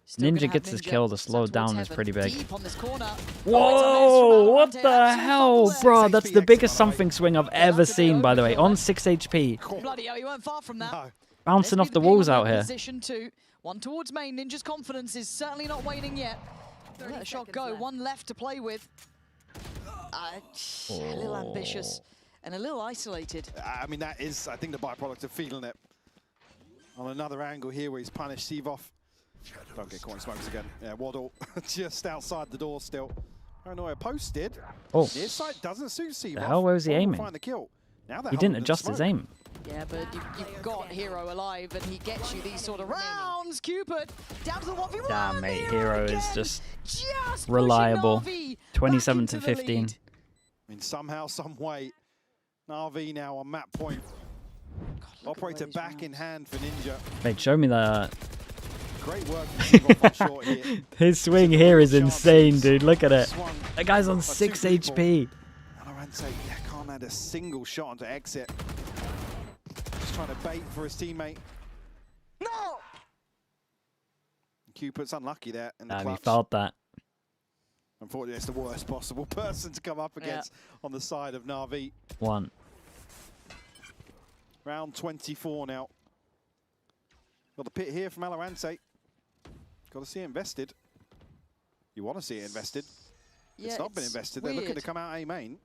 Still Ninja gonna gets have his Ninja kill. The slow towards down is heaven. pretty big. Deep on this corner. Whoa, what the hell, bro? That's the biggest something swing I've ever seen, by the way, on 6 HP. Bloody hell, you weren't far from that. No. Bouncing off the walls out here. Position 2. One towards main. Ninja's confidence is certainly not waning yet. Let a shot go. One left to play with. A little ambitious and a little isolated. I mean, that is, I think, the byproduct of feeling it. On another angle here where he's punished Seaboff. Don't get caught in smokes again. Yeah, Waddle just outside the door still. Paranoia posted. Oh. Near sight doesn't suit Seaboff. The hell, where was he Waddle will aiming? Find the kill. Now they're He didn't holding adjust the his smoke. aim. Yeah, but you've got Hero alive, and he gets you these sort of rounds. Cupid down to the 1v1. Damn, mate, Hero is just pushing reliable. NAVi 27 back to into the 15. lead. I mean, somehow, some way, NAVi now on map point. Operator back in hand for Ninja. Mate, show me that. Great work from Seaboff on short here. His swing here is insane, dude. Look at it. That guy's on 6 HP. Alorante, yeah, can't add a single shot onto exit. Just trying to bait for his teammate. No! Cupid's unlucky there in the He clutch. felt that. Unfortunately, it's the worst possible person to come up against on the side of NAVi. 1. Round 24 now. Got the pit here from Alorante. Got to see it invested. You want to see it invested. Yeah, it's not been invested. They're looking to come out A main.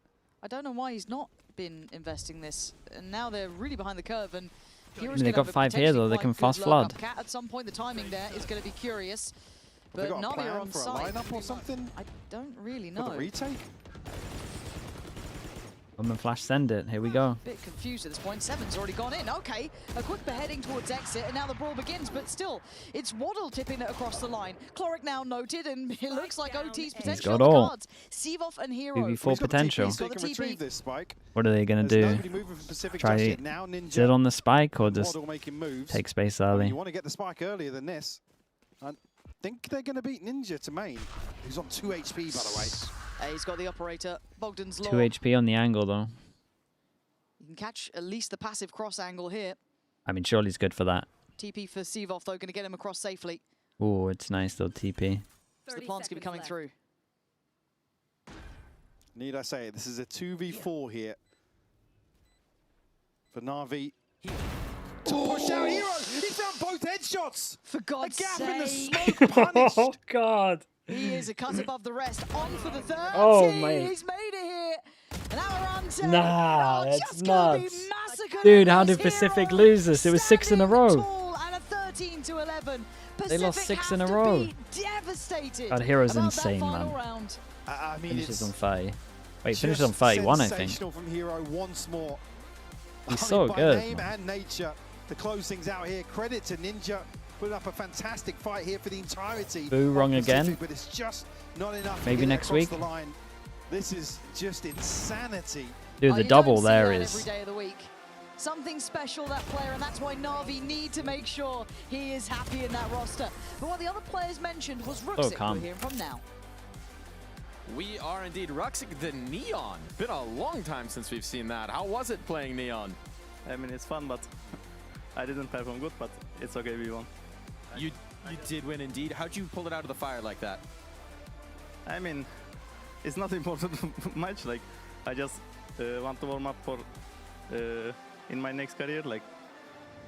I don't know why he's not been investing this. And now they're really behind the curve. And They've got 5 here, though. They can fast flood. At some point, the timing there is going to be curious. Have they But got a NAVi are plan on for a site. lineup or something? I don't really For know. the retake? Woman flash, send it. Here we go. Bit confused at this point. 7's already gone in. Okay, a quick beheading towards exit, and now the brawl begins. But still, it's Waddle tipping it across the line. Cloric now noted, and it looks like OT's potential got on the all. cards. Seaboff and Hero. PV4 potential. They can retrieve this spike. What are they going to There's do? nobody moving from Pacific Try just to yet. Now Ninja sit on the spike or just Waddle making moves. take space I mean, early? you want to get the spike earlier than this. I think they're going to beat Ninja to main, who's on 2 HP, by the way. He's got the operator. Bogdan's 2 law. HP on the angle, though. You can catch at least the passive cross angle here. I mean, surely he's good for that. TP for Seaboff, though, going to get him across safely. Oh, it's nice though, TP. So the plant's going to be coming through. Need I say it? This is a 2v4 here for NAVi. To push out Hero! He found both headshots! For God's sake! A gap in the smoke punished! Oh, God! He is a cut above the rest. On for the 30! Oh, mate. He's made it here! And Amarante! Nah, that's nuts. Dude, how did Pacific lose this? It was 6 in a row. And a 13 to 11. They lost 6 in a have to row. be devastated. God, Hero's about insane, that final man. round. I mean, Finishes it's on 30. Wait, finishes on 31, I think. sensational from Hero once more. He's so by good. name and nature to close things out here. Credit to Ninja. Put up a fantastic fight here for the entirety. Boo, wrong of Pacific, again. But it's just not enough. Maybe to get next across week. The line. This is just insanity. Dude, the You double don't see there that is. every day of the week. Something special, that player, and that's why NAVi need to make sure he is happy in that roster. But what the other players mentioned was Ruxic, calm. we're hearing from now. We are indeed Ruxic the Neon. Been a long time since we've seen that. How was it playing Neon? I mean, it's fun, but I didn't perform good, but it's okay, we won. You did win indeed. How'd you pull it out of the fire like that? I mean, it's not important much. Like, I just want to warm up for in my next career. Like,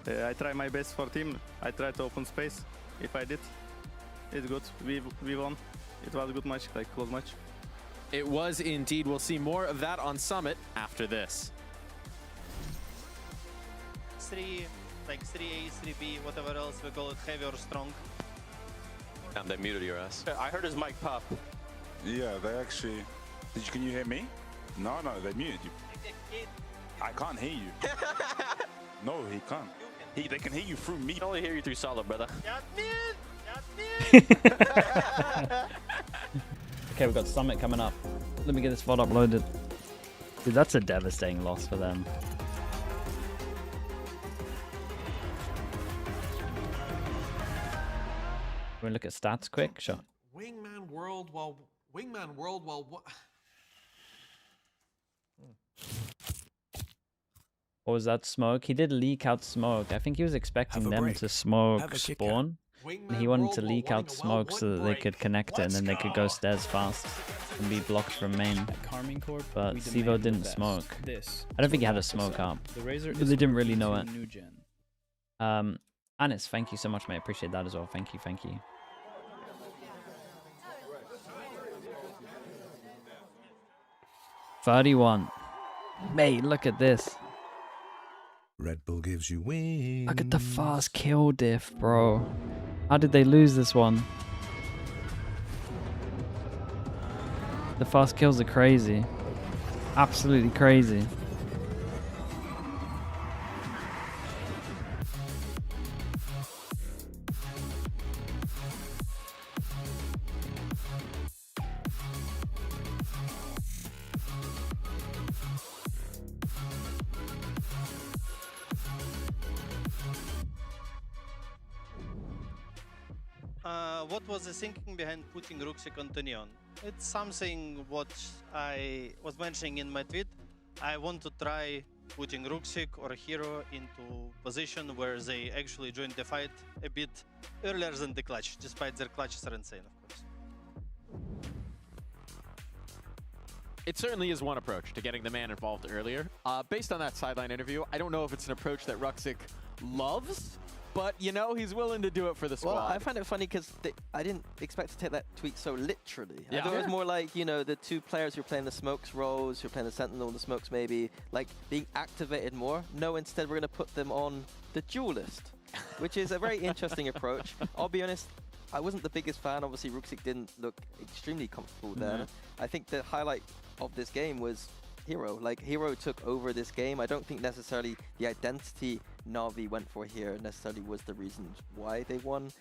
I try my best for team. I try to open space. If I did, it's good. We won. It was a good match, like close match. It was indeed. We'll see more of that on Summit after this. 3, like 3A, 3B, whatever else we call it, heavy or strong. Damn, they muted your ass. I heard his mic pop. Yeah, they actually... Can you hear me? No, they muted you. I can't hear you. No, he can't. They can hear you through me. I can only hear you through solid, brother. Okay, we've got Summit coming up. Let me get this VOD uploaded. Dude, that's a devastating loss for them. Can we look at stats quick? Sure. Wingman World while Or was that smoke? He did leak out smoke. I think he was expecting them to smoke spawn. And he wanted to leak out smoke so that they could connect it and then they could go stairs fast and be blocked from main. But Sivo didn't smoke. I don't think he had a smoke up. But they didn't really know it. Anis, thank you so much, mate. Appreciate that as well. Thank you, thank you. $31. Mate, look at this. Red Bull gives you wings. Look at the fast kill diff, bro. How did they lose this one? The fast kills are crazy. Absolutely crazy. What was the thinking behind putting Ruxic on Neon? It's something what I was mentioning in my tweet. I want to try putting Ruxic or Hero into position where they actually join the fight a bit earlier than the clutch, despite their clutches are insane, of course. It certainly is one approach to getting the man involved earlier. Based on that sideline interview, I don't know if it's an approach that Ruxic loves, but, you know, he's willing to do it for the squad. Well, I find it funny because I didn't expect to take that tweet so literally. Yeah. I thought it was more like, you know, the two players who are playing the smokes roles, who are playing the sentinel and the smokes maybe, like being activated more. No, instead we're going to put them on the duelist, which is a very interesting approach. I'll be honest, I wasn't the biggest fan. Obviously, Ruxic didn't look extremely comfortable there. I think the highlight of this game was Hero. Like, Hero took over this game. I don't think necessarily the identity NAVi went for here necessarily was the reason why they won.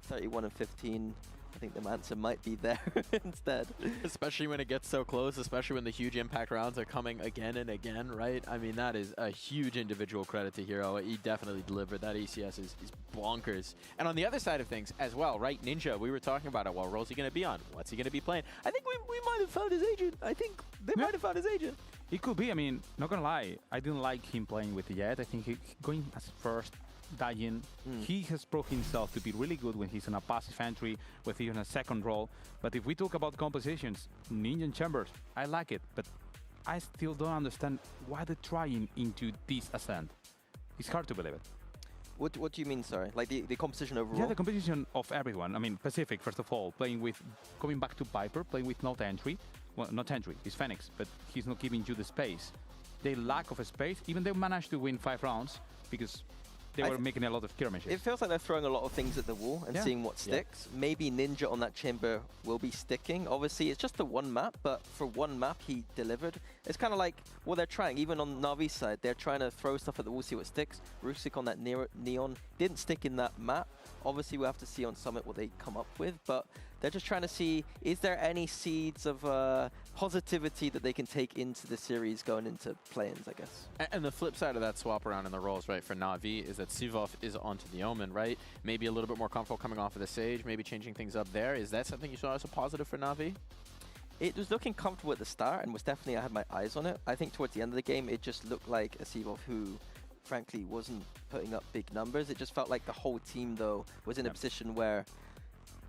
31 and 15. I think the answer might be there instead. Especially when it gets so close, especially when the huge impact rounds are coming again and again, right? I mean, that is a huge individual credit to Hero. He definitely delivered. That ACS is bonkers. And on the other side of things as well, right? Ninja, we were talking about it. What role's he going to be on? What's he going to be playing? I think we might have found his agent. I think they might have found his agent. It could be. I mean, not gonna lie, I didn't like him playing with Jet. I think going as first dying. He has proved himself to be really good when he's in a passive entry, when he's in a second role. But if we talk about compositions, Ninja Chambers, I like it, but I still don't understand why they're trying into this ascent. It's hard to believe it. What do you mean, sorry? Like the competition overall? Yeah, the competition of everyone. I mean, Pacific, first of all, coming back to Viper, playing with not entry. Well, not entry, it's Fenix, but he's not giving you the space. They lack of a space. Even they managed to win 5 rounds because they were making a lot of skirmishes. It feels like they're throwing a lot of things at the wall and seeing what sticks. Maybe Ninja on that chamber will be sticking. Obviously, it's just the one map, but for one map, he delivered. It's kind of like what they're trying. Even on NAVi's side, they're trying to throw stuff at the wall, see what sticks. Rusic on that Neon didn't stick in that map. Obviously, we'll have to see on Summit what they come up with, but they're just trying to see, is there any seeds of positivity that they can take into the series going into play-ins, I guess. And the flip side of that swap around in the roles, right, for NAVi is that Sivov is onto the Omen, right? Maybe a little bit more comfortable coming off of the Sage, maybe changing things up there. Is that something you saw as a positive for NAVi? It was looking comfortable at the start and was definitely, I had my eyes on it. I think towards the end of the game, it just looked like a Sivov who frankly wasn't putting up big numbers. It just felt like the whole team, though, was in a position where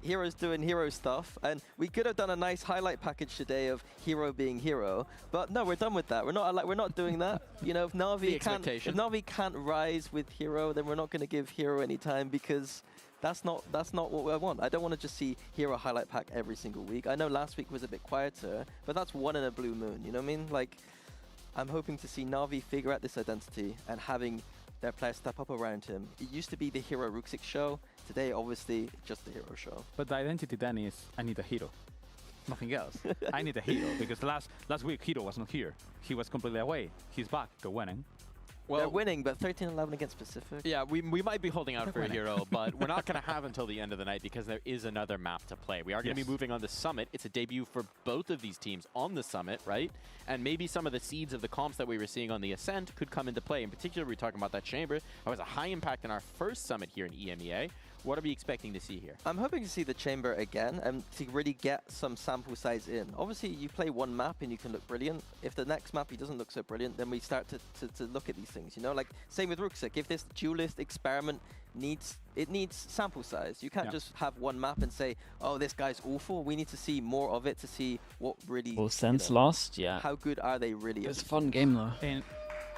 Hero's doing hero stuff, and we could have done a nice highlight package today of Hero being Hero, but no, we're done with that. We're not doing that. You know, if NAVi can't rise with Hero, then we're not going to give Hero any time because that's not what I want. I don't want to just see Hero highlight pack every single week. I know last week was a bit quieter, but that's one in a blue moon. You know what I mean? Like, I'm hoping to see NAVi figure out this identity and having their players step up around him. It used to be the Hero Ruxic show. Today, obviously, just the Hero show. But the identity then is, I need a hero. Nothing else. I need a hero, because last week, Hero was not here. He was completely away. He's back. They're winning. Well, they're winning, but 13-11 against Pacific. Yeah, we might be holding out for a Hero, but we're not going to have until the end of the night because there is another map to play. We are going to be moving on the Summit. It's a debut for both of these teams on the Summit, right? And maybe some of the seeds of the comps that we were seeing on the Ascent could come into play. In particular, we're talking about that Chamber. That was a high impact in our first Summit here in EMEA. What are we expecting to see here? I'm hoping to see the Chamber again and to really get some sample size in. Obviously, you play one map and you can look brilliant. If the next map he doesn't look so brilliant, then we start to look at these things, you know? Like, same with Ruxic. If this duelist experiment needs sample size. You can't just have one map and say, oh, this guy's awful. We need to see more of it to see what really... Well, sense lost, yeah. How good are they really? It's a fun game, though. And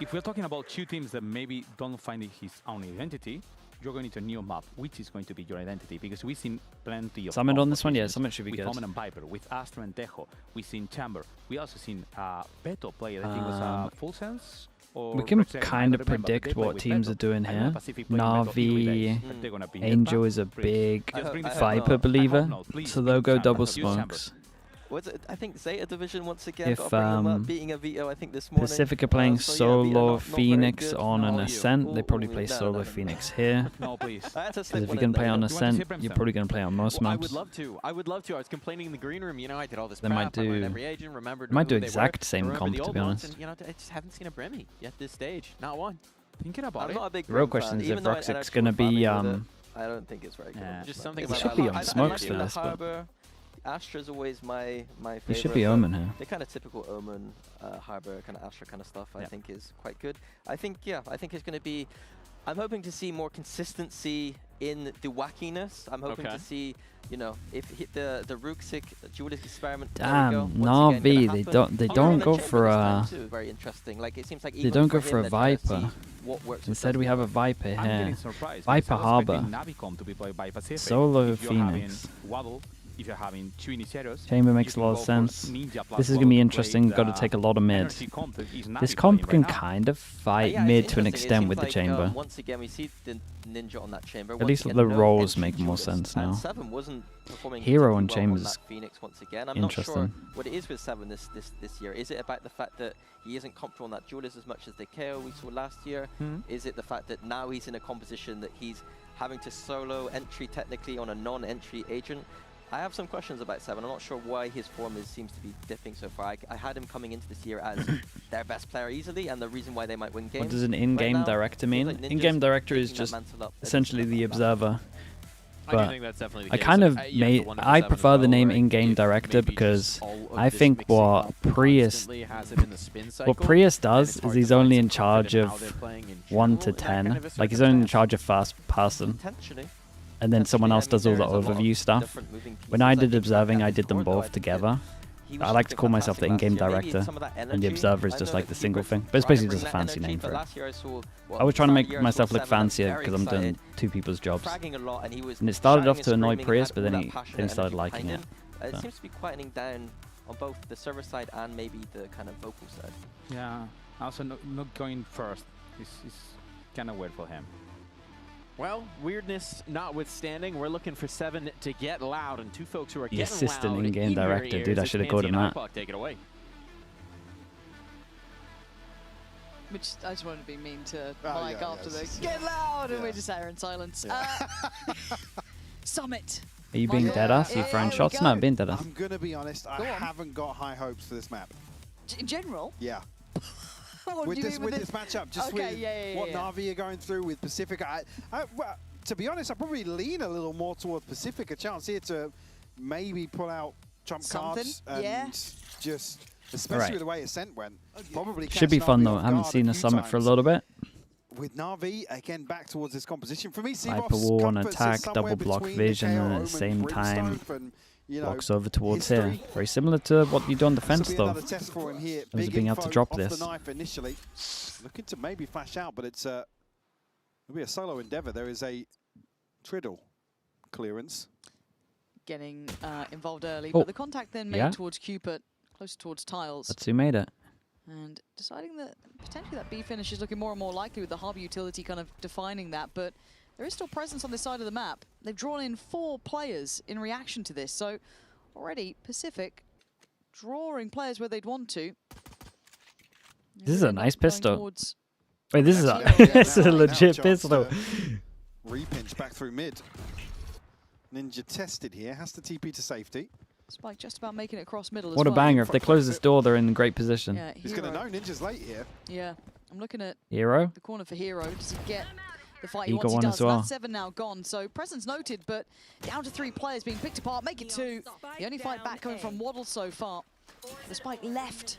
if we're talking about two teams that maybe don't find his own identity, you're going into a new map, which is going to be your identity, because we've seen plenty of... Summit on this one? Yeah, Summit should be good. With Omen and Viper, with Astra and Tejo, we've seen Chamber. We also seen Beto play, I think it was Full Sense? We can kind of predict what teams are doing here. NAVi, Angel is a big Viper believer, so they'll go double smokes. I think ZETA division once again beating a veto, I think this morning. Pacific are playing solo Phoenix on an Ascent, they probably play solo Phoenix here. Because if you're going to play on Ascent, you're probably going to play on most maps. I would love to. I was complaining in the green room, you know, I did all this They prep, might I learned every agent, might do exact same comp, to be honest. And, you know, I just haven't seen a Brimmy yet this stage. Not one. Thinking about it. The real question is if Ruxic's going to be... I don't think it's very good. Just something about should be on smokes for this, but... Astra's always my favorite. He should be Omen here. The kind of typical Omen, Harbor, kind of Astra kind of stuff, I think is quite good. I think it's going to be... I'm hoping to see more consistency in the wackiness. I'm hoping to see, you know, if the Ruxic duelist experiment. Damn, NAVi, they don't go for a... Very interesting. Like, it seems like they don't go for a Viper. Instead, we have a Viper here. Viper Harbor. Solo Phoenix. If you're having two initiators, Chamber makes a lot of sense. This is going to be interesting. Got to take a lot of mid. This comp can kind of fight mid to an extent with the Chamber. Once again, we see the Ninja on that Chamber. At least the roles make more sense now. Hero on Chambers. Phoenix once again. I'm not sure what it is with 7 this year. Is it about the fact that he isn't comfortable on that duelist as much as the KO we saw last year? Is it the fact that now he's in a composition that he's having to solo entry technically on a non-entry agent? I have some questions about 7. I'm not sure why his form seems to be dipping so far. I had him coming into this year as their best player easily, and the reason why they might win games. What does an in-game director mean? In-game director is just essentially the observer. but I kind of I prefer the name in-game director because I think what Prius does is he's only in charge of 1 to 10. Like he's only in charge of first person. And then someone else does all the overview stuff. When I did observing, I did them both together. I like to call myself the in-game director, and the observer is just like the single thing. But it's basically just a fancy name for it. I was trying to make myself look fancier because I'm doing 2 people's jobs. And it started off to annoy Prius, but then he started liking it. It seems to be quietening down on both the server side and maybe the kind of vocal side. Yeah, also not going first is kind of weird for him. Well, weirdness notwithstanding, we're looking for 7 to get loud, and 2 folks who are The getting assistant loud in-game director, your dude, I ears. should have called him that. Take it away. Which I just wanted to be mean to Mike after the get loud, and we just sat here in silence. Summit. Are you being deadass? Are you throwing shots? No, I'm being deadass. I'm going to be honest, I haven't got high hopes for this map. In general? Yeah. What with do you this mean matchup, just with what NAVi are going through with Pacific, well, to be honest, I probably lean a little more towards Pacific. A chance here to maybe pull out trump cards and just, especially with the way Ascent went, probably should be fun though. I haven't seen a summit for a little bit. With NAVi, again, back towards this composition. For me, Hyper Wall on attack, double block vision, and at the same time walks over towards here. Very similar to what you do on defense though. Test for him here. As being able to drop this. The knife initially. Looking to maybe flash out, but it'll be a solo endeavor. There is a Triddle clearance. Getting involved early, but the contact then made towards Cupid, close towards tiles. That's who made it. And deciding that potentially that B finish is looking more and more likely with the harbor utility kind of defining that, but there is still presence on this side of the map. They've drawn in 4 players in reaction to this, so already Pacific drawing players where they'd want to. This is a nice pistol. Wait, this is a legit pistol. Repinch back through mid. Ninja tested here, has to TP to safety. Spike just about making it across middle as What well. a banger. If they close this door, they're in great position. Yeah, he's going to know Ninja's late here. Yeah, I'm looking at Hero. The corner for Hero. Does he get the fight he He got wants? one He does. as well. That's 7 now gone. So presence noted, but down to 3 players being picked apart. Make it 2. The only fight back coming from Waddle so far. The Spike left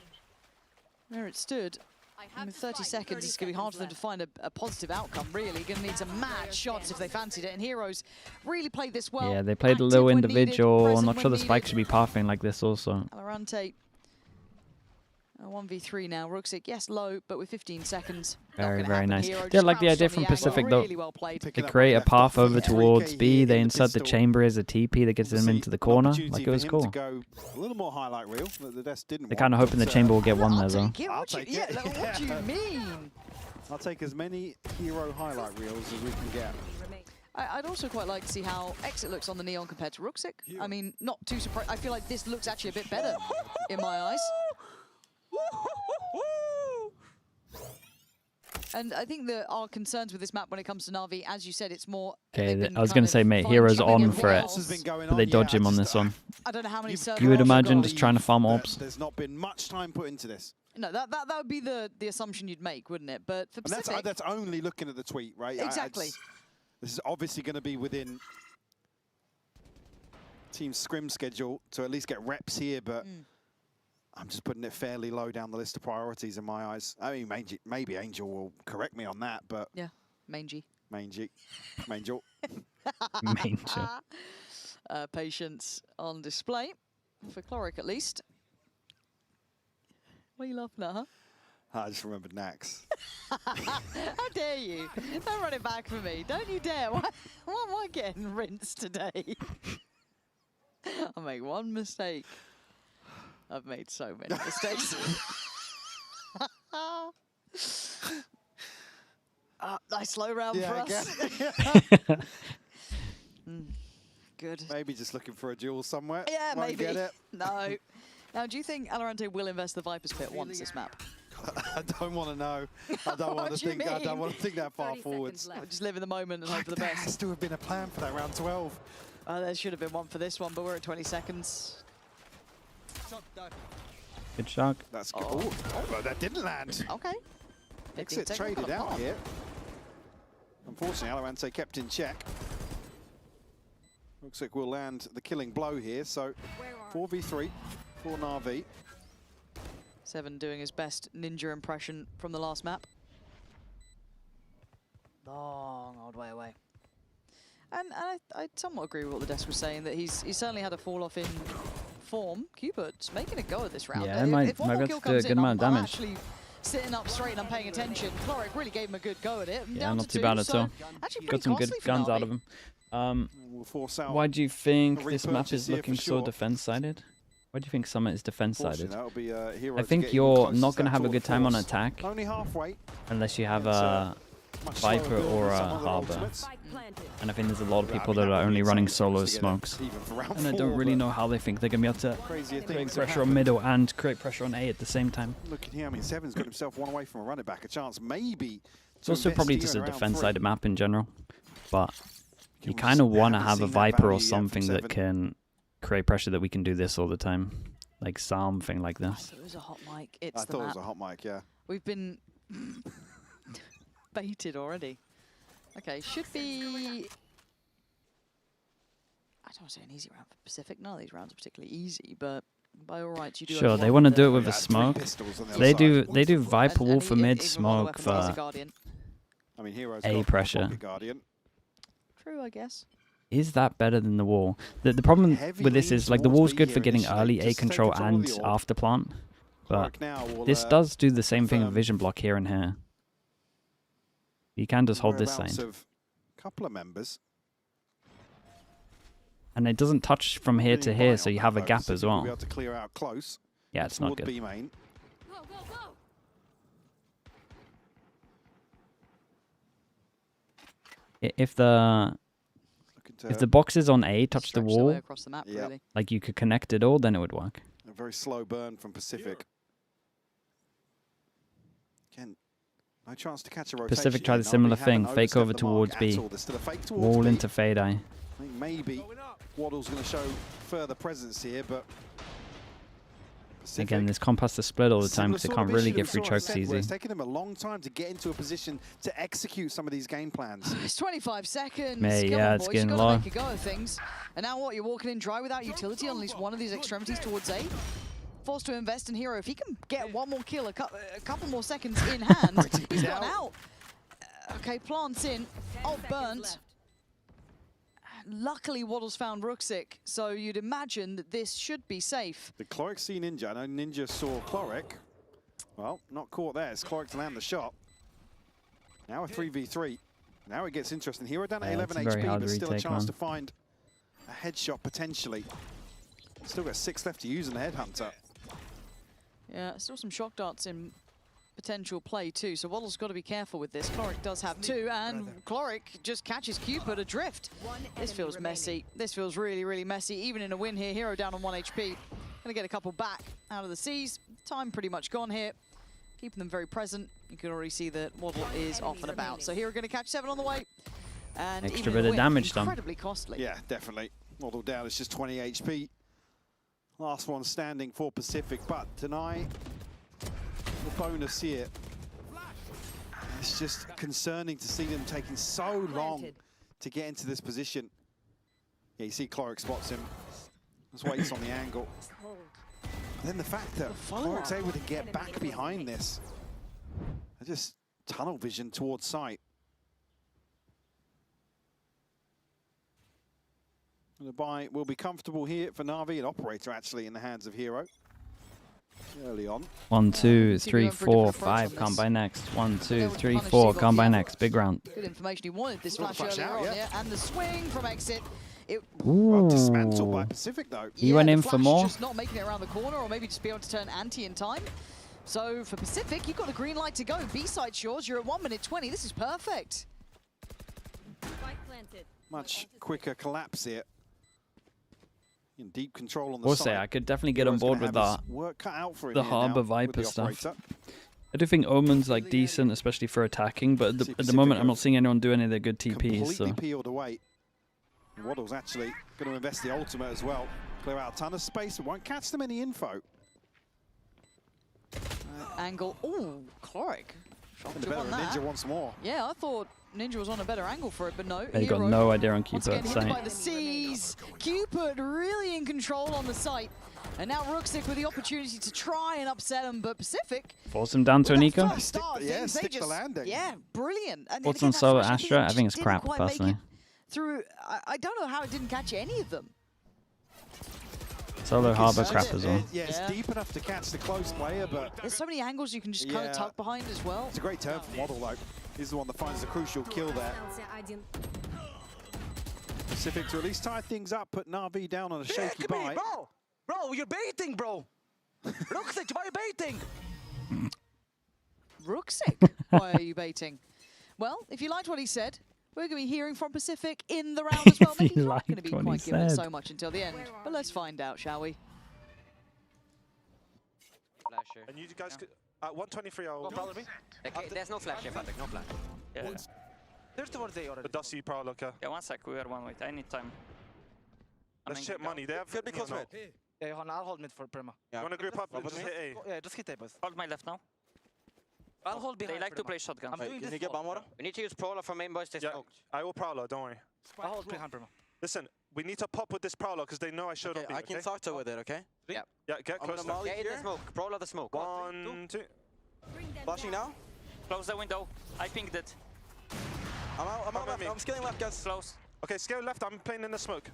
where it stood. And with 30 seconds, it's going to be hard for them to find a positive outcome, really. Going to need some mad shots if they fancied it. And Heroes really played this well. Yeah, they played a little individual. I'm not sure the Spike should be pathing like this also. Valorant 1v3 now. Ruxic, yes, low, but with 15 seconds. Very, very nice. Yeah, like the idea from Pacific though. They create a path over towards B. They insert the chamber as a TP that gets them into the corner. Like it was cool. A little more highlight reel that the Desk didn't They're kind of hoping the chamber will get one there though. I'll take it. What do you mean? I'll take as many Hero highlight reels as we can get. I'd also quite like to see how Exit looks on the Neon compared to Ruxic. I mean, not too surprised. I feel like this looks actually a bit better in my eyes. And I think that our concerns with this map when it comes to NAVi, as you said, it's more... Okay, I was going to say, mate, Hero's on for it, but they dodge him on this one. I don't know how many You would imagine just trying to farm orbs. There's not been much time put into this. No, that would be the assumption you'd make, wouldn't it? But for Pacific... That's only looking at the tweet, right? Exactly. This is obviously going to be within Team Scrim schedule to at least get reps here, but... I'm just putting it fairly low down the list of priorities in my eyes. I mean, maybe Angel will correct me on that, but... Yeah, Mangel. Mangel. Patience on display, for Chloric at least. What are you laughing at, huh? I just remembered Nax. How dare you? Don't run it back for me. Don't you dare. Why am I getting rinsed today? I make one mistake. I've made so many mistakes. Nice slow round for us. Good. Maybe just looking for a duel somewhere. Yeah, Won't maybe. Get it. No. Now, do you think Valorant will invest the Viper's Pit once this map? I don't want to know. I don't want to think. I don't want to think that far forwards. Just live in the moment and hope for the There best. has to have been a plan for that round 12. There should have been one for this one, but we're at 20 seconds. Good shot. That's good. Oh, well, that didn't land. Okay. Exit traded out here. Unfortunately, Valorant kept in check. Looks like we'll land the killing blow here. So 4v3 for NAVi. Seven doing his best ninja impression from the last map. Long old way away. And I somewhat agree with what the desk was saying, that he's certainly had a fall off in form. Cupid's making a go at this round. Yeah, might be able to do a good amount of damage. Actually sitting up straight and I'm paying attention. Cloric really gave him a good go at it. Yeah, not too bad at all. Got some good guns out of him. Why do you think this map is looking so defense-sided? Why do you think Summit is defense-sided? I think you're not going to have a good time on attack unless you have a Viper or a Harbor. And I think there's a lot of people that are only running solo smokes. And I don't really know how they think they're going to be able to create pressure on middle and create pressure on A at the same time. Look at here, I mean, Seven's got himself one away from a running back, a chance maybe. It's also probably just a defense-sided map in general. But you kind of want to have a Viper or something that can create pressure that we can do this all the time. Like something like this. It was a hot mic. It's I thought it was a hot mic, yeah. We've been baited already. Okay, should be... I don't want to say an easy round for Pacific. None of these rounds are particularly easy, but by all rights, you do. Sure, they want to do it with a smoke. They do Viper Wall for mid, smoke for A pressure. True, I guess. Is that better than the wall? The problem with this is, like, the wall's good for getting early A control and after plant, but this does do the same thing with vision block here and here. You can just hold this side. Couple of members. And it doesn't touch from here to here, so you have a gap as well. Be able to clear out close. Yeah, it's not good. B main. If the boxes on A touch the wall, like you could connect it all, then it would work. A very slow burn from Pacific. Again, no chance to catch a rotation. Pacific tried a similar thing, fake over towards B, wall into fade eye. I think maybe Waddle's going to show further presence here, but again, this comp has to split all the time because it can't really get through chokes easy. It's taken them a long time to get into a position to execute some of these game plans. It's 25 seconds. Yeah, it's getting low. Make a go of things. And now what? You're walking in dry without utility on at least one of these extremities towards A. Forced to invest in Hero. If he can get one more kill, a couple more seconds in hand, he's gone out. Okay, plants in. Oh, burnt. Luckily, Waddle's found Ruxic, so you'd imagine that this should be safe. The Cloric see Ninja. I know Ninja saw Cloric. Well, not caught there. It's Cloric to land the shot. Now a 3v3. Now it gets interesting. Hero down at 11 HP, but still a chance to find a headshot potentially. Still got 6 left to use in the Headhunter. Yeah, still some shock darts in potential play too, so Waddle's got to be careful with this. Cloric does have 2, and Cloric just catches Cupid adrift. This feels messy. This feels really, really messy. Even in a win here, Hero down on 1 HP. Gonna get a couple back out of the C's. Time pretty much gone here. Keeping them very present. You can already see that Waddle is off and about. So Hero gonna catch 7 on the way. And extra bit of damage done. Incredibly costly. Yeah, definitely. Waddle down, it's just 20 HP. Last one standing for Pacific, but tonight, the bonus here. It's just concerning to see them taking so long to get into this position. Yeah, you see Cloric spots him. Just waits on the angle. And then the fact that Cloric's able to get back behind this. Just tunnel vision towards sight. The buy will be comfortable here for NAVi, an operator actually in the hands of Hero. Early on. 1, 2, 3, 4, 5, come by next. 1, 2, 3, 4, come by next. Big round. Good information. He wanted this flash earlier on, yeah. And the swing from exit. Well, dismantled by Pacific though. He went in for more. Just not making it around the corner, or maybe just be able to turn anti in time. So for Pacific, you've got a green light to go. B-side's yours. You're at 1 minute 20. This is perfect. Much quicker collapse here. In deep control on the Also, side. I could definitely get on board with that. Work cut out for The Harbor Viper stuff. I do think Omen's like decent, especially for attacking, but at the moment I'm not seeing anyone do any of their good TPs. Completely peeled away. Waddle's actually going to invest the ultimate as well. Clear out a ton of space. It won't catch them any info. Angle. Ooh, Cloric. Ninja once more. Yeah, I thought Ninja was on a better angle for it, but no. They got no idea on Once again, Cupid. hit by the C's. Cupid really in control on the site. And now Rooksick with the opportunity to try and upset him, but Pacific... Force him down to an eco. Yeah, stick the landing. Yeah, brilliant. And What's again, on that solo flash Astra? I think it's didn't crap, quite make personally. it through, I don't know how it didn't catch any of them. Solo Harbor crap as well. Yeah, it's deep enough to catch the close player, but... There's so many angles you can just kind of tuck behind as well. It's a great turn from Waddle, though. He's the one that finds the crucial kill there. Pacific to at least tie things up, put NAVi down on a shaky bite. Bro, you're baiting, bro! Rooksick, why are you baiting? Rooksick? Why are you baiting? Well, if you liked what he said, we're going to be hearing from Pacific in the round as well. Maybe he's not going to be quite giving it so much until the end. But let's find out, shall we? Flasher. And you guys could... At 123, I'll... Okay, there's no flash here, Patrick, no flash. Yeah. There's towards A already. The Dusty Prowler, okay. Yeah, 1 sec, we are 1 wait. I need time. Let's check money. They have... Could be close mid. Yeah, Johan, I'll hold mid for Prima. You want to group up and just hit A? Yeah, just hit A, boys. Hold my left now. I'll hold behind. They like to play shotgun. I'm doing this. Can you get bomb water? We need to use Prowler for main boys, they smoked. I will Prowler, don't worry. I'll hold behind Prima. Listen, we need to pop with this Prowler because they know I showed up. I can talk to with it, okay? Yeah. Yeah, get close. Get in the smoke. Prowler the smoke. 1, 2. Flashing now. Close the window. I pinged it. I'm out left. I'm scaling left, guys. Close. Okay, scale left. I'm playing in the smoke.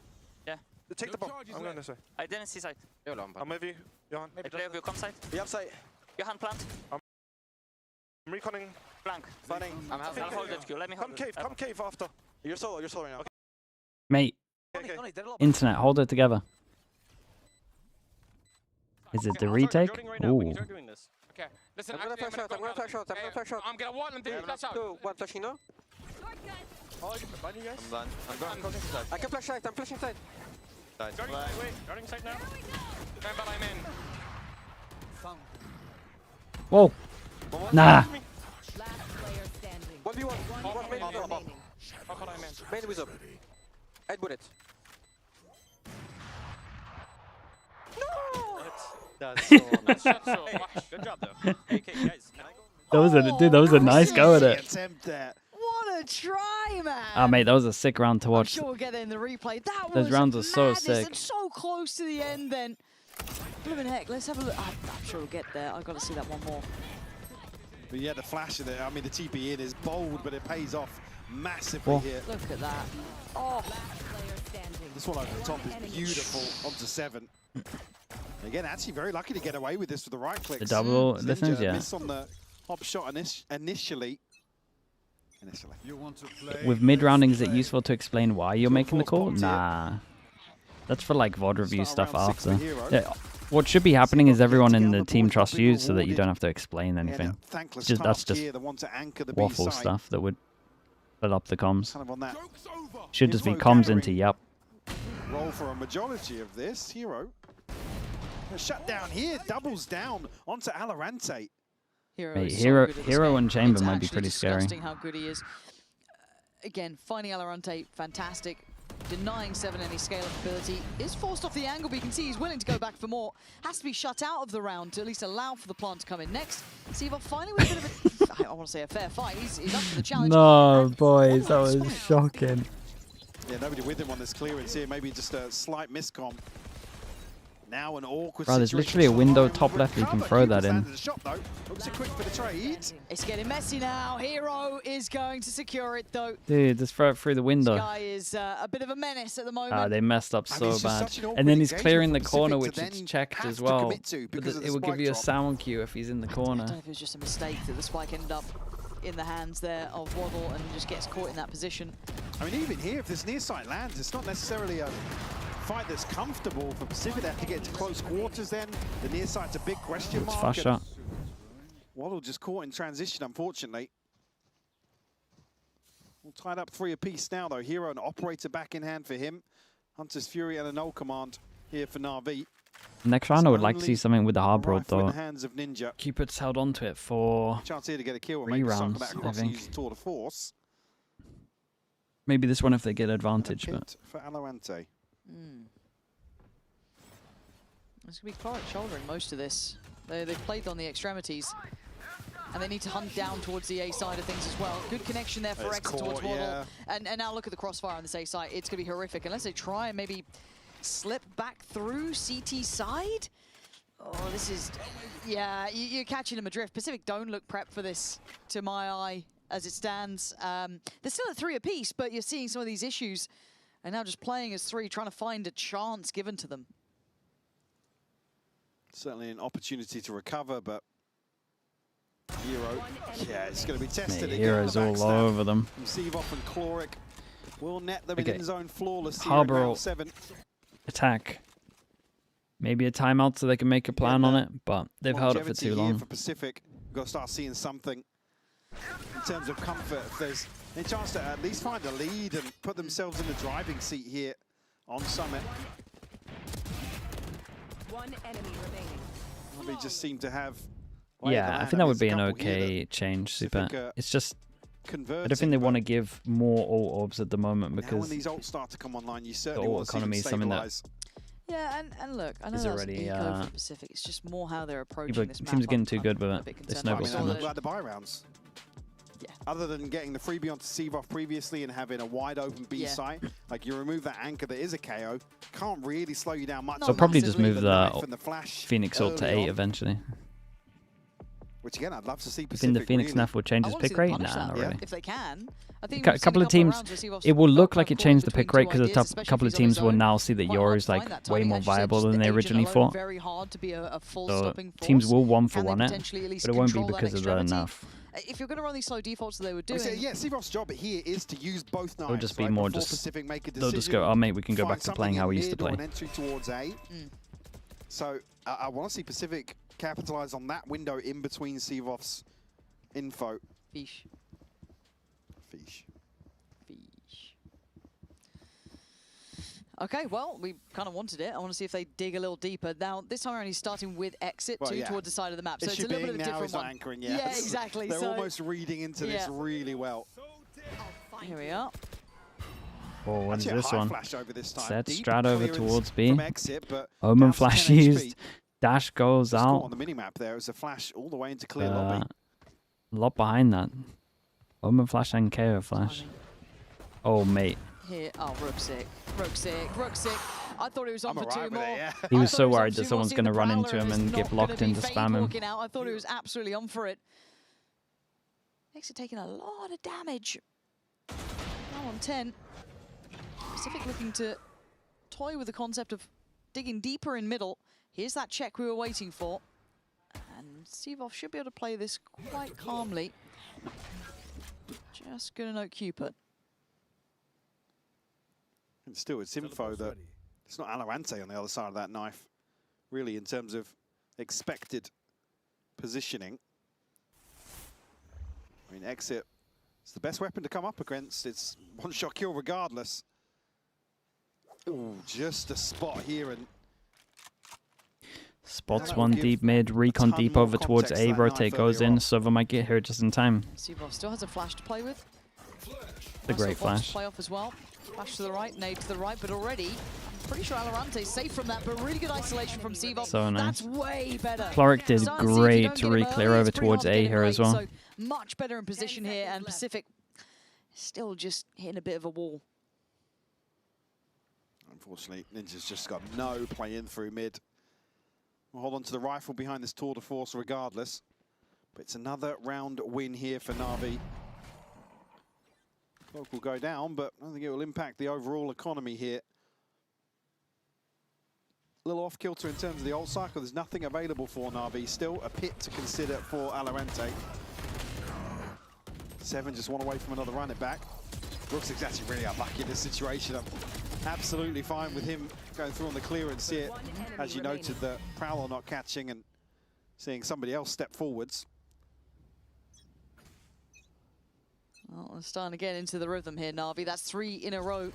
Yeah. Take the bomb. I'm going this way. I didn't see sight. I'm with you, Johan. I play with you. Come sight. We have sight. Johan, plant. I'm reconning. Flank. Fanning. I'll hold it. Let me hold it. Come cave after. You're solo right now. Mate, Okay. internet, hold it together. Is it the retake? Ooh. Okay, listen, I'm gonna flash out. I'm gonna wall and then flash out. 2, 1 flashing now. I'm done. I can flash side. I'm flashing side. Running side now. Remember, I'm in. Whoa. Nah. 1v1. Main with up. I'd put it. No! That's so nice. Good job, though. Okay, guys. That was a nice go at it. Attempt there. What a try, man! Ah, mate, that was a sick round to I'm watch. sure we'll get it in the replay. That Those was rounds are so madness sick. and so close to the end then. Blimmin' heck, let's have a look. I'm sure we'll get there. I've got to see that one more. But yeah, the flash of it, I mean, the TP in is bold, but it pays off massively here. Look at that. Oh. This one over the top is beautiful, onto 7. Again, actually very lucky to get away with this with the right clicks. The double listens, yeah. Miss on the hop shot initially. With mid-rounding, is it useful to explain why you're making the call? Nah. That's for like VOD review stuff after. Yeah, what should be happening is everyone in the team trusts you so that you don't have to explain anything. That's just waffle stuff that would fill up the comms. Should just be comms into yup. Roll for a majority of this. Hero. Shut down here, doubles down onto Valorant. Hero and Chamber might be pretty scary. How good he is. Again, finding Valorant fantastic. Denying 7 any scalability. Is forced off the angle, but you can see he's willing to go back for more. Has to be shut out of the round to at least allow for the plant to come in next. Seavok finally with a bit of a, I want to say a fair fight. He's up for the challenge. No, boys, that was shocking. Yeah, nobody with him on this clearance here. Maybe just a slight miscom. Now an awkward Bro, there's literally a window top left you can throw that in. It's getting messy now. Hero is going to secure it though. Dude, just throw it through the window. This guy is a bit of a menace at the moment. Ah, they messed up so bad. And then he's clearing the corner, which is checked as well. But it will give you a sound cue if he's in the corner. I don't know if it was just a mistake that the spike ended up in the hands there of Waddle and just gets caught in that position. I mean, even here, if this near side lands, it's not necessarily a fight that's comfortable for Pacific. They have to get to close quarters then. The near side's a big question mark. Fast shot. Waddle just caught in transition, unfortunately. All tied up 3 apiece now, though. Hero and Operator back in hand for him. Hunter's Fury and a null command here for NAVi. Next round, I would like to see something with the hard broad, though. In the hands of Ninja. Cupid's held on to it for chance here to get a kill and 3 maybe rounds, that I across think. and use tour de force. Maybe this one if they get advantage, but for Valorant. It's going to be Clark shouldering most of this. They've played on the extremities. And they need to hunt down towards the A side of things as well. Good connection there for Exit towards Waddle. And now look at the crossfire on this A side. It's going to be horrific. Unless they try and maybe slip back through CT side. Oh, this is... Yeah, you're catching them adrift. Pacific don't look prepped for this, to my eye, as it stands. They're still at 3 apiece, but you're seeing some of these issues. And now just playing as 3, trying to find a chance given to them. Certainly an opportunity to recover, but Hero, yeah, it's going to be tested. Hero's all over them. Seavoff and Chloric will net them in zone flawless here Harbor in round 7. Attack. Maybe a timeout so they can make a plan on it, but they've held it for too long. For Pacific, we've got to start seeing something in terms of comfort. If there's a chance to at least find a lead and put themselves in the driving seat here on Summit. One enemy remaining. They just seem to have... Yeah, I think that would be an okay change, Super. It's just... I don't think they want to give more ult orbs at the moment because when these ults start to come online, you certainly the want ult to see economy them is something that... stabilize. Yeah, and look, I know that's already for Pacific. It's just more how they're approaching this map. Teams are getting too good with it. They snowball too much. Like the buy rounds. Yeah. Other than getting the freebie onto Seavoff previously and having a wide open B site, like you remove that anchor that is a KO, can't really slow you down much. So probably just move the Phoenix ult to 8 eventually. Which again, I'd love to see Pacific. I think the Phoenix Snaff will change his pick rate? Nah, not really. If they can. I think a couple of teams, it will look like it changed the pick rate because a couple of teams will now see that Yoru's like way more viable than they originally thought. So teams will 1-for-1 it, but it won't be because of the nerf. If you're going to run these slow defaults that they were doing... Yeah, Seavoff's job here is to use both knives. It'll just be more just... They'll just go, oh mate, we can go back to playing how we used to play. Entry towards A. So I want to see Pacific capitalize on that window in between Seavoff's info. Fish. Okay, well, we kind of wanted it. I want to see if they dig a little deeper. Now, this time around, he's starting with Exit towards the side of the map. So it's a little bit of a different one. Anchoring, yeah, exactly. They're almost reading into this really well. Here we are. Oh, what is this one? Set strat over towards B. Exit, Omen flash used. Dash goes out. On the minimap there is a flash all the way into clear lobby. A lot behind that. Omen flash and KO flash. Oh, mate. Here, Rooksick. I thought he was on for 2 more. He was so worried that someone's going to run into him and get blocked into spam him. I thought he was absolutely on for it. Exit taking a lot of damage. Now on 10. Pacific looking to toy with the concept of digging deeper in middle. Here's that check we were waiting for. And Seavoff should be able to play this quite calmly. Just going to note Cupid. And still, it's info that it's not Valorant on the other side of that knife, really, in terms of expected positioning. I mean, Exit, it's the best weapon to come up against. It's one-shot kill regardless. Ooh, just a spot here and... Spots one deep mid, recon deep over towards A, rotate goes in, Sova might get here just in time. Seavoff still has a flash to play with. The great flash. Play off as well. Flash to the right, nade to the right, but already, I'm pretty sure Valorant is safe from that, but really good isolation from Seavoff. So nice. That's way better. Chloric did great to re-clear over towards A here as well. So much better in position here, and Pacific still just hitting a bit of a wall. Unfortunately, Ninja's just got no play in through mid. We'll hold on to the rifle behind this tour de force regardless. But it's another round win here for NAVi. Cloak will go down, but I don't think it will impact the overall economy here. A little off-kilter in terms of the ult cycle. There's nothing available for NAVi. Still a pit to consider for Valorant. 7 just one away from another run it back. Brooks is actually really unlucky in this situation. I'm absolutely fine with him going through on the clearance here. As you noted, the Prowler not catching and seeing somebody else step forwards. Well, we're starting to get into the rhythm here, NAVi. That's 3 in a row.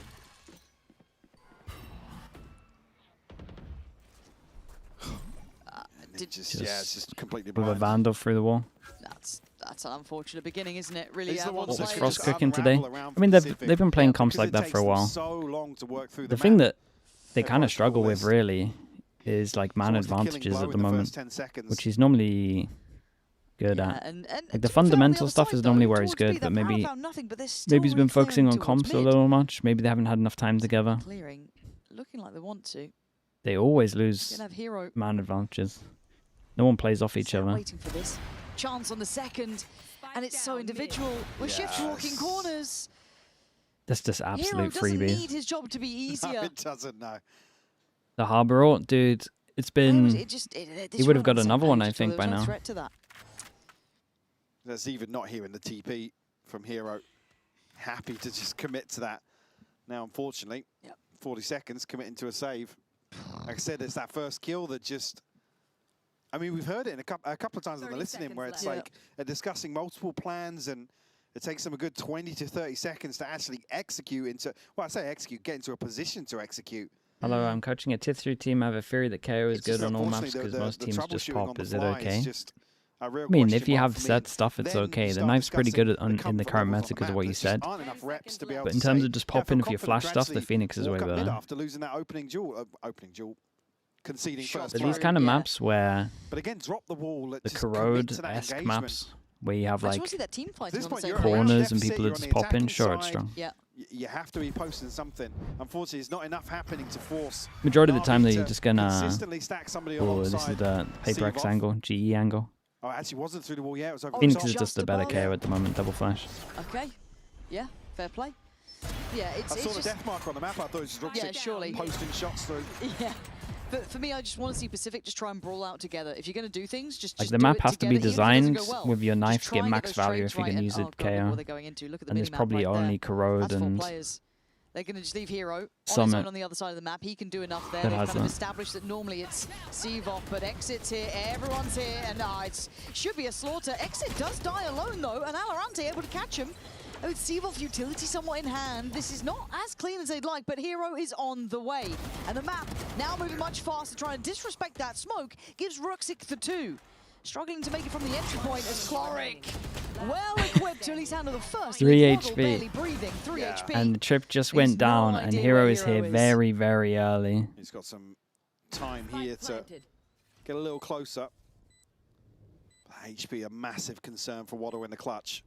It's just completely blind. blind. With a Vandal through the wall. That's an unfortunate beginning, isn't it? Really. What's Frost cooking today? I mean, they've been playing comps like that for a while. The thing that they kind of struggle with really is like man advantages at the moment, which is normally good at. And like the fundamental stuff is normally where he's good, but maybe he's been focusing on comps a little much. Maybe they haven't had enough time together. Clearing, looking like they want to. They always lose man advantages. No one plays off each other. Waiting for this chance on the second, and it's so individual. We're shift walking corners. That's just absolute Hero freebie. doesn't need his job to be easier. No, it doesn't, no. The Harbor ult, dude. It's been. He would have got another one, I think, by now. Threat to that. There's even not here in the TP from Hero. Happy to just commit to that. Now, unfortunately, 40 seconds committing to a save. Like I said, it's that first kill that just. I mean, we've heard it in a couple of times on the listening where it's like they're discussing multiple plans and it takes them a good 20 to 30 seconds to actually execute into. Well, I say execute, get into a position to execute. Hello, I'm coaching a Tier 3 team. I have a theory that KO is good on all maps because most teams just pop. Is it okay? I mean, if you have set stuff, it's okay. The knife's pretty good in the current meta because of what you said. But in terms of just popping if you flash stuff, the Phoenix is way better. After losing that opening duel, conceding first. But these kind of maps where but again, drop the wall. The corrode-esque maps where you have like corners corners and people are just popping, sure, it's strong. Yeah. You have to be posting something. Unfortunately, there's not enough happening to force. Majority of the time, you're just gonna. Consistently stack somebody Oh, this is the Paper X angle, GE angle. Oh, it actually wasn't through the wall yet. It was over Phoenix is just a better KO at the moment, double flash. Okay. Yeah, fair play. Yeah, it's I saw the death marker on the map. I thought it was just surely posting shots through. Yeah. But for me, I just want to see Pacific just try and brawl out together. If you're going to do things, just like the map has to be designed with your knife to get max value if you can use it KO. And there's probably only corrode and they're going to just leave Hero Summit on the other side of the map. He can do enough there. They've kind of established that normally it's Sevov, but Exit's here, everyone's here, and it should be a slaughter. Exit does die alone though, and Valorant able to catch him. With Sevov utility somewhat in hand, this is not as clean as they'd like, but Hero is on the way. And the map now moving much faster, trying to disrespect that smoke, gives Ruxic the 2. Struggling to make it from the entry point as Cloric, well equipped to at least handle the first. 3 HP. Barely breathing, 3 HP. And the trip just went down, and Hero is here very, very early. He's got some time here to get a little closer. HP, a massive concern for Waddle in the clutch.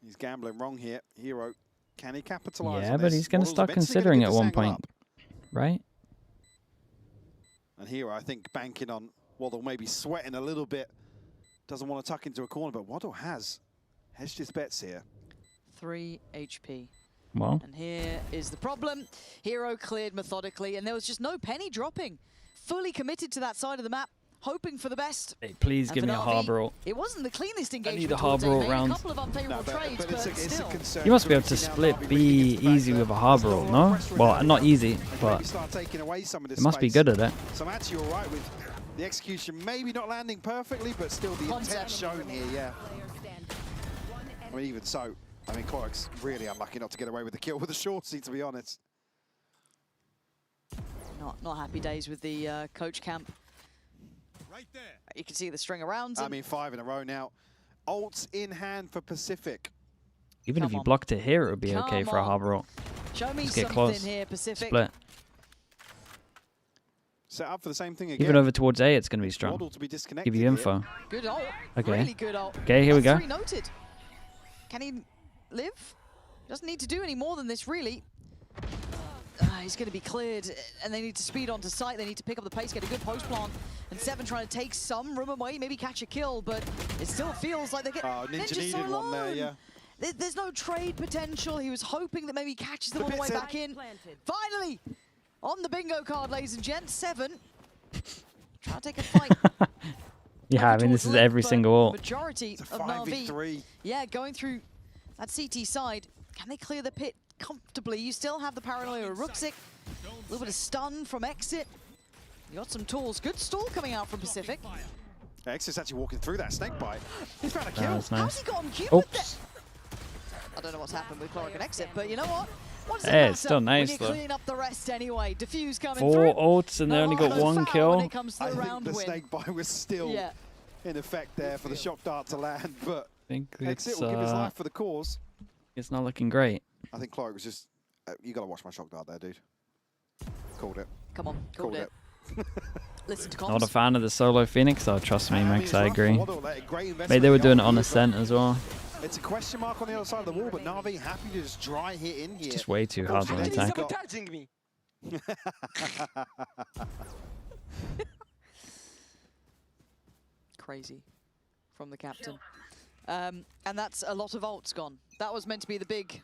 He's gambling wrong here. Hero, can he capitalize? Yeah, but he's going to start considering at one point, right? And Hero, I think, banking on Waddle, maybe sweating a little bit. Doesn't want to tuck into a corner, but Waddle has hedged his bets here. 3 HP. Well. And here is the problem. Hero cleared methodically, and there was just no penny dropping. Fully committed to that side of the map, hoping for the best. Hey, please give me a Harbor ult. It wasn't the cleanest engagement. I need a Harbor ult round. A couple of unfavorable trades, but still. You must be able to split B easy with a Harbor ult, no? Well, not easy, but it must be good at it. So I'm actually all right with the execution, maybe not landing perfectly, but still the intent shown here, yeah. I mean, even so, I mean, Cloric's really unlucky not to get away with the kill with the shorty, to be honest. Not happy days with the coach camp. Right there. You can see the string around him. I mean, 5 in a row now. Ults in hand for Pacific. Even if you blocked it here, it would be okay for a Harbor ult. Show me Just get something close. here, Pacific. Split. Set up for the same thing again. Even over towards A, it's going to be strong. To be disconnected Give you info. Good ult. Okay. Really good ult. Okay, here we go. 3 noted. Can he live? Doesn't need to do any more than this, really. He's going to be cleared, and they need to speed onto site. They need to pick up the pace, get a good post plant. And 7 trying to take some room away, maybe catch a kill, but it still feels like they're getting Ninja needed one there, yeah. There's no trade potential. He was hoping that maybe he catches them all the way back in. Finally, on the bingo card, ladies and gents, 7. Trying to take a fight. Yeah, I mean, this is every single ult. Majority of NAVi. Yeah, going through that CT side. Can they clear the pit comfortably? You still have the paranoia of Ruxic. A little bit of stun from Exit. You got some tools. Good stall coming out from Pacific. Exit's actually walking through that snake bite. He's found a kill. That's nice. How's he gotten Cupid there? I don't know what's happened with Cloric and Exit, but you know what? What does it matter It's still nice, when though. you clean up the rest anyway? Diffuse coming 4 through. ults and they only got 1 kill. When it comes to the round the win. snake bite was still in effect there for the shock dart to land, but Exit it's, will give his life for the cause. It's not looking great. I think Cloric was just, you got to watch my shock dart there, dude. Called it. Come on, called it. listen to comms. Not a fan of the solo Phoenix, though. Trust me, Max, I agree. Maybe they were doing it on Ascent as well. It's a question mark on the other side of the wall, but NAVi happy to just dry hit in here. Just way too hard on the attack. Sabotaging me. Crazy from the captain. And that's a lot of ults gone. That was meant to be the big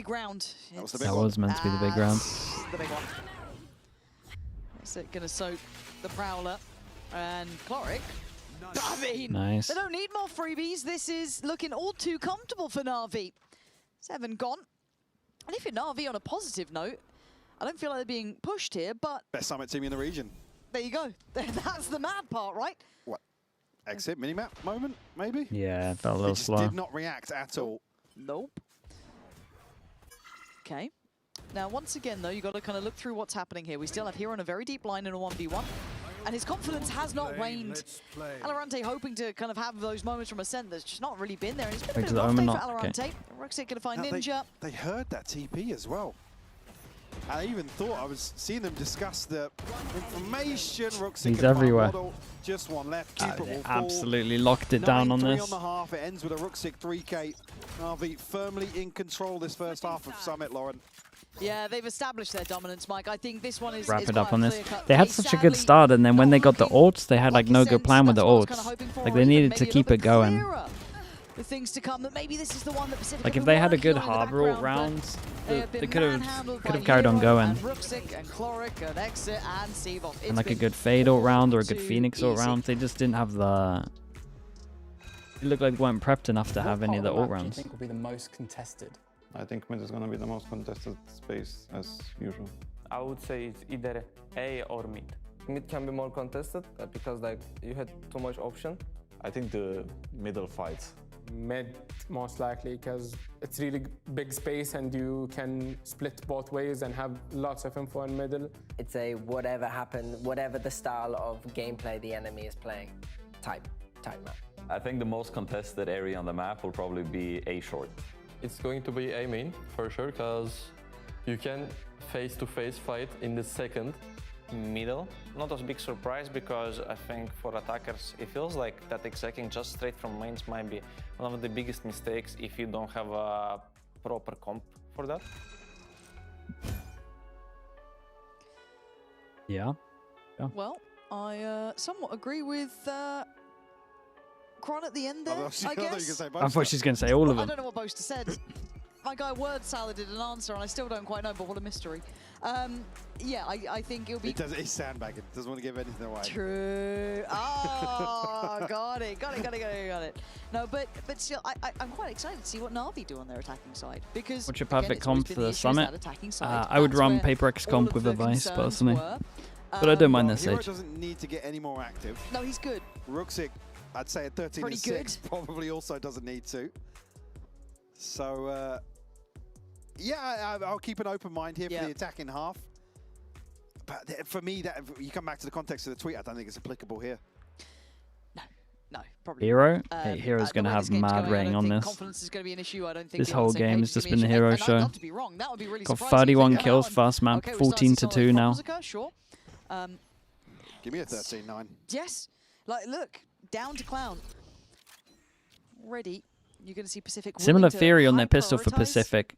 round. That was meant to be the big round. The big one. Is it gonna soak the Prowler and Chloric? I mean, nice. They don't need more freebies. This is looking all too comfortable for NAVi. 7 gone. And if you're NAVi on a positive note, I don't feel like they're being pushed here, but best Summit team in the region. There you go. That's the mad part, right? What? Exit minimap moment, maybe? Yeah, it felt a little slow. Did not react at all. Nope. Okay. Now, once again, though, you've got to kind of look through what's happening here. We still have Hero in a very deep line in a 1v1. And his confidence has not waned. Valorant hoping to kind of have those moments from Ascent that's just not really been there. And it's been a bit of an off day for Valorant. Roxy going to find Ninja. They heard that TP as well. I even thought I was seeing them discuss the information. He's everywhere. Just one left. Cupid will absolutely locked it down on this. 9-3 on the half. It ends with a Ruxic 3K. NAVi firmly in control this first half of Summit, Lauren. Yeah, they've established their dominance, Mike. I think this one is wrap it up on this. Cut. They had such a good start, and then when they got the ults, they had like no good plan with the ults. Like they needed to keep it going. With things to come, that maybe this is the one that Pacific. Like if they had a good harbor ult round, they could have carried on going. And like a good fade ult round or a good Phoenix ult round, they just didn't have the. It looked like they weren't prepped enough to have any of the ult rounds. I think will be the most contested. I think mid is going to be the most contested space as usual. I would say it's either A or mid. Mid can be more contested because like you had too much option. I think the middle fights. Mid most likely because it's really big space and you can split both ways and have lots of info in middle. It's a whatever happened, whatever the style of gameplay the enemy is playing type map. I think the most contested area on the map will probably be A short. It's going to be A main for sure because you can face-to-face fight in the second. Middle, not a big surprise because I think for attackers it feels like that executing just straight from mains might be one of the biggest mistakes if you don't have a proper comp for that. Yeah. Well, I somewhat agree with Kron at the end there, I guess. I thought she was going to say all of them. I don't know what Boaster said. My guy word saladed an answer, and I still don't quite know, but what a mystery. Yeah, I think it'll be... He's sandbagging. Doesn't want to give anything away. True. Oh, got it. No, but still, I'm quite excited to see what NAVi do on their attacking side. Because, what's your perfect comp for the Summit? Side. I would run Paper X comp with a Vice, personally. But I don't mind this Hero stage. Doesn't need to get any more active. No, he's good. Ruxic, I'd say at 13-6, probably also doesn't need to. So, yeah, I'll keep an open mind here for the attacking half. But for me, that you come back to the context of the tweet, I don't think it's applicable here. No, probably. Hero? Hey, Hero's going to have mad rating on this. Confidence is going to be an issue. I don't think this whole game has just been the Hero show. I'd love to be wrong. That would be really got surprising. 31 kills first map, 14-2 now. Sure. Give me a 13-9. Yes. Like, look, down to Clown. Ready. You're going to see Pacific. Similar theory on their pistol for Pacific.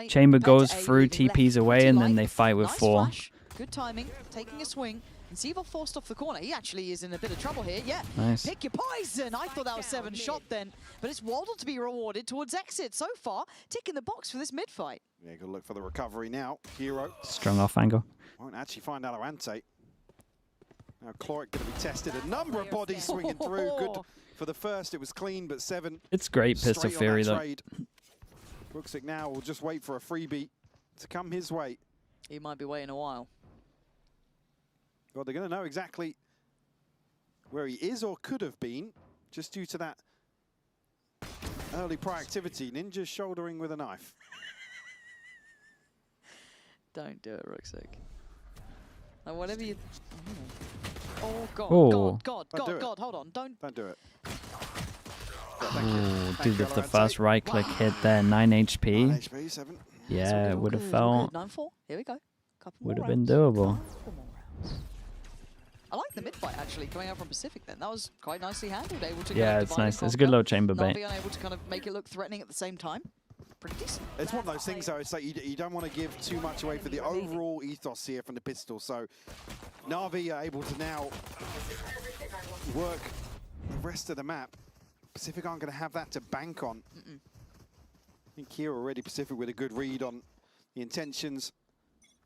Chamber goes through, TPs away, and then they fight with 4. Good timing, taking a swing. And Seaver forced off the corner. He actually is in a bit of trouble here. Yeah, nice. Pick your poison. I thought that was 7 shot then. But it's Waddle to be rewarded towards exit. So far, ticking the box for this mid-fight. Yeah, good look for the recovery now. Hero. Strong off angle. Won't actually find Valorant. Now Chloric going to be tested. A number of bodies swinging through. Good for the first. It was clean, but 7. It's great pistol theory, though. Ruxic now will just wait for a freebie to come his way. He might be waiting a while. Well, they're going to know exactly where he is or could have been, just due to that early proactivity. Ninja's shouldering with a knife. Don't do it, Ruxic. Like, whatever you... Oh, God, God, hold on. Don't do it. Ooh, dude, if the first right click hit there, 9 HP. 9 HP, 7. Yeah, it would have felt... 9-4, here we go. Would have been doable. I like the mid fight actually coming out from Pacific. Then that was quite nicely handled. Able to Yeah, it's nice. It's a good little chamber bait. NAVi unable to kind of make it look threatening at the same time. Pretty decent. It's one of those things though. It's like you don't want to give too much away for the overall ethos here from the pistol. So NAVi are able to now work the rest of the map. Pacific aren't going to have that to bank on. I think here already Pacific with a good read on the intentions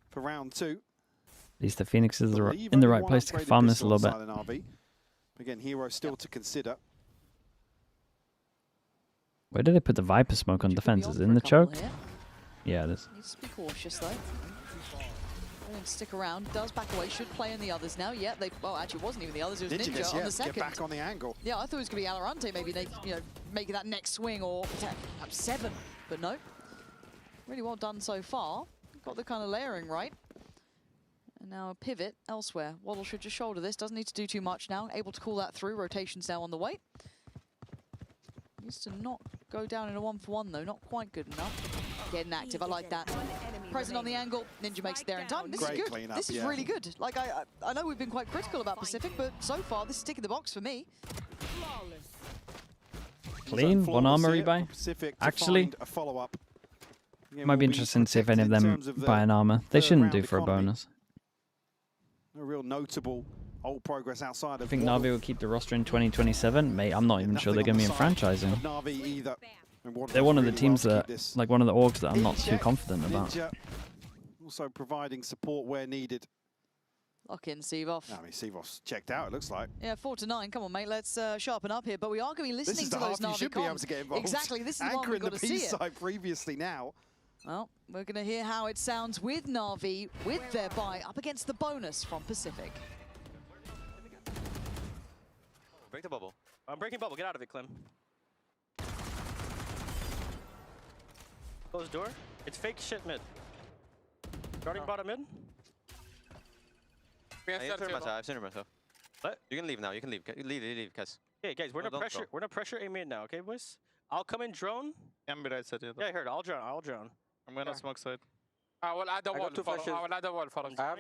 for round 2. At least the Phoenixes are in the right place to farm this a little bit. NAVi. Again, Hero still to consider. Where did they put the Viper smoke on defenses? In the choke? Yeah, it is. Needs to be cautious though. Going to stick around. Does back away. Should play in the others now. Yeah, they. Oh, actually, it wasn't even the others. It was Ninja on the second. Get back on the angle. Yeah, I thought it was going to be Valorant. Maybe they, making that next swing or perhaps 7. But no. Really well done so far. Got the kind of layering right. And now a pivot elsewhere. Waddle should just shoulder this. Doesn't need to do too much now. Able to call that through. Rotations now on the way. Needs to not go down in a 1-for-1 though. Not quite good enough. Getting active. I like that. Present on the angle. Ninja makes it there in time. This is good. Cleanup, this is really good. Like I know we've been quite critical about Pacific, but so far this is ticking the box for me. Clean. 1 armor rebuy. Actually, a follow-up. Might be interesting to see if any of them buy an armor. They shouldn't do for a bonus. A real notable old progress outside of. I think NAVi will keep the roster in 2027. Mate, I'm not even sure they're going to be in franchising. NAVi either. They're one of the teams that, like one of the orgs that I'm not too confident about. Also providing support where needed. Lock in Seavoff. I mean, Seavoff's checked out, it looks like. Yeah, 4-9. Come on, mate. Let's sharpen up here. But we are going to be listening to those NAVi comms. You should be able to get involved. Exactly. This is the one we've got to see it. Side previously now. Well, we're going to hear how it sounds with NAVi, with their buy up against the bonus from Pacific. Break the bubble. I'm breaking bubble. Get out of it, Clem. Close door. It's fake shit mid. Guarding bottom mid. I've seen myself. What? You can leave now. You can leave. Leave, guys. Okay, guys, we're no pressure. We're no pressure A mid now, okay, boys? I'll come in drone. Can be right side. Yeah, I heard. I'll drone. I'm gonna smoke side. I will add the wall. I will add the wall for us. I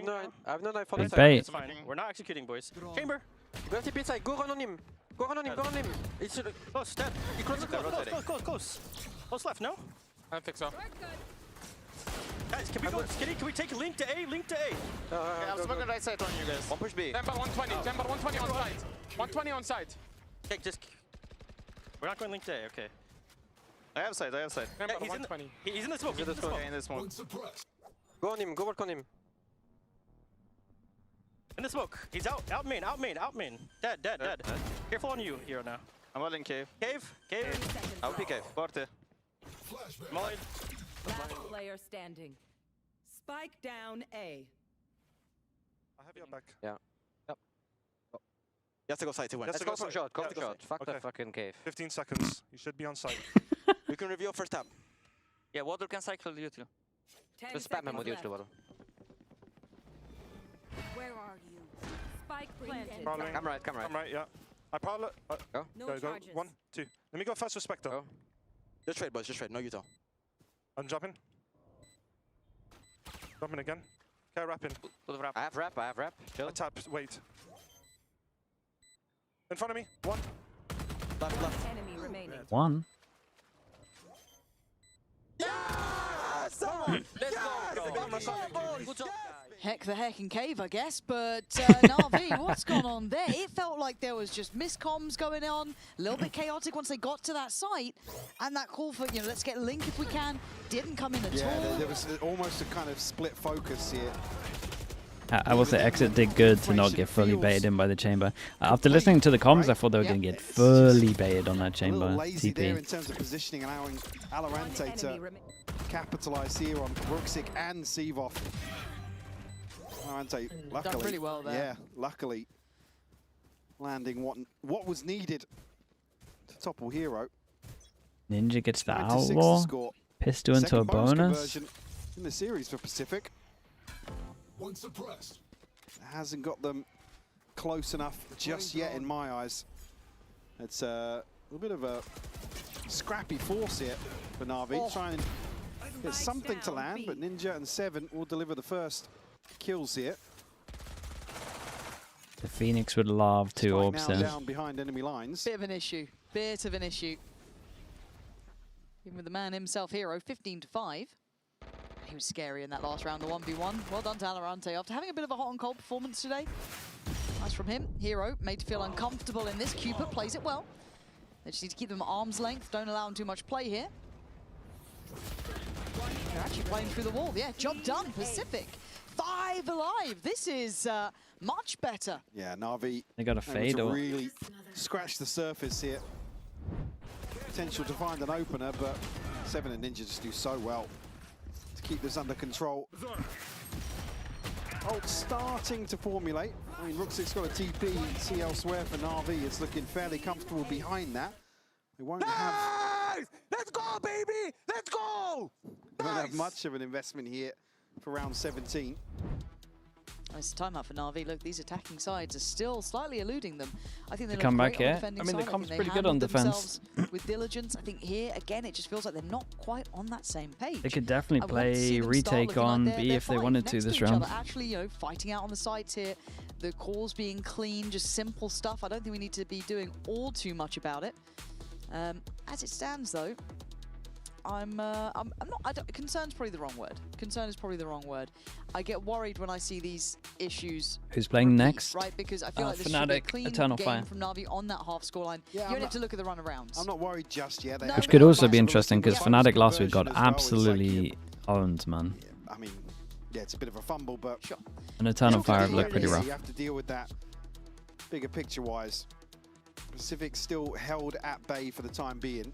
have no knife for the Bait. side. It's fine. We're not executing, boys. Chamber. Go have TP inside. Go run on him. Go run on him. It's close. Dead. Close. Close left. No. I don't think so. Guys, can we go? Can we take link to A? Link to A. Yeah, I'm smoking right side on you guys. One push B. Chamber 120. Chamber 120 on side. 120 on side. Okay, just. We're not going link to A. Okay. I have side. Yeah, he's in the smoke. In the smoke. Go on him. Go work on him. In the smoke. He's out main. Dead. Careful on you, Hero now. I'm all in cave. Cave. I'll be cave. Forte. Molly. Last player standing. Spike down A. I have your back. Yeah. Yep. You have to go side to win. Let's go from shot. Go for shot. Fuck Okay. the fucking cave. 15 seconds. You should be on site. We can review first tap. Yeah, Waddle can cycle you too. 10 Just spam him with you seconds too, Waddle. left. Where are you? Spike planted. Prowling. Come right. Come right, yeah. I probably. Go. No Go. charges. 1, 2. Let me go first with Spectre. Go. Just trade, boys. Just trade. No Utah. I'm jumping. Jumping again. Okay, wrapping. I have wrap. I tap. Wait. In front of me. 1. Left. Enemy remaining. 1. Yes! Let's go. Good job. Heck the heck in cave, I guess, but NAVi, what's gone on there? It felt like there was just miscomms going on, a little bit chaotic once they got to that site, and that call for, let's get Link if we can, didn't come in at all. Yeah, there was almost a kind of split focus here. I will say exit did good to not get fully baited in by the chamber. After listening to the comms, I thought they were going to get fully baited on that chamber. A little lazy there in TP. terms of positioning, allowing Valorant to capitalize here on Bruxic and Seavoff. Valorant, luckily, done really well there. Yeah, luckily landing what was needed to topple Hero. Ninja gets the 26 outlaw. score. Pistol into a Second bonus bonus. conversion in the series for Pacific. One suppressed. Hasn't got them close enough just yet in my eyes. It's a little bit of a scrappy force here for NAVi. Trying to get something to land, but Ninja and 7 will deliver the first kills here. The Phoenix would love to orbs now him. down behind enemy lines. Bit of an issue. Bit of an issue. Even with the man himself, Hero, 15-5. He was scary in that last round, the 1v1. Well done to Valorant after having a bit of a hot and cold performance today. Nice from him. Hero made to feel uncomfortable in this. Cupid plays it well. They just need to keep them at arm's length. Don't allow them too much play here. They're actually playing through the wall. Yeah, job done. PCIFIC. 5 alive. This is much better. Yeah, NAVi. They got a fade to or really scratch the surface here. Potential to find an opener, but Seven and Ninja just do so well to keep this under control. Ult starting to formulate. I mean, Rooksik's got a TP. See elsewhere for NAVi. It's looking fairly comfortable behind that. They won't have. Let's go, baby! Let's go! They won't have much of an investment here for round 17. Nice timeout for NAVi. Look, these attacking sides are still slightly eluding them. I think they come back here. here. I mean, the comp's pretty good on defense. With diligence, I think here again it just feels like they're not quite on that same page. They could definitely play retake on B if they wanted to this round. Actually, you know, fighting out on the sides here. The cores being clean, just simple stuff. I don't think we need to be doing all too much about it. As it stands, though, I'm not. Concern's probably the wrong word. Concern is probably the wrong word. I get worried when I see these issues. Who's playing next? Right, because I feel like this FNATIC, should be a clean Eternal game Fire. from NAVi on that half scoreline. Yeah, you don't have to look at the runarounds. I'm not worried just yet. Which could also be interesting because FNATIC last week got absolutely owned, man. I mean, yeah, it's a bit of a fumble, but An Eternal Fire looked pretty rough. You have to deal with that bigger picture-wise. Pacific still held at bay for the time being.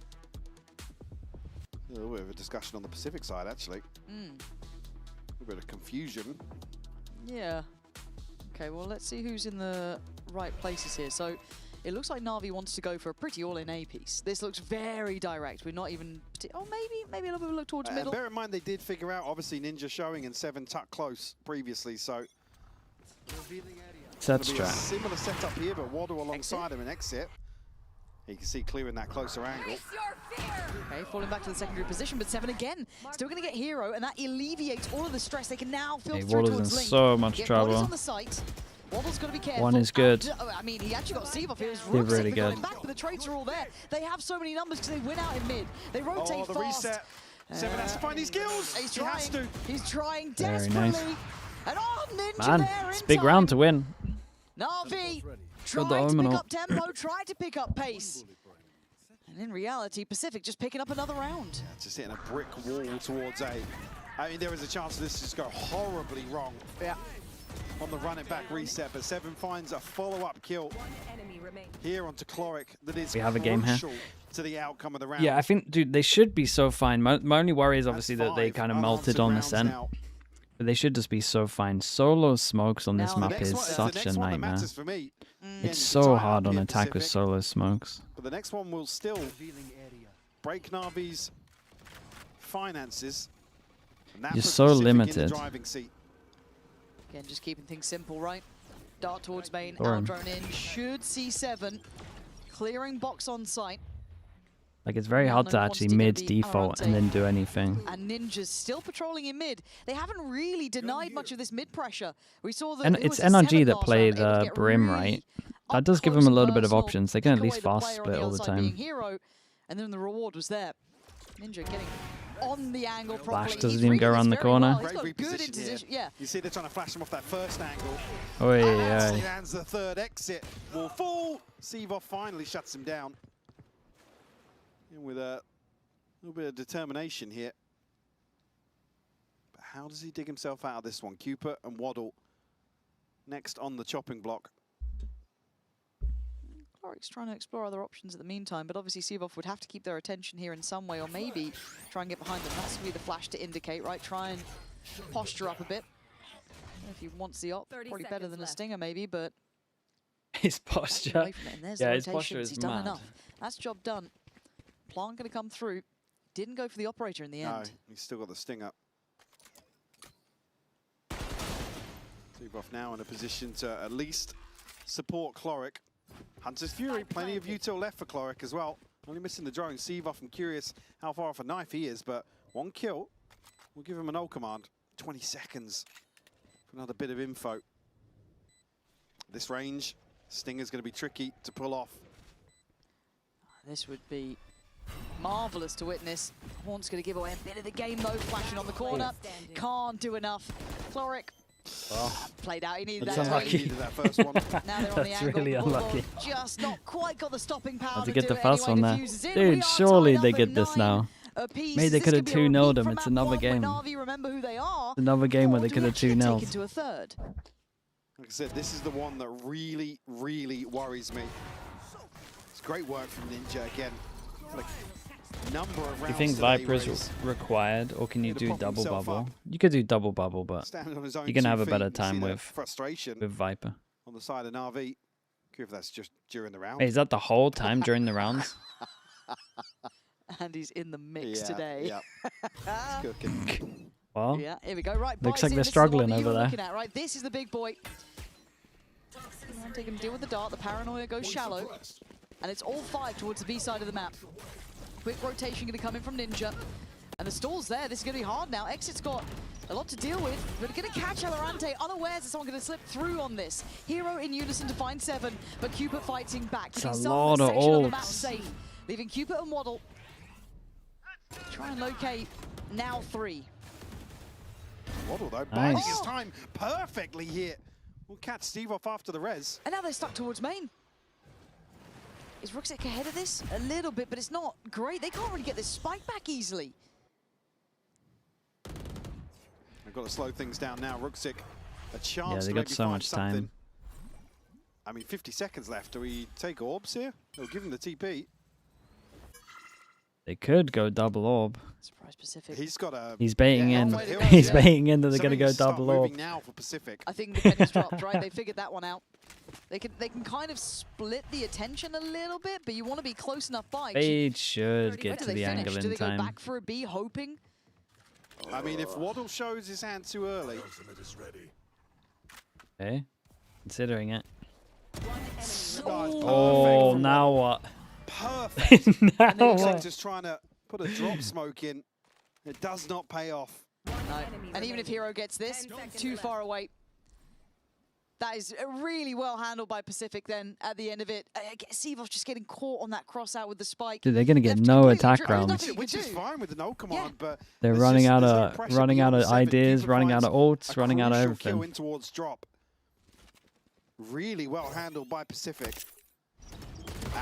A little bit of a discussion on the Pacific side, actually. A little bit of confusion. Yeah. Okay, well, let's see who's in the right places here. So it looks like NAVi wants to go for a pretty all-in A piece. This looks very direct. We're not even... Oh, maybe a little bit of a look towards middle. Bear in mind, they did figure out, obviously, Ninja showing and Seven tucked close previously, so... Set strat. strat. Similar setup here, but Waddle alongside him and exit. You can see clearing that closer angle. Okay, falling back to the secondary position, but Seven again. Still going to get Hero, and that alleviates all of the stress. They can now filter through Waddle's towards in Link. so much Get trouble. Waddle's on the site. Waddle's got to be careful. One is good. I mean, he actually got Seavoff here. They're really good. Back, but the trades are all there. They have so many numbers because they win out in mid. They rotate the fast. reset. Seven has to find his skills. He's He trying. has to. He's trying Very desperately. nice. And Ninja Man, there it's in a big time. round to win. NAVi Got the tried to pick Omen up tempo, tried to pick up pace. And in reality, Pacific just picking up another round. Just hitting a brick wall towards A. I mean, there is a chance this just go horribly wrong. Yeah. On the run it back reset, but Seven finds a follow-up kill here onto Chloric that is We have a game here. crucial to the outcome of the round. Yeah, I think, dude, they should be so fine. My only worry is obviously that they kind of melted on the scent. But they should just be so fine. Solo smokes on this map is such a nightmare. It's so hard on attack with solo smokes. But the next one will still break NAVi's finances. And that You're puts so Pacific in the limited. driving seat. Again, just keeping things simple, right? Dart towards main, Or- drone in. Should see Seven. Clearing box on site. Like, it's very hard to actually mid default and then do anything. And Ninja's still patrolling in mid. They haven't really denied much of this mid pressure. We saw that And it's NRG that play the Brim, right? That does give them a little bit of options. They can at least fast split all the time. Hero, and then the reward was there. Ninja getting on the angle properly. Flash doesn't even go around the corner. He's got good position. Yeah. You see they're trying to flash him off that first angle. Oi, And oi. he lands the third exit. Will fall. Seavoff finally shuts him down. And with a little bit of determination here. But how does he dig himself out of this one? Cupid and Waddle next on the chopping block. Chloric's trying to explore other options at the meantime, but obviously Seavoff would have to keep their attention here in some way, or maybe try and get behind them. That's going to be the flash to indicate, right? Try and posture up a bit. If he wants the op, probably better than a stinger maybe, but... His posture. Away from it, and there's the Yeah, his posture rotations. is He's done mad. enough. That's job done. Plant going to come through. Didn't go for the operator in the No, end. he's still got the sting up. Seavoff now in a position to at least support Chloric. Hunter's Fury, plenty of util left for Chloric as well. Only missing the drone. Seavoff, I'm curious how far off a knife he is, but one kill will give him an ult command. 20 seconds for another bit of info. This range, Stinger's going to be tricky to pull off. This would be marvelous to witness. Horn's going to give away a bit of the game though, flashing on the corner. Can't do enough. Chloric played out. He needed That's that. unlucky. He needed that first one. Now they're on the That's angle. really unlucky. Just not quite got the stopping power Had to to get do the it first anyway. one there. Diffuses in. We Dude, are surely tied they up get at this 9 now. apiece. Maybe they Is could this have gonna be a 2-0'd repeat them. from It's map another one where game. NAVi remember who they are? Another game where Or they do could we have actually 2-0'd. take into a third? Like I said, this is the one that really, really worries me. It's great work from Ninja again. Like, number of Do rounds you think today Viper where is he's required, or can you to do pop double himself bubble? up. You could do double bubble, but standing on his own you're gonna 2 have a feet. better You see time the with frustration Viper. on the side of NAVi. If that's just during the round. Wait, is that the whole time during the rounds? And he's in the mix Yeah, today. yeah. It's cooking. Well, Yeah, here we go. Right, looks Bison, like they're this is the one struggling that you over were there. looking at, right? This is the big boy. They can deal with the dart. The paranoia goes shallow. And it's all 5 towards the B side of the map. Quick rotation going to come in from Ninja. And the stall's there. This is going to be hard now. Exit's got a lot to deal with. But going to catch Valorant, unawares that someone going to slip through on this. Hero in unison to find 7, but Cupid fighting back. It's a Keeping some lot of section of the map ults. safe. Leaving Cupid and Waddle. Try and locate now 3. Waddle though, Nice. biding his time perfectly here. We'll catch Steve off after the res. And now they're stuck towards main. Is Ruxic ahead of this? A little bit, but it's not great. They can't really get this spike back easily. They've got to slow things down now. Ruxic, a chance Yeah, to they got maybe so find much something. time. I mean, 50 seconds left. Do we take orbs here? They'll give him the TP. They could go double orb. Surprise Pacific. He's got a. He's baiting yeah, in. halfway to He's yeah. baiting in that they're gonna Something go to start double orb. moving now for Pacific. I think the penny's dropped, right? They figured that one out. They can kind of split the attention a little bit, but you want to be close enough by. They should Where get do to they the finish? angle Do in they go time. back for a B, hoping? I mean, if Waddle shows his hand too early. Okay, considering it. Oh, Oh, now what? perfect. Now And then what? just trying to put a drop smoke in. It does not pay off. No. And even if Hero gets this, too far away. That is really well handled by Pacific then at the end of it. Sivos just getting caught on that cross out with the spike. Dude, they're gonna get Left no completely attack driven. There's rounds. nothing you Which can is do. fine with the no command, but They're there's running just- out there's no of pressure running out beyond of 7. ideas, Keeper running out of finds ults, a running out of crucial kill everything. in towards drop. Really well handled by Pacific.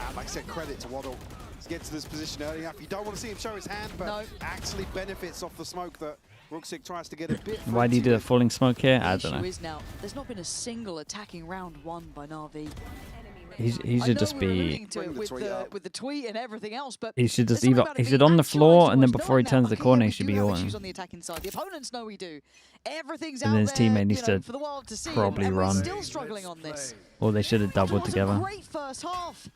And like I said, credit to Waddle. To get to this position early enough. You don't want to see him show his hand, but actually benefits off the smoke that Ruxic tries to get a bit. Why do you do the falling smoke here? I The don't issue know. is now, there's not been a single attacking round won by NAVi. He I should know just we were be. alluding to it with the tweet and everything else, but He should just there's something either. about it He being should on the actualized floor, and then towards before he Dawn now. turns the Okay, corner, yeah, he we should do be have ulting. issues on the attacking side. The opponents know we do. Everything's And out then his there, teammate needs you know, to for the world to see. probably and run. We're still struggling on this. Or they should have doubled It was together. a great first half.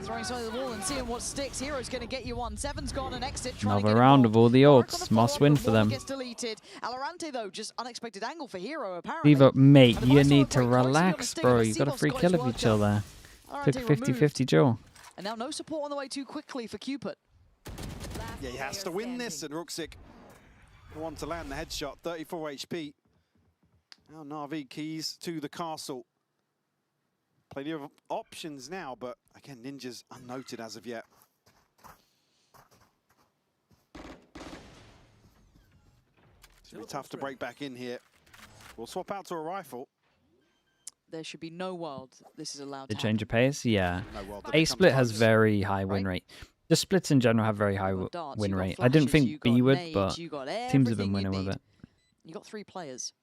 Throwing side of the wall and seeing what sticks. Hero's going to get you one. 7's gone and exit. Trying to Another get round involved. of all the Mark on ults. the Must follow-up, win but for Wall them. Gets deleted. Alorante though, just unexpected angle for Hero apparently. Vivo, mate, And the you Vice need look to great. Closely on the relax, stick, bro. but You got a Sivos free got kill his of work each done. other. Alorante Took 50-50 removed. duel. And now no support on the way too quickly for Cupid. Yeah, he has to win this, and Ruxic, the one to land the headshot, 34 HP. Now NAVi keys to the castle. Plenty of options now, but again, Ninja's unnoted as of yet. It's going to be tough to break back in here. We'll swap out to a rifle. There should be no world this is allowed The to change of pace, yeah. No world that A becomes split has close. very high win rate. The splits in general have very high darts, win you got rate. I didn't flashes, you think B got would, nades, but you got teams have everything been you winning with need. it. You got 3 players.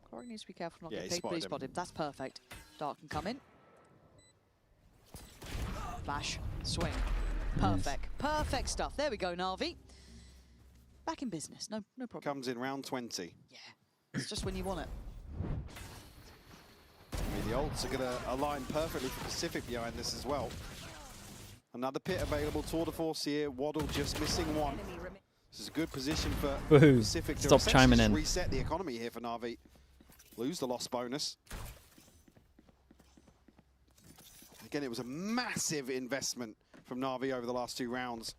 Corey needs to be careful not Yeah, to he get picked, but he spotted him. spotted him. That's perfect. Dark can come in. Flash, swing. Perfect. Perfect stuff. There we go, NAVi. Back in business. No problem. Comes in round 20. It's just when you want it. I mean, the ults are going to align perfectly for Pacific behind this as well. Another pit available. Tour de force here. Waddle just missing one. This is a good position for Woohoo. Pacific to Stop essentially chiming just in. reset the economy here for NAVi. Lose the loss bonus. Again, it was a massive investment from NAVi over the last 2 rounds.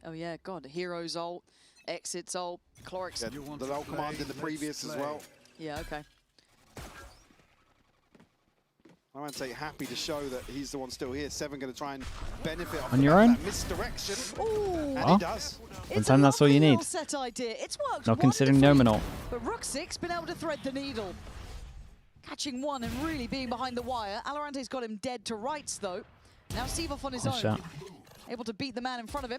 Oh yeah, God, Hero's ult. Exits ult. Cloric's. Yeah, the ult command in the previous as well. Yeah, okay. Valorant happy to show that he's the one still here. Seven going to try and benefit off On your own? that misdirection. Ooh. And he does. Sometimes that's all you need. Set idea. It's worked Not considering wonderfully, Nominal. But Rook6 been able to thread the needle. Catching one and really being behind the wire. Alarante's got him dead to rights though. Now Seavoff on his own. Shot. Able to beat the man in front of him.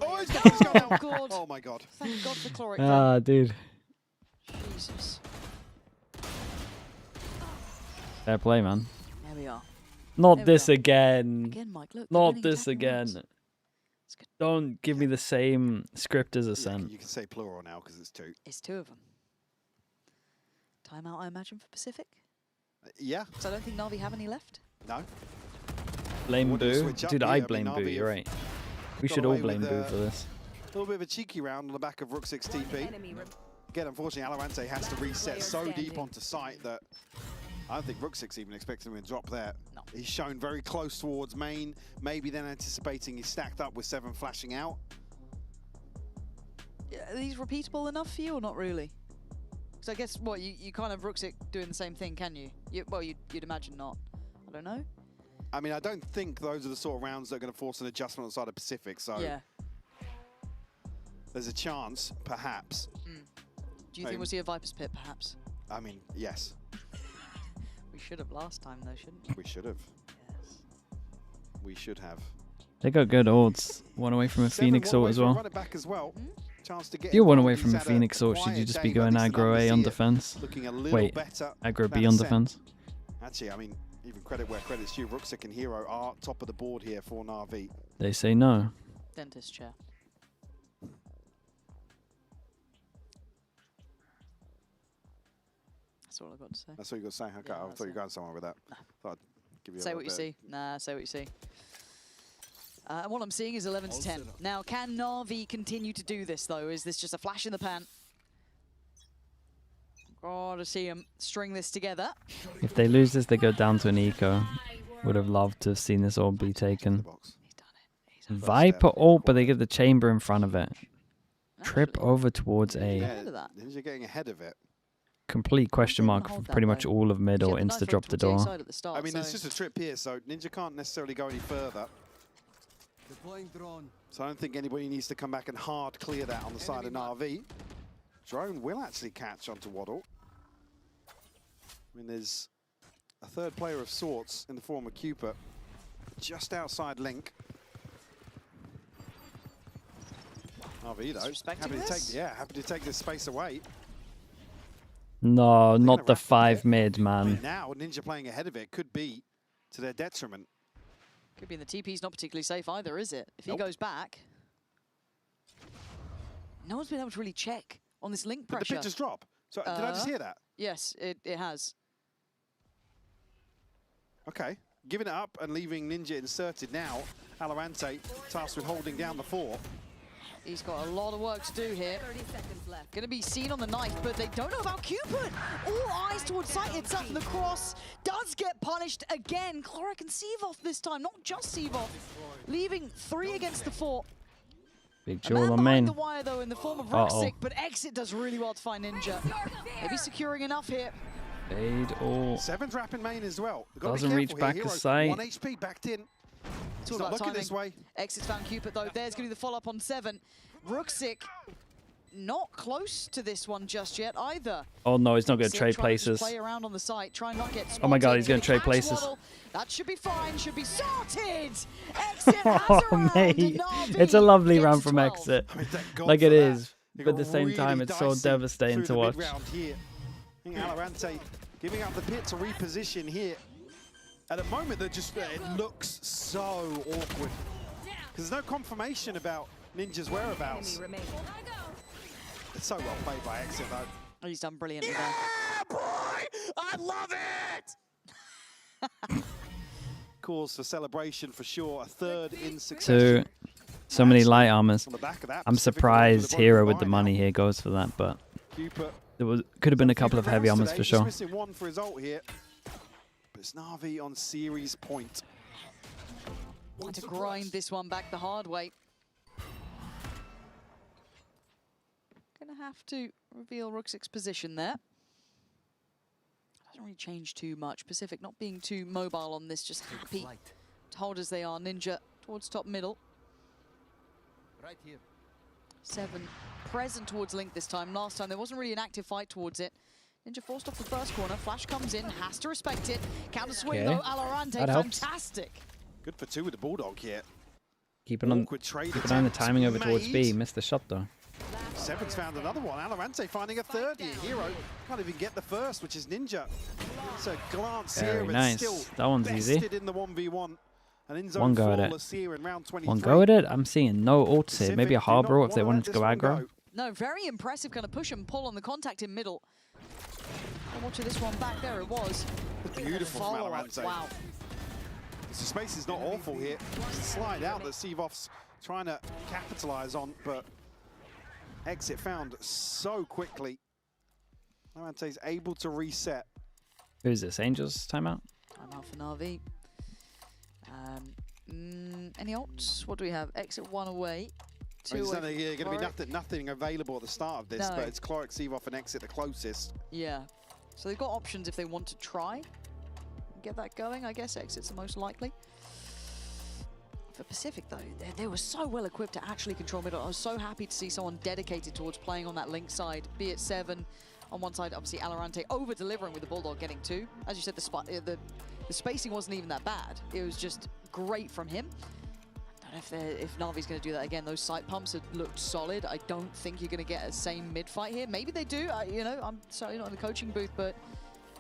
Oh, he's got out. God. Oh my God. Thank God for Cloric. Ah, dude. Jesus. Fair play, man. There we are. Not this again. Again, Mike, look. Not this again. Don't give me the same script as Ascent. You can say plural now because it's two. It's two of them. Timeout, I imagine, for Pacific? Yeah. So I don't think Navi have any left? No. Blame Boo? Dude, I blame Navi Boo, you're have right. We should all blame Boo for this. A little bit of a cheeky round on the back of Rook6 TP. Again, unfortunately, Alorante has to reset so deep onto site that I don't think Rook6 even expected him to drop there. No. He's shown very close towards main, maybe then anticipating he's stacked up with 7 flashing out. Yeah, are these repeatable enough for you or not really? Because I guess, what, you kind of Rook6 doing the same thing, can you? Well, you'd imagine not. I don't know. I mean, I don't think those are the sort of rounds that are going to force an adjustment on the side of Pacific, so yeah. There's a chance, perhaps. Do you think we'll see a Viper's Pit, perhaps? I mean, yes. We should have last time, though, shouldn't we? We should have. Yes. We should have. They got good ults. One away from a Phoenix ult as well. Run it back as well. Chance to get If you're one away involved. from a He's had Phoenix ult, should you just be going aggro A on defense? Looking a little Wait, better aggro than B on Ascent. defense? Actually, I mean, even credit where credit's due. Rook6 and Hero are top of the board here for NAVi. They say no. Dentist chair. That's all I've got to say. That's all you got to say? Okay, Yeah, I thought you were going somewhere with that. Thought I'd give you Say a what you little see. Nah, say what you see. And what I'm seeing is 11 to 10. Now, can Navi continue to do this, though? Is this just a flash in the pan? Gotta see him string this together. If they lose this, they go down to an eco. Would have loved to have seen this all be taken. Viper ult, but they get the chamber in front of it. Trip over towards A. Ninja getting ahead of it. Complete question mark for pretty much all of mid or insta drop the door. I mean, there's just a trip here, so Ninja can't necessarily go any further. So I don't think anybody needs to come back and hard clear that on the side of NAVi. Drone will actually catch onto Waddle. I mean, there's a third player of sorts in the form of Cupid just outside Link. NAVi, though, happy to take this space away. No, not the 5 mid, man. Now, Ninja playing ahead of it could be to their detriment. Could be in the TP's not particularly safe either, is it? If he goes back. No one's been able to really check on this Link pressure. Did the pit just drop? So, did I just hear that? Yes, it has. Okay. Giving it up and leaving Ninja inserted now. Alorante tasked with holding down the 4. He's got a lot of work to do here. Going to be seen on the knife, but they don't know about Cupid. All eyes towards site itself, and the cross does get punished again. Cloric and Seavoff this time, not just Seavoff. Leaving 3 against the 4. Big jewel on main. The wire, though, in the form of Rook6, but Exit does really well to find Ninja. Maybe securing enough here. Fade all. 7's wrapping main as well. Doesn't reach back to sight. 1 HP backed in. He's not looking this way. Exit's found Cupid, though. There's going to be the follow-up on 7. Rook6 not close to this one just yet either. Oh no, he's not going to trade places. Play around on the site, try and not get spotted. Oh my god, he's going to trade places. Waddle. That should be fine, should be sorted. Exit has a round, mate, it's a lovely round from Exit. I mean, like it is, but at the same time, it's so devastating to watch. Here. I think Alorante giving up the pit to reposition here. At the moment, they're just, it looks so awkward. Because there's no confirmation about Ninja's whereabouts. It's so well played by Exit, though. He's done brilliantly there. Yeah, boy! I love it! Cause for celebration for sure. A 3rd in succession. So many light armors. I'm surprised Hero with the money here goes for that, but there could have been a couple of heavy armors for sure. He's missing 1 for his ult here. But it's NAVi on series point. Want to grind this one back the hard way. Gonna have to reveal Rooksik's position there. Doesn't really change too much. Pacific not being too mobile on this, just happy to hold as they are. Ninja towards top middle. Right here. 7 present towards Link this time. Last time there wasn't really an active fight towards it. Ninja forced off the first corner. Flash comes in, has to respect it. Counter swing though, Alorante, fantastic. Good for 2 with the Bulldog here. Keep it on the timing over towards B. Missed the shot though. Seven's found another one. Alorante finding a third here. Hero can't even get the first, which is Ninja. It's a glance here, but nice. still That one's easy. in the 1v1. One go at it. One go at it. I'm seeing no ults here. Maybe a Harbor if they wanted to go aggro. No, very impressive kind of push and pull on the contact in middle. And watch this one back. There it was. Beautiful from Alorante. Wow. The space is not awful here. It's a slide out that Sevof's trying to capitalize on, but exit found so quickly. Alorante's able to reset. Who's this? Angels timeout? Timeout for NAVi. Any ults? What do we have? Exit 1 away. 2 There's away. going to be nothing available at the start of this, but it's Cloric, Sevoff, and Exit the closest. Yeah. So they've got options if they want to try. Get that going, I guess Exit's the most likely. For Pacific though, they were so well equipped to actually control middle. I was so happy to see someone dedicated towards playing on that Link side, be it 7 on one side, obviously Alorante over-delivering with the Bulldog getting 2. As you said, the spacing wasn't even that bad. It was just great from him. I don't know if NAVi's going to do that again. Those sight pumps had looked solid. I don't think you're going to get a same mid-fight here. Maybe they do. You know, I'm certainly not in the coaching booth, but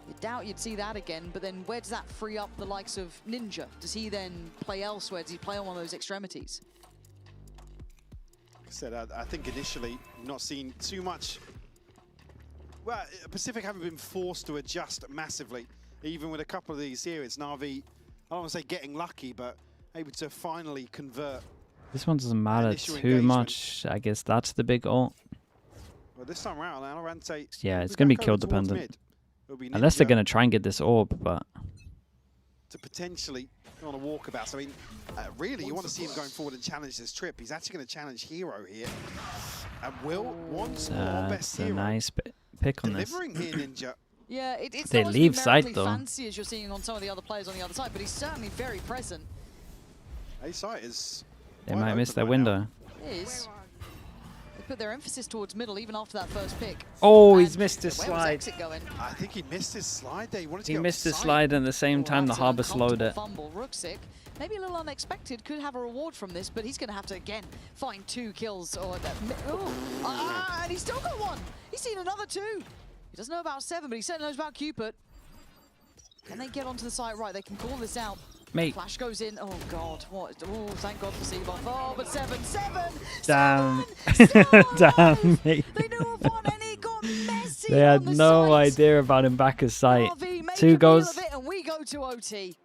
you doubt you'd see that again. But then where does that free up the likes of Ninja? Does he then play elsewhere? Does he play on one of those extremities? Like I said, I think initially not seen too much. Well, Pacific haven't been forced to adjust massively. Even with a couple of these here, it's NAVi, I don't want to say getting lucky, but able to finally convert. This one doesn't matter too much. I guess that's the big ult. Well, this time around, Alorante. Yeah, it's going to be kill dependent. Unless they're going to try and get this orb, but to potentially go on a walkabout. So, I mean, really, you want to see him going forward and challenge this trip. He's actually going to challenge Hero here. And Will wants more best Hero. It's a nice pick on this. Delivering here, Ninja. Yeah, it's they not leave as site though. Fancy as you're seeing on some of the other players on the other side, but he's certainly very present. A site is. They might miss their window. It is. They put their emphasis towards middle even after that first pick. Oh, he's missed his where was slide. Exit going? I think he missed his slide there. He missed his slide, and at the same time the Harbor slowed it. Fumble. Rooksik, maybe a little unexpected, could have a reward from this, but he's going to have to again find 2 kills. Or and he's still got 1. He's seen another 2. He doesn't know about 7, but he certainly knows about Cupid. Can they get onto the site? Right, they can call this out. Mate. Flash goes in. Oh, God. What? Oh, thank God for Seaboff. Oh, but 7. Damn. 7! Damn, mate. They knew of one, and he got messy. They had no idea about him back at sight. 2 goes. And we go to OT.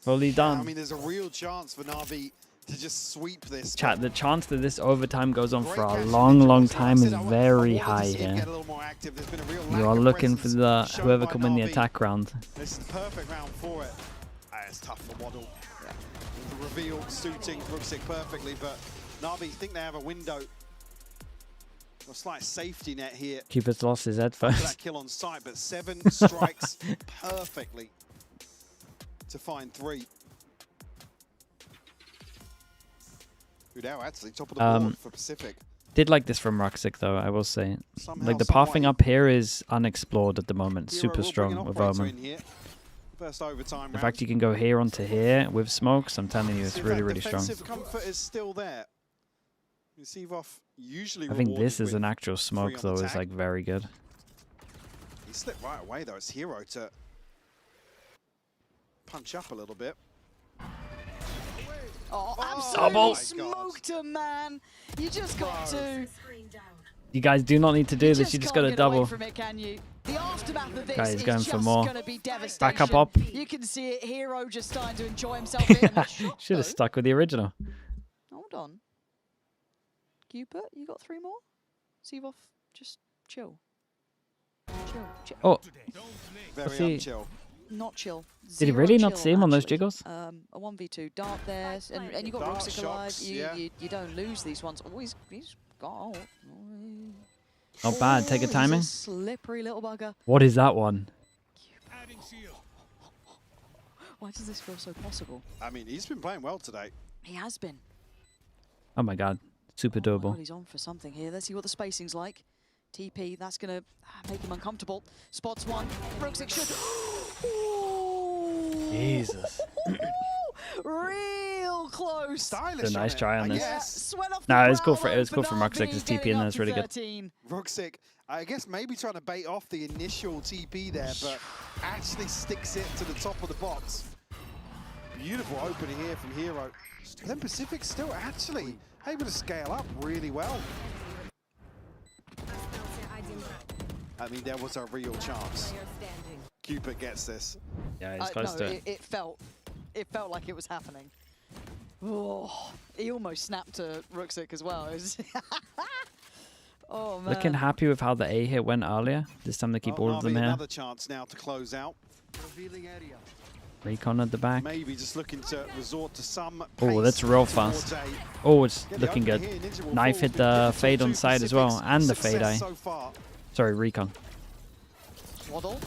Fully done. Yeah, I mean, there's a real chance for NAVi to just sweep this. Chat, the chance that this overtime goes on for a long time is very high here. You are looking for the whoever can win the attack round. This is the perfect round for it. It's tough for Waddle. Yeah. The reveal suiting Rooksik perfectly, but NAVi think they have a window. A slight safety net here. Cupid's lost his headphones. That kill on sight, but 7 strikes perfectly to find 3. Udao actually top of the board for Pacific. Did like this from Roxic though, I will say. Somehow, like the pathing up here is unexplored at the moment. Hero Super strong with Omen. First overtime The fact you can go here onto here with smokes, I'm telling you, it's really strong. Defensive comfort is still there. Usually I think this is an actual smoke though, is like very good. He slipped right away though. It's Hero to punch up a little bit. Oh, absolutely smoked him, man. You just got to. You guys do not need to do this. You just got to double. From it, can you? The aftermath of this Guys is going just for more. Gonna be devastation. Back up. You can see it. Hero just starting to enjoy himself. Should have stuck with the original. Hold on. Cupid, you got 3 more? Seavoff, just chill. Chill. Oh. Very chill. Not chill. Did he really not see him on those jiggles? A 1v2 dart there, and you got Roxic alive. You don't lose these ones. Oh, he's got ult. Not bad. Take a he's timing. Slippery little bugger. What is that one? Why does this feel so possible? I mean, he's been playing well today. He has been. Oh my god. Super Oh, doable. he's on for something here. Let's see what the spacing's like. TP, that's going to make him uncomfortable. Spots one. Brooksik should... Jesus. Real close. Stylish. It's a nice try on this. Yes. No, it was cool for Rucksack. His TP in there is really good. Rucksack, I guess maybe trying to bait off the initial TP there, but actually sticks it to the top of the box. Beautiful opening here from Hero. Then Pacific still actually able to scale up really well. I mean, there was a real chance. Cupid gets this. Yeah, he's close to it. It felt like it was happening. Oh, he almost snapped to Rucksack as well. It was oh man. Looking happy with how the A hit went earlier. This time they keep all of them here. Another chance now to close out. Recon at the back. Maybe just looking to resort to some. Oh, that's real fast. Oh, it's looking good. Knife hit the fade on side as well, and the fade eye. Sorry, Recon. Waddle.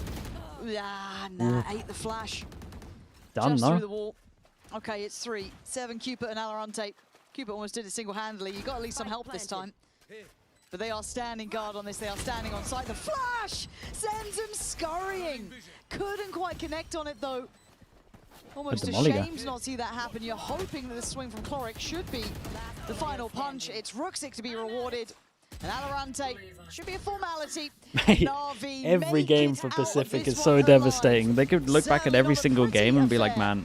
Yeah, nah, ate the flash. Done, Just through no? the wall. Okay, it's 3. 7 Cupid and Valorant. Cupid almost did it single-handedly. You got at least some help this time. But they are standing guard on this. They are standing on site. The flash sends him scurrying. Couldn't quite connect on it though. Almost a shame to not see that happen. You're hoping that the swing from Cloric should be the final punch. It's Rucksack to be rewarded. And Valorant should be a formality. NAVi Every game for Pacific is so devastating. They could look back at every single game and be like, man,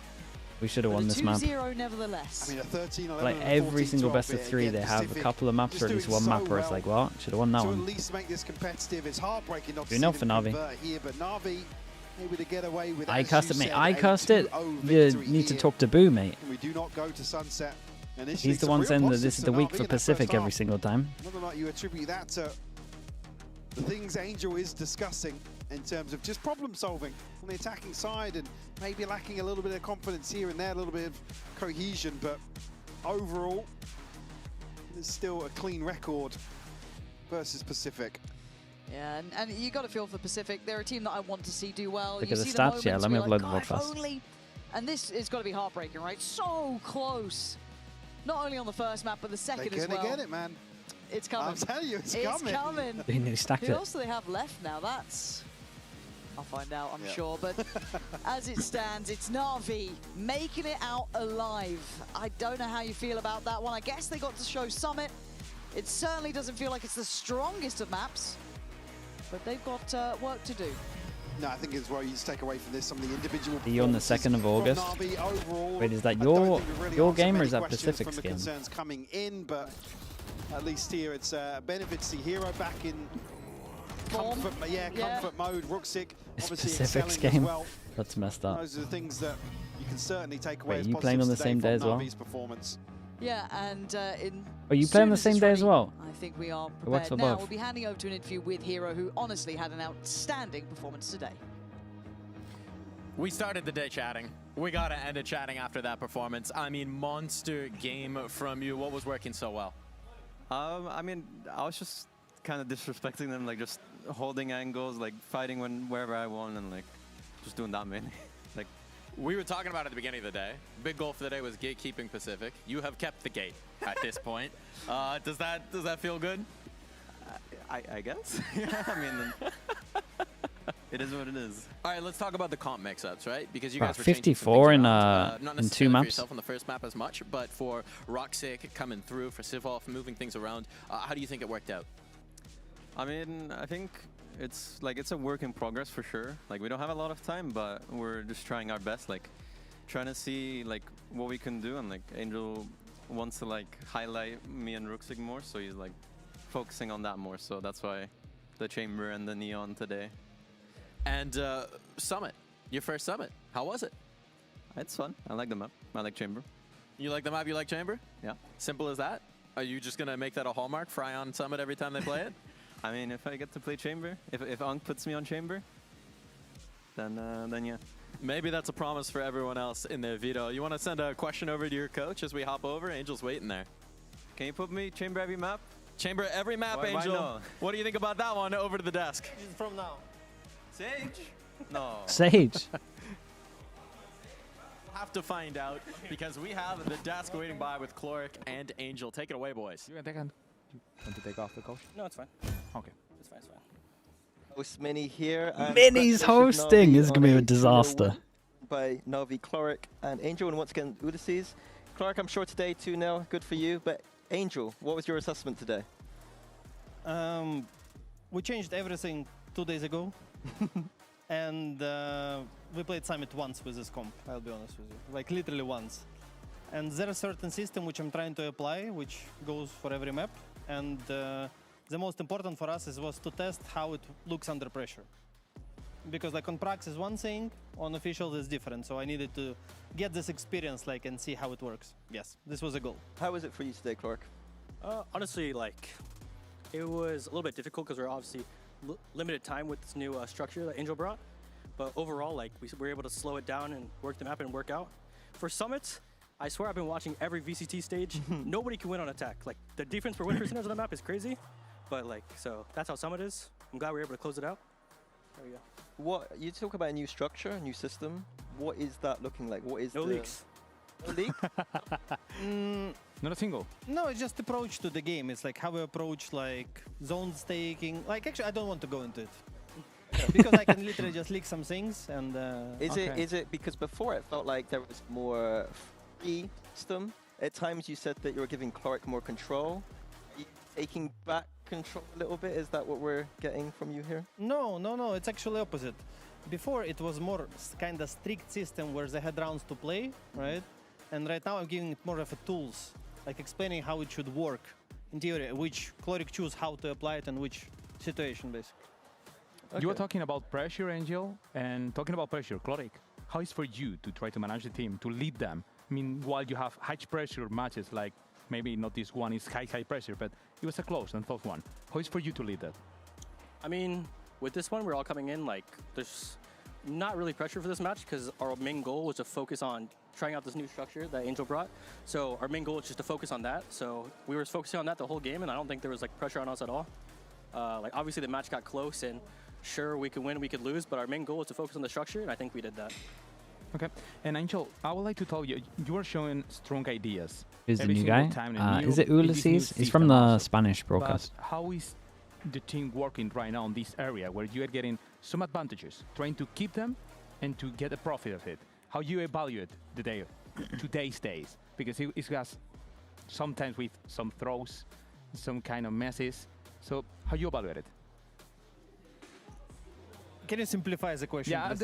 we should have won this map. Nevertheless. I mean, a 13-11 Like every single best of 3, they have a couple of maps or at least one map where it's like, well, should have won that to one. at least make this competitive. It's heartbreaking not to 2-0 for NAVi. here, but NAVi able to get away with. I cast it, mate. I cast it. You need to talk to Boo, mate. We do not go to Sunset. He's the one saying that this is the week for Pacific every single time. Whether or not you attribute that to the things Angel is discussing in terms of just problem solving on the attacking side and maybe lacking a little bit of confidence here and there, a little bit of cohesion, but overall, there's still a clean record versus Pacific. Yeah, and you got to feel for Pacific. They're a team that I want to see do well. Look you at the see stats, yeah, let me upload the God, VOD fast. And this is got to be heartbreaking, right? So close. Not only on the first map, but the second as well. They're gonna get it, man. It's coming. I'm telling you, it's coming. coming. They nearly stacked Who it. else do they have left now? That's... I'll find out, I'm sure. But as it stands, it's NAVi making it out alive. I don't know how you feel about that one. I guess they got to show Summit. It certainly doesn't feel like it's the strongest of maps, but they've got work to do. No, I think as well you just take away from this some of the individual. Are you on the 2nd of August? Wait, is that your game or is that Pacific's game? Concerns coming in, but at least here it's benefits the Hero back in comfort, comfort mode. Rucksack obviously Pacific's excelling game. as well. That's messed up. Those are the things that you can certainly take away. Wait, as you playing on the same day as well? NAVi's performance. Yeah, and Are you playing the same day as well? I think we are It works prepared. for Now both. we'll be handing over to an interview with Hero, who honestly had an outstanding performance today. We started the day chatting. We gotta end it chatting after that performance. I mean, monster game from you. What was working so well? I mean, I was just kind of disrespecting them, like just holding angles, like fighting wherever I want, and like just doing that mainly. Like we were talking about at the beginning of the day. Big goal for the day was gatekeeping Pacific. You have kept the gate at this point. Does that feel good? I guess. I mean, it is what it is. All right, let's talk about the comp mix-ups, right? Because you guys were 54 in not in 2 necessarily for maps. yourself on the first map as much, but for Rucksack coming through, for Sivov moving things around. How do you think it worked out? I mean, I think it's a work in progress for sure. Like we don't have a lot of time, but we're just trying our best, like trying to see like what we can do. And like Angel wants to like highlight me and Rucksack more, so he's like focusing on that more. So that's why the chamber and the neon today. And Summit, your first Summit. How was it? It's fun. I like the map. I like chamber. You like the map? You like chamber? Yeah. Simple as that. Are you just gonna make that a hallmark for Ion Summit every time they play it? I mean, if I get to play chamber, if Ankh puts me on chamber, then yeah. Maybe that's a promise for everyone else in their veto. You want to send a question over to your coach as we hop over? Angel's waiting there. Can you put me chamber every map? Chamber every map, Why Angel. no? What do you think about that one? Over to the desk. From now. Sage? No. Sage. Have to find out because we have the desk waiting by with Cloric and Angel. Take it away, boys. You want to take off the coach? No, it's fine. Okay. It's fine, it's fine. Host Mini here. and Mini's congratulations, hosting. NAVi, This is going to be a on 0-1 disaster. By NAVi, Cloric, and Angel, and once again, Ulysses. Cloric, I'm sure today 2-0, good for you. But Angel, what was your assessment today? We changed everything 2 days ago. And we played Summit once with this comp, I'll be honest with you. Like literally once. And there's a certain system which I'm trying to apply, which goes for every map. And the most important for us was to test how it looks under pressure. Because like on Prax is one thing, on officials is different. So I needed to get this experience like and see how it works. Yes, this was a goal. How was it for you today, Cloric? Honestly, like, it was a little bit difficult because we're obviously limited time with this new structure that Angel brought. But overall, like, we were able to slow it down and work the map and work out. For Summits, I swear I've been watching every VCT stage. Nobody can win on attack. Like, the defense per win percentage on the map is crazy. But, like, so that's how Summit is. I'm glad we were able to close it out. There we go. What you talk about a new structure, a new system. What is that looking like? What is No the leaks. No leak? Not a single. No, it's just approach to the game. It's like how we approach like zone staking. Like actually, I don't want to go into it because I can literally just leak some things and. Is it because before it felt like there was more free system? At times you said that you were giving Cloric more control. Are you taking back control a little bit? Is that what we're getting from you here? No. It's actually opposite. Before it was more kind of strict system where they had rounds to play, right? And right now I'm giving it more of a tools, like explaining how it should work in theory, which Cloric choose how to apply it and which situation basically. Okay. You were talking about pressure, Angel, and talking about pressure, Cloric. How is for you to try to manage the team, to lead them? I mean, while you have high pressure matches, like maybe not this one is high pressure, but it was a close and tough one. How is for you to lead that? I mean, with this one, we're all coming in like there's not really pressure for this match because our main goal was to focus on trying out this new structure that Angel brought. So our main goal was just to focus on that. So we were focusing on that the whole game, and I don't think there was like pressure on us at all. Like obviously the match got close, and sure we could win, we could lose, but our main goal was to focus on the structure, and I think we did that. Okay, and Angel, I would like to tell you, you are showing strong ideas. Who's the new guy? Is it Ulysses? He's from the Spanish broadcast. But how is the team working right now in this area where you are getting some advantages, trying to keep them and to get a profit of it? How you evaluate the day, today's days? Because it has sometimes with some throws, some kind of messes. So how you evaluate it? Can you simplify the question? Yeah,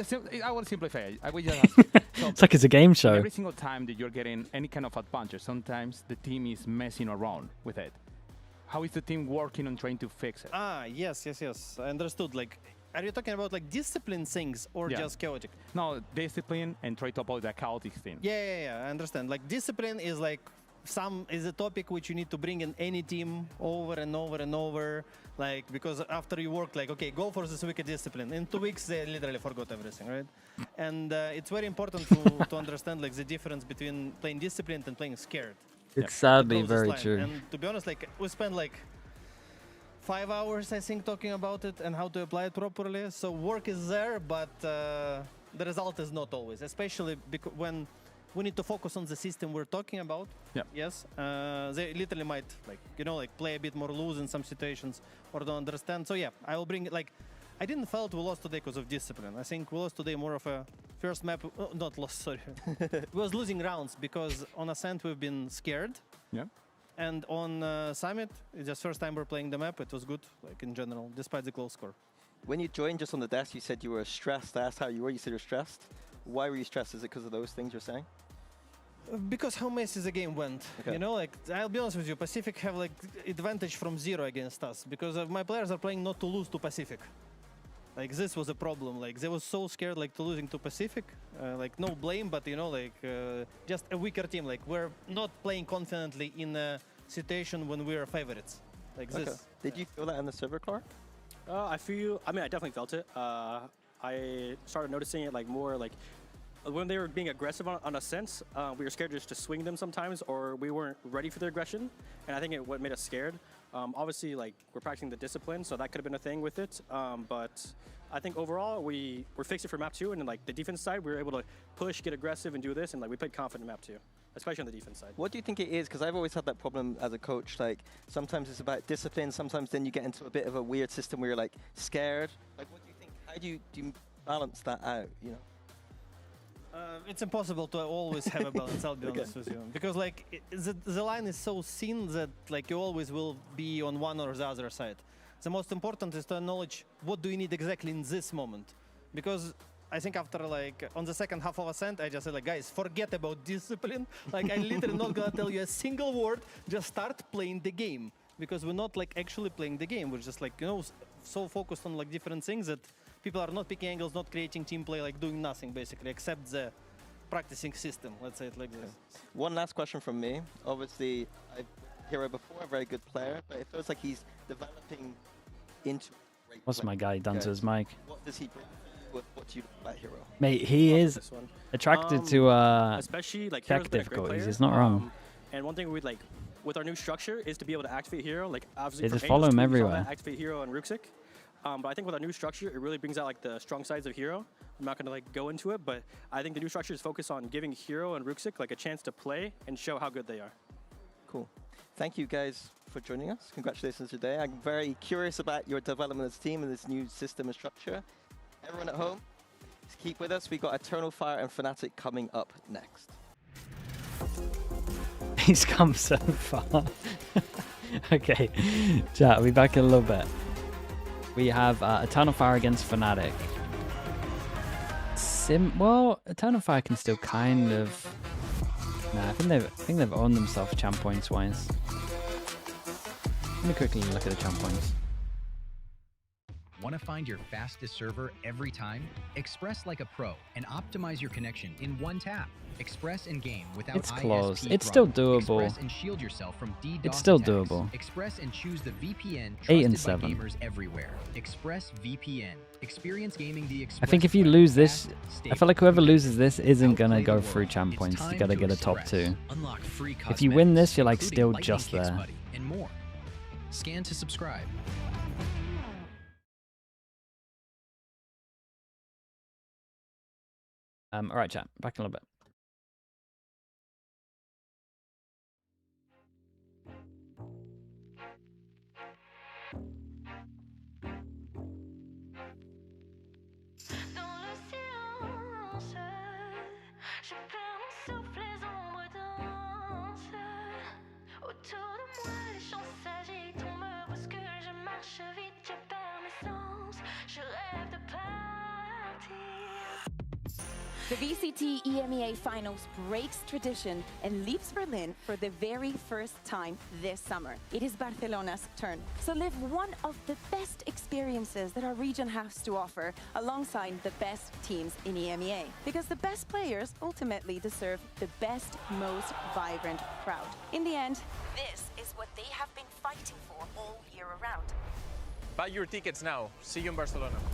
I will simplify it. I will just ask you. So it's like it's a game show. Every single time that you're getting any kind of advantage, sometimes the team is messing around with it. How is the team working on trying to fix it? Yes. I understood. Like, are you talking about like discipline things or just chaotic? No, discipline and try to avoid the chaotic thing. Yeah, I understand. Like discipline is like is a topic which you need to bring in any team over and over and over. Like, because after you work, like, okay, go for this wicked discipline. In 2 weeks, they literally forgot everything, right? And it's very important to understand like the difference between playing disciplined and playing scared. It's sadly very true. And to be honest, like we spent like 5 hours, I think, talking about it and how to apply it properly. So work is there, but the result is not always, especially because when we need to focus on the system we're talking about. Yeah. Yes. They literally might like play a bit more loose in some situations or don't understand. So yeah, I will bring it. Like, I didn't felt we lost today because of discipline. I think we lost today more of a first map. Not lost, sorry. We was losing rounds because on Ascent we've been scared. Yeah. And on Summit, it's just first time we're playing the map. It was good, like in general, despite the close score. When you joined just on the desk, you said you were stressed. I asked how you were. You said you're stressed. Why were you stressed? Is it because of those things you're saying? Because how messy the game went. Okay. You know, like, I'll be honest with you, Pacific have like advantage from 0 against us because my players are playing not to lose to Pacific. Like, this was a problem. Like, they were so scared like to losing to Pacific. Like, no blame, but you know, like just a weaker team. Like, we're not playing confidently in a situation when we're favorites. Like this. Did you feel that in the server, Clark? I definitely felt it. I started noticing it like more like when they were being aggressive on a sense, we were scared just to swing them sometimes, or we weren't ready for their aggression, and I think what made us scared. Obviously, like, we're practicing the discipline, so that could have been a thing with it, but I think overall we're fixing for map 2, and then like the defense side, we were able to push, get aggressive, and do this, and like we played confident in map 2, especially on the defense side. What do you think it is? Because I've always had that problem as a coach. Like, sometimes it's about discipline, sometimes then you get into a bit of a weird system where you're like scared. Like, what do you think? How do you balance that out? You know. It's impossible to always have a balance, I'll be honest with you. Because like the line is so thin that like you always will be on one or the other side. The most important is to acknowledge what do you need exactly in this moment. Because I think after like on the second half of Ascent, I just said like, guys, forget about discipline. Like I'm literally not gonna tell you a single word, just start playing the game. Because we're not like actually playing the game. We're just like, you know, so focused on like different things that people are not picking angles, not creating team play, like doing nothing basically, except the practicing system, let's say it like this. One last question from me. Obviously, I've Hero before, a very good player, but it feels like he's developing into a great What's player. my guy done to his mic? What does he bring? What do you like about Hero? Mate, he is attracted to especially like tech Hero's been a great difficulties. player. He's not wrong. And one thing we'd like with our new structure is to be able to activate Hero, like obviously Yeah, from just follow Angels him 2, we saw everywhere. that, activate Hero and Ruxic. But I think with our new structure, it really brings out like the strong sides of Hero. I'm not gonna like go into it, but I think the new structure is focused on giving Hero and Ruxic like a chance to play and show how good they are. Cool. Thank you guys for joining us. Congratulations today. I'm very curious about your development as a team and this new system and structure. Everyone at home, just keep with us. We've got Eternal Fire and FNATIC coming up next. He's come so far. Okay, chat, we'll be back in a little bit. We have Eternal Fire against FNATIC. Well, Eternal Fire can still kind of... Nah, I think they've owned themselves champ points wise. Let me quickly look at the champ points. Want to find your fastest server every time? Express like a pro and optimize your connection in one tap. Express in game without It's close. ISP It's still throttle. doable. Express and shield yourself from DDoS It's still attacks. doable. Express and choose the VPN 8 and trusted by 7. gamers everywhere. Express VPN. Experience gaming the I Express think if you way. lose this, Fast, I feel like whoever loses this isn't gonna Outplay go the through world. champ It's points. You time gotta to get a top express. 2. Unlock free If you win this, you're like including still Lightning just Kicks there. Buddy and more. Scan to subscribe. Alright chat, back in a little bit. The VCT EMEA Finals breaks tradition and leaves Berlin for the very first time this summer. It is Barcelona's turn. So live one of the best experiences that our region has to offer alongside the best teams in EMEA. Because the best players ultimately deserve the best, most vibrant crowd. In the end, this is what they have been fighting for all year around. Buy your tickets now. See you in Barcelona. Don't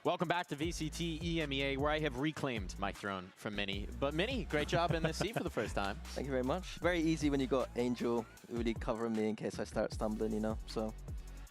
Welcome back to VCT EMEA, where I have reclaimed my throne from Mini. But Mini, great job in this seat for the first time. Thank you very much. Very easy when you got Angel really covering me in case I start stumbling, you know, so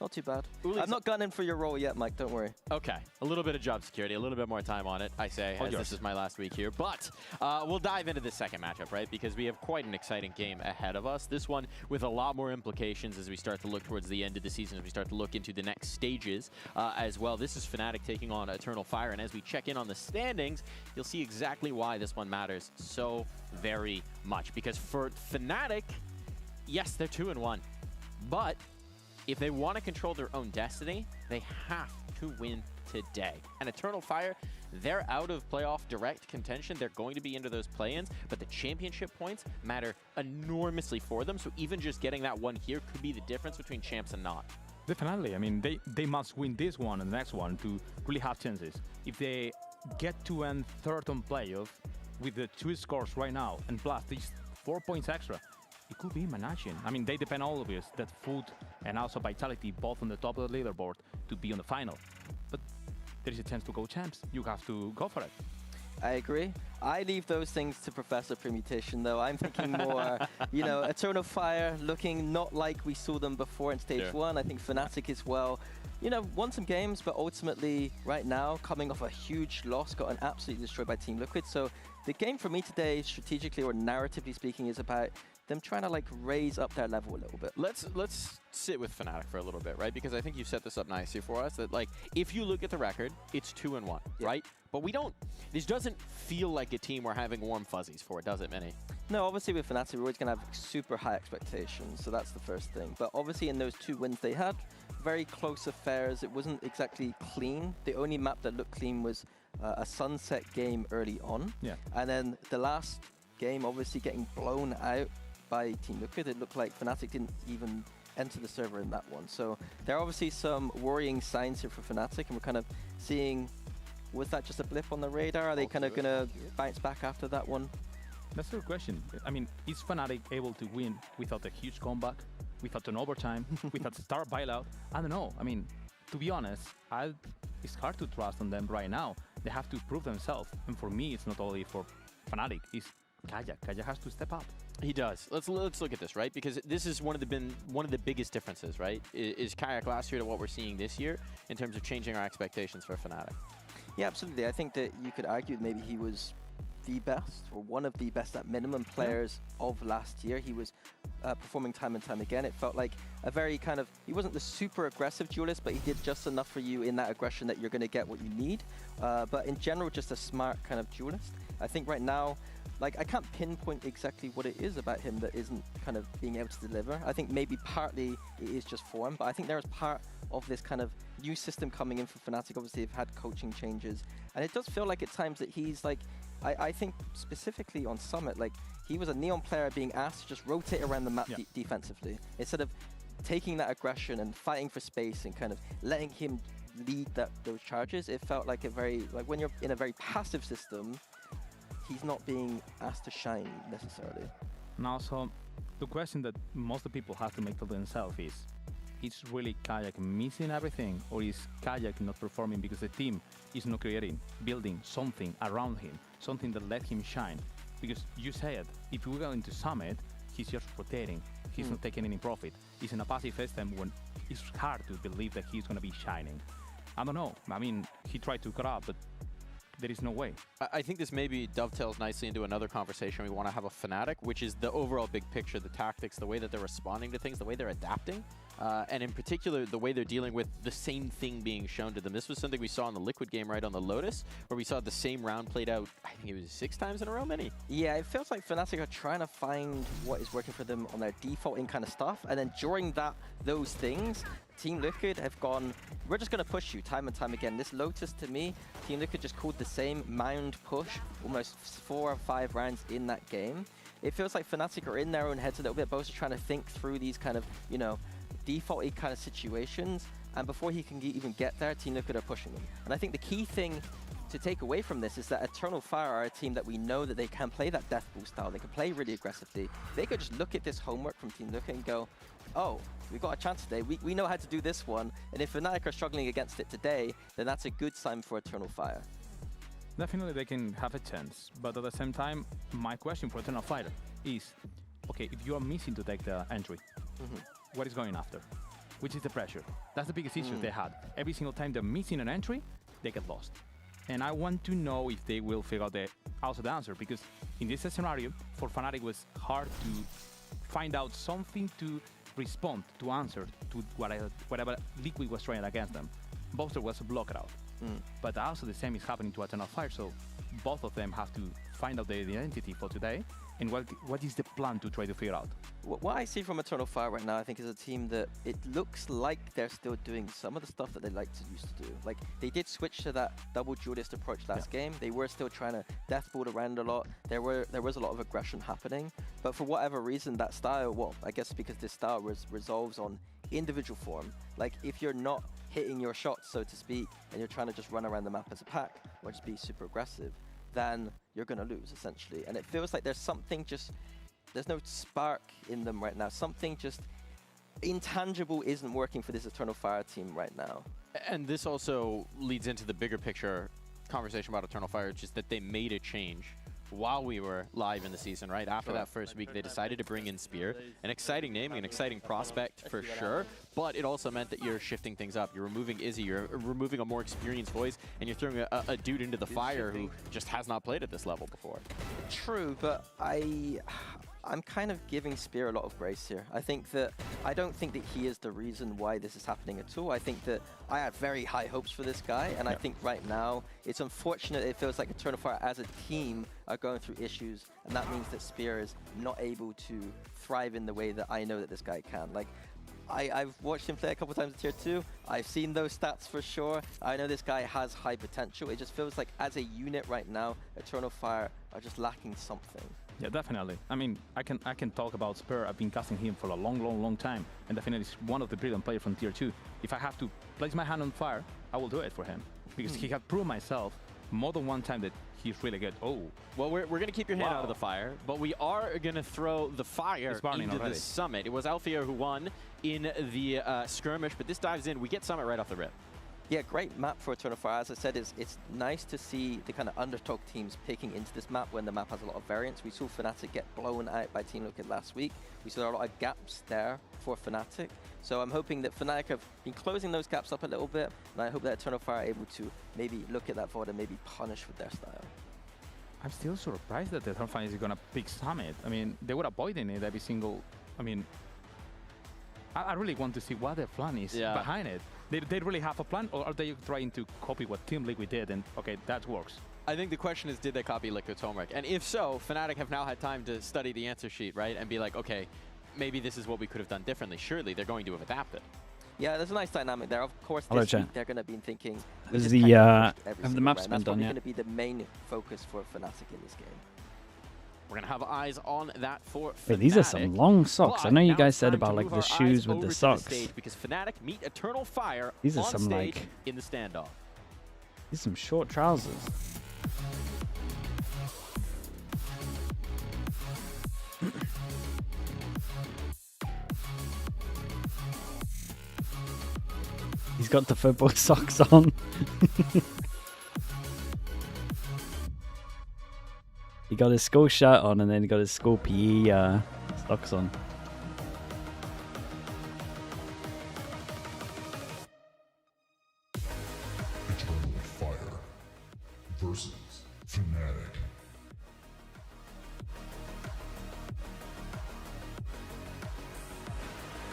not too bad. I'm not gunning for your role yet, Mike, don't worry. Okay, a little bit of job security, a little bit more time on it, I say, as this is my last week here. But we'll dive into the second matchup, right? Because we have quite an exciting game ahead of us. This one with a lot more implications as we start to look towards the end of the season, as we start to look into the next stages as well. This is FNATIC taking on Eternal Fire, and as we check in on the standings, you'll see exactly why this one matters so very much. Because for FNATIC, yes, they're 2-1, but if they want to control their own destiny, they have to win today. And Eternal Fire, they're out of playoff direct contention. They're going to be into those play-ins, but the championship points matter enormously for them. So even just getting that one here could be the difference between champs and not. Definitely. I mean, they must win this one and the next one to really have chances. If they get to end third on playoff with the 2 scores right now and plus these 4 points extra, it could be Manation. I mean, they depend all of this, that food and also vitality, both on the top of the leaderboard to be on the final. But there is a chance to go champs. You have to go for it. I agree. I leave those things to Professor Permutation, though. I'm thinking more, you know, Eternal Fire looking not like we saw them before in Stage 1. I think FNATIC as well. You know, won some games, but ultimately, right now, coming off a huge loss, got absolutely destroyed by Team Liquid. So the game for me today, strategically or narratively speaking, is about them trying to like raise up their level a little bit. Let's sit with FNATIC for a little bit, right? Because I think you set this up nicely for us that like if you look at the record, it's 2-1, right? But this doesn't feel like a team we're having warm fuzzies for, does it, Minnie? No, obviously with FNATIC, we're always going to have super high expectations, so that's the first thing. But obviously in those 2 wins they had, very close affairs. It wasn't exactly clean. The only map that looked clean was a sunset game early on. Yeah. And then the last game, obviously getting blown out by Team Liquid. It looked like FNATIC didn't even enter the server in that one. So there are obviously some worrying signs here for FNATIC, and we're kind of seeing, was that just a blip on the radar? Are they kind of going to bounce back after that one? That's a good question. I mean, is FNATIC able to win without a huge comeback, without an overtime, without a star bailout? I don't know. I mean, to be honest, it's hard to trust on them right now. They have to prove themselves. And for me, it's not only for FNATIC, it's Kayak. Kayak has to step up. He does. Let's look at this, right? Because this is one of the biggest differences, right? Is Kayak last year to what we're seeing this year in terms of changing our expectations for FNATIC? Yeah, absolutely. I think that you could argue maybe he was the best, or one of the best at minimum players of last year. He was performing time and time again. It felt like a very kind of, he wasn't the super aggressive duelist, but he did just enough for you in that aggression that you're going to get what you need. But in general, just a smart kind of duelist. I think right now, like, I can't pinpoint exactly what it is about him that isn't kind of being able to deliver. I think maybe partly it is just form, but I think there is part of this kind of new system coming in for FNATIC. Obviously, they've had coaching changes, and it does feel like at times that he's like, I think specifically on Summit, like, he was a Neon player being asked to just rotate around the map defensively. Instead of taking that aggression and fighting for space and kind of letting him lead those charges, it felt like a very, like when you're in a very passive system, he's not being asked to shine necessarily. And also, the question that most of the people have to make to themselves is really Kayak missing everything, or is Kayak not performing because the team is not building something around him, something that let him shine? Because you said, if we go into Summit, he's just rotating, he's not taking any profit. He's in a passive system when it's hard to believe that he's going to be shining. I don't know. I mean, he tried to grab, but there is no way. I think this maybe dovetails nicely into another conversation we want to have with FNATIC, which is the overall big picture, the tactics, the way that they're responding to things, the way they're adapting, and in particular, the way they're dealing with the same thing being shown to them. This was something we saw in the Liquid game right on the Lotus, where we saw the same round played out, I think it was 6 times in a row, Minnie? Yeah, it feels like FNATIC are trying to find what is working for them on their defaulting kind of stuff, and then during those things, Team Liquid have gone, we're just going to push you time and time again. This Lotus, to me, Team Liquid just called the same mound push almost 4 or 5 rounds in that game. It feels like FNATIC are in their own heads a little bit, both trying to think through these kind of, you know, defaulty kind of situations. And before he can even get there, Team Liquid are pushing him. And I think the key thing to take away from this is that Eternal Fire are a team that we know that they can play that Death Ball style. They can play really aggressively. They could just look at this homework from Team Liquid and go, oh, we got a chance today. We know how to do this one. And if Fnatic are struggling against it today, then that's a good sign for Eternal Fire. Definitely they can have a chance. But at the same time, my question for Eternal Fire is, okay, if you are missing to take the entry, what is going after? Which is the pressure. That's the biggest issue they had. Every single time they're missing an entry, they get lost. And I want to know if they will figure out also the answer, because in this scenario, for Fnatic it was hard to find out something to respond, to answer to whatever Liquid was trying against them. Boaster was blocked out. But also the same is happening to Eternal Fire, so both of them have to find out the identity for today. And what is the plan to try to figure out? What I see from Eternal Fire right now, I think, is a team that it looks like they're still doing some of the stuff that they used to do. Like, they did switch to that double duelist approach last game. They were still trying to death ball around a lot. There was a lot of aggression happening. But for whatever reason, that style, well, I guess because this style resolves on individual form. Like, if you're not hitting your shots, so to speak, and you're trying to just run around the map as a pack, or just be super aggressive, then you're going to lose, essentially. And it feels like there's something there's no spark in them right now. Something just intangible isn't working for this Eternal Fire team right now. And this also leads into the bigger picture conversation about Eternal Fire, just that they made a change while we were live in the season, right? After that first week, they decided to bring in Spear. An exciting name, an exciting prospect for sure, but it also meant that you're shifting things up. You're removing Izzy, you're removing a more experienced voice, and you're throwing a dude into the fire who just has not played at this level before. True, but I'm kind of giving Spear a lot of grace here. I don't think that he is the reason why this is happening at all. I think that I had very high hopes for this guy, and I think right now it's unfortunate. It feels like Eternal Fire as a team are going through issues, and that means that Spear is not able to thrive in the way that I know that this guy can. Like, I've watched him play a couple times in Tier 2. I've seen those stats for sure. I know this guy has high potential. It just feels like as a unit right now, Eternal Fire are just lacking something. Yeah, definitely. I mean, I can talk about Spur. I've been casting him for a long time, and definitely he's one of the brilliant players from Tier 2. If I have to place my hand on fire, I will do it for him, because he has proved myself more than one time that he's really good. Oh. Well, we're going to keep your hand out of the fire, but we are going to throw the fire into the Summit. It was Alfia who won in the skirmish, but this dives in. We get Summit right off the rip. Yeah, great map for Eternal Fire. As I said, it's nice to see the kind of underdog teams picking into this map when the map has a lot of variance. We saw FNATIC get blown out by Team Liquid last week. We saw a lot of gaps there for FNATIC. So I'm hoping that FNATIC have been closing those gaps up a little bit, and I hope that Eternal Fire are able to maybe look at that VOD and maybe punish with their style. I'm still surprised that the Eternal Fire is going to pick Summit. I mean, they were avoiding it every single... I mean, I really want to see what their plan is behind it. They really have a plan, or are they trying to copy what Team Liquid did and, okay, that works? I think the question is, did they copy Liquid's homework? And if so, Fnatic have now had time to study the answer sheet, right? And be like, okay, maybe this is what we could have done differently. Surely they're going to have adapted. Yeah, there's a nice dynamic there. Of course, this week they're going to be thinking... Has the maps been done yet? That's going to be the main focus for Fnatic in this game. We're going to have eyes on that for Fnatic. Wait, these are some long socks. I know you guys said about like the shoes with the socks. Because Fnatic meet Eternal Fire these are on some stage like in the standoff. These are some short trousers. He's got the football socks on. He got his school shirt on and then he got his school PE socks on. Eternal Fire versus Fnatic.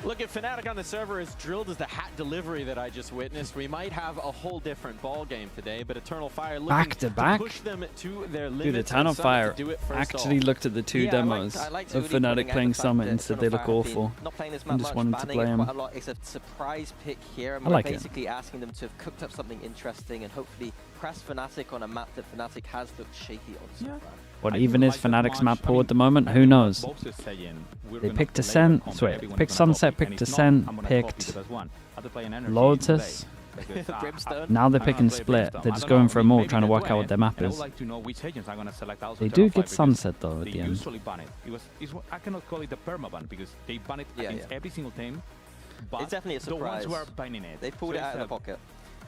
Look, at Fnatic on the server as drilled as the hat delivery that I just witnessed. We might have a whole different ball game today, but Eternal Fire looking to push them to their limits. Dude, Eternal Fire actually looked at the two demos of Fnatic playing Summit and said they look awful. Not playing this and just wanted to play them. It's a surprise pick here, and I like we're basically asking them to have cooked up something interesting and hopefully press Fnatic on a map that Fnatic has looked shaky on so far. What even is Fnatic's map pool at the moment? Who knows? They picked Ascent, picked Sunset, picked Ascent, picked Lotus. Now they're picking split. They're just going for a more, trying to work out what their map is. Like to know which agents are gonna select also They do get sunset though at the end. Usually ban it. I cannot call it a perma ban because they ban it against every single team. But it's definitely a surprise. The ones who are banning it. They pulled it out of the pocket.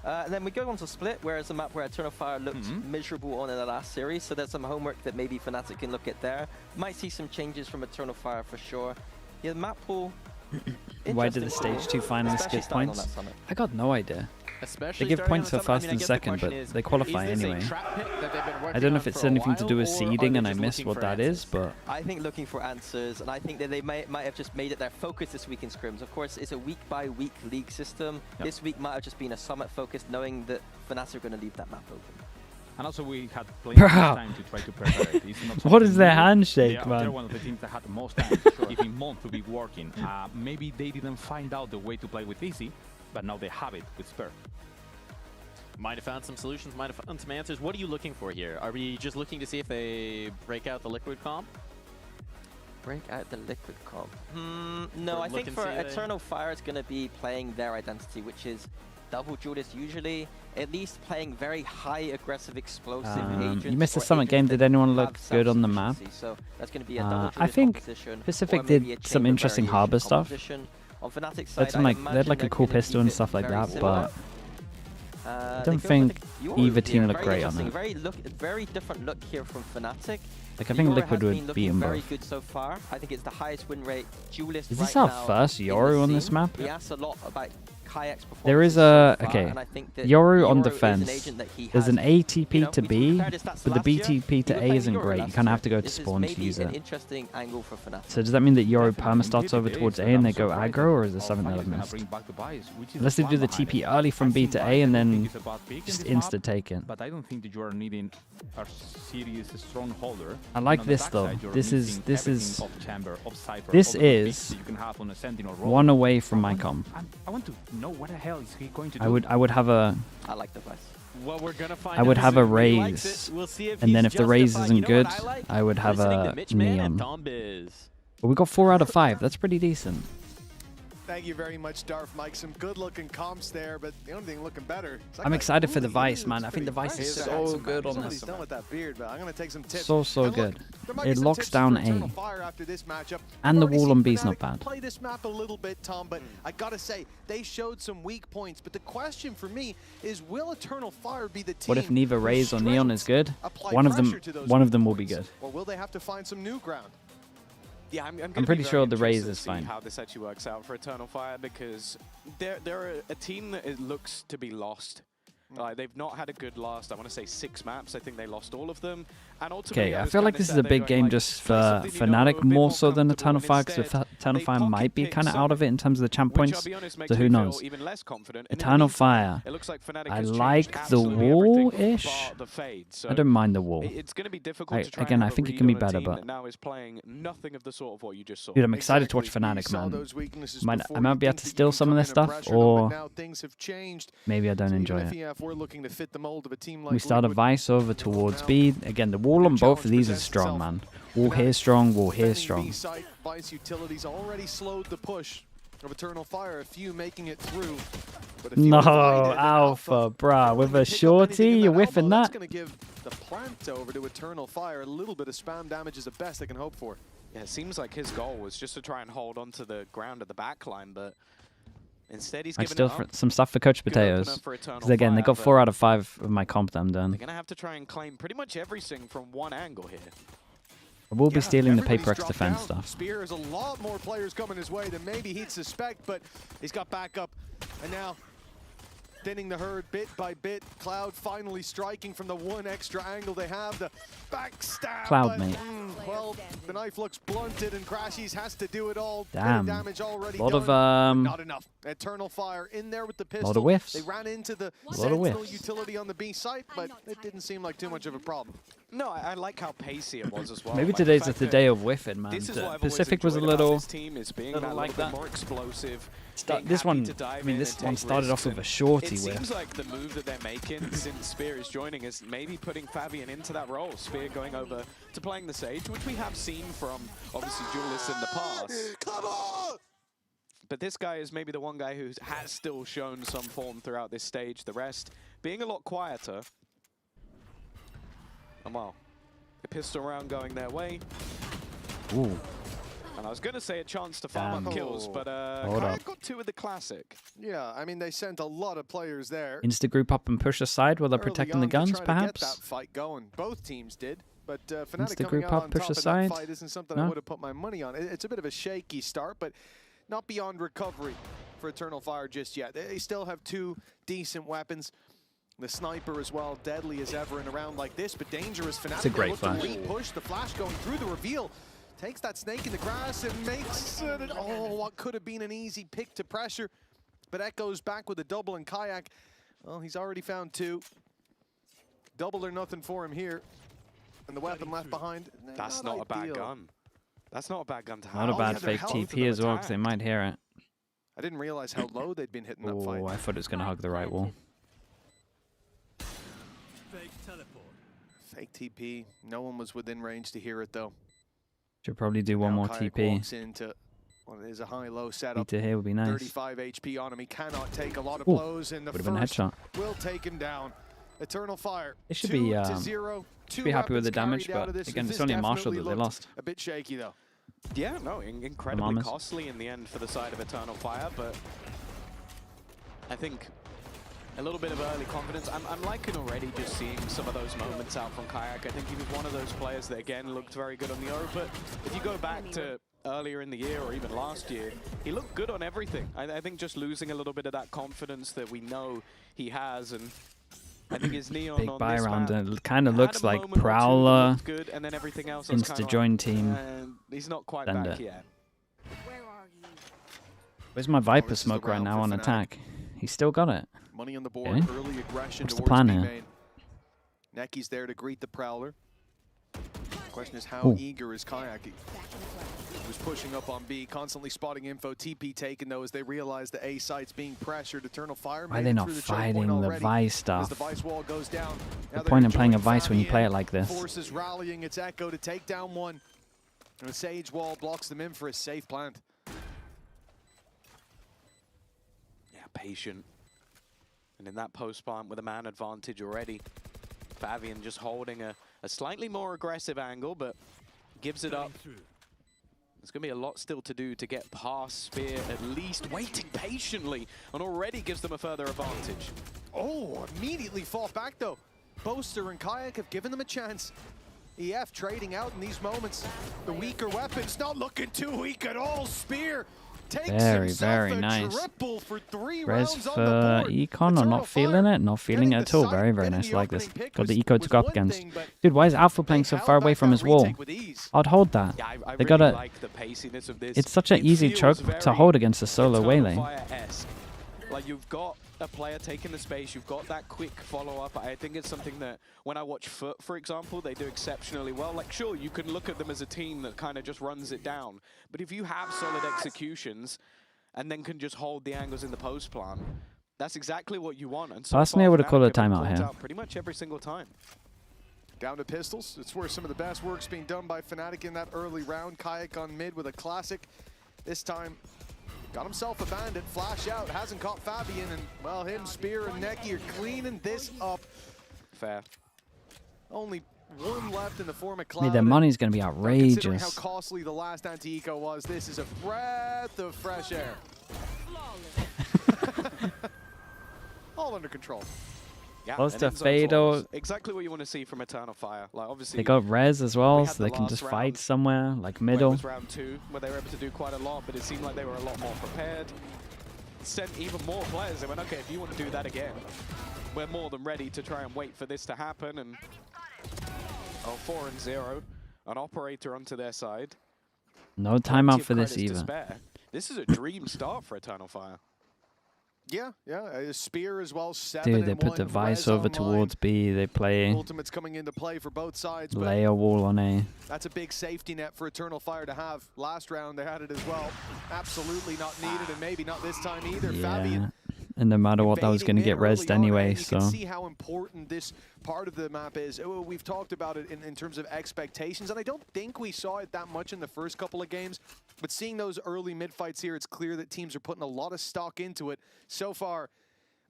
And then we go on to Split, where it's a map where Eternal Fire looked miserable on in the last series, so there's some homework that maybe FNATIC can look at there. Might see some changes from Eternal Fire for sure. Yeah, the map pool. Why did the stage 2 finalists get points? I got no idea. Especially they give points for first and second, but they qualify anyway. I don't know if it's anything to do with seeding and I missed what that is, but... I think looking for answers, and I think that they might have just made it their focus this week in scrims. Of course, it's a week-by-week league system. Yep. This week might have just been a summit focus, knowing that FNATIC are going to leave that map open. And also we had plenty of time to try to prepare it. What is their handshake, man? They're one of the teams that had the most time, even month to be working. Maybe they didn't find out the way to play with Easy, but now they have it with Spur. Might have found some solutions, might have found some answers. What are you looking for here? Are we just looking to see if they break out the Liquid comp? Break out the Liquid comp? No, I think for Eternal Fire it's going to be playing their identity, which is double duelist usually, at least playing very high aggressive explosive agents. You missed the Summit game. Did anyone look good on the map? So that's going to be a double I think Pacific did some interesting harbor stuff. On FNATIC side, they had like a cool pistol and stuff like that, but I don't think either team looked great on it. Very different look here from FNATIC. Like I think Liquid would beat them both. Very good so far. I think it's the highest win rate duelist. Is this our first Yoru on this map? He asks a lot about Kayak's performance. There is a Yoru on defense. There's an ATP to B, but the BTP to A isn't great. You kind of have to go to spawn to use it. Interesting angle for FNATIC. So does that mean that Yoru perma starts over towards A and they go aggro, or is there something that I've missed? Unless they do the TP early from B to A and then just insta take it. But I don't think that you are needing a serious strongholder. I like this though. This is one away from my comp. I want to know what the hell is he going to do. I would have a. I like the vice. Well, we're gonna find I would have a raise, and then if the raise isn't good, I would have a neon. But we got 4 out of 5. That's pretty decent. Thank you very much, Darth Mike. Some good-looking comps there, but the only thing looking better. I'm excited for the Vice, man. I think the Vice is so good on this. Done with that beard, but I'm gonna take some tips. So good. It locks down A, and the wall on B is not bad. Play this map a little bit, Tom, but I gotta say they showed some weak points. But the question for me is, will Eternal Fire be the team? What if neither Raze or Neon is good? One of them will be good. Or will they have to find some new ground? Yeah, I'm pretty sure the Raze is fine. How this actually works out for Eternal Fire, because they're a team that it looks to be lost. They've not had a good last, I want to say 6 maps. I think they lost all of them. And ultimately, I feel like this is a big game just for FNATIC more so than Eternal Fire, because Eternal Fire might be kind of out of it in terms of the champ points. So who knows? Eternal Fire. I like the wall-ish. I don't mind the wall. Again, I think it can be better, but dude, I'm excited to watch FNATIC, man. I might be able to steal some of this stuff, or maybe I don't enjoy it. We start a Vice over towards B. Again, the wall on both of these is strong, man. Wall here strong, wall here strong. Vice utilities already slowed the push of Eternal Fire, a few making it through. No, Alpha, brah, with a shorty, you're whiffing that. That's going to give the plant over to Eternal Fire. A little bit of spam damage is the best they can hope for. Yeah, it seems like his goal was just to try and hold onto the ground at the back line, but instead, he's still some stuff for Coach Potatoes. Because again, they got 4 out of 5 of my comp that I'm done. They're going to have to try and claim pretty much everything from one angle here. I will be stealing the Paper X defense stuff. Spear has a lot more players coming his way than maybe he'd suspect, but he's got backup. And now, thinning the herd bit by bit. Cloud finally striking from the one extra angle they have. The backstab. Cloud, mate. Well, the knife looks blunted and Crashies has to do it all. Damn. Damage already lot of not enough. Eternal Fire in there with the pistol. Lot of whiffs. They ran into the lot of whiffs. utility on the B site, but it didn't seem like too much of a problem. No, I like how pacey it was as well. Maybe today's the day of whiffing, man. Pacific was a little like that. More explosive. This one started off with a shorty whiff. It seems like the move that they're making since Spear is joining is maybe putting Fabian into that role. Spear going over to playing the Sage, which we have seen from obviously duelists in the past. Come on! But this guy is maybe the one guy who has still shown some form throughout this stage. The rest being a lot quieter. And well, a pistol round going their way. Ooh. And I was going to say a chance to farm up kills, but Kayak got 2 with the classic. Yeah, I mean, they sent a lot of players there. Insta group up and push aside while they're protecting the guns, perhaps? To get that fight going. Both teams did, but FNATIC Insta coming group out up, on push top of aside? that fight isn't something No? I would have put my money on. It's a bit of a shaky start, but not beyond recovery for Eternal Fire just yet. They still have 2 decent weapons. The sniper as well, deadly as ever in a round like this, but dangerous. FNATIC. It's a great flash. Push the flash going through the reveal. Takes that snake in the grass and makes it, oh, what could have been an easy pick to pressure. But Echo's back with a double and Kayak. Well, he's already found 2. Double or nothing for him here. And the weapon left behind. That's not a bad gun. That's not a bad gun to have. Not a bad fake TP as well, because they might hear it. I didn't realize how low they'd been hitting that fight. Oh, I thought it was going to hug the right wall. Fake teleport. Fake TP. No one was within range to hear it, though. Should probably do one more Kayak TP. walks into what is a high-low setup. To here would be nice. 35 HP on him. He cannot take a lot of Ooh, blows in the would first. have been a headshot. Will take him down. Eternal Fire. They should 2-0. be happy with the damage, but again, it's only a Marshall that they lost. A bit shaky though. Yeah, no, incredibly costly in the end for the side of Eternal Fire, but I think a little bit of early confidence. I'm liking already just seeing some of those moments out from Kayak. I think he was one of those players that, again, looked very good on the O, but if you go back to earlier in the year or even last year, he looked good on everything. I think just losing a little bit of that confidence that we know he has, and I think his neon Big on buy this round. map It kind of looks like Prowler, good, and then everything else Insta join team. He's not quite Bender. back yet. Where's my Viper smoke right now on attack? He's still got it. Money on the board, Okay. early aggression What's the towards plan B here? main. Necky's there to greet the Prowler. Question is how Ooh. eager is Kayak? He was pushing up on B, constantly spotting info. TP taken though as they realize the A site's being pressured. Eternal Fire. Why are they not fighting the Vice As stuff? the Vice wall goes down. The point in playing a Vice when you play it like this. Forces rallying. It's Echo to take down one. And the Sage wall blocks them in for a safe plant. Yeah, patient. And in that post plant with a man advantage already, Fabian just holding a slightly more aggressive angle, but gives it up. There's going to be a lot still to do to get past Spear, at least waiting patiently, and already gives them a further advantage. Oh, immediately fought back though. Boaster and Kayak have given them a chance. EF trading out in these moments. The weaker weapons not looking too weak at all. Spear takes Very a nice. triple for 3 Res rounds on for the board. Econ, or not feeling it? Not feeling it at all. Very nice. I like this. Got the Eco to go up against. Dude, why is Alpha playing so far away from his wall? I'd hold that. Yeah, I They really gotta. like the paciness of this. It's such an It easy feels choke very to hold against a solo Eternal Waylay. Fire-esque. Like, you've got a player taking the space, you've got that quick follow-up. I think it's something that when I watch Foot, for example, they do exceptionally well. Like, sure, you can look at them as a team that kind of just runs it down. But if you have solid executions and then can just hold the angles in the post plan, that's exactly what you want. And so Personally, I far, would have called a Fnatic have timeout called here. out pretty much every single time. Down to pistols. It's where some of the best work's being done by FNATIC in that early round. Kayak on mid with a classic. This time, got himself a bandit. Flash out. Hasn't caught Fabian. And, well, him, Spear, and Necky are cleaning this up. Fair. Only one left in the form of I Cloud. mean, their money's going to be Considering how outrageous. costly the last anti-eco was, this is a breath of fresh air. All under control. Yeah, Close and to end zone Fado. flaws. Exactly what you want to see from Eternal Fire. Like, obviously, They got res as well, we had so the they can last just round fight somewhere, like where it middle. was round 2, where they were able to do quite a lot, but it seemed like they were a lot more prepared. Sent even more players. They went, okay, if you want to do that again, we're more than ready to try and wait for this to happen. And 4-0, an operator onto their side. No Plenty timeout of for this credits to either. spare. This is a dream start for Eternal Fire. Yeah. Spear as well. 7 Dude, they and put 1. the Vice Res over online. towards B. They play Ultimate's coming into play for both sides. But layer wall on A. that's a big safety net for Eternal Fire to have. Last round they had it as well. Absolutely not needed, and maybe not this time either. Yeah. Fabian and no matter what, that was going to get rezzed anyway. So you can see how important this part of the map is. We've talked about it in terms of expectations, and I don't think we saw it that much in the first couple of games. But seeing those early mid fights here, it's clear that teams are putting a lot of stock into it so far.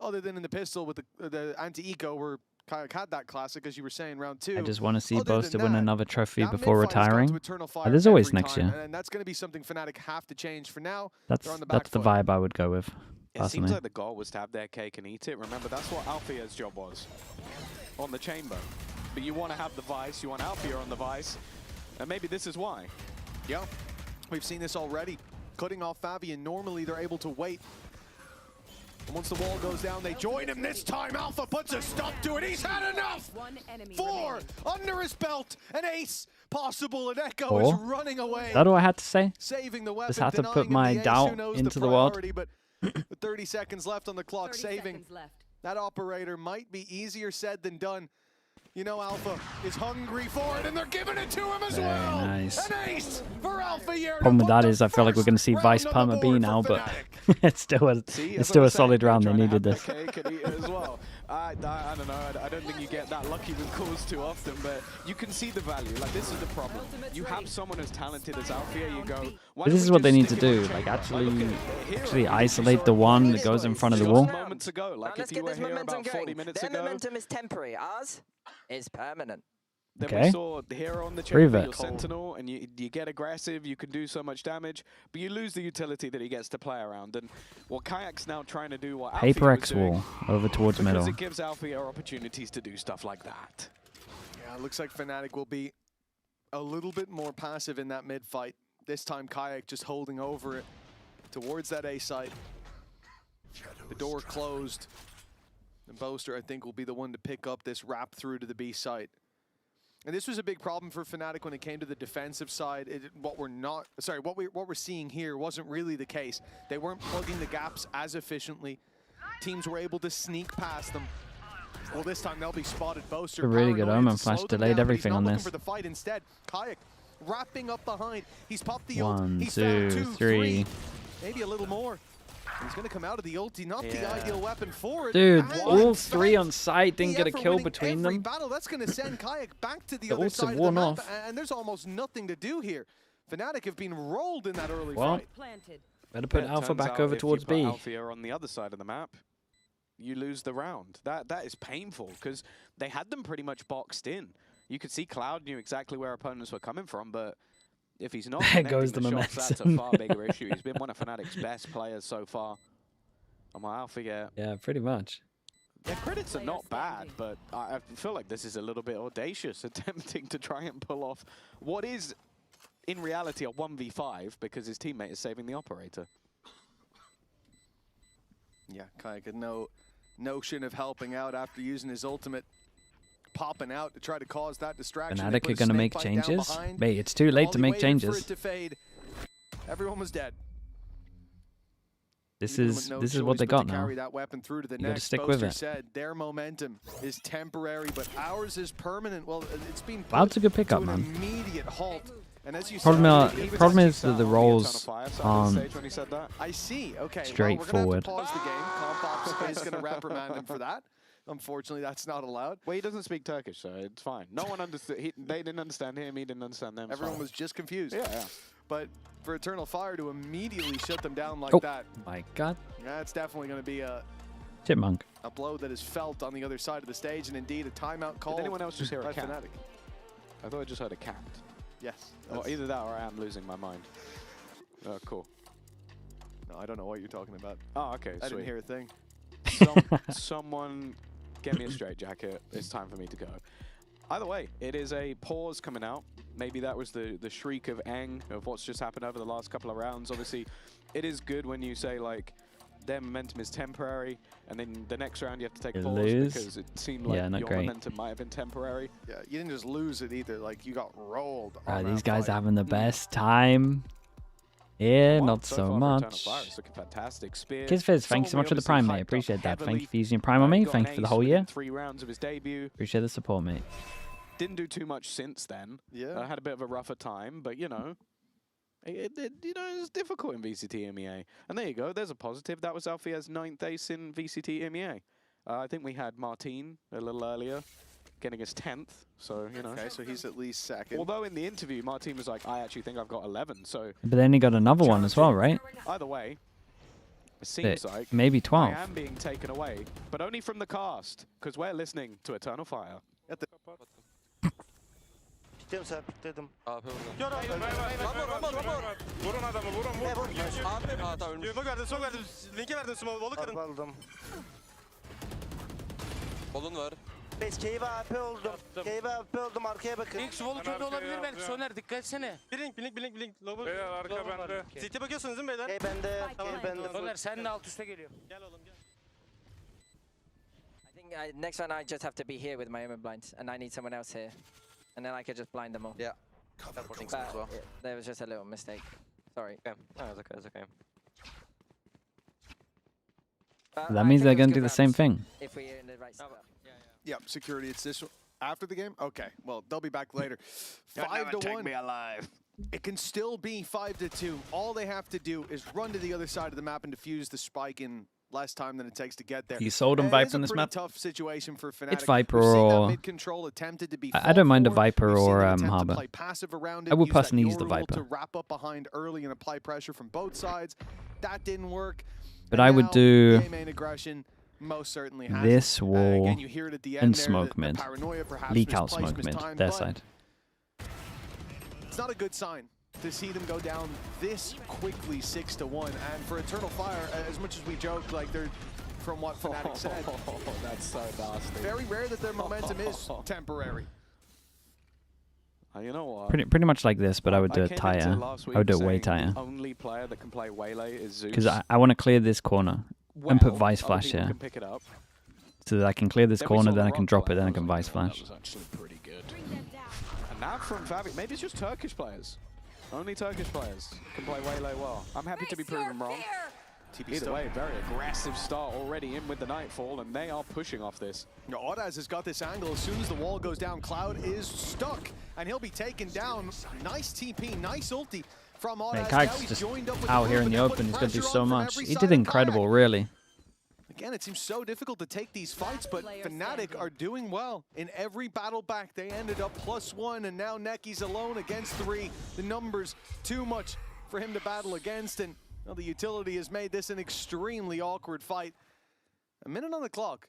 Other than in the pistol with the anti-eco, where Kayak had that classic, as you were saying, round 2. I just want to see Boaster win another trophy before retiring. There's always next year. And that's going to be something Fnatic have to change. For now, that's the vibe I would go with. It seems like the goal was to have their cake and eat it. Remember, that's what Althea's job was on the chamber. But you want to have the Vice, you want Althea on the Vice, and maybe this is why. Yeah, we've seen this already. Cutting off Fabi, and normally they're able to wait. And once the wall goes down, they join him. This time, Alpha puts a stop to it. He's had enough! 4 under his belt, an ace possible, and Echo is running away. Is that all I had to say? Saving the weapon, just had to put my doubt into the world. But with 30 seconds left on the clock, saving that operator might be easier said than done. You know, Alpha is hungry for it, and they're giving it to him as well. Nice. An ace for Alpha here. Problem with that is I feel like we're going to see Vice Perma B now, but it's still a solid round. They needed this. As well. I don't know. I don't think you get that lucky with calls too often, but you can see the value. Like, this is the problem. You have someone as talented as Althea, you go... This is what they need to do. Like, actually isolate the one that goes in front of the wall. Moments ago, like if you were here about 40 minutes ago... Their momentum is temporary. Ours is permanent. Then we saw the hero on the chamber, your Sentinel, and you get aggressive, you can do so much damage, but you lose the utility that he gets to play around. And what Kayak's now trying to do, what Paper Althea was X wall over towards because middle. It gives Althea opportunities to do stuff like that. Yeah, it looks like Fnatic will be a little bit more passive in that mid fight. This time, Kayak just holding over it towards that A site. The door closed. And Boaster, I think, will be the one to pick up this wrap through to the B site. And this was a big problem for Fnatic when it came to the defensive side. What we're seeing here wasn't really the case. They weren't plugging the gaps as efficiently. Teams were able to sneak past them. Well, this time they'll be spotted. Boaster, A really good Omen flash delayed everything on this. For the fight instead. Kayak wrapping up behind. He's popped the 1, ult. He's 2, 3. Maybe a little more. He's going to come out of the ulti, not the ideal weapon for it. Dude, all 3 on site, didn't get a kill between them. Battle, that's going to send Kayak back to the The other ults side have of the worn map, off. and there's almost nothing to do here. Fnatic have been rolled in that early Well, fight. better put Alpha back over towards B. If you put Althea on the other side of the map, you lose the round. That is painful, because they had them pretty much boxed in. You could see Cloud knew exactly where opponents were coming from, but if he's not There goes connecting the the shots, that's a far bigger issue. He's been one of Fnatic's best players so far. I'm like, Alpha, yeah, pretty much. Their credits are not bad, but I feel like this is a little bit audacious, attempting to try and pull off what is, in reality, a 1v5, because his teammate is saving the operator. Yeah, Kayak had no notion of helping out after using his ultimate, popping out to try to cause that distraction. Fnatic are going to make changes. Wait, it's too late to make changes. Everyone was dead. This is what they got now. Carry that weapon through to the You got to next. stick with it. Said their momentum is temporary, but ours is permanent. Well, it's been Cloud's a good pickup, to an man. immediate halt. And as you Problem is that the roles aren't I see. Okay. straightforward. Well, we're gonna have to pause the game. Compops is going to reprimand him for that. Unfortunately, that's not allowed. Well, he doesn't speak Turkish, so it's fine. No one understood. They didn't understand him. He didn't understand them. Everyone was just confused. Yeah. But for Eternal Fire to immediately shut them down like that, my God, that's definitely going to be a Chipmunk. blow that is felt on the other side of the stage, and indeed a timeout call. Did anyone else just hear a by cat? Fnatic. I thought I just heard a cat. Yes. Well, either that or I am losing my mind. Oh, cool. No, I don't know what you're talking about. Oh, okay, I sweet. didn't hear a thing. Someone get me a straitjacket. It's time for me to go. Either way, it is a pause coming out. Maybe that was the shriek of Aang of what's just happened over the last couple of rounds. Obviously, it is good when you say, like, their momentum is temporary, and then the next round you have to take a pause because it seemed like your momentum might have been temporary. Yeah, you didn't just lose it either. Like, you got rolled. These guys are having the best time. Yeah, not so much. Looking fantastic. Spear. Kizfizz, thank you so much for the Prime, mate. Appreciate that. Thank you for using Prime on me. Thank you for the whole year. 3 rounds of his debut. Appreciate the support, mate. Didn't do too much since then. Yeah. I had a bit of a rougher time, but you know, You know, it's difficult in VCT EMEA. And there you go, there's a positive. That was Alfia's 9th ace in VCT EMEA. I think we had Martin a little earlier, getting his 10th. So, you know. Okay, so he's at least second. Although in the interview, Martin was like, I actually think I've got 11. So. But then he got another one as well, right? Either way, it seems like maybe 12. I am being taken away, but only from the cast, because we're listening to Eternal Fire. Gittim sen, dedim. AP vurdum. Gör abi. Rambo. Vurun adamı, vurun. Ne vurmuş? AP hata ölmüş. Smoke verdim, smoke verdim. Linki verdim, smoke. Bolu kırın. Aldım. Bolun var. Cave'e AP oldum. Cave'e AP oldum, arkaya bakın. İlk solu kötü olabilir belki. Soner dikkat etsene. Blink. Lobo. Beyler arka bende. CT bakıyorsunuz değil mi beyler? Bende. Tamam bende. Soner sen de alt üste geliyor. Gel oğlum gel. I think next one I just have to be here with my omen blind, and I need someone else here. And then I could just blind them all. Yeah. But there was just a little mistake. Sorry. Okay. No, it's okay. That means they're going to do the same thing. If we're in the right spot. Yep, security. It's this one. After the game? Okay. Well, they'll be back later. 5-1. Take me alive. It can still be 5-2. All they have to do is run to the other side of the map and defuse the spike in less time than it takes to get there. You sold him Viper on this map? Tough situation for FNATIC. It's Viper or... I don't mind a Viper or Harbor. I would personally use the Viper. To wrap up behind early and apply pressure from both sides. That didn't work. But I would do most certainly this wall again, you hear it at the end and there, smoke mid. Leak out smoke mid, their side. It's not a good sign to see them go down this quickly 6-1. And for Eternal Fire, as much as we joke, like they're from what FNATIC said, that's so nasty. Very rare that their momentum is temporary. You know what? Pretty much like this, but I would do it tighter. I would do it way tighter. The only player that can play Waylay is Zeus. Because I want to clear this corner and put Vice Flash here. So that I can clear this corner, then I can drop it, then I can Vice Flash. That was actually pretty good. And now from Fabi, maybe it's just Turkish players. Only Turkish players can play Waylay well. I'm happy to be proven wrong. Either way, very aggressive start already in with the Nightfall, and they are pushing off this. Audaz has got this angle. As soon as the wall goes down, Cloud is stuck, and he'll be taken down. Nice TP, nice ulti from Audaz. Kike's just out here in the open. He's going to do so much. He did incredible, really. Again, it seems so difficult to take these fights, but FNATIC are doing well. In every battle back, they ended up +1, and now Necky's alone against 3. The numbers, too much for him to battle against, and well, the utility has made this an extremely awkward fight. A minute on the clock.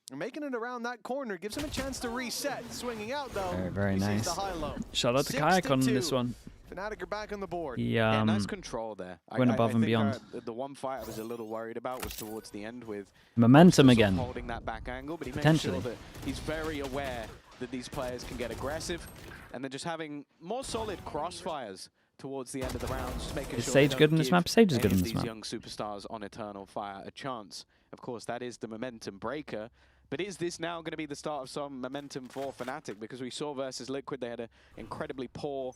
They're making it around that corner. Gives him a chance to reset. Swinging out, though. Very nice. The high-low. Shout out to Kayak on this one. FNATIC are back on the board. Yeah, nice control there. Went above and beyond. The one fight I was a little worried about was towards the end with momentum again. Holding that back angle, but he makes sure that he's very aware that these players can get aggressive, and then just having more solid crossfires towards the end of the round, just making Is sure Sage good in this map? Sage is good in this these map. young superstars on Eternal Fire a chance. Of course, that is the momentum breaker. But is this now going to be the start of some momentum for FNATIC? Because we saw versus Liquid, they had an incredibly poor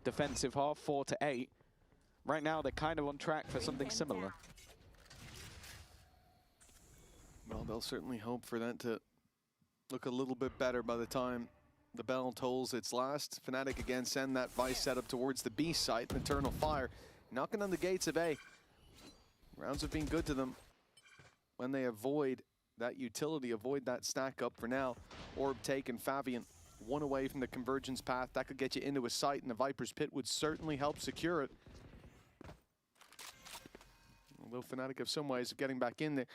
defensive half, 4-8. Right now, they're kind of on track for something similar. Well, they'll certainly hope for that to look a little bit better by the time the bell tolls its last. FNATIC again send that Vice setup towards the B site. Eternal Fire knocking on the gates of A. Rounds have been good to them when they avoid that utility, avoid that stack up for now. Orb taken, Fabian one away from the convergence path. That could get you into a site, and the Viper's Pit would certainly help secure it. Although FNATIC have some ways of getting back in there.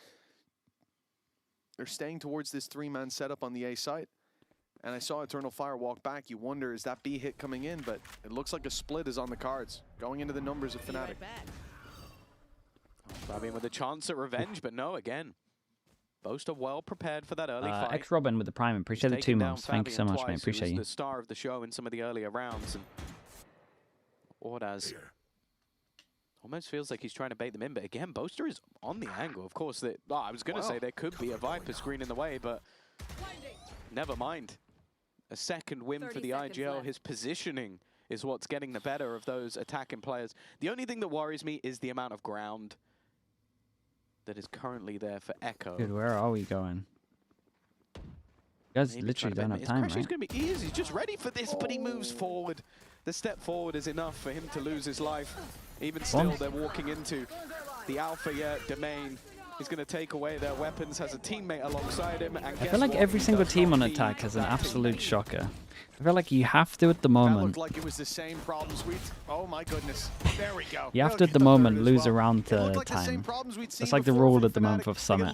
They're staying towards this 3-man setup on the A site. And I saw Eternal Fire walk back. You wonder, is that B hit coming in? But it looks like a split is on the cards, going into the numbers of FNATIC. Fabian with a chance at revenge, but no, again. Both are well prepared for that early fight. X-Robin with the Prime. Appreciate the 2 months. Thank you so much, mate. Appreciate you. The star of the show in some of the earlier rounds. And Audaz almost feels like he's trying to bait them in. But again, Boaster is on the angle. Of course, I was going to say there could be a Viper screen in the way, but never mind. A second win for the IGL. Left. His positioning is what's getting the better of those attacking players. The only thing that worries me is the amount of ground that is currently there for Echo. Dude, where are we going? You guys literally don't have time, right? He's going to be easy. He's just ready for this, but he moves forward. the step forward is enough for him to lose his life. Even still, they're walking into the Alpha domain. He's going to take away their weapons, has a teammate alongside him. And I feel like every single team on attack has an absolute shocker. I feel like you have to, at the moment, like it was the same problem, Sweet. Oh my goodness. There we go. you have to, at the moment, lose around time. That's like the rule at the moment of Summit.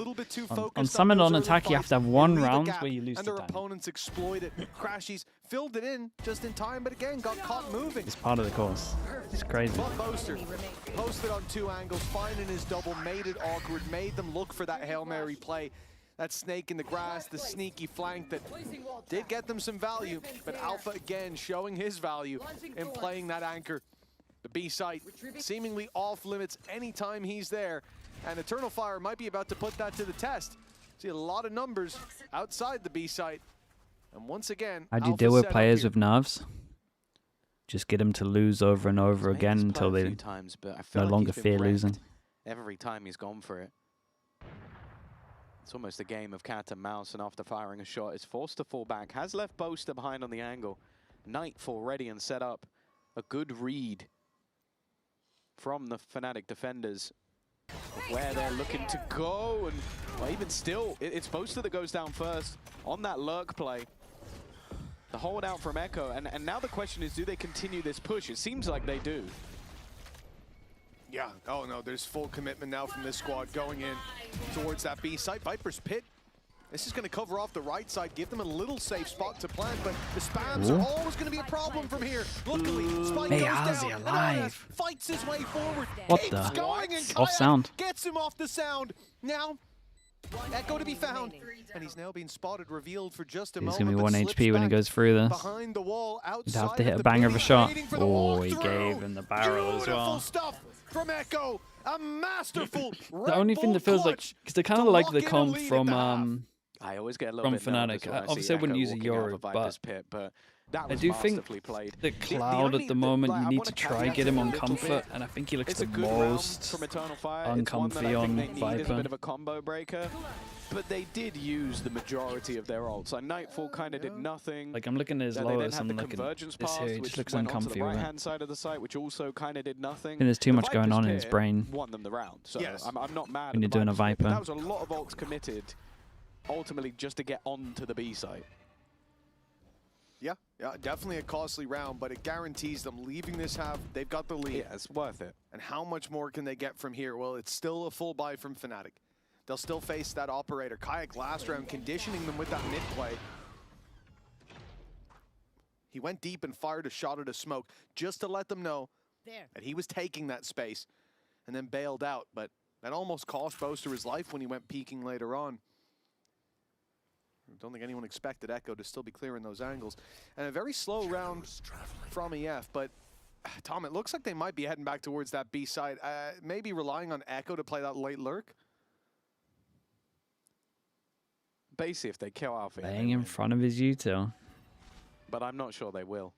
On Summit on attack, you have to have one round where you lose and the their time. opponents exploit it. Crashies filled it in just in time, but again, got caught moving. It's part of the course. It's crazy. But Boaster posted on 2 angles, finding his double, made it awkward, made them look for that Hail Mary play. That snake in the grass, the sneaky flank that did get them some value, but Alpha again showing his value in playing that anchor. The B site seemingly off limits anytime he's there, and Eternal Fire might be about to put that to the test. See a lot of numbers outside the B site, and once again, How do you deal with players with nerves? Just get them to lose over and over again until they no longer fear losing. Every time he's gone for it. It's almost a game of cat and mouse, and after firing a shot, is forced to fall back. Has left Boaster behind on the angle. Nightfall ready and set up. A good read from the FNATIC defenders of where they're looking to go. And well, even still, it's Boaster that goes down first on that lurk play. The hold out from Echo. And now the question is, do they continue this push? It seems like they do. Yeah, oh no, there's full commitment now from this squad going in towards that B site. Viper's Pit, this is going to cover off the right side, give them a little safe spot to plant, but the spams are always going to be a problem from here. Luckily, Spike goes down, and Arias fights his way forward. What keeps the? going, and Off sound. gets him off the sound. Now, Echo to be found, and he's now being spotted, revealed for just a moment. He's going to be 1 HP when he goes through this. Behind the wall, He'd have to hit a banger of a shot. Oh, he gave him the barrel as well. Stuff from Echo, a masterful. The only thing that feels like, because they're kind of like the comp from I always get a little bit FNATIC. Obviously, I wouldn't use a Yoru, but that I do think the Cloud at the moment, you need to try get him on comfort, and I think he looks the most uncomfy on Viper. It's a bit of a combo breaker, but they did use the majority of their ults. So Nightfall kind of did nothing. Like, I'm looking at his lowest, I'm looking at this here, he just looks uncomfy with it. Right-hand side of the site, which also kind of did nothing. I think there's too much going on in his brain won them the round, so I'm not mad when you're doing a Viper. That was a lot of ults committed, ultimately just to get onto the B site. Yeah, definitely a costly round, but it guarantees them leaving this half, they've got the lead. Yeah, it's worth it. And how much more can they get from here? Well, it's still a full buy from FNATIC. They'll still face that operator. Kayak last round conditioning them with that mid play. He went deep and fired a shot at a smoke just to let them know that he was taking that space and then bailed out. But that almost cost Boaster his life when he went peeking later on. I don't think anyone expected Echo to still be clearing those angles. And a very slow round from EF, but Tom, it looks like they might be heading back towards that B side. Maybe relying on Echo to play that late lurk. Basically, if they kill Alpha. Laying in front of his util. But I'm not sure they will.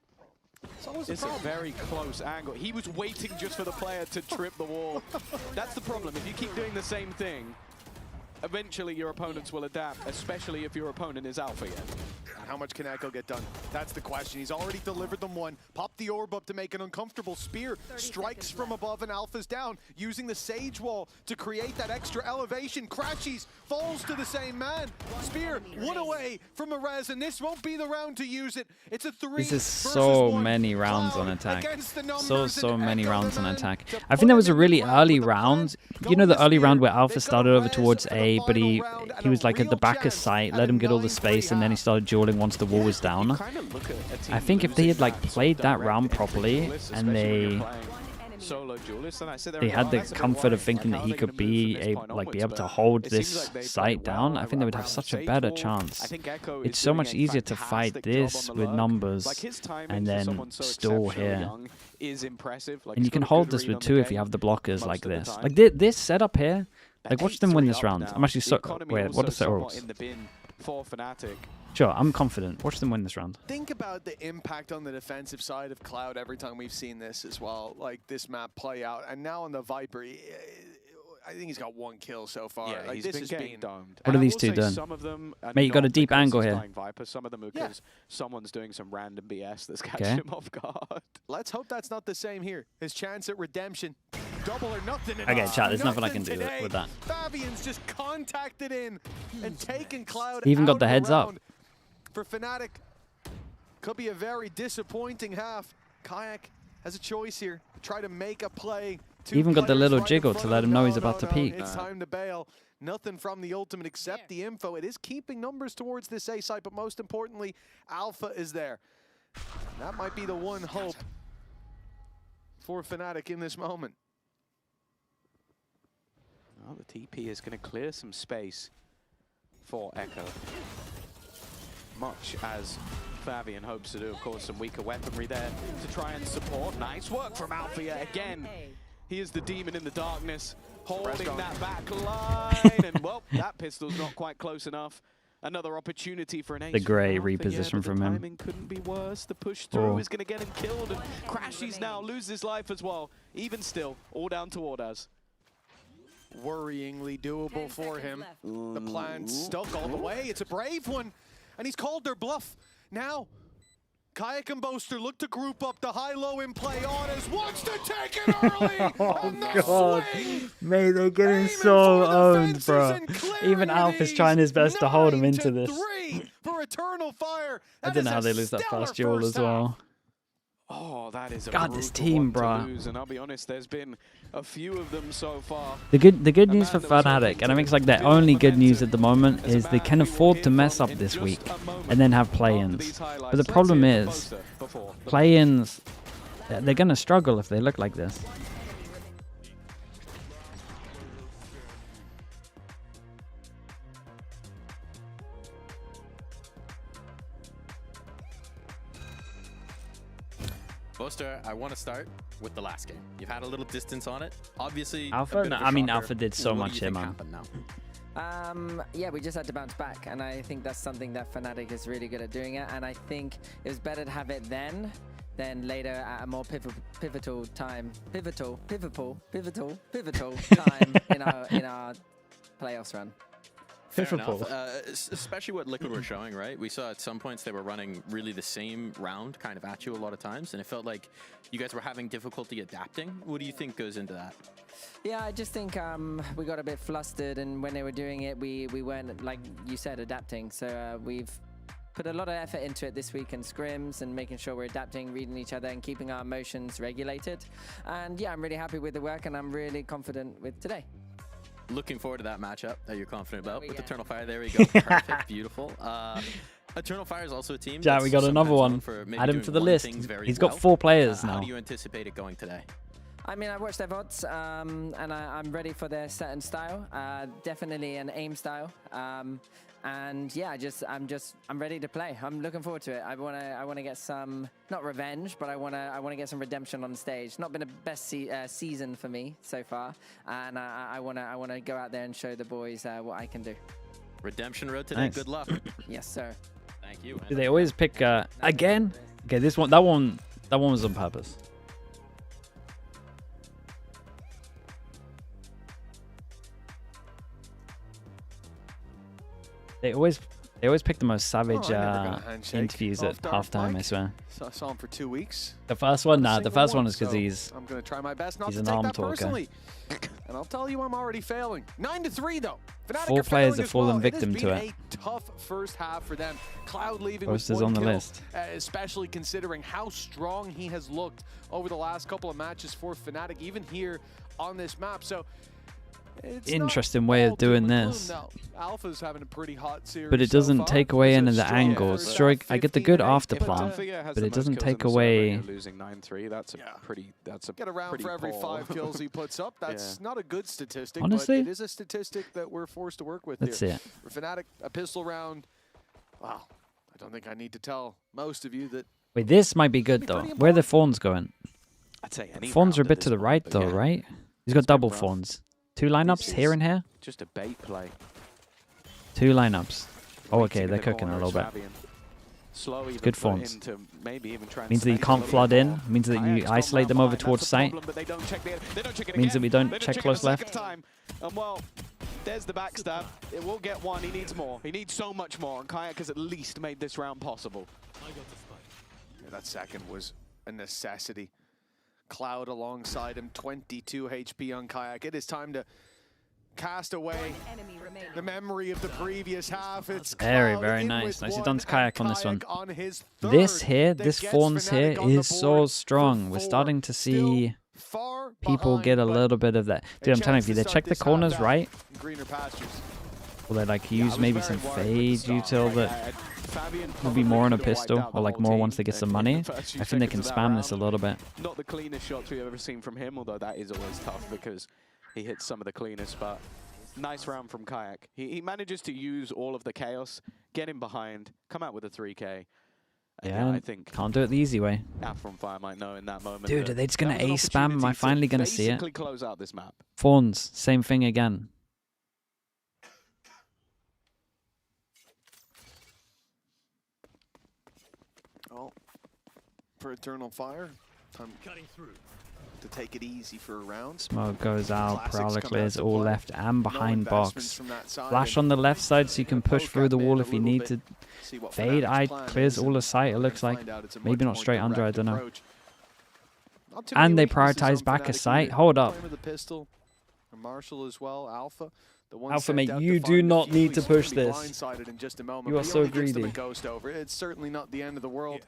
It's a very close angle. He was waiting just for the player to trip the wall. That's the problem. If you keep doing the same thing, eventually your opponents will adapt, especially if your opponent is Alpha yet. How much can Echo get done? That's the question. He's already delivered them one. Popped the orb up to make an uncomfortable spear. Strikes from above and Alpha's down, using the Sage Wall to create that extra elevation. Crashies, falls to the same man. Spear, one away from a res, and this won't be the round to use it. It's a 3 This is so many rounds on attack. So many rounds on attack. I think that was a really early round. You know the early round where Alpha started over towards A, but he was like at the back of site, let him get all the space, and then he started dueling once the wall was down. I think if they had like played that round properly and they had the comfort of thinking that he could be able to hold this site down, I think they would have such a better chance. It's so much easier to fight this with numbers and then stall here. And you can hold this with 2 if you have the blockers like this. Like this setup here, like watch them win this round. I'm actually so... Wait, what are the orbs? Sure, I'm confident. Watch them win this round. Think about the impact on the defensive side of Cloud every time we've seen this as well, like this map play out. And now on the Viper, I think he's got 1 kill so far. Yeah, like, he's this been has getting been domed. What are these two doing? Some of them Mate, you got a deep because angle he's here. flying Viper. Some of them are because someone's doing some random BS that's catching Okay. him off guard. Let's hope that's not the same here. His chance at redemption. Double or nothing. Okay, chat, there's nothing I can do today. with that. Fabian's just contacted in and taken Cloud He even got out the of heads up. round. For FNATIC, could be a very disappointing half. Kayak has a choice here. Try to make a play. He even got the little jiggle to let him know he's about to peek. It's time to bail. Nothing from the ultimate except the info. It is keeping numbers towards this A site, but most importantly, Alpha is there. That might be the one hope for FNATIC in this moment. Well, the TP is going to clear some space for Echo. Much as Fabian hopes to do, of course, some weaker weaponry there to try and support. Nice work from Alpha yet again. He is the demon in the darkness, holding that back line. And, well, that pistol's not quite close enough. Another opportunity for an ace. The great from Alpha, reposition but from the him. timing couldn't be worse. The push through is going to get him killed. And Crashies now loses life as well. Even still, all down to Ordaz. Worryingly doable for him. The plan stuck all the way. It's a brave one. And he's called their bluff. Now, Kayak and Boaster look to group up the high-low in play. Ordaz wants to take it early. Oh, God. Mate, they're getting so owned, bro. Even Alpha's trying his best to hold him into this. For Eternal Fire. I didn't know how they lose that fast duel as well. Oh, that is a God, this brutal team, one to bro. lose, and I'll be honest, there's been a few of them so far. The good news for FNATIC, and I think it's like their only good news at the moment, is they can afford to mess up this week and then have play-ins. But the problem is, play-ins, they're going to struggle if they look like this. Boaster, I want to start with the last game. You've had a little distance on it. Obviously, Alpha? No, I mean, Alpha did so much here, man. Yeah, we just had to bounce back, and I think that's something that FNATIC is really good at doing it, and I think it was better to have it then than later at a more pivotal time in our playoffs run. Fair enough. Especially what Liquid were showing, right? We saw at some points they were running really the same round kind of at you a lot of times, and it felt like you guys were having difficulty adapting. What do you think goes into that? Yeah, I just think we got a bit flustered, and when they were doing it, we weren't, like you said, adapting. So we've put a lot of effort into it this week in scrims and making sure we're adapting, reading each other, and keeping our emotions regulated. And yeah, I'm really happy with the work, and I'm really confident with today. Looking forward to that matchup that you're confident about with Eternal Fire. There we go. Perfect. Beautiful. Eternal Fire is also a team. Yeah, we got another one. Add him to the list. He's got 4 players now. How do you anticipate it going today? I mean, I watched their VODs, and I'm ready for their set and style. Definitely an aim style. And yeah, I'm ready to play. I'm looking forward to it. I wanna get some, not revenge, but I wanna get some redemption on stage. Not been the best season for me so far, and I wanna go out there and show the boys what I can do. Redemption road today. Nice. Good luck. Yes, sir. Thank you. Do they always pick again? Okay, that one was on purpose. They always pick the most savage interviews at halftime, I swear. So I saw him for 2 weeks. The first one, nah, the first one is because he's I'm gonna try my best not he's to an take arm that talker. personally. And I'll tell you, I'm already failing. 9-3 though. FNATIC 4 are players failing have as fallen well. victim it to has been it. a tough first half for them. Cloud leaving Boaster's with 1 on the kill, list. especially considering how strong he has looked over the last couple of matches for FNATIC, even here on this map. So it's interesting way of doing this. no. Alpha's having a pretty hot series. But it doesn't so far. take away any of the Strong angles. first Sure, half, I get the good 15-8, after plan, but it doesn't take away. Losing 9-3. That's a pretty. That's a Get a round pretty for every poor. 5 kills he puts up. That's not a good statistic, Honestly? but it is a statistic that we're forced to work with Let's here. see it. For FNATIC, a pistol round. Wow, I don't think I need to tell most of you that. Wait, this might be good though. Where are the fawns going? I'd say any Fawns are a round at bit to this the right point, though, but yeah. right? He's got double fawns. 2 lineups here and here. Just a bait play. 2 lineups. Oh, okay, Waiting they're in the cooking a corner little is bit. Fabian. Slow even Good put fawns. into maybe even try and Means that you snake a can't little flood bit in. more. Means that you Kayak's gone isolate round them over behind. towards That's the site. problem, but they don't check it Means that we don't They check it a close second left. time. And well, there's the backstab. It will get one. He needs more. He needs so much more. And Kayak has at least made this round possible. Yeah, that second was a necessity. Cloud alongside him, 22 HP on Kayak. It is time to cast away the memory of the previous half. It's very, very nice. Nicely done to Kayak on this one. This here, this Fawns here is so strong. We're starting to see people get a little bit of that. Dude, I'm telling you, they check the corners right. Greener pastures. Or they like use maybe some fade util that will be more on a pistol, or like more once they get some money. I think they can spam this a little bit. Not the cleanest shots we've ever seen from him, although that is always tough because he hits some of the cleanest, but nice round from Kayak. He manages to use all of the chaos, get him behind, come out with a 3K. Yeah, I think can't do it the easy way. From Fire might know in that moment. Dude, are they just going to ace spam? Am I finally going to see it? Close out this map. Fawns, same thing again. Oh, for Eternal Fire, time to take it easy for a round. Smoke goes out, Prowler clears all left and behind box. Flash on the left side so you can push through the wall if you need to. Fade Eye clears all the sight, it looks like. Maybe not straight under, I don't know. And they prioritize back a sight. Hold up. Marshall as well, Alpha. Alpha, mate, you do not need to push this. You are so greedy. It's certainly not the end of the world.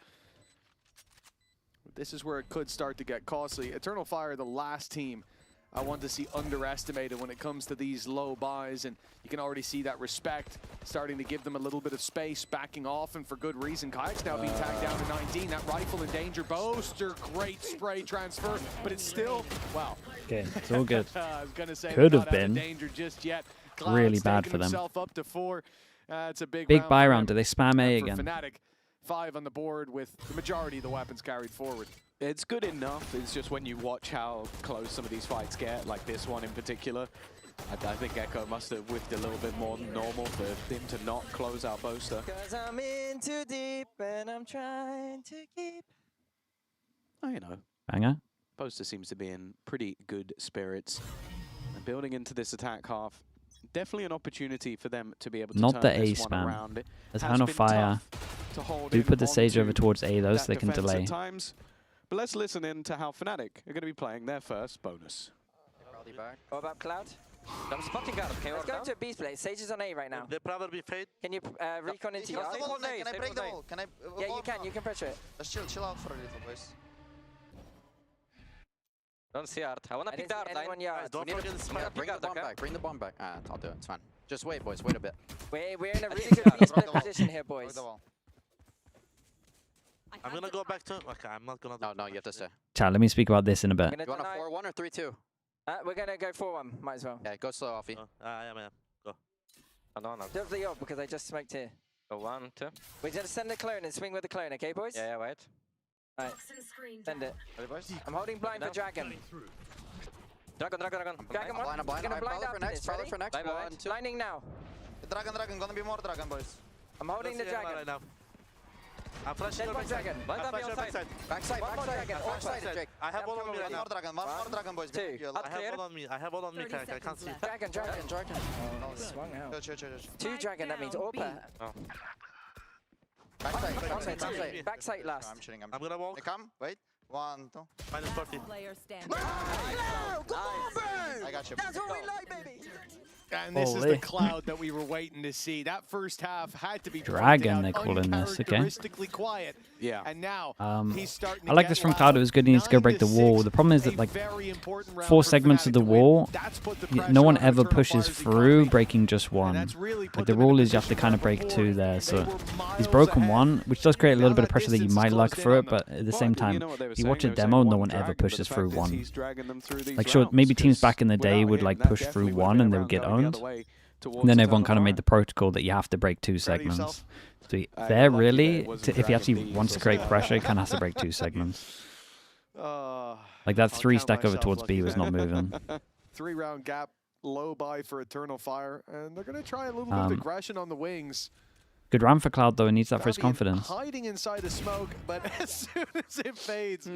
This is where it could start to get costly. Eternal Fire, the last team I want to see underestimated when it comes to these low buys, and you can already see that respect starting to give them a little bit of space, backing off, and for good reason. Kayak's now being tagged down to 19. That rifle in danger. Boaster, great spray transfer, but it's still, wow. Okay, it's all good. I was gonna say could have been danger just yet. really bad for them. Up to 4. It's a big buy round. Do they spam A again? FNATIC, 5 on the board with the majority of the weapons carried forward. It's good enough. It's just when you watch how close some of these fights get, like this one in particular, I think Echo must have whiffed a little bit more than normal for him to not close out Boaster. Cause I'm in too deep and I'm trying to keep. Oh, you know. Banger. Boaster seems to be in pretty good spirits. And building into this attack half, definitely an opportunity for them to be able to not turn the A this one spam. around. Eternal Fire. Do put the Sage over towards A though, so they can delay. But let's listen in to how FNATIC are going to be playing their first bonus. What about Cloud? I'm spotting out, okay? Let's go to B place. Sage is on A right now. They probably fade. Can you recon into yard? Can I break the wall? Can I? Yeah, you can. You can pressure it. Just chill out for a little, boys. Don't see art. I wanna pick the art line. Don't forget the smoke. Bring the bomb back. Bring the bomb back. I'll do it. It's fine. Just wait, boys. Wait a bit. We're in a really good B-split position here, boys. I'm gonna go back to. Okay, I'm not gonna. No, you have to stay. Chat, let me speak about this in a bit. You want a 4-1 or 3-2? We're gonna go 4-1. Might as well. Yeah, go slow, Alfie. Yeah. Go. Don't the op because I just smoked here. Go 1, 2. We're gonna send the clone and swing with the clone, okay, boys? Yeah, wait. Alright. Send it. I'm holding blind for Dragon. Dragon. Dragon one. I'm blind. Gonna blind up next. ready? For next. 1, 2. Blinding now. Dragon. Gonna be more dragon, boys. I'm holding the dragon. Right now. I'm flashing One dragon. backside. Backside, Jake. I have all on me right now. One more dragon, boys. Two. I have all on me. I can't see. Dragon. Oh, swung out. Chill. 2 dragon, that means AWP. Backside last. I'm shooting. I'm gonna walk. They come. Wait. 1, 2. Minus 40. I got you. That's what we like, baby. And this is the Cloud that we were waiting to see. That first half had to be Dragon, they call in this, okay? Uncharacteristically quiet. Yeah. And now he's starting. I like this from Cloud. It was good. He needs to go break the wall. The problem is that like 4 segments of the wall, no one ever pushes through breaking just one. Like the rule is you have to kind of break 2 there. So he's broken 1, which does create a little bit of pressure that you might luck through it. But at the same time, if you watch a demo, no one ever pushes through 1. Like sure, maybe teams back in the day would like push through 1 and they would get owned. And then everyone kind of made the protocol that you have to break 2 segments. So there really, if he actually wants to create pressure, he kind of has to break 2 segments. Like that 3 stack over towards B was not moving. 3-round gap, low buy for Eternal Fire, and they're going to try a little bit of aggression on the wings. Good round for Cloud though. He needs that for his confidence. Hiding inside the smoke, but as soon as it fades,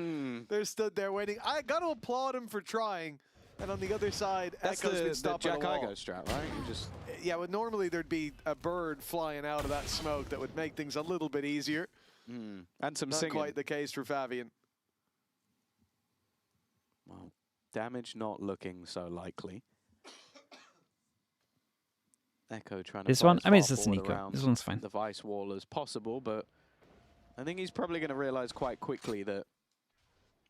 they're stood there waiting. I got to applaud him for trying. And on the other side, That's Echo's been the stopping Jack the wall. Igo strat, right? You just Yeah, well, normally there'd be a bird flying out of that smoke that would make things a little bit easier. and some Not singing. quite the case for Fabian. Well, damage not looking so likely. Echo trying to This fly one, as I mean, far it's a forward sneaker. around This one's fine. the Vice wall as possible, but I think he's probably going to realize quite quickly that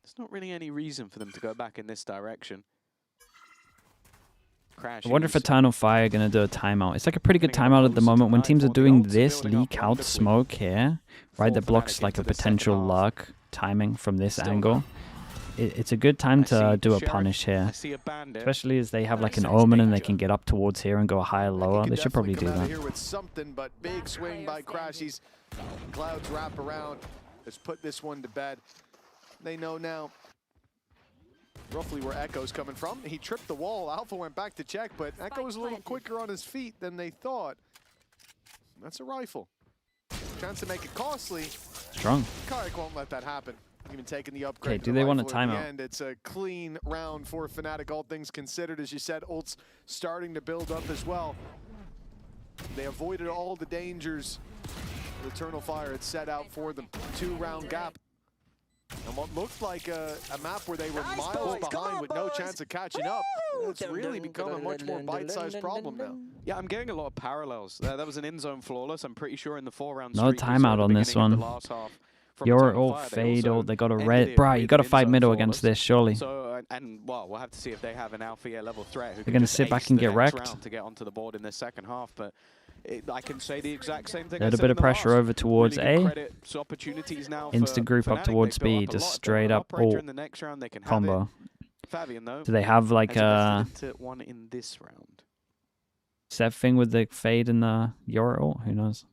there's not really any reason for them to go back in this direction. I wonder if Eternal Fire are going to do a timeout. It's like a pretty good timeout at the moment when teams are doing this leak out smoke here, right? That blocks like a potential luck timing from this angle. It's a good time to do a punish here, especially as they have like an Omen and they can get up towards here and go higher, lower. They should probably do that. Here with something, but big swing by Crashies. Clouds wrap around. Let's put this one to bed. They know now roughly where Echo's coming from. He tripped the wall. Alpha went back to check, but Echo was a little quicker on his feet than they thought. That's a rifle. Chance to make it costly. Strong. Kayak won't let that happen. Even taking the upgrade. Okay, do they want a timeout? And it's a clean round for FNATIC, all things considered. As you said, ult's starting to build up as well. They avoided all the dangers the Eternal Fire had set out for them. 2-round gap. And what looked like a map where they were miles behind with no chance of catching up, it's really become a much more bite-sized problem now. Yeah, I'm getting a lot of parallels. That was an in-zone flawless. I'm pretty sure in the 4-round No timeout on this one. You're all fade, or they got a red. Bruh, you got to fight middle against this, surely. So, and well, we'll have to see if they have an alpha level threat. They're going to sit back and get wrecked. To get onto the board in the second half, but I can say the exact same thing. A little bit of pressure over towards A. Instant group up towards B, just straight up ult combo. Do they have like a one in this round? set thing with the fade and the Euro ult? Who knows?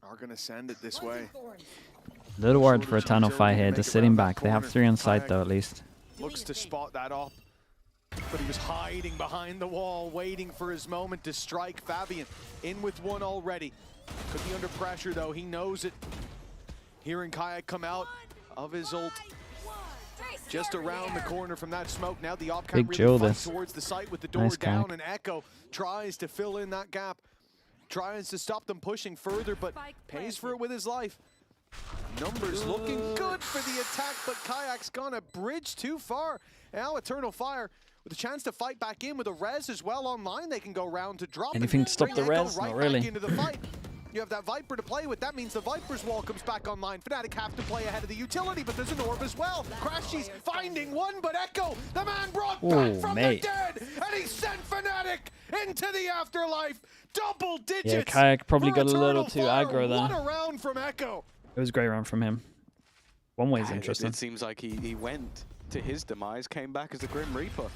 Are going to send it this way. Little worried for Eternal Fire here, just sitting back. They have 3 on site though, at least. Looks to spot that up, but he was hiding behind the wall, waiting for his moment to strike. Fabian in with one already. Could be under pressure though, he knows it. Hearing Kayak come out of his ult. Just around the corner from that smoke. Now the op can't really fight towards the site with the door down, and Echo tries to fill in that gap. Tries to stop them pushing further, but pays for it with his life. Numbers looking good for the attack, but Kayak's gone a bridge too far. Now Eternal Fire with a chance to fight back in with a res as well online. They can go round to drop. Anything to stop the res? Right Not really. back into the fight. You have that Viper to play with. That means the Viper's wall comes back online. FNATIC have to play ahead of the utility, but there's an orb as well. Crashies finding one, but Echo, the man brought back from the dead, and he sent FNATIC into the afterlife. Double digits. Yeah, Kayak probably got a little too aggro What there. a round from Echo. It was a great round from him. One way is interesting. It seems like he went to his demise, came back as the Grim Reaper.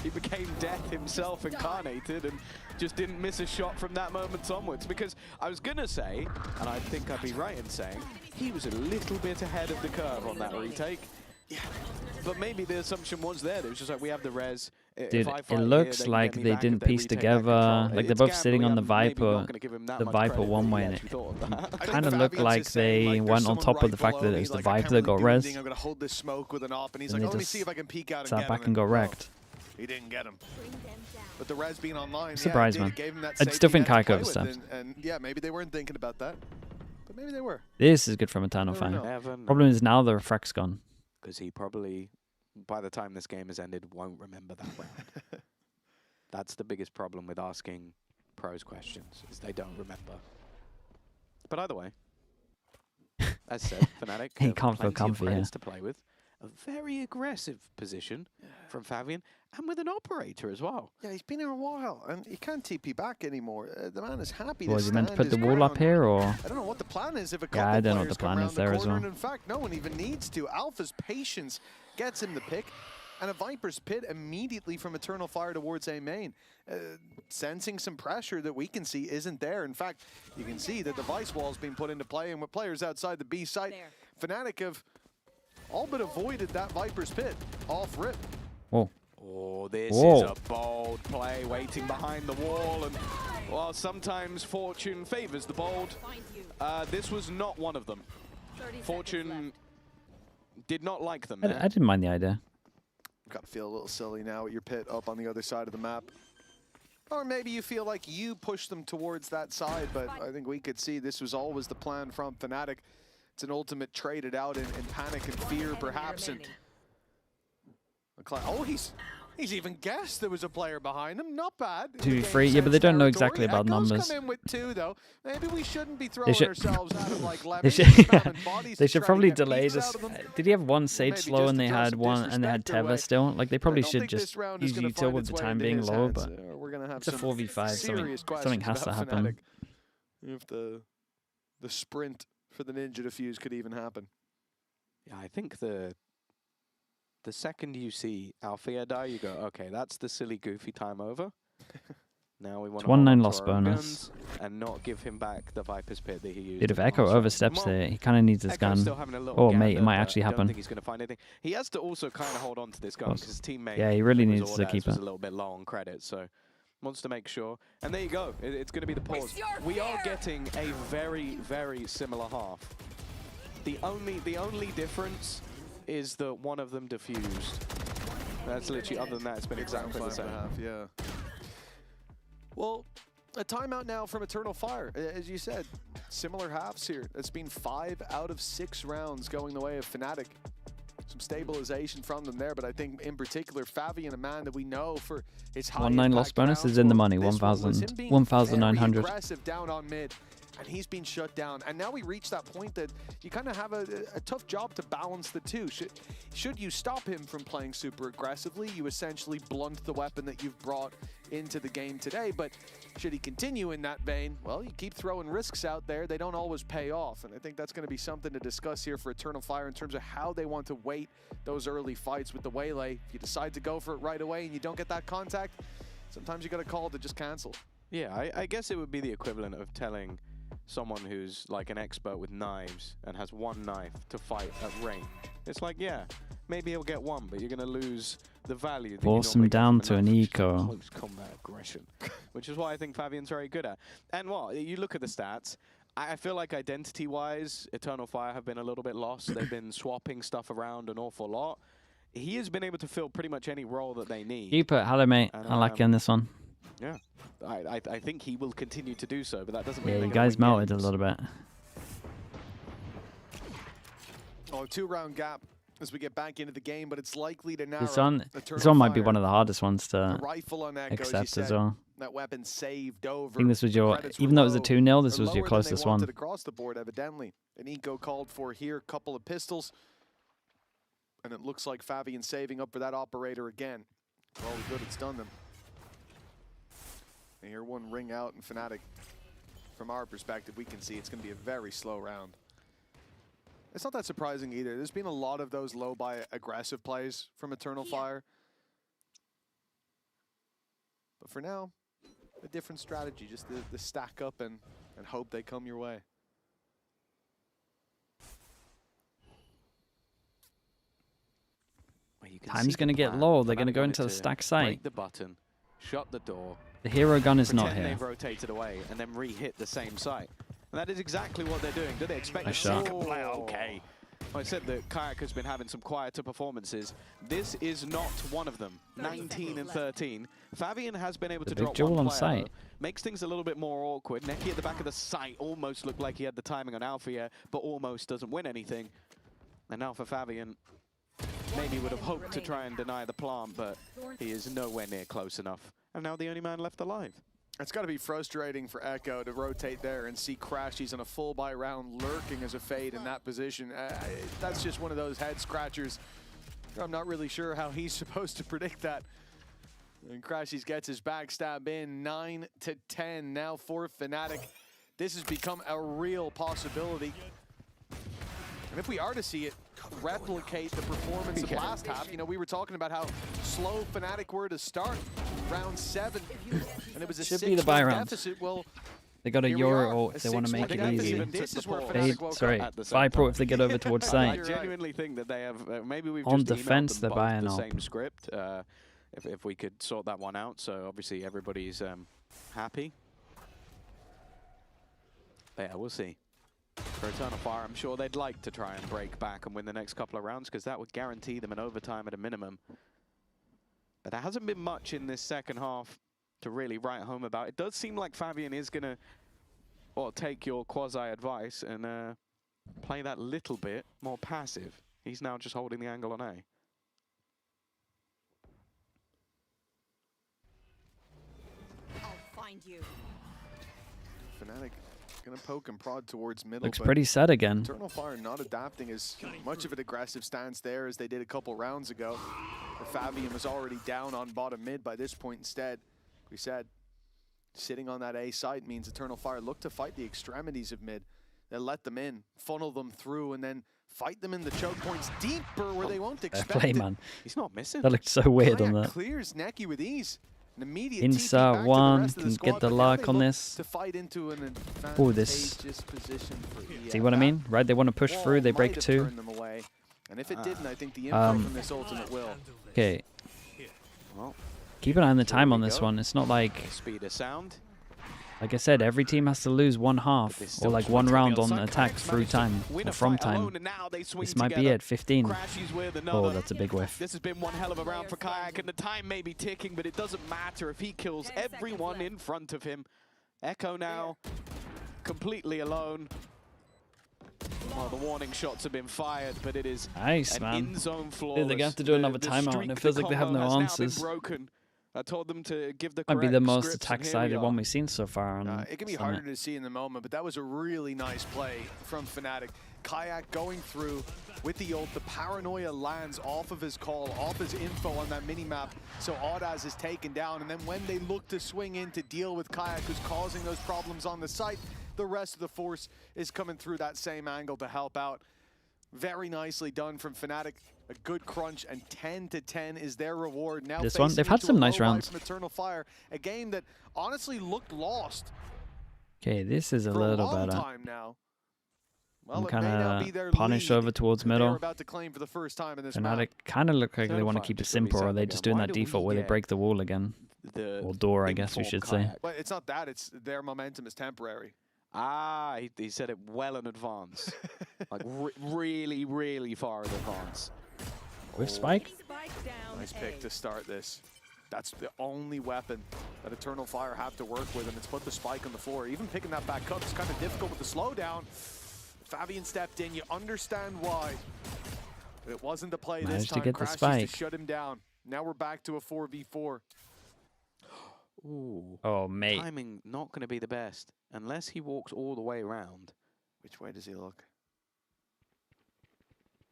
He became death himself incarnated and just didn't miss a shot from that moment onwards. Because I was going to say, and I think I'd be right in saying, he was a little bit ahead of the curve on that retake. Yeah. But maybe the assumption was there. It was just like, we have the res. Dude, it looks like they didn't piece together. Like they're both sitting on the Viper one way, and it kind of looked like they went on top of the fact that it was the Viper that got res. I'm gonna hold this smoke with an op, and he's like, they let me just see if I can peek out and sat get back him. and got wrecked. He didn't get him. But the res being online, Surprise, yeah, man. gave him that I still think safety net to Kaiko play with, overstepped. and yeah, maybe they weren't thinking about that, but maybe they were. This is good from Eternal Fire. Problem is now the refract's gone. Because he probably, by the time this game has ended, won't remember that round. That's the biggest problem with asking pros questions, is they don't remember. But either way, as said, FNATIC He can't feel plenty of comfy here. friends to play with. A very aggressive position from Fabian, and with an operator as well. Yeah, he's been here a while, and he can't TP back anymore. The man is happy Was to he meant to stand put the his wall up ground. here, or? I don't know what the plan is if a couple Yeah, I don't know what players the plan come is around the there as corner, well. and in fact, no one even needs to. Alpha's patience gets him the pick, and a Viper's pit immediately from Eternal Fire towards A main. Sensing some pressure that we can see isn't there. In fact, you can see that the Vice wall's been put into play, and with players outside the B site, FNATIC have all but avoided that Viper's pit off rip. Whoa. Oh, this is a bold play, waiting behind the wall, and while sometimes fortune favors the bold, this was not one of them. Fortune did not like them there. I didn't mind the idea. Got to feel a little silly now with your pit up on the other side of the map. Or maybe you feel like you pushed them towards that side, but I think we could see this was always the plan from FNATIC. It's an ultimate traded out in panic and fear, perhaps. And oh, he's even guessed there was a player behind him. Not bad. 2v3, yeah, but they don't know exactly about numbers. Come in with 2 though. Maybe we shouldn't be throwing ourselves out of like they should probably delay this. Did he have one Sage slow and they had one and they had Teva still? Like they probably should just use util with the time being low, but it's a 4v5. Something has to happen. If the sprint for the Ninja defuse could even happen. Yeah, I think the second you see Althea die, you go, okay, that's the silly, goofy time over. Now we want to 1-9 loss bonus and not give him back the Viper's Pit that he used. Dude, if Echo oversteps there, he kind of needs his gun. Oh, mate, it might actually happen. I don't think he's going to find anything. He has to also kind of hold on to this gun because his teammate, yeah, he really needs to keep it. Was a little bit low on credit, so wants to make sure. And there you go. It's going to be the pause. We are getting a very, very similar half. The only difference is that one of them diffused. That's literally, other than that, it's been exactly the same. Yeah. Well, a timeout now from Eternal Fire. As you said, similar halves here. It's been 5 out of 6 rounds going the way of FNATIC. Some stabilization from them there, but I think in particular, FaVi, a man that we know for his high 1-9 loss bonus is in the money, 1,900. Aggressive down on mid. And he's been shut down. And now we reach that point that you kind of have a tough job to balance the two. Should you stop him from playing super aggressively, you essentially blunt the weapon that you've brought into the game today. But should he continue in that vein, well, you keep throwing risks out there. They don't always pay off. And I think that's going to be something to discuss here for Eternal Fire in terms of how they want to weight those early fights with the Waylay. If you decide to go for it right away and you don't get that contact, sometimes you got a call to just cancel. Yeah, I guess it would be the equivalent of telling someone who's like an expert with knives and has one knife to fight at range. It's like, yeah, maybe he'll get one, but you're going to lose the value. Force him down to an eco. Close combat aggression, which is what I think Fabian's very good at. And well, you look at the stats, I feel like identity-wise, Eternal Fire have been a little bit lost. They've been swapping stuff around an awful lot. He has been able to fill pretty much any role that they need. Keep it. Hello, mate. I like you on this one. Yeah, I think he will continue to do so, but that doesn't mean you guys melted a little bit. Oh, 2-round gap as we get back into the game, but it's likely to narrow. This one might be one of the hardest ones to accept as well. That weapon saved over. I think this was your, even though it was a 2-0, this was your closest one. Across the board, evidently. An eco called for here, couple of pistols. And it looks like Fabian saving up for that operator again. For all the good it's done them. And here one ring out in FNATIC. From our perspective, we can see it's going to be a very slow round. It's not that surprising either. There's been a lot of those low by aggressive plays from Eternal Fire. But for now, a different strategy. Just the stack up and hope they come your way. Time's going to get low. They're going to go into the stack site. Break the button, shut the door. The hero gun is not here. They've rotated away and then re-hit the same site. And that is exactly what they're doing. Do they expect a second player? Okay. I said that Kayak has been having some quieter performances. This is not one of them. 19 and 13. Fabian has been able to drop one player. Makes things a little bit more awkward. Neki at the back of the site almost looked like he had the timing on Althea, but almost doesn't win anything. And now for Fabian, maybe would have hoped to try and deny the plant, but he is nowhere near close enough. And now the only man left alive. It's got to be frustrating for Echo to rotate there and see Crashies on a full buy round lurking as a fade in that position. That's just one of those head scratchers. I'm not really sure how he's supposed to predict that. And Crashies gets his backstab in, 9 to 10 now for FNATIC. This has become a real possibility. And if we are to see it replicate the performance of last half, you know, we were talking about how slow FNATIC were to start round 7, and it was a 6 deficit. Well, they got a Euro if they want to make it easy. Viper if they get over towards site. I genuinely think that they have, maybe we've on just defense they're buying the up. same script. If we could sort that one out, so obviously everybody's happy. But yeah, we'll see. For Eternal Fire, I'm sure they'd like to try and break back and win the next couple of rounds, because that would guarantee them an overtime at a minimum. But there hasn't been much in this second half to really write home about. It does seem like Fabian is going to, well, take your quasi-advice and play that little bit more passive. He's now just holding the angle on A. I'll find you. FNATIC gonna poke and prod towards middle. Looks pretty set again. Eternal Fire not adapting as much of an aggressive stance there as they did a couple rounds ago. Fabian was already down on bottom mid by this point. Instead, we said, sitting on that A site means Eternal Fire look to fight the extremities of mid. They'll let them in, funnel them through, and then fight them in the choke points deeper where they won't expect Play, it. man. He's not missing. That looked so weird on that. Clears Neki with ease. An immediate Insert one, can get the lock on this. To fight into an Oh, this. position for EF. See what I mean? Right, they want to push through, they break two. Them away. And if it didn't, I think the info from this ultimate will. Okay. Well, keep an eye on the time on this one. It's not like... Speed of sound. Like I said, every team has to lose one half or like one round on attack through time or from time. This might be it, 15. Oh, that's a big whiff. This has been one hell of a round for Kayak, and the time may be ticking, but it doesn't matter if he kills everyone in front of him. Echo now completely alone. Well, the warning shots have been fired, but it is nice, an man. in-zone flawless. Dude, they're going to have to do another timeout, and it feels like they have no answers. I told them to give the Might be the most scripts, and here attack-sided we one are. we've seen so far. It can be harder to see in the moment, but that was a really nice play from FNATIC. Kayak going through with the ult. The paranoia lands off of his call, off his info on that mini-map. So Audaz is taken down, and then when they look to swing in to deal with Kayak, who's causing those problems on the site, the rest of the force is coming through that same angle to help out. Very nicely done from FNATIC. A good crunch, and 10-10 is their reward. Now this one, they've had some nice rounds. From Eternal Fire, a game that honestly looked lost. Okay, this is a for little a long better. time now. Well, I'm it may not be kind their of punished lead over towards that they're middle. about to claim for the first time in this And map. it kind of look like they want to keep it simple, or are they just doing that default where they break the wall again? Or door, I guess we should say. But it's not that, it's their momentum is temporary. Ah, he said it well in advance. Like really, really far in advance. With Spike? Nice pick to start this. That's the only weapon that Eternal Fire have to work with, and it's put the Spike on the floor. Even picking that back up is kind of difficult with the slowdown. Fabian stepped in, you understand why. But it wasn't the play Managed this to time. get the Crash Spike. used to shut him down. Now we're back to a 4v4. Ooh. Oh, mate. Timing not going to be the best unless he walks all the way around. Which way does he look?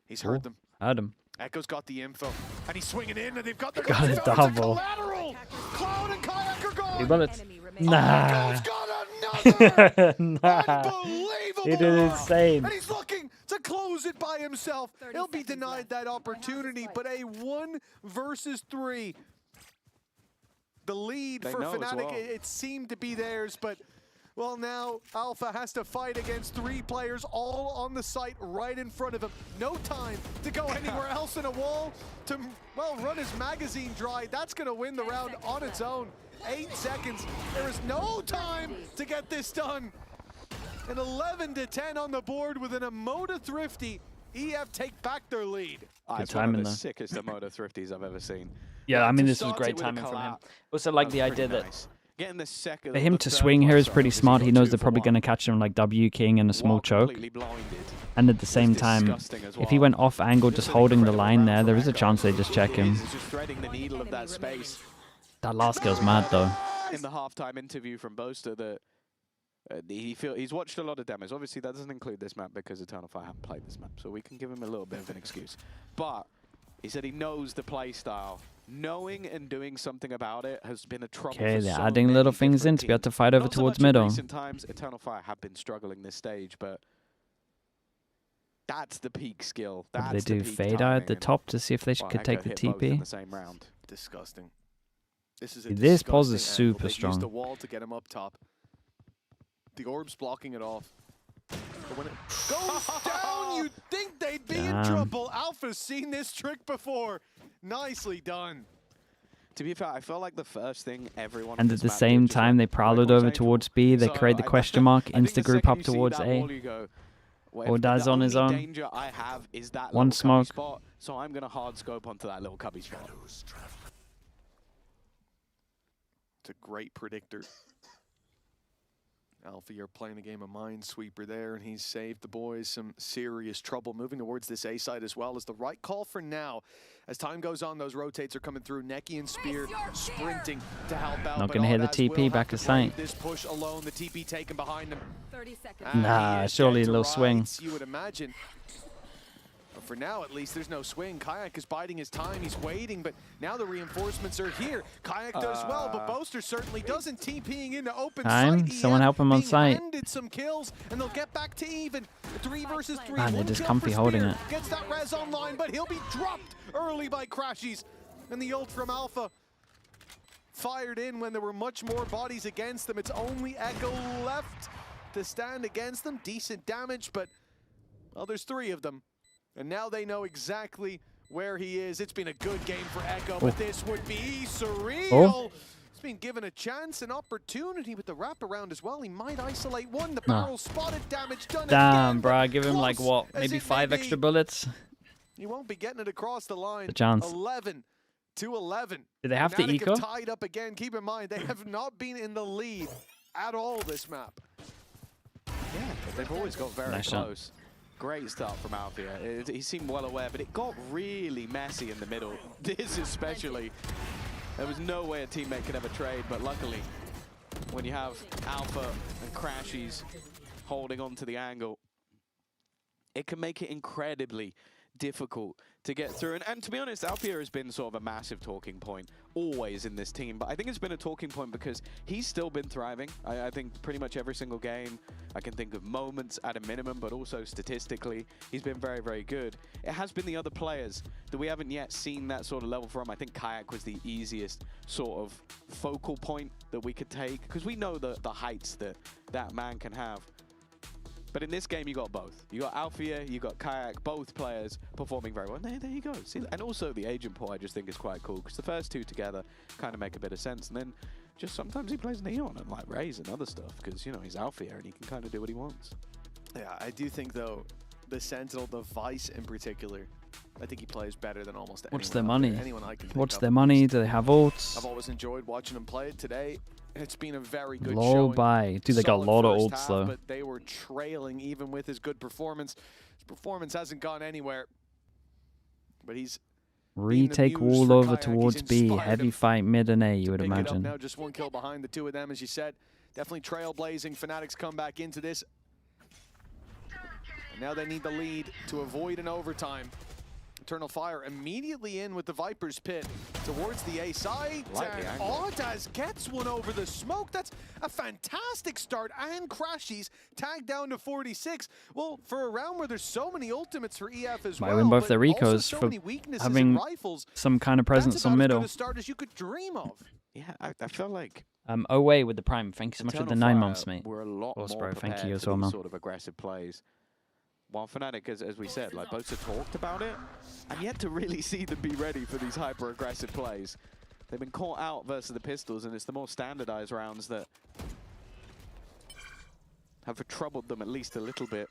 He's heard them. Heard him. Echo's got the info, and he's swinging in, and they've got their Got a it's double. collateral. Cloud and Kayak are gone. He bullets. Nah. Echo's got another. Nah. Unbelievable. He did insane. And he's looking to close it by himself. He'll be denied that opportunity, but a 1 versus 3. The lead They for know as FNATIC, well. it seemed to be theirs, but well, now Alpha has to fight against 3 players all on the site right in front of him. No time to go anywhere else in a wall to, well, run his magazine dry. That's going to win the round on its own. 8 seconds. There is no time to get this done. An 11-10 on the board with an Emoda Thrifty. EF take back their lead. It's one of the sickest Emoda Thrifties I've ever seen. Yeah, I mean, this was start great it with a timing from him. collab, Also, like that the was idea pretty that nice. Getting the second, for him the to third swing here is cluster, pretty obviously smart. got He knows 2 they're for probably 1. going to catch him like W King and a small While choke. completely blinded. And at the same time, disgusting as if he well. went off angle just holding the line there, there is a chance they just check him. He's just threading the needle of that space. That last skill's mad though. In the halftime interview from Boaster, that he's watched a lot of demos. Obviously, that doesn't include this map because Eternal Fire haven't played this map, so we can give him a little bit of an excuse. But he said he knows the play style. Knowing and doing something about it has been a trouble. Okay, for they're so adding many little things in different to be able to teams. fight over Not so towards much in middle. recent times, Eternal Fire have been struggling this stage, but that's the peak skill. What That's do they the do? peak Fade out timing, at the and, top to see if they well, could take the Echo hit both in TP? the same round. Disgusting. This is a This pulse is disgusting angle. super They've strong. used the wall to get him up top. The orb's blocking it off. But when it goes down, you'd think they'd be in Damn. trouble. Alpha's seen this trick before. Nicely done. To be fair, I felt like the first thing everyone And in at this the map same did, just time, they like prowled was over Angel. towards B. They So create the I- question mark, I think the insta group second up you see towards that A. wall, you go, well, Or if Daz the on his only own. danger I have is that One little cubby smoke. spot, so I'm going to hard scope onto that little cubby spot. It's a great predictor. Alpha, you're playing a game of Minesweeper there, and he's saved the boys some serious trouble. Moving towards this A side as well is the right call for now. As time goes on, those rotates are coming through. Necky and Spear sprinting to help out. Not going to hit the TP back to site. This push alone, the TP taken behind them. 30 seconds. Nah, surely a little swing. You would imagine. But for now, at least, there's no swing. Kayak is biding his time. He's waiting, but now the reinforcements are here. Kayak does well, but Boaster certainly doesn't. TPing into open site. Someone help him on site. Some kills, and they'll get back to even. 3 versus 3. Man, they're just comfy holding it. Gets that res online, but he'll be dropped early by Crashies. And the ult from Alpha fired in when there were much more bodies against them. It's only Echo left to stand against them. Decent damage, but, well, there's 3 of them. And now they know exactly where he is. It's been a good game for Echo, but this would be surreal. He's been given a chance, an opportunity with the wraparound as well. He might isolate one. The barrel spotted, damage done. Damn, bro. Give him like, what, maybe 5 extra bullets? He won't be getting it across the line. The chance. 11 to 11. Did they have to eco? Tied up again. Keep in mind, they have not been in the lead at all this map. Yeah, but they've always got very Nice close. shot. Great start from Althea. He seemed well aware, but it got really messy in the middle. This especially. There was no way a teammate could ever trade, but luckily, when you have Alpha and Crashies holding on to the angle, it can make it incredibly difficult to get through. And to be honest, Althea has been sort of a massive talking point always in this team, but I think it's been a talking point because he's still been thriving. I think pretty much every single game, I can think of moments at a minimum, but also statistically, he's been very, very good. It has been the other players that we haven't yet seen that sort of level from. I think Kayak was the easiest sort of focal point that we could take because we know the heights that that man can have. But in this game, you got both. You got Althea, you got Kayak, both players performing very well. And there you go. See, and also the agent pool, I just think is quite cool because the first 2 together kind of make a bit of sense. And then just sometimes he plays Neon and like Raze and other stuff because, you know, he's Althea and he can kind of do what he wants. Yeah, I do think, though, the Sentinel, the Vice in particular, I think he plays better than almost anyone. What's their money? Anyone I can think What's of. their money? Do they have ults? I've always enjoyed watching him play it. Today, it's been a very good Low showing. buy. Dude, they got a lot of ults, though. But they were trailing even with his good performance. His performance hasn't gone anywhere. But he's retake wall over towards B. Heavy fight mid and A, you would imagine. Now just 1 kill behind the 2 of them, as you said. Definitely trailblazing. Fnatic's come back into this. And now they need the lead to avoid an overtime. Eternal Fire immediately in with the Viper's Pit towards the A side. And Audaz gets one over the smoke. That's a fantastic start. And Crashies tagged down to 46. Well, for a round where there's so many ultimates for EF as well. Might win both their recos for having some kind of presence on middle. That's about as good a start as you could dream of. Yeah, I felt like away with the Prime. Thank you so much for the 9 months, mate. We're a lot more bro. Thank you prepared as for well, these man. sort of aggressive plays. While Fnatic, as we said, like both have talked about it, and yet to really see them be ready for these hyper-aggressive plays. They've been caught out versus the Pistols, and it's the more standardized rounds that have troubled them at least a little bit.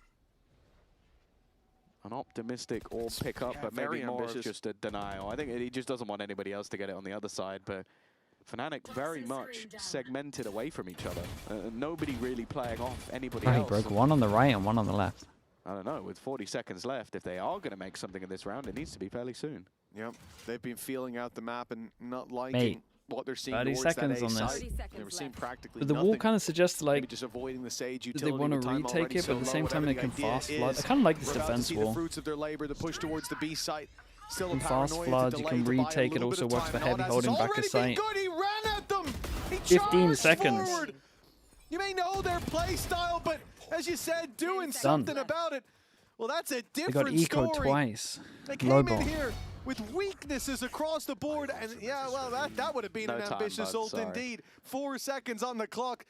An optimistic or pick up, but maybe more of just a denial. I think he just doesn't want anybody else to get it on the other side, but Fnatic very much segmented away from each other. Nobody really playing off anybody else. He broke 1 on the right and 1 on the left. I don't know, with 40 seconds left, if they are going to make something in this round, it needs to be fairly soon. Yep, they've been feeling out the map and not liking what they're seeing 30 towards seconds that on A this. side. They were seeing practically But the nothing. wall kind of suggests like Maybe just avoiding the Sage they utility want to with time retake already it, so but at the low, same time whatever they can the idea fast flood. is. I kind of like this We're about to defense see wall. the fruits of their labor, the push towards the B site. Still You a can fast paranoia, flood, the you delay can to buy a retake, it little also bit of works time, for and heavy Audaz holding has back a already site. been good. He ran at them. He 15 charged seconds. forward. You may know their play style, but as you said, doing something about it. Well, that's a They different got eco story. twice. They came Low in ball. here with weaknesses across the board, and yeah, well, that would have been an ambitious ult indeed. 4 seconds on the clock.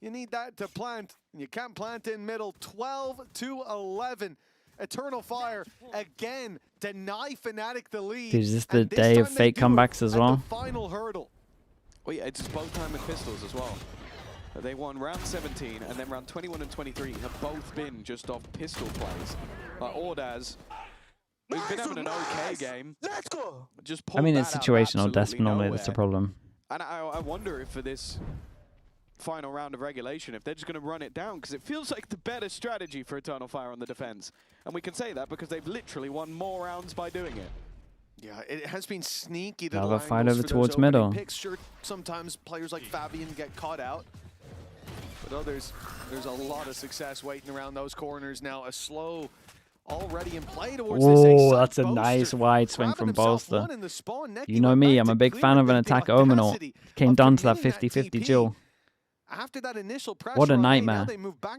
You need that to plant. You can't plant in middle. 12 to 11. Eternal Fire again deny Fnatic the lead. Is this the day of fake comebacks as well? Final hurdle. Well, yeah, it's both time with Pistols as well. They won round 17 and then round 21 and 23 have both been just off pistol plays. Like Audaz, who's been having an okay game. Let's go. Just I mean, it's pulled that out of situational. That's absolutely normally that's the nowhere. problem. And I wonder if for this final round of regulation, if they're just going to run it down, because it feels like the better strategy for Eternal Fire on the defense. And we can say that because they've literally won more rounds by doing it. Yeah, it has been sneaky. Now the fight over towards middle. Picks. Sure, sometimes players like Fabian get caught out, but others, there's a lot of success waiting around those corners. Now a slow already in play towards this. Oh, that's a nice wide swing from Bolster. You know me, I'm a big fan of an attack Omen ult. Came down to that 50-50 duel. After that initial pressure, what a nightmare.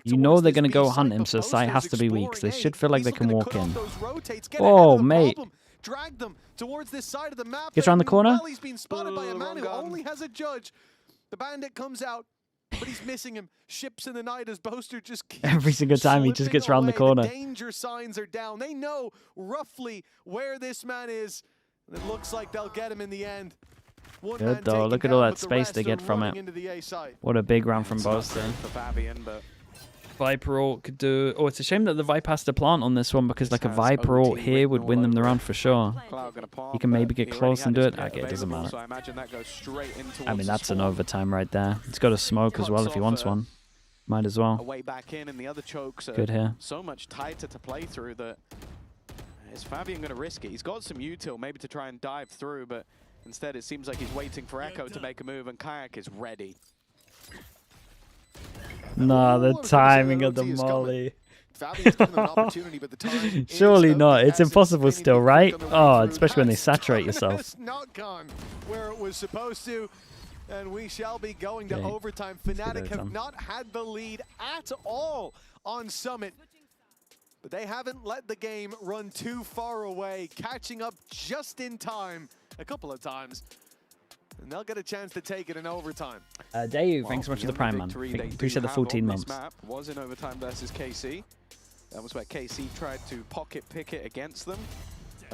You know they're going to go hunt him, so the site has to be weak. So they should feel like they can walk in. Oh, mate. Drag them towards this side of the map. Gets around the corner. He's been spotted by a man who only has a judge. The bandit comes out, but he's missing him. Ships in the night as Boaster just keeps every single time he just gets around the corner. The danger signs are down. They know roughly where this man is. And it looks like they'll get him in the end. Good though. Look at all that space they get from it. What a big round from Boaster. For Fabian, but Viper ult could do... Oh, it's a shame that the Viper has to plant on this one because like a Viper ult here would win them the round for sure. He can maybe get close and do it. Okay, it doesn't matter. So I imagine that goes straight into I mean, that's an overtime right there. He's got a smoke as well if he wants one. Might as well. A way back in, and the other chokes are good here. So much tighter to play through that... Is Fabian going to risk it? He's got some util maybe to try and dive through, but instead it seems like he's waiting for Echo to make a move, and Kayak is ready. No, the timing of the molly. Fabian's given them an opportunity, but the time surely not. It's impossible still, right? Oh, especially when they saturate yourself. It's not gone where it was supposed to, and we shall be going to overtime. FNATIC have not had the lead at all on Summit, but they haven't let the game run too far away, catching up just in time a couple of times. And they'll get a chance to take it in overtime. Dayu, thanks so much for the Prime, man. Appreciate the 14 months. Map was in overtime versus KC. That was where KC tried to pocket pick it against them.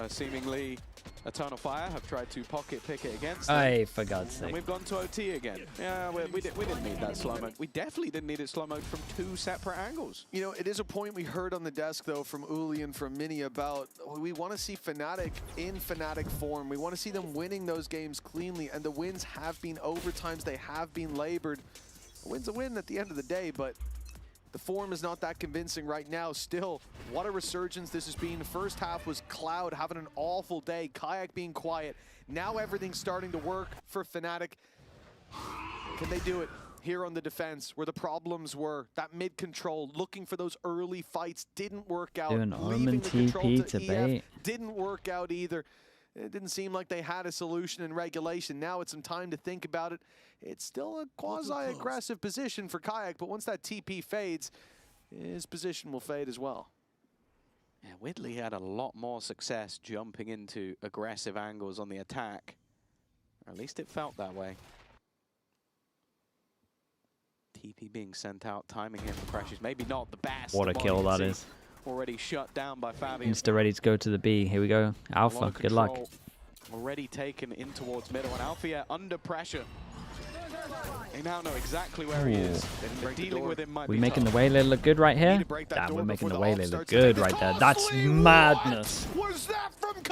Seemingly, Eternal Fire have tried to pocket pick it against them. Hey, for God's sake. And we've gone to OT again. Yeah, we didn't need that slow mode. We definitely didn't need it slow mode from two separate angles. You know, it is a point we heard on the desk, though, from Uli and from Mini about we want to see FNATIC in FNATIC form. We want to see them winning those games cleanly, and the wins have been overtimes. They have been labored. A win's a win at the end of the day, but the form is not that convincing right now. Still, what a resurgence this has been. First half was Cloud having an awful day, Kayak being quiet. Now everything's starting to work for FNATIC. Can they do it here on the defense where the problems were? That mid control, looking for those early fights, didn't work out. Doing Omen TP to bait. Didn't work out either. It didn't seem like they had a solution in regulation. Now it's some time to think about it. It's still a quasi-aggressive position for Kayak, but once that TP fades, his position will fade as well. Yeah, Whitley had a lot more success jumping into aggressive angles on the attack. Or at least it felt that way. TP being sent out, timing him for pressures. Maybe not the best. What a kill that is. Already shut down by Fabian. Insta ready to go to the B. Here we go. Alpha, good luck. Already taken in towards middle, and Alpha under pressure. They now know exactly where he is. Dealing with him might be we making the Waylay look good right here? Damn, we're making the Waylay look good right there. That's madness.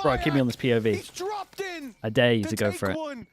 Bro, keep me on this POV. I dare you to go for it.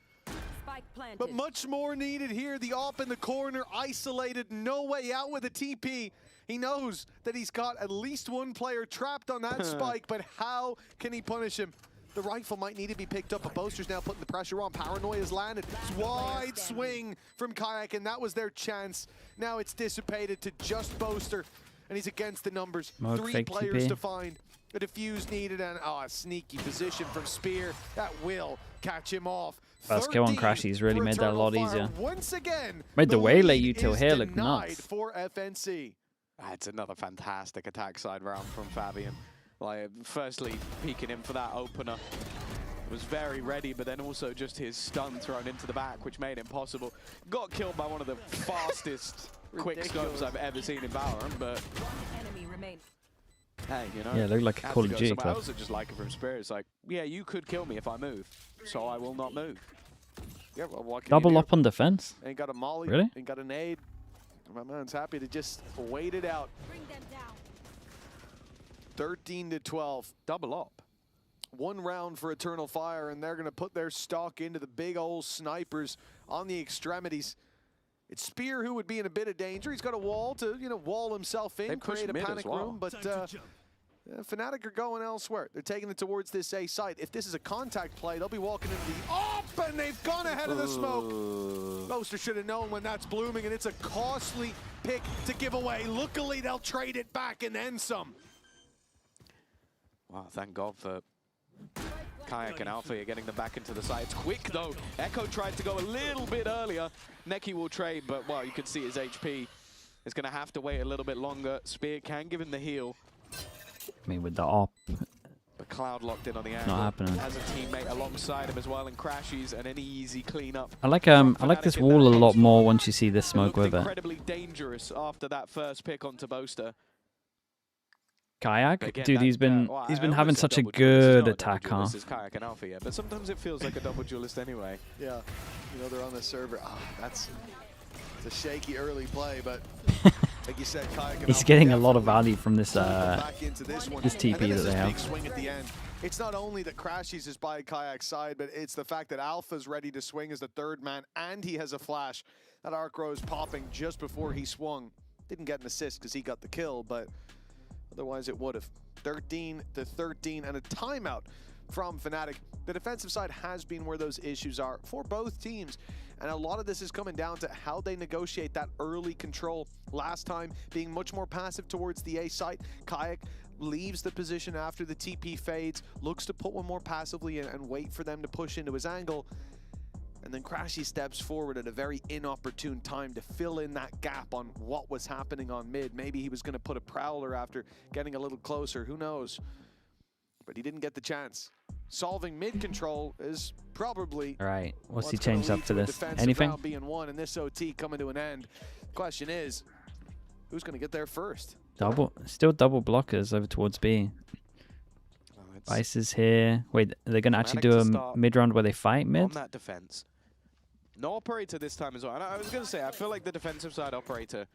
But much more needed here. The op in the corner, isolated, no way out with a TP. He knows that he's got at least one player trapped on that spike, but how can he punish him? The rifle might need to be picked up, but Boaster's now putting the pressure on. Paranoia's landed. Wide swing from Kayak, and that was their chance. Now it's dissipated to just Boaster, and he's against the numbers. Smoke, 3 players to find. A defuse needed, and a sneaky position from Spear. That will catch him off. First kill on Crashy's really made that a lot easier. Once again, made the Waylay util here look nuts. For FNC. That's another fantastic attack side round from Fabian. Like, firstly, peeking him for that opener. Was very ready, but then also just his stun thrown into the back, which made it impossible. Got killed by one of the fastest quick scopes I've ever seen in Valorant, but hey, you know. Yeah, looked like a Call of Duty I also just like it from Spirit. It's like, yeah, you could kill me if I move, so I will not move. Yeah, well, what can double up on defense. Ain't got a molly. Really? Ain't got a nade. My man's happy to just wait it out. 13 to 12. Double up. One round for Eternal Fire, and they're going to put their stock into the big old snipers on the extremities. It's Spear who would be in a bit of danger. He's got a wall to, wall himself in, create a panic room, but FNATIC are going elsewhere. They're taking it towards this A site. If this is a contact play, they'll be walking into the up, and they've gone ahead of the smoke. Boaster should have known when that's blooming, and it's a costly pick to give away. Luckily, they'll trade it back and then some. Wow, thank God for Kayak and Alpha are getting them back into the site. It's quick though. Echo tried to go a little bit earlier. Neki will trade, but well, you can see his HP is going to have to wait a little bit longer. Spear can give him the heal. I mean, with the op, But Cloud locked in on the angle. not happening. Has a teammate alongside him as well, and Crashies, and an easy cleanup. I like this wall a lot more once you see this smoke with it. Incredibly dangerous after that first pick onto Boaster. Kayak, Again, dude, he's been having such a good attack, huh? This is Kayak and Alpha, yeah, but sometimes it feels like a double duelist anyway. Yeah, they're on the server. It's a shaky early play, but like you said, Kayak and He's Alpha getting a lot of value from this back into this TP that they have. Big swing at the end. It's not only that Crashies is by Kayak's side, but it's the fact that Alpha's ready to swing as the third man, and he has a flash. That arc rose popping just before he swung. Didn't get an assist because he got the kill, but otherwise it would have. 13-13 and a timeout from FNATIC. The defensive side has been where those issues are for both teams, and a lot of this is coming down to how they negotiate that early control. Last time being much more passive towards the A site. Kayak leaves the position after the TP fades, looks to put one more passively and wait for them to push into his angle. And then Crashy steps forward at a very inopportune time to fill in that gap on what was happening on mid. Maybe he was going to put a Prowler after getting a little closer, who knows? But he didn't get the chance. Solving mid control is probably All right, what's he changed up for this? Anything? Being won and this OT coming to an end. Question is, who's going to get there first? Still double blockers over towards B. Vice is here. Wait, they're going to actually do a mid round where they fight mid? On that defense. No operator this time as well. And I was going to say, I feel like the defensive side operator,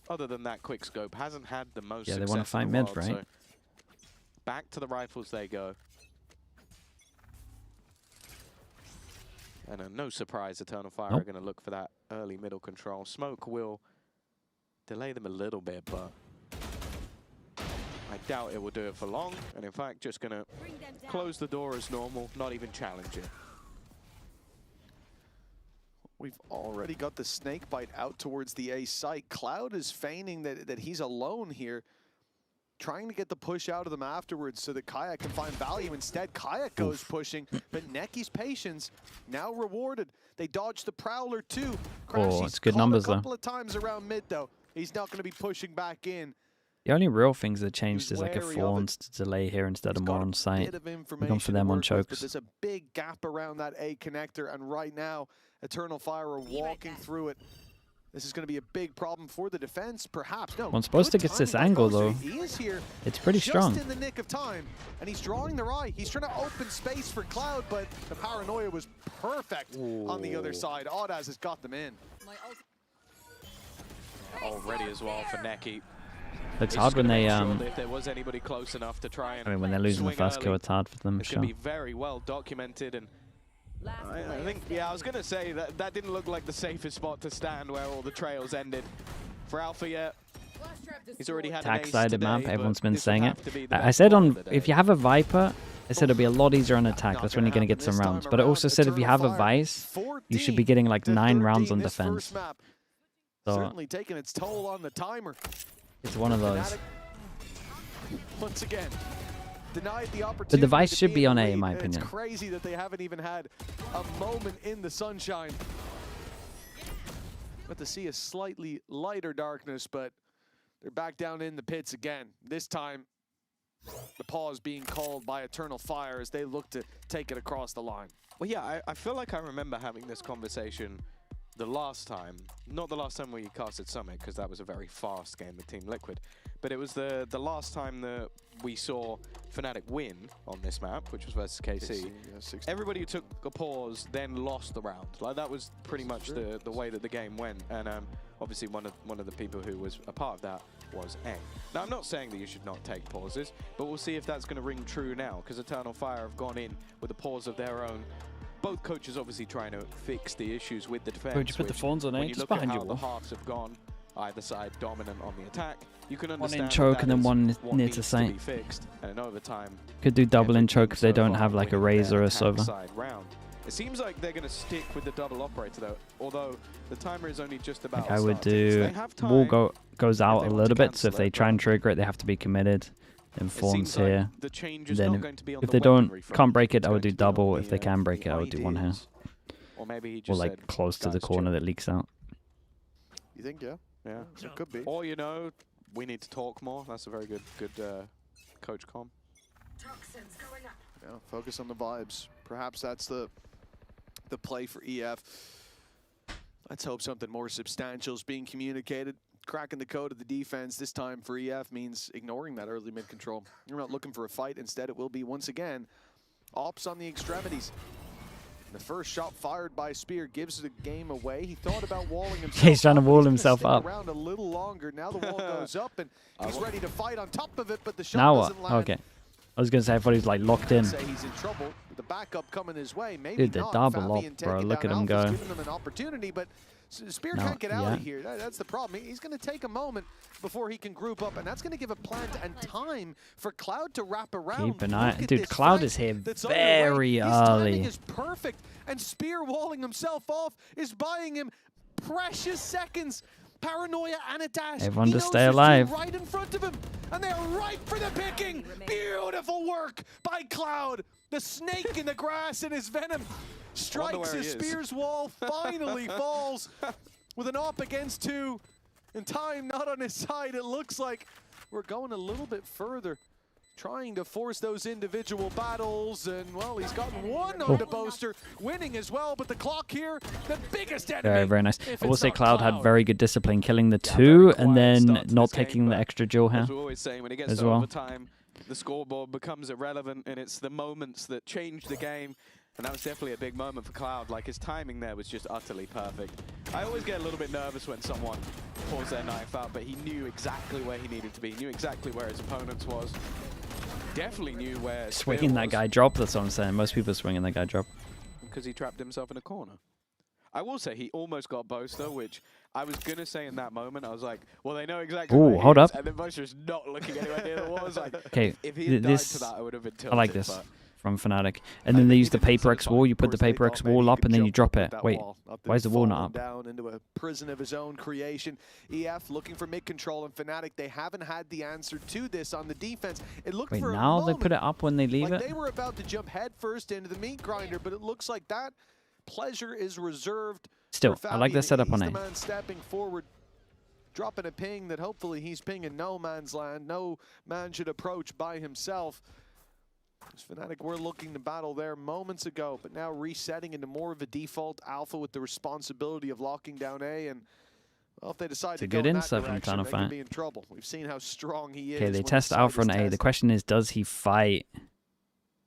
other than that quick scope, hasn't had the most success. Yeah, they want to fight in the mid, world, right? So back to the rifles they go. And no surprise, Eternal Fire are going to look for that early middle control. Smoke will delay them a little bit, but I doubt it will do it for long. And in fact, just going to close the door as normal, not even challenge it. We've already got the snake bite out towards the A site. Cloud is feigning that he's alone here, trying to get the push out of them afterwards so that Kayak can find value. Instead, Kayak goes pushing, but Neki's patience now rewarded. They dodged the Prowler too. It's good numbers though. A couple of times around mid though. He's not going to be pushing back in. The only real things that changed is like a Fawns to delay here instead of more on site. We're going for them on chokes. But there's a big gap around that A connector, and right now, Eternal Fire are walking through it. This is going to be a big problem for the defense, perhaps. No. Once Boaster gets this angle, though, he is here it's pretty strong. Just in the nick of time, and he's drawing their eye. He's trying to open space for Cloud, but the paranoia was perfect on the other side. Audaz has got them in. Already as well for Neki. Looks hard when they if there was anybody close enough to try and when they're losing the first kill, it's hard for them. It's going to be very well documented, and I think, I was going to say that didn't look like the safest spot to stand where all the trails ended. For Alpha yet, he's already had attack-sided map, everyone's been saying it. I said if you have a Viper, I said it'll be a lot easier on attack, that's when you're going to get some rounds. But I also said if you have a Vice, you should be getting like 9 rounds on defense. So certainly taking its toll on the timer. It's one of those. Once again, denied the opportunity. The device should be on A, in my opinion. It's crazy that they haven't even had a moment in the sunshine. But to see a slightly lighter darkness, but they're back down in the pits again. This time, the pause being called by Eternal Fire as they look to take it across the line. Well, yeah, I feel like I remember having this conversation the last time, not the last time we casted Summit, because that was a very fast game with Team Liquid, but it was the last time that we saw FNATIC win on this map, which was versus KC. Everybody who took a pause then lost the round. Like, that was pretty much the way that the game went. And Obviously, one of the people who was a part of that was Eng. Now, I'm not saying that you should not take pauses, but we'll see if that's going to ring true now, because Eternal Fire have gone in with a pause of their own. Both coaches obviously trying to fix the issues with the defense. Where'd you put the phones on, when Just you look behind at you. how the halves have gone, either side dominant on the attack, you can understand One in choke and then one near to sight. be fixed, and over time, Could do double in choke if they don't have like a razor or Sova. it seems like they're going to stick with the double operator though, although the timer is only just about. I would started, so do they have time. wall goes out they a want little to bit, so if cancel they it, try and but trigger it, they have to be committed. Then Fawn's seems like here. the change is Then not going to be on if the they don't weaponry front, can't break it, it's I would going do to be on double. the, If they can break it, I would do one here. ideas. Or maybe he Or just like said, close to the "Guys, corner chill." that leaks out. You think, yeah? Yeah, It could be. or you know, we need to talk more. That's a very good coach com. Yeah, focus on the vibes. Perhaps that's the play for EF. Let's hope something more substantial is being communicated. Cracking the code of the defense this time for EF means ignoring that early mid control. You're not looking for a fight. Instead, it will be, once again, ops on the extremities. The first shot fired by Spear gives the game away. He thought about walling himself. He's trying to up, wall gonna himself stick up. Around a little longer. Now the wall goes up, and he's ready to fight on top of it, but the shot Now what? doesn't land. Okay. I was gonna say I thought he was like locked in. Say he's in trouble. The backup coming his way. Maybe Dude, the not. double Fabian up, bro. taking Look down at him Alpha's go. giving him an opportunity, but Spear No, can't get out yeah. of here. That's the problem. He's going to take a moment before he can group up, and that's going to give a plant and time for Cloud to wrap around. Keep an eye. Look at Dude, this Cloud flank is here that's very underway. His timing early. is perfect, and Spear walling himself off is buying him precious seconds. Paranoia and a dash. Everyone He to knows stay there's two alive. right in front of him, and they're ripe for the picking. Beautiful work by Cloud. The snake in the grass and his venom strikes as Spear's wall finally falls with an op against two, and time not on his side. It looks like we're going a little bit further, trying to force those individual battles, and well, he's gotten one onto Boaster, winning as well, but the clock here, the biggest enemy. Very, very nice. If I will it's say not Cloud had very good discipline, killing the two and then not taking the extra duel here As we're always saying, when it gets as to well. overtime, the scoreboard becomes irrelevant, and it's the moments that change the game. And that was definitely a big moment for Cloud. Like, his timing there was just utterly perfect. I always get a little bit nervous when someone pulls their knife out, but he knew exactly where he needed to be. He knew exactly where his opponents was. Definitely knew where Swinging that guy drop, that's what I'm saying. Most people swinging that guy drop. because he trapped himself in a corner. I will say he almost got Boaster, which I was going to say in that moment. I was like, well, they know exactly where he hold is, up. and then Boaster's not looking anywhere near the wall. I was like, Okay, if he had died this to that, I would have been tilted. I like this but from FNATIC. And then they use the Paper X wall. You put the Paper X wall up and then you drop it. Wait, why is the wall not up? Down into a prison of his own creation. EF looking for mid control, and FNATIC, they haven't had the answer to this on the defense. It looked Wait, for now a they moment put it up when they leave like it? they were about to jump head first into the meat grinder, but it looks like that pleasure is reserved. Still, for I like the Fabian. setup on He's A. the man stepping forward, dropping a ping that hopefully he's pinging no man's land. No man should approach by himself. FNATIC were looking to battle there moments ago, but now resetting into more of a default alpha with the responsibility of locking down A. And well, if they decide It's to a go good in that insight from direction, Tunnel they could Fight. be in trouble. We've seen how strong he is. Okay, they when test the Alpha site on is A. The tested. question is, does he fight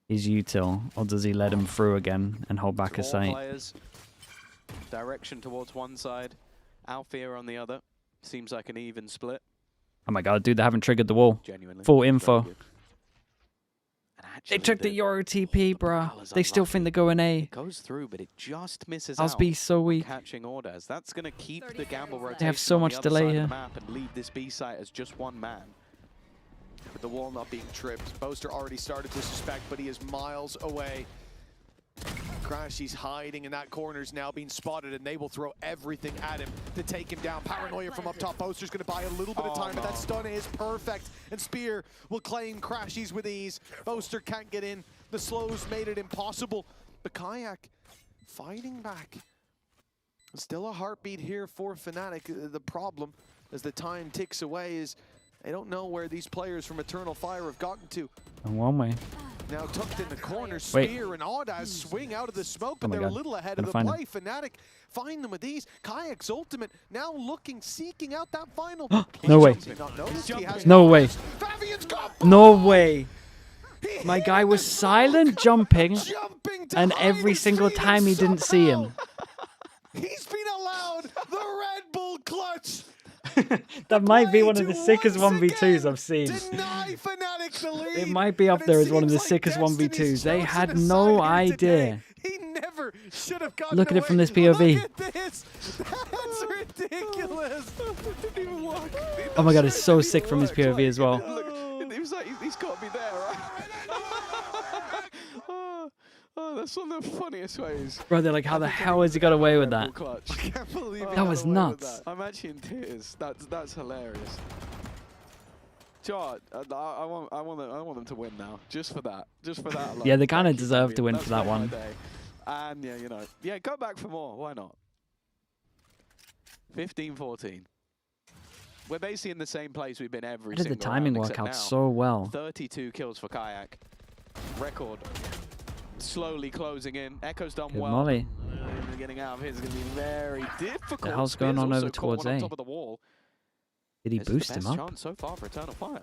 his util, or does he let him through again and hold back a Four sight? players, direction towards one side, Althea on the other. Seems like an even split. Oh my god, dude, they haven't triggered the wall. Genuinely. Full Very info. good. They took the Euro TP, bruh. They still think they're going A. It goes through, but it just misses How's out. B so weak? Catching orders. That's going to keep the gamble rotation They have so on much the other delay side of here. the map and leave this B site as just one man. With the wall not being tripped, Boaster already started to suspect, but he is miles away. Crash, he's hiding in that corner's now being spotted, and they will throw everything at him to take him down. Paranoia from up top. Boaster's going to buy a little bit of time, but that stun is perfect. And Spear will claim Crashies with ease. Boaster can't get in. The slows made it impossible. But Kayak fighting back. Still a heartbeat here for FNATIC. The problem, as the time ticks away, is they don't know where these players from Eternal Fire have gotten to. And one way. Now tucked in the corner, Wait. Spear and Audaz swing out of the smoke, Oh but my they're a God. little ahead Gonna of the find play. FNATIC find them with these. Kayak's ultimate now looking, seeking out that final. No way. Not noticed. He has No way. Fabian's got No way. My guy was silent jumping, and every single time he didn't see him. He's been allowed the Red Bull clutch But that might be one of the sickest 1v2s I've seen. deny FNATIC the lead. It might be up there as one of the sickest 1v2s. They had no idea. He never should have gotten Look at it from this away. POV. Look at this. That's ridiculous. It didn't even work. Oh my god, it's so sick from his POV as well. Look, it was like, he's got to be there, right? Oh, that's one of the funniest ways. Bro, they're like, how the hell has he got away with that? I can't believe That was nuts. I'm actually in tears. That's hilarious. John, I want them to win now, just for that, alone. Yeah, they kind of deserve to win for that one. And yeah, you know, yeah, go back for more. Why not? 15-14. We're basically in the same place we've been every How single did the timing round, work except out now, so well? 32 kills for Kayak. Record. Slowly closing in. Echo's done Good well. molly. Getting out of here is going to be very difficult. The hell's going Spears on also over caught towards one on A? top of the wall. Did he This is boost the him best up? chance so far for Eternal Fire.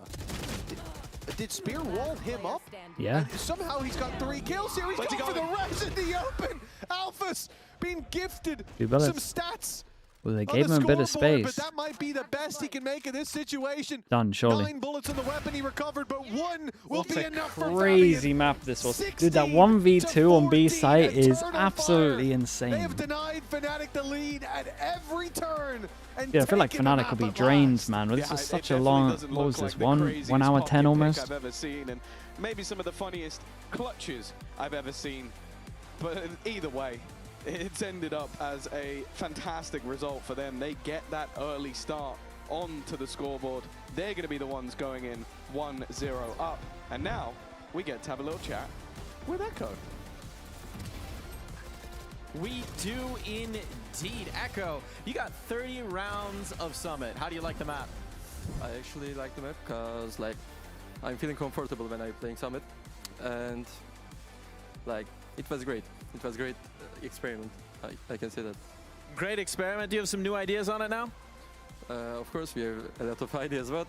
Did Spear wall him up? Yeah. And somehow he's got 3 kills here. He's going for the res in the open. Alpha's being gifted 2 some bullets. stats. Well, they on gave the him a bit of scoreboard, space. But that might be the best he can make in this situation. Done, surely. 9 bullets on the weapon he recovered, but 1 will What be a enough for crazy map this was. Dude, that 1v2 on B site is absolutely They insane. have denied FNATIC the lead at every turn. And Yeah, I feel like taken the FNATIC map will be at drained, last. man. But this Yeah, is it such a definitely long, doesn't what look was this, like the 1 craziest hour pocket 10 pick almost? I've ever seen, and maybe some of the funniest clutches I've ever seen. But either way, it's ended up as a fantastic result for them. They get that early start onto the scoreboard. They're going to be the ones going in 1-0 up. And now we get to have a little chat with Echo. We do indeed. Echo, you got 30 rounds of Summit. How do you like the map? I actually like the map because like I'm feeling comfortable when I'm playing Summit, and like it was great. It was a great experiment. I can say that. Great experiment. Do you have some new ideas on it now? Of course, we have a lot of ideas, but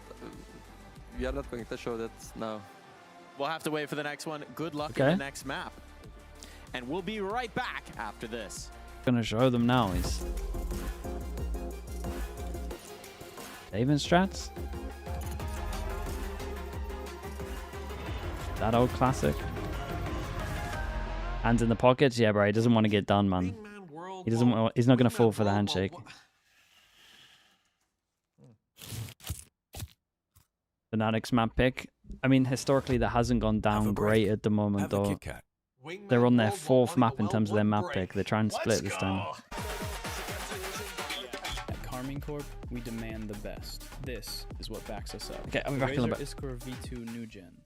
we are not going to show that now. We'll have to wait for the next one. Good luck in the next map. And we'll be right back after this. Gonna show them now is Haven strats. That old classic. Hands in the pockets. Yeah, bro. He doesn't want to get done, man. He doesn't. He's not gonna fall for the handshake. FNATIC's map pick. I mean, historically, that hasn't gone down great at the moment, though. They're on their 4th map in terms of their map pick. They're trying to split this time. At Carmine Corp, we demand the best. This is what backs us up. Okay, I'll be back in a bit. ISCOR V2 New Gen.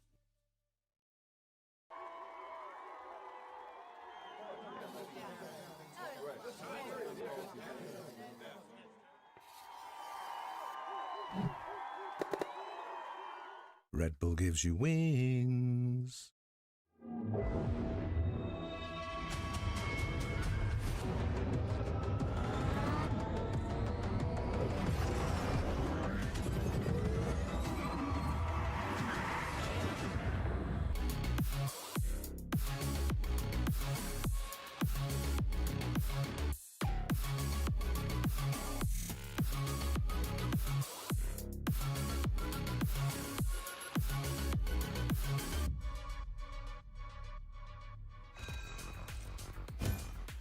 Red Bull gives you wings.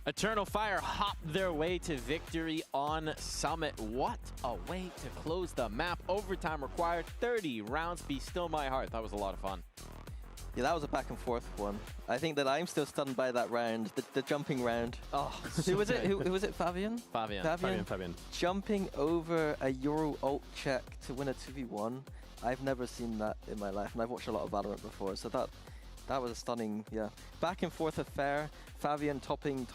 Eternal Fire hopped their way to victory on Summit. What a way to close the map. Overtime required, 30 rounds. Be still my heart. That was a lot of fun. Yeah, that was a back and forth one. I think that I'm still stunned by that round, the jumping round. Oh, who was it? Who was it? Fabian? Fabian. Jumping over a Euro ult check to win a 2v1. I've never seen that in my life, and I've watched a lot of Valorant before, so that was a stunning, yeah. Back and forth affair. Fabian topping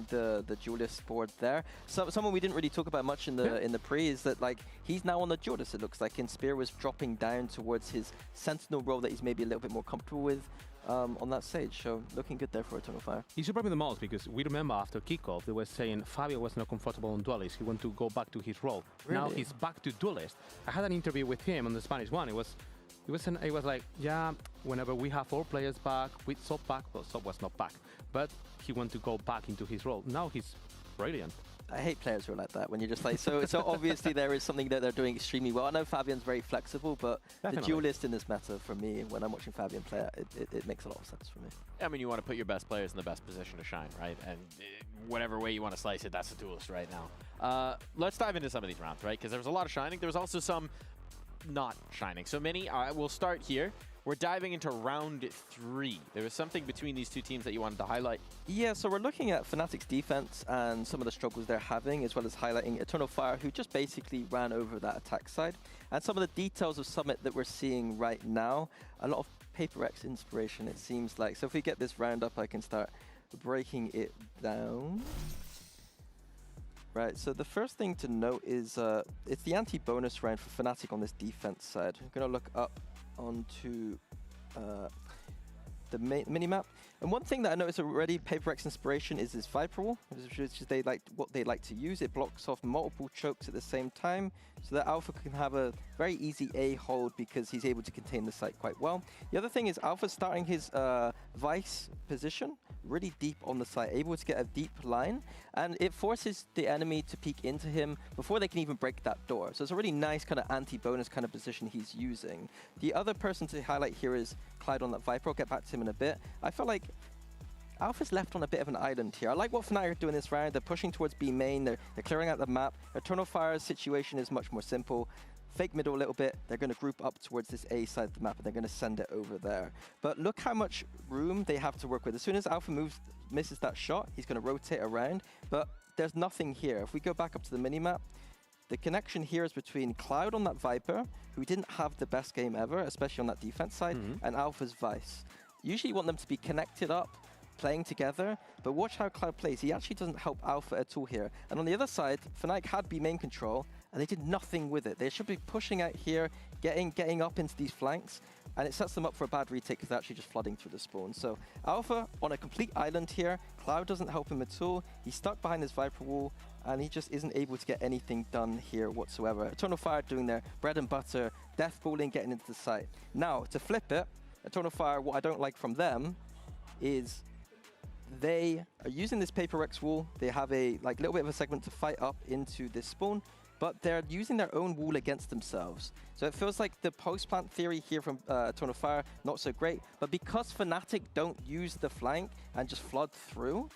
the duelist board there. So someone we didn't really talk about much in the pre is that like he's now on the duelist. It looks like, and Spear was dropping down towards his sentinel role that he's maybe a little bit more comfortable with on that stage. So looking good there for Eternal Fire. He surprised me the most because we remember after kickoff they were saying Fabio was not comfortable on duelist. He wanted to go back to his role. Really? Now he's back to duelist. I had an interview with him on the Spanish one. It was like, yeah, whenever we have 4 players back, with Sob back, well, Sob was not back, but he wanted to go back into his role. Now he's brilliant. I hate players who are like that when you're just like, so obviously there is something that they're doing extremely well. I know Fabian's very flexible, but the duelist in this meta, for me, when I'm watching Fabian play, it makes a lot of sense for me. I mean, you want to put your best players in the best position to shine, right? And whatever way you want to slice it, that's the duelist right now. Let's dive into some of these rounds, right? Because there was a lot of shining. There was also some not shining. So many, we'll start here. We're diving into round 3. There was something between these two teams that you wanted to highlight. Yeah, so we're looking at FNATIC's defense and some of the struggles they're having, as well as highlighting Eternal Fire, who just basically ran over that attack side. And some of the details of Summit that we're seeing right now, a lot of Paper X inspiration, it seems like. So if we get this round up, I can start breaking it down. Right, so the first thing to note is it's the anti-bonus round for FNATIC on this defense side. I'm going to look up onto the minimap. And one thing that I noticed already, Paper X inspiration, is this Viper Wall, which is what they like to use. It blocks off multiple chokes at the same time, so that Alpha can have a very easy A hold because he's able to contain the site quite well. The other thing is Alpha starting his Vice position really deep on the site, able to get a deep line, and it forces the enemy to peek into him before they can even break that door. So it's a really nice kind of anti-bonus kind of position he's using. The other person to highlight here is Clyde on that Viper. I'll get back to him in a bit. I feel like Alpha's left on a bit of an island here. I like what FNATIC are doing this round. They're pushing towards B main. They're clearing out the map. Eternal Fire's situation is much more simple. Fake middle a little bit. They're going to group up towards this A side of the map, and they're going to send it over there. But look how much room they have to work with. As soon as Alpha misses that shot, he's going to rotate around. But there's nothing here. If we go back up to the minimap, the connection here is between Cloud on that Viper, who didn't have the best game ever, especially on that defense side, and Alpha's Vice. Usually you want them to be connected up, playing together, but watch how Cloud plays. He actually doesn't help Alpha at all here. And on the other side, FNATIC had B main control, and they did nothing with it. They should be pushing out here, getting up into these flanks, and it sets them up for a bad retake because they're actually just flooding through the spawn. So Alpha on a complete island here. Cloud doesn't help him at all. He's stuck behind his Viper Wall, and he just isn't able to get anything done here whatsoever. Eternal Fire doing their bread and butter, death balling, getting into the site. Now, to flip it, Eternal Fire, what I don't like from them is they are using this Paper X wall. They have a little bit of a segment to fight up into this spawn, but they're using their own wall against themselves. So it feels like the post-plant theory here from Eternal Fire, not so great. But because FNATIC don't use the flank and just flood through,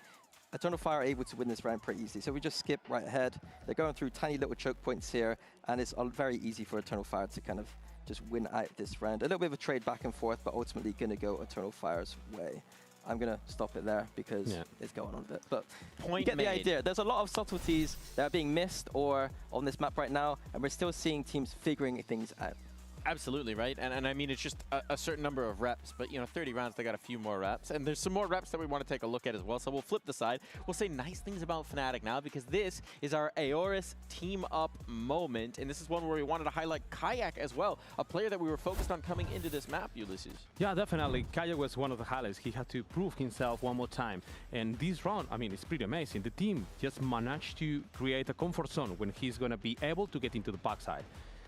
Eternal Fire are able to win this round pretty easily. So we just skip right ahead. They're going through tiny little choke points here, and it's very easy for Eternal Fire to kind of just win out this round. A little bit of a trade back and forth, but ultimately going to go Eternal Fire's way. I'm going to stop it there because it's going on a bit. But you get the idea. There's a lot of subtleties that are being missed or on this map right now, and we're still seeing teams figuring things out. Absolutely, right? And I mean, it's just a certain number of reps, but, 30 rounds, they got a few more reps. And there's some more reps that we want to take a look at as well. So we'll flip the side. We'll say nice things about FNATIC now, because this is our Aorus team-up moment. And this is one where we wanted to highlight Kayak as well, a player that we were focused on coming into this map, Ulysses. Yeah, definitely. Kayak was one of the highlights. He had to prove himself one more time. And this round, I mean, it's pretty amazing. The team just managed to create a comfort zone when he's going to be able to get into the backside.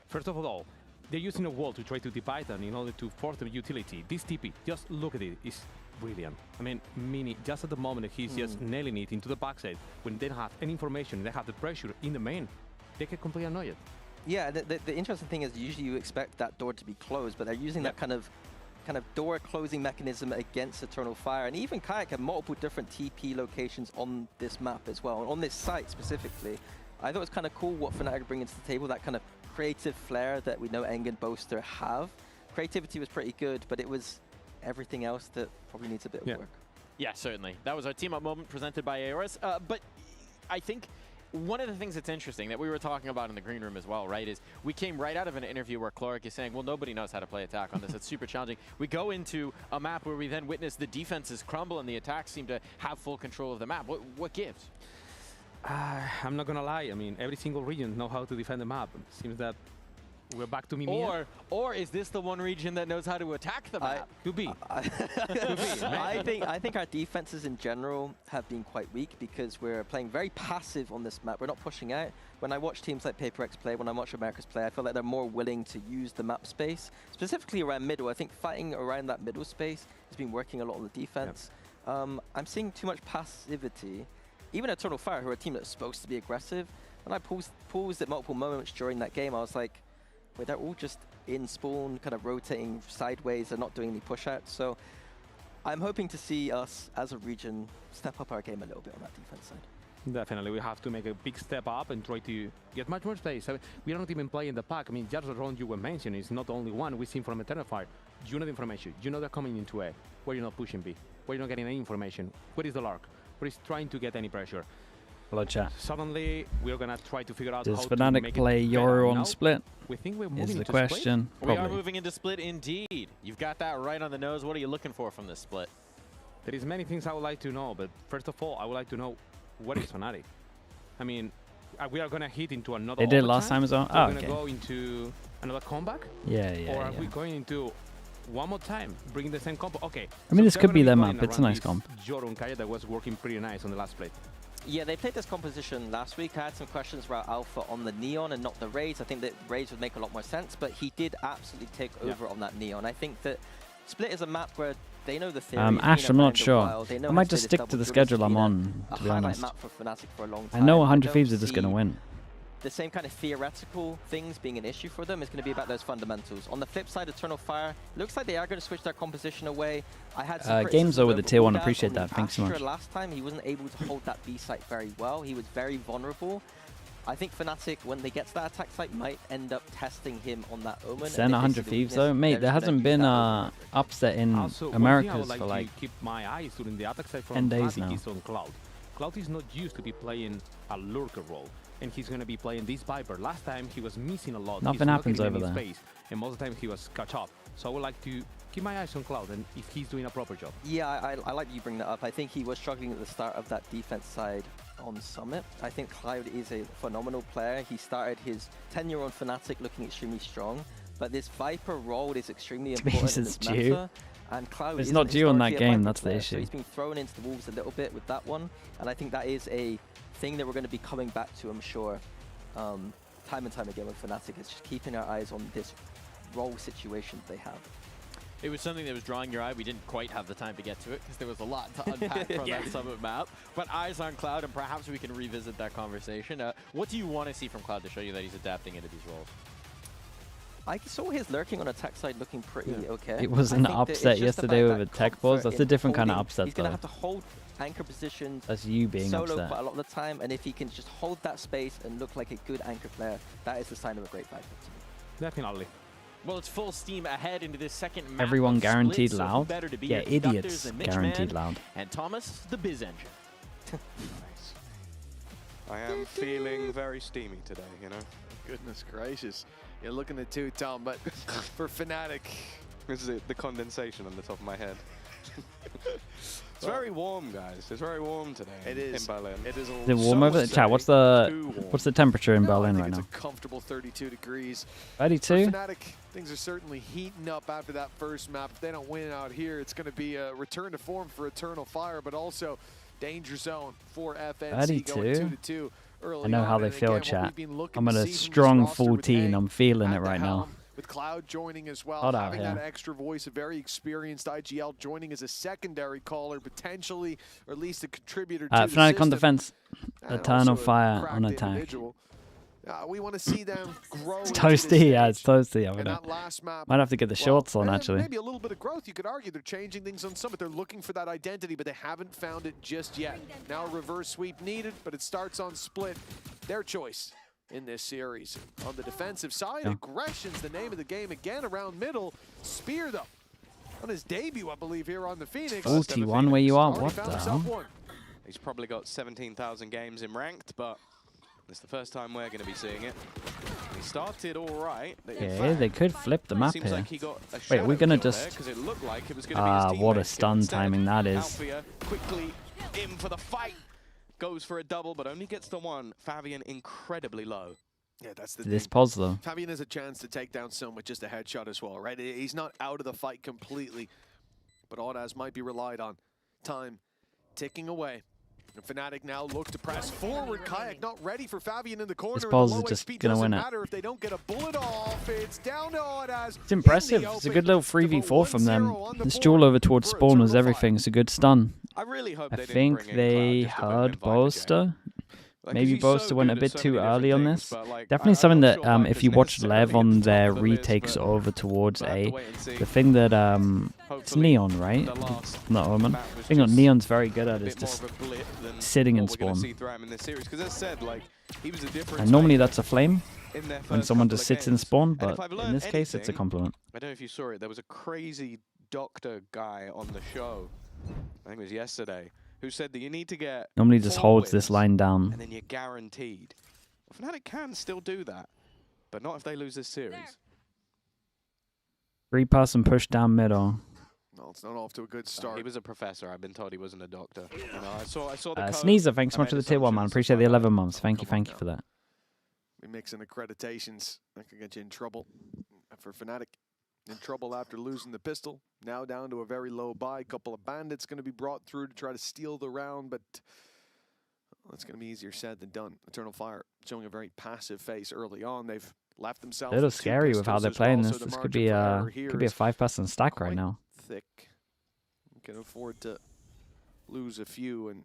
First of all, they're using a wall to try to divide them in order to force the utility. This TP, just look at it, it's brilliant. I mean, Mini, just at the moment, he's just nailing it into the backside. When they don't have any information, they have the pressure in the main, they get completely annoyed. Yeah, the interesting thing is usually you expect that door to be closed, but they're using that kind of door closing mechanism against Eternal Fire. And even Kayak have multiple different TP locations on this map as well, on this site specifically. I thought it was kind of cool what FNATIC are bringing to the table, that kind of creative flair that we know Eng and Boaster have. Creativity was pretty good, but it was everything else that probably needs a bit of work. Yeah, certainly. That was our team-up moment presented by Aorus. But I think one of the things that's interesting that we were talking about in the green room as well, right, is we came right out of an interview where Cloric is saying, well, nobody knows how to play attack on this. It's super challenging. We go into a map where we then witness the defenses crumble and the attacks seem to have full control of the map. What gives? I'm not gonna lie. I mean, every single region know how to defend the map. It seems that we're back to EMEA. Or is this the one region that knows how to attack the map? Could be. I think our defenses in general have been quite weak because we're playing very passive on this map. We're not pushing out. When I watch teams like Paper X play, when I watch Americas play, I feel like they're more willing to use the map space, specifically around middle. I think fighting around that middle space has been working a lot on the defense. I'm seeing too much passivity. even Eternal Fire, who are a team that's supposed to be aggressive, and I paused at multiple moments during that game, I was like, wait, they're all just in spawn, kind of rotating sideways, they're not doing any push-outs. So I'm hoping to see us, as a region, step up our game a little bit on that defense side. Definitely, we have to make a big step up and try to get much more space. I mean, we are not even playing the pack. I mean, just the round you were mentioning is not only one. We've seen from Eternal Fire. You know the information. You know they're coming into A. Where you're not pushing B. Where you're not getting any information. Where is the Lark? Where is trying to get any pressure? Hello, chat. Suddenly, we're gonna try to figure out Does how FNATIC to make play Euro on Split? We think we're moving is the into question. Split? We are moving into Split indeed. You've got that right on the nose. What are you looking for from this split? There is many things I would like to know, but first of all, I would like to know what is FNATIC. I mean, we are gonna hit into another. They did last time as well. We're Oh, gonna okay. go into another comeback. Yeah, yeah. Or are we going into one more time, bringing the same combo? Okay. I mean, this they're could be gonna their going map. It's a around nice this comp. Jorun Kaya that was working pretty nice on the last split. Yeah, they played this composition last week. I had some questions about Alpha on the Neon and not the Raids. I think that Raids would make a lot more sense, but he did absolutely take over on that Neon. I think that Split is a map where they know the theory. Ash, I'm not sure. I might just stick to the schedule I'm on, to be honest. Map for FNATIC for a long I time. know 100 Thieves are just going to win. The same kind of theoretical things being an issue for them is going to be about those fundamentals. On the flip side, Eternal Fire, looks like they are going to switch their composition away. I had some Games over the tier 1, Udaz appreciate on that. Thanks so much. Astra last time, he wasn't able to hold that B site very well. He was very vulnerable. I think FNATIC, when they get to that attack site, might end up testing him on that Omen. Send 100 Thieves though, mate. There hasn't been upset in Also, Americas like for like to keep my eyes during the attack side 10 from days FNATIC now. is on Cloud. Cloud is not used to be playing a lurker role, and he's going to be playing this Viper. Last time he was missing a lot. Nothing He's not happens getting over any there. Space, and most of the time he was catch up. So I would like to keep my eyes on Cloud, and if he's doing a proper job. Yeah, I like you bring that up. I think he was struggling at the start of that defense side on Summit. I think Cloud is a phenomenal player. He started his tenure on FNATIC looking extremely strong, but this Viper role is extremely important in this meta. And Cloud It's is not due on that historically a game, Viper that's the player, issue. So he's been thrown into the wolves a little bit with that one, and I think that is a thing that we're going to be coming back to, I'm sure, time and time again with FNATIC. It's just keeping our eyes on this role situation they have. It was something that was drawing your eye. We didn't quite have the time to get to it because there was a lot to unpack from that Summit map. But eyes on Cloud, and perhaps we can revisit that conversation. What do you want to see from Cloud to show you that he's adapting into these roles? I saw his lurking on attack side looking pretty okay. It was an upset yesterday with a tech balls. That's a different kind of upset He's going to though. have to hold anchor positions That's you being solo upset. quite a lot of the time, and if he can just hold that space and look like a good anchor player, that is the sign of a great Viper to me. Definitely. Well, it's full steam ahead into this second map. Everyone of guaranteed Split, so loud? better to be Yeah, your conductors idiots than Mitch guaranteed Man loud. And Thomas, the biz engine. I am feeling very steamy today, you know. Goodness gracious. You're looking at two, Tom, but for FNATIC. This is the condensation on the top of my head. It's very warm, guys. It's very warm today in Berlin. It is Is it warm over there? Chat, what's the temperature in Berlin right now? It's a comfortable 32 degrees. 32? For FNATIC, things are certainly heating up after that first map. If they don't win out here, it's going to be a return to form for Eternal Fire, but also danger zone for FNC going 2-2 early I know on. how they And feel, again, what chat. we've been looking I'm to at a see from this strong roster with 14. Ang I'm feeling at it the right helm, now. with Cloud joining as well, Hot out having here. that extra voice, a very experienced IGL joining as a secondary caller, potentially, or at least a contributor to the FNATIC on system. defense. And Eternal also a Fire cracked on attack. individual. We want to see them grow. It's into this toasty, yeah, it's stage. toasty. I'm And gonna, that last map, might have to get the shorts on, actually. Maybe a little bit of growth. You could argue they're changing things on Summit. They're looking for that identity, but they haven't found it just yet. Now a reverse sweep needed, but it starts on Split. Their choice in this series. On the defensive side, aggression's the name of the game again around middle. Spear, though, on his debut, I believe, here on the Phoenix. 41 where you are? Already What found the himself hell? one. He's probably got 17,000 games in ranked, but it's the first time we're going to be seeing it. He started all right. Okay, they could flip the map seems here. like he got a Wait, we're gonna shadow kill there, just... 'cause it looked like it was gonna be his what a teammate's kill stun instead. timing that is. Alfia quickly in for the fight. Goes for a double, but only gets the one. Fabian incredibly low. Yeah, that's the This thing. pause though. Fabian has a chance to take down Son with just a headshot as well, right? He's not out of the fight completely, but Audaz might be relied on. Time ticking away. Fnatic now look to press forward. Kayak not ready for Fabian in the corner. ESPOR's just gonna win it. Matter if they don't get a bullet off. It's down to Audas. It's impressive. It's a good little 3v4 from them. This duel over towards spawn was everything. It's a good stun. I really hope I think they heard Bolster. Maybe Bolster went a bit too early on this. Definitely something that if you watch Lev on their retakes over towards A, the thing that it's Neon, right? Not Omen. The thing that Neon's very good at is just sitting in spawn. And normally that's a flame when someone just sits in spawn, but in this case it's a compliment. I don't know if you saw it. There was a crazy doctor guy on the show. I think it was yesterday. Who said that you need to get normally just holds this line down. And then you're guaranteed. Well, Fnatic can still do that, but not if they lose this series. 3-pass and push down middle. Well, it's not off to a good start. He was a professor. I've been told he wasn't a doctor. You know, I saw the Sneezer, thanks so much for the tier 1, man. Appreciate the 11 months. Thank you for that. We mixing accreditations. That could get you in trouble. For Fnatic, in trouble after losing the pistol. Now down to a very low buy. Couple of bandits going to be brought through to try to steal the round, but it's going to be easier said than done. Eternal Fire showing a very passive face early on. They've left themselves a little scary with how they're playing this. This could be a 5-person stack right now. Thick. You can afford to lose a few and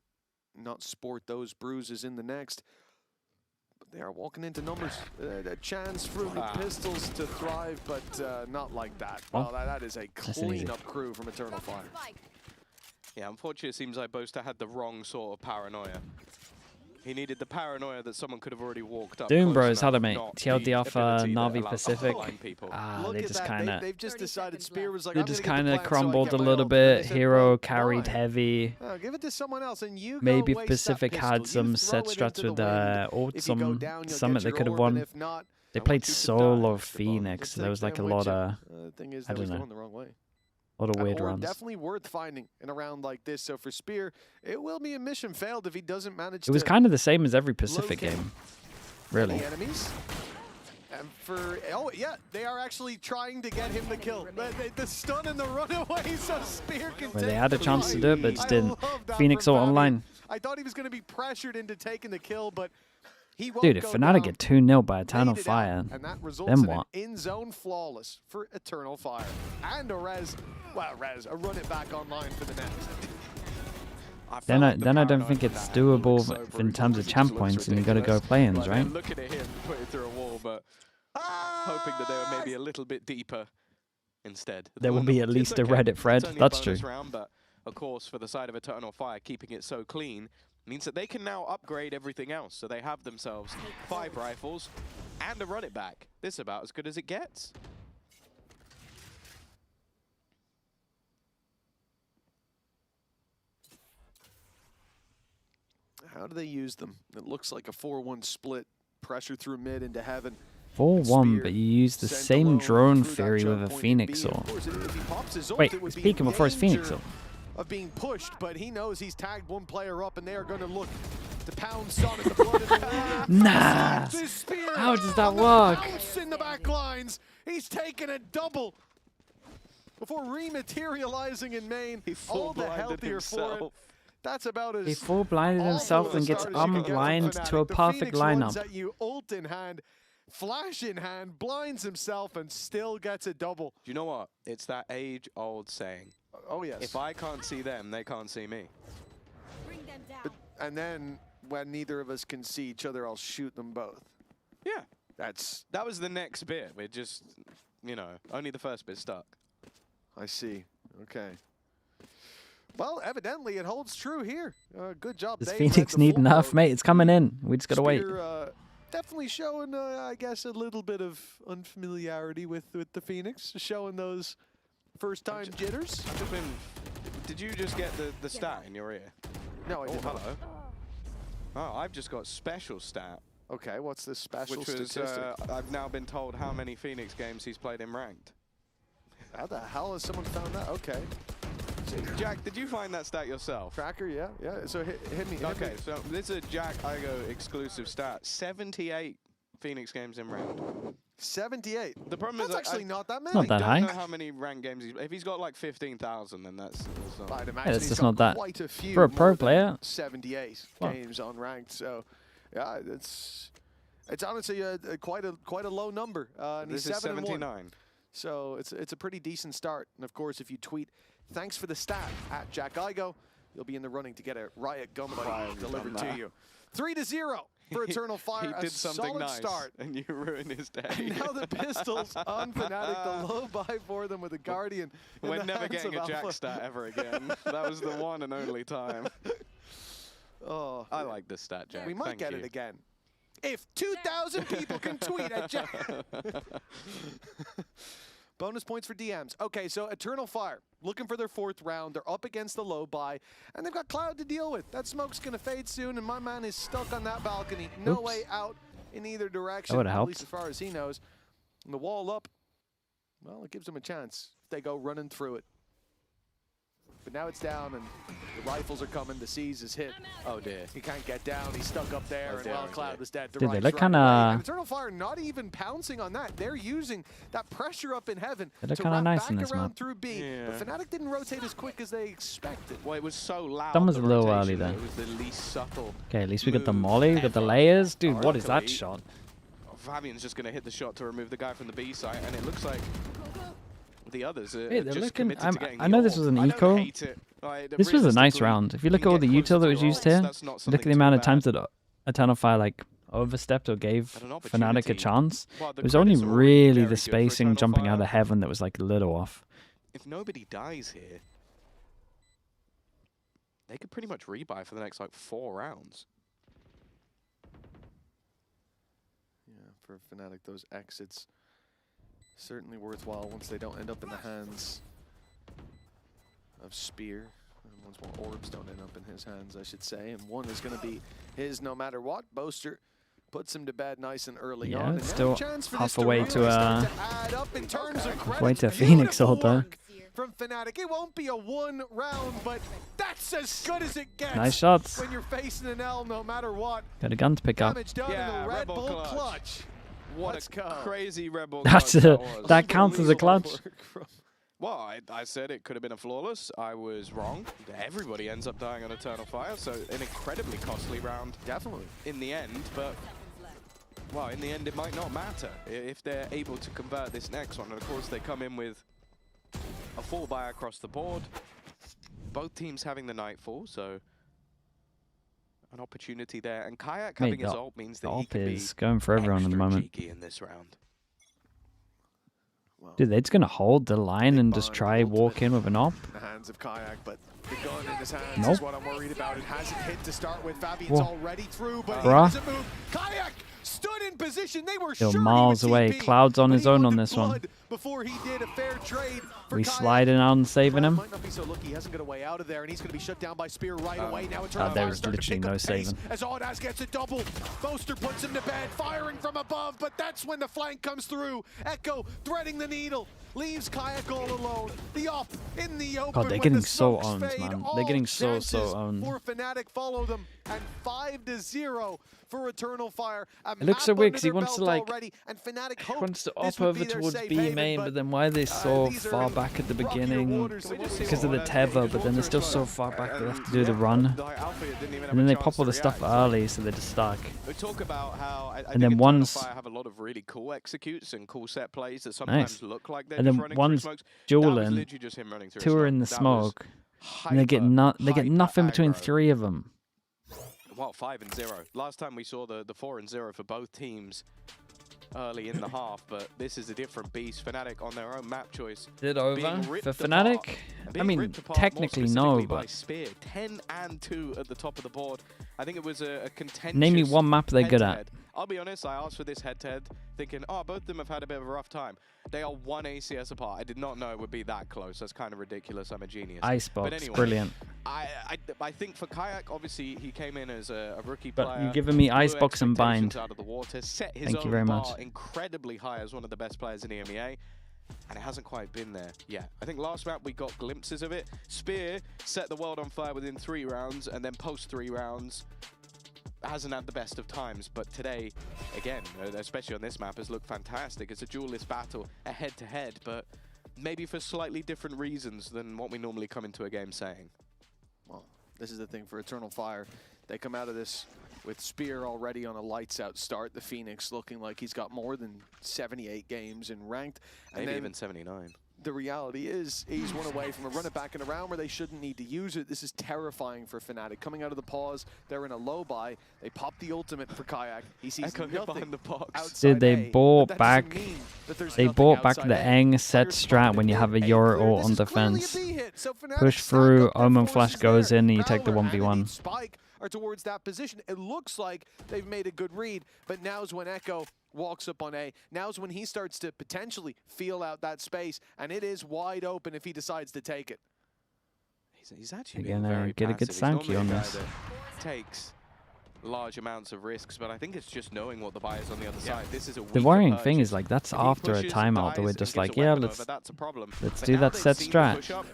not sport those bruises in the next. They are walking into numbers. A chance for the pistols to thrive, but not like that. Well, that is a clean-up crew from Eternal Fire. Yeah, unfortunately, it seems like Boaster had the wrong sort of paranoia. He needed the paranoia that someone could have already walked up. Doom Bros, how to make TLD off NAVi Pacific. They just kind of. They've just decided Spear was like. They just kind of crumbled a little bit. Hero carried heavy. Give it to someone else, and you maybe Pacific had some set strats with ult, some summit they could have won. They played solo Phoenix. There was like a lot of. I don't know. A lot of weird rounds. Definitely worth finding in a round like this. So for Spear, it will be a mission failed if he doesn't manage. It was kind of the same as every Pacific game, really. The enemies. And for they are actually trying to get him the kill. The stun and the runaway, so Spear can. Where they had a chance to do it, but just didn't. Phoenix ult online. I thought he was going to be pressured into taking the kill, but. Dude, if Fnatic get 2-0 by Eternal Fire, then what? In-zone flawless for Eternal Fire. And a res, a run it back online for the next. Then I don't think it's doable in terms of champ points, and you got to go play-ins, right? Looking at him putting through a wall, but hoping that they were maybe a little bit deeper instead. There will be at least a Reddit thread. That's true. Round, but of course, for the side of Eternal Fire, keeping it so clean means that they can now upgrade everything else. So they have themselves 5 rifles and a run it back. This is about as good as it gets. How do they use them? It looks like a 4-1 split. Pressure through mid into heaven. 4-1, but you use the same drone theory with a Phoenix ult. Wait, he's peeking before his Phoenix ult. Of being pushed, but he knows he's tagged one player up, and they are going to look to pound Sonic the blood in the Nah! How does that work? In the back lines, he's taken a double before rematerializing in main. All the healthier for it. That's about as. He full blinded himself and gets unblind to a perfect lineup. That you ult in hand, flash in hand, blinds himself, and still gets a double. Do you know what? It's that age-old saying. Oh, yes. If I can't see them, they can't see me. And then when neither of us can see each other, I'll shoot them both. Yeah. That was the next bit. We're just, you know, only the first bit stuck. I see. Okay. Well, evidently it holds true here. Good job. Does Phoenix need enough, mate? It's coming in. We just got to wait. Definitely showing, I guess, a little bit of unfamiliarity with the Phoenix. Showing those first-time jitters. Did you just get the stat in your ear? No, I didn't. Hello. Oh, I've just got special stat. Okay, what's this special statistic? I've now been told how many Phoenix games he's played in ranked. How the hell has someone found that? Okay. Jack, did you find that stat yourself? Tracker, yeah. So hit me. Okay, so this is a Jack Igo exclusive stat. 78 Phoenix games in round. 78. The problem that's is actually not that many. Not that I high. don't know how many ranked games if he's got like 15,000, then that's I'd imagine Yeah, it's he's just got not that. quite a few For a pro more than player. 78 Wow. games unranked. So, yeah, it's honestly quite a low number. And This he's is 7-1. 79. So it's a pretty decent start. And of course, if you tweet "thanks for the stat" at Jack Igo, you'll be in the running to get a Riot Gunfight delivered to you. 3-0 for Eternal Fire. He did something solid nice, start. and you ruined his day. And now the pistols on Fnatic, the low buy for them with a Guardian. We're never getting a Jack stat ever again. That was the one and only time. Oh, I like this stat, Jack. We might Thank get you. it again. If 2,000 people can tweet at Jack. Bonus points for DMs. Okay, so Eternal Fire, looking for their 4th round. They're up against the low buy, and they've got Cloud to deal with. That smoke's going to fade soon, and my man is stuck on that balcony. No way out in either direction, would've at helped. least as far as he knows. And the wall up, well, it gives them a chance if they go running through it. But now it's down, and the rifles are coming. The Seas is hit. Oh, dear. He can't get down. He's stuck up there, and well, Cloud was dead. Dude, they look kind of... Eternal Fire not even pouncing on that. They're using that pressure up in heaven They look to kind of wrap nice in back this around map. through B. Yeah. But Fnatic didn't rotate as quick as they expected. Well, it was so loud. That was the a little rotation, early that there. It was the least subtle. Okay, at least we got the move molly, we got the ever. layers. Dude, Oh, what is that luckily, shot? Fabian's just going to hit the shot to remove the guy from the B site, and it looks like the others are Hey, they're just looking... committed to getting I the know this orb. was an I don't eco. hate it. Like, This was a nice realistically, round. If you look can at all the get util close that to was your used orbs, here, that's not look something at the too amount of bad. times that Eternal Fire like overstepped or gave An Fnatic a opportunity. chance. Well, the It was only credits are already really very the good for spacing Eternal jumping out Fire. of heaven that was like a little off. If nobody dies here, they could pretty much rebuy for the next like 4 rounds. Yeah, for Fnatic, those exits certainly worthwhile once they don't end up in the hands of Spear. And once more orbs don't end up in his hands, I should say. And one is going to be his no matter what. Boaster puts him to bed nice and early Yeah, on. it's And still now a chance for this halfway really to start add up in terms of halfway credits. to Phoenix Beautiful ult though. work from Fnatic. It won't be a 1 round, but that's as good as it gets. Nice shots. When you're facing an L, no matter what. Got a gun to pick up. Damage done in the Red Rebel Bull clutch. clutch. What Let's a go. crazy Rebel That's clutch a, that was. that counts as a clutch. Well, I said it could have been a flawless. I was wrong. Everybody ends up dying on Eternal Fire, so an incredibly costly round. Definitely. In the end, but, well, in the end it might not matter if they're able to convert this next one. And of course they come in with a full buy across the board. Both teams having the Nightfall, so an opportunity there. And Kayak Mate, having his the ult means that he ult can be is going for everyone at the extra moment. cheeky in this round. Dude, they're just gonna hold the line and just try walk in with an op. In the hands of Kayak, but the gun in his hands Nope. is what I'm worried about. It hasn't hit to start with. Fabian's Whoa. already through, but Bruh. he doesn't move. Kayak stood in position. They were Still sure miles he would away. TP, Cloud's on but his he own on wanted this one. blood before he did a fair trade for We Kayak. sliding out and saving him. Might not be so lucky. He hasn't got a way out of there, and he's going to be shut down by Spear right away. Now it's there was literally no saving. as Audas gets a double. Boaster puts him to bed, firing from above, but that's when the flank comes through. Echo threading the needle, leaves Kayak all alone. The op in the open. God, they're when getting the so smokes owned, fade. man. All They're getting so chances owned. for Fnatic follow them, and 5-0 for Eternal Fire. It looks so weird because he wants to like already, and Fnatic he wants to this op would be over their towards safe B haven, main, but, but then why are they so these are far back at the rockier beginning? waters, so we'll see Because of what the Audas tether, but then they're still so far back they have to do the Yeah, run. like, Alpha didn't even have And then a they chance pop all to the stuff react, so- early, so they're just stuck. We talk about how I And think then Eternal one's- Fire have a lot of really cool executes and cool set plays that sometimes look like they're And just then running one's through smokes. That was dueling, literally just him running through a two are smoke. in the That was smoke, and they get hyper nothing between aggro. 3 of them. Well, 5 and 0. Last time we saw the 4 and 0 for both teams early in the half, but this is a different beast. Fnatic on their own map choice. Is it over being for ripped Fnatic? apart. I Being mean, ripped apart more technically no, specifically by but Spear. 10 and 2 at the top of the board. I think it was a contentious name me one map they're good at. head-to-head. I'll be honest, I asked for this head-to-head thinking, oh, both of them have had a bit of a rough time. They are 1 ACS apart. I did not know it would be that close. That's kind of ridiculous. I'm a genius. Icebox, But anyway, brilliant. I think for Kayak, obviously, he came in as a rookie player. But you're giving me blew Icebox and Bind. expectations out of the water, set his Thank own you very bar much. incredibly high as one of the best players in EMEA. And it hasn't quite been there yet. I think last map we got glimpses of it. Spear set the world on fire within 3 rounds, and then post 3 rounds, hasn't had the best of times, but today, again, especially on this map, has looked fantastic. It's a duelist battle, a head-to-head, but maybe for slightly different reasons than what we normally come into a game saying. Well, this is the thing for Eternal Fire. They come out of this with Spear already on a lights-out start. The Phoenix looking like he's got more than 78 games in ranked. And Maybe even 79. The reality is he's one away from a run it back in a round where they shouldn't need to use it. This is terrifying for Fnatic. Coming out of the pause, they're in a low buy. They pop the ultimate for Kayak. He sees nothing behind the box. Dude, they bought back the Eng set strat when you have a Yoru ult on defense. Push through, Omen Flash goes in, and you take the 1v1. Spike are towards that position. It looks like they've made a good read, but now's when Echo walks up on A. Now's when he starts to potentially feel out that space, and it is wide open if he decides to take it. He's actually Again, very get a passive. good He's Sankey normally on a guy this. that takes large amounts of risks, but I think it's just knowing what the buy is on the other side. This is a The worrying thing is, like, that's after a timeout that we're just like, yeah, let's do that set strat.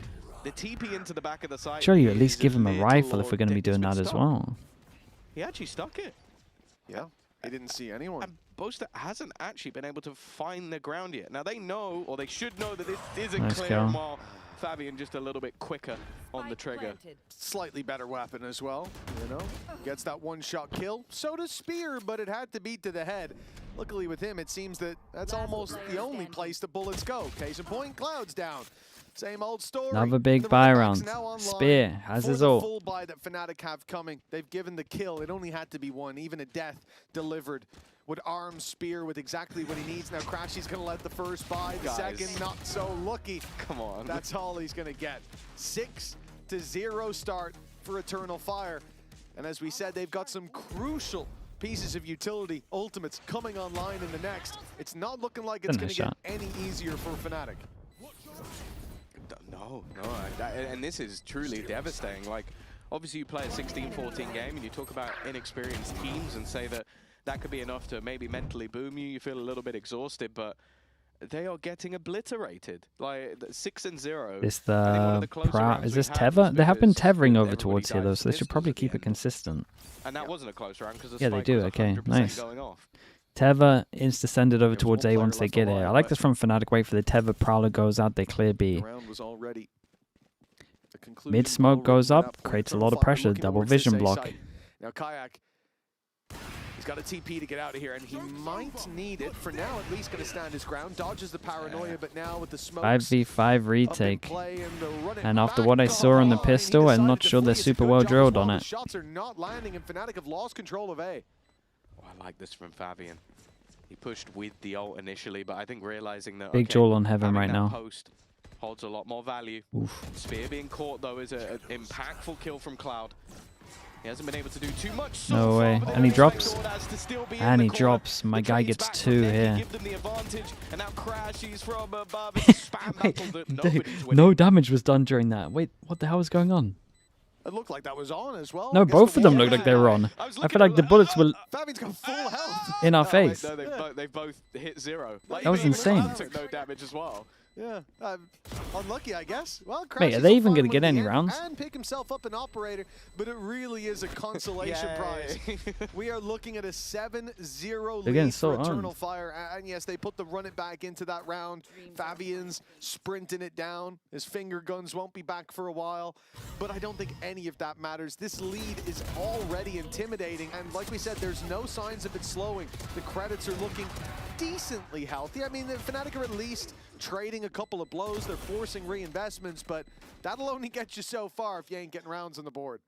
The TP into the back of the site. Surely you at least give him a rifle if we're going to be doing that as well. He actually stuck it. Yeah, he didn't see anyone. And Boaster hasn't actually been able to find the ground yet. Now they know, or they should know, that this is a Nice clear kill. maul. Fabian just a little bit quicker on the trigger. Slightly better weapon as well, you know? Gets that one-shot kill. So does Spear, but it had to beat to the head. Luckily with him, it seems that that's almost the only place the bullets go. Case in point, Cloud's down. Same old story. Another big buy round. Spear has his ult. Full buy that Fnatic have coming. They've given the kill. It only had to be one. Even a death delivered would arm Spear with exactly what he needs. Now Crashy's going to let the first buy. The second, not so lucky. Come on. That's all he's going to get. 6-0 start for Eternal Fire. And as we said, they've got some crucial pieces of utility, ultimates coming online in the next. It's not looking like it's going to get any easier for Fnatic. No, and this is truly devastating. Like, obviously you play a 16-14 game and you talk about inexperienced teams and say that that could be enough to maybe mentally boom you. You feel a little bit exhausted, but they are getting obliterated. Like 6-0. Is this Tether? They have been tethering over towards here though, so they should probably keep it consistent. And that wasn't a close round because yeah, they do. Okay, nice. Going off. Tether insta-sended over towards A once they get A. I like this from Fnatic. Wait for the Tether. Prowler goes out. They clear B. Mid smoke goes up. Creates a lot of pressure. Double vision block. Now Kayak, he's got a TP to get out of here, and he might need it. For now, at least going to stand his ground. Dodges the paranoia, but now with the smoke. 5v5 retake. And after what I saw on the pistol, I'm not sure they're super well drilled on it. Shots are not landing, and Fnatic have lost control of A. I like this from Fabian. He pushed with the ult initially, but I think realizing that Big jaw on Heaven right now. Post holds a lot more value. Oof. Spear being caught though is an impactful kill from Cloud. He hasn't been able to do too much. So no way. And he drops. And he drops. My guy gets 2 here. Give them the advantage, and now Crash, he's from above. Wait, no damage was done during that. Wait, what the hell is going on? It looked like that was on as well. No, both of them looked like they were on. I feel like the bullets were Fabian's got full health. in our face. No, they both hit 0. Like, that was insane. Took no damage as well. Yeah, unlucky, I guess. Well, mate, are they even going to get any rounds? And pick himself up an operator, but it really is a consolation prize. We are looking at a 7-0 lead for Eternal Fire, and yes, they put the run it back into that round. Fabian's sprinting it down. His finger guns won't be back for a while, but I don't think any of that matters. This lead is already intimidating, and like we said, there's no signs of it slowing. The credits are looking decently healthy. I mean, the Fnatic are at least trading a couple of blows. They're forcing reinvestments, but that'll only get you so far if you ain't getting rounds on the board.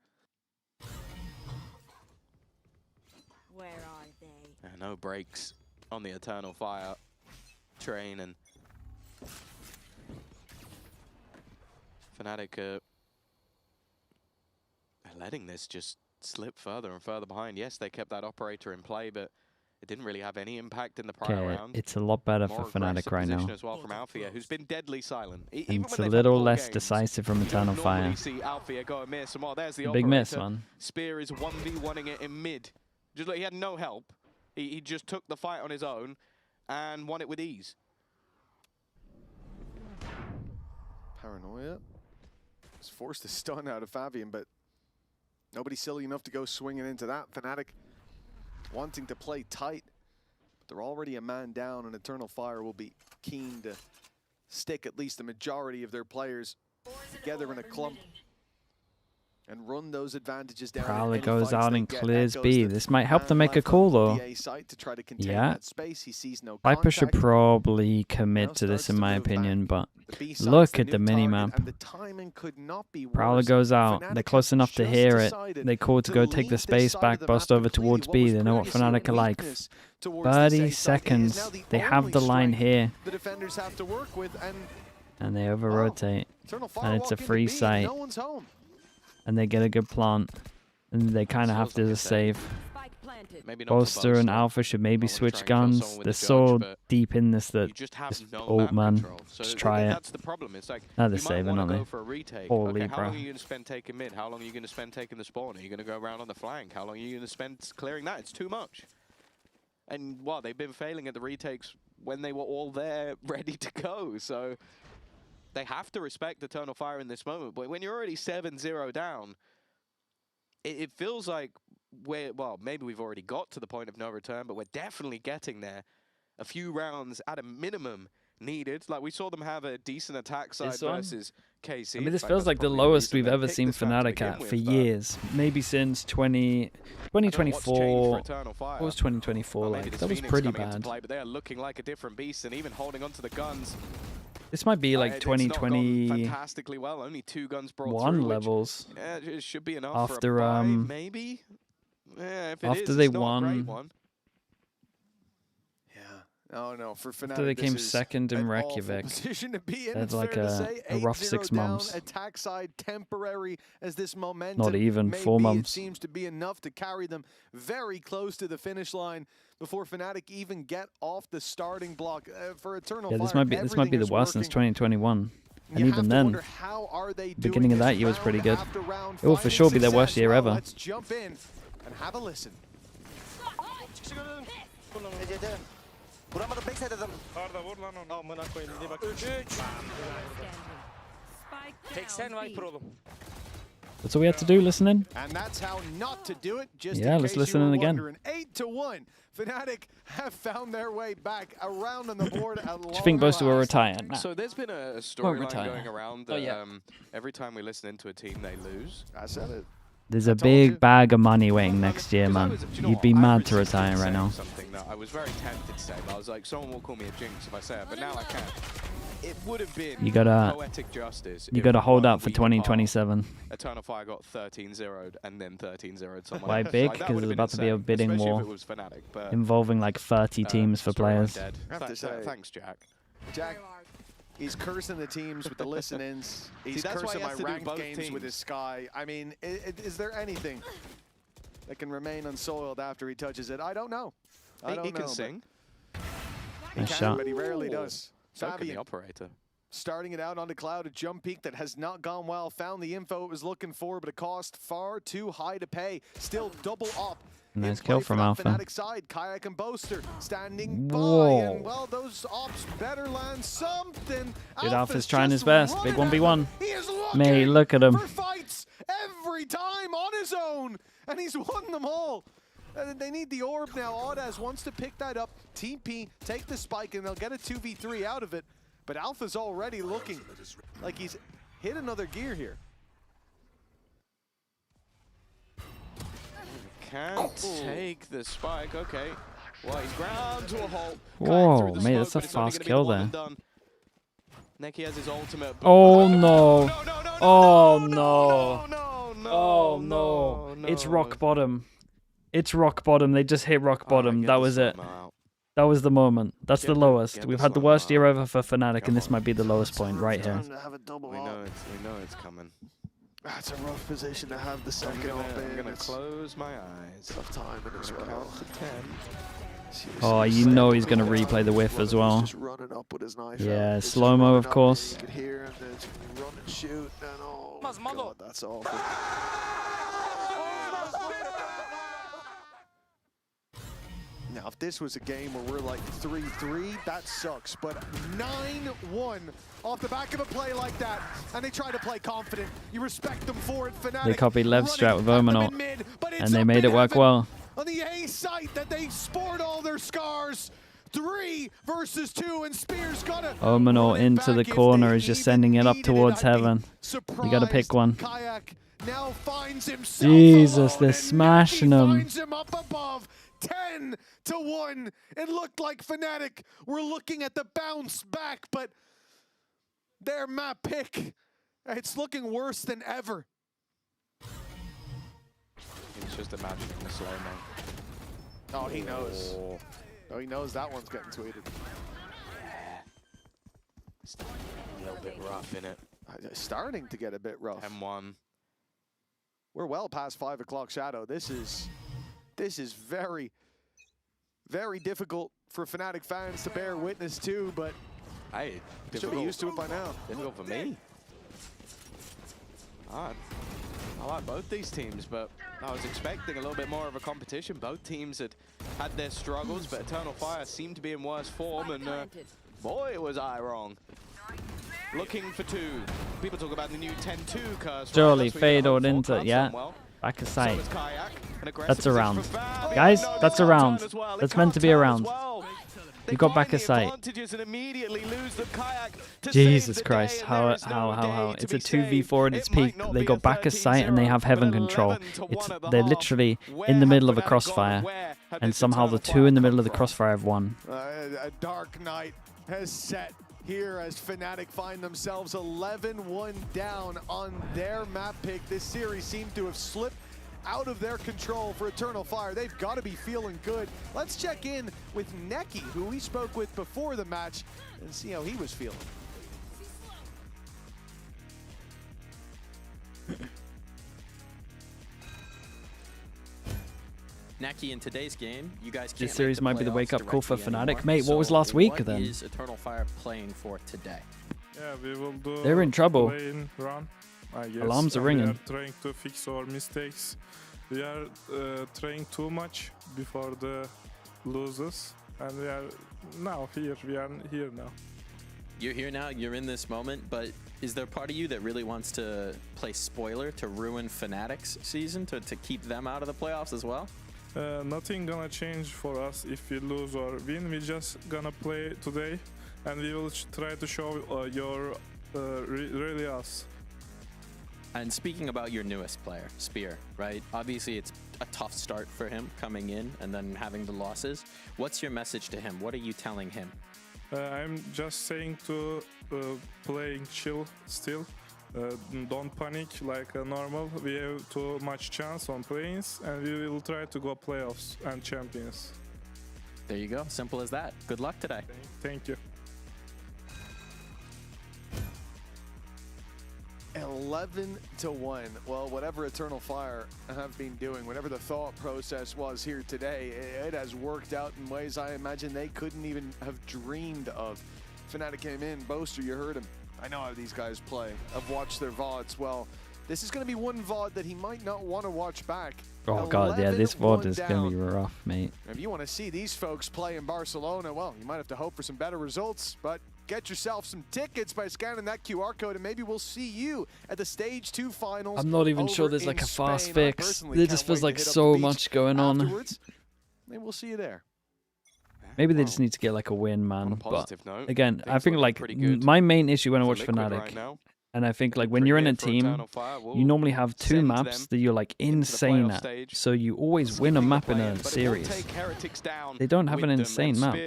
Where are they? No breaks on the Eternal Fire train, and Fnatic are letting this just slip further and further behind. Yes, they kept that operator in play, but it didn't really have any impact in the prior round. It's a lot better for Fnatic right now. As well from Althea, who's been deadly silent. And it's a little less decisive from Eternal Fire. See Althea go and miss. And there's the big miss, man. Spear is 1v1ing it in mid. Just like he had no help. He just took the fight on his own and won it with ease. Paranoia is forced to stun out of Fabian, but Nobody silly enough to go swinging into that. FNATIC wanting to play tight, but they're already a man down, and Eternal Fire will be keen to stick at least the majority of their players together in a clump and run those advantages down. Prowler goes out and clears B. This might help them make a call, though. Yeah. Viper should probably commit to this, in my opinion, but look at the minimap. Prowler goes out. They're close enough to hear it. They call to go take the space back, bust over towards B. They know what FNATIC are like. 30 seconds. They have the line here. And they over-rotate. And it's a free site. And they get a good plant. And they kind of have to save. Bolster and Alpha should maybe switch guns. They're so deep in this that just old man. Just try it. That's the problem. It's like they're saving, aren't they? Holy, how long are you going to spend taking mid? How long are you going to spend taking the spawn? Are you going to go around on the flank? How long are you going to spend clearing that? It's too much. And what, they've been failing at the retakes when they were all there ready to go. So they have to respect Eternal Fire in this moment. But when you're already 7-0 down, it feels like well, maybe we've already got to the point of no return, but we're definitely getting there. A few rounds at a minimum needed. Like, we saw them have a decent attack side versus KC. I mean, this feels like the lowest we've ever seen FNATIC at for years. Maybe since 2024. What was 2024 like? That was pretty bad. But they are looking like a different beast, and even holding onto the guns. This might be like 2020. Fantastically well. Only 2 guns brought one through, levels. Yeah, it should be enough after for a buy, maybe. Yeah, if it after is, they it's not won. a great one. Oh no, for FNATIC, after they came second in Reykjavik. That's like a rough 6 months. Attack side temporary as this momentum. Not even 4 months. It seems to be enough to carry them very close to the finish line before FNATIC even get off the starting block for Eternal Fire. This might be the worst since 2021. And even then, beginning of that year was pretty good. It will for sure be their worst year ever. Let's jump in and have a listen. Vuramadım, backside adam. Arda vur lan onu. Amına koyayım diye bak. 80 Viper oğlum. That's all we had to do, listening. And that's how not to do it. Just yeah, in let's case listen you were in again. wondering. 8-1. FNATIC have found their way back around on the board. Do you think Boaster will retire? Nah. So there's been a storyline going around that every time we listen into a team, they lose. I said it. There's a big bag of money waiting next year, man. You'd be mad to retire right now. Something that I was very tempted to say, but I was like, someone will call me a jinx if I say it, but now I can't. It would have been poetic justice. You gotta hold out for 2027. Eternal Fire got 13-0'd and then 13-0'd someone Why else. big? Like, Because there's about to be a bidding war FNATIC, involving like 30 teams for players. Thanks, Jack. Jack, he's cursing the teams with the listen-ins. He's cursing my ranked games with his Sky. I mean, is there anything that can remain unsoiled after he touches it? I don't know. He can sing. He can, but he rarely does. So can the operator. Starting it out onto Cloud, a jump peak that has not gone well. Found the info it was looking for, but it cost far too high to pay. Still double up. Nice kill from Alpha. FNATIC side, Kayak and Boaster standing by, and well, those ops better land something. Dude, Alpha's trying his best. Big 1v1. Mate, look at him. For fights every time on his own, and he's won them all. They need the orb now. Audaz wants to pick that up. TP, take the spike, and they'll get a 2v3 out of it. But Alpha's already looking like he's hit another gear here. Can't take the spike. Okay. Well, he's ground to a halt. Whoa, mate, that's a fast kill there. Neki has his ultimate. Oh no. Oh no. Oh no. It's rock bottom. It's rock bottom. They just hit rock bottom. That was it. That was the moment. That's the lowest. We've had the worst year ever for FNATIC, and this might be the lowest point right here. We know it's coming. That's a rough position to have the second up in. I'm gonna close my eyes. Tough time in as well. Count to 10. Oh, you know he's gonna replay the whiff as well. Just running up with his knife. Yeah, slow-mo, of course. You could hear him just run and shoot, and oh god, that's awful. Now, if this was a game where we're like 3-3, that sucks. But 9-1 off the back of a play like that, and they try to play confident. You respect them for it. FNATIC They copied left strat with Omenor, and they made it work well. On the A site that they spored all their scars. 3 versus 2, and Spear's got it. Omenor into the corner is just sending it up towards heaven. You got to pick one. Kayak now finds himself Jesus, alone, they're smashing him. finds him up above. 10-1. It looked like FNATIC were looking at the bounce back, but their map pick, it's looking worse than ever. He's just imagining the slow-mo. Oh, he knows. Oh, he knows that one's getting tweeted. A little bit rough, innit? Starting to get a bit rough. 10-1. We're well past 5 o'clock shadow. This is very, very difficult for FNATIC fans to bear witness to, but hey, should be used to it by now. Difficult for me. I like both these teams, but I was expecting a little bit more of a competition. Both teams had their struggles, but Eternal Fire seemed to be in worse form, and boy, was I wrong. Looking for 2. People talk about the new 10-2 curse. Surely fadeed into, yeah. Back of sight. That's a round. Guys, that's a round. That's meant to be a round. You got back of sight. Jesus Christ, how? It's a 2v4 at its peak. They got back of sight and they have heaven control. They're literally in the middle of a crossfire, and somehow the 2 in the middle of the crossfire have won. A dark night has set here as FNATIC find themselves 11-1 down on their map pick. This series seemed to have slipped out of their control for Eternal Fire. They've got to be feeling good. Let's check in with Neki, who we spoke with before the match, and see how he was feeling. Neki, in today's game, you guys can't This series might be the wake-up call for FNATIC. anymore. Mate, what was last week then? What is Eternal Fire playing for today? Yeah, we will do They're in trouble. playing run, I guess. Alarms are And ringing. We are trying to fix our mistakes. We are trying too much before the losers, and we are now here. We are here now. You're here now, you're in this moment, but is there part of you that really wants to play spoiler to ruin FNATIC's season, to keep them out of the playoffs as well? Nothing gonna change for us if we lose or win. We just gonna play today, and we will try to show your really us. And speaking about your newest player, Spear, right? Obviously, it's a tough start for him coming in and then having the losses. What's your message to him? What are you telling him? I'm just saying to playing chill still. Don't panic like normal. We have too much chance on plays, and we will try to go playoffs and champions. There you go. Simple as that. Good luck today. Thank you. 11-1. Well, whatever Eternal Fire have been doing, whatever the thought process was here today, it has worked out in ways I imagine they couldn't even have dreamed of. FNATIC came in. Boaster, you heard him. I know how these guys play. I've watched their VODs. Well, this is going to be one VOD that he might not want to watch back. Oh god, yeah, this VOD is going to be rough, mate. If you want to see these folks play in Barcelona, well, you might have to hope for some better results, but get yourself some tickets by scanning that QR code, and maybe we'll see you at the Stage 2 finals. I'm not even sure there's like a fast fix. There just feels like so much going on. Maybe we'll see you there. Maybe they just need to get like a win, man. But note, again, I think like my main issue when I watch FNATIC, right, and I think like when you're in a team, you normally have 2 maps that you're like insane at. So you always win a map in a series. They don't have an insane map.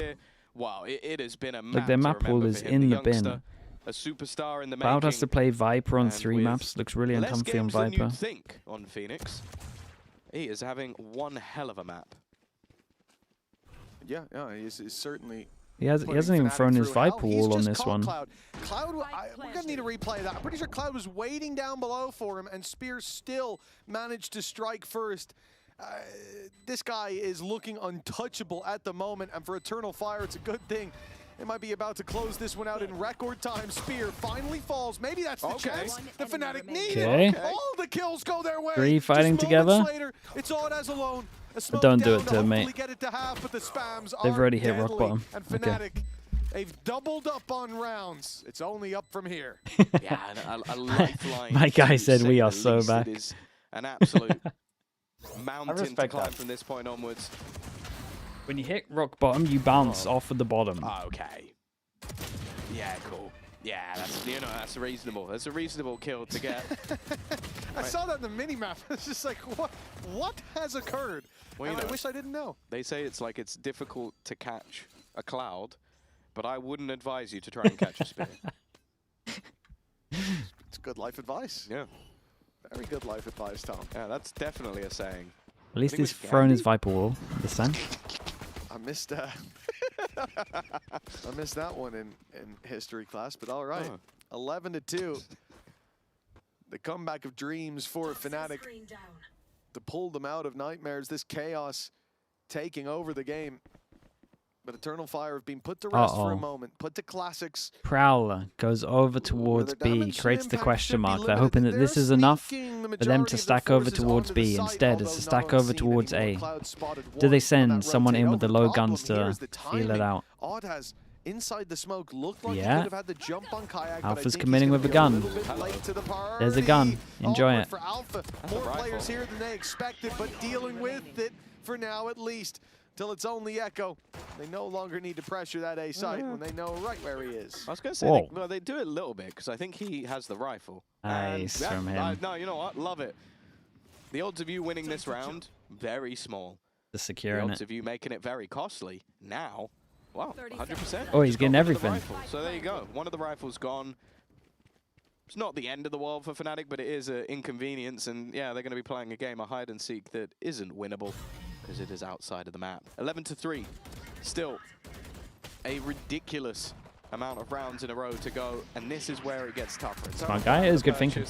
Wow, it has been a map like their map pool is in the bin. A superstar in the Cloud has to play Viper on 3 maps. Looks really less uncomfy on games than Viper. you'd think on Phoenix. He is having one hell of a map. Yeah, he's certainly. He hasn't even thrown his Viper wall on this one. Cloud, we're gonna need to replay that. I'm pretty sure Cloud was waiting down below for him, and Spear still managed to strike first. This guy is looking untouchable at the moment, and for Eternal Fire, it's a good thing. It might be about to close this one out in record time. Spear finally falls. Maybe that's the chance the FNATIC need. Okay. All the kills go their way. 3 fighting Just together. Later, it's Audas alone. But don't do it to me. Get it to half, but the spams They've are already hit deadly. rock bottom. And Okay. FNATIC, they've doubled up on rounds. It's only up from here. Yeah, a lifeline. My guy to said say we the are so least. back. It is an absolute mountain to respect climb that. from this point onwards. When you hit rock bottom, you bounce off of the bottom. Okay. Yeah, cool. Yeah, that's, you know, that's reasonable. That's a reasonable kill to get. I saw that in the mini-map. It's just like, what has occurred? Well, And you I know, wish I didn't know. They say it's like it's difficult to catch a cloud, but I wouldn't advise you to try and catch a spear. It's good life advice. Yeah. Very good life advice, Tom. Yeah, that's definitely a saying. At least I think he's it was thrown his Gandhi. Viper Wall this time. I missed I missed that one in history class, but all right. 11-2. The comeback of dreams for FNATIC to pull them out of nightmares. This chaos taking over the game. But Eternal Fire have been put to rest for a moment, put to classics. Prowler goes over towards B, creates the question mark. They're hoping that this is enough for them to stack over towards B. Instead, it's to stack over towards A. Do they send someone in with the low guns to feel it out? Odd has inside the smoke looked like he Yeah. could have had the jump on Kayak. but I Alpha's think committing he's with a gonna gun. be little bit late to the There's a gun. party. Enjoy Onward it. for Alpha. More players here than they expected, but dealing with it for now at least. Till it's only Echo. They no longer need to pressure that A site when they know right where he is. I was going to say, well, they do it a little bit because I think he has the rifle. Nice And from him. no, you know what? Love it. The odds of you winning this round, very small. The The securing odds it. of you making it very costly, now, wow, 100%. Oh, he's getting got rid of the everything. rifle. So there you go. One of the rifles gone. It's not the end of the world for FNATIC, but it is an inconvenience. And yeah, they're going to be playing a game of hide and seek that isn't winnable because it is outside of the map. 11-3. Still a ridiculous amount of rounds in a row to go. And this is where it gets tougher. It's Smart guy, it is good thinking.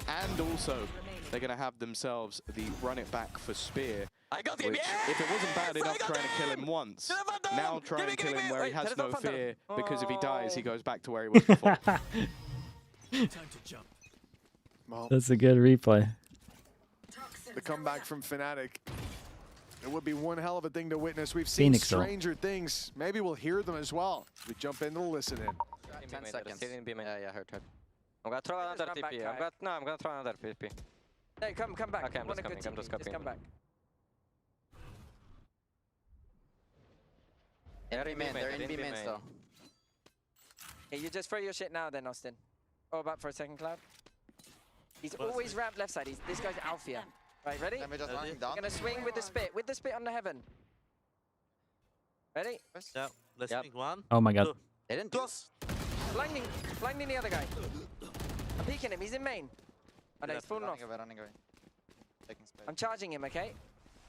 And also, they're going to have themselves the run it back for Spear. Which, if it wasn't bad enough trying to kill him once, now try and kill him where he has no fear, because if he dies, he goes back to where he was before. Time to jump. Well, That's a good replay. the comeback from FNATIC. It would be one hell of a thing to witness. We've seen Phoenix ult. stranger things. Maybe we'll hear them as well. We jump in to listen in. 10 seconds. Yeah, heard. I'm gonna throw another TP. I'm gonna throw another TP. Hey, come back. Okay, I'm just coming. I'm just Just come back. They're in B main still. Hey, you just throw your shit now then, Austin. Oh, back for a second, Cloud. He's always ramped left side. This guy's Alfia. Right, ready? Let me just run him We're down. gonna swing with the spit. With the spit on the heaven. Ready? Yeah, let's swing one. Oh my god. They didn't close. Blinding the other guy. I'm peeking him. He's in main. Oh no, he's falling off. Running away. Taking space. I'm charging him, okay?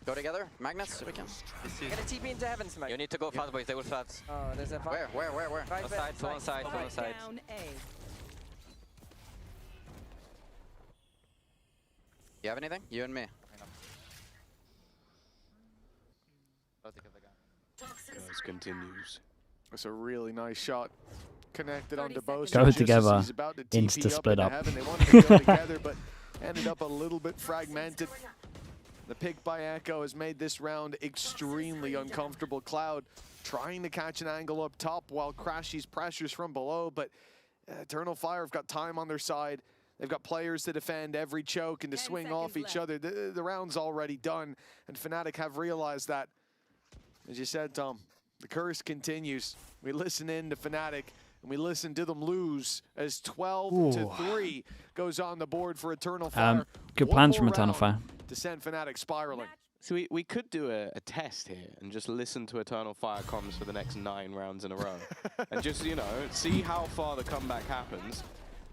Go together. Magnets, so we can. I'm gonna TP into heaven smoke. You need to go fast, boys. They will flat. Oh, there's a Where? Right, One side, one side, one side. You have anything? You and me. This continues. That's a really nice shot. Connected onto both. Go just as together. he's about to Insta TP split into up. heaven. They wanted to go together, but ended up a little bit fragmented. The pick by Echo has made this round extremely uncomfortable. Cloud trying to catch an angle up top while Crashy's pressures from below, but Eternal Fire have got time on their side. They've got players to defend every choke and to swing off each other. The round's already done, and FNATIC have realized that. As you said, Tom, the curse continues. We listen in to FNATIC, and we listen to them lose as 12-3 goes on the board for Eternal Fire. Good One plans more from Eternal round Fire. to send FNATIC spiraling. So we could do a test here and just listen to Eternal Fire comms for the next 9 rounds in a row. And just, you know, see how far the comeback happens.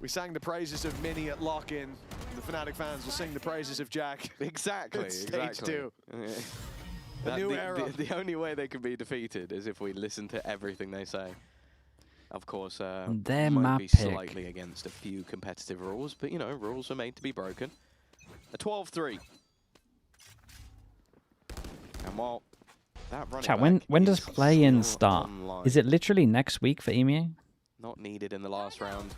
We sang the praises of Mini at lock-in. The FNATIC fans will sing the praises of Jack. Exactly, at stage exactly. 2. That- new era. The only way they can be defeated is if we listen to everything they say. Of course, They're might my be pick. slightly against a few competitive rules, but you know, rules are made to be broken. A 12-3. And while that running Chat, back when does is play-in still start? online, Is it literally next week for EMEA? not needed in the last round.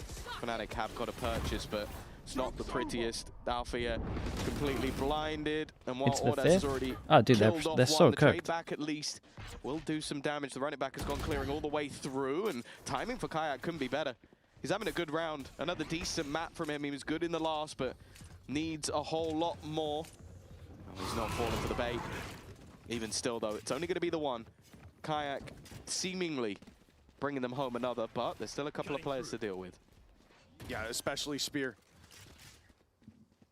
FNATIC have got a purchase, but It's not the prettiest. Althea completely blinded, and while It's the Audas has fifth? already Oh, dude, they're killed off so one, the trade cooked. back at least will do some damage. The running back has gone clearing all the way through, and timing for Kayak couldn't be better. He's having a good round. Another decent map from him. He was good in the last, but needs a whole lot more. Oh, he's not falling for the bait. Even still, though, it's only going to be the one. Kayak seemingly bringing them home another, but there's still a couple of players to deal with. Yeah, especially Spear.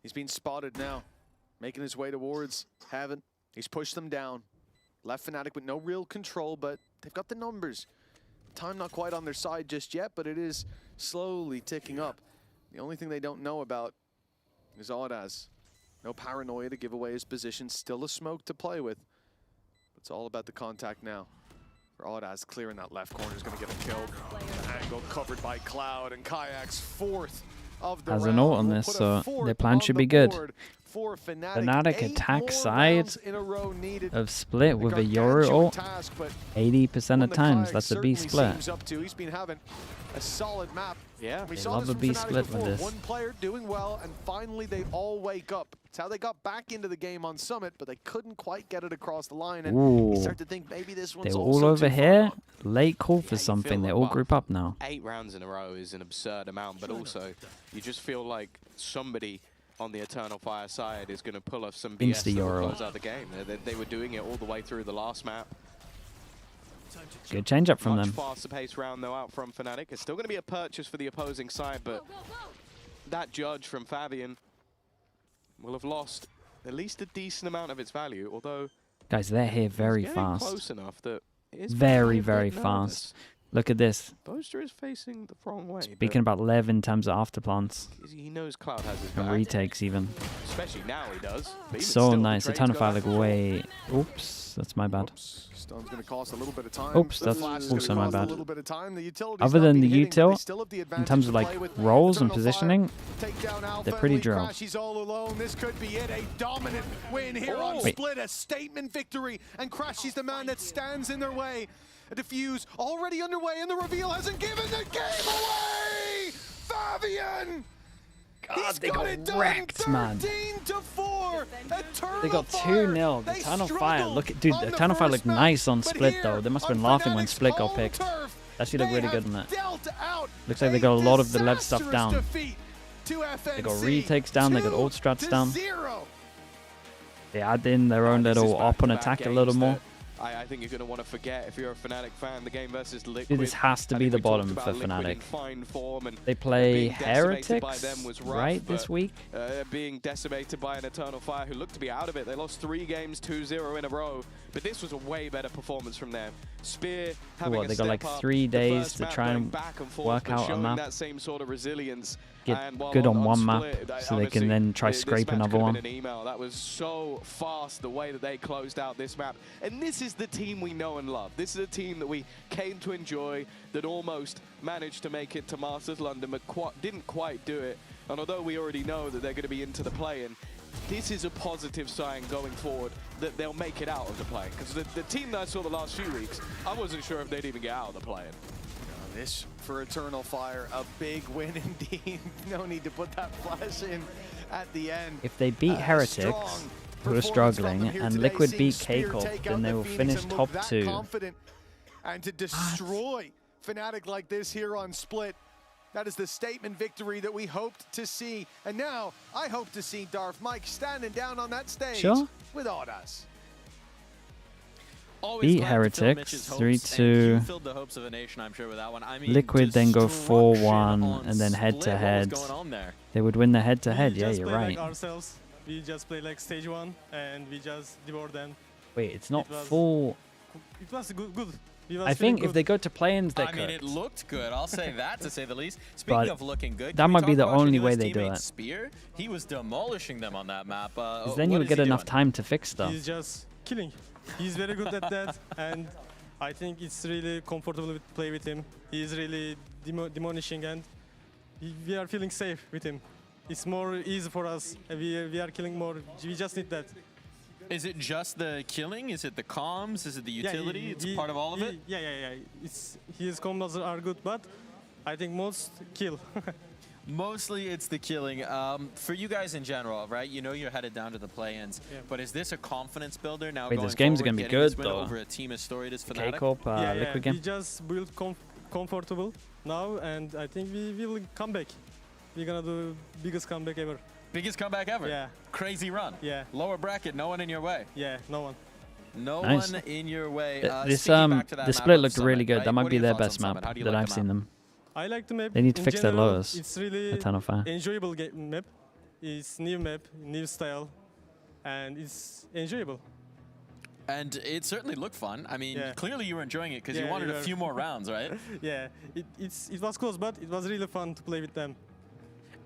He's been spotted now, making his way towards Heaven. He's pushed them down. Left Fnatic with no real control, but they've got the numbers. Time not quite on their side just yet, but it is slowly ticking up. The only thing they don't know about is Audas. No paranoia to give away his position, still a smoke to play with. It's all about the contact now. For Audas, clearing that left corner is going to get him killed. The angle covered by Cloud, and Kayak's fourth of the Has round. a note on We'll this, put a so fourth their plan on should the be good. board for Fnatic. Fnatic 8 attack more side rounds in a row needed. of split with a Yoru gargantuan ult task, but 80% of times. Kayak That's a B certainly split. seems up to. He's been having a solid map. Yeah, we They saw love this a from B Fnatic split with before. this. One player doing well, and finally they all wake up. It's how they got back into the game on Summit, but they couldn't quite get it across the line. And you Ooh. start to think maybe this one's They're also all over too far here. gone. Late call for something. They all group up now. 8 rounds in a row is an absurd amount, but also you just feel like somebody on the Eternal Fire side is going to pull off some BS that will Insta-Euro. close out the game. They were doing it all the way through the last map. Good change up from Much them. faster pace round though out from Fnatic. It's still going to be a purchase for the opposing side, but that judge from Fabian will have lost at least a decent amount of its value, although Guys, they're here very getting fast. close enough that it is Very, feeling a bit very nervous. fast. Look at this. Boaster is facing the wrong way. Speaking about Lev in terms of afterplants. He knows Cloud has his And back. retakes even. Especially now he does. But even So still, the nice. trade's Eternal gone Fire out like the door. way. Oops, that's my bad. Stone's going to cost a little bit of time. Oops, The that's flash is also gonna my cost a bad. little bit of time. The utility's Other not than been the hitting, but they util, still have the in advantage terms of to like play with. roles and Eternal Fire positioning, take down Alpha, they're pretty Elite drilled. Crash, he's all alone. This could be it. A dominant win here on Wait. Split. A statement victory. And Crash is the man that stands in their way. A defuse already underway, and the reveal hasn't given the game away! Fabian! God, they got got it done, wrecked, man. 13-4. They got 2-0. The Eternal Fire. Look at, dude, the Eternal Fire looked nice on Split though. They must have been laughing when Split got picked. Actually looked really good in it. Looks like they got a lot of the Lev stuff down. They got retakes down, they got ult strats down. They add in their own little op on attack a little more. I think you're going to want to forget if you're a Fnatic fan. The game versus Liquid. Dude, this has to I be think the we bottom talked for about Liquid in Fnatic. fine form and They play being decimated by Heretics, them was rough, right, this but, week? Being decimated by an Eternal Fire who looked to be out of it. They lost 3 games, 2-0 in a row. But this was a way better performance from them. Spear having What, a they got like step up, 3 the days first to map try going and back and forth, work but out a showing map. that same sort of resilience. Get And while good on one Split, map so they can honestly, then try this scrape match another could have one. been an email. That was so fast the way that they closed out this map. And this is the team we know and love. This is a team that we came to enjoy, that almost managed to make it to Masters London, but didn't quite do it. And although we already know that they're going to be into the play-in, this is a positive sign going forward that they'll make it out of the play. Because the team that I saw the last few weeks, I wasn't sure if they'd even get out of the play-in. This for Eternal Fire, a big win indeed. No need to put that flash in at the end. If they beat Heretics, who are struggling, and Liquid beat K-Corp, then they will finish top 2. Confident. And to destroy Fnatic like this here on Split, that is the statement victory that we hoped to see. And now I hope to see Darth Mike standing down on that stage Sure. with Audas. Beat Heretics 3-2. Filled the hopes of a nation, I'm sure, with that one. I mean, Liquid then go destruction 4-1 on and then Split. head-to-head. What was going on there? They would win the head-to-head, yeah, just you're play right. like ourselves. We just play like stage 1 and we just devour them. Wait, it's not It was- full... It was good. We was I feeling think if good. they go to play-ins, they're I mean, it cooked. looked good. I'll say that, to say the least. Speaking But of looking good, that can we might be talk the about your only way newest they do teammate, it. Spear? He was demolishing them on that map. Because then what you'll is get he enough doing? time to fix stuff. He's just killing. He's very good at that, and I think it's really comfortable to play with him. He's really demolishing, and we are feeling safe with him. It's more easy for us. We are killing more. We just need that. Is it just the killing? Is it the comms? Is it the Yeah, utility? It's part of all of it? Yeah. His combos are good, but I think most kill. Mostly it's the killing. For you guys in general, right? You know you're headed down to the play-ins, but is this a confidence builder now? Wait, going this game's forward, gonna be getting this good win though. Over a team as storied as FNATIC? K-Corp, Liquid game. We just built comfortable now, and I think we will come back. We're gonna do biggest comeback ever. Biggest comeback ever? Yeah. Crazy run? Yeah. Lower bracket, no one in your way? Yeah, no one. No Nice. one in your way. This the the split looked really good. That might be their best map that I've seen them. I like the map. They need to In fix their general, lowers. It's really Eternal Fire. enjoyable map. It's new map, new style, and it's enjoyable. And it certainly looked fun. I mean, Yeah. clearly you were enjoying it because you Yeah, wanted we a were. few more rounds, right? Yeah, it was close, but it was really fun to play with them.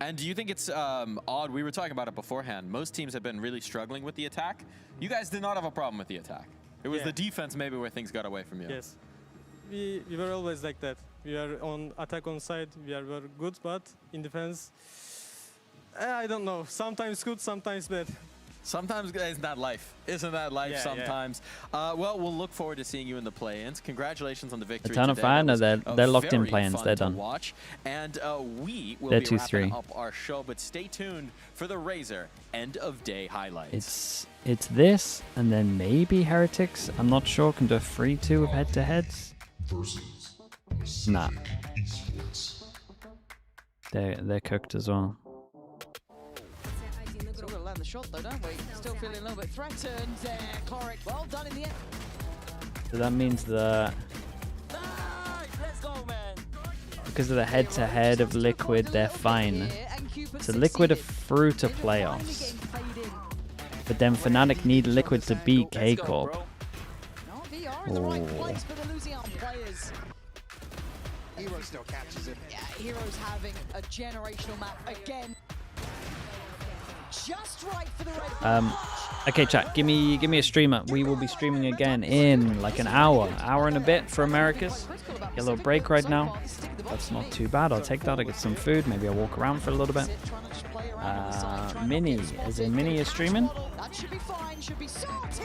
And do you think it's odd? We were talking about it beforehand. Most teams have been really struggling with the attack. You guys did not have a problem with the attack. It was Yeah. the defense maybe where things got away from you. Yes, we were always like that. We are on attack on side, were good, but in defense, I don't know. Sometimes good, sometimes bad. Sometimes isn't that life? Isn't that life Yeah, sometimes? Well, we'll look forward to seeing you in the play-ins. Congratulations on the victory Eternal today. Fire, That no, was, they're locked in very play-ins. fun They're to done. Watch. And we will They're be 2-3. wrapping up our show, but stay tuned for the Razor end of day highlights. It's this, and then maybe Heretics. I'm not sure. Can do a 3-2 with head-to-heads. Nah. They're cooked as well. Still got to land the shot though, don't we? Still feeling a little bit threatened there. Cloric, well done in the end. So that means that Let's go, man. because of the head-to-head of Liquid, they're fine. So Liquid are through to playoffs. But then Fnatic need Liquid to beat K-Corp. NAVi are in the right place, but they're losing out on players. Hero still catches it. Yeah, Heroes having a generational map again. Just right for the red. Okay, chat. Give me a streamer. We will be streaming again in like an hour and a bit for Americas. Get a little break right now. That's not too bad. I'll take that. I'll get some food. Maybe I'll walk around for a little bit. Mini, as in Mini is streaming. That should be fine. Should be sorted.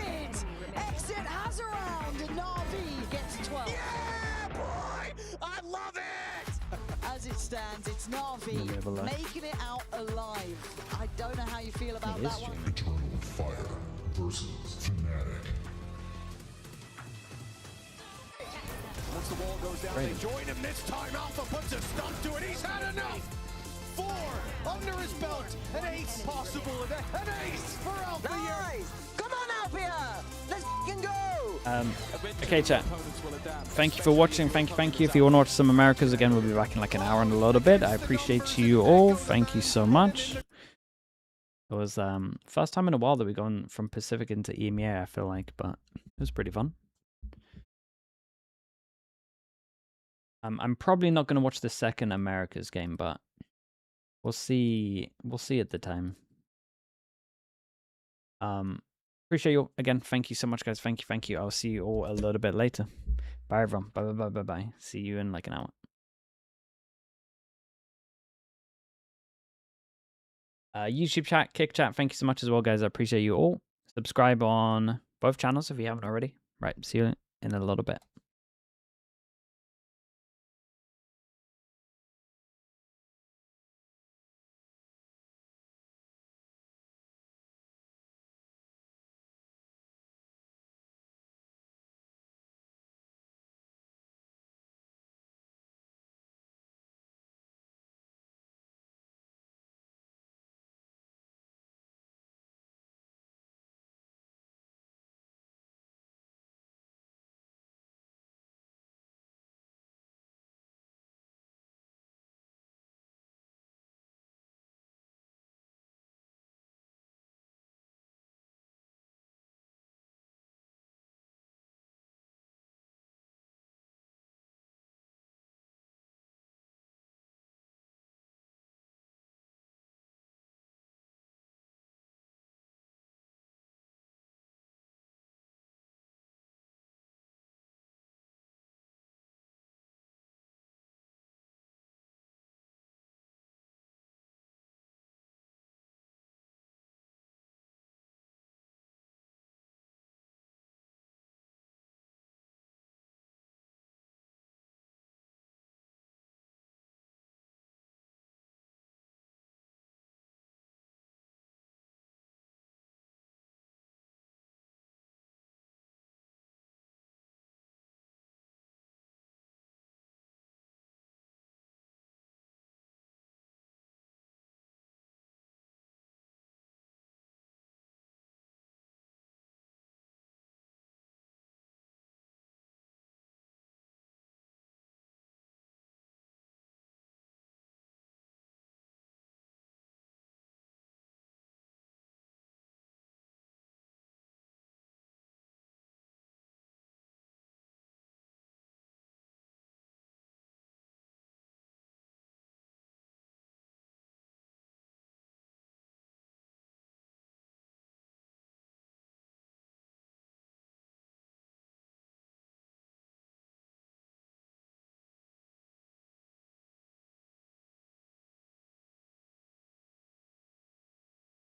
Exit has a round, and NAVi gets 12. Yeah, boy! I love it! As it stands, it's NAVi making it out alive. I don't know how you feel about that one. Eternal Fire versus FNATIC. Once the wall goes down, they join him this time. Alpha puts a stop to it. He's had enough. 4 under his belt. An ace possible. An ace for Alpha. Nice! Come on, Alpha! Let's f***ing go! Okay, chat. Thank you for watching. Thank you. If you want to watch some Americas again, we'll be back in like an hour and a little bit. I appreciate you all. Thank you so much. It was first time in a while that we've gone from Pacific into EMEA, I feel like, but it was pretty fun. I'm probably not going to watch the second Americas game, but we'll see. We'll see at the time. Appreciate you again. Thank you so much, guys. Thank you. I'll see you all a little bit later. Bye, everyone. Bye. See you in like an hour. YouTube chat, Kick chat. Thank you so much as well, guys. I appreciate you all. Subscribe on both channels if you haven't already. Right. See you in a little bit.